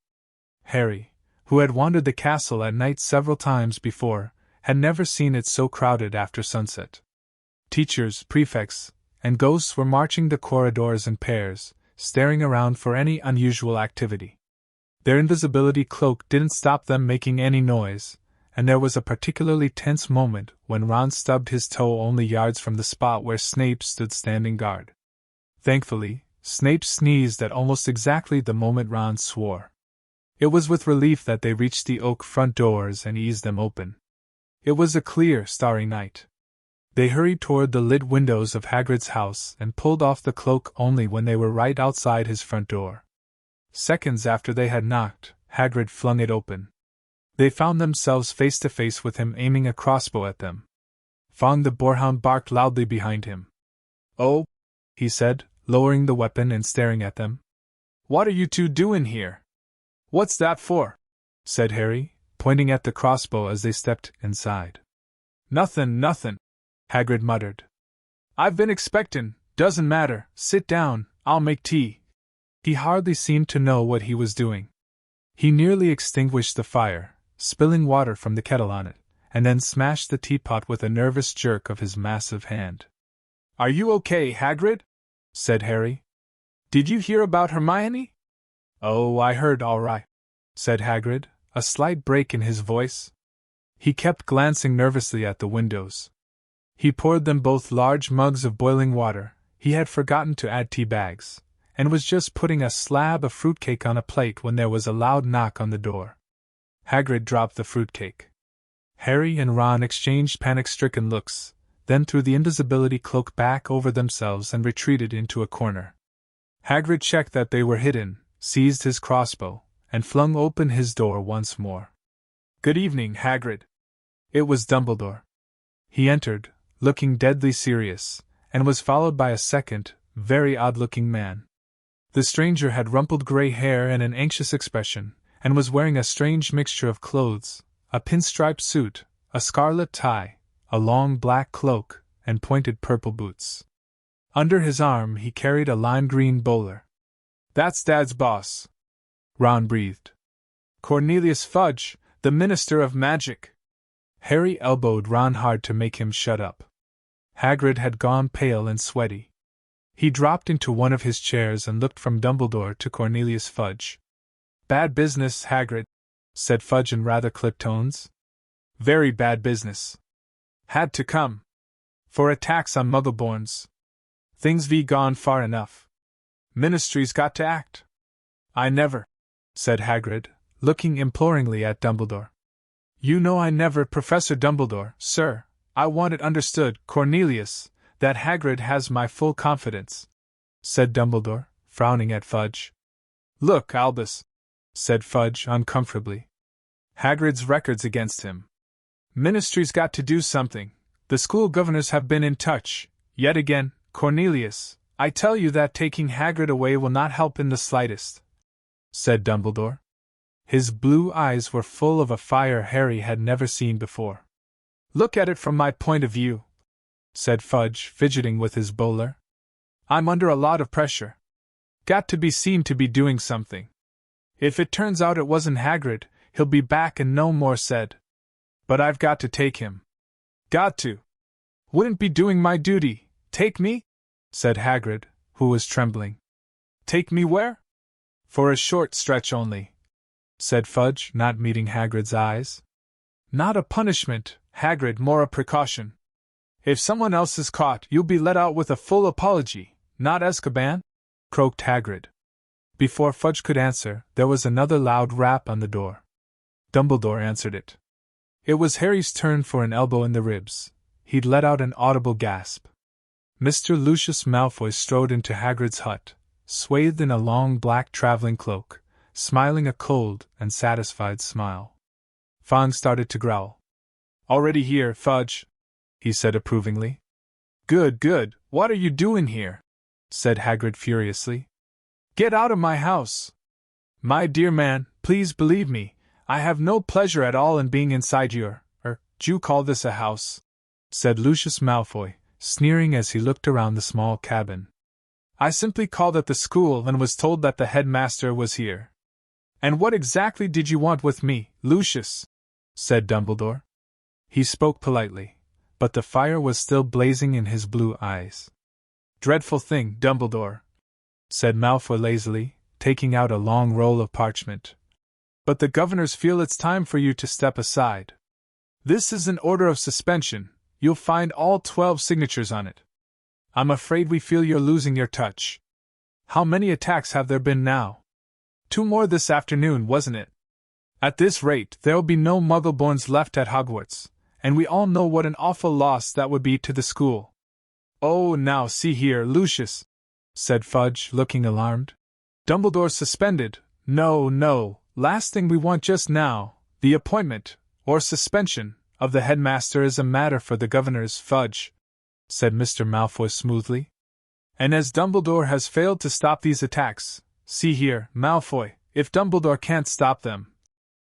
Harry, who had wandered the castle at night several times before, had never seen it so crowded after sunset. Teachers, prefects, and ghosts were marching the corridors in pairs, staring around for any unusual activity. Their invisibility cloak didn't stop them making any noise, and there was a particularly tense moment when Ron stubbed his toe only yards from the spot where Snape stood standing guard. Thankfully, Snape sneezed at almost exactly the moment Ron swore. It was with relief that they reached the oak front doors and eased them open. It was a clear, starry night. They hurried toward the lit windows of Hagrid's house and pulled off the cloak only when they were right outside his front door. Seconds after they had knocked, Hagrid flung it open. They found themselves face to face with him aiming a crossbow at them. Fong the boarhound barked loudly behind him. "Oh," he said, lowering the weapon and staring at them. "What are you two doing here?" "What's that for?" said Harry, pointing at the crossbow as they stepped inside. Nothing, Hagrid muttered. "I've been expectin', doesn't matter, sit down, I'll make tea." He hardly seemed to know what he was doing. He nearly extinguished the fire, spilling water from the kettle on it, and then smashed the teapot with a nervous jerk of his massive hand. "Are you okay, Hagrid?" said Harry. "Did you hear about Hermione?" "Oh, I heard all right," said Hagrid, a slight break in his voice. He kept glancing nervously at the windows. He poured them both large mugs of boiling water, he had forgotten to add tea bags, and was just putting a slab of fruitcake on a plate when there was a loud knock on the door. Hagrid dropped the fruitcake. Harry and Ron exchanged panic-stricken looks, then threw the invisibility cloak back over themselves and retreated into a corner. Hagrid checked that they were hidden, seized his crossbow, and flung open his door once more. "Good evening, Hagrid." It was Dumbledore. He entered, looking deadly serious, and was followed by a second, very odd-looking man. The stranger had rumpled gray hair and an anxious expression, and was wearing a strange mixture of clothes, a pinstripe suit, a scarlet tie, a long black cloak, and pointed purple boots. Under his arm he carried a lime-green bowler. "That's Dad's boss," Ron breathed. "Cornelius Fudge, the Minister of Magic." Harry elbowed Ron hard to make him shut up. Hagrid had gone pale and sweaty. He dropped into one of his chairs and looked from Dumbledore to Cornelius Fudge. "Bad business, Hagrid," said Fudge in rather clipped tones. "Very bad business. Had to come. For attacks on Muggleborns. Things be gone far enough. Ministry's got to act." "I never," said Hagrid, looking imploringly at Dumbledore. "You know I never, Professor Dumbledore, sir. I want it understood, Cornelius, that Hagrid has my full confidence," said Dumbledore, frowning at Fudge. "Look, Albus," said Fudge uncomfortably. "Hagrid's record's against him. Ministry's got to do something. The school governors have been in touch, yet again, Cornelius. I tell you that taking Hagrid away will not help in the slightest," said Dumbledore. His blue eyes were full of a fire Harry had never seen before. "Look at it from my point of view," said Fudge, fidgeting with his bowler. "I'm under a lot of pressure. Got to be seen to be doing something. If it turns out it wasn't Hagrid, he'll be back and no more said. But I've got to take him. Got to. Wouldn't be doing my duty. Take me?" said Hagrid, who was trembling. "Take me where?" "For a short stretch only," said Fudge, not meeting Hagrid's eyes. "Not a punishment, Hagrid, more a precaution. If someone else is caught, you'll be let out with a full apology, not Azkaban," croaked Hagrid. Before Fudge could answer, there was another loud rap on the door. Dumbledore answered it. It was Harry's turn for an elbow in the ribs. He'd let out an audible gasp. Mr. Lucius Malfoy strode into Hagrid's hut, swathed in a long black traveling cloak, smiling a cold and satisfied smile. Fong started to growl. "Already here, Fudge," he said approvingly. "Good, good, what are you doing here?" said Hagrid furiously. "Get out of my house! My dear man, please believe me, I have no pleasure at all in being inside your, do you call this a house?" said Lucius Malfoy, sneering as he looked around the small cabin. "I simply called at the school and was told that the headmaster was here." "And what exactly did you want with me, Lucius?" said Dumbledore. He spoke politely, but the fire was still blazing in his blue eyes. "Dreadful thing, Dumbledore," said Malfoy lazily, taking out a long roll of parchment. "But the governors feel it's time for you to step aside. This is an order of suspension. You'll find all 12 signatures on it. I'm afraid we feel you're losing your touch. How many attacks have there been now? 2 more this afternoon, wasn't it? At this rate, there'll be no Muggleborns left at Hogwarts, and we all know what an awful loss that would be to the school." "Oh, now see here, Lucius," said Fudge, looking alarmed. "Dumbledore's suspended. No, last thing we want just now, the appointment, or suspension, of the headmaster is a matter for the governors, Fudge," said Mr. Malfoy smoothly. "And as Dumbledore has failed to stop these attacks, see here, Malfoy, if Dumbledore can't stop them,"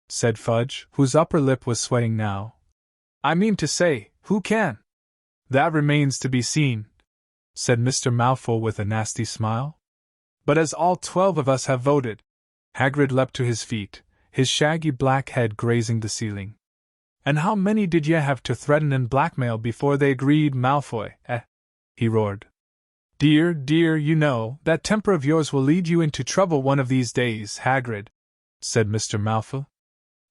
said Fudge, whose upper lip was sweating now. "I mean to say, who can?" "That remains to be seen," said Mr. Malfoy with a nasty smile. "But as all 12 of us have voted—" Hagrid leapt to his feet, his shaggy black head grazing the ceiling. "And how many did ye have to threaten and blackmail before they agreed, Malfoy, he roared. Dear, you know, that temper of yours will lead you into trouble one of these days, Hagrid," said Mr. Malfoy.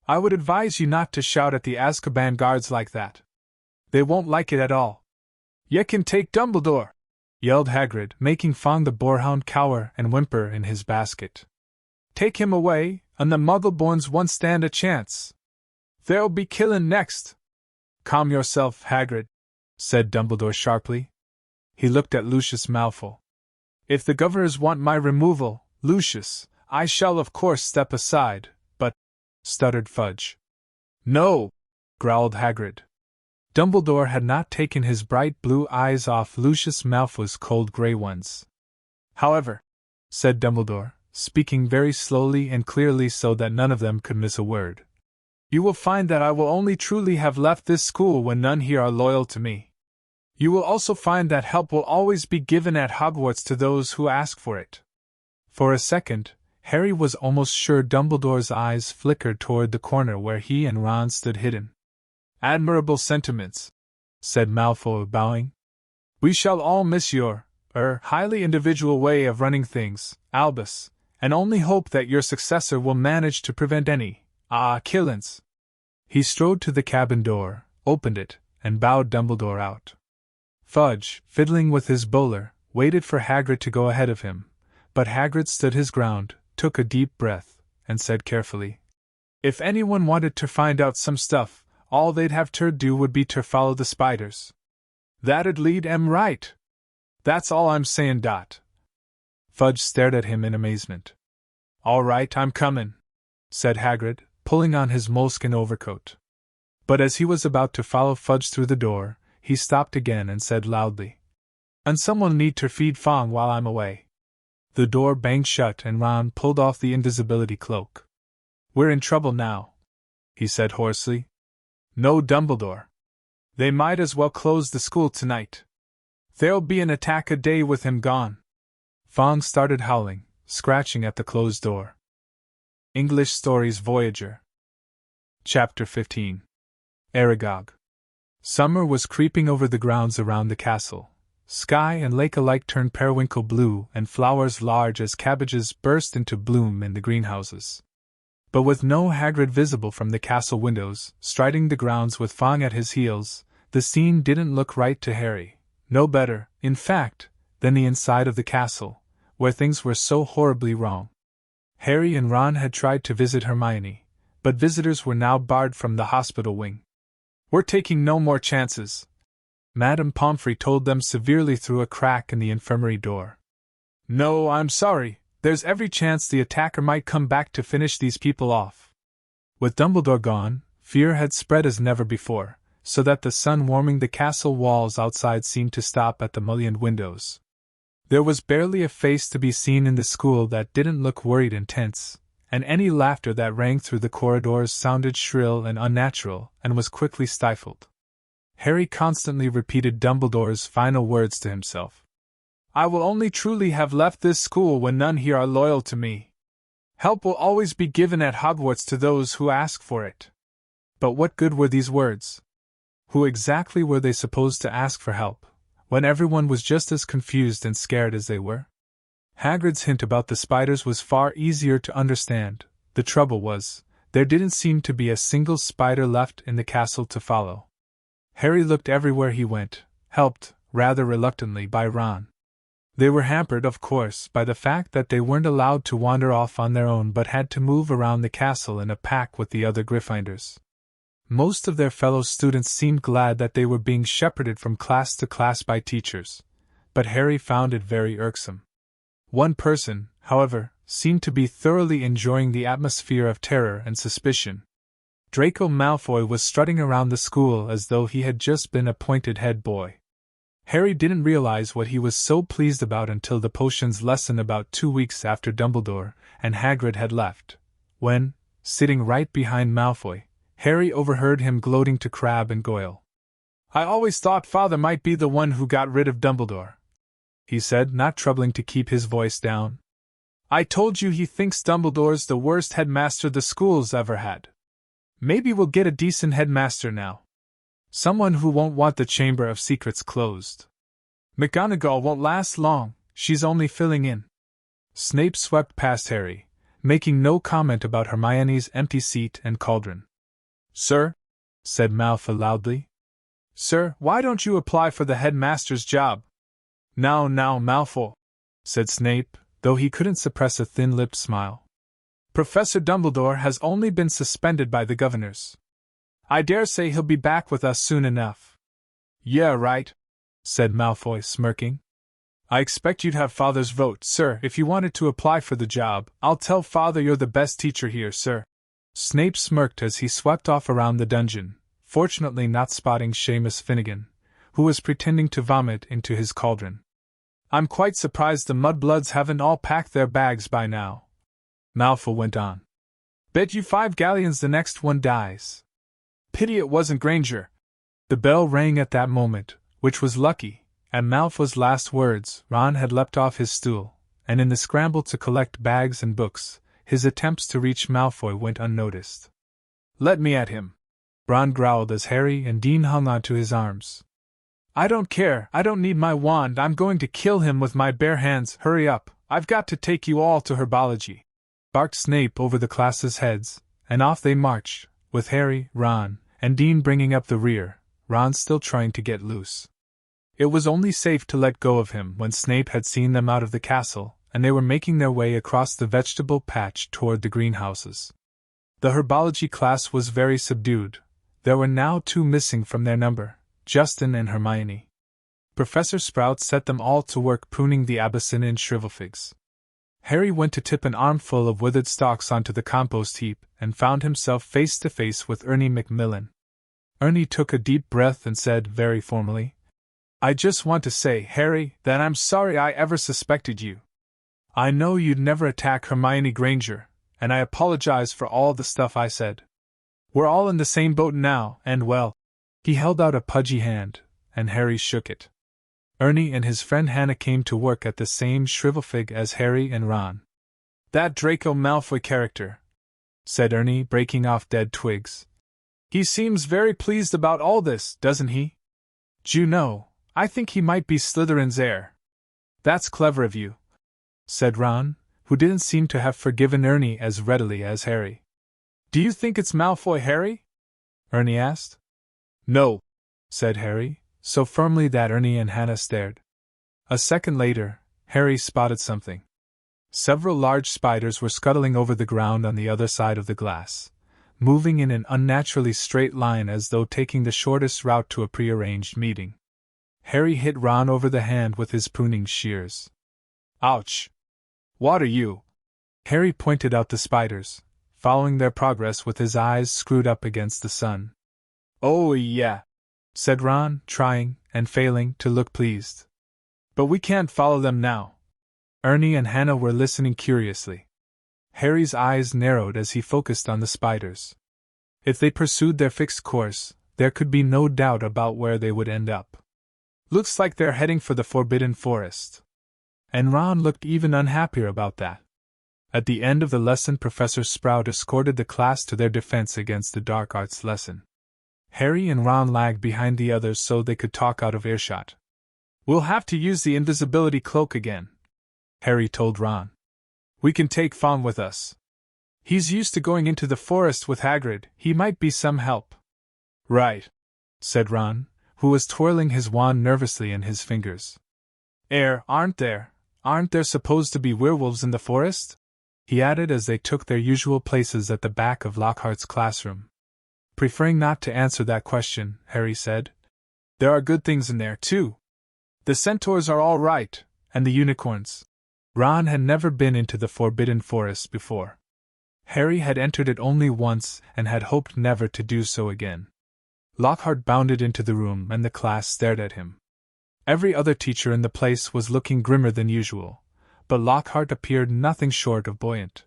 "I would advise you not to shout at the Azkaban guards like that. They won't like it at all." "Ye can take Dumbledore!" yelled Hagrid, making Fong the Boarhound cower and whimper in his basket. "Take him away, and the Muggleborns won't stand a chance. They'll be killing next. Calm yourself, Hagrid, said Dumbledore sharply. He looked at Lucius Malfoy. If the governors want my removal, Lucius, I shall of course step aside, but, stuttered Fudge. No, growled Hagrid. Dumbledore had not taken his bright blue eyes off Lucius Malfoy's cold grey ones. However, said Dumbledore, speaking very slowly and clearly so that none of them could miss a word, you will find that I will only truly have left this school when none here are loyal to me. You will also find that help will always be given at Hogwarts to those who ask for it. For a second, Harry was almost sure Dumbledore's eyes flickered toward the corner where he and Ron stood hidden. Admirable sentiments, said Malfoy, bowing. We shall all miss your, highly individual way of running things, Albus, and only hope that your successor will manage to prevent any, killings. He strode to the cabin door, opened it, and bowed Dumbledore out. Fudge, fiddling with his bowler, waited for Hagrid to go ahead of him, but Hagrid stood his ground, took a deep breath, and said carefully, If anyone wanted to find out some stuff, all they'd have to do would be to follow the spiders. That'd lead 'em right. That's all I'm sayin', Dot. Fudge stared at him in amazement. All right, I'm comin', said Hagrid, pulling on his moleskin overcoat. But as he was about to follow Fudge through the door, he stopped again and said loudly, And someone need to feed Fong while I'm away. The door banged shut and Ron pulled off the invisibility cloak. We're in trouble now, he said hoarsely. No, Dumbledore. They might as well close the school tonight. There'll be an attack a day with him gone. Fong started howling, scratching at the closed door. English Stories Voyager. Chapter 15. Aragog. Summer was creeping over the grounds around the castle. Sky and lake alike turned periwinkle blue, and flowers large as cabbages burst into bloom in the greenhouses. But with no Hagrid visible from the castle windows, striding the grounds with Fong at his heels, the scene didn't look right to Harry. No better, in fact, than the inside of the castle, where things were so horribly wrong. Harry and Ron had tried to visit Hermione, but visitors were now barred from the hospital wing. We're taking no more chances, Madame Pomfrey told them severely through a crack in the infirmary door. No, I'm sorry, there's every chance the attacker might come back to finish these people off. With Dumbledore gone, fear had spread as never before, so that the sun warming the castle walls outside seemed to stop at the mullioned windows. There was barely a face to be seen in the school that didn't look worried and tense, and any laughter that rang through the corridors sounded shrill and unnatural and was quickly stifled. Harry constantly repeated Dumbledore's final words to himself. I will only truly have left this school when none here are loyal to me. Help will always be given at Hogwarts to those who ask for it. But what good were these words? Who exactly were they supposed to ask for help, when everyone was just as confused and scared as they were? Hagrid's hint about the spiders was far easier to understand. The trouble was, there didn't seem to be a single spider left in the castle to follow. Harry looked everywhere he went, helped, rather reluctantly, by Ron. They were hampered, of course, by the fact that they weren't allowed to wander off on their own but had to move around the castle in a pack with the other Gryffindors. Most of their fellow students seemed glad that they were being shepherded from class to class by teachers, but Harry found it very irksome. One person, however, seemed to be thoroughly enjoying the atmosphere of terror and suspicion. Draco Malfoy was strutting around the school as though he had just been appointed head boy. Harry didn't realize what he was so pleased about until the potions lesson about 2 weeks after Dumbledore and Hagrid had left, when, sitting right behind Malfoy, Harry overheard him gloating to Crabbe and Goyle. I always thought Father might be the one who got rid of Dumbledore, he said, not troubling to keep his voice down. I told you he thinks Dumbledore's the worst headmaster the school's ever had. Maybe we'll get a decent headmaster now. Someone who won't want the Chamber of Secrets closed. McGonagall won't last long, she's only filling in. Snape swept past Harry, making no comment about Hermione's empty seat and cauldron. Sir, said Malfoy loudly. Sir, why don't you apply for the headmaster's job? Now, Malfoy, said Snape, though he couldn't suppress a thin-lipped smile. Professor Dumbledore has only been suspended by the governors. I dare say he'll be back with us soon enough." "Yeah, right," said Malfoy, smirking. "I expect you'd have Father's vote, sir, if you wanted to apply for the job. I'll tell Father you're the best teacher here, sir." Snape smirked as he swept off around the dungeon, fortunately not spotting Seamus Finnegan, who was pretending to vomit into his cauldron. "I'm quite surprised the mudbloods haven't all packed their bags by now," Malfoy went on. "Bet you 5 galleons the next one dies. Pity it wasn't Granger." The bell rang at that moment, which was lucky. At Malfoy's last words, Ron had leapt off his stool, and in the scramble to collect bags and books, his attempts to reach Malfoy went unnoticed. "Let me at him," Ron growled as Harry and Dean hung onto his arms. "I don't care, I don't need my wand, I'm going to kill him with my bare hands. Hurry up, I've got to take you all to herbology," barked Snape over the class's heads, and off they marched, with Harry, Ron, and Dean bringing up the rear, Ron still trying to get loose. It was only safe to let go of him when Snape had seen them out of the castle, and they were making their way across the vegetable patch toward the greenhouses. The herbology class was very subdued. There were now 2 missing from their number, Justin and Hermione. Professor Sprout set them all to work pruning the Abyssinian shrivelfigs. Harry went to tip an armful of withered stalks onto the compost heap and found himself face to face with Ernie Macmillan. Ernie took a deep breath and said very formally, "I just want to say, Harry, that I'm sorry I ever suspected you. I know you'd never attack Hermione Granger, and I apologize for all the stuff I said. We're all in the same boat now, and well." He held out a pudgy hand, and Harry shook it. Ernie and his friend Hannah came to work at the same shrivelfig as Harry and Ron. "That Draco Malfoy character," said Ernie, breaking off dead twigs. "He seems very pleased about all this, doesn't he? D'you know, I think he might be Slytherin's heir." "That's clever of you," said Ron, who didn't seem to have forgiven Ernie as readily as Harry. "Do you think it's Malfoy, Harry?" Ernie asked. "No," said Harry, so firmly that Ernie and Hannah stared. A second later, Harry spotted something. Several large spiders were scuttling over the ground on the other side of the glass, moving in an unnaturally straight line as though taking the shortest route to a prearranged meeting. Harry hit Ron over the hand with his pruning shears. "Ouch! What are you?" Harry pointed out the spiders, following their progress with his eyes screwed up against the sun. "Oh, yeah," said Ron, trying, and failing, to look pleased. "But we can't follow them now." Ernie and Hannah were listening curiously. Harry's eyes narrowed as he focused on the spiders. If they pursued their fixed course, there could be no doubt about where they would end up. "Looks like they're heading for the Forbidden Forest." And Ron looked even unhappier about that. At the end of the lesson, Professor Sprout escorted the class to their defense against the dark arts lesson. Harry and Ron lagged behind the others so they could talk out of earshot. "We'll have to use the invisibility cloak again," Harry told Ron. "We can take Fawn with us. He's used to going into the forest with Hagrid, he might be some help." "Right," said Ron, who was twirling his wand nervously in his fingers. Aren't there supposed to be werewolves in the forest?" he added as they took their usual places at the back of Lockhart's classroom. Preferring not to answer that question, Harry said, "There are good things in there, too. The centaurs are all right, and the unicorns." Ron had never been into the Forbidden Forest before. Harry had entered it only once and had hoped never to do so again. Lockhart bounded into the room and the class stared at him. Every other teacher in the place was looking grimmer than usual, but Lockhart appeared nothing short of buoyant.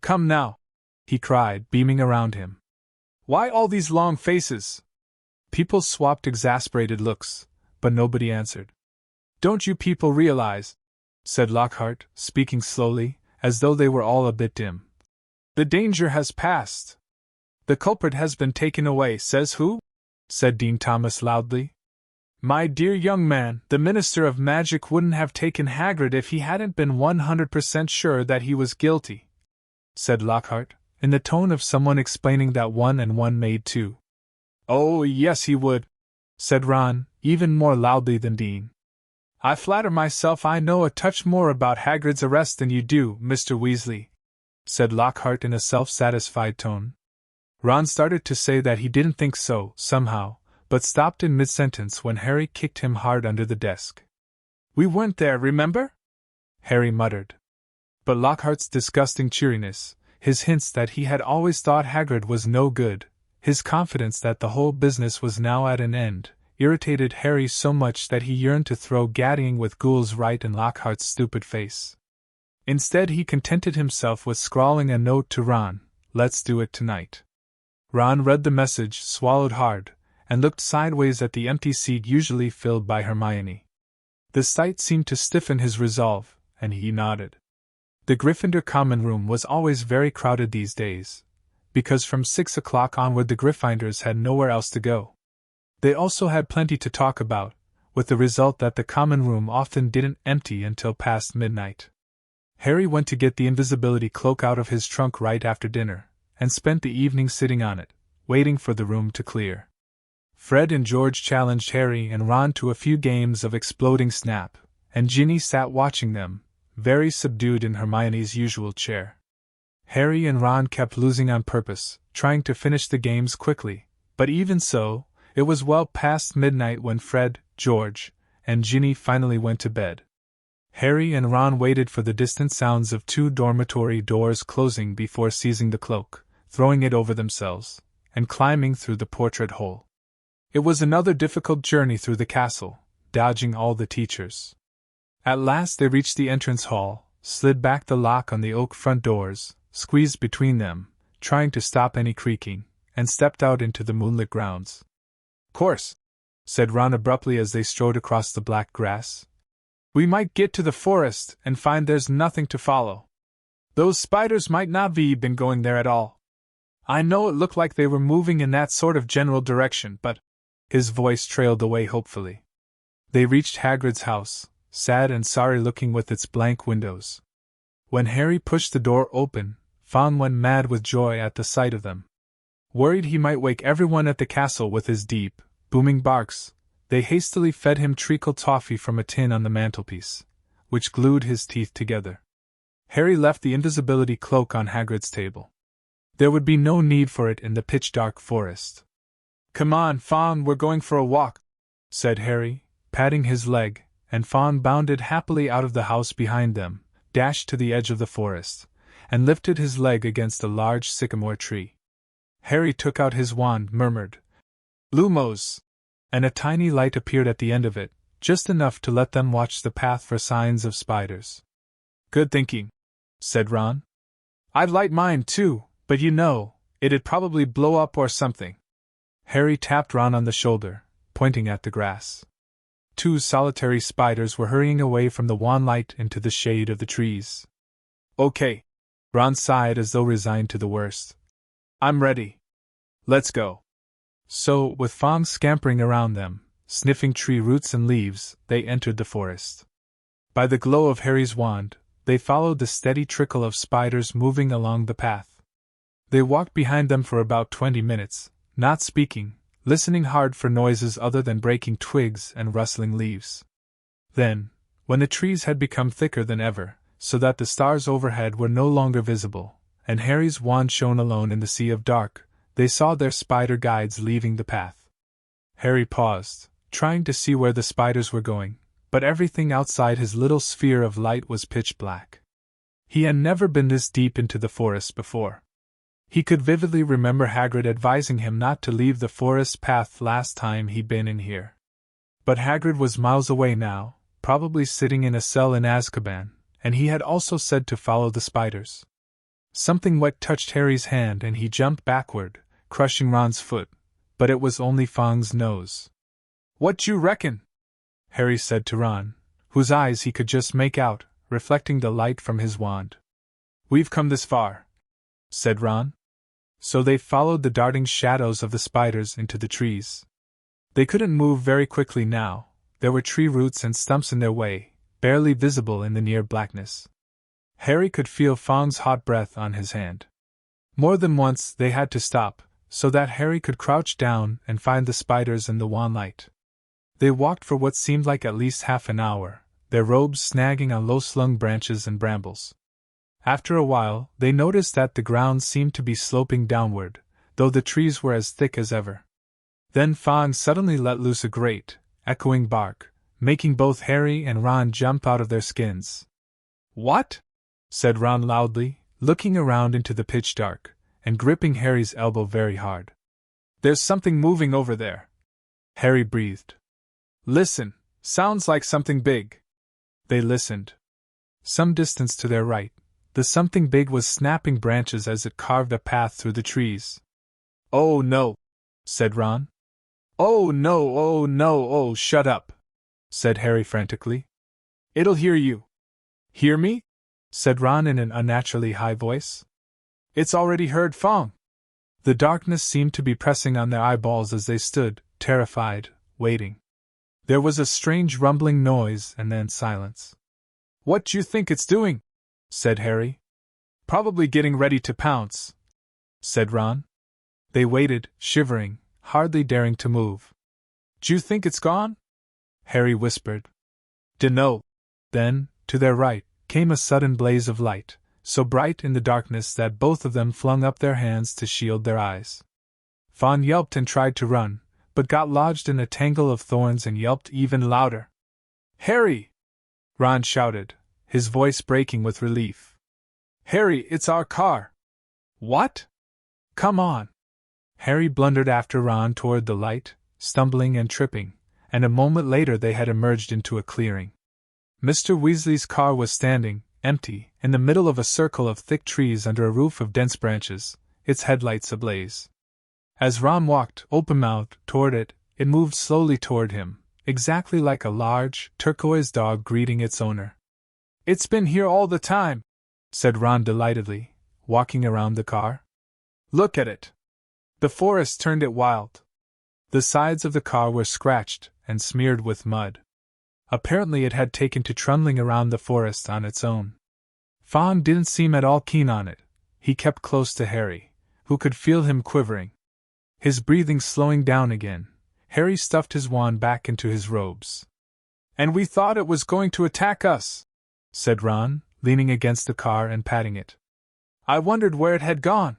"Come now," he cried, beaming around him. "Why all these long faces?" People swapped exasperated looks, but nobody answered. "Don't you people realize," said Lockhart, speaking slowly, as though they were all a bit dim. "The danger has passed. The culprit has been taken away." "Says who?" said Dean Thomas loudly. "My dear young man, the Minister of Magic wouldn't have taken Hagrid if he hadn't been 100% sure that he was guilty," said Lockhart, in the tone of someone explaining that 1 and 1 made 2. "Oh, yes he would," said Ron, even more loudly than Dean. "I flatter myself I know a touch more about Hagrid's arrest than you do, Mr. Weasley." said Lockhart in a self-satisfied tone. Ron started to say that he didn't think so, somehow, but stopped in mid-sentence when Harry kicked him hard under the desk. "We weren't there, remember?" Harry muttered. But Lockhart's disgusting cheeriness, his hints that he had always thought Hagrid was no good, his confidence that the whole business was now at an end, irritated Harry so much that he yearned to throw Gaddying with Ghouls right in Lockhart's stupid face. Instead, he contented himself with scrawling a note to Ron, "Let's do it tonight." Ron read the message, swallowed hard, and looked sideways at the empty seat usually filled by Hermione. The sight seemed to stiffen his resolve, and he nodded. The Gryffindor common room was always very crowded these days, because from 6 o'clock onward the Gryffindors had nowhere else to go. They also had plenty to talk about, with the result that the common room often didn't empty until past midnight. Harry went to get the invisibility cloak out of his trunk right after dinner, and spent the evening sitting on it, waiting for the room to clear. Fred and George challenged Harry and Ron to a few games of Exploding Snap, and Ginny sat watching them, very subdued in Hermione's usual chair. Harry and Ron kept losing on purpose, trying to finish the games quickly, but even so, it was well past midnight when Fred, George, and Ginny finally went to bed. Harry and Ron waited for the distant sounds of 2 dormitory doors closing before seizing the cloak, throwing it over themselves, and climbing through the portrait hole. It was another difficult journey through the castle, dodging all the teachers. At last they reached the entrance hall, slid back the lock on the oak front doors, squeezed between them, trying to stop any creaking, and stepped out into the moonlit grounds. "Course," said Ron abruptly as they strode across the black grass. "We might get to the forest and find there's nothing to follow. Those spiders might not be been going there at all. I know it looked like they were moving in that sort of general direction, but—" His voice trailed away hopefully. They reached Hagrid's house, sad and sorry-looking with its blank windows. When Harry pushed the door open, Fawn went mad with joy at the sight of them. Worried he might wake everyone at the castle with his deep, booming barks, they hastily fed him treacle toffee from a tin on the mantelpiece, which glued his teeth together. Harry left the invisibility cloak on Hagrid's table. There would be no need for it in the pitch-dark forest. "Come on, Fawn, we're going for a walk," said Harry, patting his leg, and Fawn bounded happily out of the house behind them, dashed to the edge of the forest, and lifted his leg against a large sycamore tree. Harry took out his wand, murmured, "Lumos!" and a tiny light appeared at the end of it, just enough to let them watch the path for signs of spiders. "Good thinking," said Ron. "I'd light mine too, but you know, it'd probably blow up or something." Harry tapped Ron on the shoulder, pointing at the grass. 2 solitary spiders were hurrying away from the wan light into the shade of the trees. "Okay." Ron sighed as though resigned to the worst. "I'm ready. Let's go." So, with Fawn scampering around them, sniffing tree roots and leaves, they entered the forest. By the glow of Harry's wand, they followed the steady trickle of spiders moving along the path. They walked behind them for about 20 minutes, not speaking, listening hard for noises other than breaking twigs and rustling leaves. Then, when the trees had become thicker than ever, so that the stars overhead were no longer visible, and Harry's wand shone alone in the sea of dark, they saw their spider guides leaving the path. Harry paused, trying to see where the spiders were going, but everything outside his little sphere of light was pitch black. He had never been this deep into the forest before. He could vividly remember Hagrid advising him not to leave the forest path last time he'd been in here. But Hagrid was miles away now, probably sitting in a cell in Azkaban, and he had also said to follow the spiders. Something wet touched Harry's hand and he jumped backward, crushing Ron's foot, but it was only Fang's nose. "What you reckon?" Harry said to Ron, whose eyes he could just make out, reflecting the light from his wand. "We've come this far," said Ron. So they followed the darting shadows of the spiders into the trees. They couldn't move very quickly now, there were tree roots and stumps in their way, barely visible in the near blackness. Harry could feel Fang's hot breath on his hand. More than once they had to stop, so that Harry could crouch down and find the spiders in the wan light. They walked for what seemed like at least half an hour, their robes snagging on low-slung branches and brambles. After a while, they noticed that the ground seemed to be sloping downward, though the trees were as thick as ever. Then Fang suddenly let loose a great, echoing bark, making both Harry and Ron jump out of their skins. "What?" said Ron loudly, looking around into the pitch dark, and gripping Harry's elbow very hard. "There's something moving over there," Harry breathed. "Listen, sounds like something big." They listened. Some distance to their right, the something big was snapping branches as it carved a path through the trees. "Oh no," said Ron. "Oh no, oh no, oh shut up," said Harry frantically. "It'll hear you." "Hear me?" said Ron in an unnaturally high voice. "It's already heard Fang." The darkness seemed to be pressing on their eyeballs as they stood, terrified, waiting. There was a strange rumbling noise and then silence. "What do you think it's doing?" said Harry. "Probably getting ready to pounce," said Ron. They waited, shivering, hardly daring to move. "Do you think it's gone?" Harry whispered. "Dunno." Then, to their right, came a sudden blaze of light, so bright in the darkness that both of them flung up their hands to shield their eyes. Fawn yelped and tried to run, but got lodged in a tangle of thorns and yelped even louder. "Harry!" Ron shouted, his voice breaking with relief. "Harry, it's our car!" "What?" "Come on!" Harry blundered after Ron toward the light, stumbling and tripping, and a moment later they had emerged into a clearing. Mr. Weasley's car was standing, empty, in the middle of a circle of thick trees under a roof of dense branches, its headlights ablaze. As Ron walked, open-mouthed, toward it, it moved slowly toward him, exactly like a large, turquoise dog greeting its owner. "It's been here all the time," said Ron delightedly, walking around the car. "Look at it." The forest turned it wild. The sides of the car were scratched and smeared with mud. Apparently it had taken to trundling around the forest on its own. Fawn didn't seem at all keen on it. He kept close to Harry, who could feel him quivering. His breathing slowing down again, Harry stuffed his wand back into his robes. "And we thought it was going to attack us," said Ron, leaning against the car and patting it. "I wondered where it had gone."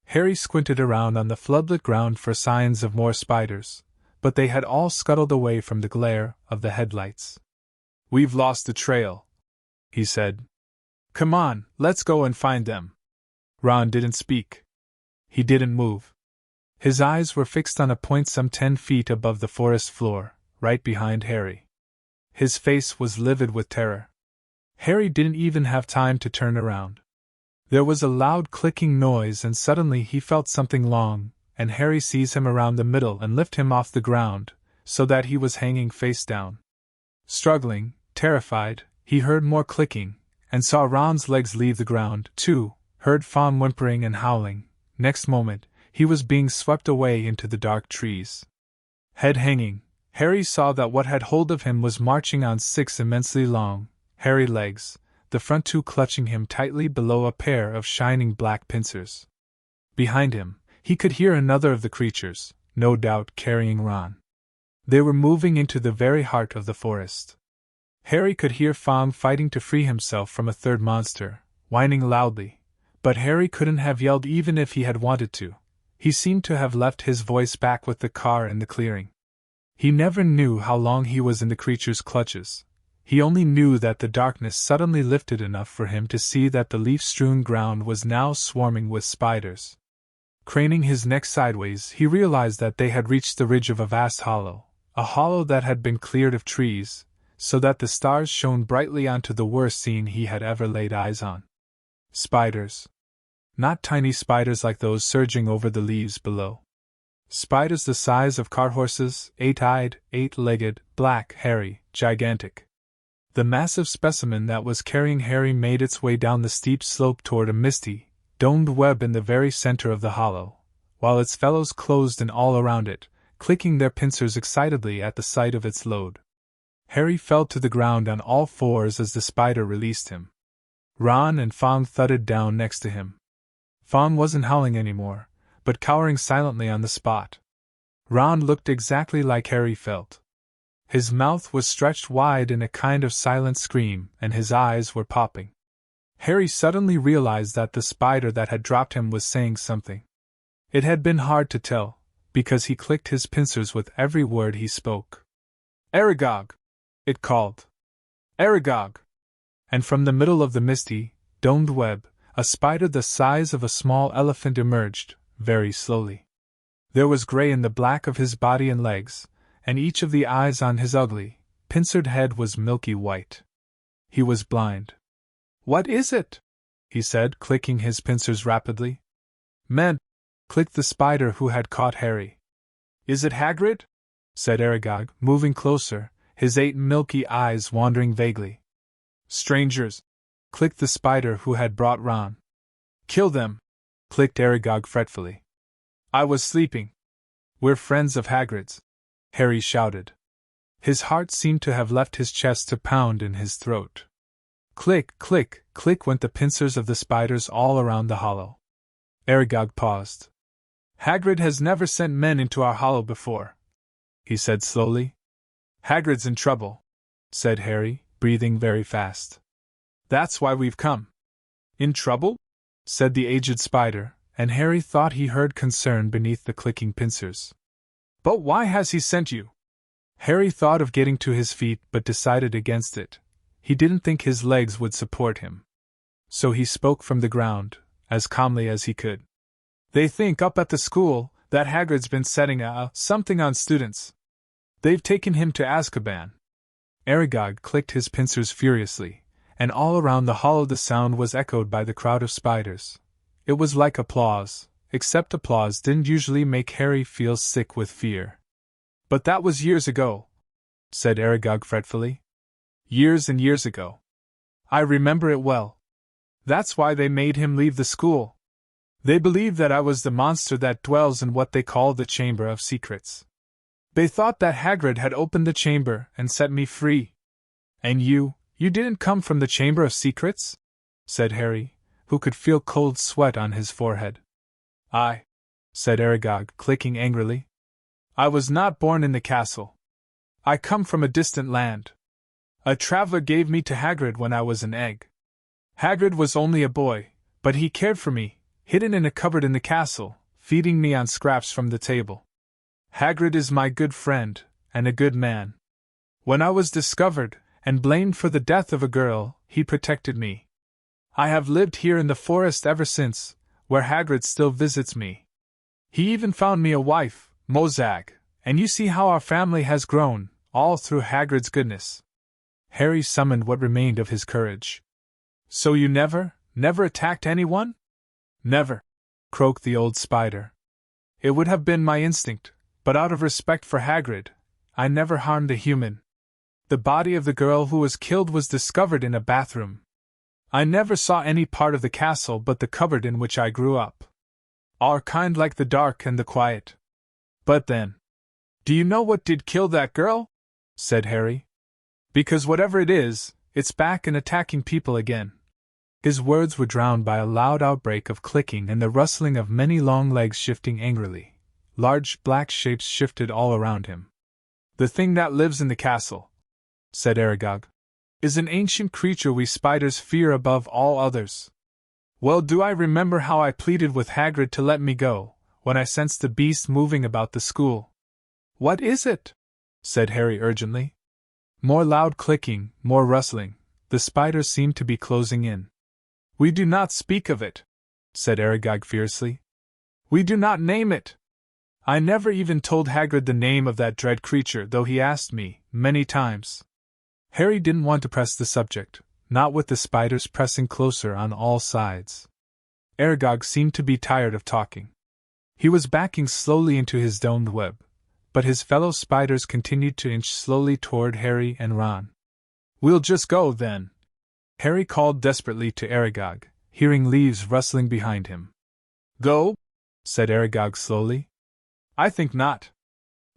Harry squinted around on the floodlit ground for signs of more spiders, but they had all scuttled away from the glare of the headlights. "We've lost the trail," he said. "Come on, let's go and find them." Ron didn't speak. He didn't move. His eyes were fixed on a point some 10 feet above the forest floor, right behind Harry. His face was livid with terror. Harry didn't even have time to turn around. There was a loud clicking noise and suddenly he felt something long, and Harry seized him around the middle and lifted him off the ground, so that he was hanging face down. Struggling, terrified, he heard more clicking, and saw Ron's legs leave the ground, too, heard Fawn whimpering and howling. Next moment, he was being swept away into the dark trees. Head hanging, Harry saw that what had hold of him was marching on 6 immensely long, hairy legs, the front 2 clutching him tightly below a pair of shining black pincers. Behind him, he could hear another of the creatures, no doubt carrying Ron. They were moving into the very heart of the forest. Harry could hear Fawn fighting to free himself from a third monster, whining loudly, but Harry couldn't have yelled even if he had wanted to. He seemed to have left his voice back with the car in the clearing. He never knew how long he was in the creature's clutches. He only knew that the darkness suddenly lifted enough for him to see that the leaf-strewn ground was now swarming with spiders. Craning his neck sideways, he realized that they had reached the ridge of a vast hollow, a hollow that had been cleared of trees, so that the stars shone brightly onto the worst scene he had ever laid eyes on. Spiders. Not tiny spiders like those surging over the leaves below. Spiders the size of cart horses, 8-eyed, 8-legged, black, hairy, gigantic. The massive specimen that was carrying Harry made its way down the steep slope toward a misty, domed web in the very center of the hollow, while its fellows closed in all around it, clicking their pincers excitedly at the sight of its load. Harry fell to the ground on all fours as the spider released him. Ron and Fawn thudded down next to him. Fawn wasn't howling anymore, but cowering silently on the spot. Ron looked exactly like Harry felt. His mouth was stretched wide in a kind of silent scream, and his eyes were popping. Harry suddenly realized that the spider that had dropped him was saying something. It had been hard to tell, because he clicked his pincers with every word he spoke. "Aragog!" it called. "Aragog!" And from the middle of the misty, domed web, a spider the size of a small elephant emerged, very slowly. There was gray in the black of his body and legs, and each of the eyes on his ugly, pincered head was milky white. He was blind. "What is it?" he said, clicking his pincers rapidly. "Men!" clicked the spider who had caught Harry. "Is it Hagrid?" said Aragog, moving closer, his 8 milky eyes wandering vaguely. "Strangers!" clicked the spider who had brought Ron. "Kill them!" clicked Aragog fretfully. "I was sleeping." "We're friends of Hagrid's," Harry shouted. His heart seemed to have left his chest to pound in his throat. Click, click, click went the pincers of the spiders all around the hollow. Aragog paused. "Hagrid has never sent men into our hollow before," he said slowly. "Hagrid's in trouble," said Harry, breathing very fast. "That's why we've come." "In trouble?" said the aged spider, and Harry thought he heard concern beneath the clicking pincers. "But why has he sent you?" Harry thought of getting to his feet but decided against it. He didn't think his legs would support him. So he spoke from the ground, as calmly as he could. "They think up at the school that Hagrid's been setting something on students. They've taken him to Azkaban." Aragog clicked his pincers furiously, and all around the hollow the sound was echoed by the crowd of spiders. It was like applause, except applause didn't usually make Harry feel sick with fear. "But that was years ago," said Aragog fretfully. "Years and years ago. I remember it well. That's why they made him leave the school. They believed that I was the monster that dwells in what they call the Chamber of Secrets. They thought that Hagrid had opened the chamber and set me free." "And you didn't come from the Chamber of Secrets?" said Harry, who could feel cold sweat on his forehead. "I," said Aragog, clicking angrily. "I was not born in the castle. I come from a distant land. A traveler gave me to Hagrid when I was an egg. Hagrid was only a boy, but he cared for me, hidden in a cupboard in the castle, feeding me on scraps from the table. Hagrid is my good friend, and a good man. When I was discovered, and blamed for the death of a girl, he protected me. I have lived here in the forest ever since, where Hagrid still visits me. He even found me a wife, Mozag, and you see how our family has grown, all through Hagrid's goodness." Harry summoned what remained of his courage. "So you never attacked anyone?" "Never," croaked the old spider. "It would have been my instinct, but out of respect for Hagrid, I never harmed a human. The body of the girl who was killed was discovered in a bathroom. I never saw any part of the castle but the cupboard in which I grew up. Our kind like the dark and the quiet. But then, do you know what did kill that girl?" said Harry. "Because whatever it is, it's back and attacking people again." His words were drowned by a loud outbreak of clicking and the rustling of many long legs shifting angrily. Large black shapes shifted all around him. "The thing that lives in the castle," said Aragog, "is an ancient creature we spiders fear above all others. Well, do I remember how I pleaded with Hagrid to let me go, when I sensed the beast moving about the school?" "What is it?" said Harry urgently. More loud clicking, more rustling. The spiders seemed to be closing in. "We do not speak of it," said Aragog fiercely. "We do not name it. I never even told Hagrid the name of that dread creature, though he asked me, many times." Harry didn't want to press the subject, not with the spiders pressing closer on all sides. Aragog seemed to be tired of talking. He was backing slowly into his domed web, but his fellow spiders continued to inch slowly toward Harry and Ron. "We'll just go, then," Harry called desperately to Aragog, hearing leaves rustling behind him. "Go?" said Aragog slowly. "I think not.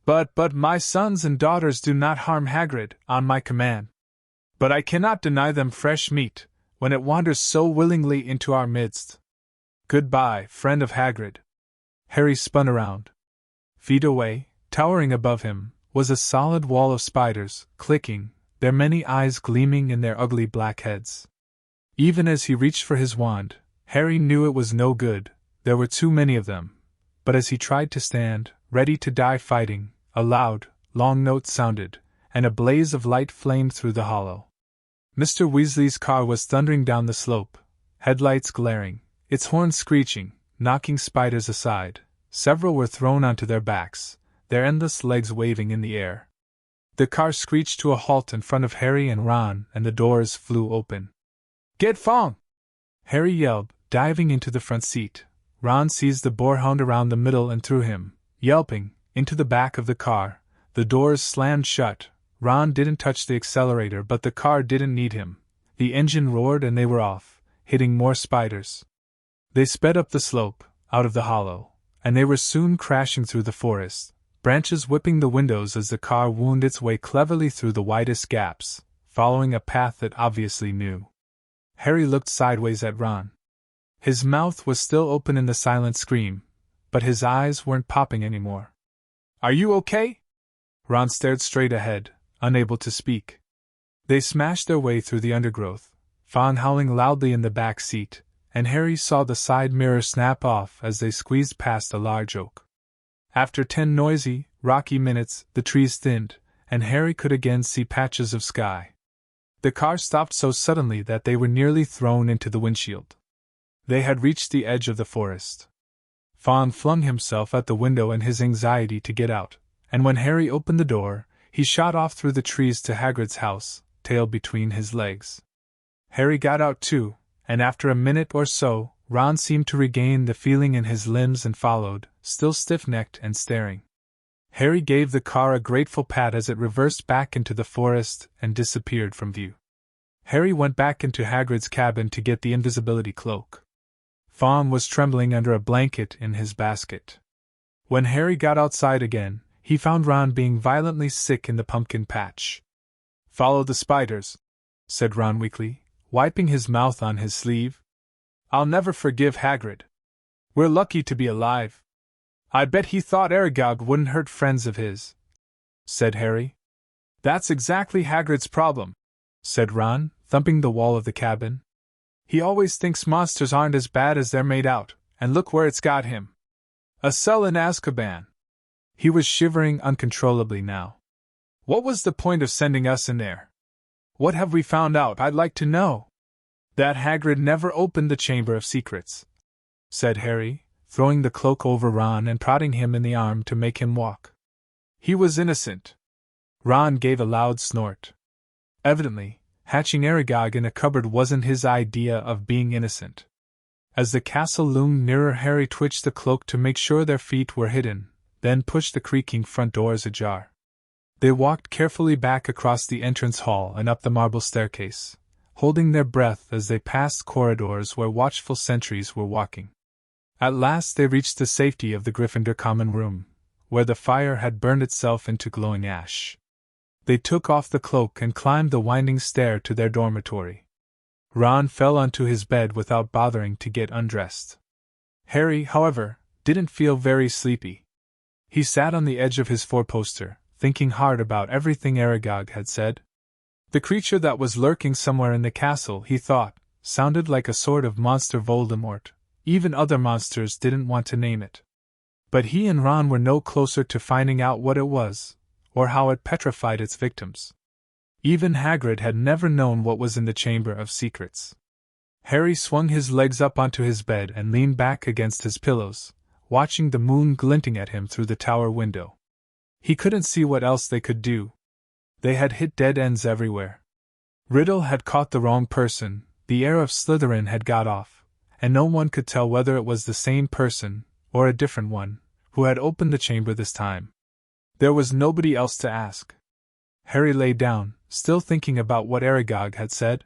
But my sons and daughters do not harm Hagrid, on my command. But I cannot deny them fresh meat, when it wanders so willingly into our midst. Goodbye, friend of Hagrid." Harry spun around. Feet away, towering above him, was a solid wall of spiders, clicking, their many eyes gleaming in their ugly black heads. Even as he reached for his wand, Harry knew it was no good, there were too many of them. But as he tried to stand, ready to die fighting, a loud, long note sounded, and a blaze of light flamed through the hollow. Mr. Weasley's car was thundering down the slope, headlights glaring, its horns screeching, knocking spiders aside. Several were thrown onto their backs, their endless legs waving in the air. The car screeched to a halt in front of Harry and Ron, and the doors flew open. "Get Fong!" Harry yelled, diving into the front seat. Ron seized the boarhound around the middle and threw him, yelping, into the back of the car. The doors slammed shut. Ron didn't touch the accelerator, but the car didn't need him. The engine roared and they were off, hitting more spiders. They sped up the slope, out of the hollow, and they were soon crashing through the forest, branches whipping the windows as the car wound its way cleverly through the widest gaps, following a path it obviously knew. Harry looked sideways at Ron. His mouth was still open in the silent scream, but his eyes weren't popping anymore. "Are you okay?" Ron stared straight ahead, unable to speak. They smashed their way through the undergrowth, Fong howling loudly in the back seat, and Harry saw the side mirror snap off as they squeezed past a large oak. After 10 noisy, rocky minutes, the trees thinned, and Harry could again see patches of sky. The car stopped so suddenly that they were nearly thrown into the windshield. They had reached the edge of the forest. Fong flung himself at the window in his anxiety to get out, and when Harry opened the door, he shot off through the trees to Hagrid's house, tail between his legs. Harry got out too, and after a minute or so, Ron seemed to regain the feeling in his limbs and followed, still stiff-necked and staring. Harry gave the car a grateful pat as it reversed back into the forest and disappeared from view. Harry went back into Hagrid's cabin to get the invisibility cloak. Fong was trembling under a blanket in his basket. When Harry got outside again, he found Ron being violently sick in the pumpkin patch. "Follow the spiders," said Ron weakly, wiping his mouth on his sleeve. "I'll never forgive Hagrid. We're lucky to be alive." "I bet he thought Aragog wouldn't hurt friends of his," said Harry. "That's exactly Hagrid's problem," said Ron, thumping the wall of the cabin. "He always thinks monsters aren't as bad as they're made out, and look where it's got him. A cell in Azkaban." He was shivering uncontrollably now. "What was the point of sending us in there? What have we found out, I'd like to know?" "That Hagrid never opened the Chamber of Secrets," said Harry, throwing the cloak over Ron and prodding him in the arm to make him walk. "He was innocent." Ron gave a loud snort. Evidently, hatching Aragog in a cupboard wasn't his idea of being innocent. As the castle loomed nearer, Harry twitched the cloak to make sure their feet were hidden, then pushed the creaking front doors ajar. They walked carefully back across the entrance hall and up the marble staircase, holding their breath as they passed corridors where watchful sentries were walking. At last they reached the safety of the Gryffindor common room, where the fire had burned itself into glowing ash. They took off the cloak and climbed the winding stair to their dormitory. Ron fell onto his bed without bothering to get undressed. Harry, however, didn't feel very sleepy. He sat on the edge of his four-poster, thinking hard about everything Aragog had said. The creature that was lurking somewhere in the castle, he thought, sounded like a sort of monster Voldemort. Even other monsters didn't want to name it. But he and Ron were no closer to finding out what it was, or how it petrified its victims. Even Hagrid had never known what was in the Chamber of Secrets. Harry swung his legs up onto his bed and leaned back against his pillows, watching the moon glinting at him through the tower window. He couldn't see what else they could do. They had hit dead ends everywhere. Riddle had caught the wrong person, the heir of Slytherin had got off, and no one could tell whether it was the same person, or a different one, who had opened the chamber this time. There was nobody else to ask. Harry lay down, still thinking about what Aragog had said.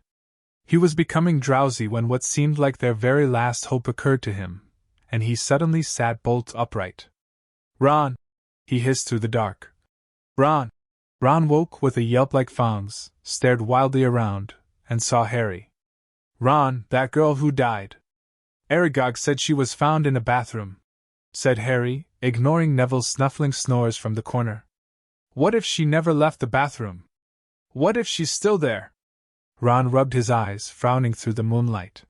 He was becoming drowsy when what seemed like their very last hope occurred to him, and he suddenly sat bolt upright. "Ron!" he hissed through the dark. "Ron!" Ron woke with a yelp like Fong's, stared wildly around, and saw Harry. "Ron, that girl who died. Aragog said she was found in a bathroom," said Harry, ignoring Neville's snuffling snores from the corner. "What if she never left the bathroom? What if she's still there?" Ron rubbed his eyes, frowning through the moonlight.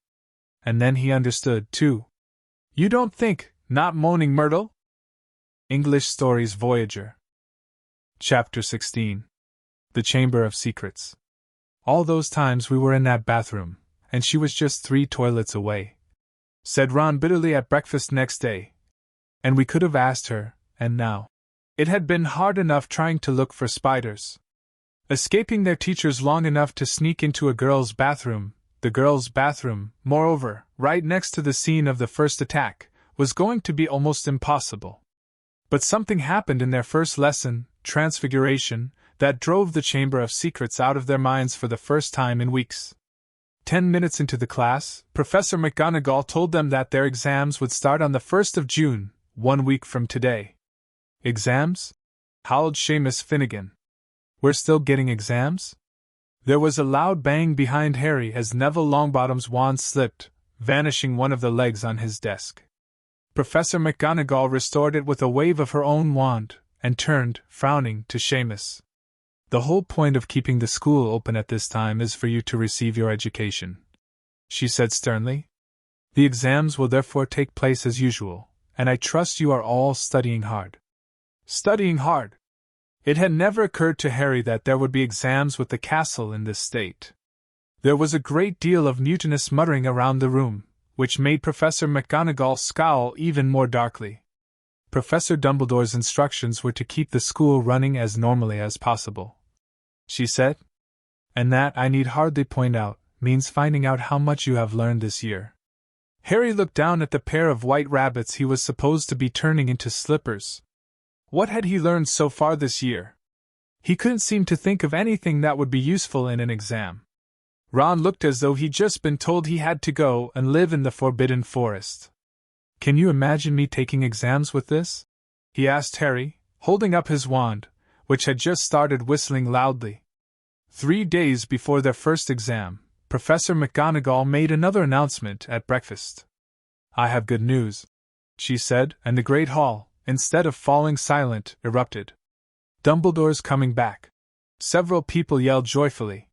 And then he understood, too. You don't think, not Moaning Myrtle? English Stories Voyager. Chapter 16. The Chamber of Secrets. All those times we were in that bathroom, and she was just 3 toilets away, said Ron bitterly at breakfast next day. And we could have asked her, and now. It had been hard enough trying to look for spiders. Escaping their teachers long enough to sneak into a girl's bathroom, the girl's bathroom, moreover, right next to the scene of the first attack, was going to be almost impossible. But something happened in their first lesson, Transfiguration, that drove the Chamber of Secrets out of their minds for the first time in weeks. 10 minutes into the class, Professor McGonagall told them that their exams would start on the 1st of June, 1 week from today. Exams? Howled Seamus Finnegan. We're still getting exams? There was a loud bang behind Harry as Neville Longbottom's wand slipped, vanishing one of the legs on his desk. Professor McGonagall restored it with a wave of her own wand, and turned, frowning, to Seamus. The whole point of keeping the school open at this time is for you to receive your education, she said sternly. The exams will therefore take place as usual, and I trust you are all studying hard. Studying hard? It had never occurred to Harry that there would be exams with the castle in this state. There was a great deal of mutinous muttering around the room, which made Professor McGonagall scowl even more darkly. Professor Dumbledore's instructions were to keep the school running as normally as possible, she said. And that, I need hardly point out, means finding out how much you have learned this year. Harry looked down at the pair of white rabbits he was supposed to be turning into slippers. What had he learned so far this year? He couldn't seem to think of anything that would be useful in an exam. Ron looked as though he'd just been told he had to go and live in the Forbidden Forest. Can you imagine me taking exams with this? He asked Harry, holding up his wand, which had just started whistling loudly. 3 days before their first exam, Professor McGonagall made another announcement at breakfast. I have good news, she said, and the great hall, instead of falling silent, erupted. Dumbledore's coming back. Several people yelled joyfully.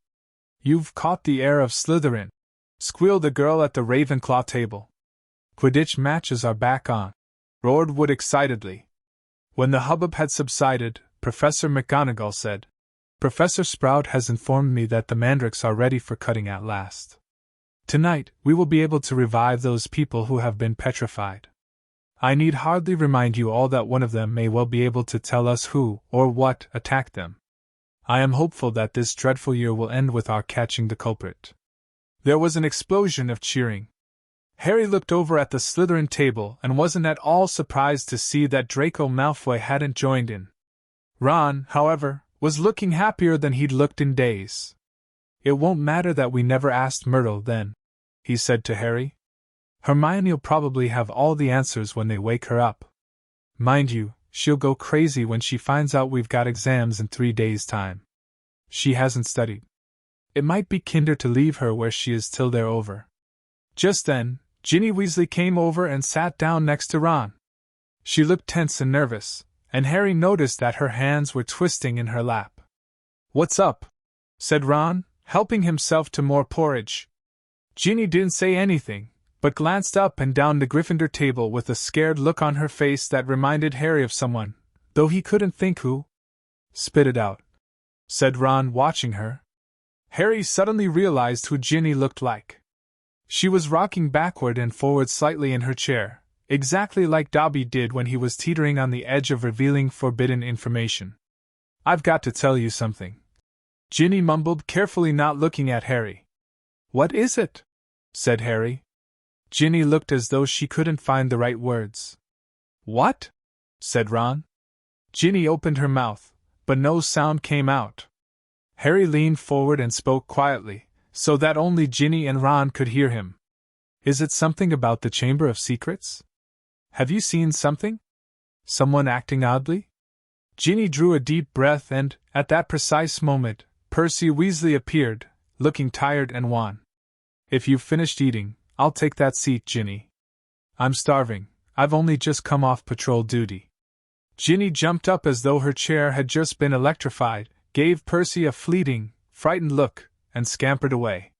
You've caught the heir of Slytherin, squealed the girl at the Ravenclaw table. Quidditch matches are back on, roared Wood excitedly. When the hubbub had subsided, Professor McGonagall said, Professor Sprout has informed me that the mandrakes are ready for cutting at last. Tonight, we will be able to revive those people who have been petrified. I need hardly remind you all that one of them may well be able to tell us who, or what, attacked them. I am hopeful that this dreadful year will end with our catching the culprit. There was an explosion of cheering. Harry looked over at the Slytherin table and wasn't at all surprised to see that Draco Malfoy hadn't joined in. Ron, however, was looking happier than he'd looked in days. It won't matter that we never asked Myrtle then, he said to Harry. Hermione'll probably have all the answers when they wake her up. Mind you, she'll go crazy when she finds out we've got exams in 3 days' time. She hasn't studied. It might be kinder to leave her where she is till they're over. Just then, Ginny Weasley came over and sat down next to Ron. She looked tense and nervous, and Harry noticed that her hands were twisting in her lap. "What's up?" said Ron, helping himself to more porridge. Ginny didn't say anything, but glanced up and down the Gryffindor table with a scared look on her face that reminded Harry of someone, though he couldn't think who. "Spit it out," said Ron, watching her. Harry suddenly realized who Ginny looked like. She was rocking backward and forward slightly in her chair, exactly like Dobby did when he was teetering on the edge of revealing forbidden information. "I've got to tell you something," Ginny mumbled, carefully not looking at Harry. "What is it?" said Harry. Ginny looked as though she couldn't find the right words. "What?" said Ron. Ginny opened her mouth, but no sound came out. Harry leaned forward and spoke quietly, so that only Ginny and Ron could hear him. "Is it something about the Chamber of Secrets? Have you seen something? Someone acting oddly?" Ginny drew a deep breath and, at that precise moment, Percy Weasley appeared, looking tired and wan. "If you've finished eating, I'll take that seat, Ginny. I'm starving. I've only just come off patrol duty." Ginny jumped up as though her chair had just been electrified, gave Percy a fleeting, frightened look, and scampered away.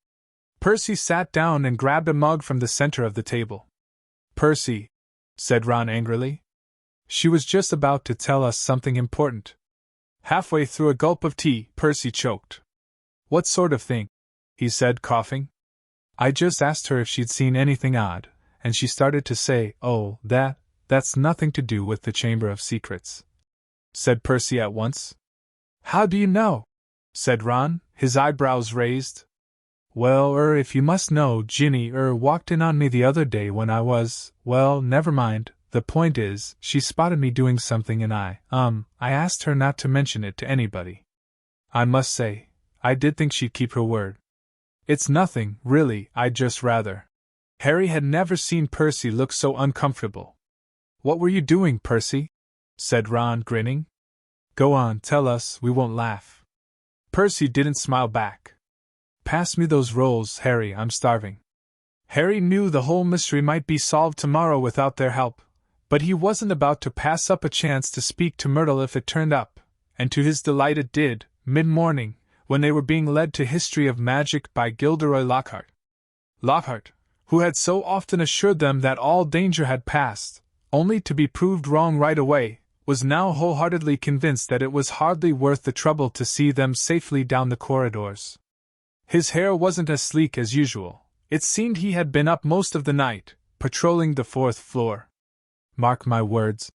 Percy sat down and grabbed a mug from the center of the table. "Percy," said Ron angrily. "She was just about to tell us something important." Halfway through a gulp of tea, Percy choked. "What sort of thing?" he said, coughing. "I just asked her if she'd seen anything odd, and she started to say, 'Oh, that's nothing to do with the Chamber of Secrets,'" said Percy at once. "How do you know?" said Ron, his eyebrows raised. "Well, if you must know, Ginny, walked in on me the other day when I was, well, never mind. The point is, she spotted me doing something and I asked her not to mention it to anybody. I must say, I did think she'd keep her word. It's nothing, really, I'd just rather." Harry had never seen Percy look so uncomfortable. "What were you doing, Percy?" said Ron, grinning. "Go on, tell us, we won't laugh." Percy didn't smile back. "Pass me those rolls, Harry, I'm starving." Harry knew the whole mystery might be solved tomorrow without their help, but he wasn't about to pass up a chance to speak to Myrtle if it turned up, and to his delight it did, mid-morning, when they were being led to History of Magic by Gilderoy Lockhart. Lockhart, who had so often assured them that all danger had passed, only to be proved wrong right away, was now wholeheartedly convinced that it was hardly worth the trouble to see them safely down the corridors. His hair wasn't as sleek as usual. It seemed he had been up most of the night, patrolling the 4th floor. "Mark my words,"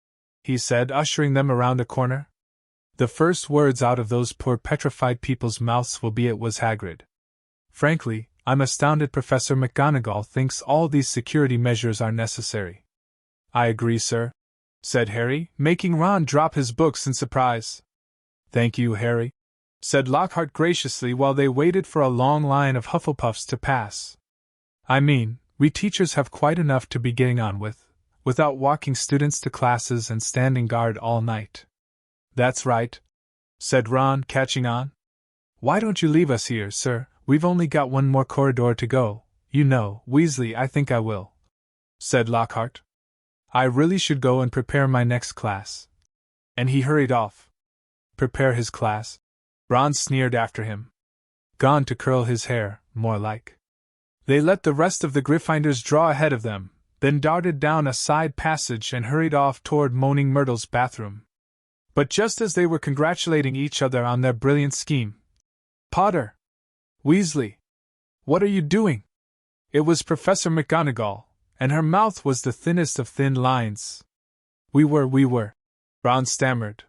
he said, ushering them around a corner. "The first words out of those poor petrified people's mouths will be it was Hagrid. Frankly, I'm astounded Professor McGonagall thinks all these security measures are necessary." "I agree, sir," said Harry, making Ron drop his books in surprise. "Thank you, Harry," said Lockhart graciously while they waited for a long line of Hufflepuffs to pass. "I mean, we teachers have quite enough to be getting on with, without walking students to classes and standing guard all night." "That's right," said Ron, catching on. "Why don't you leave us here, sir? We've only got one more corridor to go. You know, Weasley, I think I will," said Lockhart. "I really should go and prepare my next class." And he hurried off. Prepare his class? Ron sneered after him. Gone to curl his hair, more like. They let the rest of the Gryffindors draw ahead of them, then darted down a side passage and hurried off toward Moaning Myrtle's bathroom. But just as they were congratulating each other on their brilliant scheme, "Potter! Weasley! What are you doing?" It was Professor McGonagall, and her mouth was the thinnest of thin lines. We were, Ron stammered.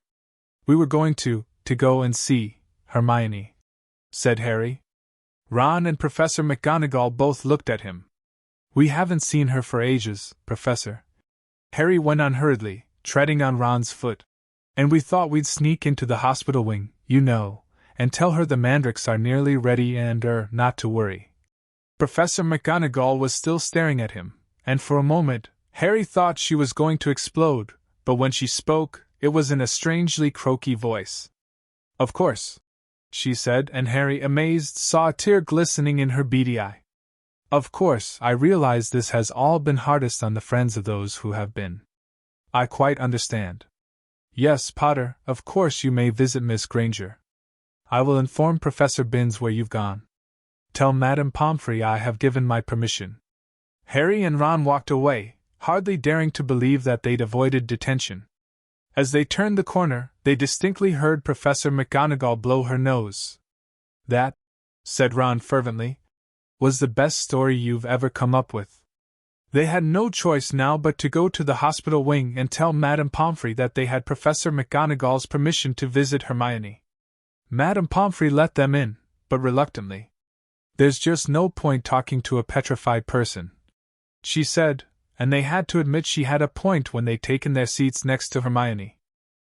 "We were going to go and see Hermione," said Harry. Ron and Professor McGonagall both looked at him. "We haven't seen her for ages, Professor," Harry went on hurriedly, treading on Ron's foot. "And we thought we'd sneak into the hospital wing, you know, and tell her the mandrakes are nearly ready and, not to worry." Professor McGonagall was still staring at him, and for a moment, Harry thought she was going to explode, but when she spoke, it was in a strangely croaky voice. "Of course," she said, and Harry, amazed, saw a tear glistening in her beady eye. "Of course, I realize this has all been hardest on the friends of those who have been. I quite understand. Yes, Potter, of course you may visit Miss Granger. I will inform Professor Binns where you've gone. Tell Madame Pomfrey I have given my permission." Harry and Ron walked away, hardly daring to believe that they'd avoided detention. As they turned the corner, they distinctly heard Professor McGonagall blow her nose. "That," said Ron fervently, "was the best story you've ever come up with." They had no choice now but to go to the hospital wing and tell Madame Pomfrey that they had Professor McGonagall's permission to visit Hermione. Madame Pomfrey let them in, but reluctantly. "There's just no point talking to a petrified person," she said, and they had to admit she had a point when they'd taken their seats next to Hermione.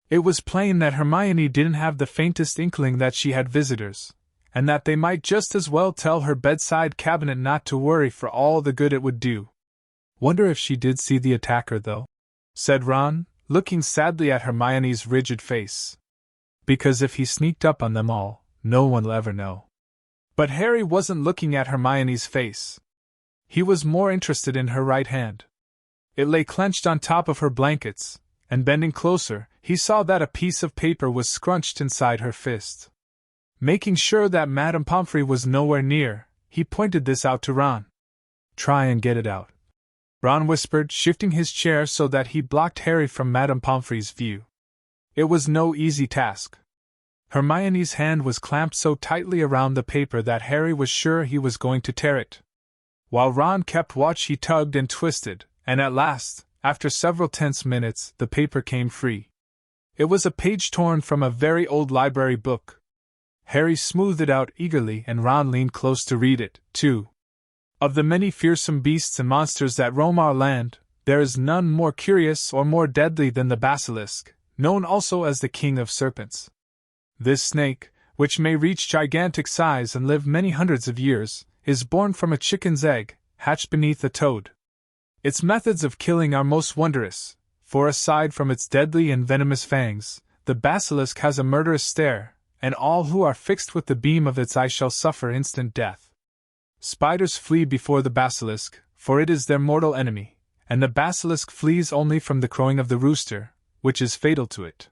It was plain that Hermione didn't have the faintest inkling that she had visitors, and that they might just as well tell her bedside cabinet not to worry for all the good it would do. "Wonder if she did see the attacker, though," said Ron, looking sadly at Hermione's rigid face. "Because if he sneaked up on them all, no one'll ever know." But Harry wasn't looking at Hermione's face. He was more interested in her right hand. It lay clenched on top of her blankets, and bending closer, he saw that a piece of paper was scrunched inside her fist. Making sure that Madame Pomfrey was nowhere near, he pointed this out to Ron. "Try and get it out," Ron whispered, shifting his chair so that he blocked Harry from Madame Pomfrey's view. It was no easy task. Hermione's hand was clamped so tightly around the paper that Harry was sure he was going to tear it. While Ron kept watch, he tugged and twisted, and at last, after several tense minutes, the paper came free. It was a page torn from a very old library book. Harry smoothed it out eagerly, and Ron leaned close to read it, too. "Of the many fearsome beasts and monsters that roam our land, there is none more curious or more deadly than the basilisk, known also as the king of serpents. This snake, which may reach gigantic size and live many hundreds of years, is born from a chicken's egg, hatched beneath a toad. Its methods of killing are most wondrous, for aside from its deadly and venomous fangs, the basilisk has a murderous stare, and all who are fixed with the beam of its eye shall suffer instant death. Spiders flee before the basilisk, for it is their mortal enemy, and the basilisk flees only from the crowing of the rooster, which is fatal to it."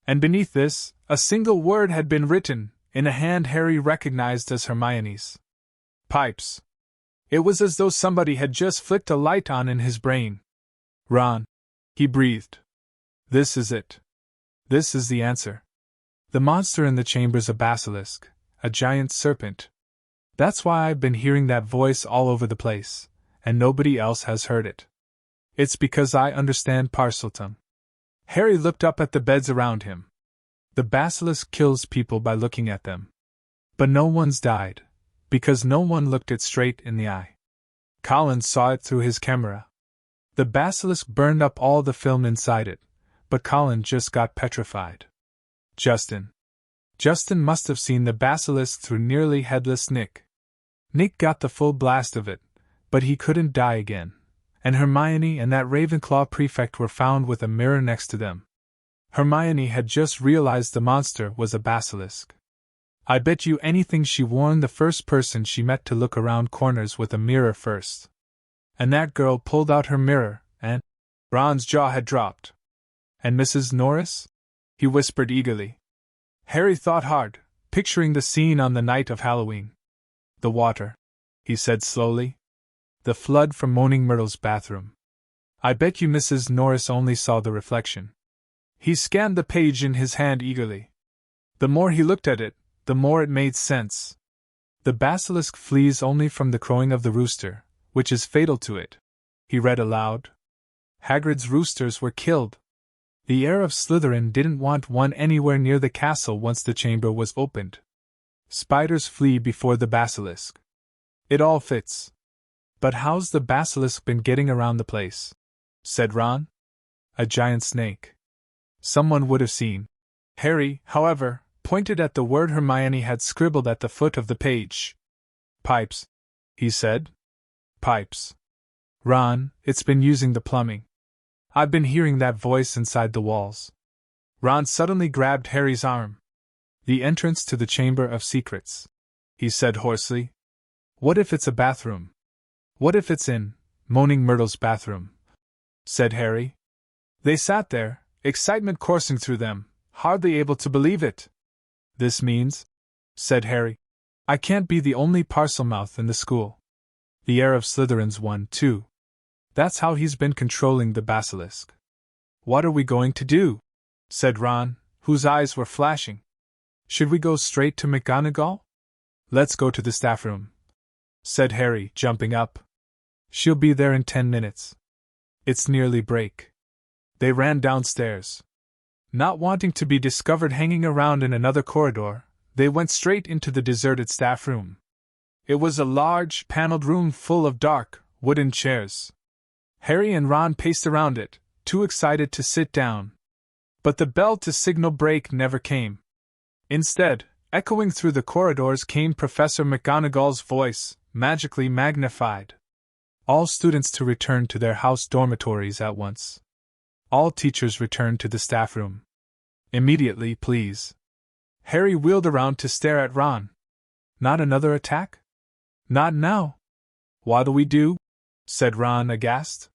And beneath this, a single word had been written, in a hand Harry recognized as Hermione's. "Pipes." It was as though somebody had just flicked a light on in his brain. "Ron," he breathed. "This is it. This is the answer. The monster in the chamber's a basilisk, a giant serpent. That's why I've been hearing that voice all over the place, and nobody else has heard it. It's because I understand Parseltongue." Harry looked up at the beds around him. "The basilisk kills people by looking at them. But no one's died, because no one looked it straight in the eye. Colin saw it through his camera. The basilisk burned up all the film inside it, but Colin just got petrified. Justin must have seen the basilisk through nearly headless Nick. Nick got the full blast of it, but he couldn't die again. And Hermione and that Ravenclaw prefect were found with a mirror next to them. Hermione had just realized the monster was a basilisk. I bet you anything she warned the first person she met to look around corners with a mirror first. And that girl pulled out her mirror, and Ron's jaw had dropped. "And Mrs. Norris?" he whispered eagerly. Harry thought hard, picturing the scene on the night of Halloween. "The water," he said slowly. "The flood from Moaning Myrtle's bathroom. I bet you Mrs. Norris only saw the reflection." He scanned the page in his hand eagerly. The more he looked at it, the more it made sense. "The basilisk flees only from the crowing of the rooster, which is fatal to it," he read aloud. "Hagrid's roosters were killed. The heir of Slytherin didn't want one anywhere near the castle once the chamber was opened. Spiders flee before the basilisk. It all fits. But how's the basilisk been getting around the place?" said Ron. "A giant snake. Someone would have seen." Harry, however, pointed at the word Hermione had scribbled at the foot of the page. "Pipes," he said. "Pipes. Ron, it's been using the plumbing. I've been hearing that voice inside the walls." Ron suddenly grabbed Harry's arm. "The entrance to the Chamber of Secrets," he said hoarsely. "What if it's a bathroom? What if it's in Moaning Myrtle's bathroom?" said Harry. They sat there, excitement coursing through them, hardly able to believe it. "This means," said Harry, "I can't be the only Parselmouth in the school. The heir of Slytherin's one, too. That's how he's been controlling the basilisk." "What are we going to do?" said Ron, whose eyes were flashing. "Should we go straight to McGonagall?" "Let's go to the staff room," said Harry, jumping up. "She'll be there in 10 minutes. It's nearly break." They ran downstairs. Not wanting to be discovered hanging around in another corridor, they went straight into the deserted staff room. It was a large, paneled room full of dark, wooden chairs. Harry and Ron paced around it, too excited to sit down. But the bell to signal break never came. Instead, echoing through the corridors came Professor McGonagall's voice, magically magnified. "All students to return to their house dormitories at once. All teachers return to the staff room. Immediately, please." Harry wheeled around to stare at Ron. "Not another attack?" "Not now." "What'll we do?" said Ron, aghast.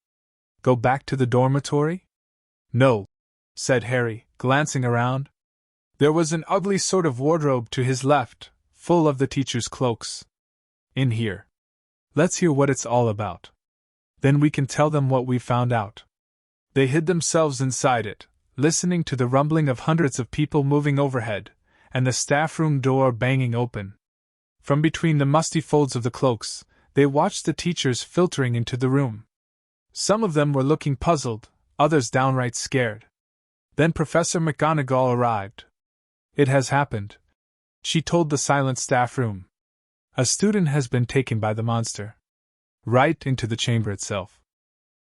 "Go back to the dormitory?" "No," said Harry, glancing around. There was an ugly sort of wardrobe to his left, full of the teachers' cloaks. In here. Let's hear what it's all about. Then we can tell them what we found out. They hid themselves inside it, listening to the rumbling of hundreds of people moving overhead, and the staff room door banging open. From between the musty folds of the cloaks, they watched the teachers filtering into the room. Some of them were looking puzzled, others downright scared. Then Professor McGonagall arrived. It has happened, she told the silent staff room. A student has been taken by the monster. Right into the chamber itself.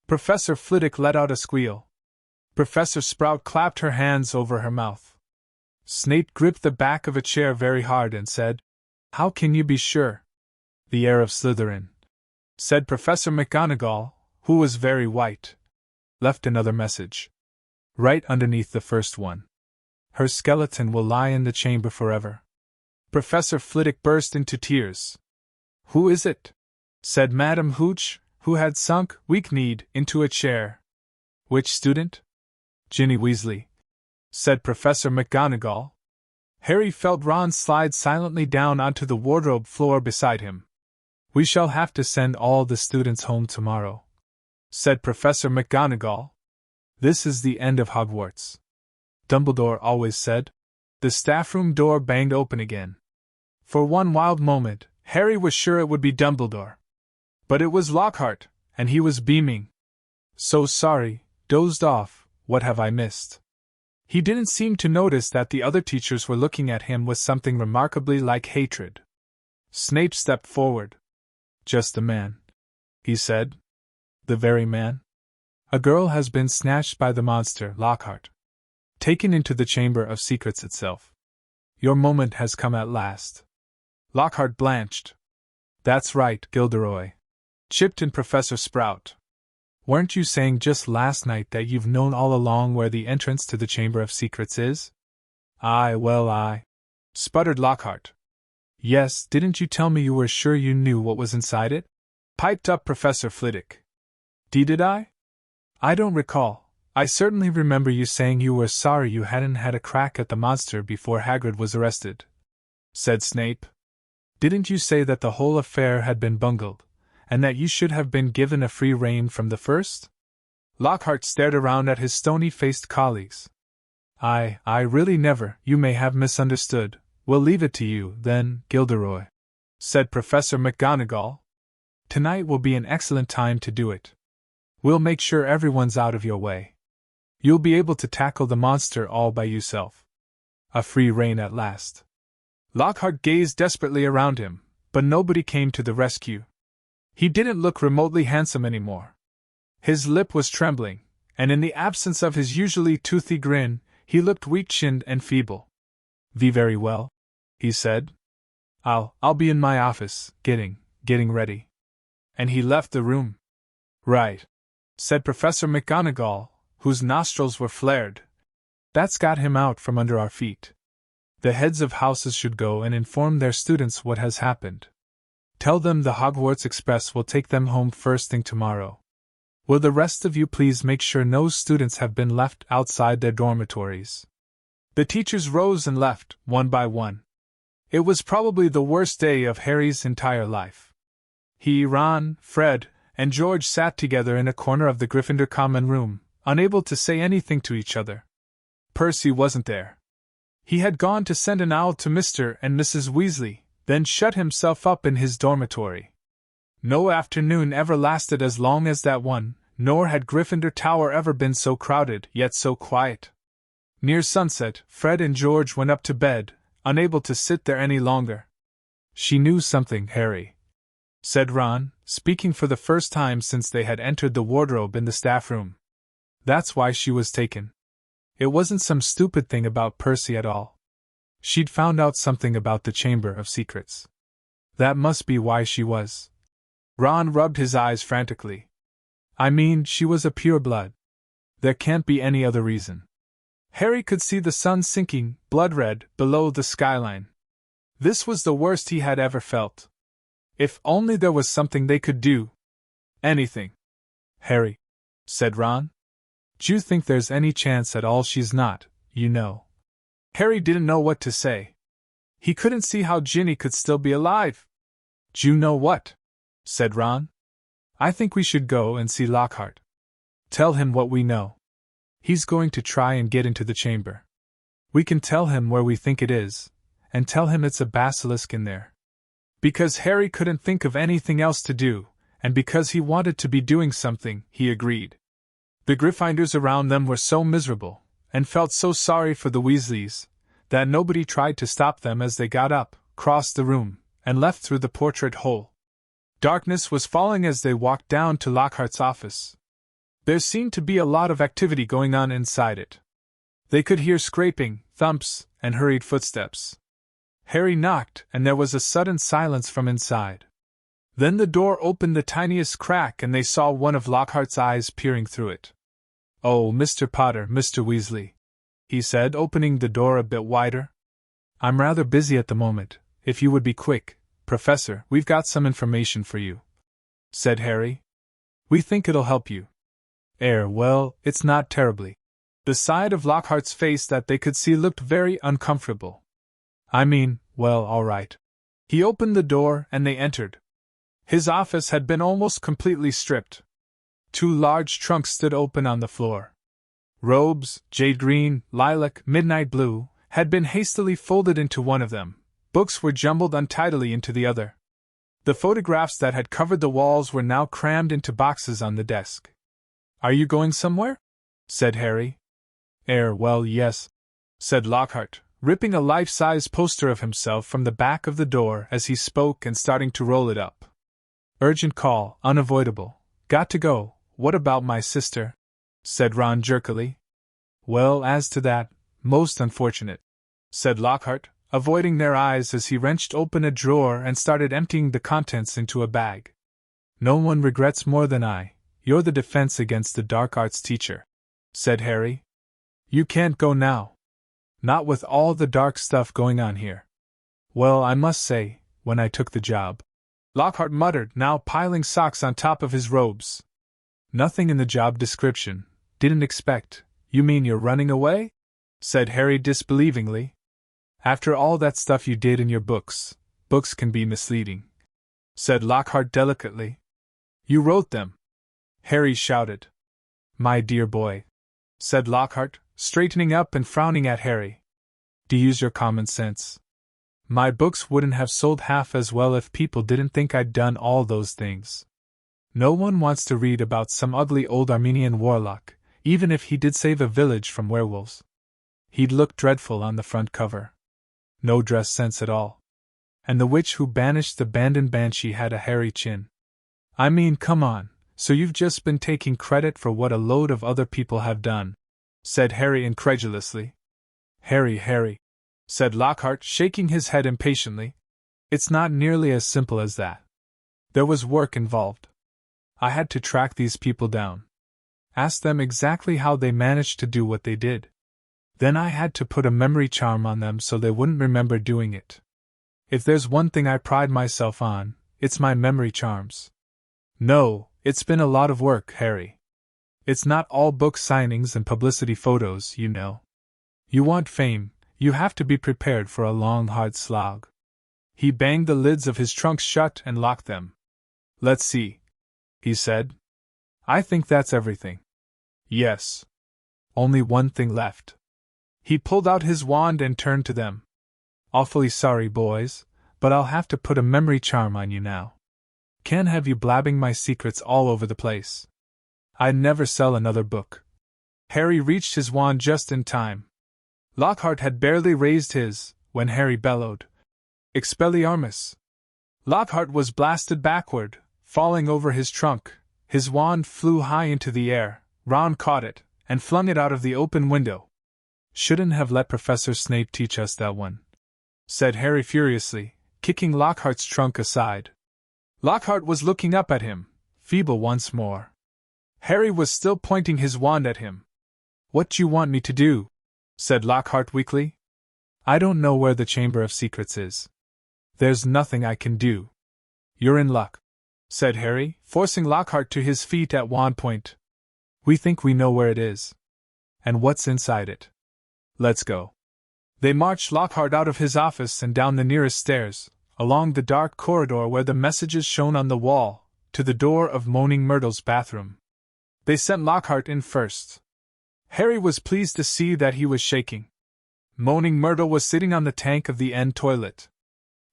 Professor Flitwick let out a squeal. Professor Sprout clapped her hands over her mouth. Snape gripped the back of a chair very hard and said, "How can you be sure?" "The heir of Slytherin," said Professor McGonagall, who was very white. Left another message. Right underneath the first one. Her skeleton will lie in the chamber forever. Professor Flitwick burst into tears. "Who is it?" said Madame Hooch, who had sunk, weak-kneed, into a chair. "Which student?" "Ginny Weasley," said Professor McGonagall. Harry felt Ron slide silently down onto the wardrobe floor beside him. "We shall have to send all the students home tomorrow," said Professor McGonagall. "This is the end of Hogwarts. Dumbledore always said." The staff room door banged open again. For one wild moment, Harry was sure it would be Dumbledore. But it was Lockhart, and he was beaming. "So sorry, dozed off, what have I missed?" He didn't seem to notice that the other teachers were looking at him with something remarkably like hatred. Snape stepped forward. "Just the man," he said. "The very man. A girl has been snatched by the monster, Lockhart. Taken into the Chamber of Secrets itself. Your moment has come at last." Lockhart blanched. "That's right, Gilderoy," chipped in Professor Sprout. "Weren't you saying just last night that you've known all along where the entrance to the Chamber of Secrets is?" I sputtered Lockhart. "Yes, didn't you tell me you were sure you knew what was inside it?" piped up Professor Flitwick. Did I? I don't recall. I certainly remember you saying you were sorry you hadn't had a crack at the monster before Hagrid was arrested," said Snape. "Didn't you say that the whole affair had been bungled, and that you should have been given a free rein from the first?" Lockhart stared around at his stony-faced colleagues. I really never. You may have misunderstood. We'll leave it to you, then, Gilderoy," said Professor McGonagall. "Tonight will be an excellent time to do it. We'll make sure everyone's out of your way. You'll be able to tackle the monster all by yourself. A free rein at last." Lockhart gazed desperately around him, but nobody came to the rescue. He didn't look remotely handsome anymore. His lip was trembling, and in the absence of his usually toothy grin, he looked weak-chinned and feeble. Very well," he said. I'll be in my office, getting ready." And he left the room. "Right," said Professor McGonagall, whose nostrils were flared. "That's got him out from under our feet. The heads of houses should go and inform their students what has happened. Tell them the Hogwarts Express will take them home first thing tomorrow. Will the rest of you please make sure no students have been left outside their dormitories?" The teachers rose and left, one by one. It was probably the worst day of Harry's entire life. He, Ron, Fred, and George sat together in a corner of the Gryffindor common room, unable to say anything to each other. Percy wasn't there. He had gone to send an owl to Mr. and Mrs. Weasley, then shut himself up in his dormitory. No afternoon ever lasted as long as that one, nor had Gryffindor Tower ever been so crowded, yet so quiet. Near sunset, Fred and George went up to bed, unable to sit there any longer. "She knew something, Harry," said Ron, speaking for the first time since they had entered the wardrobe in the staff room. "That's why she was taken. It wasn't some stupid thing about Percy at all. She'd found out something about the Chamber of Secrets. That must be why she was." Ron rubbed his eyes frantically. "I mean, she was a pureblood. There can't be any other reason." Harry could see the sun sinking, blood-red, below the skyline. This was the worst he had ever felt. If only there was something they could do. Anything. "Harry," said Ron. "Do you think there's any chance at all she's not, you know?" Harry didn't know what to say. He couldn't see how Ginny could still be alive. "Do you know what?" said Ron. "I think we should go and see Lockhart. Tell him what we know. He's going to try and get into the chamber. We can tell him where we think it is, and tell him it's a basilisk in there." Because Harry couldn't think of anything else to do, and because he wanted to be doing something, he agreed. The Gryffindors around them were so miserable, and felt so sorry for the Weasleys, that nobody tried to stop them as they got up, crossed the room, and left through the portrait hole. Darkness was falling as they walked down to Lockhart's office. There seemed to be a lot of activity going on inside it. They could hear scraping, thumps, and hurried footsteps. Harry knocked, and there was a sudden silence from inside. Then the door opened the tiniest crack and they saw one of Lockhart's eyes peering through it. "Oh, Mr. Potter, Mr. Weasley," he said, opening the door a bit wider. "I'm rather busy at the moment. If you would be quick, Professor, we've got some information for you," said Harry. "We think it'll help you." Well, it's not terribly." The side of Lockhart's face that they could see looked very uncomfortable. Well, all right. He opened the door and they entered. His office had been almost completely stripped. 2 large trunks stood open on the floor. Robes, jade green, lilac, midnight blue, had been hastily folded into one of them. Books were jumbled untidily into the other. The photographs that had covered the walls were now crammed into boxes on the desk. "Are you going somewhere?" said Harry. Well, yes," said Lockhart, ripping a life-size poster of himself from the back of the door as he spoke and starting to roll it up. "Urgent call, unavoidable. Got to go. What about my sister?" said Ron jerkily. "Well, as to that, most unfortunate," said Lockhart, avoiding their eyes as he wrenched open a drawer and started emptying the contents into a bag. "No one regrets more than I. You're the defense against the dark arts teacher," said Harry. "You can't go now. Not with all the dark stuff going on here." "Well, I must say, when I took the job," Lockhart muttered, now piling socks on top of his robes. "Nothing in the job description. Didn't expect." "You mean you're running away?" said Harry disbelievingly. "After all that stuff you did in your books can be misleading," said Lockhart delicately. "You wrote them," Harry shouted. "My dear boy," said Lockhart, straightening up and frowning at Harry. "Do use your common sense. My books wouldn't have sold half as well if people didn't think I'd done all those things. No one wants to read about some ugly old Armenian warlock, even if he did save a village from werewolves. He'd look dreadful on the front cover. No dress sense at all. And the witch who banished the abandoned banshee had a hairy chin. Come on, so you've just been taking credit for what a load of other people have done," said Harry incredulously. Harry, said Lockhart, shaking his head impatiently. "It's not nearly as simple as that. There was work involved. I had to track these people down. Ask them exactly how they managed to do what they did. Then I had to put a memory charm on them so they wouldn't remember doing it. If there's one thing I pride myself on, it's my memory charms. No, it's been a lot of work, Harry. It's not all book signings and publicity photos, you know. You want fame, you have to be prepared for a long, hard slog." He banged the lids of his trunks shut and locked them. "Let's see," he said. "I think that's everything." "Yes. Only one thing left." He pulled out his wand and turned to them. "Awfully sorry, boys, but I'll have to put a memory charm on you now. Can't have you blabbing my secrets all over the place. I'd never sell another book." Harry reached his wand just in time. Lockhart had barely raised his, when Harry bellowed, "Expelliarmus!" Lockhart was blasted backward, falling over his trunk. His wand flew high into the air. Ron caught it, and flung it out of the open window. "Shouldn't have let Professor Snape teach us that one," said Harry furiously, kicking Lockhart's trunk aside. Lockhart was looking up at him, feeble once more. Harry was still pointing his wand at him. "What do you want me to do?" said Lockhart weakly. "I don't know where the Chamber of Secrets is. There's nothing I can do." "You're in luck," said Harry, forcing Lockhart to his feet at wand point. "We think we know where it is. And what's inside it. Let's go." They marched Lockhart out of his office and down the nearest stairs, along the dark corridor where the messages shone on the wall, to the door of Moaning Myrtle's bathroom. They sent Lockhart in first. Harry was pleased to see that he was shaking. Moaning Myrtle was sitting on the tank of the end toilet.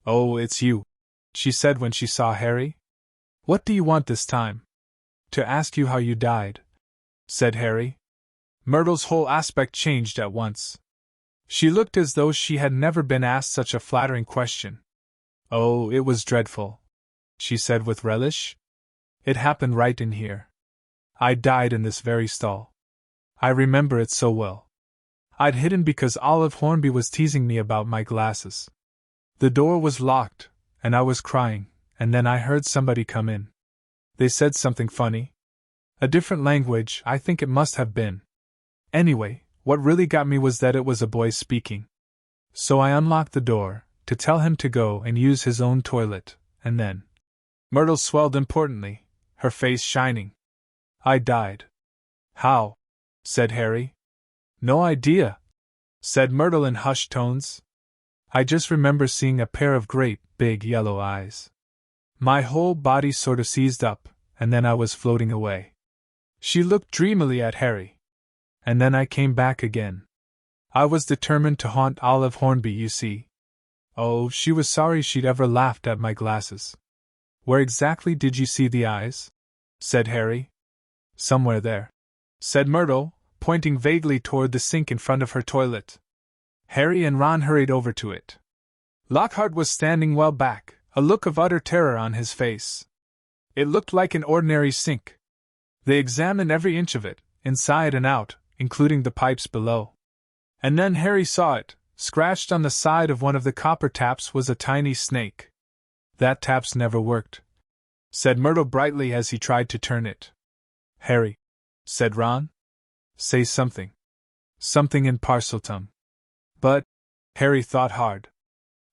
"Oh, it's you," she said when she saw Harry. "What do you want this time?" "To ask you how you died," said Harry. Myrtle's whole aspect changed at once. She looked as though she had never been asked such a flattering question. "Oh, it was dreadful," she said with relish. "It happened right in here. I died in this very stall. I remember it so well. I'd hidden because Olive Hornby was teasing me about my glasses. The door was locked, and I was crying, and then I heard somebody come in. They said something funny. A different language, I think it must have been. Anyway, what really got me was that it was a boy speaking. So I unlocked the door, to tell him to go and use his own toilet, and then—" Myrtle swelled importantly, her face shining. "I died." "How?" said Harry. "No idea," said Myrtle in hushed tones. "I just remember seeing a pair of great, big yellow eyes. My whole body sort of seized up, and then I was floating away." She looked dreamily at Harry. "And then I came back again. I was determined to haunt Olive Hornby, you see." Oh, she was sorry she'd ever laughed at my glasses. "Where exactly did you see the eyes?" said Harry. "Somewhere there," said Myrtle, pointing vaguely toward the sink in front of her toilet. Harry and Ron hurried over to it. Lockhart was standing well back, a look of utter terror on his face. It looked like an ordinary sink. They examined every inch of it, inside and out, including the pipes below. And then Harry saw it. Scratched on the side of one of the copper taps was a tiny snake. "That tap's never worked," said Myrtle brightly as he tried to turn it. "Harry," said Ron, "say something. Something in Parseltongue." But Harry thought hard.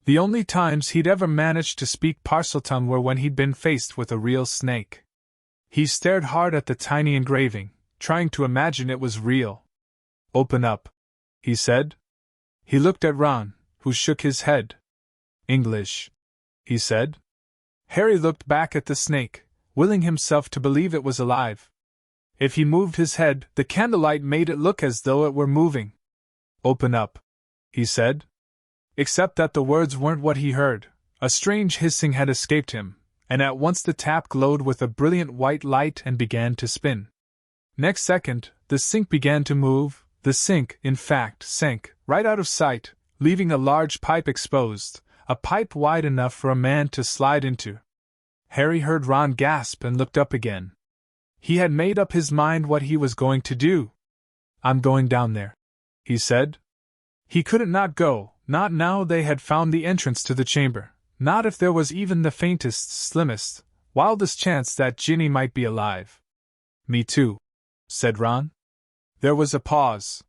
The only times he'd ever managed to speak Parseltongue were when he'd been faced with a real snake. He stared hard at the tiny engraving, trying to imagine it was real. "Open up," he said. He looked at Ron, who shook his head. "English," he said. Harry looked back at the snake, willing himself to believe it was alive. If he moved his head, the candlelight made it look as though it were moving. "Open up," he said. Except that the words weren't what he heard. A strange hissing had escaped him, and at once the tap glowed with a brilliant white light and began to spin. Next second, the sink began to move. The sink, in fact, sank right out of sight, leaving a large pipe exposed, a pipe wide enough for a man to slide into. Harry heard Ron gasp and looked up again. He had made up his mind what he was going to do. "I'm going down there," he said. He couldn't not go, not now they had found the entrance to the chamber, not if there was even the faintest, slimmest, wildest chance that Ginny might be alive. "Me too," said Ron. There was a pause.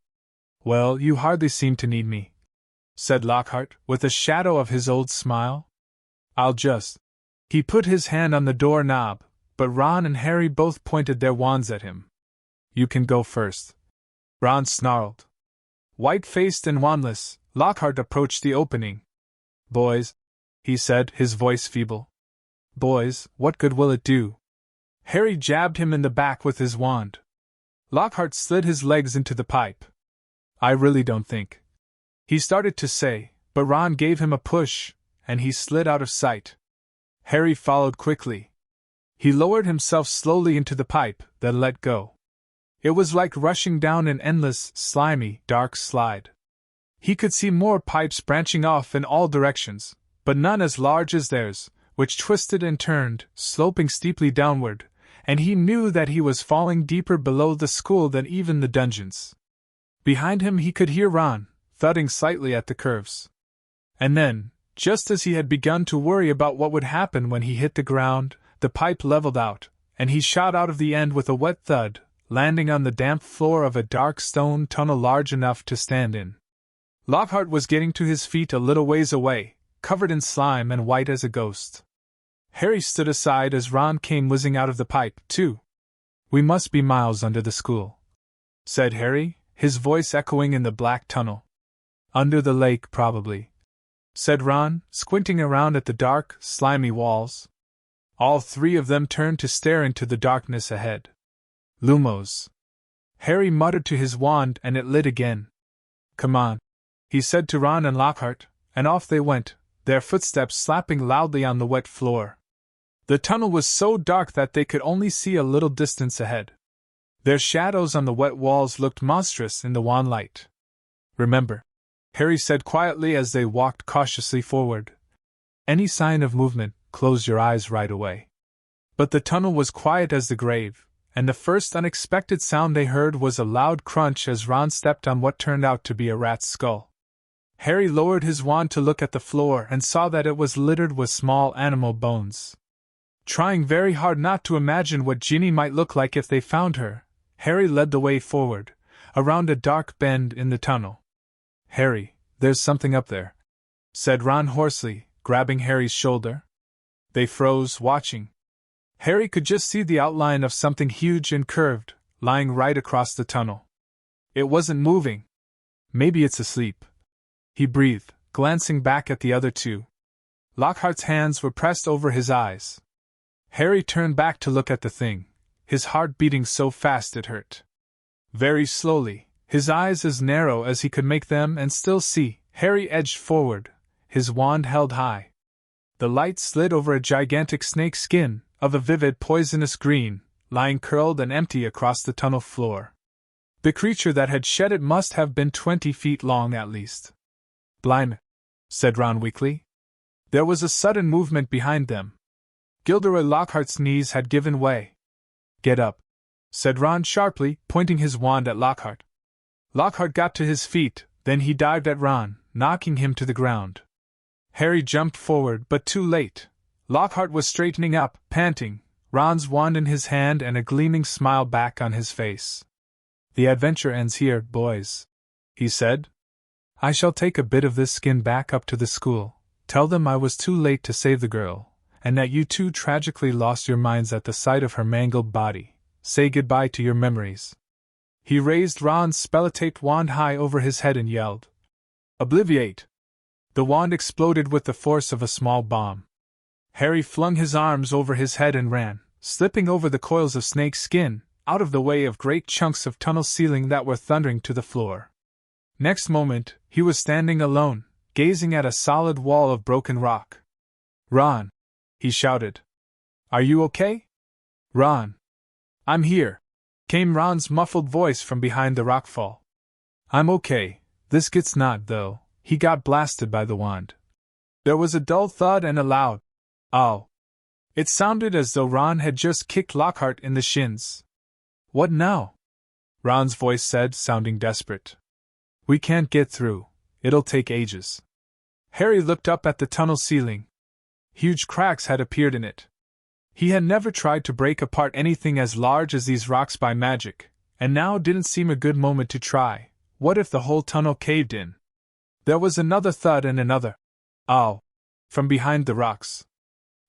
"Well, you hardly seem to need me," said Lockhart, with a shadow of his old smile. "I'll just—" He put his hand on the door knob, but Ron and Harry both pointed their wands at him. "You can go first," Ron snarled. White-faced and wandless, Lockhart approached the opening. "Boys," he said, his voice feeble. "Boys, what good will it do?" Harry jabbed him in the back with his wand. Lockhart slid his legs into the pipe. "I really don't think—" he started to say, but Ron gave him a push, and he slid out of sight. Harry followed quickly. He lowered himself slowly into the pipe, then let go. It was like rushing down an endless, slimy, dark slide. He could see more pipes branching off in all directions, but none as large as theirs, which twisted and turned, sloping steeply downward, and he knew that he was falling deeper below the school than even the dungeons. Behind him he could hear Ron, thudding slightly at the curves. And then, just as he had begun to worry about what would happen when he hit the ground, the pipe leveled out, and he shot out of the end with a wet thud, landing on the damp floor of a dark stone tunnel large enough to stand in. Lockhart was getting to his feet a little ways away, covered in slime and white as a ghost. Harry stood aside as Ron came whizzing out of the pipe, too. "We must be miles under the school," said Harry, his voice echoing in the black tunnel. Under the lake, probably, said Ron, squinting around at the dark, slimy walls. All three of them turned to stare into the darkness ahead. Lumos. Harry muttered to his wand and it lit again. Come on, he said to Ron and Lockhart, and off they went, their footsteps slapping loudly on the wet floor. The tunnel was so dark that they could only see a little distance ahead. Their shadows on the wet walls looked monstrous in the wan light. Remember, Harry said quietly as they walked cautiously forward. Any sign of movement, close your eyes right away. But the tunnel was quiet as the grave, and the first unexpected sound they heard was a loud crunch as Ron stepped on what turned out to be a rat's skull. Harry lowered his wand to look at the floor and saw that it was littered with small animal bones. Trying very hard not to imagine what Ginny might look like if they found her, Harry led the way forward, around a dark bend in the tunnel. Harry, there's something up there, said Ron hoarsely, grabbing Harry's shoulder. They froze, watching. Harry could just see the outline of something huge and curved, lying right across the tunnel. It wasn't moving. Maybe it's asleep, he breathed, glancing back at the other two. Lockhart's hands were pressed over his eyes. Harry turned back to look at the thing, his heart beating so fast it hurt. Very slowly, his eyes as narrow as he could make them and still see, Harry edged forward, his wand held high. The light slid over a gigantic snake skin, of a vivid poisonous green, lying curled and empty across the tunnel floor. The creature that had shed it must have been 20 feet long at least. Blimey, said Ron weakly. There was a sudden movement behind them. Gilderoy Lockhart's knees had given way. Get up, said Ron sharply, pointing his wand at Lockhart. Lockhart got to his feet, then he dived at Ron, knocking him to the ground. Harry jumped forward, but too late. Lockhart was straightening up, panting, Ron's wand in his hand and a gleaming smile back on his face. The adventure ends here, boys, he said. I shall take a bit of this skin back up to the school, tell them I was too late to save the girl, and that you two tragically lost your minds at the sight of her mangled body. Say goodbye to your memories. He raised Ron's spell-taped wand high over his head and yelled, Obliviate! The wand exploded with the force of a small bomb. Harry flung his arms over his head and ran, slipping over the coils of snake skin, out of the way of great chunks of tunnel ceiling that were thundering to the floor. Next moment, he was standing alone, gazing at a solid wall of broken rock. Ron! He shouted. Are you okay? Ron! I'm here, came Ron's muffled voice from behind the rockfall. I'm okay, this gets not, though. He got blasted by the wand. There was a dull thud and a loud, ow. It sounded as though Ron had just kicked Lockhart in the shins. What now? Ron's voice said, sounding desperate. We can't get through. It'll take ages. Harry looked up at the tunnel ceiling. Huge cracks had appeared in it. He had never tried to break apart anything as large as these rocks by magic, and now didn't seem a good moment to try. What if the whole tunnel caved in? There was another thud and another, ow, from behind the rocks.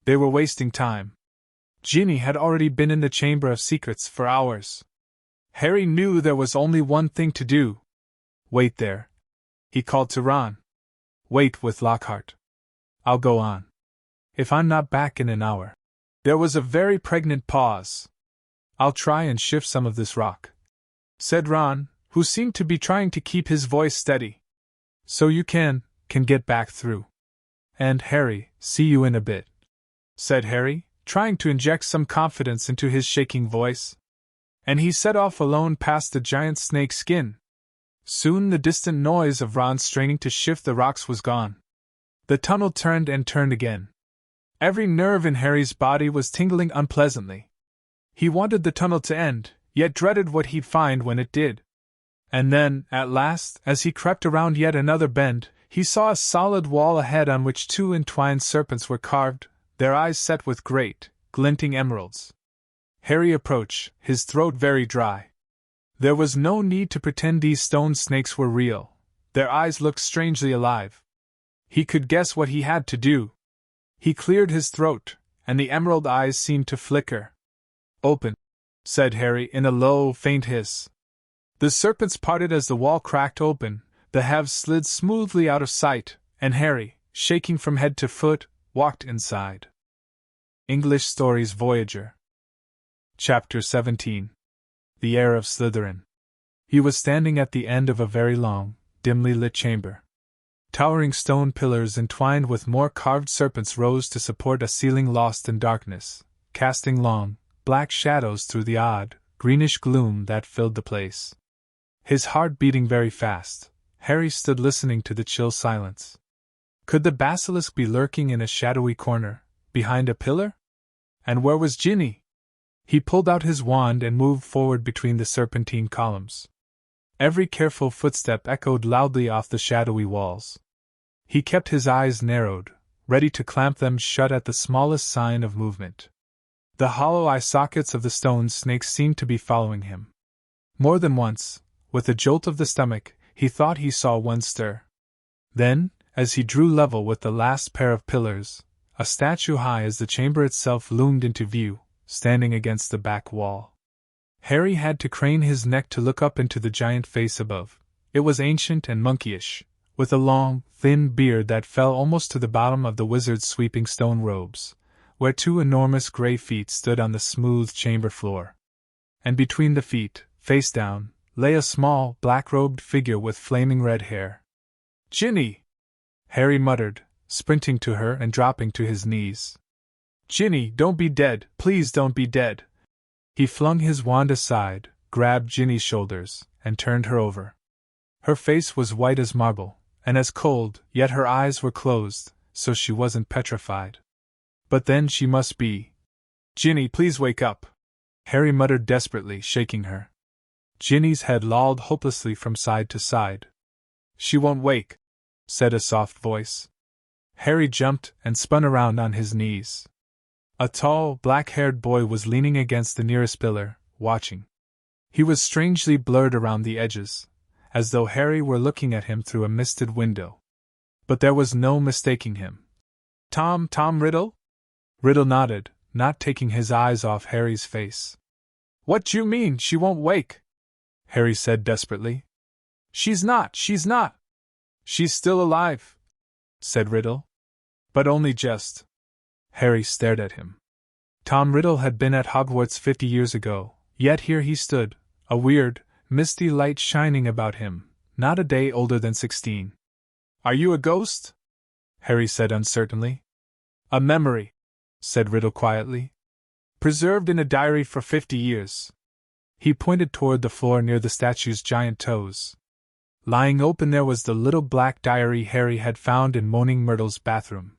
They were wasting time. Ginny had already been in the Chamber of Secrets for hours. Harry knew there was only one thing to do. Wait there, he called to Ron. Wait with Lockhart. I'll go on. If I'm not back in an hour. There was a very pregnant pause. I'll try and shift some of this rock, said Ron, who seemed to be trying to keep his voice steady. So you can get back through. And Harry, see you in a bit, said Harry, trying to inject some confidence into his shaking voice. And he set off alone past the giant snake skin. Soon the distant noise of Ron straining to shift the rocks was gone. The tunnel turned and turned again. Every nerve in Harry's body was tingling unpleasantly. He wanted the tunnel to end, yet dreaded what he'd find when it did. And then, at last, as he crept around yet another bend, he saw a solid wall ahead on which two entwined serpents were carved, their eyes set with great, glinting emeralds. Harry approached, his throat very dry. There was no need to pretend these stone snakes were real. Their eyes looked strangely alive. He could guess what he had to do. He cleared his throat, and the emerald eyes seemed to flicker. Open, said Harry in a low, faint hiss. The serpents parted as the wall cracked open, The halves slid smoothly out of sight, and Harry, shaking from head to foot, walked inside. English Stories Voyager. Chapter 17. The Heir of Slytherin. He was standing at the end of a very long, dimly lit chamber. Towering stone pillars entwined with more carved serpents rose to support a ceiling lost in darkness, casting long, black shadows through the odd, greenish gloom that filled the place. His heart beating very fast, Harry stood listening to the chill silence. Could the basilisk be lurking in a shadowy corner, behind a pillar? And where was Ginny? He pulled out his wand and moved forward between the serpentine columns. Every careful footstep echoed loudly off the shadowy walls. He kept his eyes narrowed, ready to clamp them shut at the smallest sign of movement. The hollow eye sockets of the stone snakes seemed to be following him. More than once, with a jolt of the stomach, he thought he saw one stir. Then, as he drew level with the last pair of pillars, a statue high as the chamber itself loomed into view, standing against the back wall. Harry had to crane his neck to look up into the giant face above. It was ancient and monkeyish, with a long, thin beard that fell almost to the bottom of the wizard's sweeping stone robes, where two enormous gray feet stood on the smooth chamber floor. And between the feet, face down, lay a small, black-robed figure with flaming red hair. "Ginny!" Harry muttered, sprinting to her and dropping to his knees. "Ginny, don't be dead, please don't be dead!" He flung his wand aside, grabbed Ginny's shoulders, and turned her over. Her face was white as marble, and as cold, yet her eyes were closed, so she wasn't petrified. But then she must be. "Ginny, please wake up!" Harry muttered desperately, shaking her. Ginny's head lolled hopelessly from side to side. "She won't wake," said a soft voice. Harry jumped and spun around on his knees. A tall, black-haired boy was leaning against the nearest pillar, watching. He was strangely blurred around the edges, as though Harry were looking at him through a misted window. But there was no mistaking him. Tom Riddle?" Riddle nodded, not taking his eyes off Harry's face. "What do you mean, she won't wake?" Harry said desperately. She's not! She's still alive," said Riddle. "But only just." Harry stared at him. Tom Riddle had been at Hogwarts 50 years ago, yet here he stood, a weird, misty light shining about him, not a day older than 16. "Are you a ghost?" Harry said uncertainly. "A memory," said Riddle quietly. "Preserved in a diary for 50 years. He pointed toward the floor near the statue's giant toes. Lying open there was the little black diary Harry had found in Moaning Myrtle's bathroom.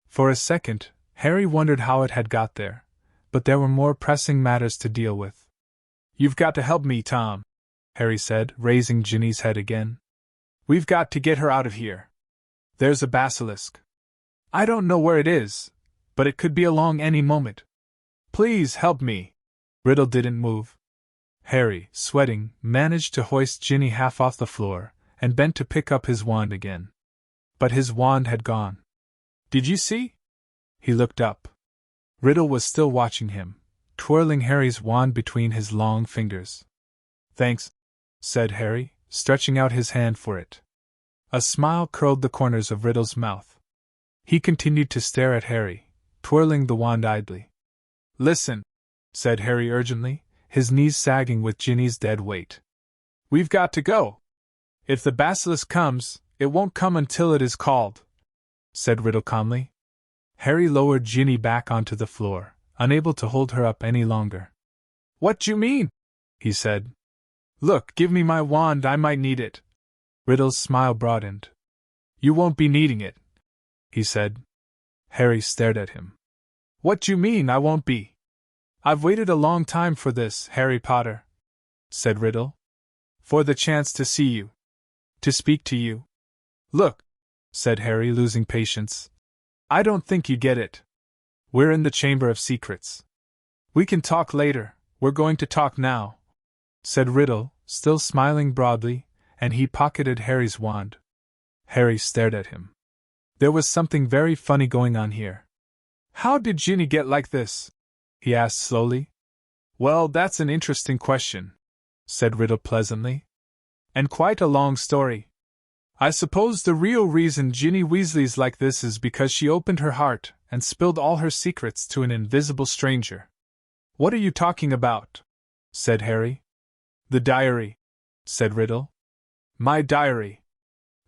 For a second, Harry wondered how it had got there, but there were more pressing matters to deal with. "You've got to help me, Tom," Harry said, raising Ginny's head again. "We've got to get her out of here. There's a basilisk. I don't know where it is, but it could be along any moment. Please help me." Riddle didn't move. Harry, sweating, managed to hoist Ginny half off the floor, and bent to pick up his wand again. But his wand had gone. "Did you see?" He looked up. Riddle was still watching him, twirling Harry's wand between his long fingers. "Thanks," said Harry, stretching out his hand for it. A smile curled the corners of Riddle's mouth. He continued to stare at Harry, twirling the wand idly. "Listen," said Harry urgently, his knees sagging with Ginny's dead weight. "We've got to go. If the basilisk comes, it won't come until it is called," said Riddle calmly. Harry lowered Ginny back onto the floor, unable to hold her up any longer. "What do you mean?" he said. "Look, give me my wand, I might need it." Riddle's smile broadened. "You won't be needing it," he said. Harry stared at him. "What do you mean, I won't be?" "I've waited a long time for this, Harry Potter," said Riddle. "For the chance to see you. To speak to you." "Look," said Harry, losing patience. "I don't think you get it. We're in the Chamber of Secrets. We can talk later, we're going to talk now," said Riddle, still smiling broadly, and he pocketed Harry's wand. Harry stared at him. There was something very funny going on here. "How did Ginny get like this?" he asked slowly. "Well, that's an interesting question," said Riddle pleasantly. "And quite a long story. I suppose the real reason Ginny Weasley's like this is because she opened her heart and spilled all her secrets to an invisible stranger. What are you talking about? Said Harry. The diary, said Riddle. My diary.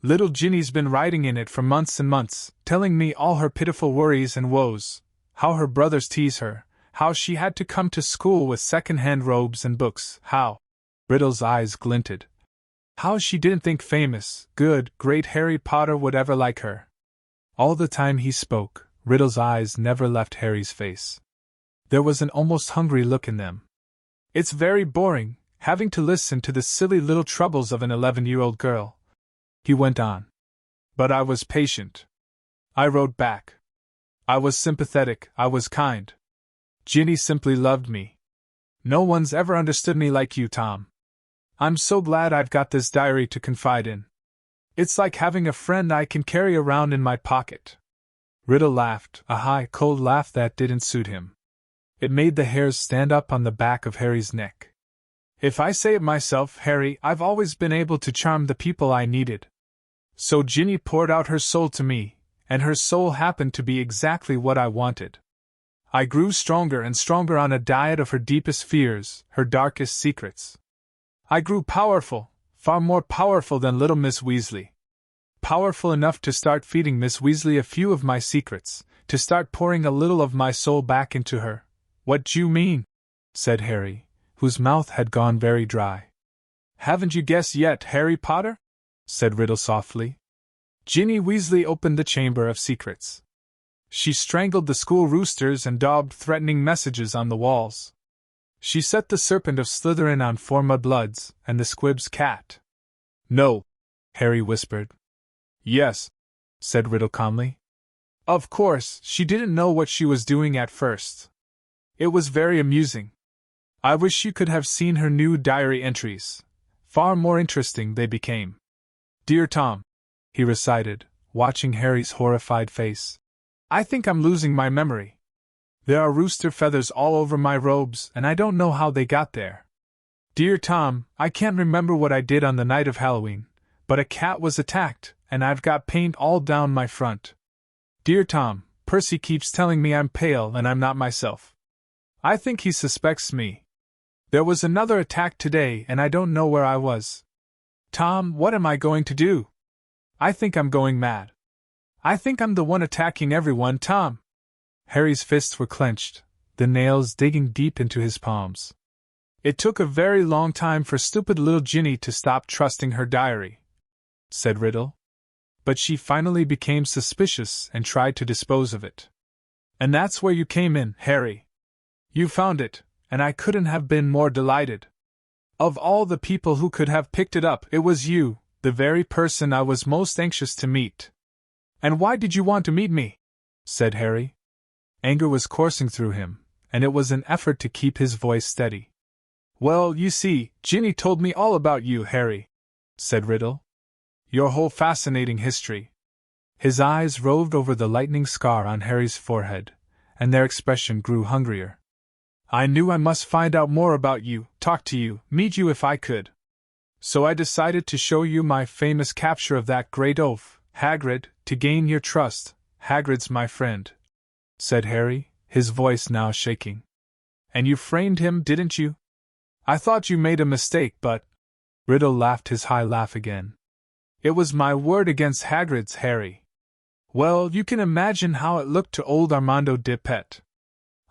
Little Ginny's been writing in it for months and months, telling me all her pitiful worries and woes, how her brothers tease her, how she had to come to school with second-hand robes and books, how— Riddle's eyes glinted— how she didn't think famous, good, great Harry Potter would ever like her. All the time he spoke, Riddle's eyes never left Harry's face. There was an almost hungry look in them. It's very boring, having to listen to the silly little troubles of an 11-year-old girl, he went on. But I was patient. I wrote back. I was sympathetic, I was kind. Ginny simply loved me. No one's ever understood me like you, Tom. I'm so glad I've got this diary to confide in. It's like having a friend I can carry around in my pocket. Riddle laughed, a high, cold laugh that didn't suit him. It made the hairs stand up on the back of Harry's neck. If I say it myself, Harry, I've always been able to charm the people I needed. So Ginny poured out her soul to me, and her soul happened to be exactly what I wanted. I grew stronger and stronger on a diet of her deepest fears, her darkest secrets. I grew powerful, far more powerful than little Miss Weasley. Powerful enough to start feeding Miss Weasley a few of my secrets, to start pouring a little of my soul back into her. What do you mean? Said Harry, whose mouth had gone very dry. Haven't you guessed yet, Harry Potter? Said Riddle softly. Ginny Weasley opened the Chamber of Secrets. She strangled the school roosters and daubed threatening messages on the walls. She set the Serpent of Slytherin on 4 mudbloods and the Squib's cat. No, Harry whispered. Yes, said Riddle calmly. Of course, she didn't know what she was doing at first. It was very amusing. I wish you could have seen her new diary entries. Far more interesting they became. Dear Tom, he recited, watching Harry's horrified face. I think I'm losing my memory. There are rooster feathers all over my robes, and I don't know how they got there. Dear Tom, I can't remember what I did on the night of Halloween, but a cat was attacked, and I've got paint all down my front. Dear Tom, Percy keeps telling me I'm pale and I'm not myself. I think he suspects me. There was another attack today, and I don't know where I was. Tom, what am I going to do? I think I'm going mad. I think I'm the one attacking everyone, Tom. Harry's fists were clenched, the nails digging deep into his palms. It took a very long time for stupid little Ginny to stop trusting her diary, said Riddle. But she finally became suspicious and tried to dispose of it. And that's where you came in, Harry. You found it, and I couldn't have been more delighted. Of all the people who could have picked it up, it was you, the very person I was most anxious to meet. And why did you want to meet me? Said Harry. Anger was coursing through him, and it was an effort to keep his voice steady. Well, you see, Ginny told me all about you, Harry, said Riddle. Your whole fascinating history. His eyes roved over the lightning scar on Harry's forehead, and their expression grew hungrier. I knew I must find out more about you, talk to you, meet you if I could. So I decided to show you my famous capture of that great oaf, Hagrid, to gain your trust. Hagrid's my friend, said Harry, his voice now shaking. And you framed him, didn't you? I thought you made a mistake, but— Riddle laughed his high laugh again. It was my word against Hagrid's, Harry. Well, you can imagine how it looked to old Armando Dipet.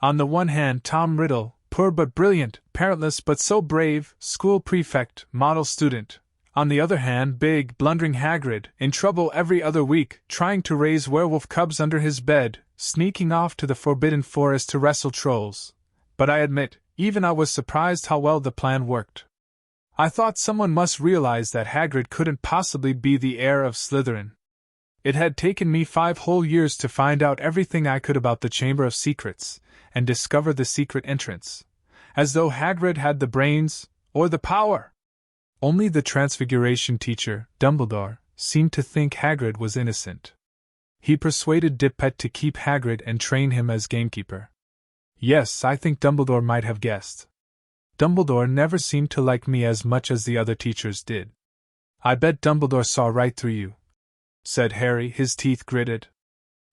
On the one hand, Tom Riddle, poor but brilliant, parentless but so brave, school prefect, model student. On the other hand, big, blundering Hagrid, in trouble every other week, trying to raise werewolf cubs under his bed, sneaking off to the Forbidden Forest to wrestle trolls. But I admit, even I was surprised how well the plan worked. I thought someone must realize that Hagrid couldn't possibly be the heir of Slytherin. It had taken me 5 whole years to find out everything I could about the Chamber of Secrets, and discover the secret entrance. As though Hagrid had the brains, or the power! Only the Transfiguration teacher, Dumbledore, seemed to think Hagrid was innocent. He persuaded Dipet to keep Hagrid and train him as gamekeeper. Yes, I think Dumbledore might have guessed. Dumbledore never seemed to like me as much as the other teachers did. I bet Dumbledore saw right through you," said Harry, his teeth gritted.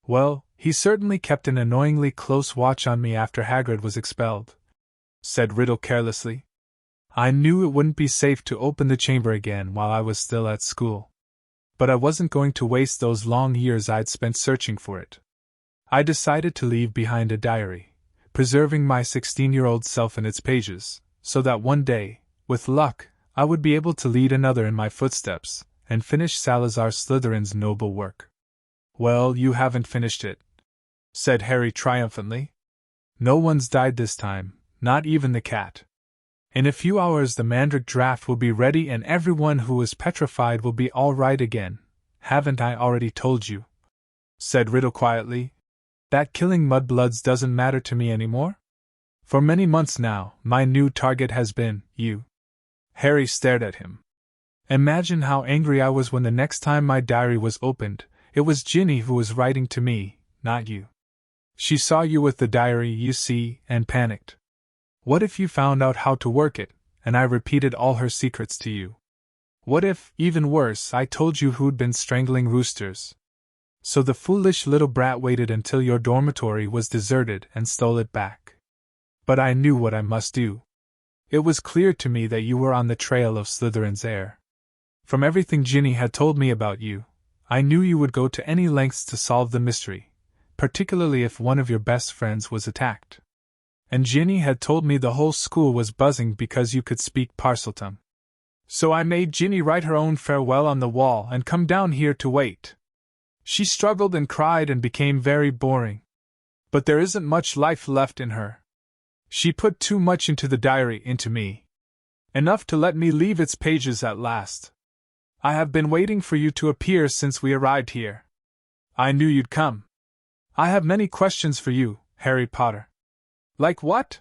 "Well, he certainly kept an annoyingly close watch on me after Hagrid was expelled," said Riddle carelessly. "I knew it wouldn't be safe to open the chamber again while I was still at school. But I wasn't going to waste those long years I'd spent searching for it. I decided to leave behind a diary, preserving my 16-year-old self in its pages, so that one day, with luck, I would be able to lead another in my footsteps, and finish Salazar Slytherin's noble work." "Well, you haven't finished it," said Harry triumphantly. "No one's died this time, not even the cat. In a few hours the Mandrake draft will be ready and everyone who was petrified will be all right again. Haven't I already told you?" said Riddle quietly. "That killing mudbloods doesn't matter to me anymore? For many months now, my new target has been you." Harry stared at him. Imagine how angry I was when the next time my diary was opened, it was Ginny who was writing to me, not you. She saw you with the diary, you see, and panicked. What if you found out how to work it, and I repeated all her secrets to you? What if, even worse, I told you who'd been strangling roosters? So the foolish little brat waited until your dormitory was deserted and stole it back. But I knew what I must do. It was clear to me that you were on the trail of Slytherin's heir. From everything Ginny had told me about you, I knew you would go to any lengths to solve the mystery, particularly if one of your best friends was attacked. And Ginny had told me the whole school was buzzing because you could speak Parseltongue. So I made Ginny write her own farewell on the wall and come down here to wait. She struggled and cried and became very boring. But there isn't much life left in her. She put too much into the diary, into me. Enough to let me leave its pages at last. I have been waiting for you to appear since we arrived here. I knew you'd come. I have many questions for you, Harry Potter." "Like what?"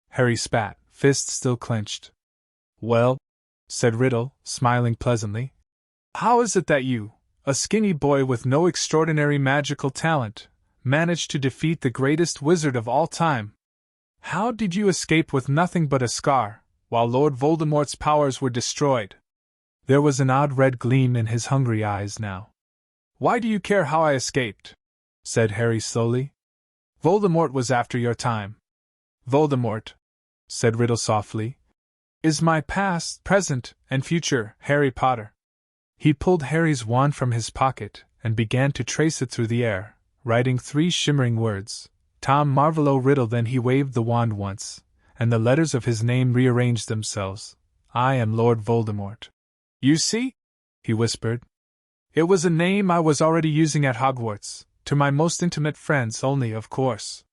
Harry spat, fist still clenched. "Well," said Riddle, smiling pleasantly, "how is it that you, a skinny boy with no extraordinary magical talent, managed to defeat the greatest wizard of all time? How did you escape with nothing but a scar, while Lord Voldemort's powers were destroyed?" There was an odd red gleam in his hungry eyes now. "Why do you care how I escaped?" said Harry slowly. "Voldemort was after your time." "Voldemort," said Riddle softly, "is my past, present, and future, Harry Potter." He pulled Harry's wand from his pocket and began to trace it through the air, writing 3 shimmering words, Tom Marvolo Riddle. Then he waved the wand once, and the letters of his name rearranged themselves. "I am Lord Voldemort." "You see?" he whispered. "It was a name I was already using at Hogwarts, to my most intimate friends only, of course.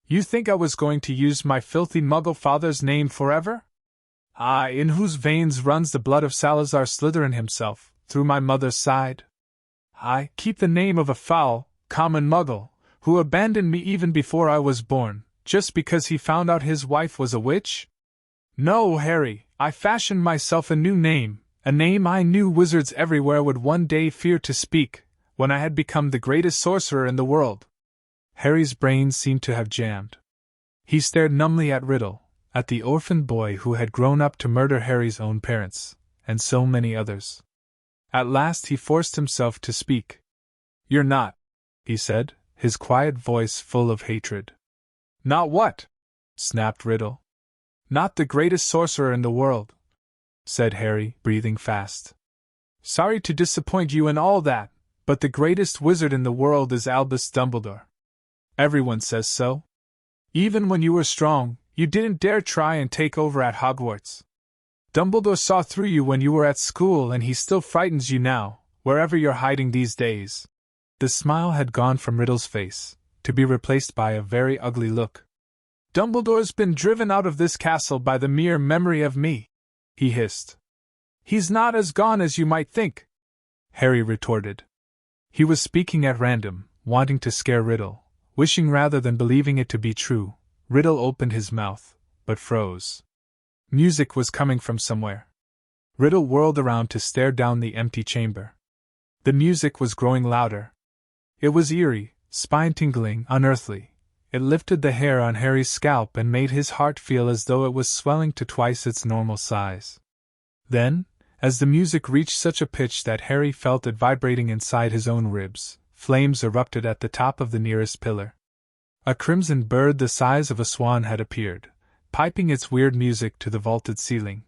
You think I was going to use my filthy Muggle father's name forever? I, in whose veins runs the blood of Salazar Slytherin himself, through my mother's side? I keep the name of a foul, common Muggle, who abandoned me even before I was born, just because he found out his wife was a witch? No, Harry, I fashioned myself a new name, a name I knew wizards everywhere would one day fear to speak, when I had become the greatest sorcerer in the world." Harry's brain seemed to have jammed. He stared numbly at Riddle, at the orphan boy who had grown up to murder Harry's own parents, and so many others. At last he forced himself to speak. "You're not," he said, his quiet voice full of hatred. "Not what?" snapped Riddle. "Not the greatest sorcerer in the world," said Harry, breathing fast. "Sorry to disappoint you in all that, but the greatest wizard in the world is Albus Dumbledore. Everyone says so. Even when you were strong, you didn't dare try and take over at Hogwarts. Dumbledore saw through you when you were at school, and he still frightens you now, wherever you're hiding these days." The smile had gone from Riddle's face, to be replaced by a very ugly look. "Dumbledore's been driven out of this castle by the mere memory of me," he hissed. "He's not as gone as you might think," Harry retorted. He was speaking at random, wanting to scare Riddle. Wishing rather than believing it to be true, Riddle opened his mouth, but froze. Music was coming from somewhere. Riddle whirled around to stare down the empty chamber. The music was growing louder. It was eerie, spine-tingling, unearthly. It lifted the hair on Harry's scalp and made his heart feel as though it was swelling to twice its normal size. Then, As the music reached such a pitch that Harry felt it vibrating inside his own ribs, flames erupted at the top of the nearest pillar. A crimson bird the size of a swan had appeared, piping its weird music to the vaulted ceiling.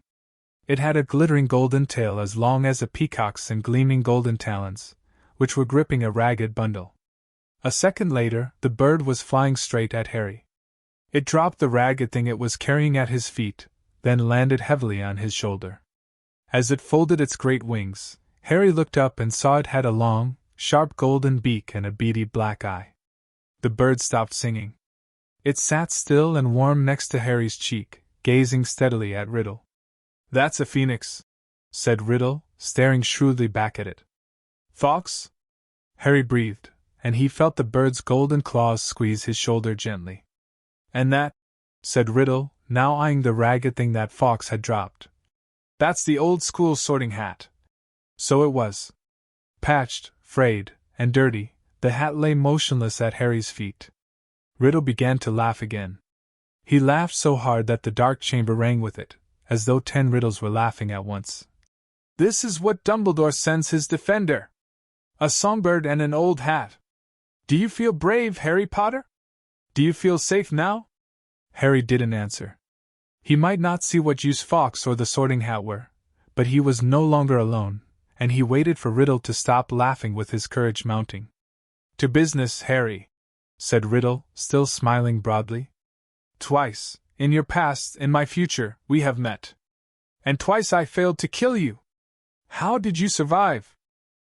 It had a glittering golden tail as long as a peacock's and gleaming golden talons, which were gripping a ragged bundle. A second later, the bird was flying straight at Harry. It dropped the ragged thing it was carrying at his feet, then landed heavily on his shoulder. As it folded its great wings, Harry looked up and saw it had a long, sharp golden beak and a beady black eye. The bird stopped singing. It sat still and warm next to Harry's cheek, gazing steadily at Riddle. "That's a phoenix," said Riddle, staring shrewdly back at it. "Fox?" Harry breathed, and he felt the bird's golden claws squeeze his shoulder gently. "And that?" said Riddle, now eyeing the ragged thing that Fox had dropped. "That's the old-school sorting hat." So it was. Patched, frayed, and dirty, the hat lay motionless at Harry's feet. Riddle began to laugh again. He laughed so hard that the dark chamber rang with it, as though 10 riddles were laughing at once. "This is what Dumbledore sends his defender! A songbird and an old hat! Do you feel brave, Harry Potter? Do you feel safe now?" Harry didn't answer. He might not see what use Fox or the sorting hat were, but he was no longer alone, and he waited for Riddle to stop laughing with his courage mounting. "To business, Harry," said Riddle, still smiling broadly. "Twice, in your past, in my future, we have met. And twice I failed to kill you. How did you survive?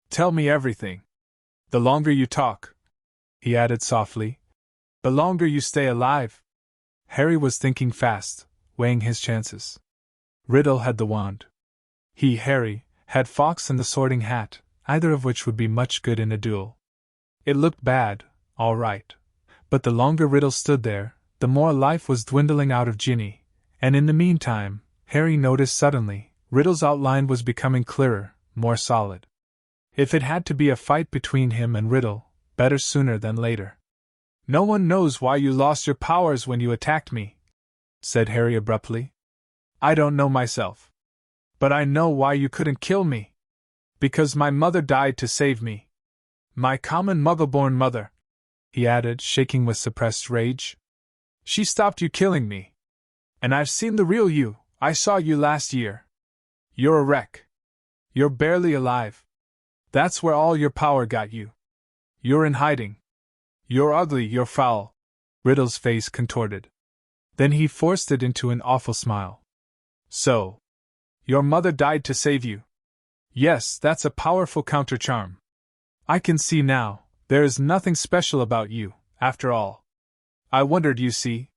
Tell me everything. The longer you talk," he added softly, "the longer you stay alive." Harry was thinking fast, weighing his chances. Riddle had the wand. He, Harry, had Fox and the sorting hat, either of which would be much good in a duel. It looked bad, all right, but the longer Riddle stood there, the more life was dwindling out of Ginny, and in the meantime, Harry noticed suddenly, Riddle's outline was becoming clearer, more solid. If it had to be a fight between him and Riddle, better sooner than later. "No one knows why you lost your powers when you attacked me," said Harry abruptly. "I don't know myself. But I know why you couldn't kill me. Because my mother died to save me. My common muggle-born mother," he added, shaking with suppressed rage. "She stopped you killing me. And I've seen the real you. I saw you last year. You're a wreck. You're barely alive. That's where all your power got you. You're in hiding. You're ugly, you're foul." Riddle's face contorted. Then he forced it into an awful smile. "So, your mother died to save you. Yes, that's a powerful counter-charm. I can see now, there is nothing special about you, after all. I wondered, you see.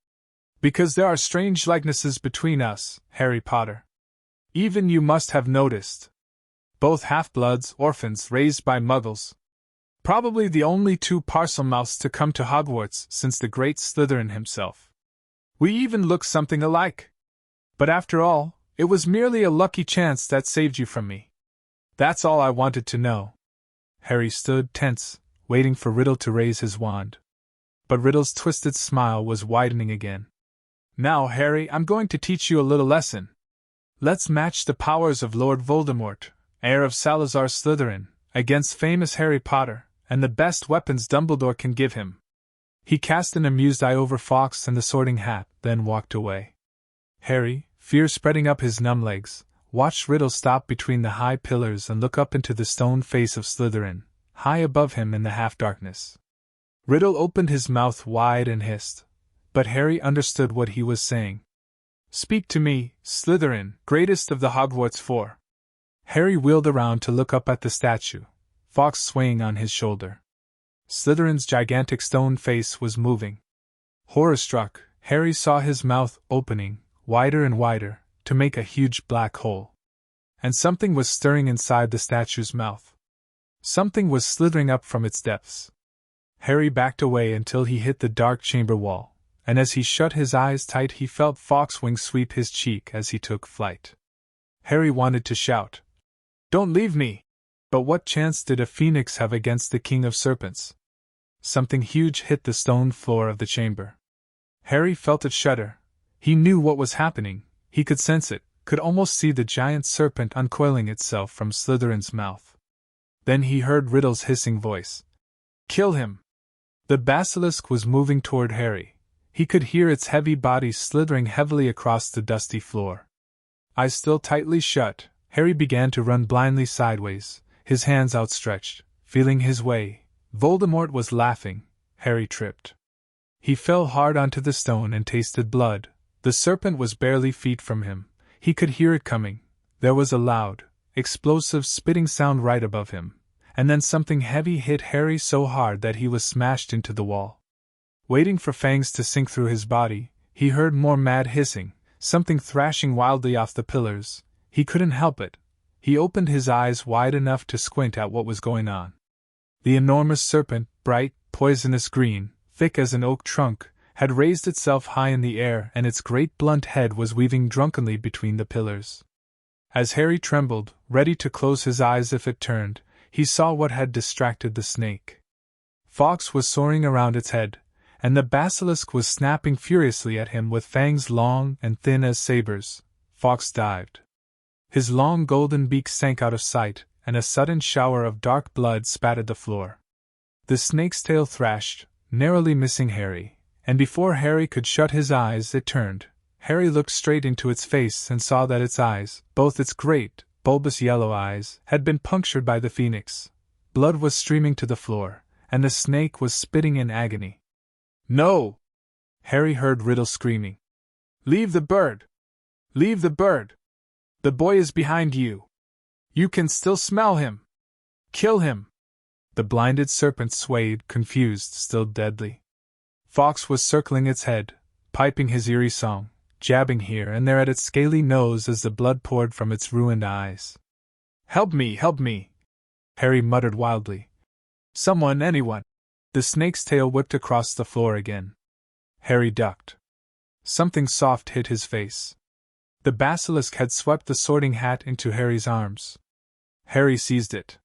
Because there are strange likenesses between us, Harry Potter. Even you must have noticed. Both half-bloods, orphans raised by muggles. Probably the only 2 parcel-mouths to come to Hogwarts since the great Slytherin himself. We even look something alike. But after all, it was merely a lucky chance that saved you from me. That's all I wanted to know." Harry stood tense, waiting for Riddle to raise his wand. But Riddle's twisted smile was widening again. "Now, Harry, I'm going to teach you a little lesson. Let's match the powers of Lord Voldemort, heir of Salazar Slytherin, against famous Harry Potter, and the best weapons Dumbledore can give him." He cast an amused eye over Fox and the sorting hat, then walked away. Harry, fear spreading up his numb legs, watched Riddle stop between the high pillars and look up into the stone face of Slytherin, high above him in the half-darkness. Riddle opened his mouth wide and hissed, but Harry understood what he was saying. "Speak to me, Slytherin, greatest of the Hogwarts 4. Harry wheeled around to look up at the statue, Fox swaying on his shoulder. Slytherin's gigantic stone face was moving. Horror-struck, Harry saw his mouth opening, wider and wider, to make a huge black hole. And something was stirring inside the statue's mouth. Something was slithering up from its depths. Harry backed away until he hit the dark chamber wall, and as he shut his eyes tight he felt Fox wings sweep his cheek as he took flight. Harry wanted to shout, "Don't leave me!" But what chance did a phoenix have against the King of Serpents? Something huge hit the stone floor of the chamber. Harry felt it shudder. He knew what was happening, he could sense it, could almost see the giant serpent uncoiling itself from Slytherin's mouth. Then he heard Riddle's hissing voice. "Kill him!" The basilisk was moving toward Harry. He could hear its heavy body slithering heavily across the dusty floor. Eyes still tightly shut, Harry began to run blindly sideways, his hands outstretched, feeling his way. Voldemort was laughing. Harry tripped. He fell hard onto the stone and tasted blood. The serpent was barely feet from him. He could hear it coming. There was a loud, explosive spitting sound right above him, and then something heavy hit Harry so hard that he was smashed into the wall. Waiting for fangs to sink through his body, he heard more mad hissing, something thrashing wildly off the pillars. He couldn't help it. He opened his eyes wide enough to squint at what was going on. The enormous serpent, bright, poisonous green, thick as an oak trunk, had raised itself high in the air, and its great blunt head was weaving drunkenly between the pillars. As Harry trembled, ready to close his eyes if it turned, he saw what had distracted the snake. Fawkes was soaring around its head, and the basilisk was snapping furiously at him with fangs long and thin as sabers. Fawkes dived. His long golden beak sank out of sight, and a sudden shower of dark blood spattered the floor. The snake's tail thrashed, narrowly missing Harry, and before Harry could shut his eyes it turned. Harry looked straight into its face and saw that its eyes, both its great, bulbous yellow eyes, had been punctured by the phoenix. Blood was streaming to the floor, and the snake was spitting in agony. "No!" Harry heard Riddle screaming. "Leave the bird! Leave the bird! The boy is behind you! You can still smell him! Kill him!" The blinded serpent swayed, confused, still deadly. Fawkes was circling its head, piping his eerie song, jabbing here and there at its scaly nose as the blood poured from its ruined eyes. "Help me! Help me!" Harry muttered wildly. "Someone, anyone!" The snake's tail whipped across the floor again. Harry ducked. Something soft hit his face. The basilisk had swept the sorting hat into Harry's arms. Harry seized it.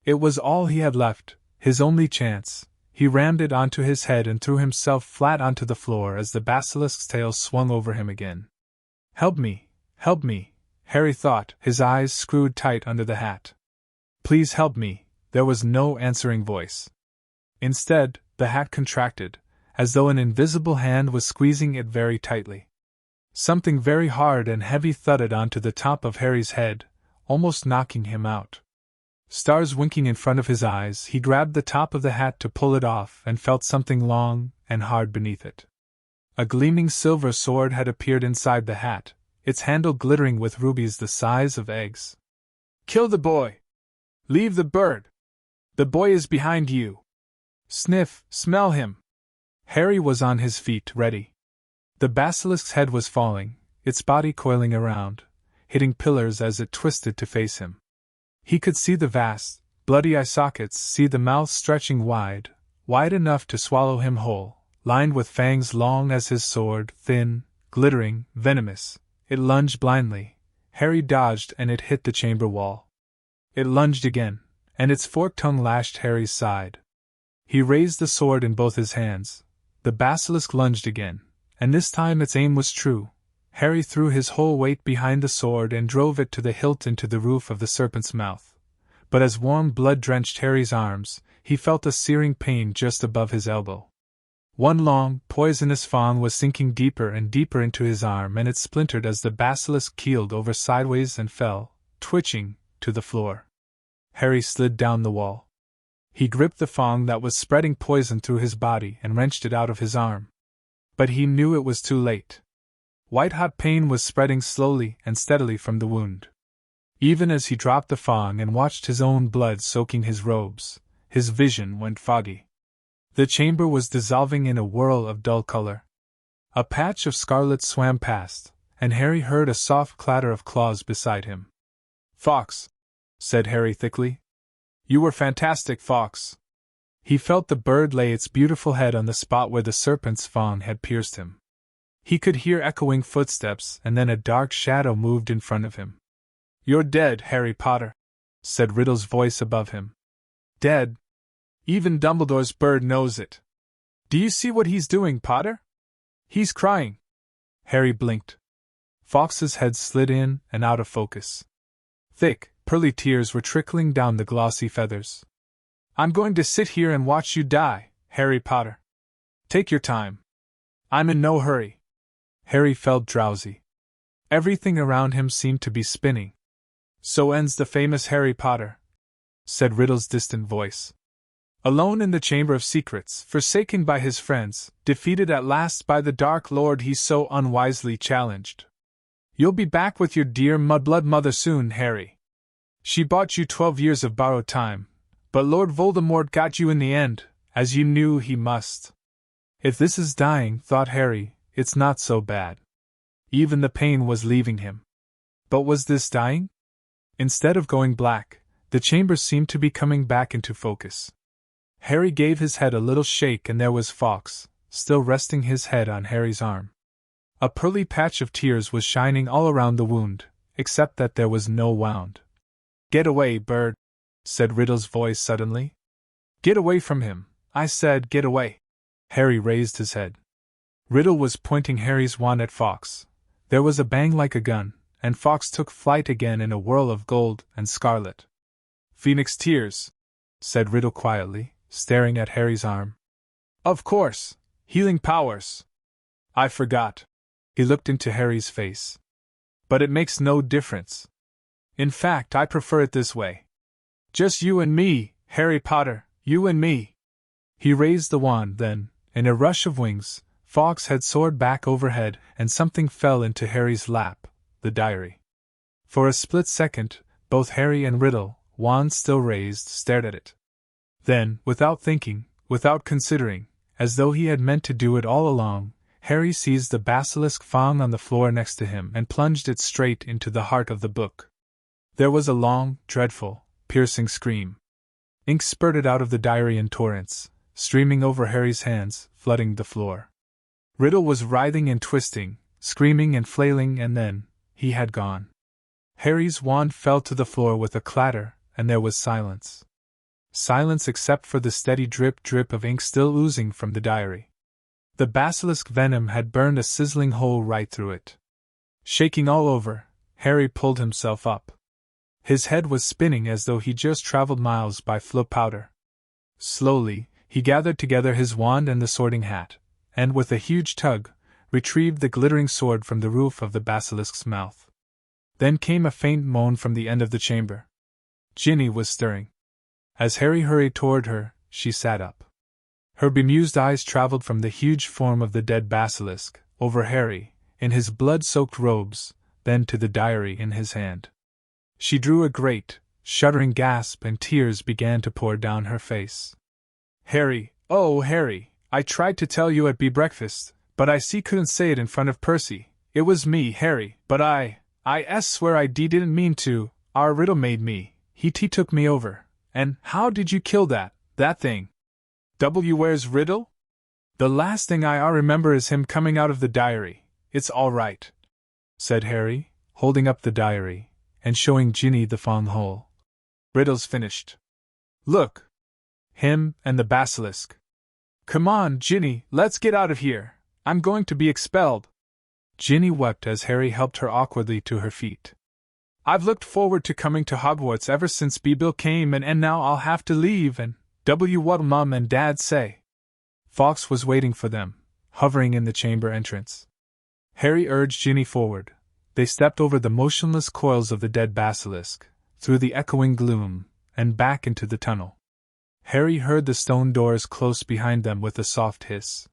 It was all he had left, his only chance. He rammed it onto his head and threw himself flat onto the floor as the basilisk's tail swung over him again. "Help me! Help me!" Harry thought, his eyes screwed tight under the hat. "Please help me!" There was no answering voice. Instead, the hat contracted, as though an invisible hand was squeezing it very tightly. Something very hard and heavy thudded onto the top of Harry's head, almost knocking him out. Stars winking in front of his eyes, he grabbed the top of the hat to pull it off and felt something long and hard beneath it. A gleaming silver sword had appeared inside the hat, its handle glittering with rubies the size of eggs. "Kill the boy! Leave the bird! The boy is behind you! Sniff, smell him!" Harry was on his feet, ready. The basilisk's head was falling, its body coiling around, hitting pillars as it twisted to face him. He could see the vast, bloody eye sockets, see the mouth stretching wide, wide enough to swallow him whole, lined with fangs long as his sword, thin, glittering, venomous. It lunged blindly. Harry dodged and it hit the chamber wall. It lunged again, and its forked tongue lashed Harry's side. He raised the sword in both his hands. The basilisk lunged again, and this time its aim was true. Harry threw his whole weight behind the sword and drove it to the hilt into the roof of the serpent's mouth. But as warm blood drenched Harry's arms, he felt a searing pain just above his elbow. One long, poisonous fang was sinking deeper and deeper into his arm, and it splintered as the basilisk keeled over sideways and fell, twitching, to the floor. Harry slid down the wall. He gripped the fang that was spreading poison through his body and wrenched it out of his arm. But he knew it was too late. White-hot pain was spreading slowly and steadily from the wound. Even as he dropped the fang and watched his own blood soaking his robes, his vision went foggy. The chamber was dissolving in a whirl of dull color. A patch of scarlet swam past, and Harry heard a soft clatter of claws beside him. "Fawkes," said Harry thickly. "You were fantastic, Fawkes." He felt the bird lay its beautiful head on the spot where the serpent's fang had pierced him. He could hear echoing footsteps, and then a dark shadow moved in front of him. "You're dead, Harry Potter," said Riddle's voice above him. "Dead? Even Dumbledore's bird knows it. Do you see what he's doing, Potter? He's crying." Harry blinked. Fawkes's head slid in and out of focus. Thick, pearly tears were trickling down the glossy feathers. I'm going to sit here and watch you die, Harry Potter. Take your time. I'm in no hurry. Harry felt drowsy. Everything around him seemed to be spinning. So ends the famous Harry Potter, said Riddle's distant voice. Alone in the Chamber of Secrets, forsaken by his friends, defeated at last by the Dark Lord he so unwisely challenged. You'll be back with your dear mudblood mother soon, Harry. She bought you 12 years of borrowed time, but Lord Voldemort got you in the end, as you knew he must. If this is dying, thought Harry, it's not so bad. Even the pain was leaving him. But was this dying? Instead of going black, the chamber seemed to be coming back into focus. Harry gave his head a little shake and there was Fawkes, still resting his head on Harry's arm. A pearly patch of tears was shining all around the wound, except that there was no wound. Get away, bird, said Riddle's voice suddenly. Get away from him, I said, get away. Harry raised his head. Riddle was pointing Harry's wand at Fawkes. There was a bang like a gun, and Fawkes took flight again in a whirl of gold and scarlet. Phoenix tears, said Riddle quietly, staring at Harry's arm. Of course, healing powers. I forgot. He looked into Harry's face. But it makes no difference. In fact, I prefer it this way. Just you and me, Harry Potter, you and me. He raised the wand, then, in a rush of wings, Fawkes had soared back overhead and something fell into Harry's lap, the diary. For a split second, both Harry and Riddle, wands still raised, stared at it. Then, without thinking, without considering, as though he had meant to do it all along, Harry seized the basilisk fawn on the floor next to him and plunged it straight into the heart of the book. There was a long, dreadful, piercing scream. Ink spurted out of the diary in torrents, streaming over Harry's hands, flooding the floor. Riddle was writhing and twisting, screaming and flailing, and then, he had gone. Harry's wand fell to the floor with a clatter, and there was silence. Silence except for the steady drip-drip of ink still oozing from the diary. The basilisk venom had burned a sizzling hole right through it. Shaking all over, Harry pulled himself up. His head was spinning as though he just traveled miles by flow powder. Slowly, he gathered together his wand and the sorting hat, and with a huge tug, retrieved the glittering sword from the roof of the basilisk's mouth. Then came a faint moan from the end of the chamber. Ginny was stirring. As Harry hurried toward her, she sat up. Her bemused eyes traveled from the huge form of the dead basilisk, over Harry, in his blood-soaked robes, then to the diary in his hand. She drew a great, shuddering gasp and tears began to pour down her face. Harry, oh Harry, I tried to tell you at breakfast, but I couldn't say it in front of Percy. It was me, Harry, but I swear I didn't mean to. Our Riddle made me. He took me over. And how did you kill that thing? Where's Riddle? The last thing I remember is him coming out of the diary. It's all right, said Harry, holding up the diary, and showing Ginny the fawn hole. Riddle's finished. Look. Him and the basilisk. Come on, Ginny, let's get out of here. I'm going to be expelled. Ginny wept as Harry helped her awkwardly to her feet. I've looked forward to coming to Hogwarts ever since Bill came and now I'll have to leave and what'll Mum and Dad say? Fawkes was waiting for them, hovering in the chamber entrance. Harry urged Ginny forward. They stepped over the motionless coils of the dead basilisk, through the echoing gloom, and back into the tunnel. Harry heard the stone doors close behind them with a soft hiss.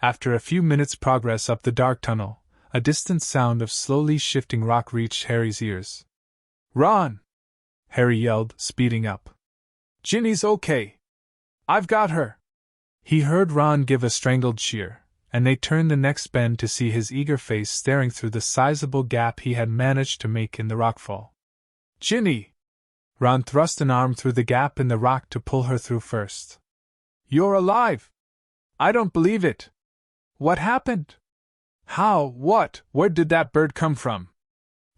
After a few minutes' progress up the dark tunnel, a distant sound of slowly shifting rock reached Harry's ears. Ron! Harry yelled, speeding up. Ginny's okay. I've got her. He heard Ron give a strangled cheer, and they turned the next bend to see his eager face staring through the sizable gap he had managed to make in the rockfall. Ginny! Ron thrust an arm through the gap in the rock to pull her through first. You're alive! I don't believe it! What happened? How, what, where did that bird come from?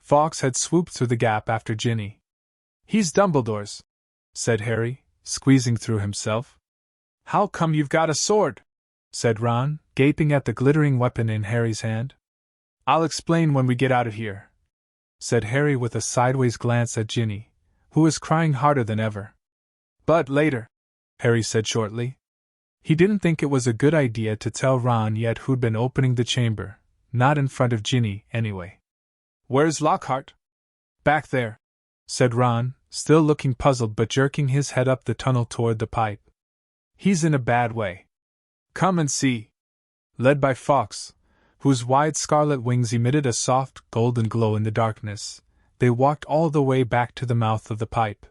Fawkes had swooped through the gap after Ginny. He's Dumbledore's, said Harry, squeezing through himself. How come you've got a sword? Said Ron, gaping at the glittering weapon in Harry's hand. "I'll explain when we get out of here," said Harry with a sideways glance at Ginny, who was crying harder than ever. "But later," Harry said shortly. He didn't think it was a good idea to tell Ron yet who'd been opening the chamber, not in front of Ginny, anyway. "Where's Lockhart?" "Back there," said Ron, still looking puzzled but jerking his head up the tunnel toward the pipe. "He's in a bad way. Come and see." Led by Fawkes, whose wide scarlet wings emitted a soft, golden glow in the darkness, they walked all the way back to the mouth of the pipe.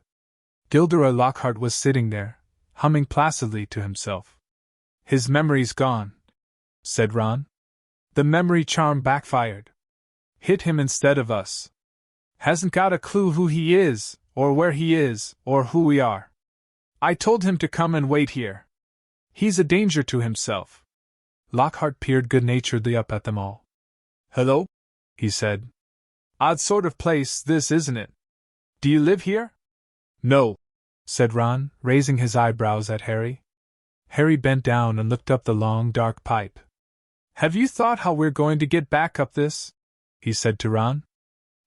Gilderoy Lockhart was sitting there, humming placidly to himself. "His memory's gone," said Ron. "The memory charm backfired. Hit him instead of us. Hasn't got a clue who he is, or where he is, or who we are. I told him to come and wait here. He's a danger to himself." Lockhart peered good-naturedly up at them all. "Hello?" he said. "Odd sort of place this, isn't it? Do you live here?" "No," said Ron, raising his eyebrows at Harry. Harry bent down and looked up the long, dark pipe. "Have you thought how we're going to get back up this?" he said to Ron.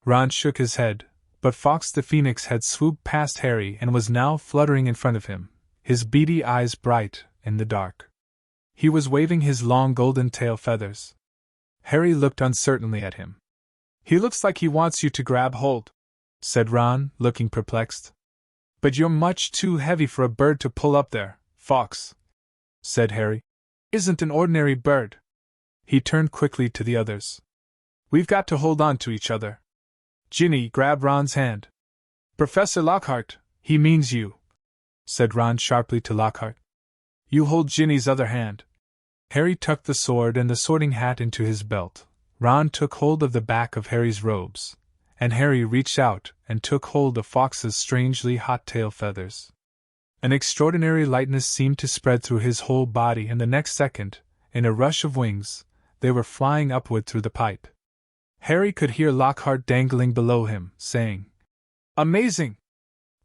Ron shook his head, but Fawkes the Phoenix had swooped past Harry and was now fluttering in front of him, his beady eyes bright in the dark. He was waving his long golden tail feathers. Harry looked uncertainly at him. "He looks like he wants you to grab hold," said Ron, looking perplexed. "But you're much too heavy for a bird to pull up there, Fawkes," said Harry. "Isn't an ordinary bird." He turned quickly to the others. "We've got to hold on to each other." Ginny grabbed Ron's hand. "Professor Lockhart, he means you," said Ron sharply to Lockhart. "You hold Ginny's other hand." Harry tucked the sword and the sorting hat into his belt. Ron took hold of the back of Harry's robes, and Harry reached out and took hold of Fawkes's strangely hot tail feathers. An extraordinary lightness seemed to spread through his whole body, and the next second, in a rush of wings, they were flying upward through the pipe. Harry could hear Lockhart dangling below him, saying, "Amazing!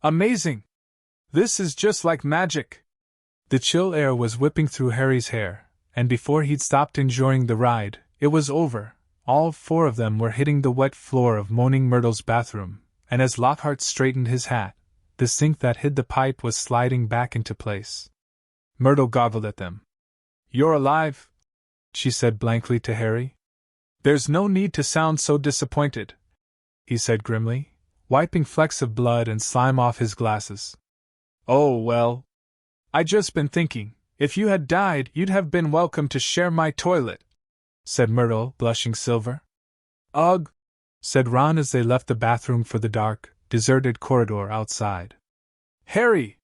Amazing! This is just like magic!" The chill air was whipping through Harry's hair, and before he'd stopped enjoying the ride, it was over. All four of them were hitting the wet floor of Moaning Myrtle's bathroom, and as Lockhart straightened his hat, the sink that hid the pipe was sliding back into place. Myrtle goggled at them. "You're alive?" she said blankly to Harry. "There's no need to sound so disappointed," he said grimly, wiping flecks of blood and slime off his glasses. "Oh, well. I just been thinking, if you had died, you'd have been welcome to share my toilet," said Myrtle, blushing silver. "Ugh," said Ron as they left the bathroom for the dark, deserted corridor outside. "Harry!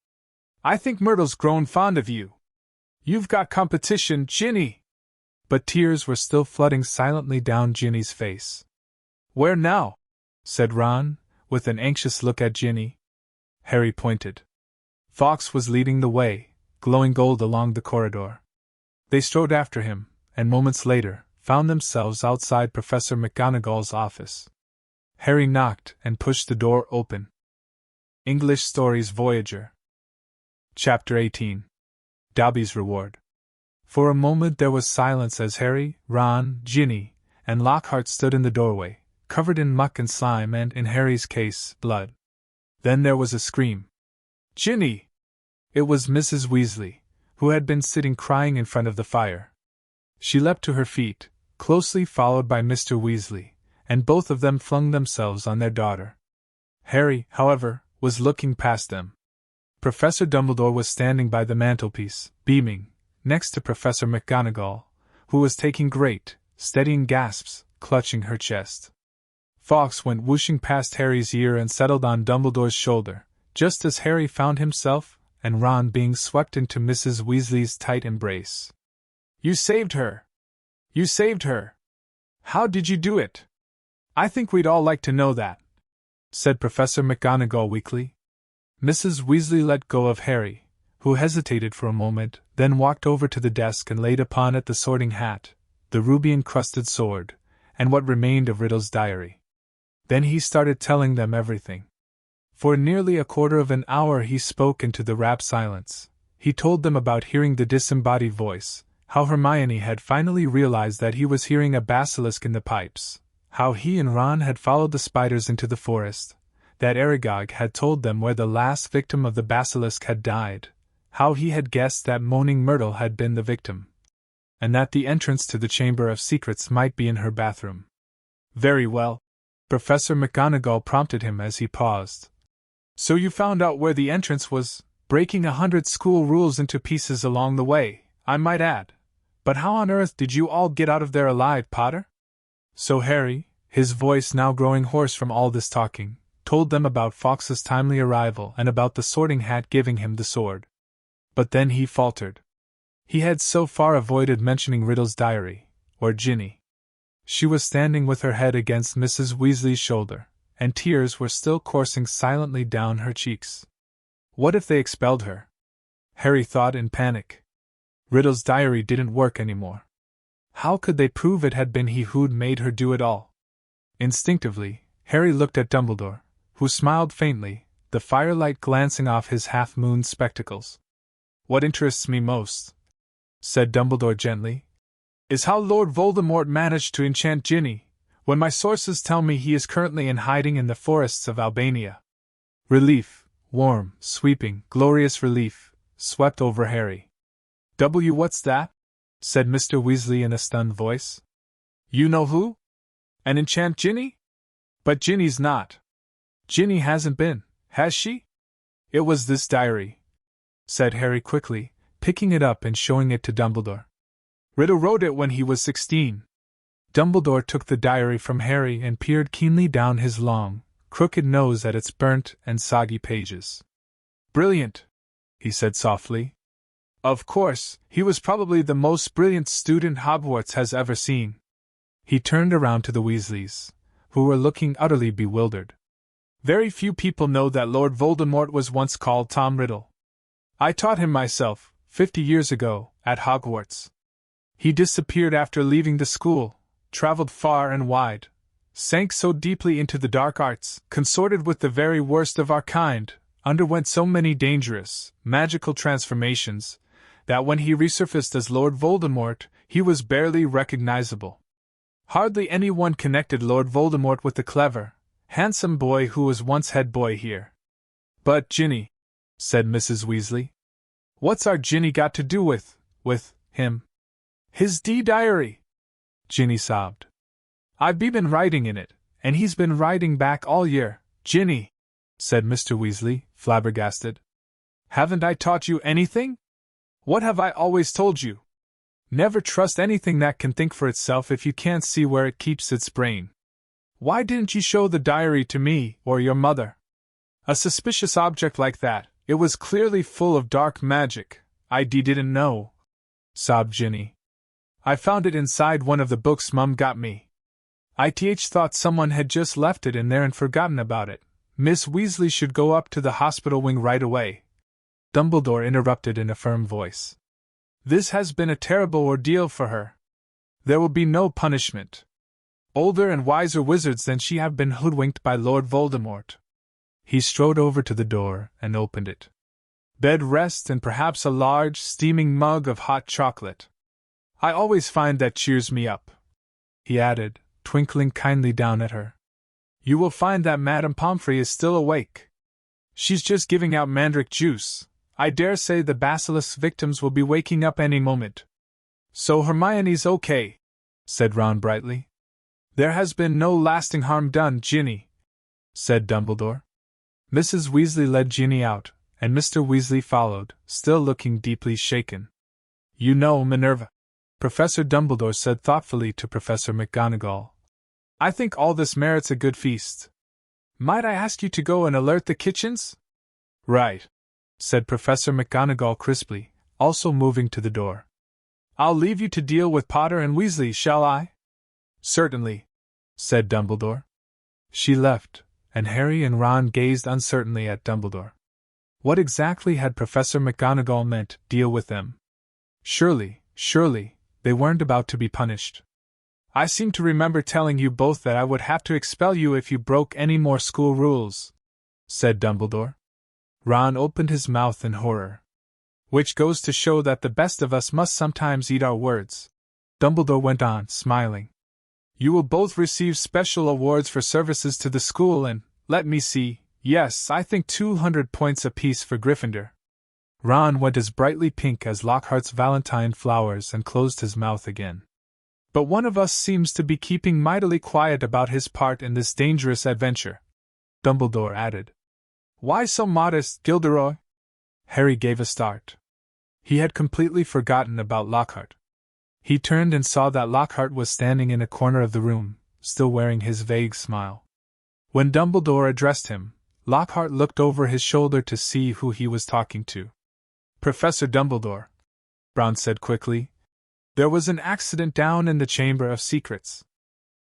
I think Myrtle's grown fond of you. You've got competition, Ginny!" But tears were still flooding silently down Ginny's face. "Where now?" said Ron, with an anxious look at Ginny. Harry pointed. Fawkes was leading the way, glowing gold along the corridor. They strode after him, and moments later, found themselves outside Professor McGonagall's office. Harry knocked and pushed the door open. English Stories Voyager. Chapter 18. Dobby's Reward. For a moment there was silence as Harry, Ron, Ginny, and Lockhart stood in the doorway, covered in muck and slime and, in Harry's case, blood. Then there was a scream. "Ginny!" It was Mrs. Weasley, who had been sitting crying in front of the fire. She leapt to her feet, closely followed by Mr. Weasley, and both of them flung themselves on their daughter. Harry, however, was looking past them. Professor Dumbledore was standing by the mantelpiece, beaming, next to Professor McGonagall, who was taking great, steadying gasps, clutching her chest. Fawkes went whooshing past Harry's ear and settled on Dumbledore's shoulder, just as Harry found himself and Ron being swept into Mrs. Weasley's tight embrace. "You saved her! You saved her! How did you do it? I think we'd all like to know that," said Professor McGonagall weakly. Mrs. Weasley let go of Harry, who hesitated for a moment, then walked over to the desk and laid upon it the sorting hat, the ruby-encrusted sword, and what remained of Riddle's diary. Then he started telling them everything. For nearly a quarter of an hour he spoke into the rapt silence. He told them about hearing the disembodied voice, How Hermione had finally realized that he was hearing a basilisk in the pipes. How he and Ron had followed the spiders into the forest. That Aragog had told them where the last victim of the basilisk had died. How he had guessed that Moaning Myrtle had been the victim. And that the entrance to the Chamber of Secrets might be in her bathroom. Very well, Professor McGonagall prompted him as he paused. So you found out where the entrance was, breaking 100 school rules into pieces along the way, I might add. But how on earth did you all get out of there alive, Potter? So Harry, his voice now growing hoarse from all this talking, told them about Fawkes's timely arrival and about the Sorting Hat giving him the sword. But then he faltered. He had so far avoided mentioning Riddle's diary, or Ginny. She was standing with her head against Mrs. Weasley's shoulder, and tears were still coursing silently down her cheeks. What if they expelled her? Harry thought in panic. Riddle's diary didn't work anymore. How could they prove it had been he who'd made her do it all? Instinctively, Harry looked at Dumbledore, who smiled faintly, the firelight glancing off his half-moon spectacles. What interests me most, said Dumbledore gently, is how Lord Voldemort managed to enchant Ginny, when my sources tell me he is currently in hiding in the forests of Albania. Relief, warm, sweeping, glorious relief, swept over Harry. What's that? Said Mr. Weasley in a stunned voice. You know who? And enchant Ginny? But Ginny's not. Ginny hasn't been, has she? It was this diary, said Harry quickly, picking it up and showing it to Dumbledore. Riddle wrote it when he was 16. Dumbledore took the diary from Harry and peered keenly down his long, crooked nose at its burnt and soggy pages. Brilliant, he said softly. Of course, he was probably the most brilliant student Hogwarts has ever seen. He turned around to the Weasleys, who were looking utterly bewildered. Very few people know that Lord Voldemort was once called Tom Riddle. I taught him myself, 50 years ago, at Hogwarts. He disappeared after leaving the school, traveled far and wide, sank so deeply into the dark arts, consorted with the very worst of our kind, underwent so many dangerous, magical transformations, that when he resurfaced as Lord Voldemort, he was barely recognizable. Hardly anyone connected Lord Voldemort with the clever, handsome boy who was once head boy here. But Ginny, said Mrs. Weasley. What's our Ginny got to do with him? His diary, Ginny sobbed. I've been writing in it, and he's been writing back all year. Ginny, said Mr. Weasley, flabbergasted. Haven't I taught you anything? What have I always told you? Never trust anything that can think for itself if you can't see where it keeps its brain. Why didn't you show the diary to me or your mother? A suspicious object like that, it was clearly full of dark magic. I didn't know, sobbed Ginny. I found it inside one of the books Mum got me. I thought someone had just left it in there and forgotten about it. Miss Weasley should go up to the hospital wing right away. Dumbledore interrupted in a firm voice. This has been a terrible ordeal for her. There will be no punishment. Older and wiser wizards than she have been hoodwinked by Lord Voldemort. He strode over to the door and opened it. Bed rest and perhaps a large, steaming mug of hot chocolate. I always find that cheers me up, he added, twinkling kindly down at her. You will find that Madame Pomfrey is still awake. She's just giving out mandrake juice. I dare say the basilisk's victims will be waking up any moment. So Hermione's okay, said Ron brightly. There has been no lasting harm done, Ginny, said Dumbledore. Mrs. Weasley led Ginny out, and Mr. Weasley followed, still looking deeply shaken. You know, Minerva, Professor Dumbledore said thoughtfully to Professor McGonagall. I think all this merits a good feast. Might I ask you to go and alert the kitchens? Right, said Professor McGonagall crisply, also moving to the door. I'll leave you to deal with Potter and Weasley, shall I? Certainly, said Dumbledore. She left, and Harry and Ron gazed uncertainly at Dumbledore. What exactly had Professor McGonagall meant, deal with them? Surely, they weren't about to be punished. I seem to remember telling you both that I would have to expel you if you broke any more school rules, said Dumbledore. Ron opened his mouth in horror. Which goes to show that the best of us must sometimes eat our words. Dumbledore went on, smiling. You will both receive special awards for services to the school and, let me see, yes, I think 200 points apiece for Gryffindor. Ron went as brightly pink as Lockhart's Valentine flowers and closed his mouth again. But one of us seems to be keeping mightily quiet about his part in this dangerous adventure, Dumbledore added. Why so modest, Gilderoy? Harry gave a start. He had completely forgotten about Lockhart. He turned and saw that Lockhart was standing in a corner of the room, still wearing his vague smile. When Dumbledore addressed him, Lockhart looked over his shoulder to see who he was talking to. Professor Dumbledore, Brown said quickly. There was an accident down in the Chamber of Secrets.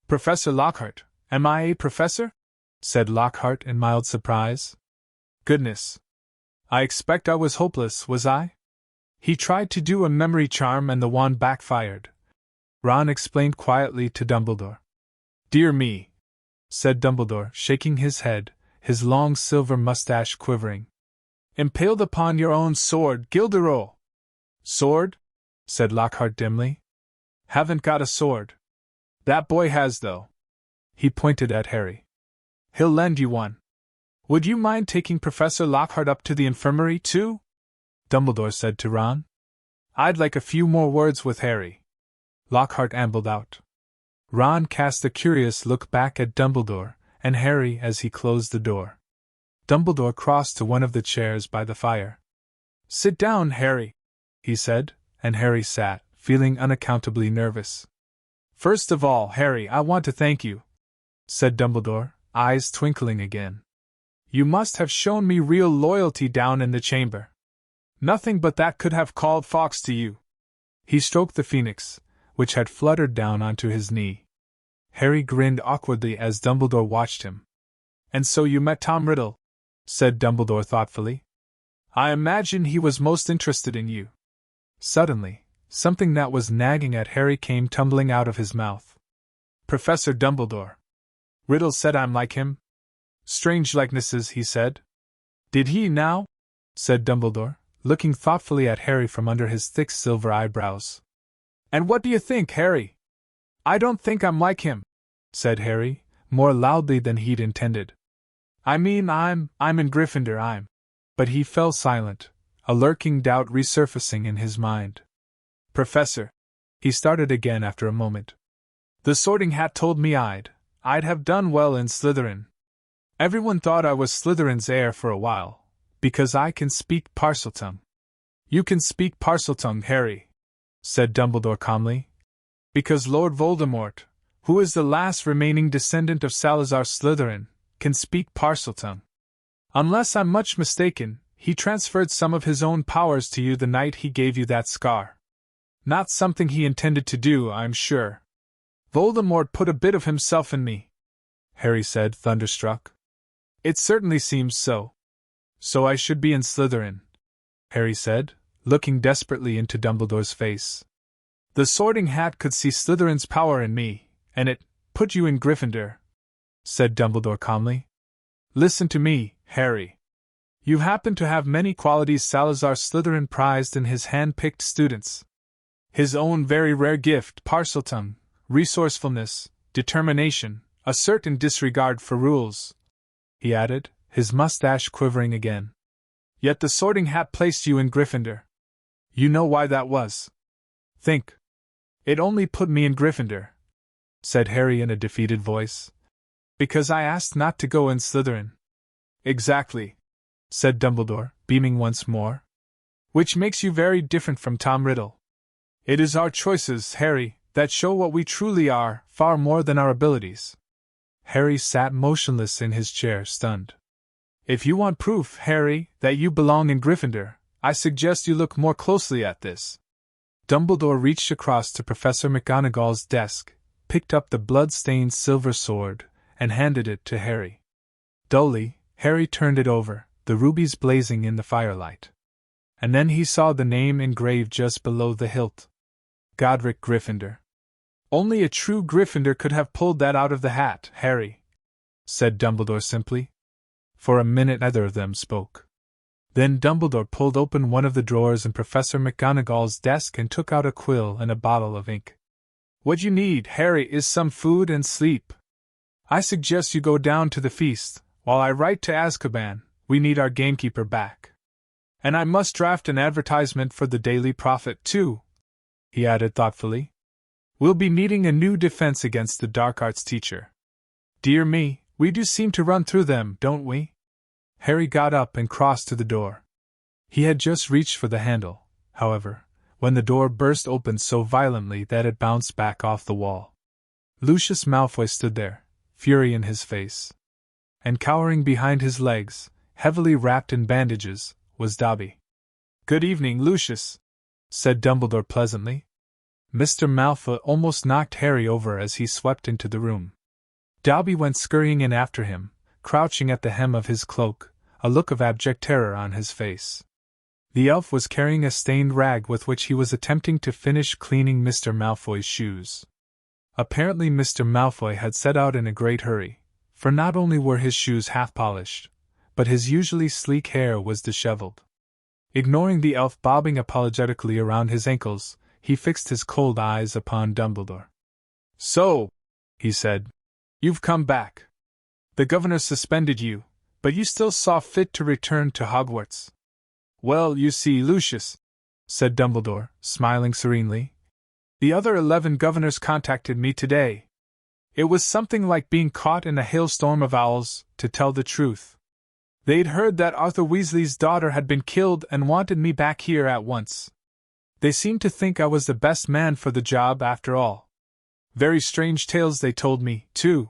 Professor Lockhart, am I a professor? Said Lockhart in mild surprise. Goodness. I expect I was hopeless, was I? He tried to do a memory charm and the wand backfired. Ron explained quietly to Dumbledore. Dear me, said Dumbledore, shaking his head, his long silver mustache quivering. Impaled upon your own sword, Gilderoy. Sword? Said Lockhart dimly. Haven't got a sword. That boy has, though. He pointed at Harry. He'll lend you one. Would you mind taking Professor Lockhart up to the infirmary, too? Dumbledore said to Ron. I'd like a few more words with Harry. Lockhart ambled out. Ron cast a curious look back at Dumbledore and Harry as he closed the door. Dumbledore crossed to one of the chairs by the fire. Sit down, Harry, he said, and Harry sat, feeling unaccountably nervous. First of all, Harry, I want to thank you, said Dumbledore, eyes twinkling again. You must have shown me real loyalty down in the chamber. Nothing but that could have called Fawkes to you. He stroked the phoenix, which had fluttered down onto his knee. Harry grinned awkwardly as Dumbledore watched him. And so you met Tom Riddle, said Dumbledore thoughtfully. I imagine he was most interested in you. Suddenly, something that was nagging at Harry came tumbling out of his mouth. Professor Dumbledore. Riddle said I'm like him. Strange likenesses, he said. Did he now? Said Dumbledore, looking thoughtfully at Harry from under his thick silver eyebrows. And what do you think, Harry? I don't think I'm like him, said Harry, more loudly than he'd intended. I mean, I'm in Gryffindor, But he fell silent, a lurking doubt resurfacing in his mind. Professor, he started again after a moment. The Sorting Hat told me I'd have done well in Slytherin. Everyone thought I was Slytherin's heir for a while, because I can speak Parseltongue. You can speak Parseltongue, Harry, said Dumbledore calmly. Because Lord Voldemort, who is the last remaining descendant of Salazar Slytherin, can speak Parseltongue. Unless I'm much mistaken, he transferred some of his own powers to you the night he gave you that scar. Not something he intended to do, I'm sure. Voldemort put a bit of himself in me, Harry said, thunderstruck. It certainly seems so. So I should be in Slytherin, Harry said, looking desperately into Dumbledore's face. The Sorting Hat could see Slytherin's power in me, and it put you in Gryffindor, said Dumbledore calmly. Listen to me, Harry. You happen to have many qualities Salazar Slytherin prized in his hand-picked students. His own very rare gift, Parseltongue, resourcefulness, determination, a certain disregard for rules, he added, his mustache quivering again. Yet the Sorting Hat placed you in Gryffindor. You know why that was. Think. It only put me in Gryffindor, said Harry in a defeated voice. Because I asked not to go in Slytherin. Exactly, said Dumbledore, beaming once more. Which makes you very different from Tom Riddle. It is our choices, Harry, that show what we truly are, far more than our abilities. Harry sat motionless in his chair, stunned. If you want proof, Harry, that you belong in Gryffindor, I suggest you look more closely at this. Dumbledore reached across to Professor McGonagall's desk, picked up the blood-stained silver sword, and handed it to Harry. Dully, Harry turned it over, the rubies blazing in the firelight. And then he saw the name engraved just below the hilt. Godric Gryffindor. Only a true Gryffindor could have pulled that out of the hat, Harry, said Dumbledore simply. For a minute neither of them spoke. Then Dumbledore pulled open one of the drawers in Professor McGonagall's desk and took out a quill and a bottle of ink. "What you need, Harry, is some food and sleep. I suggest you go down to the feast, while I write to Azkaban. We need our gamekeeper back. And I must draft an advertisement for the Daily Prophet, too," he added thoughtfully. "We'll be needing a new defense against the dark arts teacher. Dear me, we do seem to run through them, don't we?" Harry got up and crossed to the door. He had just reached for the handle, however, when the door burst open so violently that it bounced back off the wall. Lucius Malfoy stood there, fury in his face. And cowering behind his legs, heavily wrapped in bandages, was Dobby. "Good evening, Lucius," said Dumbledore pleasantly. Mr. Malfoy almost knocked Harry over as he swept into the room. Dobby went scurrying in after him, crouching at the hem of his cloak, a look of abject terror on his face. The elf was carrying a stained rag with which he was attempting to finish cleaning Mr. Malfoy's shoes. Apparently Mr. Malfoy had set out in a great hurry, for not only were his shoes half-polished, but his usually sleek hair was disheveled. Ignoring the elf bobbing apologetically around his ankles, he fixed his cold eyes upon Dumbledore. "So," he said, "you've come back. The governor suspended you, but you still saw fit to return to Hogwarts." "Well, you see, Lucius," said Dumbledore, smiling serenely, "the other 11 governors contacted me today. It was something like being caught in a hailstorm of owls, to tell the truth. They'd heard that Arthur Weasley's daughter had been killed and wanted me back here at once. They seemed to think I was the best man for the job after all. Very strange tales they told me, too.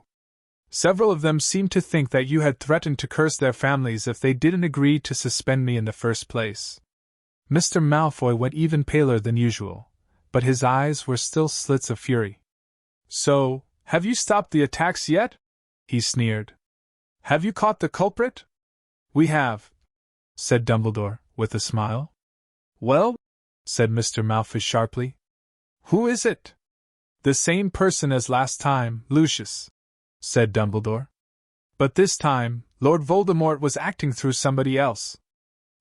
Several of them seemed to think that you had threatened to curse their families if they didn't agree to suspend me in the first place." Mr. Malfoy went even paler than usual, but his eyes were still slits of fury. "So, have you stopped the attacks yet?" he sneered. "Have you caught the culprit?" "We have," said Dumbledore, with a smile. "Well?" said Mr. Malfoy sharply. "Who is it?" "The same person as last time, Lucius," said Dumbledore. "But this time, Lord Voldemort was acting through somebody else.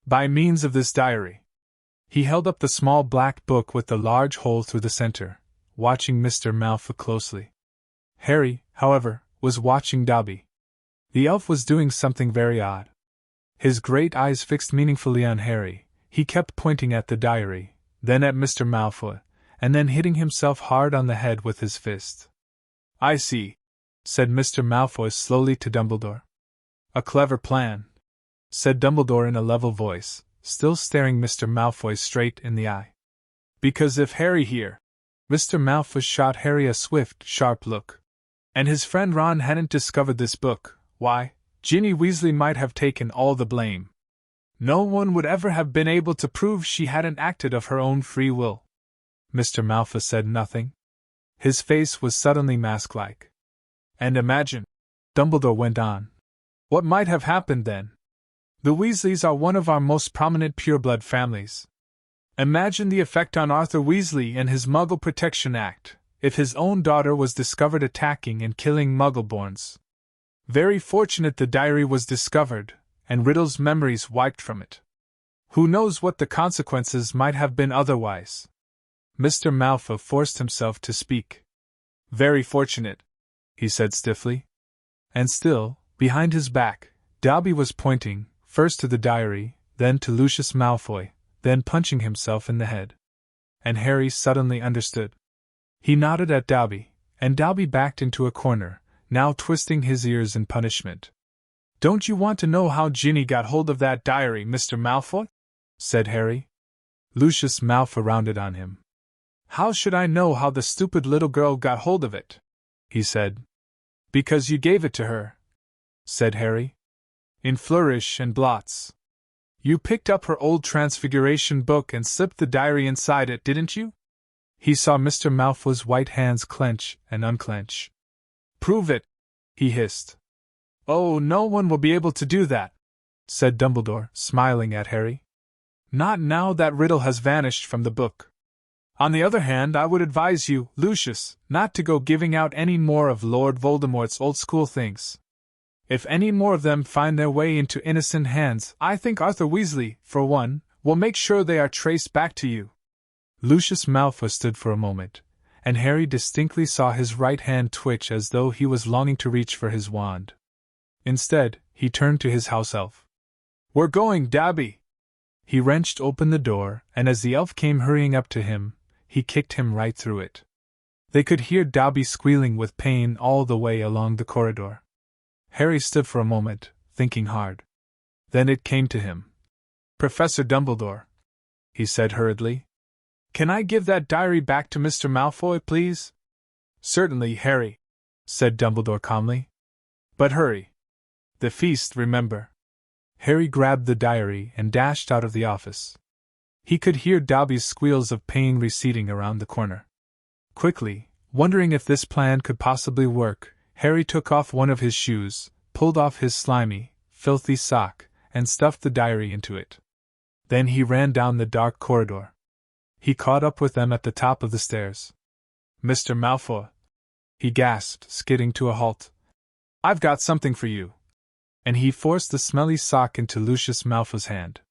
By means of this diary." He held up the small black book with the large hole through the center, watching Mr. Malfoy closely. Harry, however, was watching Dobby. The elf was doing something very odd. His great eyes fixed meaningfully on Harry, he kept pointing at the diary, then at Mr. Malfoy, and then hitting himself hard on the head with his fist. "I see," said Mr. Malfoy slowly to Dumbledore. "A clever plan," said Dumbledore in a level voice, still staring Mr. Malfoy straight in the eye. "Because if Harry here—" Mr. Malfoy shot Harry a swift, sharp look. "And his friend Ron hadn't discovered this book, why, Ginny Weasley might have taken all the blame. No one would ever have been able to prove she hadn't acted of her own free will." Mr. Malfoy said nothing. His face was suddenly mask-like. "And imagine," Dumbledore went on, "what might have happened then. The Weasleys are one of our most prominent pureblood families. Imagine the effect on Arthur Weasley and his Muggle Protection Act, if his own daughter was discovered attacking and killing Muggleborns. Very fortunate the diary was discovered, and Riddle's memories wiped from it. Who knows what the consequences might have been otherwise?" Mr. Malfoy forced himself to speak. "Very fortunate," he said stiffly. And still, behind his back, Dobby was pointing, first to the diary, then to Lucius Malfoy, then punching himself in the head. And Harry suddenly understood. He nodded at Dobby, and Dobby backed into a corner, now twisting his ears in punishment. "Don't you want to know how Ginny got hold of that diary, Mr. Malfoy?" said Harry. Lucius Malfoy rounded on him. "How should I know how the stupid little girl got hold of it?" he said. "Because you gave it to her," said Harry. "In flourish and blots. You picked up her old Transfiguration book and slipped the diary inside it, didn't you?" He saw Mr. Malfoy's white hands clench and unclench. "Prove it," he hissed. "Oh, no one will be able to do that," said Dumbledore, smiling at Harry. "Not now that Riddle has vanished from the book. On the other hand, I would advise you, Lucius, not to go giving out any more of Lord Voldemort's old-school things. If any more of them find their way into innocent hands, I think Arthur Weasley, for one, will make sure they are traced back to you." Lucius Malfoy stood for a moment, and Harry distinctly saw his right hand twitch as though he was longing to reach for his wand. Instead, he turned to his house elf. "We're going, Dobby!" He wrenched open the door, and as the elf came hurrying up to him, he kicked him right through it. They could hear Dobby squealing with pain all the way along the corridor. Harry stood for a moment, thinking hard. Then it came to him. "Professor Dumbledore," he said hurriedly, "can I give that diary back to Mr. Malfoy, please?" "Certainly, Harry," said Dumbledore calmly. "But hurry. The feast, remember." Harry grabbed the diary and dashed out of the office. He could hear Dobby's squeals of pain receding around the corner. Quickly, wondering if this plan could possibly work, Harry took off one of his shoes, pulled off his slimy, filthy sock, and stuffed the diary into it. Then he ran down the dark corridor. He caught up with them at the top of the stairs. "Mr. Malfoy," he gasped, skidding to a halt. "I've got something for you." And he forced the smelly sock into Lucius Malfoy's hand.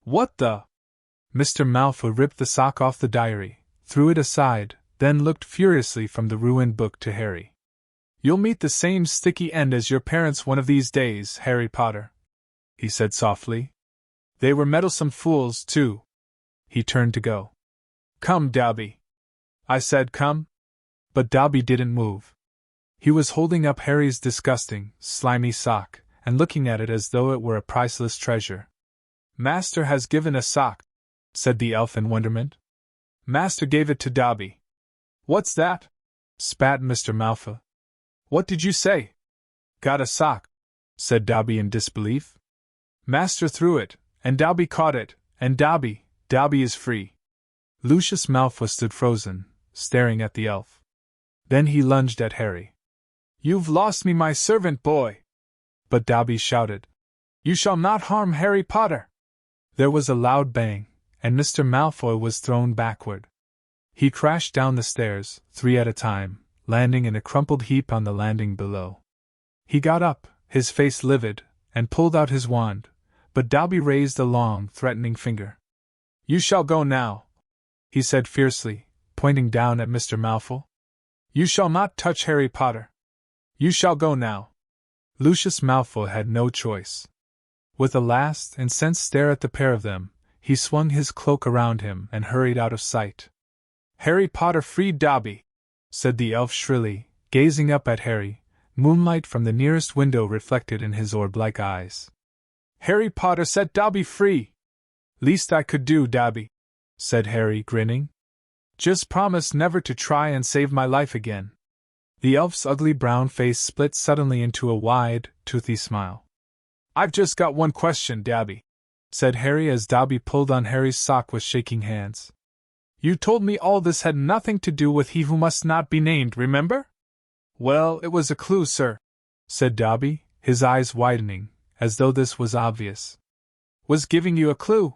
"What the?" Mr. Malfoy ripped the sock off the diary, threw it aside, then looked furiously from the ruined book to Harry. "You'll meet the same sticky end as your parents one of these days, Harry Potter," he said softly. "They were meddlesome fools, too." He turned to go. "Come, Dobby." "I said come." But Dobby didn't move. He was holding up Harry's disgusting, slimy sock, and looking at it as though it were a priceless treasure. "Master has given a sock," said the elf in wonderment. "Master gave it to Dobby." "What's that?" spat Mr. Malfoy. "What did you say?" "Got a sock," said Dobby in disbelief. "Master threw it, and Dobby caught it, and Dobby is free." Lucius Malfoy stood frozen, staring at the elf. Then he lunged at Harry. "You've lost me my servant boy!" But Dobby shouted, "You shall not harm Harry Potter!" There was a loud bang, and Mr. Malfoy was thrown backward. He crashed down the stairs, 3 at a time, landing in a crumpled heap on the landing below. He got up, his face livid, and pulled out his wand, but Dobby raised a long, threatening finger. "You shall go now," he said fiercely, pointing down at Mr. Malfoy. "You shall not touch Harry Potter. You shall go now." Lucius Malfoy had no choice. With a last, incensed stare at the pair of them, he swung his cloak around him and hurried out of sight. "Harry Potter freed Dobby," said the elf shrilly, gazing up at Harry, moonlight from the nearest window reflected in his orb-like eyes. "Harry Potter set Dobby free." "Least I could do, Dobby," said Harry, grinning. "Just promise never to try and save my life again." The elf's ugly brown face split suddenly into a wide, toothy smile. "I've just got one question, Dobby," said Harry as Dobby pulled on Harry's sock with shaking hands. "You told me all this had nothing to do with he who must not be named, remember?" "Well, it was a clue, sir," said Dobby, his eyes widening, as though this was obvious. "Was giving you a clue.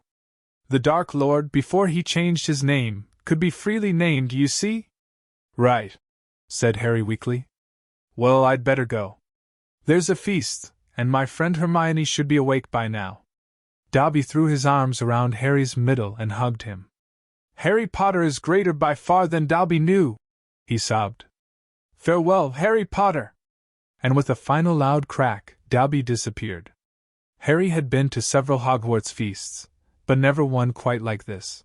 The Dark Lord, before he changed his name, could be freely named, you see?" "Right," said Harry weakly. "Well, I'd better go. There's a feast, and my friend Hermione should be awake by now." Dobby threw his arms around Harry's middle and hugged him. "Harry Potter is greater by far than Dobby knew," he sobbed. "Farewell, Harry Potter!" And with a final loud crack, Dobby disappeared. Harry had been to several Hogwarts feasts, but never one quite like this.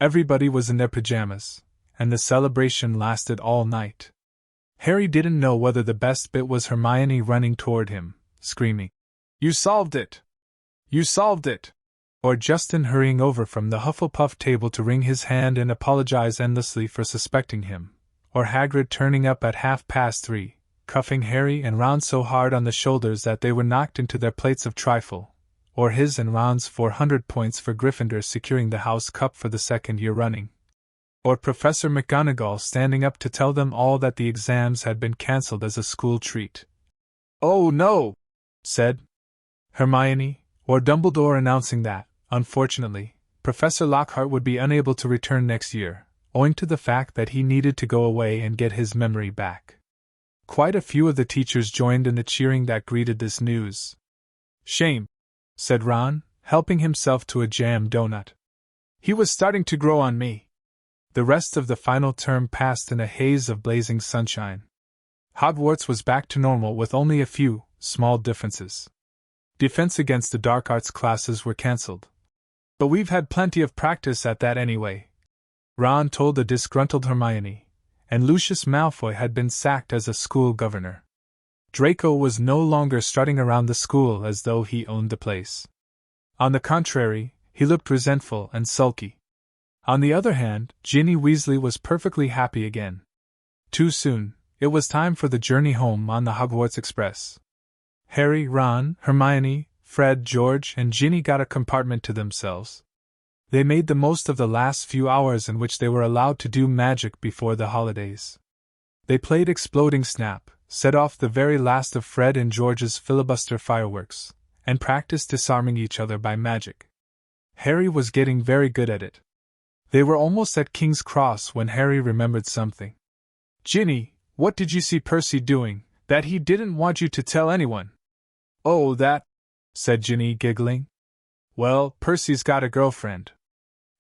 Everybody was in their pajamas, and the celebration lasted all night. Harry didn't know whether the best bit was Hermione running toward him, screaming, "You solved it! You solved it!" or Justin hurrying over from the Hufflepuff table to wring his hand and apologize endlessly for suspecting him, or Hagrid turning up at 3:30, cuffing Harry and Ron so hard on the shoulders that they were knocked into their plates of trifle, or his and Ron's 400 points for Gryffindor securing the House Cup for the 2nd year running. Or Professor McGonagall standing up to tell them all that the exams had been cancelled as a school treat. "Oh no!" said Hermione, or Dumbledore announcing that, unfortunately, Professor Lockhart would be unable to return next year, owing to the fact that he needed to go away and get his memory back. Quite a few of the teachers joined in the cheering that greeted this news. "Shame," said Ron, helping himself to a jam donut. "He was starting to grow on me." The rest of the final term passed in a haze of blazing sunshine. Hogwarts was back to normal with only a few small differences. Defense against the dark arts classes were cancelled. "But we've had plenty of practice at that anyway," Ron told the disgruntled Hermione, and Lucius Malfoy had been sacked as a school governor. Draco was no longer strutting around the school as though he owned the place. On the contrary, he looked resentful and sulky. On the other hand, Ginny Weasley was perfectly happy again. Too soon, it was time for the journey home on the Hogwarts Express. Harry, Ron, Hermione, Fred, George, and Ginny got a compartment to themselves. They made the most of the last few hours in which they were allowed to do magic before the holidays. They played Exploding Snap, set off the very last of Fred and George's filibuster fireworks, and practiced disarming each other by magic. Harry was getting very good at it. They were almost at King's Cross when Harry remembered something. "Ginny, what did you see Percy doing, that he didn't want you to tell anyone?" "Oh, that," said Ginny, giggling. "Well, Percy's got a girlfriend."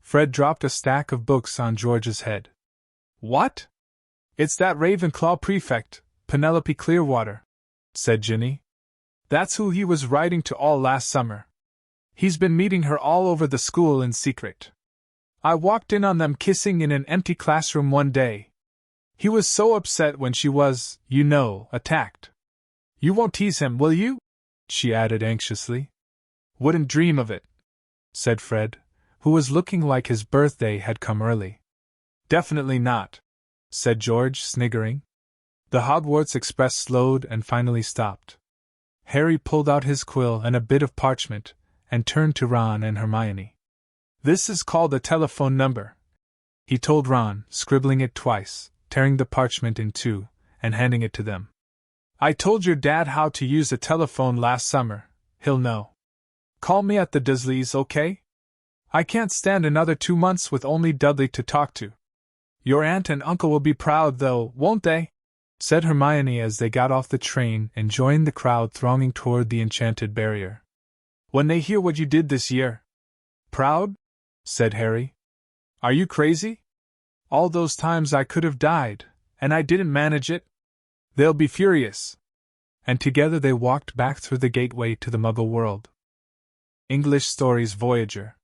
Fred dropped a stack of books on George's head. "What?" "It's that Ravenclaw prefect, Penelope Clearwater," said Ginny. "That's who he was writing to all last summer. He's been meeting her all over the school in secret. I walked in on them kissing in an empty classroom one day. He was so upset when she was, attacked. You won't tease him, will you?" she added anxiously. "Wouldn't dream of it," said Fred, who was looking like his birthday had come early. "Definitely not," said George, sniggering. The Hogwarts Express slowed and finally stopped. Harry pulled out his quill and a bit of parchment, and turned to Ron and Hermione. "This is called a telephone number," he told Ron, scribbling it twice, tearing the parchment in two, and handing it to them. "I told your dad how to use a telephone last summer. He'll know. Call me at the Dursleys, okay? I can't stand another 2 months with only Dudley to talk to. Your aunt and uncle will be proud, though, won't they?" said Hermione as they got off the train and joined the crowd thronging toward the enchanted barrier. "When they hear what you did this year." "Proud?" said Harry. "Are you crazy? All those times I could have died, and I didn't manage it. They'll be furious." And together they walked back through the gateway to the Muggle world. English Stories Voyager.